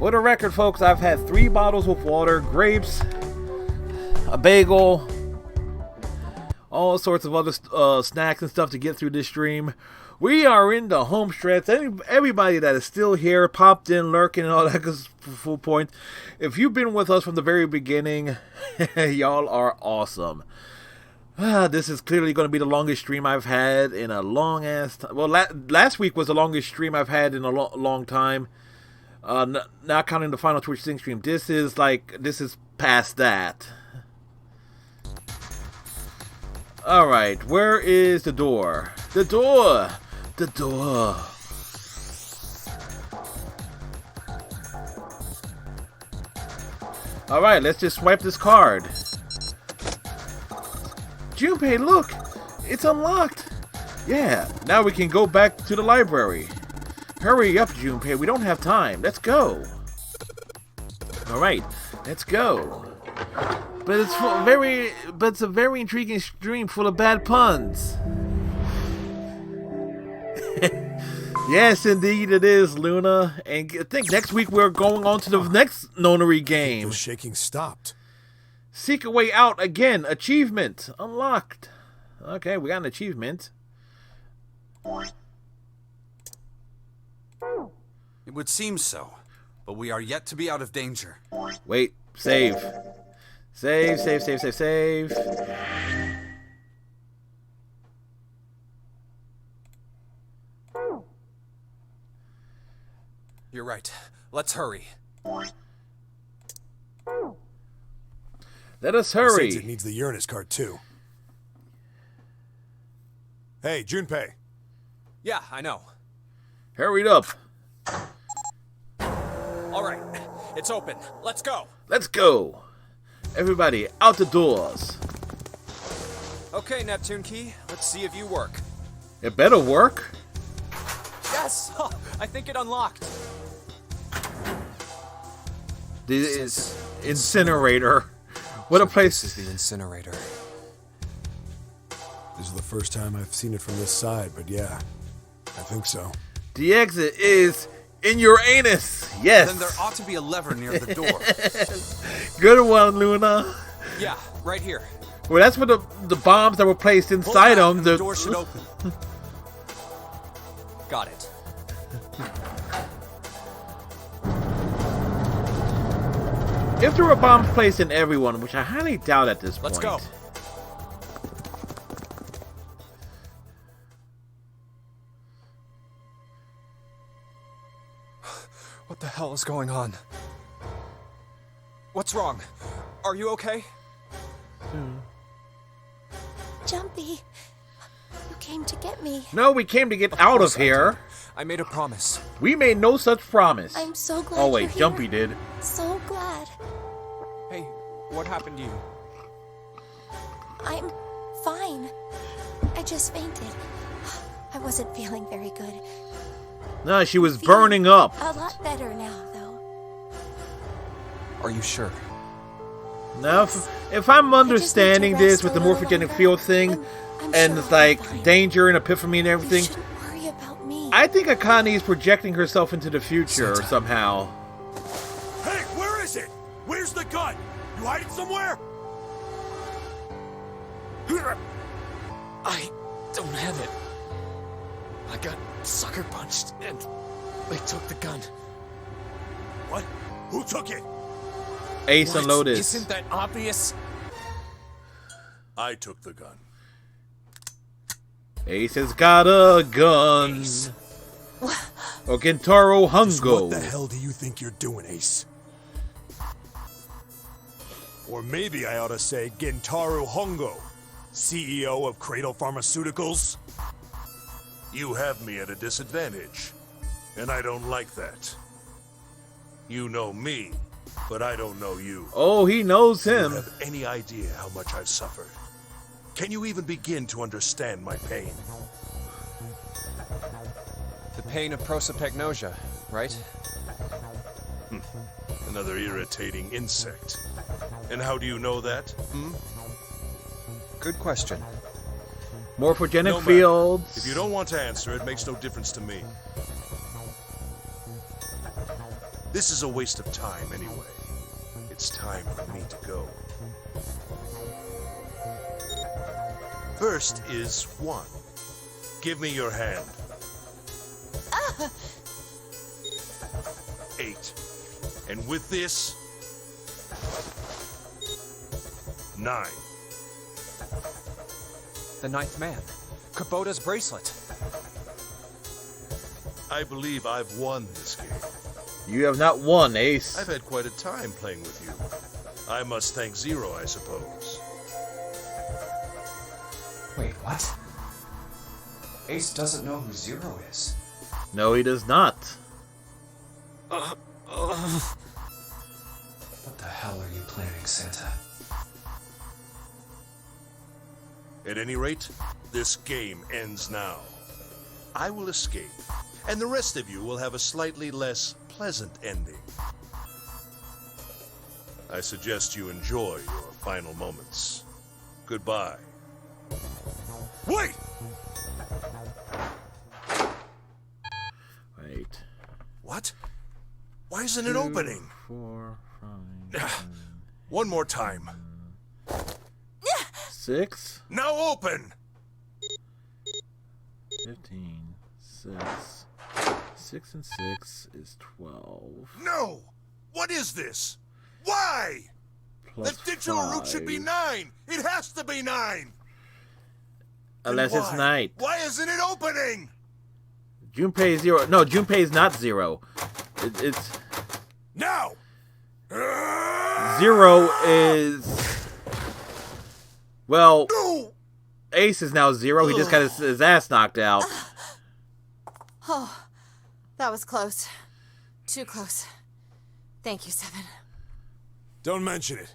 For the record, folks, I've had 3 bottles of water, grapes, a bagel, all sorts of other snacks and stuff to get through this stream. We are in the home stretch. Everybody that is still here, popped in, lurking, and all that good full point. If you've been with us from the very beginning, y'all are awesome. This is clearly going to be the longest stream I've had in a long ass time. Well, last week was the longest stream I've had in a long time. Not counting the final Twitch Sync stream. This is past that. Alright, where is the door? The door! The door! Alright, let's just swipe this card. Junpei, look! It's unlocked! Yeah, now we can go back to the library. Hurry up, Junpei, we don't have time. Let's go. Alright, let's go. But it's a very intriguing stream full of bad puns. Yes, indeed it is, Luna. And I think next week we're going on to the next Nonary game. The shaking stopped. Seek a way out again. Achievement unlocked. Okay, we got an achievement. It would seem so, but we are yet to be out of danger. Wait, save. Save. You're right. Let's hurry. Let us hurry. It needs the Uranus card too. Hey, Junpei. Yeah, I know. Hurry up. All right, it's open. Let's go. Let's go. Everybody, out the doors. Okay, Neptune Key. Let's see if you work. It better work. Yes! I think it unlocked. The incinerator. What a place. This is the incinerator. This is the first time I've seen it from this side, but yeah. I think so. The exit is in your anus. Yes. Then there ought to be a lever near the door. Good one, Luna. Yeah, right here. Well, that's where the bombs that were placed inside them. The door should open. Got it. If there were bombs placed in everyone, which I highly doubt at this point. Let's go. What the hell is going on? What's wrong? Are you okay? Jumpy, you came to get me. No, we came to get out of here. I made a promise. We made no such promise. I'm so glad Oh wait, you're here. Jumpy did. So glad. Hey, what happened to you? I'm fine. I just fainted. I wasn't feeling very good. No, she was burning up. A lot better now, though. Are you sure? Now, if I'm understanding this with the morphogenic field thing, and it's like danger and epiphany and everything, Worry about me. I think Akane is projecting herself into the future somehow. Hey, where is it? Where's the gun? You hide it somewhere? I don't have it. I got sucker punched and they took the gun. What? Who took it? Ace and Lotus. Isn't that obvious? I took the gun. Ace has got a gun. Or Gentaro Hungo. What the hell do you think you're doing, Ace? Or maybe I ought to say Gentaro Hongo, CEO of Cradle Pharmaceuticals. You have me at a disadvantage, and I don't like that. You know me, but I don't know you. Oh, he knows Do him. you have any idea how much I've suffered? Can you even begin to understand my pain? The pain of prosopagnosia, right? Another irritating insect. And how do you know that? Good question. Morphogenic No matter. fields. If you don't want to answer, it makes no difference to me. This is a waste of time anyway. It's time for me to go. First is 1. Give me your hand. 8. And with this, 9. The ninth man. Kubota's bracelet. I believe I've won this game. You have not won, Ace. I've had quite a time playing with you. I must thank Zero, I suppose. Wait, what? Ace doesn't know who Zero is. No, he does not. What the hell are you planning, Santa? At any rate, this game ends now. I will escape, and the rest of you will have a slightly less pleasant ending. I suggest you enjoy your final moments. Goodbye. Wait! Wait. What? Why isn't it opening? 4, 5, One more time. 6, Now open! 15, 6. 6 and 6 is 12. No! What is this? Why? Plus The digital root should be 9! It has to be 9! Unless Then it's why? night. Why isn't it opening? Junpei is 0. No, Junpei is not 0. It's... Now! 0 is... Well, Ace is now 0. He just got his ass knocked out. Oh, that was close. Too close. Thank you, Seven. Don't mention it.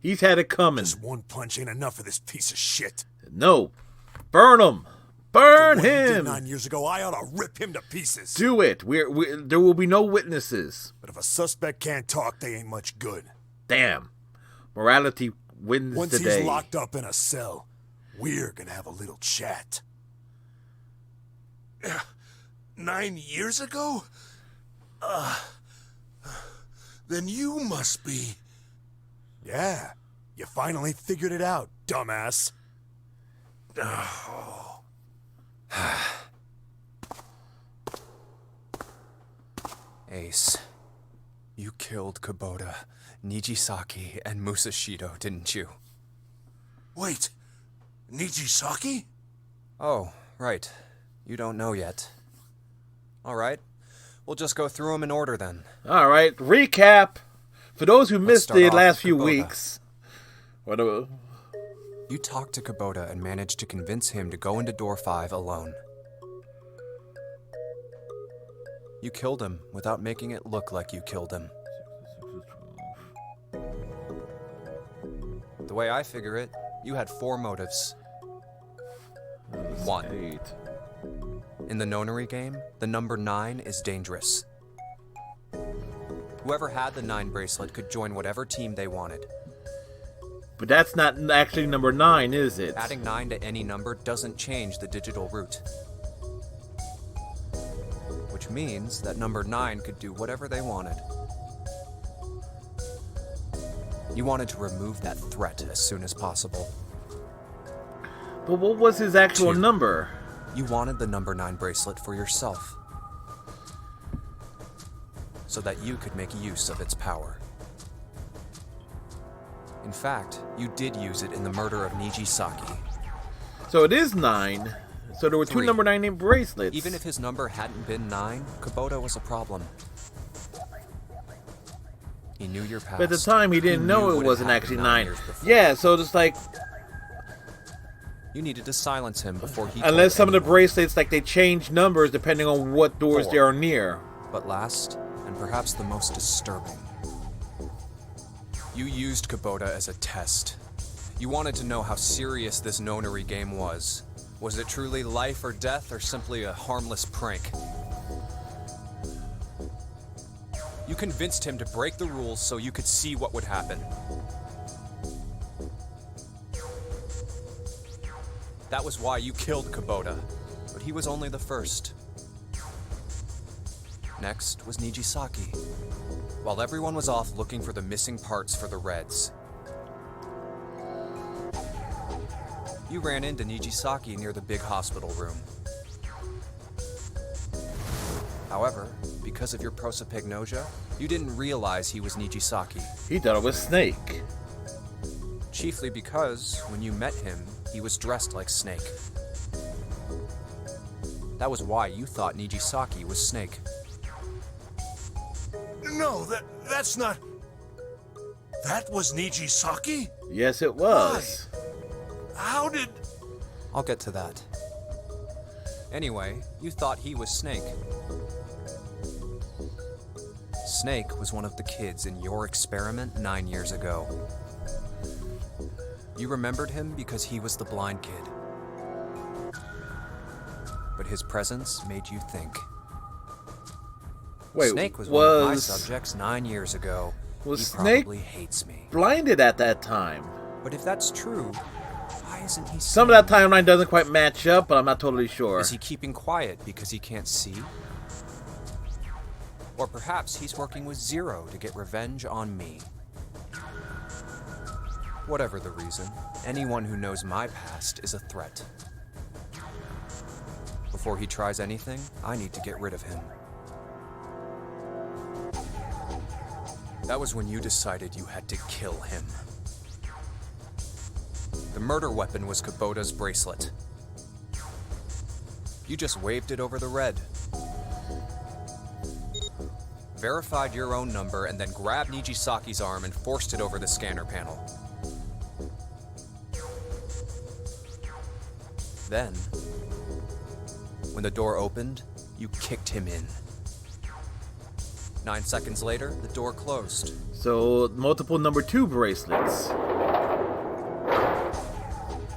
He's had it coming. Just one punch ain't enough for this piece of shit. No. Burn him. Burn The way he did him. 9 years ago, I ought to rip him to pieces. Do it. There will be no witnesses. But if a suspect can't talk, they ain't much good. Damn. Morality wins Once today. he's locked up in a cell, we're gonna have a little chat. 9 years ago? Then you must be... Yeah, you finally figured it out, dumbass. Oh. Ace, you killed Kubota, Nijisaki, and Musashido, didn't you? Wait, Nijisaki? Oh, right. You don't know yet. All right. We'll just go through them in order then. All right, recap. For those who missed start the off last with few Kubota. weeks. You talked to Kubota and managed to convince him to go into door 5 alone. You killed him without making it look like you killed him. The way I figure it, you had 4 motives. 1. In the nonary game, the number 9 is dangerous. Whoever had the 9 bracelet could join whatever team they wanted. But that's not actually number 9, is it? Adding 9 to any number doesn't change the digital root. Which means that number 9 could do whatever they wanted. You wanted to remove that threat as soon as possible. But what was his actual 2. number? You wanted the number 9 bracelet for yourself, so that you could make use of its power. In fact, you did use it in the murder of Nijisaki. So it is 9. So there were 2 3. number 9 bracelets. Even if his number hadn't been 9, Kubota was a problem. He knew your past. But at the time, he didn't knew know what it had wasn't happened actually 9 9. years before. Yeah, so just like... You needed to silence him before he Unless told some of the anyone. bracelets, like, they change numbers depending on what doors 4. they are near. But last, and perhaps the most disturbing, you used Kubota as a test. You wanted to know how serious this nonary game was. Was it truly life or death, or simply a harmless prank? You convinced him to break the rules so you could see what would happen. That was why you killed Kubota, but he was only the first. Next was Nijisaki. While everyone was off looking for the missing parts for the Reds, you ran into Nijisaki near the big hospital room. However, because of your prosopagnosia, you didn't realize he was Nijisaki. He thought it was Snake. Chiefly because, when you met him, he was dressed like Snake. That was why you thought Nijisaki was Snake. No, that's not... That was Nijisaki? Yes, it was. How did... I'll get to that. Anyway, you thought he was Snake. Snake was one of the kids in your experiment 9 years ago. You remembered him because he was the blind kid. But his presence made you think. Wait, Snake was one of my subjects 9 years ago. Was He Snake probably hates me. blinded at that time? But if that's true, why isn't he Some of that timeline doesn't quite match up, but I'm not totally sure. Is he keeping quiet because he can't see? Or perhaps he's working with Zero to get revenge on me. Whatever the reason, anyone who knows my past is a threat. Before he tries anything, I need to get rid of him. That was when you decided you had to kill him. The murder weapon was Kubota's bracelet. You just waved it over the red. Verified your own number and then grabbed Nijisaki's arm and forced it over the scanner panel. Then, when the door opened, you kicked him in. 9 seconds later, the door closed. So, multiple number 2 bracelets.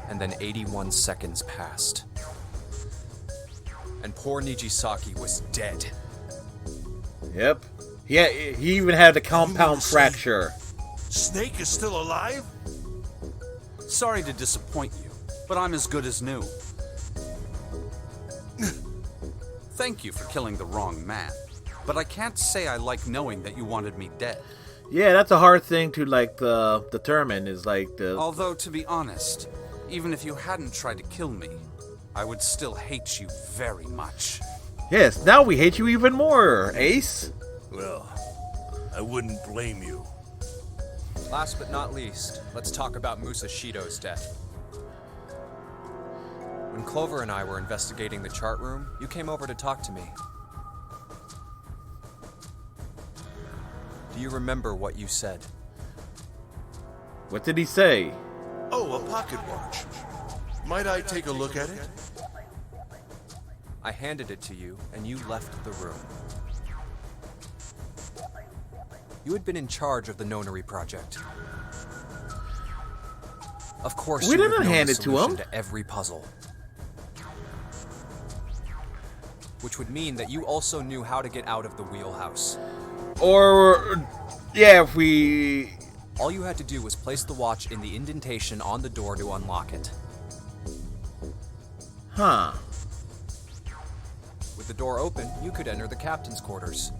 And then 81 seconds passed. And poor Nijisaki was dead. Yep. He even had a compound fracture. Snake is still alive? Sorry to disappoint you, but I'm as good as new. Thank you for killing the wrong man. But I can't say I like knowing that you wanted me dead. Yeah, that's a hard thing to like determine. Is like the. Although, to be honest, even if you hadn't tried to kill me, I would still hate you very much. Yes, now we hate you even more, Ace. Well, I wouldn't blame you. Last but not least, let's talk about Musashido's death. When Clover and I were investigating the chart room, you came over to talk to me. Do you remember what you said? What did he say? Oh, a pocket watch. Might I take a look at it? I handed it to you, and you left the room. You had been in charge of the Nonary project. Of course, We you would didn't have known hand the it to solution him. to every puzzle. Which would mean that you also knew how to get out of the wheelhouse. Or, yeah, if we... All you had to do was place the watch in the indentation on the door to unlock it. Huh. With the door open, you could enter the captain's quarters.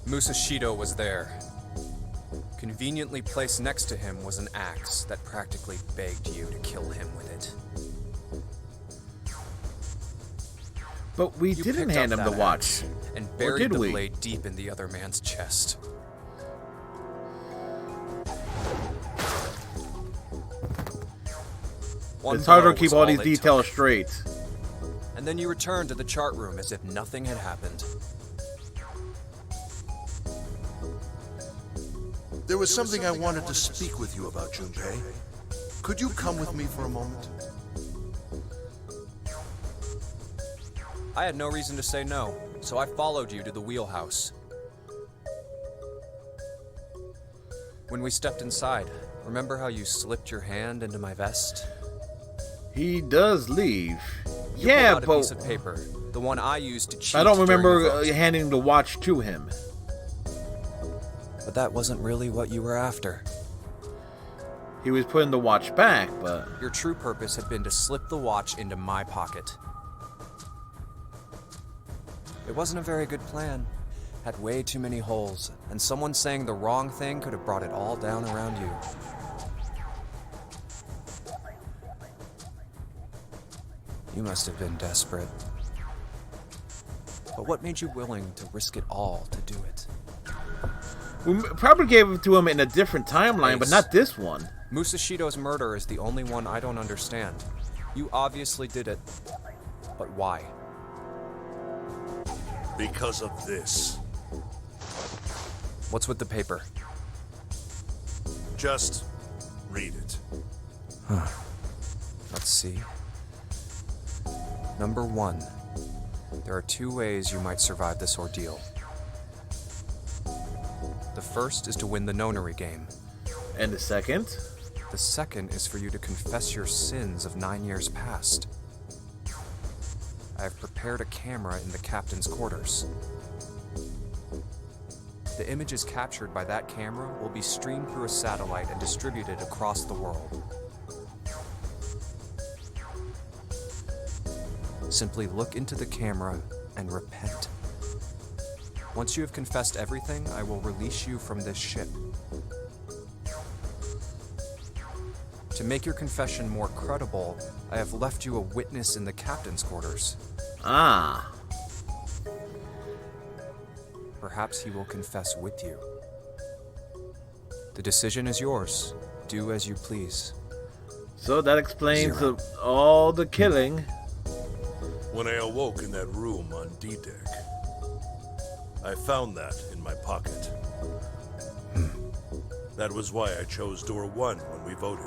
Musashido was there. Conveniently placed next to him was an axe that practically begged you to kill him with it. But we didn't hand him the watch. And Or buried did the we? blade deep in the other man's chest. One It's harder blow to keep was all these it details took. straight. And then you returned to the chart room as if nothing had happened. There was something I wanted to speak with you about, Junpei. Could you come with me for a moment? I had no reason to say no, so I followed you to the wheelhouse. When we stepped inside, remember how you slipped your hand into my vest? He does leave. You Yeah, pulled out a piece but of paper, the one I used to cheat I don't during the remember vote. handing the watch to him. But that wasn't really what you were after. He was putting the watch back, but... Your true purpose had been to slip the watch into my pocket. It wasn't a very good plan. Had way too many holes, and someone saying the wrong thing could have brought it all down around you. You must have been desperate. But what made you willing to risk it all to do it? We probably gave it to him in a different timeline, but Ace. not this one. Musashido's murder is the only one I don't understand. You obviously did it. But why? Because of this. What's with the paper? Just read it. Let's see. Number 1. There are 2 ways you might survive this ordeal. The first is to win the Nonary game. And the second? The second is for you to confess your sins of 9 years past. I have prepared a camera in the captain's quarters. The images captured by that camera will be streamed through a satellite and distributed across the world. Simply look into the camera and repent. Once you have confessed everything, I will release you from this ship. To make your confession more credible, I have left you a witness in the captain's quarters. Ah. Perhaps he will confess with you. The decision is yours. Do as you please. So that explains 0. all the killing. When I awoke in that room on D-Deck, I found that in my pocket. That was why I chose door 1 when we voted.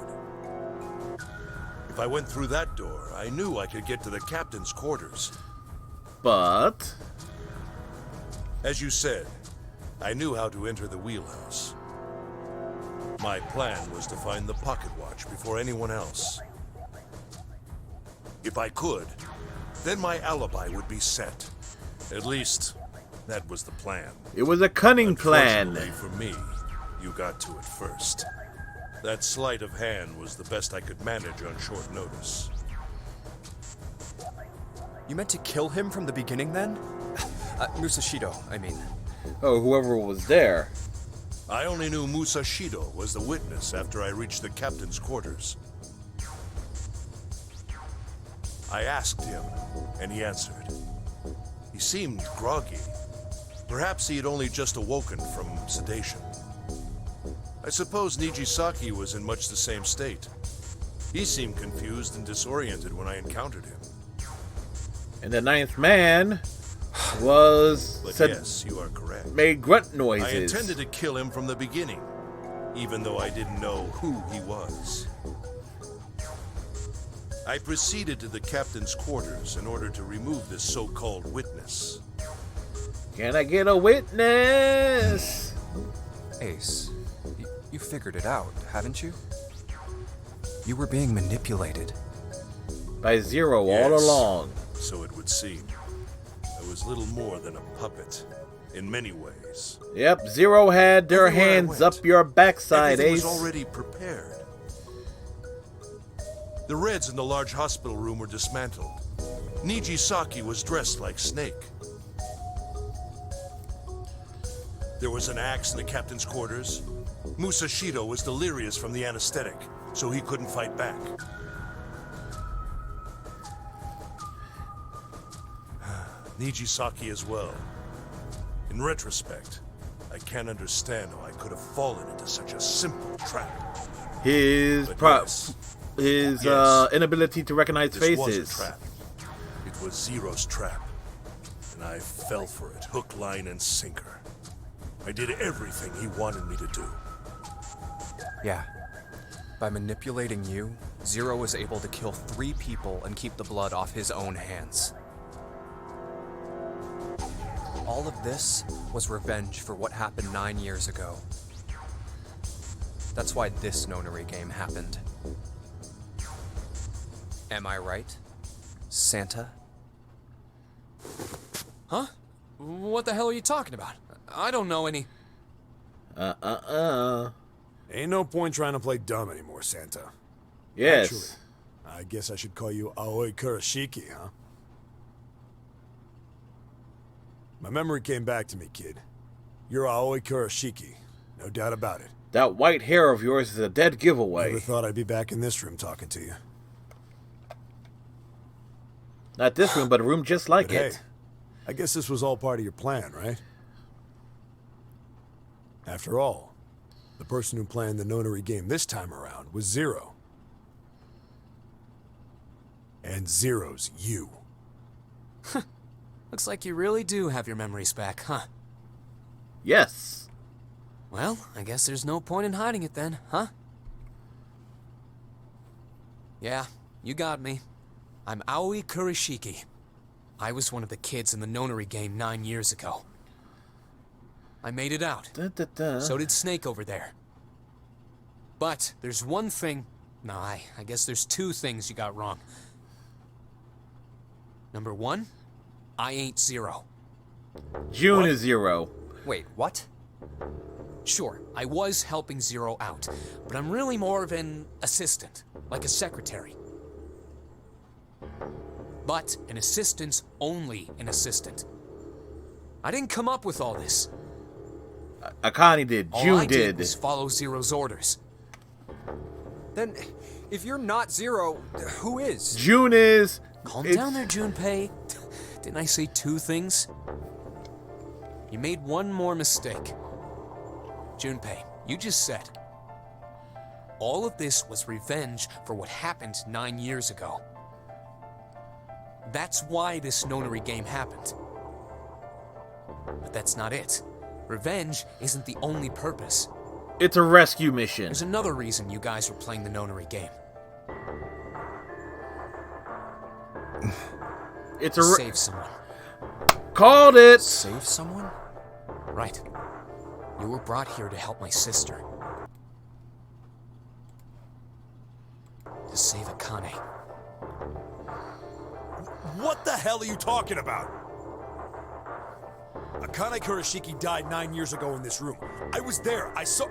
If I went through that door, I knew I could get to the captain's quarters. But... As you said, I knew how to enter the wheelhouse. My plan was to find the pocket watch before anyone else. If I could, then my alibi would be set. At least, that was the plan. It was a cunning plan. Unfortunately for me, you got to it first. That sleight of hand was the best I could manage on short notice. You meant to kill him from the beginning then? Musashido, I mean. Oh, whoever was there. I only knew Musashido was the witness after I reached the captain's quarters. I asked him, and he answered. He seemed groggy. Perhaps he had only just awoken from sedation. I suppose Nijisaki was in much the same state. He seemed confused and disoriented when I encountered him. And the ninth man was But said, yes, you are correct. made grunt noises. I intended to kill him from the beginning, even though I didn't know who he was. I proceeded to the captain's quarters in order to remove this so-called witness. Can I get a witness? Ace, you figured it out, haven't you? You were being manipulated. By Zero Yes, all along. So it would seem. I was little more than a puppet, in many ways. Yep, Zero had their Everywhere I hands went, up your backside, Everything Ace. was already prepared. The Reds in the large hospital room were dismantled. Nijisaki was dressed like Snake. There was an axe in the captain's quarters. Musashido was delirious from the anesthetic, so he couldn't fight back. Nijisaki as well. In retrospect, I can't understand how I could have fallen into such a simple trap. His Yes, inability to recognize this faces. was a trap. It was Zero's trap, and I fell for it, hook, line, and sinker. I did everything he wanted me to do. Yeah. By manipulating you, Zero was able to kill 3 people and keep the blood off his own hands. All of this was revenge for what happened 9 years ago. That's why this nonary game happened. Am I right, Santa? Huh? What the hell are you talking about? I don't know any... Ain't no point trying to play dumb anymore, Santa. Yes. Actually, I guess I should call you Aoi Kurashiki, huh? My memory came back to me, kid. You're Aoi Kurashiki, no doubt about it. That white hair of yours is a dead giveaway. Never thought I'd be back in this room talking to you. Not this room, but a room just like But it. hey, I guess this was all part of your plan, right? After all, the person who planned the nonary game this time around was Zero. And Zero's you. Looks like you really do have your memories back, huh? Yes. Well, I guess there's no point in hiding it then, huh? Yeah, you got me. I'm Aoi Kurashiki. I was one of the kids in the nonary game 9 years ago. I made it out. So did Snake over there. But there's one thing... No, I guess there's 2 things you got wrong. Number 1, I ain't Zero. June is Zero. Wait, what? Sure, I was helping Zero out, but I'm really more of an assistant, like a secretary. But an assistant's only an assistant. I didn't come up with all this. Akane did. All June I did did. was follow Zero's orders. Then, if you're not Zero, who is? June is... Calm down there, Junpei. Didn't I say 2 things? You made one more mistake. Junpei, you just said all of this was revenge for what happened 9 years ago. That's why this nonary game happened. But that's not it. Revenge isn't the only purpose. It's a rescue mission. There's another reason you guys were playing the nonary game. It's a... Save someone. Called it! Save someone? Right. You were brought here to help my sister. To save Akane. What the hell are you talking about? Akane Kurashiki died 9 years ago in this room. I was there. I saw...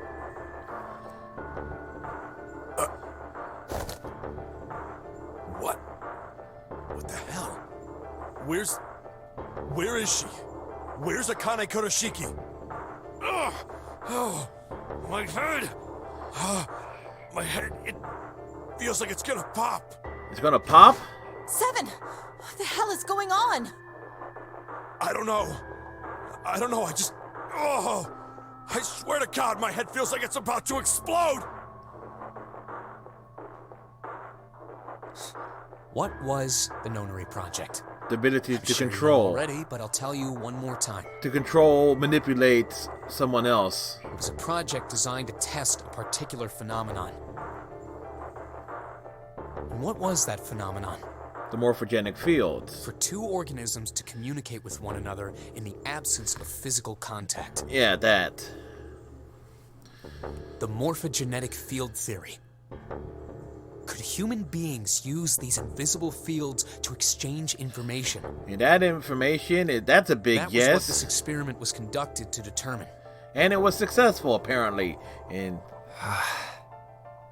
What? What the hell? Where is she? Where's Akane Kuroshiki? Ugh! Oh, my head! My head, it feels like it's gonna pop. It's gonna pop? 7! What the hell is going on? I don't know. I just... Oh! I swear to God, my head feels like it's about to explode! What was the Nonary Project? The ability I'm to sure you know control. already, but I'll tell you one more time. To control, manipulate someone else. It was a project designed to test a particular phenomenon. And what was that phenomenon? The morphogenic fields. For two organisms to communicate with one another in the absence of physical contact. Yeah, that. The morphogenetic field theory. Could human beings use these invisible fields to exchange information? And that information, that's a big That was yes. what this experiment was conducted to determine. And it was successful, apparently. And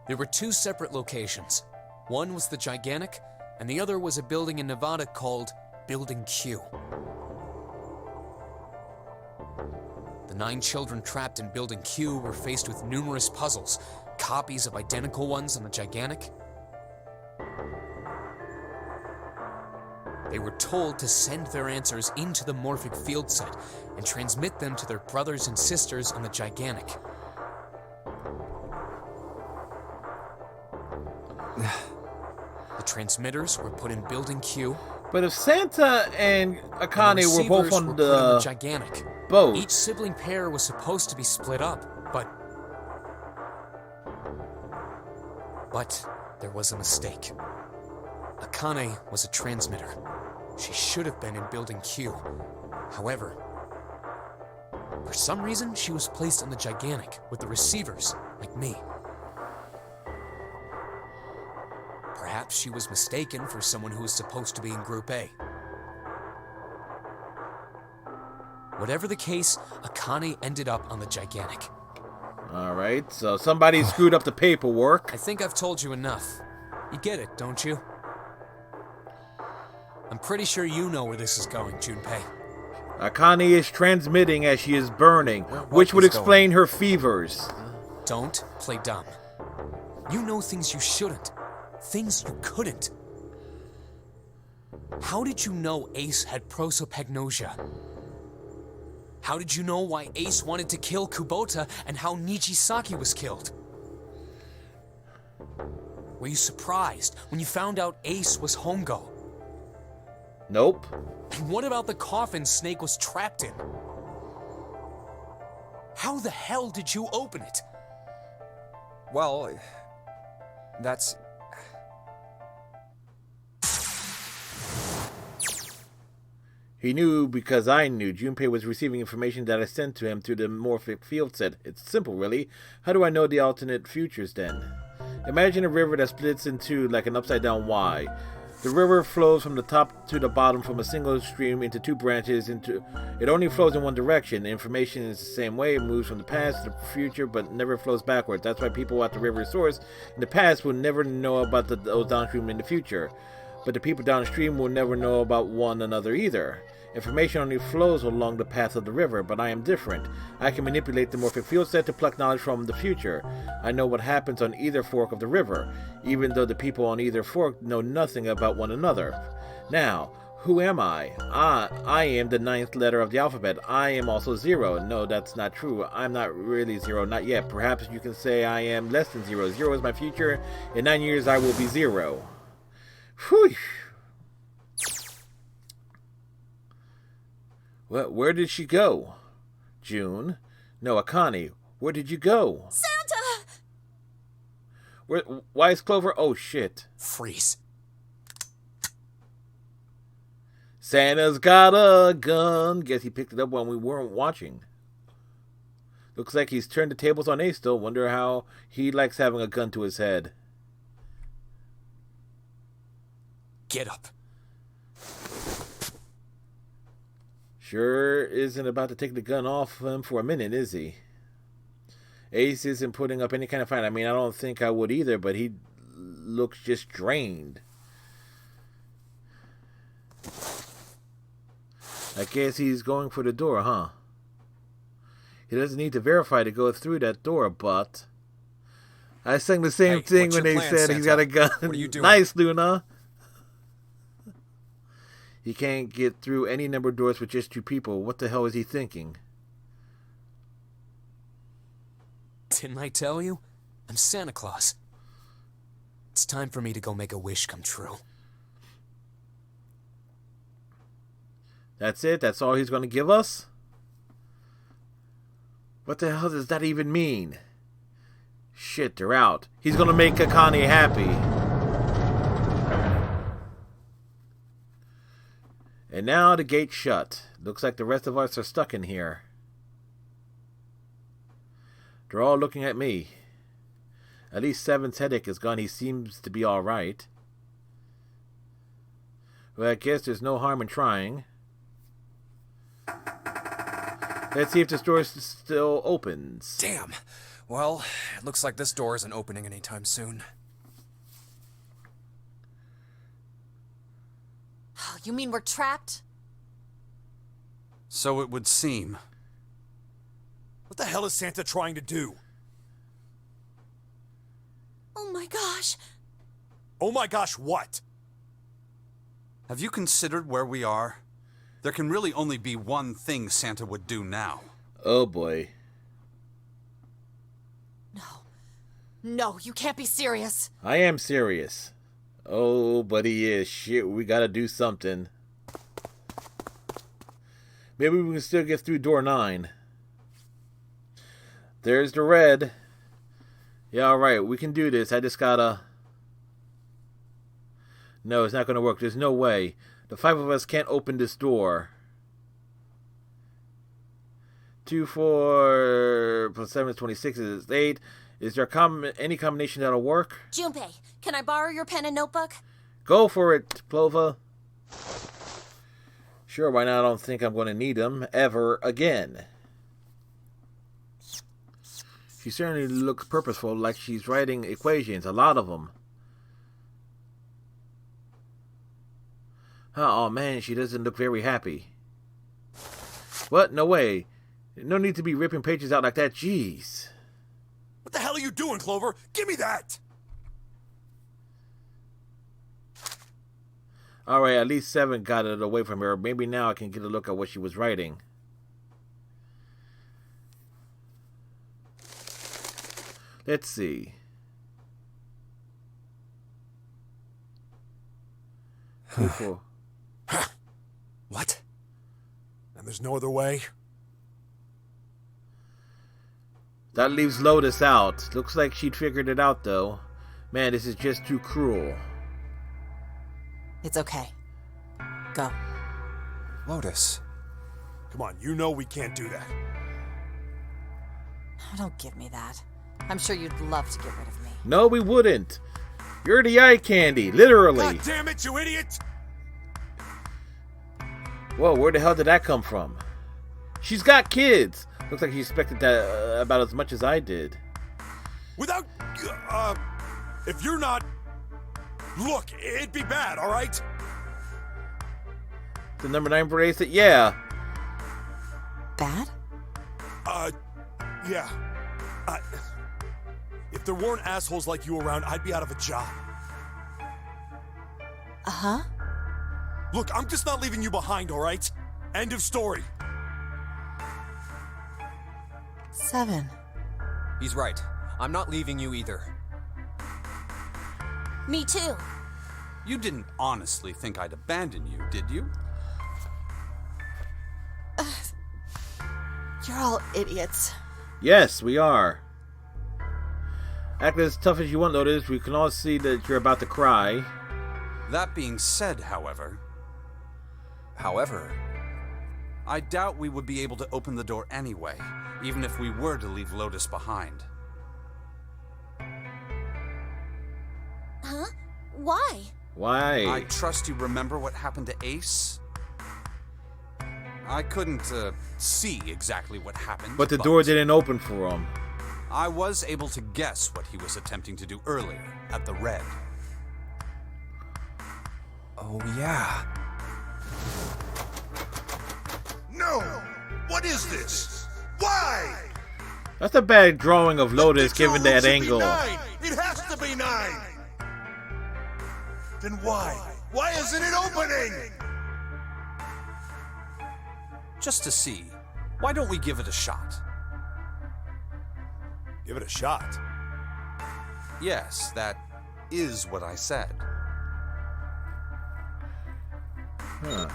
there were two separate locations. One was the Gigantic, and the other was a building in Nevada called Building Q. The 9 children trapped in Building Q were faced with numerous puzzles, copies of identical ones on the Gigantic. They were told to send their answers into the morphic field set and transmit them to their brothers and sisters on the Gigantic. The transmitters were put in Building Q. But if Santa and Akane and the were both receivers on were put in the Gigantic. boat, Each sibling pair was supposed to be split up, but there was a mistake. Akane was a transmitter. She should have been in Building Q. However, for some reason, she was placed on the Gigantic with the receivers, like me. Perhaps she was mistaken for someone who was supposed to be in Group A. Whatever the case, Akane ended up on the Gigantic. Alright, so somebody screwed up the paperwork. I think I've told you enough. You get it, don't you? I'm pretty sure you know where this is going, Junpei. Akane is transmitting as she is burning, which would explain her fevers. Don't play dumb. You know things you shouldn't. Things you couldn't. How did you know Ace had prosopagnosia? How did you know why Ace wanted to kill Kubota and how Nijisaki was killed? Were you surprised when you found out Ace was Hongo? Nope. And what about the coffin Snake was trapped in? How the hell did you open it? Well, that's... He knew because I knew. Junpei was receiving information that I sent to him through the morphic field set. It's simple, really. How do I know the alternate futures, then? Imagine a river that splits into like an upside-down Y. The river flows from the top to the bottom from a single stream into two branches. It only flows in one direction. The information is the same way. It moves from the past to the future, but never flows backwards. That's why people at the river's source in the past will never know about those downstream in the future. But the people downstream will never know about one another either. Information only flows along the path of the river, but I am different. I can manipulate the morphic field set to pluck knowledge from the future. I know what happens on either fork of the river, even though the people on either fork know nothing about one another. Now, who am I? I am the 9th letter of the alphabet. I am also 0. No, that's not true. I'm not really 0, not yet. Perhaps you can say I am less than 0. 0 is my future. In 9 years, I will be 0. Whew. Where did she go? June? No, Akane. Where did you go? Santa! Why is Clover? Oh, shit. Freeze. Santa's got a gun. Guess he picked it up when we weren't watching. Looks like he's turned the tables on Ace still. Wonder how he likes having a gun to his head. Get up. Sure isn't about to take the gun off him for a minute, is he? Ace isn't putting up any kind of fight. I mean, I don't think I would either, but he looks just drained. I guess he's going for the door, huh? He doesn't need to verify to go through that door, but... I sang the same thing when they said he's got a gun. What are you doing? Nice, Luna. He can't get through any number of doors with just 2 people. What the hell is he thinking? Didn't I tell you? I'm Santa Claus. It's time for me to go make a wish come true. That's it? That's all he's going to give us? What the hell does that even mean? Shit, they're out. He's going to make Akane happy. And now the gate's shut. Looks like the rest of us are stuck in here. They're all looking at me. At least 7's headache is gone. He seems to be alright. Well, I guess there's no harm in trying. Let's see if this door still opens. Damn. Well, it looks like this door isn't opening anytime soon. You mean we're trapped? So it would seem. What the hell is Santa trying to do? Oh my gosh. Oh my gosh, what? Have you considered where we are? There can really only be one thing Santa would do now. Oh boy. No, you can't be serious. I am serious. Oh, but he is. Shit, we gotta do something. Maybe we can still get through door 9. There's the red. Yeah, alright, we can do this. I just gotta... No, it's not gonna work. There's no way. The 5 of us can't open this door. 2, 4, plus 7 is 26 is 8. Is there any combination that'll work? Junpei, can I borrow your pen and notebook? Go for it, Plova. Sure, why not? I don't think I'm going to need them ever again. She certainly looks purposeful, like she's writing equations, a lot of them. Oh man, she doesn't look very happy. What? No way. No need to be ripping pages out like that, jeez. What the hell are you doing, Clover? Give me that! Alright, at least 7 got it away from her. Maybe now I can get a look at what she was writing. Let's see. What? And there's no other way? That leaves Lotus out. Looks like she'd figured it out, though. Man, this is just too cruel. It's okay. Go. Lotus. Come on, you know we can't do that. Oh, don't give me that. I'm sure you'd love to get rid of me. No, we wouldn't. You're the eye candy, literally. God damn it, you idiot! Whoa, where the hell did that come from? She's got kids. Looks like she expected that about as much as I did. Without, if you're not... Look, it'd be bad, alright? The number 9 bracelet, yeah. Bad? Yeah. If there weren't assholes like you around, I'd be out of a job. Uh-huh. Look, I'm just not leaving you behind, alright? End of story. 7. He's right. I'm not leaving you either. Me too. You didn't honestly think I'd abandon you, did you? You're all idiots. Yes, we are. Act as tough as you want, Lotus. We can all see that you're about to cry. That being said, however... I doubt we would be able to open the door anyway, even if we were to leave Lotus behind. Huh? Why? Why? I trust you remember what happened to Ace? I couldn't, see exactly what happened. But the door didn't open for him. I was able to guess what he was attempting to do earlier, at the Red. Oh, yeah. No! What is this? Why? That's a bad drawing of Lotus given that Should be angle. 9. It has to be 9. Then why? Why isn't it opening? Just to see. Why don't we give it a shot? Give it a shot. Yes, that is what I said. Huh.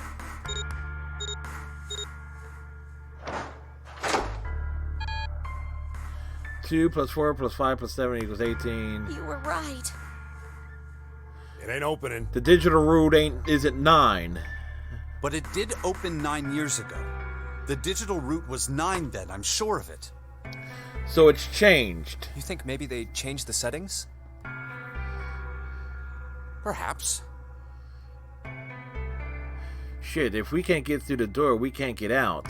Two plus 4 plus 5 plus 7 equals 18. You were right. It ain't opening. The digital root isn't 9. But it did open 9 years ago. The digital route was 9 then, I'm sure of it. So it's changed. You think maybe they changed the settings? Perhaps. Shit, if we can't get through the door, we can't get out.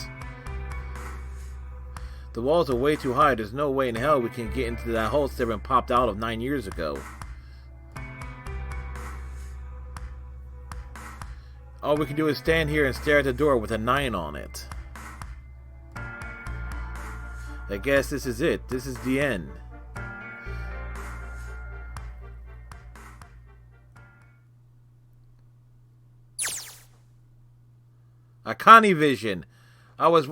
The walls are way too high. There's no way in hell we can get into that hole Seven popped out of 9 years ago. All we can do is stand here and stare at the door with a 9 on it. I guess this is it. This is the end. Akani Vision. I was...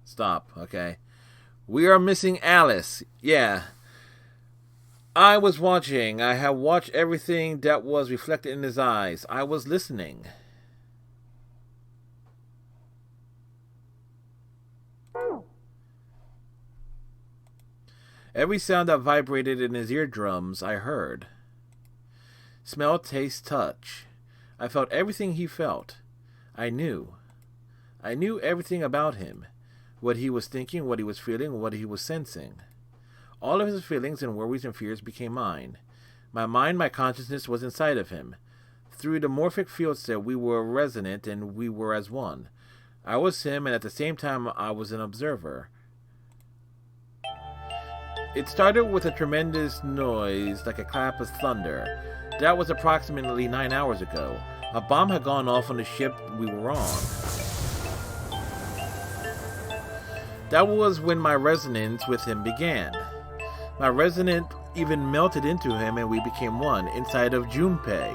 Stop. Okay. We are missing Alice. Yeah. I was watching. I have watched everything that was reflected in his eyes. I was listening. Every sound that vibrated in his eardrums, I heard. Smell, taste, touch. I felt everything he felt. I knew. I knew everything about him. What he was thinking, what he was feeling, what he was sensing. All of his feelings and worries and fears became mine. My mind, my consciousness was inside of him. Through the morphic field set, we were resonant and we were as one. I was him, and at the same time, I was an observer. It started with a tremendous noise, like a clap of thunder. That was approximately 9 hours ago. A bomb had gone off on the ship we were on. That was when my resonance with him began. My resonance even melted into him and we became one, inside of Junpei.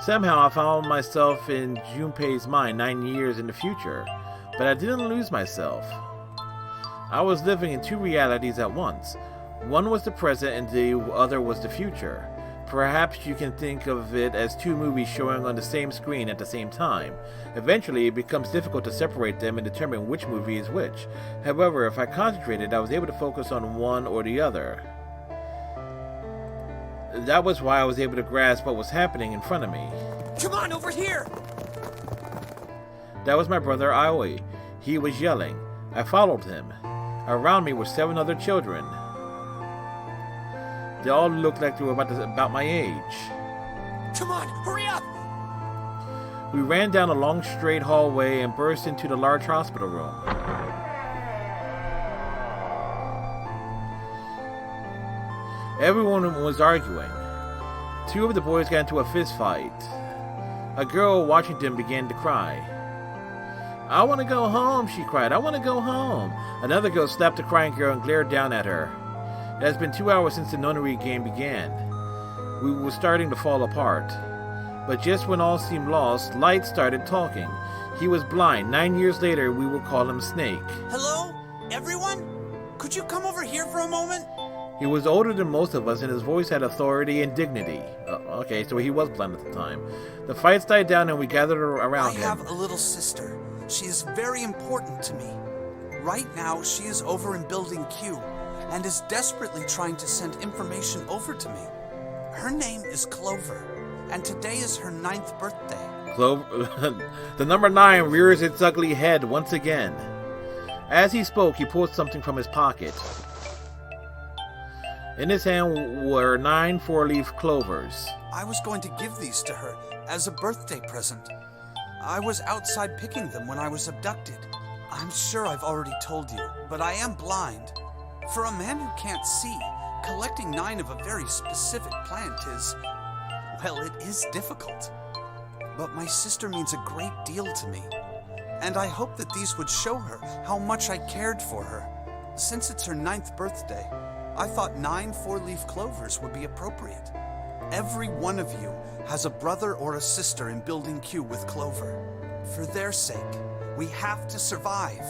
Somehow I found myself in Junpei's mind 9 years in the future, but I didn't lose myself. I was living in two realities at once. One was the present and the other was the future. Perhaps you can think of it as two movies showing on the same screen at the same time. Eventually, it becomes difficult to separate them and determine which movie is which. However, if I concentrated, I was able to focus on one or the other. That was why I was able to grasp what was happening in front of me. Come on, over here! That was my brother Aoi. He was yelling. I followed him. Around me were 7 other children. They all looked like they were about my age. Come on, hurry up! We ran down a long straight hallway and burst into the large hospital room. Everyone was arguing. 2 of the boys got into a fist fight. A girl watching them began to cry. I want to go home, she cried. I want to go home. Another girl slapped the crying girl and glared down at her. It has been 2 hours since the nunnery game began. We were starting to fall apart. But just when all seemed lost, Light started talking. He was blind. 9 years later, we will call him Snake. Hello? Everyone? Could you come over here for a moment? He was older than most of us, and his voice had authority and dignity. Okay, so he was blind at the time. The fights died down, and we gathered around him. I have a little sister. She is very important to me. Right now, she is over in Building Q, and is desperately trying to send information over to me. Her name is Clover, and today is her 9th birthday. Clover, the number 9 rears its ugly head once again. As he spoke, he pulled something from his pocket. In his hand were 9 4-leaf clovers. I was going to give these to her as a birthday present. I was outside picking them when I was abducted. I'm sure I've already told you, but I am blind. For a man who can't see, collecting 9 of a very specific plant is, well, it is difficult. But my sister means a great deal to me, and I hope that these would show her how much I cared for her. Since it's her 9th birthday, I thought 9 4-leaf clovers would be appropriate. Every one of you has a brother or a sister in Building Q with Clover. For their sake, we have to survive.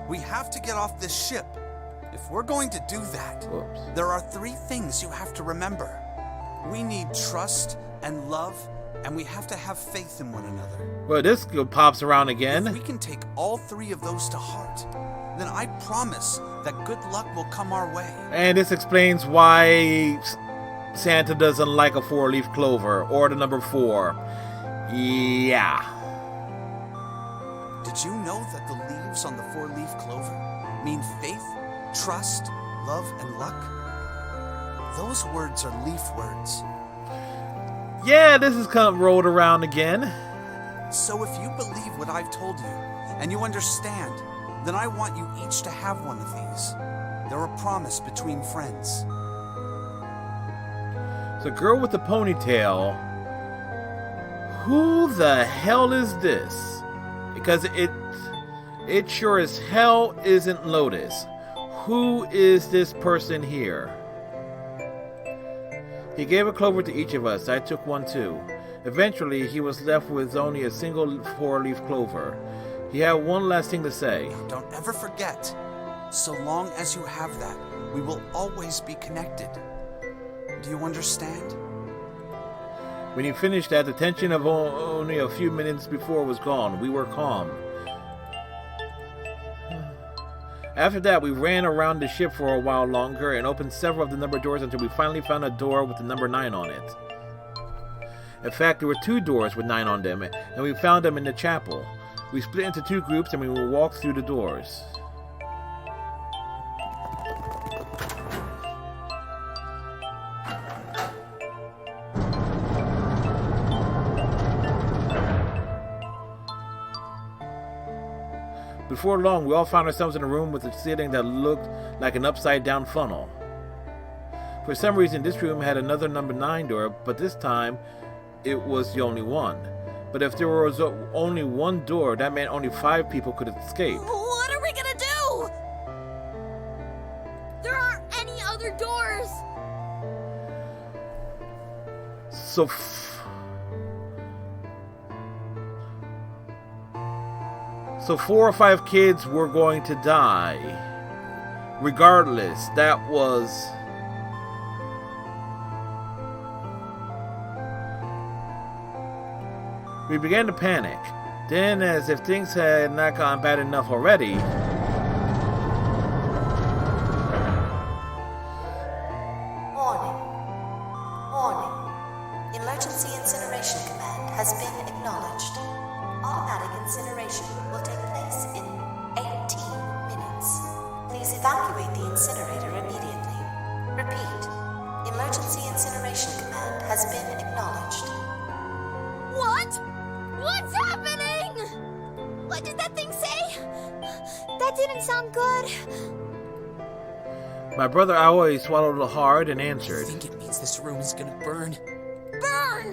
We have to get off this ship. If we're going to do that, there are 3 things you have to remember. We need trust and love, and we have to have faith in one another. Well, this pops around again. If we can take all 3 of those to heart, then I promise that good luck will come our way. And this explains why Santa doesn't like a 4-leaf clover or the number 4. Yeah. Did you know that the leaves on the 4-leaf clover mean faith, trust, love, and luck? Those words are leaf words. Yeah, this has come rolled around again. So if you believe what I've told you, and you understand, then I want you each to have one of these. They're a promise between friends. The girl with the ponytail. Who the hell is this? Because it sure as hell isn't Lotus. Who is this person here? He gave a clover to each of us. I took one too. Eventually, he was left with only a single 4-leaf clover. He had one last thing to say. Don't ever forget. So long as you have that, we will always be connected. Do you understand? When he finished that, the tension of only a few minutes before was gone. We were calm. After that, we ran around the ship for a while longer and opened several of the number doors until we finally found a door with the number 9 on it. In fact, there were 2 doors with 9 on them, and we found them in the chapel. We split into 2 groups and we walked through the doors. Before long, we all found ourselves in a room with a ceiling that looked like an upside-down funnel. For some reason, this room had another number 9 door, but this time, it was the only one. But if there was only one door, that meant only 5 people could escape. What are we gonna do? There aren't any other doors. So 4 or 5 kids were going to die. Regardless, that was... We began to panic. Then, as if things had not gotten bad enough already... Warning. Emergency incineration command has been acknowledged. Automatic incineration will take place in 18 minutes. Please evacuate the incinerator immediately. Repeat. Emergency incineration command has been acknowledged. What? What's happening? What did that thing say? That didn't sound good. My brother Aoi swallowed hard and answered. I think it means this room is gonna burn. Burn!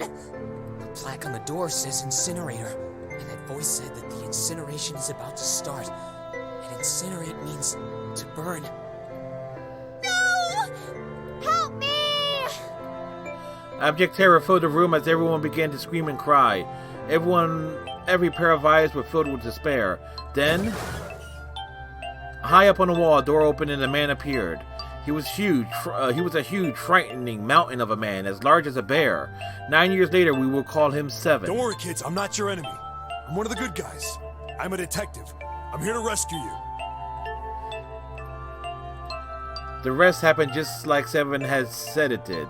The plaque on the door says incinerator, and that voice said that the incineration is about to start. And incinerate means to burn. No! Help me! Abject terror filled the room as everyone began to scream and cry. Every pair of eyes were filled with despair. Then, high up on the wall, a door opened and a man appeared. He was huge. He was a huge, frightening mountain of a man, as large as a bear. 9 years later, we will call him 7. Don't worry, kids. I'm not your enemy. I'm one of the good guys. I'm a detective. I'm here to rescue you. The rest happened just like 7 had said it did.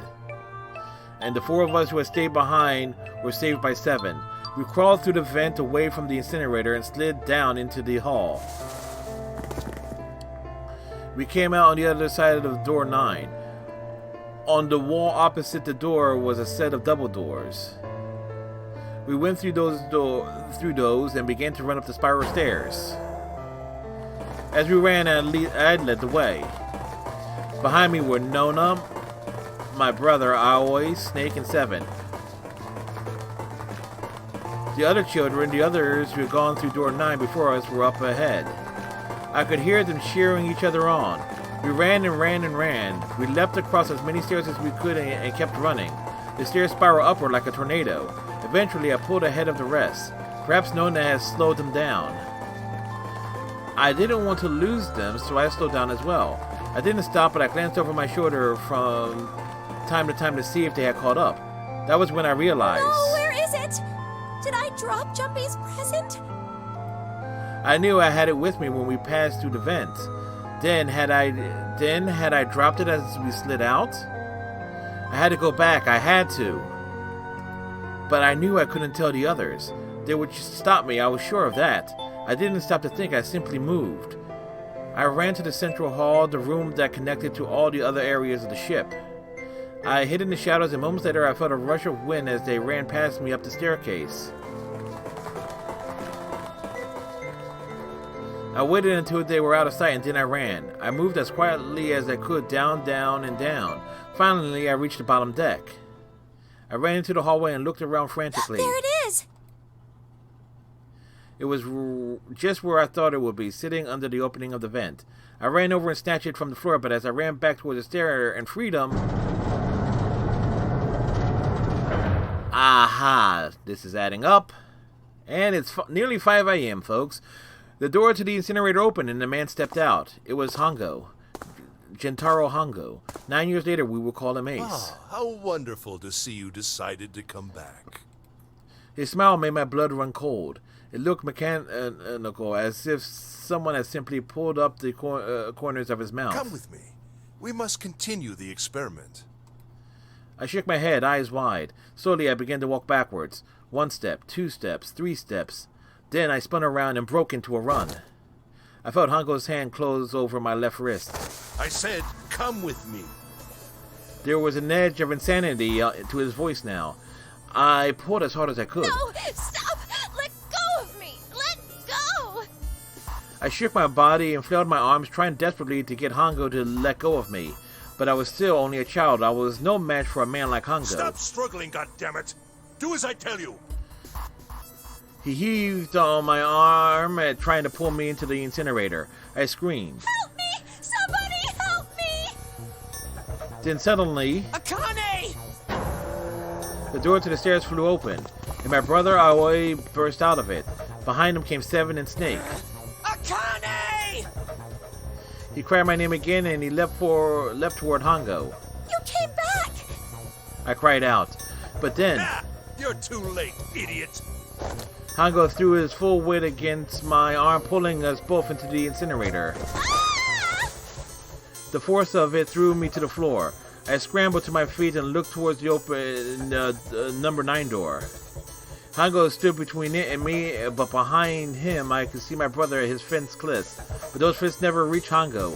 And the 4 of us who had stayed behind were saved by 7. We crawled through the vent away from the incinerator and slid down into the hall. We came out on the other side of the door 9. On the wall opposite the door was a set of double doors. We went through those and began to run up the spiral stairs. As we ran, I led the way. Behind me were Nona, my brother, Aoi, Snake, and Seven. The other children, the others who had gone through door 9 before us, were up ahead. I could hear them cheering each other on. We ran and ran and ran. We leapt across as many stairs as we could and kept running. The stairs spiraled upward like a tornado. Eventually, I pulled ahead of the rest. Perhaps Nona had slowed them down. I didn't want to lose them, so I slowed down as well. I didn't stop, but I glanced over my shoulder from time to time to see if they had caught up. That was when I realized. Oh, where is it? Did I drop Jumpy's present? I knew I had it with me when we passed through the vent. Then had I dropped it as we slid out? I had to go back. I had to. But I knew I couldn't tell the others. They would stop me. I was sure of that. I didn't stop to think. I simply moved. I ran to the central hall, the room that connected to all the other areas of the ship. I hid in the shadows, and moments later I felt a rush of wind as they ran past me up the staircase. I waited until they were out of sight, and then I ran. I moved as quietly as I could, down, down, and down. Finally, I reached the bottom deck. I ran into the hallway and looked around frantically. There it is! It was just where I thought it would be, sitting under the opening of the vent. I ran over and snatched it from the floor, but as I ran back toward the stair and freedom... Aha! This is adding up. And it's nearly 5 a.m., folks. The door to the incinerator opened and a man stepped out. It was Hongo. Gentaro Hongo. 9 years later, we will call him Ace. Ah, how wonderful to see you decided to come back. His smile made my blood run cold. It looked mechanical, as if someone had simply pulled up the corners of his mouth. Come with me. We must continue the experiment. I shook my head, eyes wide. Slowly, I began to walk backwards. 1 step, 2 steps, 3 steps. Then I spun around and broke into a run. I felt Hongo's hand close over my left wrist. I said, come with me. There was an edge of insanity to his voice now. I pulled as hard as I could. No! Stop! Let go of me! Let go! I shook my body and flailed my arms, trying desperately to get Hongo to let go of me. But I was still only a child. I was no match for a man like Hongo. Stop struggling, goddammit! Do as I tell you! He heaved on my arm, trying to pull me into the incinerator. I screamed. Help me! Somebody help me! Then suddenly... Akane! The door to the stairs flew open, and my brother Aoi burst out of it. Behind him came Seven and Snake. Akane! He cried my name again, and he leapt toward Hongo. You came back! I cried out. But then... Ah, you're too late, idiot! Hongo threw his full weight against my arm, pulling us both into the incinerator. Ah! The force of it threw me to the floor. I scrambled to my feet and looked towards the open number 9 door. Hongo stood between it and me, but behind him I could see my brother and his fists clenched. But those fists never reached Hongo.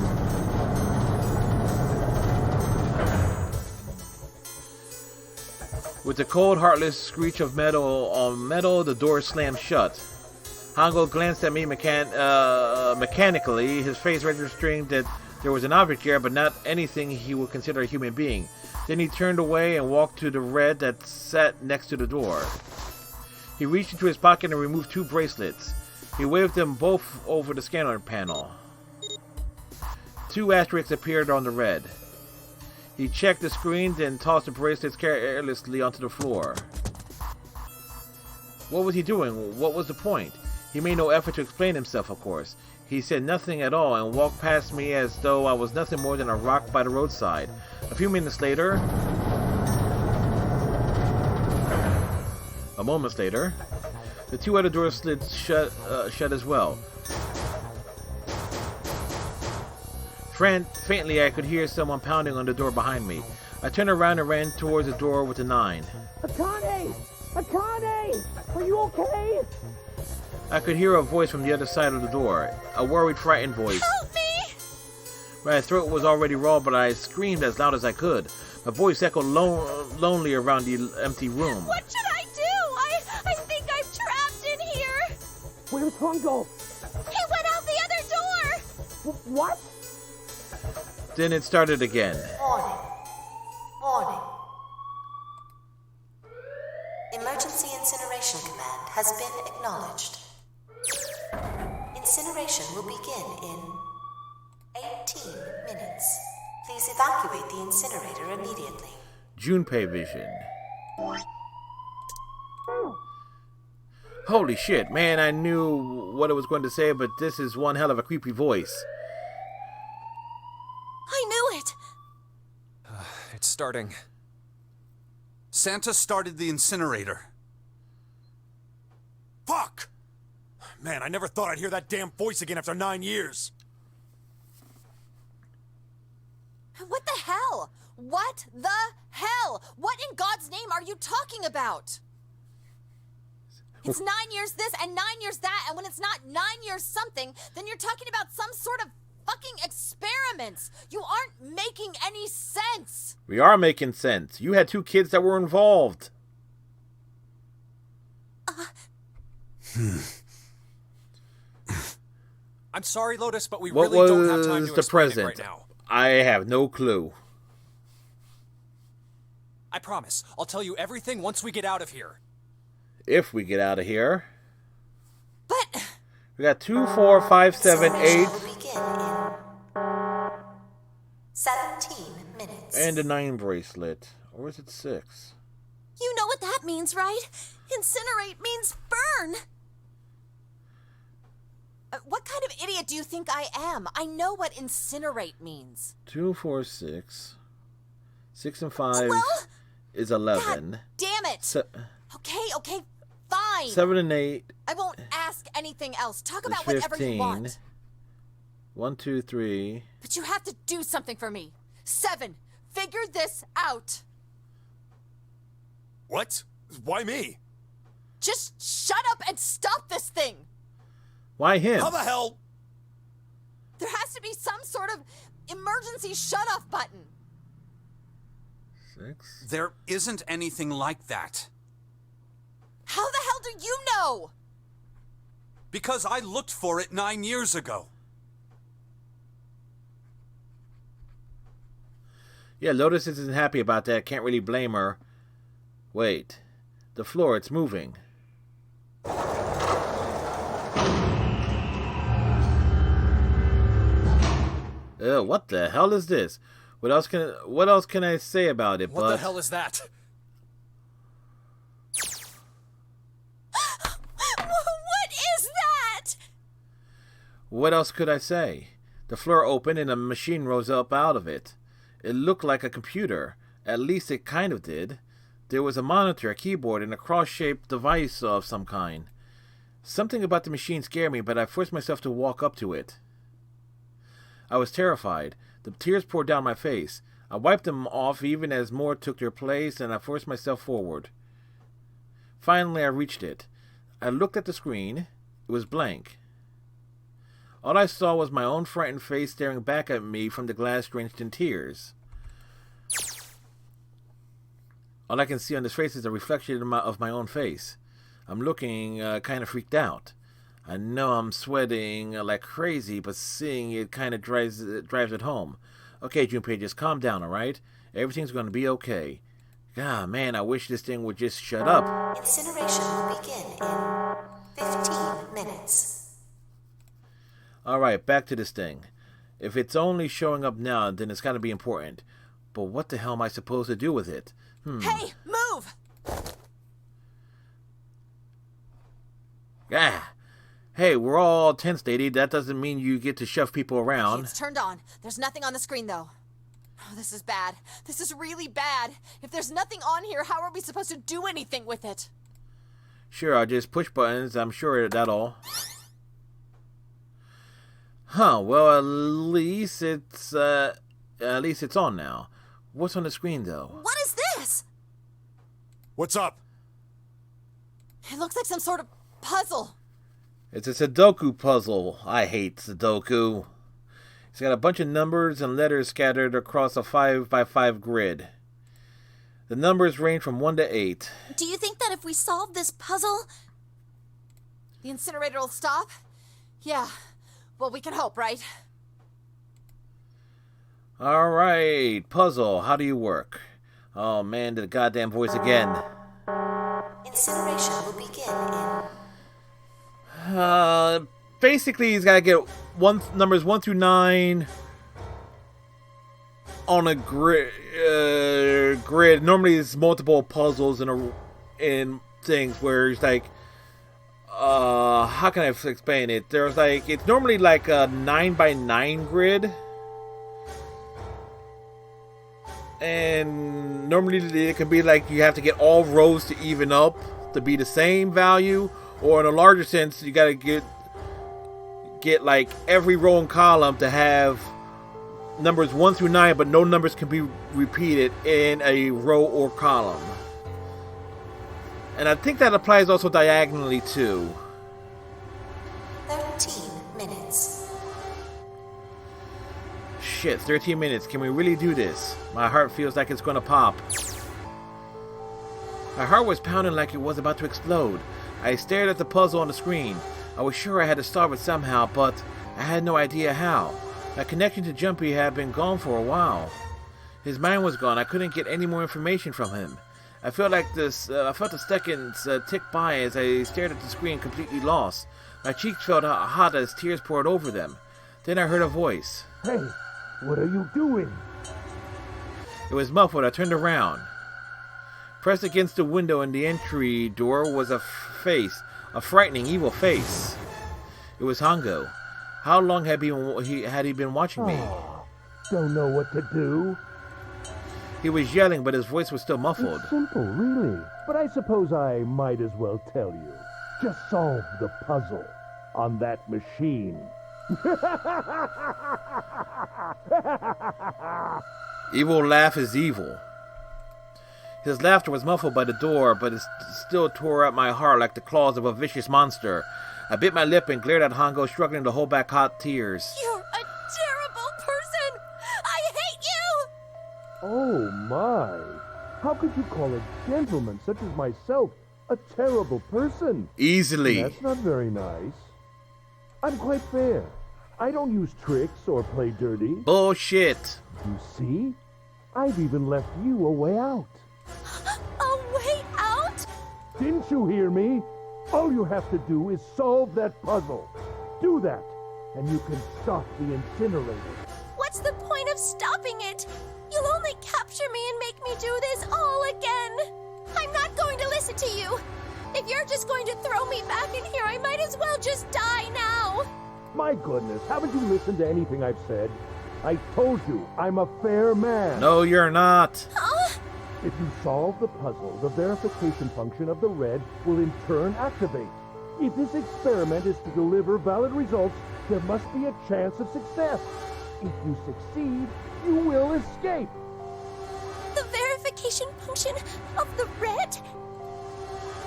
With the cold, heartless screech of metal on metal, the door slammed shut. Hongo glanced at me mechanically, his face registering that there was an object here, but not anything he would consider a human being. Then he turned away and walked to the red that sat next to the door. He reached into his pocket and removed 2 bracelets. He waved them both over the scanner panel. 2 asterisks appeared on the red. He checked the screen, then tossed the bracelets carelessly onto the floor. What was he doing? What was the point? He made no effort to explain himself, of course. He said nothing at all and walked past me as though I was nothing more than a rock by the roadside. A few minutes later... A moment later, the 2 other doors slid shut as well. Faintly, I could hear someone pounding on the door behind me. I turned around and ran towards the door with the 9. Akane! Akane! Are you okay? I could hear a voice from the other side of the door. A worried, frightened voice. Help me! My throat was already raw, but I screamed as loud as I could. My voice echoed lonely around the empty room. What should I do? I think I'm trapped in here. Where's Hongo? He went out the other door. What? then it started again. Warning. Warning. Emergency Incineration Command has been acknowledged. Incineration will begin in 18 minutes. Please evacuate the incinerator immediately. Junpei vision. Holy shit, man, I knew what I was going to say, but this is one hell of a creepy voice. I knew it! It's starting. Santa started the incinerator. Fuck! Man, I never thought I'd hear that damn voice again after 9 years. What the hell? What the hell? What in God's name are you talking about? It's 9 years this and 9 years that, and when it's not 9 years something, then you're talking about some sort of fucking experiments. You aren't making any sense. We are making sense. You had 2 kids that were involved. I'm sorry, Lotus, but we What really don't have time was to the explain it present? right now. I have no clue. I promise. I'll tell you everything once we get out of here. If we get out of here. But we got 2, 4, 5, 7, 8. Incineration will begin in 17 minutes. And a 9 bracelet. Or is it 6? You know what that means, right? Incinerate means burn! What kind of idiot do you think I am? I know what incinerate means. 2, 4, 6. 6 and 5 Well, is 11. Damn it! Okay, fine. 7 and 8 I won't ask anything else. Talk is about whatever 15. you want. 1, 2, 3. But you have to do something for me. 7. Figure this out. What? Why me? Just shut up and stop this thing. Why him? How the hell? There has to be some sort of emergency shut-off button. 6. There isn't anything like that. How the hell do you know? Because I looked for it 9 years ago. Yeah, Lotus isn't happy about that. Can't really blame her. Wait. The floor, it's moving. What the hell is this? What else can I say about it? What the hell is that? What is that? What else could I say? The floor opened and a machine rose up out of it. It looked like a computer. At least it kind of did. There was a monitor, a keyboard, and a cross-shaped device of some kind. Something about the machine scared me, but I forced myself to walk up to it. I was terrified. The tears poured down my face. I wiped them off even as more took their place, and I forced myself forward. Finally, I reached it. I looked at the screen. It was blank. All I saw was my own frightened face staring back at me from the glass drenched in tears. All I can see on this face is a reflection of my own face. I'm looking kind of freaked out. I know I'm sweating like crazy, but seeing it kind of drives it home. Okay, Junpei, just calm down, alright? Everything's going to be okay. God, man, I wish this thing would just shut up. Incineration will begin in 15 minutes. Alright, back to this thing. If it's only showing up now, then it's got to be important. But what the hell am I supposed to do with it? Hey, move! Ah! Hey, we're all tense, lady. That doesn't mean you get to shove people around. It's turned on. There's nothing on the screen, though. Oh, this is bad. This is really bad. If there's nothing on here, how are we supposed to do anything with it? Sure, I'll just push buttons. I'm sure that'll... Huh, well, at least it's on now. What's on the screen, though? What is this? What's up? It looks like some sort of puzzle. It's a Sudoku puzzle. I hate Sudoku. It's got a bunch of numbers and letters scattered across a 5x5 grid. The numbers range from 1 to 8. Do you think that if we solve this puzzle... The incinerator will stop? Yeah. Well, we can hope, right? All right, puzzle. How do you work? Oh man, the goddamn voice again. Incineration will begin in... Basically, he's gotta get numbers 1 through 9 on a grid. Normally, it's multiple puzzles in things where it's like, how can I explain it? There's like, it's normally like a 9x9 grid. And normally it can be like you have to get all rows to even up to be the same value, or in a larger sense, you gotta get like every row and column to have numbers 1 through 9, but no numbers can be repeated in a row or column. And I think that applies also diagonally too. 13 minutes. Shit, 13 minutes. Can we really do this? My heart feels like it's gonna pop. My heart was pounding like it was about to explode. I stared at the puzzle on the screen. I was sure I had to solve it somehow, but I had no idea how. My connection to Jumpy had been gone for a while. His mind was gone. I couldn't get any more information from him. I felt like this. I felt the seconds tick by as I stared at the screen, completely lost. My cheeks felt hot as tears poured over them. Then I heard a voice. Hey, what are you doing? It was muffled. I turned around. Pressed against the window in the entry door was a face, a frightening, evil face. It was Hongo. How long had he been watching me? Don't know what to do. He was yelling, but his voice was still muffled. It's simple, really. But I suppose I might as well tell you. Just solve the puzzle on that machine. Evil laugh is evil. His laughter was muffled by the door, but it still tore at my heart like the claws of a vicious monster. I bit my lip and glared at Hongo, struggling to hold back hot tears. You're a terrible person! I hate you! Oh my! How could you call a gentleman such as myself a terrible person? Easily. That's not very nice. I'm quite fair. I don't use tricks or play dirty. Bullshit. You see? I've even left you a way out. A way out? Didn't you hear me? All you have to do is solve that puzzle. Do that, and you can stop the incinerator. What's the point of stopping it? You'll only capture me and make me do this all again. I'm not going to listen to you. If you're just going to throw me back in here, I might as well just die now. My goodness, haven't you listened to anything I've said? I told you, I'm a fair man. No, you're not. If you solve the puzzle, the verification function of the red will in turn activate. If this experiment is to deliver valid results, there must be a chance of success. If you succeed, you will escape. The verification function of the red?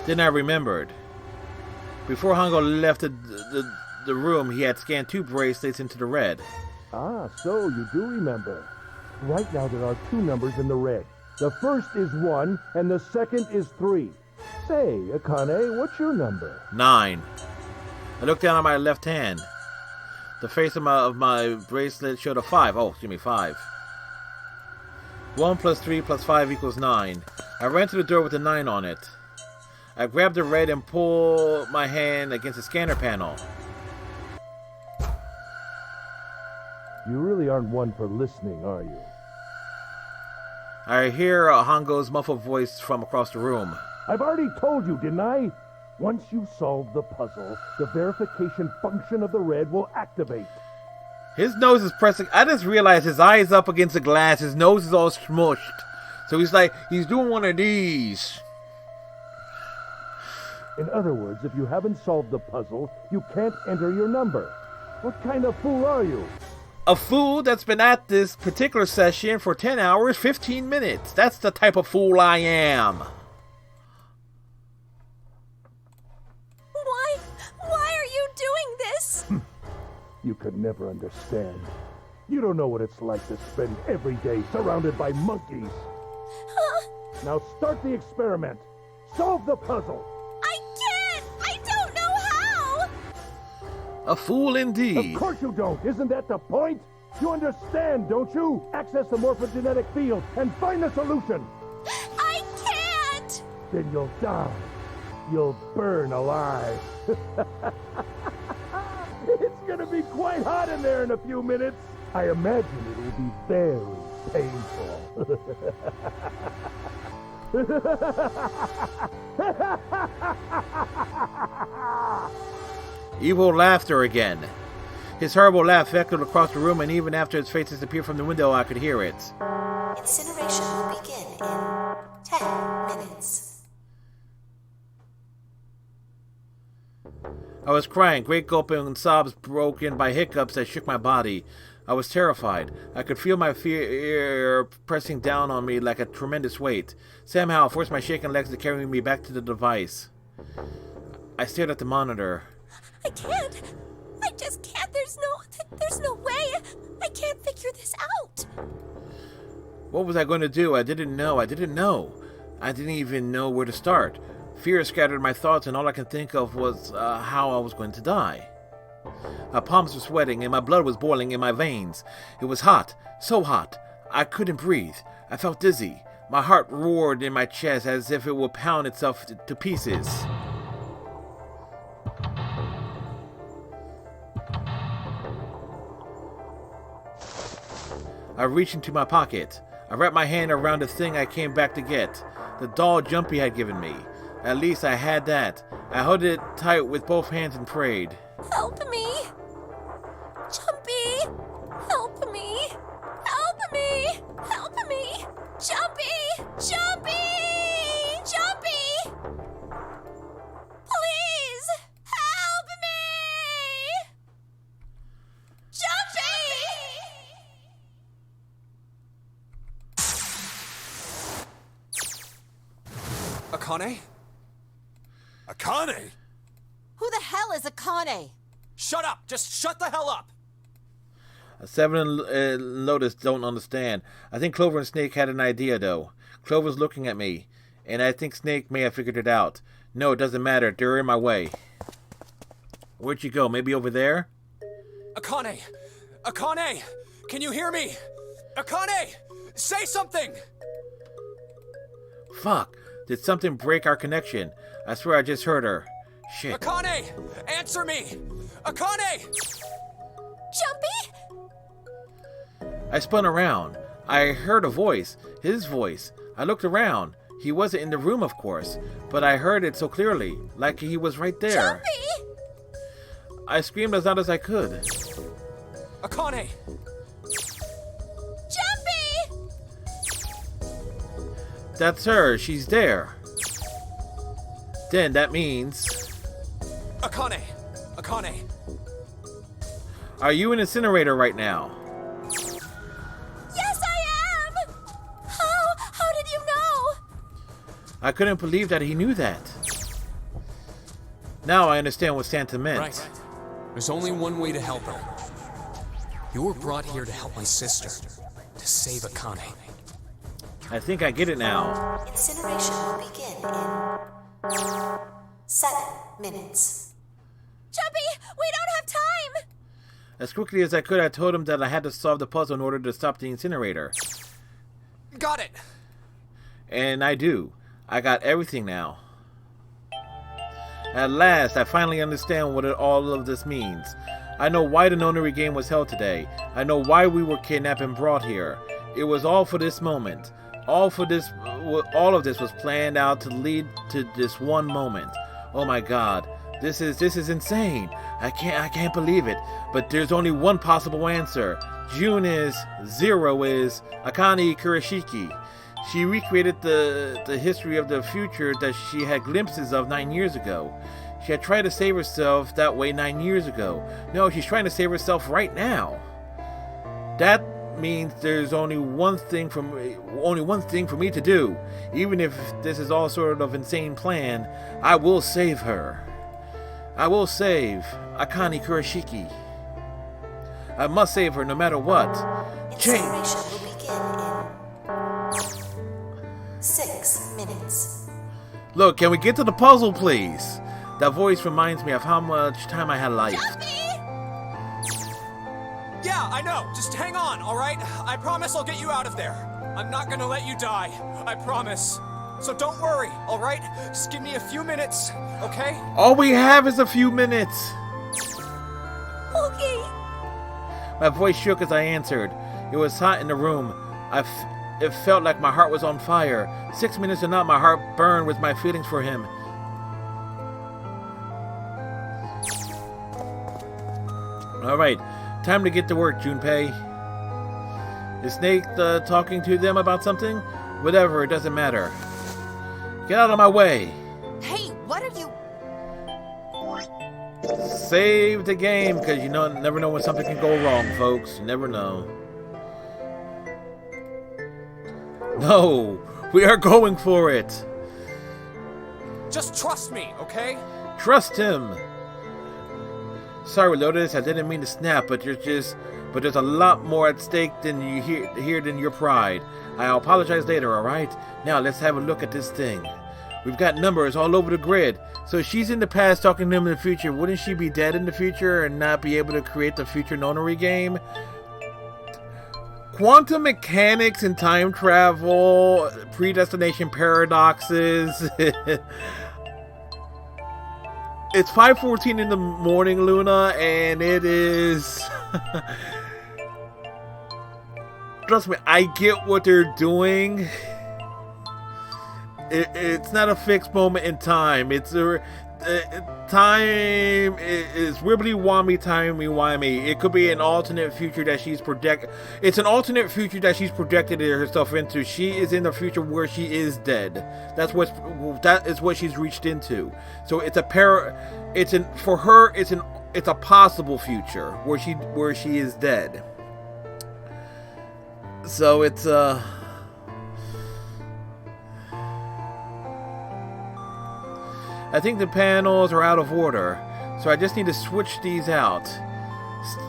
Then I remembered. Before Hongo left the room, he had scanned 2 bracelets into the red. Ah, so you do remember. Right now there are 2 numbers in the red. The first is 1, and the second is 3. Say, Akane, what's your number? 9. I looked down at my left hand. The face of my bracelet showed a 5. Oh, excuse me, 5. 1 plus 3 plus 5 equals 9. I ran to the door with a 9 on it. I grabbed the red and pulled my hand against the scanner panel. You really aren't one for listening, are you? I hear Hongo's muffled voice from across the room. I've already told you, didn't I? Once you solve the puzzle, the verification function of the red will activate. His nose is pressing. I just realized his eye is up against the glass. His nose is all smushed. So he's doing one of these. In other words, if you haven't solved the puzzle, you can't enter your number. What kind of fool are you? A fool that's been at this particular session for 10 hours, 15 minutes. That's the type of fool I am. Why are you doing this? You could never understand. You don't know what it's like to spend every day surrounded by monkeys. Now start the experiment. Solve the puzzle. I can't! I don't know how! A fool indeed. Of course you don't. Isn't that the point? You understand, don't you? Access the morphogenetic field and find the solution. I can't! Then you'll die. You'll burn alive. It's gonna be quite hot in there in a few minutes. I imagine it will be very painful. Evil laughter again. His horrible laugh echoed across the room, and even after his face disappeared from the window, I could hear it. Incineration will begin in 10 minutes. I was crying, great gulping sobs broken by hiccups that shook my body. I was terrified. I could feel my fear pressing down on me like a tremendous weight. Somehow I forced my shaking legs to carry me back to the device. I stared at the monitor. I can't. I just can't. There's no way. I can't figure this out. What was I going to do? I didn't know. I didn't even know where to start. Fear scattered my thoughts, and all I could think of was how I was going to die. My palms were sweating, and my blood was boiling in my veins. It was hot, so hot, I couldn't breathe. I felt dizzy. My heart roared in my chest as if it would pound itself to pieces. I reached into my pocket. I wrapped my hand around the thing I came back to get. The doll Jumpy had given me. At least I had that. I held it tight with both hands and prayed. Help me! Jumpy! Help me! Help me! Help me! Jumpy! Jumpy! Jumpy! Please! Help me! Jumpy! Akane? Akane? Who the hell is Akane? Shut up! Just shut the hell up! Seven and Lotus don't understand. I think Clover and Snake had an idea, though. Clover's looking at me, and I think Snake may have figured it out. No, it doesn't matter. They're in my way. Where'd you go? Maybe over there? Akane! Akane! Can you hear me? Akane! Say something! Fuck. Did something break our connection? I swear I just heard her. Shit. Akane! Answer me! Akane! Jumpy? I spun around. I heard a voice. His voice. I looked around. He wasn't in the room, of course, but I heard it so clearly, like he was right there. Jumpy! I screamed as loud as I could. Akane! Jumpy! That's her. She's there. Then that means... Akane! Akane! Are you an incinerator right now? Yes, I am! How did you know? I couldn't believe that he knew that. Now I understand what Santa meant. Right. There's only one way to help her. You were brought here to help my sister. To save Akane. I think I get it now. Incineration will begin in 7 minutes. Jumpy, we don't have time! As quickly as I could, I told him that I had to solve the puzzle in order to stop the incinerator. Got it! And I do. I got everything now. At last, I finally understand what all of this means. I know why the nonary game was held today. I know why we were kidnapped and brought here. It was all for this moment. All of this was planned out to lead to this one moment. Oh my God, this is insane. I can't believe it. But there's only one possible answer. June is, 0 is Akane Kurashiki. She recreated the history of the future that she had glimpses of 9 years ago. She had tried to save herself that way 9 years ago. No, she's trying to save herself right now. That means there's only one thing for me to do. Even if this is all sort of insane plan, I will save her. I will save Akane Kurashiki. I must save her no matter what. Incineration will begin in 6 minutes. Look, can we get to the puzzle, please? That voice reminds me of how much time I had left. Yeah! Yeah, I know. Just hang on, all right? I promise I'll get you out of there. I'm not gonna let you die. I promise. So don't worry, all right? Just give me a few minutes, okay? All we have is a few minutes. Okay. My voice shook as I answered. It was hot in the room. It felt like my heart was on fire. 6 minutes or not, my heart burned with my feelings for him. All right, time to get to work, Junpei. Is Snake talking to them about something? Whatever, it doesn't matter. Get out of my way. Hey, what are you... Save the game, because you never know when something can go wrong, folks. You never know. No, we are going for it. Just trust me, okay? Trust him. Sorry, Lotus, I didn't mean to snap, but there's a lot more at stake than you hear than your pride. I'll apologize later, alright? Now, let's have a look at this thing. We've got numbers all over the grid. So if she's in the past talking to him in the future, wouldn't she be dead in the future and not be able to create the future nonary game? Quantum mechanics and time travel, predestination paradoxes. It's 5:14 in the morning, Luna, and it is... Trust me, I get what they're doing. It's not a fixed moment in time. It's time is wibbly wobbly timey wimey. It could be an alternate future that she's projected. It's an alternate future that she's projected herself into. She is in the future where she is dead. That is what she's reached into. So it's a for her. It's a possible future where she is dead. So it's I think the panels are out of order, so I just need to switch these out.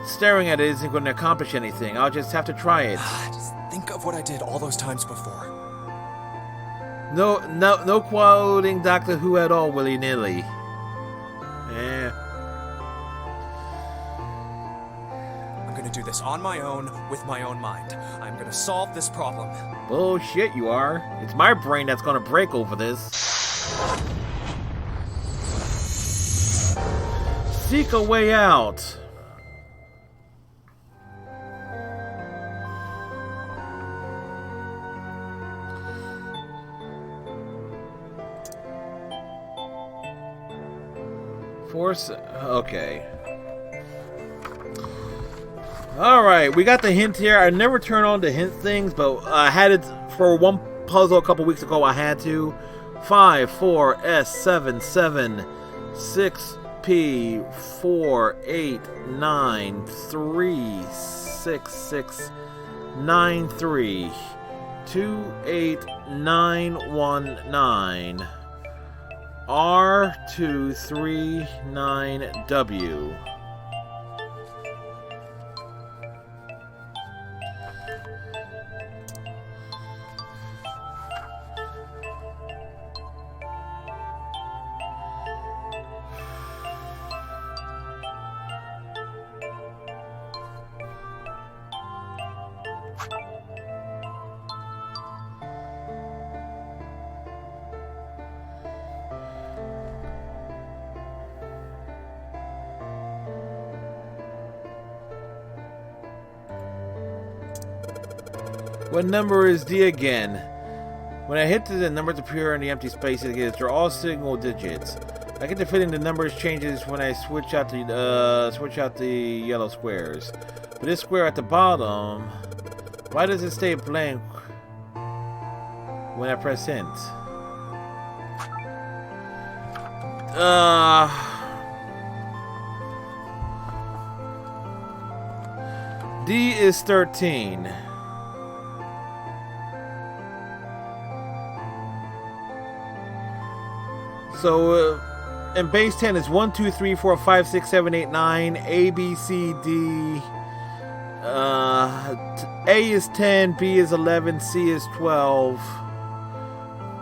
Staring at it isn't going to accomplish anything. I'll just have to try it. Just think of what I did all those times before. No quoting Doctor Who at all, willy-nilly. I'm gonna do this on my own, with my own mind. I'm gonna solve this problem. Bullshit, you are. It's my brain that's gonna break over this. Seek a way out. Force. Okay. Alright, we got the hint here. I never turn on the hint things, but I had it for one puzzle a couple weeks ago. I had to. 5, 4, S, 7, 7, 6, P, 4, 8, 9, 3, 6, 6, 9, 3, 2, 8, 9, 1, 9, R, 2, 3, 9, W. What number is D again? When I hit the numbers appear in the empty space again, they're all single digits. I get the feeling the numbers changes when I switch out the yellow squares. But this square at the bottom, why does it stay blank when I press hint? D is 13. So, and base 10 is 1, 2, 3, 4, 5, 6, 7, 8, 9. A, B, C, D. A is 10, B is 11, C is 12.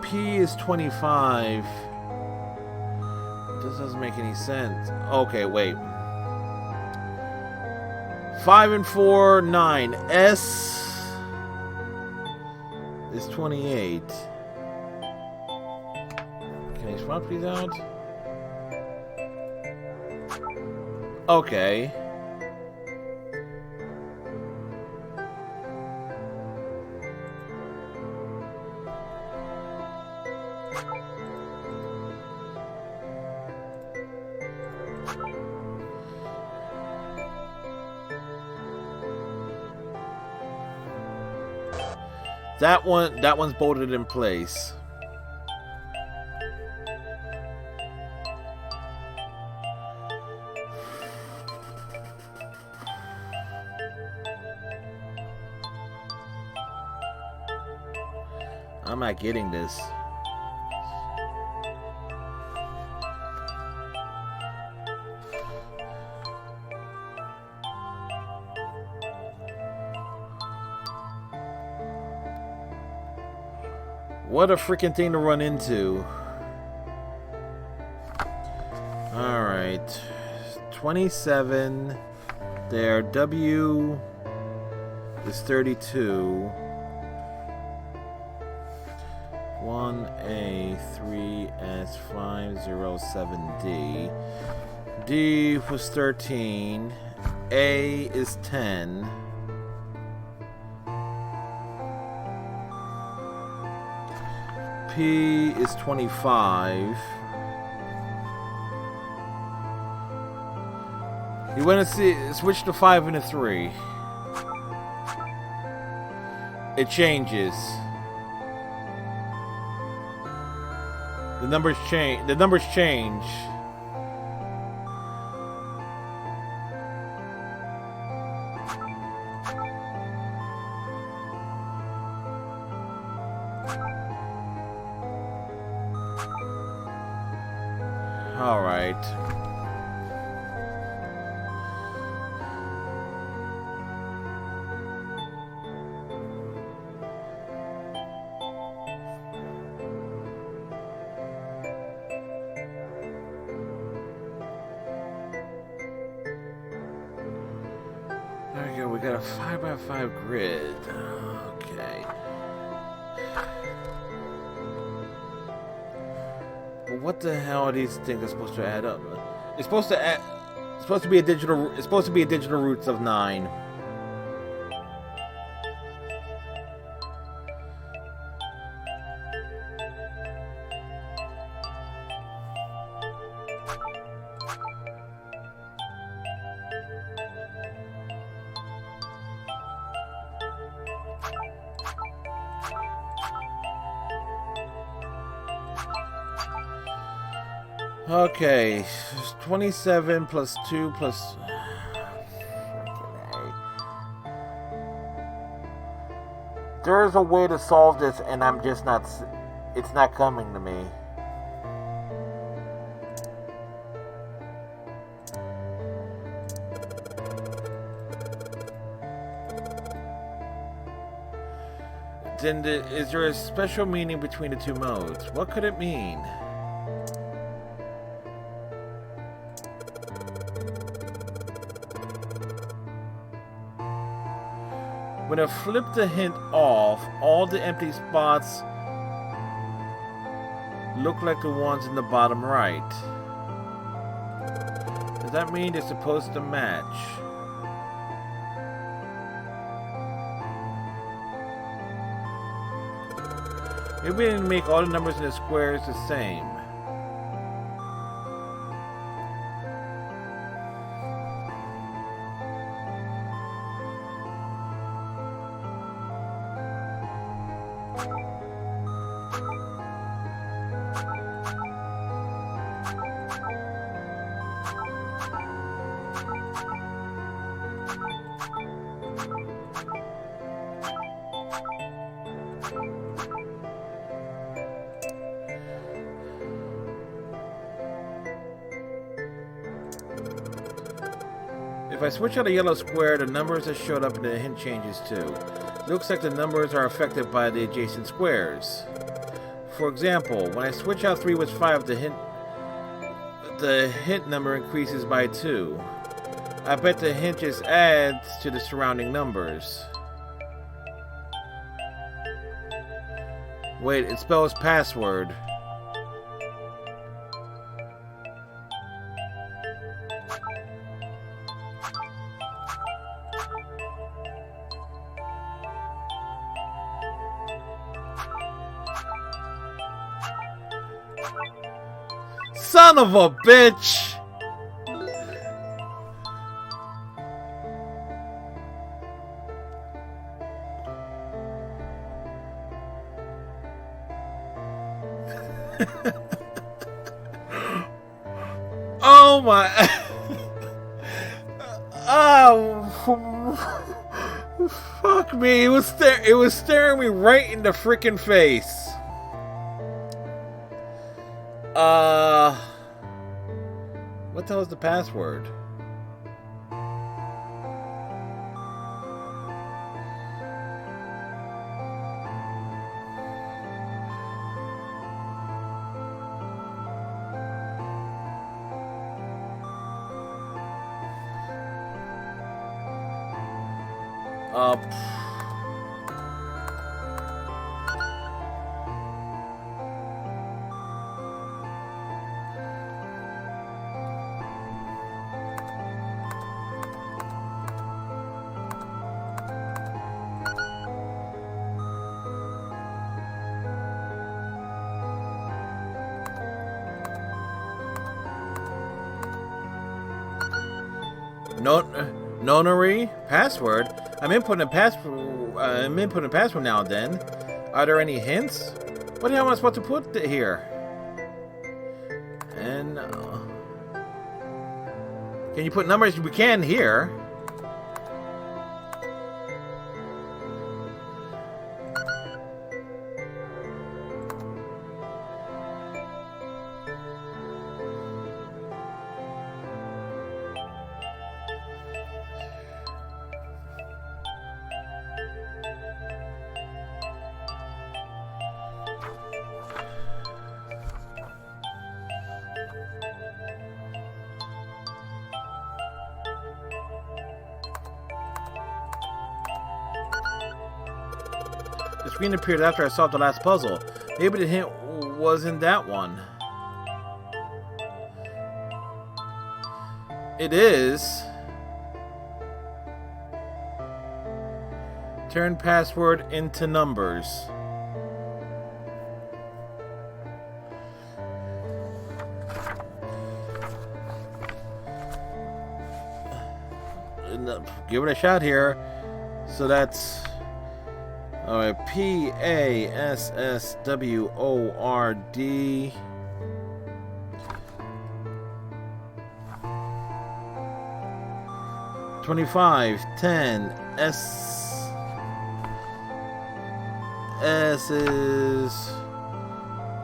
P is 25. This doesn't make any sense. Okay, wait. 5 and 4, 9. S is 28. Can I swap these out? Okay. That one's bolted in place. I'm not getting this. What a freaking thing to run into. Alright. 27. There. W is 32. 1A, 3S, 507D. D was 13. A is 10. P is 25. You want to see? Switch to 5 and a 3. It changes. The numbers change. The numbers change. All right. There we go. We got a 5x5 grid. Okay. What the hell are these things supposed to add up? It's supposed to add. It's supposed to be a digital. It's supposed to be a digital roots of 9. Okay, 27 plus 2 plus... There's a way to solve this, and I'm just not... It's not coming to me. Then is there a special meaning between the two modes? What could it mean? When I flip the hint off, all the empty spots look like the ones in the bottom right. Does that mean they're supposed to match? Maybe we didn't make all the numbers in the squares the same. If I switch out a yellow square, the numbers that showed up in the hint changes too. Looks like the numbers are affected by the adjacent squares. For example, when I switch out 3 with 5, the hint number increases by 2. I bet the hint just adds to the surrounding numbers. Wait, it spells password. Son of a bitch! Oh my! Oh, fuck me! It was staring me right in the freaking face. What the hell is the password? Nonary password. I'm inputting a password now and then. Are there any hints? What the hell am I supposed to put here? And can you put numbers? We can here. The screen appeared after I solved the last puzzle. Maybe the hint was in that one. It is. Turn password into numbers. Give it a shot here. So that's alright, PASSWORD 25 10 S is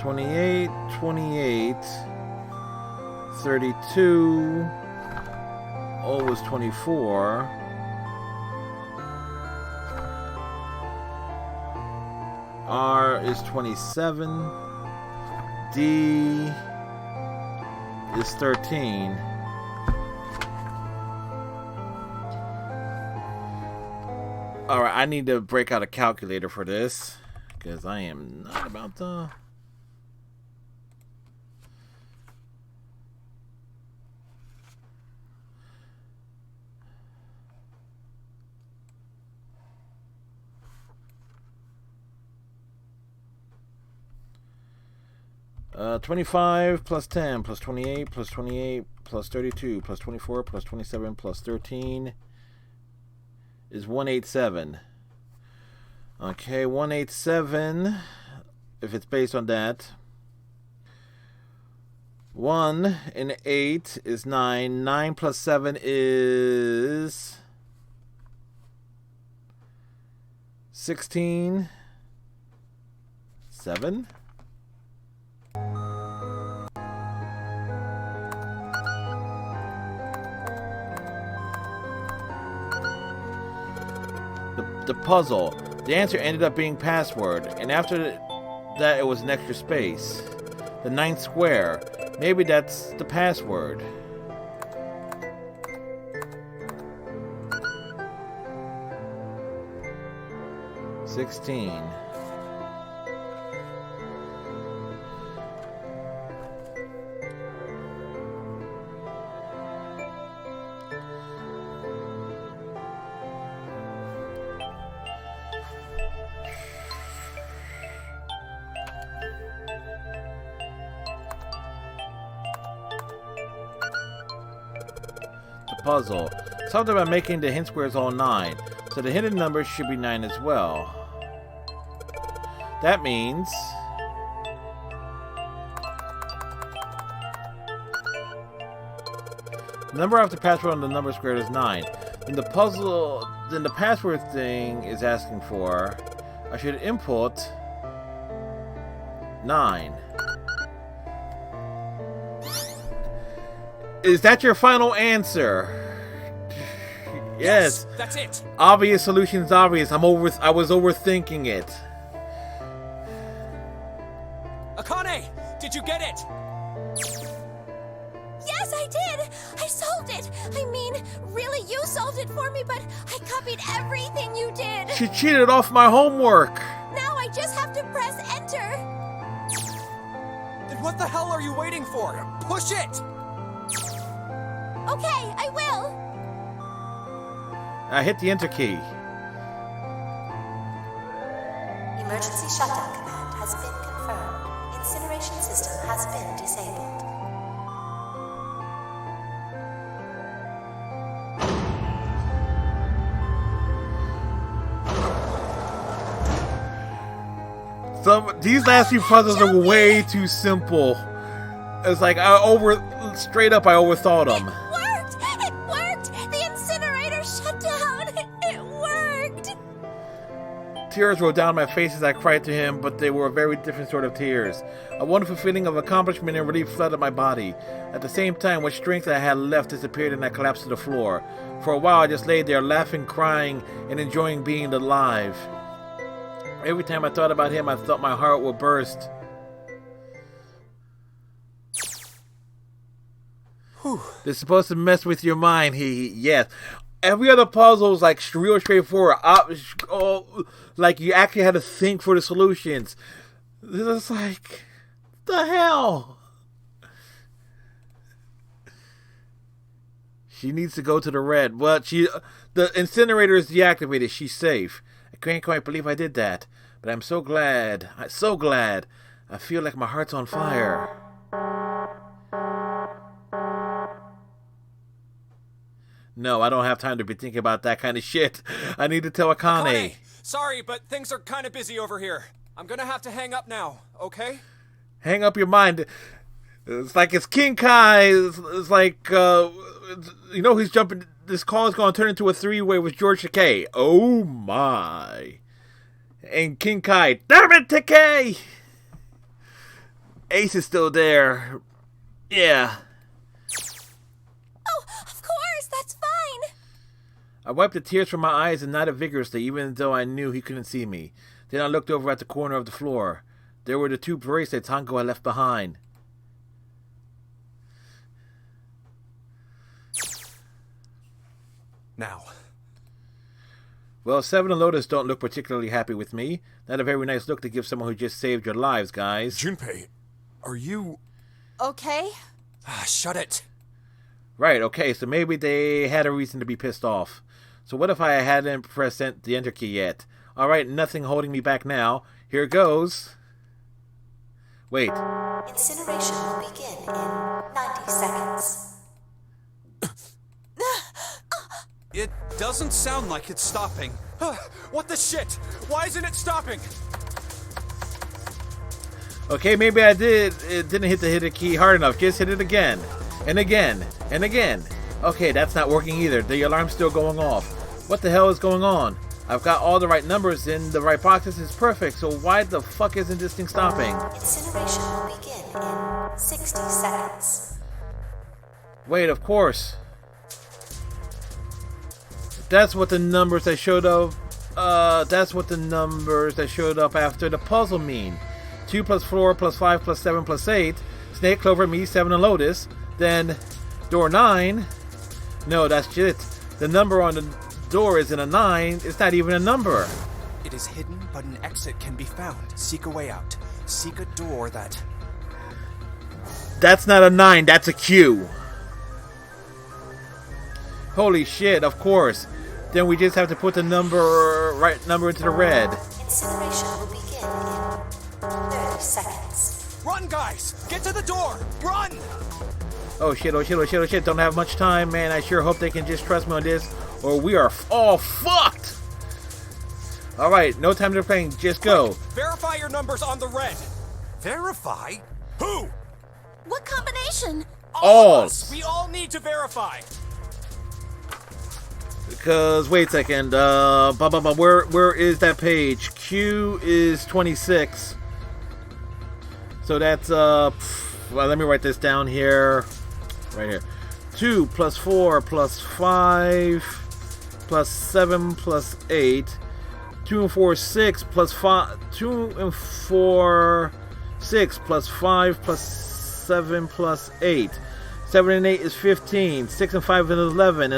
28 28 32 O was 24. R is 27. D is 13. Alright, I need to break out a calculator for this, because I am not about to... 25 plus 10 plus 28 plus 28 plus 32 plus 24 plus 27 plus 13 is 187. Okay, 187, if it's based on that. 1 and 8 is 9. 9 plus 7 is 16. 7. The puzzle. The answer ended up being password, and after that it was an extra space. The 9th square. Maybe that's the password. 16. Puzzle. Something about making the hint squares all 9, so the hidden numbers should be 9 as well. That means the number after password on the number squared is 9. Then the password thing is asking for, I should input 9. Is that your final answer? Yes. That's it. Obvious solution's obvious. I was overthinking it. Akane, did you get it? Yes, I did! I solved it! I mean, really, you solved it for me, but I copied everything you did! She cheated off my homework! Now I just have to press enter! Then what the hell are you waiting for? Push it! Okay, I will! I hit the enter key. Emergency shutdown command has been confirmed. Incineration system has been disabled. These last few puzzles are way too simple. It's like straight up I overthought them. It worked! The incinerator shut down! It worked! Tears rolled down my face as I cried to him, but they were a very different sort of tears. A wonderful feeling of accomplishment and relief flooded my body. At the same time, what strength I had left disappeared and I collapsed to the floor. For a while I just lay there laughing, crying, and enjoying being alive. Every time I thought about him, I thought my heart would burst. They're supposed to mess with your mind. Yes. Every other puzzle is like real straightforward. Like you actually had to think for the solutions. This is like, the hell? She needs to go to the red. But the incinerator is deactivated. She's safe. I can't quite believe I did that. But I'm so glad. I'm so glad. I feel like my heart's on fire. No, I don't have time to be thinking about that kind of shit. I need to tell Akane. Sorry, but things are kind of busy over here. I'm gonna have to hang up now, okay? Hang up your mind. It's like it's King Kai. It's like, he's jumping. This call is going to turn into a three-way with George Takei. Oh, my. And King Kai. Damn it, Takei! Ace is still there. Yeah. Oh, of course, that's fine. I wiped the tears from my eyes and nodded vigorously, even though I knew he couldn't see me. Then I looked over at the corner of the floor. There were the 2 bracelets Hanko had left behind. Now. Well, Seven and Lotus don't look particularly happy with me. Not a very nice look to give someone who just saved your lives, guys. Junpei, are you... Okay? Shut it. Right, okay, so maybe they had a reason to be pissed off. So what if I hadn't pressed the enter key yet? Alright, nothing holding me back now. Here goes. Wait. Incineration will begin in 90 seconds. It doesn't sound like it's stopping. What the shit? Why isn't it stopping? Okay, maybe it didn't hit the key hard enough. Just hit it again. And again. And again. Okay, that's not working either. The alarm's still going off. What the hell is going on? I've got all the right numbers in the right boxes. It's perfect. So why the fuck isn't this thing stopping? Incineration will begin in 60 seconds. Wait, of course. That's what the numbers that showed up. That's what the numbers that showed up after the puzzle mean. 2 plus 4 plus 5 plus 7 plus 8. Snake, Clover, me, 7, and Lotus. Then door 9. No, that's it. The number on the door isn't a 9. It's not even a number. It is hidden, but an exit can be found. Seek a way out. Seek a door that... That's not a 9, that's a Q. Holy shit, of course. Then we just have to put the right number into the red. Incineration will begin in 30 seconds. Run, guys! Get to the door! Run! Oh shit, oh shit, oh shit, oh shit. Don't have much time, man. I sure hope they can just trust me on this, or we are all fucked! Alright, no time to playing, just go. Verify your numbers on the red. Verify? Who? What combination? All. We all need to verify. Because, wait a second, where is that page? Q is 26. So that's, well, let me write this down here. Right here. 2 plus 4 plus 5 plus 7 plus 8. 2 and 4, 6 plus 5. 2 and 4, 6 plus 5 plus 7 plus 8. 7 and 8 is 15. 6 and 5 is 11.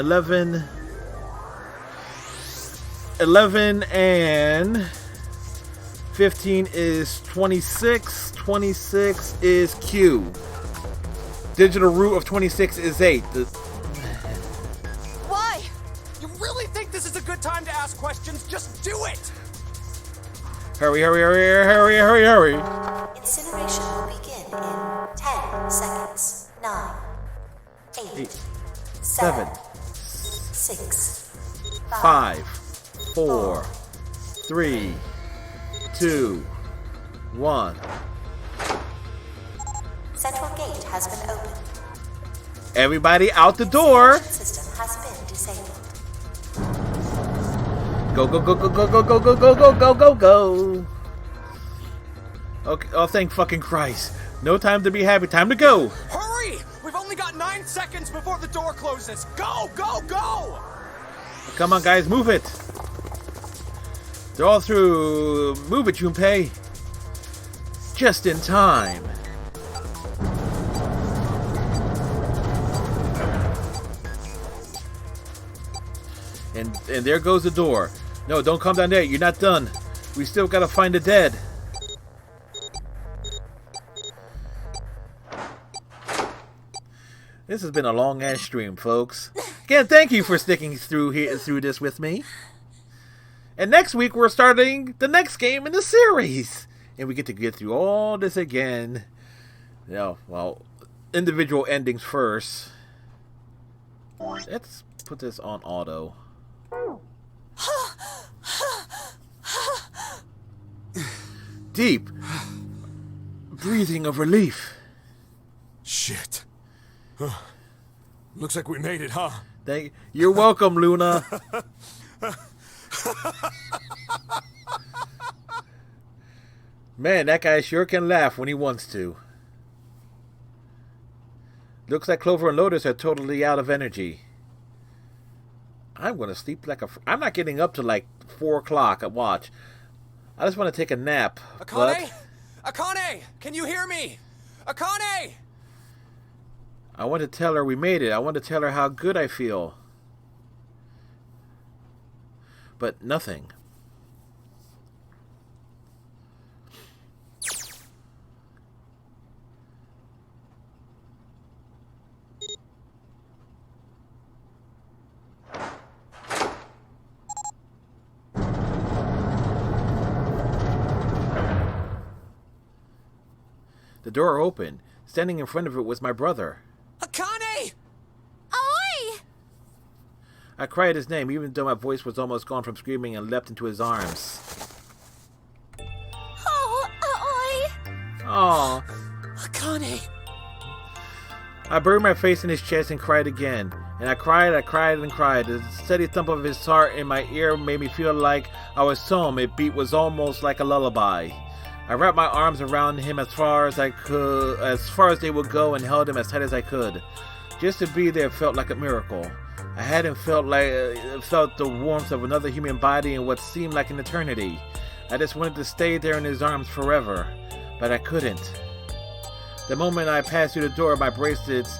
11 and 15 is 26. 26 is Q. Digital root of 26 is 8. Why? You really think this is a good time to ask questions? Just do it! Hurry, hurry, hurry, hurry, hurry, hurry. Incineration will begin in 10 seconds. 9, 8, 7, 6, 5, 4, 3, 2, 1. Central gate has been opened. Everybody out the door. System has been disabled. Go, go, go, go, go, go, go, go, go, go, go, go, go. Okay, oh, thank fucking Christ. No time to be happy. Time to go. Hurry! We've only got 9 seconds before the door closes. Go, go, go! Come on, guys, move it. They're all through. Move it, Junpei. Just in time. And there goes the door. No, don't come down there. You're not done. We still gotta find the dead. This has been a long ass stream, folks. Again, thank you for sticking through this with me. And next week we're starting the next game in the series, and we get to get through all this again. Yeah, well, individual endings first. Let's put this on auto. Deep breathing of relief. Shit. Looks like we made it, huh? You're welcome, Luna. Man, that guy sure can laugh when he wants to. Looks like Clover and Lotus are totally out of energy. I'm gonna sleep like I'm not getting up to like 4 o'clock at watch. I just want to take a nap. Akane? Akane! Can you hear me? Akane! I want to tell her we made it. I want to tell her how good I feel. But nothing. The door opened. Standing in front of it was my brother. Akane! Oi! I cried his name, even though my voice was almost gone from screaming, and leapt into his arms. Oh, oi! Aww. Akane! I buried my face in his chest and cried again. And I cried and cried. The steady thump of his heart in my ear made me feel like I was home. It beat was almost like a lullaby. I wrapped my arms around him as far as they would go, and held him as tight as I could. Just to be there felt like a miracle. I hadn't felt the warmth of another human body in what seemed like an eternity. I just wanted to stay there in his arms forever, but I couldn't. The moment I passed through the door, my bracelets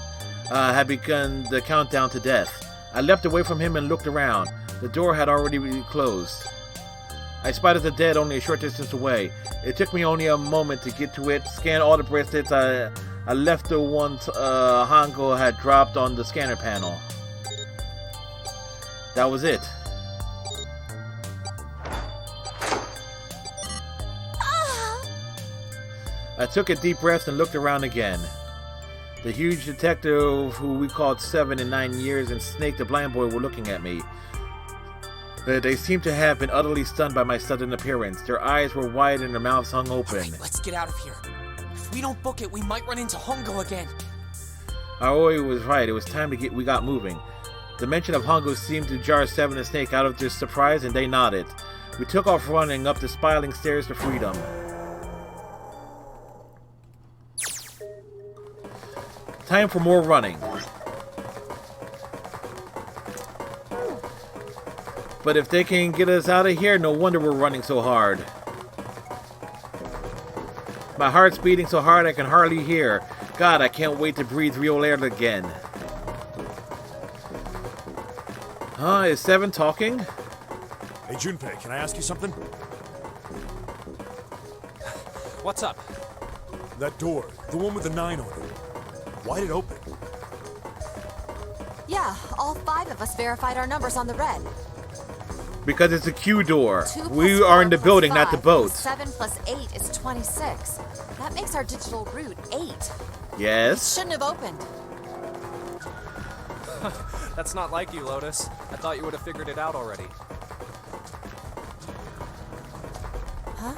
had begun the countdown to death. I leapt away from him and looked around. The door had already closed. I spotted the dead only a short distance away. It took me only a moment to get to it, scan all the bracelets. I left the ones Hongo had dropped on the scanner panel. That was it. I took a deep breath and looked around again. The huge detective who we called 7 and 9 years and Snake the blind boy were looking at me. They seemed to have been utterly stunned by my sudden appearance. Their eyes were wide and their mouths hung open. Right, let's get out of here. If we don't book it, we might run into Hongo again. Aoi was right. It was time to we got moving. The mention of Hongo seemed to jar 7 and Snake out of their surprise, and they nodded. We took off running up the spiraling stairs to freedom. Time for more running. But if they can get us out of here, no wonder we're running so hard. My heart's beating so hard I can hardly hear. God, I can't wait to breathe real air again. Huh? Is 7 talking? Hey, Junpei, can I ask you something? What's up? That door, the one with the 9 on it. Why'd it open? Yeah, all 5 of us verified our numbers on the red. Because it's a Q door. 2 We plus are 4 in the plus building, 5 not the boat. 7 plus 8 is 26. That makes our digital route 8. Yes? It shouldn't have opened. That's not like you, Lotus. I thought you would have figured it out already. Huh?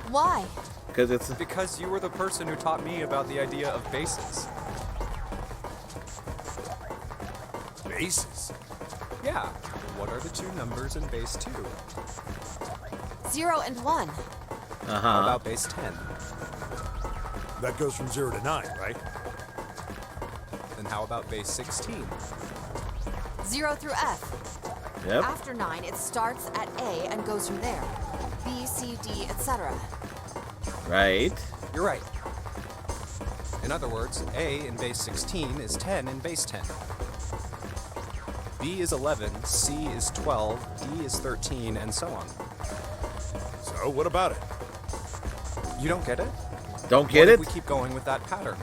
Why? Because you were the person who taught me about the idea of bases. Bases? Yeah. What are the 2 numbers in base 2? 0 and 1. How about base 10? That goes from 0 to 9, right? Then how about base 16? 0 through F. Yep. After 9, it starts at A and goes from there. B, C, D, etc. Right. You're right. In other words, A in base 16 is 10 in base 10. B is 11, C is 12, D is 13, and so on. So, what about it? You don't get it? Don't get it? What if we keep going with that pattern?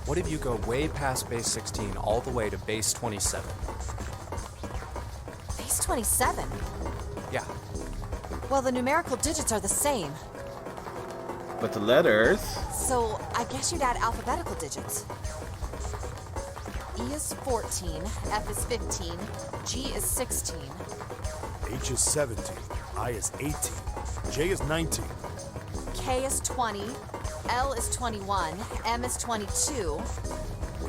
What if you go way past base 16 all the way to base 27? Base 27? Yeah. Well, the numerical digits are the same. But the letters... So, I guess you'd add alphabetical digits. E is 14, F is 15, G is 16. H is 17, I is 18, J is 19. K is 20, L is 21, M is 22.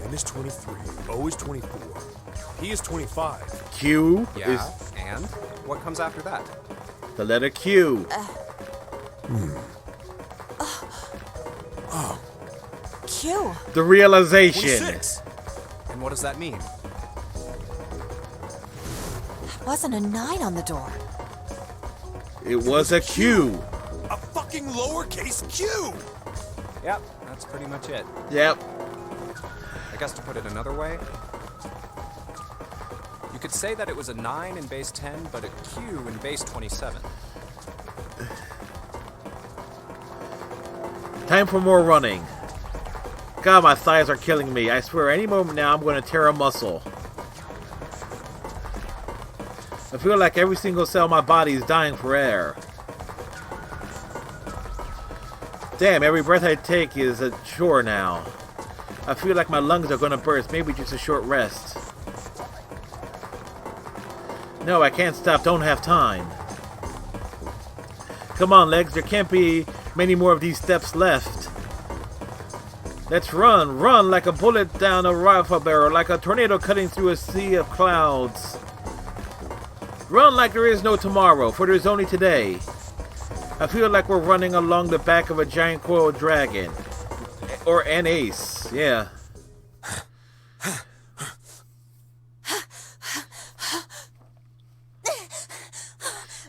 N is 23, O is 24, P is 25. Q Yeah, is... and? What comes after that? The letter Q. Q. The realization. 26. And what does that mean? There wasn't a 9 on the door. It was a Q. A fucking lowercase q! Yep, that's pretty much it. Yep. I guess to put it another way, you could say that it was a 9 in base 10, but a Q in base 27. Time for more running. God, my thighs are killing me. I swear, any moment now, I'm going to tear a muscle. I feel like every single cell of my body is dying for air. Damn, every breath I take is a chore now. I feel like my lungs are going to burst. Maybe just a short rest. No, I can't stop. Don't have time. Come on, legs. There can't be many more of these steps left. Let's run. Run like a bullet down a rifle barrel, like a tornado cutting through a sea of clouds. Run like there is no tomorrow, for there is only today. I feel like we're running along the back of a giant coiled dragon. Or an ace, yeah.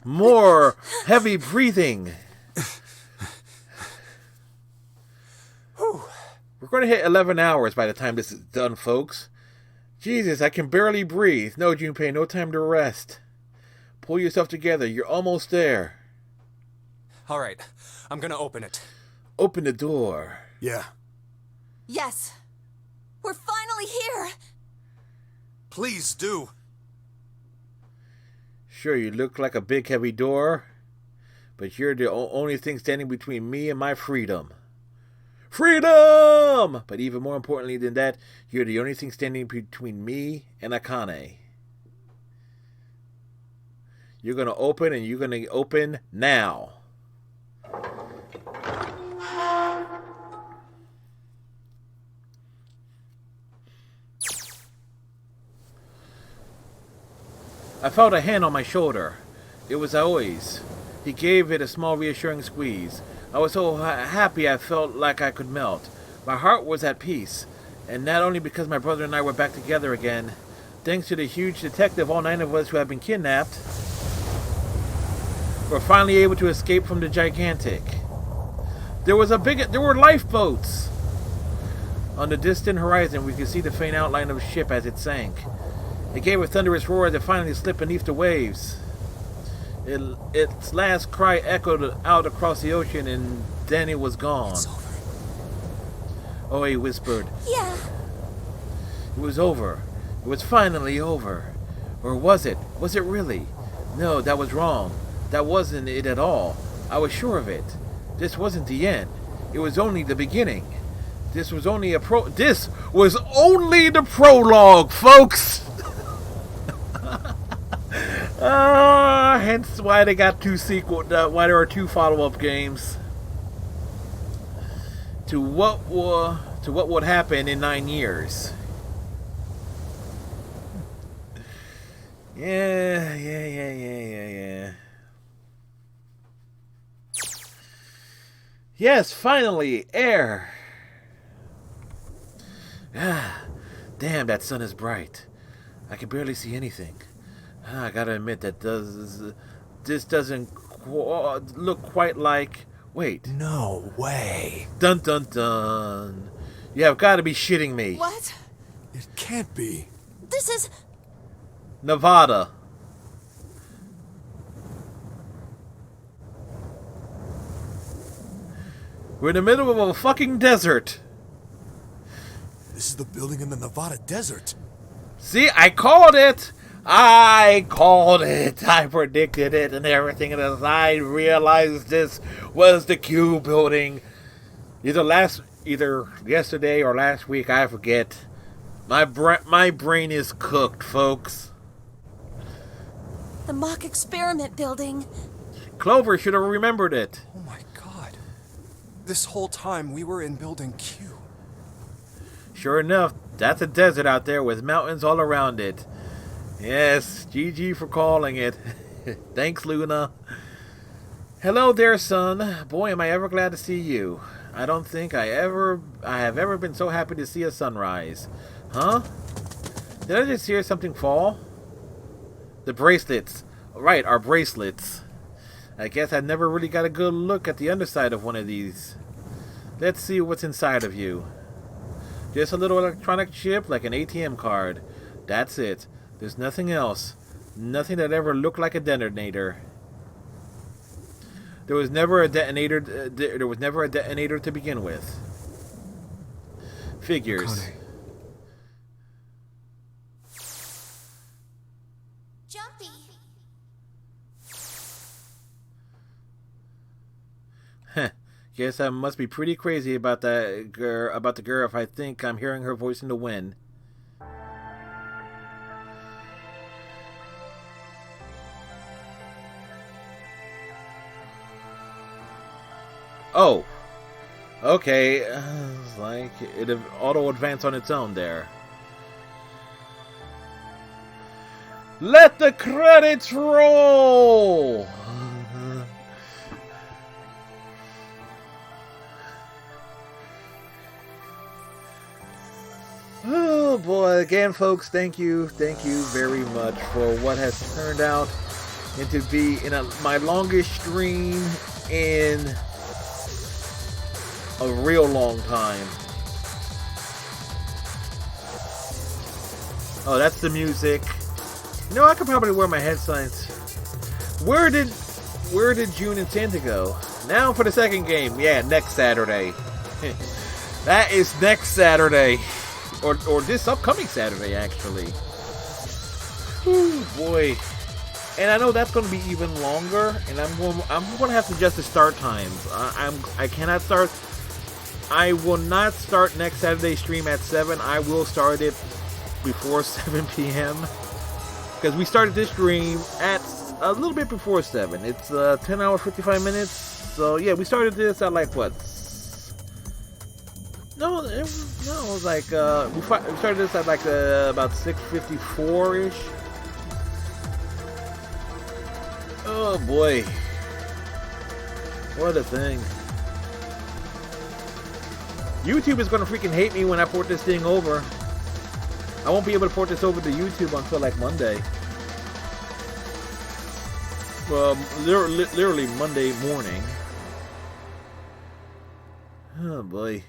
More heavy breathing. We're going to hit 11 hours by the time this is done, folks. Jesus, I can barely breathe. No, Junpei, no time to rest. Pull yourself together. You're almost there. All right, I'm gonna open it. Open the door. Yeah. Yes. We're finally here. Please do. Sure, you look like a big heavy door, but you're the only thing standing between me and my freedom. Freedom! But even more importantly than that, you're the only thing standing between me and Akane. You're going to open, and you're going to open now. I felt a hand on my shoulder. It was Aoi's. He gave it a small reassuring squeeze. I was so happy I felt like I could melt. My heart was at peace, and not only because my brother and I were back together again. Thanks to the huge detective, all 9 of us who had been kidnapped were finally able to escape from the gigantic. There were lifeboats! On the distant horizon, we could see the faint outline of a ship as it sank. It gave a thunderous roar that finally slipped beneath the waves. Its last cry echoed out across the ocean, and then it was gone. It's over. Oi whispered. Yeah. It was over. It was finally over. Or was it? Was it really? No, that was wrong. That wasn't it at all. I was sure of it. This wasn't the end. It was only the beginning. This was only the prologue, folks! Hence why they got why there are 2 follow-up games to what would happen in 9 years. Yeah. Yes, finally, air. Damn, that sun is bright. I can barely see anything. I gotta admit that this doesn't look quite like... Wait. No way. Dun dun dun. You have got to be shitting me. What? It can't be. This is... Nevada. We're in the middle of a fucking desert. This is the building in the Nevada desert. See, I called it. I predicted it and everything. And as I realized this was the Q building, either yesterday or last week, I forget. My brain is cooked, folks. The mock experiment building. Clover should have remembered it. Oh my god. This whole time we were in building Q. Sure enough, that's a desert out there with mountains all around it. Yes, GG for calling it. Thanks, Luna. Hello there, son. Boy, am I ever glad to see you. I don't think I have ever been so happy to see a sunrise. Huh? Did I just hear something fall? The bracelets. Right, our bracelets. I guess I never really got a good look at the underside of one of these. Let's see what's inside of you. Just a little electronic chip like an ATM card. That's it. There's nothing else. Nothing that ever looked like a detonator. There was never a detonator to begin with. Figures. Akane. Jumpy. Heh. Guess I must be pretty crazy about the girl if I think I'm hearing her voice in the wind. Oh, okay. It's like it auto advanced on its own there. Let the credits roll. Oh boy! Again, folks, thank you very much for what has turned out into be my longest stream in a real long time. Oh, that's the music. You know, I could probably wear my headphones Where did June and Santa go? Now for the second game. Yeah, next Saturday. That is next Saturday, or this upcoming Saturday, actually. Whew, boy. And I know that's going to be even longer, and I'm going to have to adjust the start times. I cannot start. I will not start next Saturday's stream at 7. I will start it before 7 p.m. because we started this stream at a little bit before 7. It's 10 hours 55 minutes. So yeah, we started this at like what? No, it was like we started this at like about 6:54 ish. Oh boy, what a thing! YouTube is gonna freaking hate me when I port this thing over. I won't be able to port this over to YouTube until like Monday. Well, literally Monday morning. Oh boy.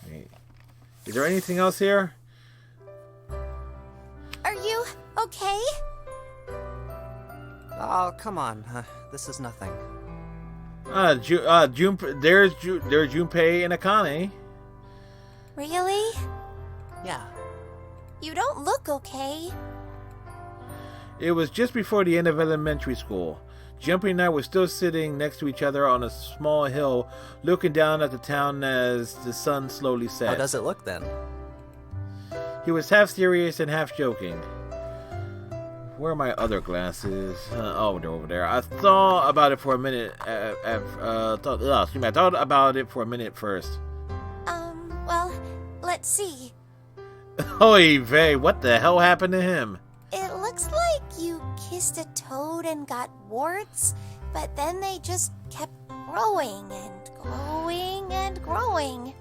Wait. Is there anything else here? Are you okay? Oh, come on. This is nothing. There's Junpei and Akane. Really? Yeah. You don't look okay. It was just before the end of elementary school. Junpei and I were still sitting next to each other on a small hill, looking down at the town as the sun slowly set. How does it look then? He was half serious and half joking. Where are my other glasses? Oh, they're over there. I thought about it for a minute. I thought about it for a minute first. Well, let's see. Oy vey, what the hell happened to him? It looks like you kissed a toad and got warts, but then they just kept growing and growing and growing.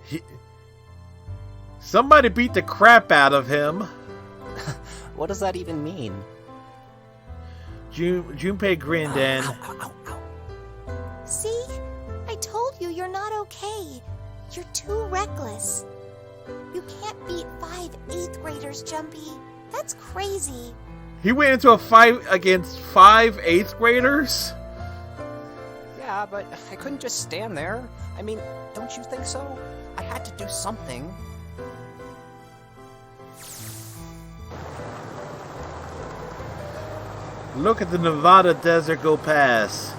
Somebody beat the crap out of him. What does that even mean? Junpei grinned and... See? I told you you're not okay. You're too reckless. You can't beat 5 8th graders, Jumpy. That's crazy. He went into a fight against 5 8th graders? Yeah, but I couldn't just stand there. I mean, don't you think so? I had to do something. Look at the Nevada desert go past.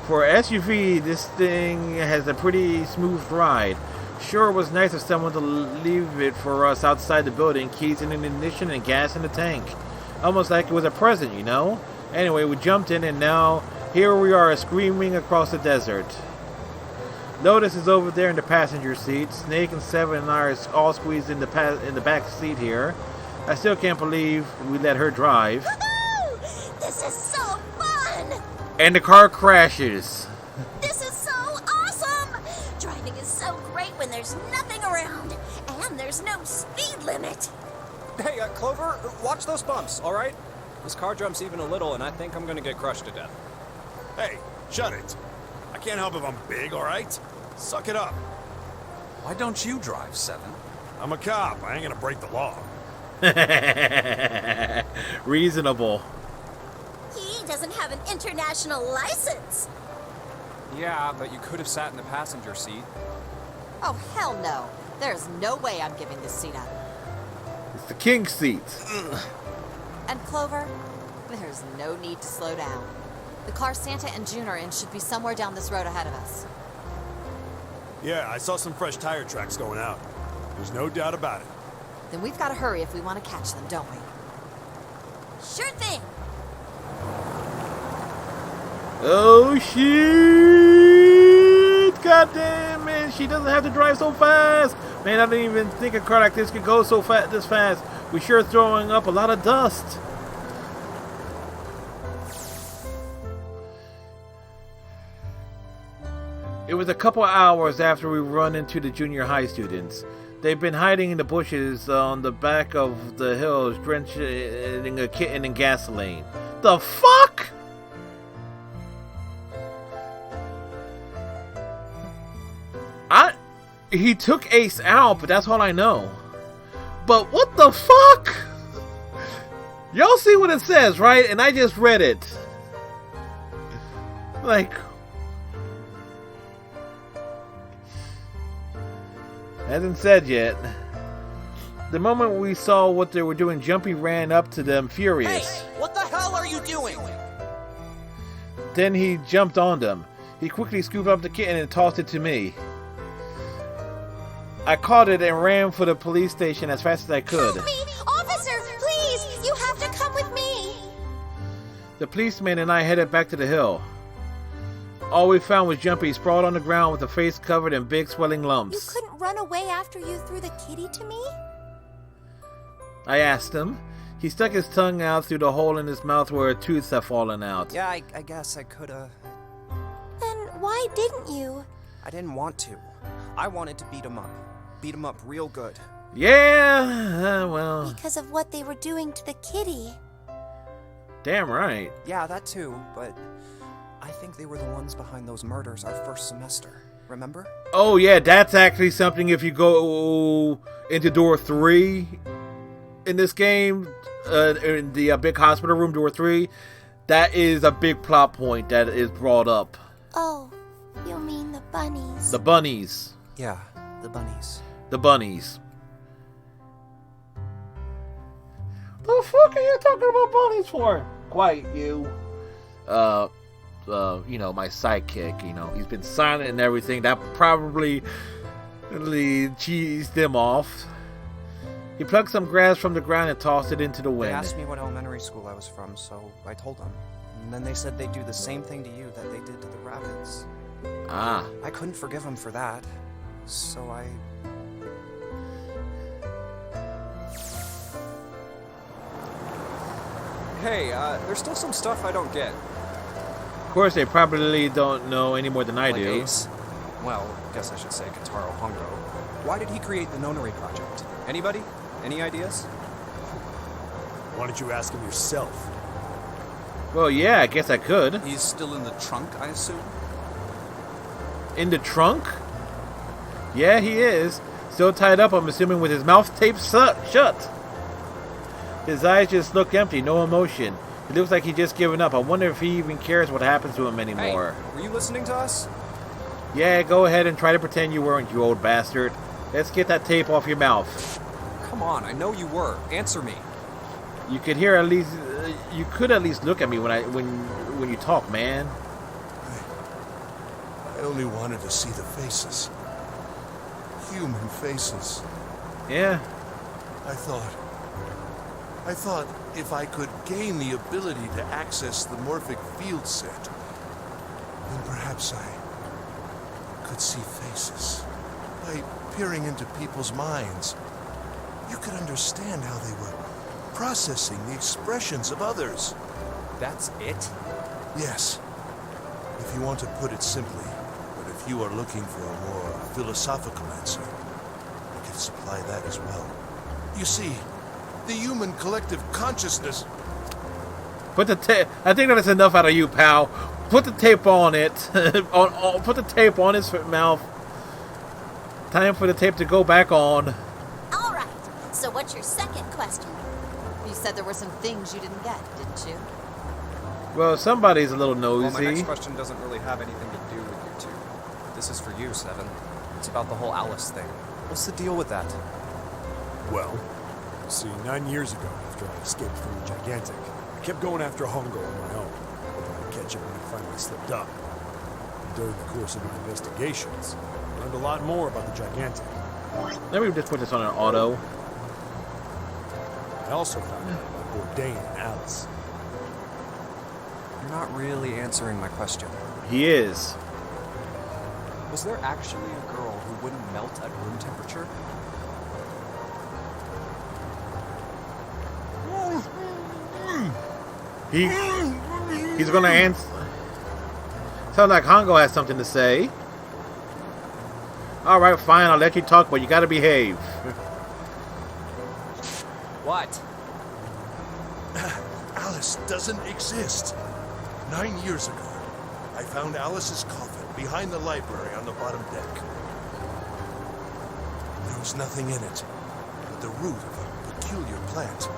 For a SUV, this thing has a pretty smooth ride. Sure, it was nice of someone to leave it for us outside the building, keys in the ignition and gas in the tank. Almost like it was a present, you know? Anyway, we jumped in and now here we are screaming across the desert. Lotus is over there in the passenger seat. Snake and Seven and I are all squeezed in the back seat here. I still can't believe we let her drive. This is so fun! And the car crashes. This is so awesome! Driving is so great when there's nothing around, and there's no speed limit. Hey, Clover, watch those bumps, all right? This car jumps even a little, and I think I'm gonna get crushed to death. Hey, shut it. I can't help if I'm big, all right? Suck it up. Why don't you drive, Seven? I'm a cop. I ain't gonna break the law. Reasonable. He doesn't have an international license. Yeah, but you could have sat in the passenger seat. Oh, hell no. There's no way I'm giving this seat up. It's the king seat. And Clover, there's no need to slow down. The car Santa and June are in should be somewhere down this road ahead of us. Yeah, I saw some fresh tire tracks going out. There's no doubt about it. Then we've got to hurry if we want to catch them, don't we? Sure thing. Oh shit! God damn it! She doesn't have to drive so fast. Man, I didn't even think a car like this could go so this fast. We're sure throwing up a lot of dust. It was a couple hours after we run into the junior high students. They've been hiding in the bushes on the back of the hills, drenched in a kitten in gasoline. The fuck? He took Ace out, but that's all I know. But what the fuck? Y'all see what it says, right? And I just read it. Like, hasn't said yet. The moment we saw what they were doing, Jumpy ran up to them furious. Hey, what the hell are you doing? Then he jumped on them. He quickly scooped up the kitten and tossed it to me. I caught it and ran for the police station as fast as I could. Help me! Officer, please! You have to come with me! The policeman and I headed back to the hill. All we found was Jumpy sprawled on the ground with a face covered in big swelling lumps. You couldn't run away after you threw the kitty to me? I asked him. He stuck his tongue out through the hole in his mouth where a tooth had fallen out. Yeah, I guess I coulda. Then why didn't you? I didn't want to. I wanted to beat him up. Beat him up real good. Yeah, well... Because of what they were doing to the kitty. Damn right. Yeah, that too, but I think they were the ones behind those murders our first semester. Remember? Oh yeah, that's actually something if you go into door 3 in this game, in the big hospital room, door 3, that is a big plot point that is brought up. Oh, you mean the bunnies? The bunnies. Yeah, the bunnies. The bunnies. The fuck are you talking about bunnies for? Quiet, you. You know, my sidekick, you know, he's been silent and everything. That probably cheesed them off. He plucked some grass from the ground and tossed it into the wind. They asked me what elementary school I was from, so I told them. And then they said they'd do the same thing to you that they did to the rabbits. Ah. I couldn't forgive them for that, so I... Hey, there's still some stuff I don't get. Of course, they probably don't know any more than I Like do. Ace. Well, guess I should say Kentaro Hongo. Why did he create the Nonary Project? Anybody? Any ideas? Why don't you ask him yourself? Well, yeah, I guess I could. He's still in the trunk, I assume? In the trunk? Yeah, he is. Still tied up, I'm assuming, with his mouth taped shut. His eyes just look empty, no emotion. It looks like he's just given up. I wonder if he even cares what happens to him anymore. Hey, were you listening to us? Yeah, go ahead and try to pretend you weren't, you old bastard. Let's get that tape off your mouth. Come on, I know you were. Answer me. You could hear at least. You could at least look at me when you talk, man. I only wanted to see the faces. Human faces. Yeah. I thought if I could gain the ability to access the morphic field set, then perhaps I could see faces. By peering into people's minds, you could understand how they were processing the expressions of others. That's it? Yes. If you want to put it simply, but if you are looking for a more philosophical answer, I can supply that as well. You see, the human collective consciousness... Put the tape... I think that's enough out of you, pal. Put the tape on it. Put the tape on his mouth. Time for the tape to go back on. All right. So what's your second question? You said there were some things you didn't get, didn't you? Well, somebody's a little nosy. Well, my next question doesn't really have anything to do with you two. This is for you, Seven. It's about the whole Alice thing. What's the deal with that? Well, see, 9 years ago, after I escaped from the Gigantic, I kept going after Hongo on my own, hoping I'd catch him when he finally slipped up. And during the course of my investigations, I learned a lot more about the Gigantic. Let me just put this on an auto. I also found out about Bourdain and Alice. You're not really answering my question. He is. Was there actually a girl who wouldn't melt at room temperature? He's gonna answer. Sounds like Hongo has something to say. Alright, fine, I'll let you talk, but you gotta behave. What? Alice doesn't exist. 9 years ago, I found Alice's coffin behind the library on the bottom deck. There was nothing in it but the root of a peculiar plant.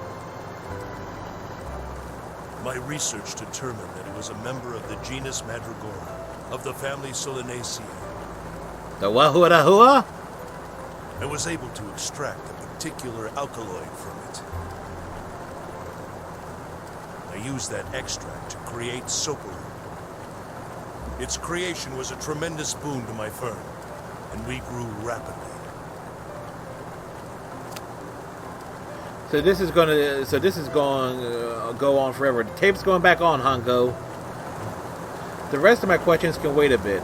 My research determined that it was a member of the genus Mandragora, of the family Solanaceae. The Wahua? I was able to extract a particular alkaloid from it. I used that extract to create Soparu. Its creation was a tremendous boon to my firm, and we grew rapidly. So this is going to go on forever. The tape's going back on, Hongo. The rest of my questions can wait a bit.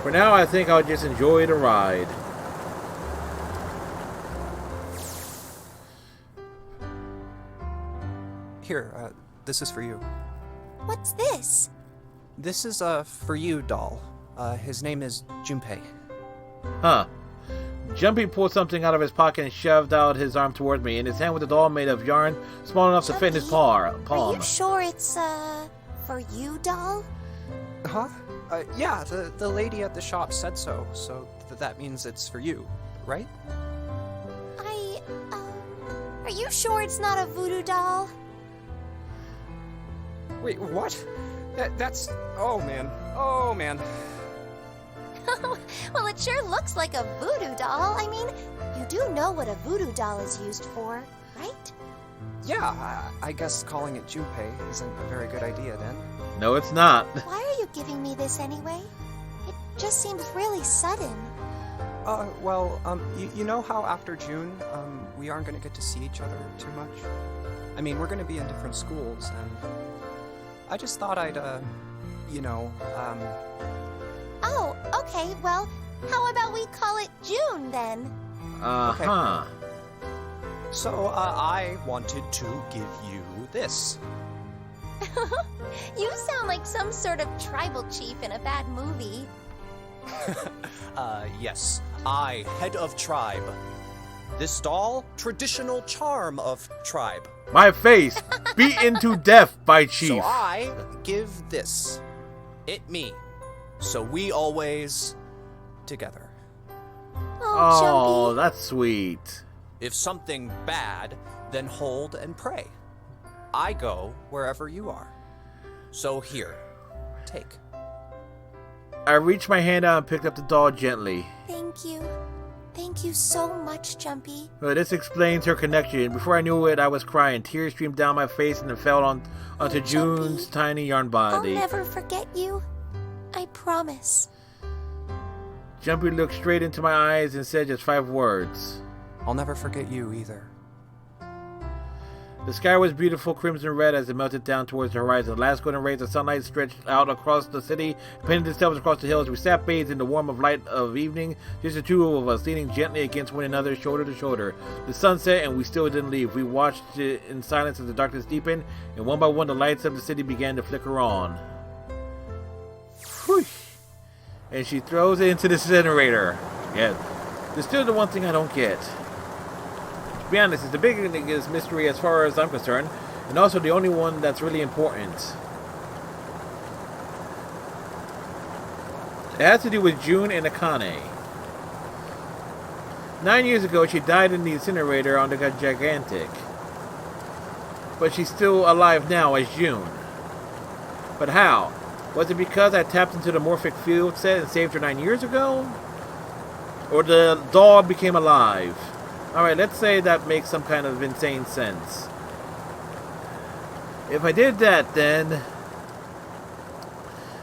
For now, I think I'll just enjoy the ride. Here, this is for you. What's this? This is, for you, doll. His name is Junpei. Huh. Jumpy pulled something out of his pocket and shoved out his arm toward me. In his hand was a doll made of yarn small enough to fit in his palm. Are you sure it's, for you, doll? Huh? Yeah, the lady at the shop said so, that means it's for you, right? Are you sure it's not a voodoo doll? Wait, what? That's... Oh, man. Oh, man. Well, it sure looks like a voodoo doll. I mean, you do know what a voodoo doll is used for, right? Yeah, I guess calling it Junpei isn't a very good idea, then. No, it's not. Why are you giving me this anyway? It just seems really sudden. Well, you know how after June, we aren't gonna get to see each other too much? I mean, we're gonna be in different schools, and I just thought I'd, Oh, okay, well, how about we call it June, then? Uh-huh. Okay. So, I wanted to give you this. You sound like some sort of tribal chief in a bad movie. Yes. I, head of tribe. This doll, traditional charm of tribe. My face, beaten to death by Chief. So I give this. It me. So we always together. Oh, that's sweet. If something bad, then hold and pray. I go wherever you are. So here, take. I reached my hand out and picked up the doll gently. Thank you. Thank you so much, Jumpy. Well, this explains her connection. Before I knew it, I was crying. Tears streamed down my face and it fell onto June's tiny yarn body. I'll never forget you. I promise. Jumpy looked straight into my eyes and said just 5 words. I'll never forget you either. The sky was beautiful crimson red as it melted down towards the horizon. The last golden rays of sunlight stretched out across the city, painted themselves across the hills. We sat bathed in the warm of light of evening, just the two of us, leaning gently against one another, shoulder to shoulder. The sun set and we still didn't leave. We watched it in silence as the darkness deepened, and one by one the lights of the city began to flicker on. Whoosh! And she throws it into the incinerator. Yeah, there's still the one thing I don't get. To be honest, it's the biggest mystery as far as I'm concerned, and also the only one that's really important. It has to do with June and Akane. 9 years ago, she died in the incinerator on the Gigantic. But she's still alive now as June. But how? Was it because I tapped into the morphic field set and saved her 9 years ago? Or the doll became alive? Alright, let's say that makes some kind of insane sense. If I did that, then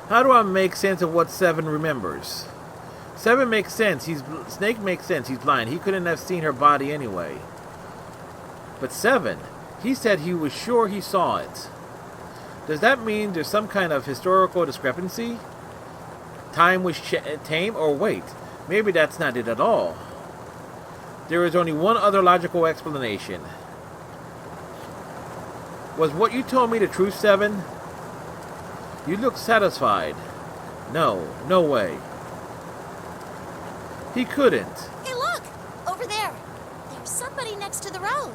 how do I make sense of what Seven remembers? Seven makes sense. Snake makes sense. He's blind. He couldn't have seen her body anyway. But Seven, he said he was sure he saw it. Does that mean there's some kind of historical discrepancy? Time was tame? Or wait, maybe that's not it at all. There is only one other logical explanation. Was what you told me the truth, Seven? You look satisfied. No, no way. He couldn't. Hey, look! Over there! There's somebody next to the road.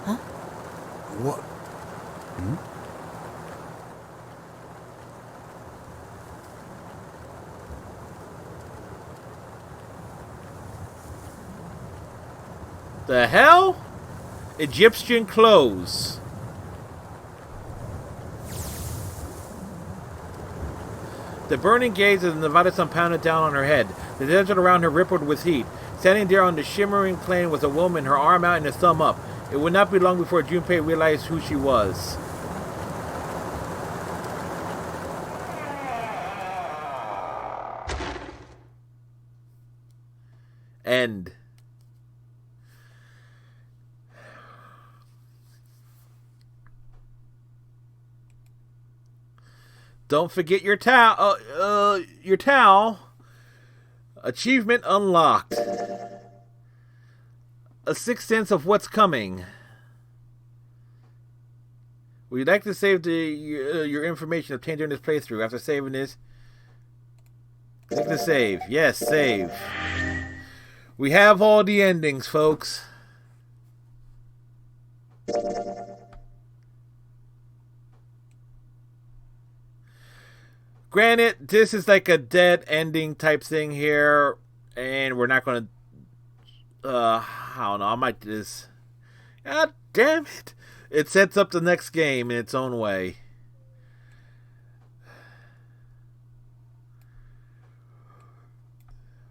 Huh? What? Hmm? The hell? Egyptian clothes. The burning gaze of the Nevada sun pounded down on her head. The desert around her rippled with heat. Standing there on the shimmering plain was a woman, her arm out and her thumb up. It would not be long before Junpei realized who she was. End. Don't forget your towel. Your towel. Achievement unlocked. A sixth sense of what's coming. Would you like to save your information obtained during this playthrough? After saving this, click to save. Yes, save. We have all the endings, folks. Granted, this is like a dead ending type thing here, and we're not going to, I don't know, I might just, god damn it. It sets up the next game in its own way.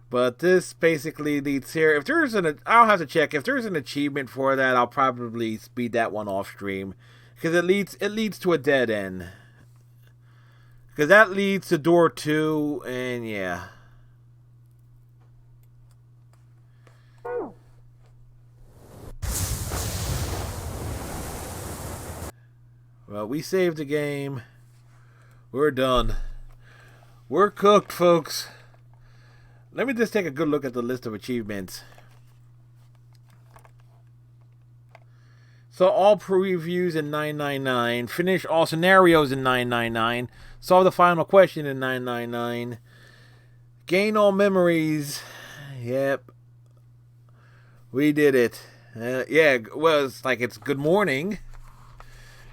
But this basically leads here. If there's I'll have to check. If there's an achievement for that, I'll probably speed that one off stream. Because it leads to a dead end. Because that leads to door 2, and yeah. Well, we saved the game. We're done. We're cooked, folks. Let me just take a good look at the list of achievements. So all previews in 999. Finish all scenarios in 999. Solve the final question in 999. Gain all memories. Yep. We did it. Yeah, well, it's like it's good morning.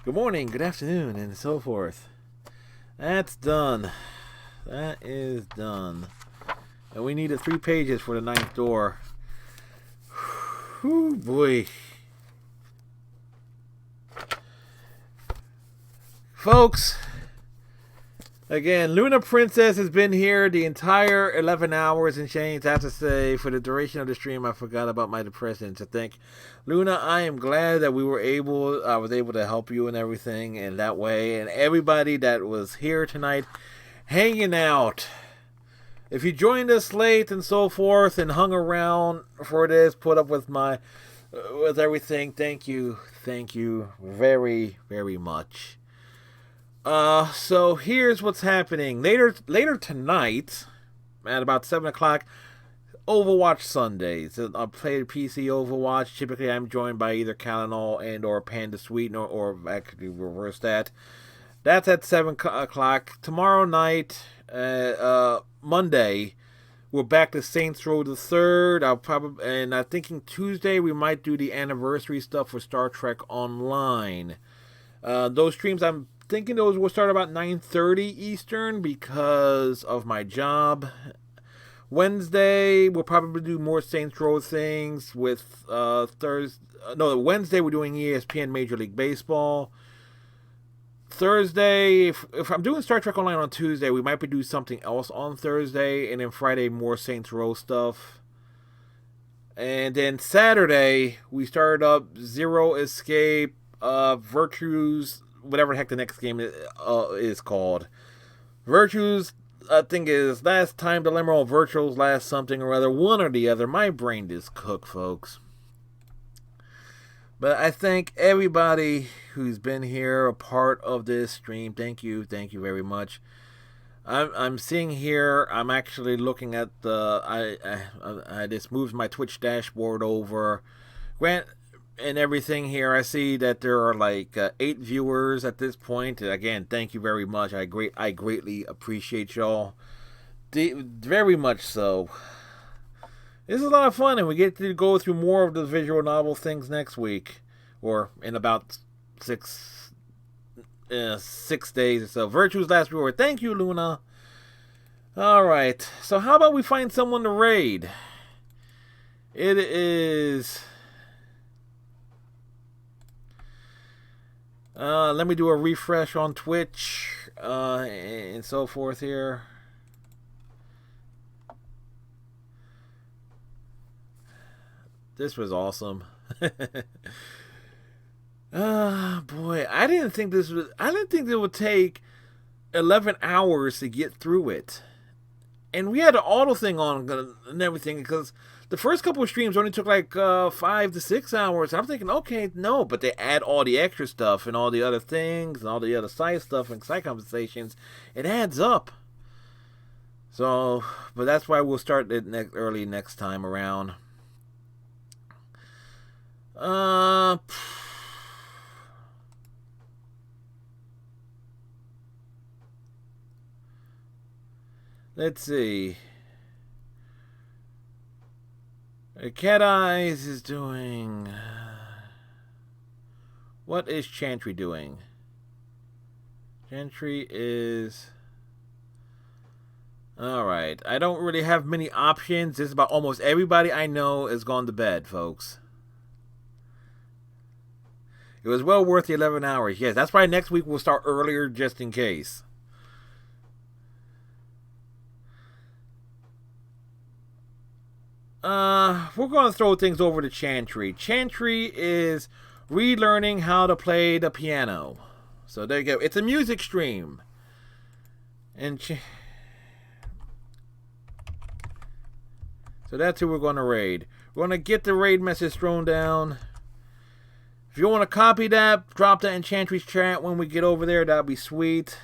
Good morning, good afternoon, and so forth. That's done. That is done. And we needed 3 pages for the 9th door. Whew, boy. Folks, again, Luna Princess has been here the entire 11 hours and change. I have to say, for the duration of the stream, I forgot about my depression. So thank Luna, I am glad that I was able to help you and everything in that way. And everybody that was here tonight, hanging out. If you joined us late and so forth and hung around for this, put up with with everything, thank you. Thank you very, very much. So here's what's happening. Later tonight, at about 7 o'clock, Overwatch Sundays. I'll play PC Overwatch. Typically, I'm joined by either Kalinol and or Panda Sweet, or actually reverse that. That's at 7 o'clock. Tomorrow night, Monday, we're back to Saints Row the 3rd. And I'm thinking Tuesday we might do the anniversary stuff for Star Trek Online. Those streams, I'm thinking those will start about 9:30 Eastern because of my job. Wednesday, we'll probably do more Saints Row things with Wednesday we're doing ESPN Major League Baseball. Thursday, if I'm doing Star Trek Online on Tuesday, we might be doing something else on Thursday, and then Friday more Saints Row stuff. And then Saturday, we started up Zero Escape, Virtues, whatever the heck the next game is called. Virtues, I think, is Last Time Dilemma, or Virtuals Last Something or other. One or the other. My brain is cooked, folks. But I thank everybody who's been here, a part of this stream. Thank you very much. I'm seeing here. I'm actually looking at I just moved my Twitch dashboard over, and everything here. I see that there are like 8 viewers at this point. Again, thank you very much. I greatly appreciate y'all. Very much so. This is a lot of fun, and we get to go through more of the visual novel things next week, or in about 6 days or so. Virtue's Last Reward. Thank you, Luna. Alright, so how about we find someone to raid? It is Let me do a refresh on Twitch and so forth here. This was awesome. Boy, I didn't think it would take 11 hours to get through it. And we had the auto thing on and everything, because the first couple of streams only took like 5 to 6 hours. I'm thinking, okay, no, but they add all the extra stuff and all the other things and all the other side stuff and side compensations. It adds up. So, but that's why we'll start it early next time around. Let's see. Cat Eyes is doing. What is Chantry doing? Chantry is. Alright. I don't really have many options. Just about almost everybody I know is gone to bed, folks. It was well worth the 11 hours. Yes, that's why next week we'll start earlier just in case. We're going to throw things over to Chantry. Chantry is relearning how to play the piano. So there you go. It's a music stream. And so that's who we're going to raid. We're going to get the raid message thrown down. If you want to copy that, drop that in Chantry's chat when we get over there. That'd be sweet.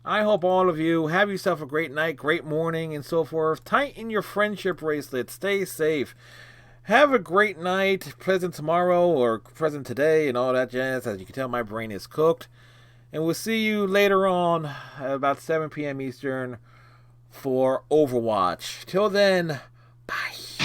I hope all of you have yourself a great night, great morning, and so forth. Tighten your friendship bracelet. Stay safe. Have a great night, pleasant tomorrow, or pleasant today, and all that jazz. As you can tell, my brain is cooked. And we'll see you later on at about 7 p.m. Eastern for Overwatch. Till then, bye.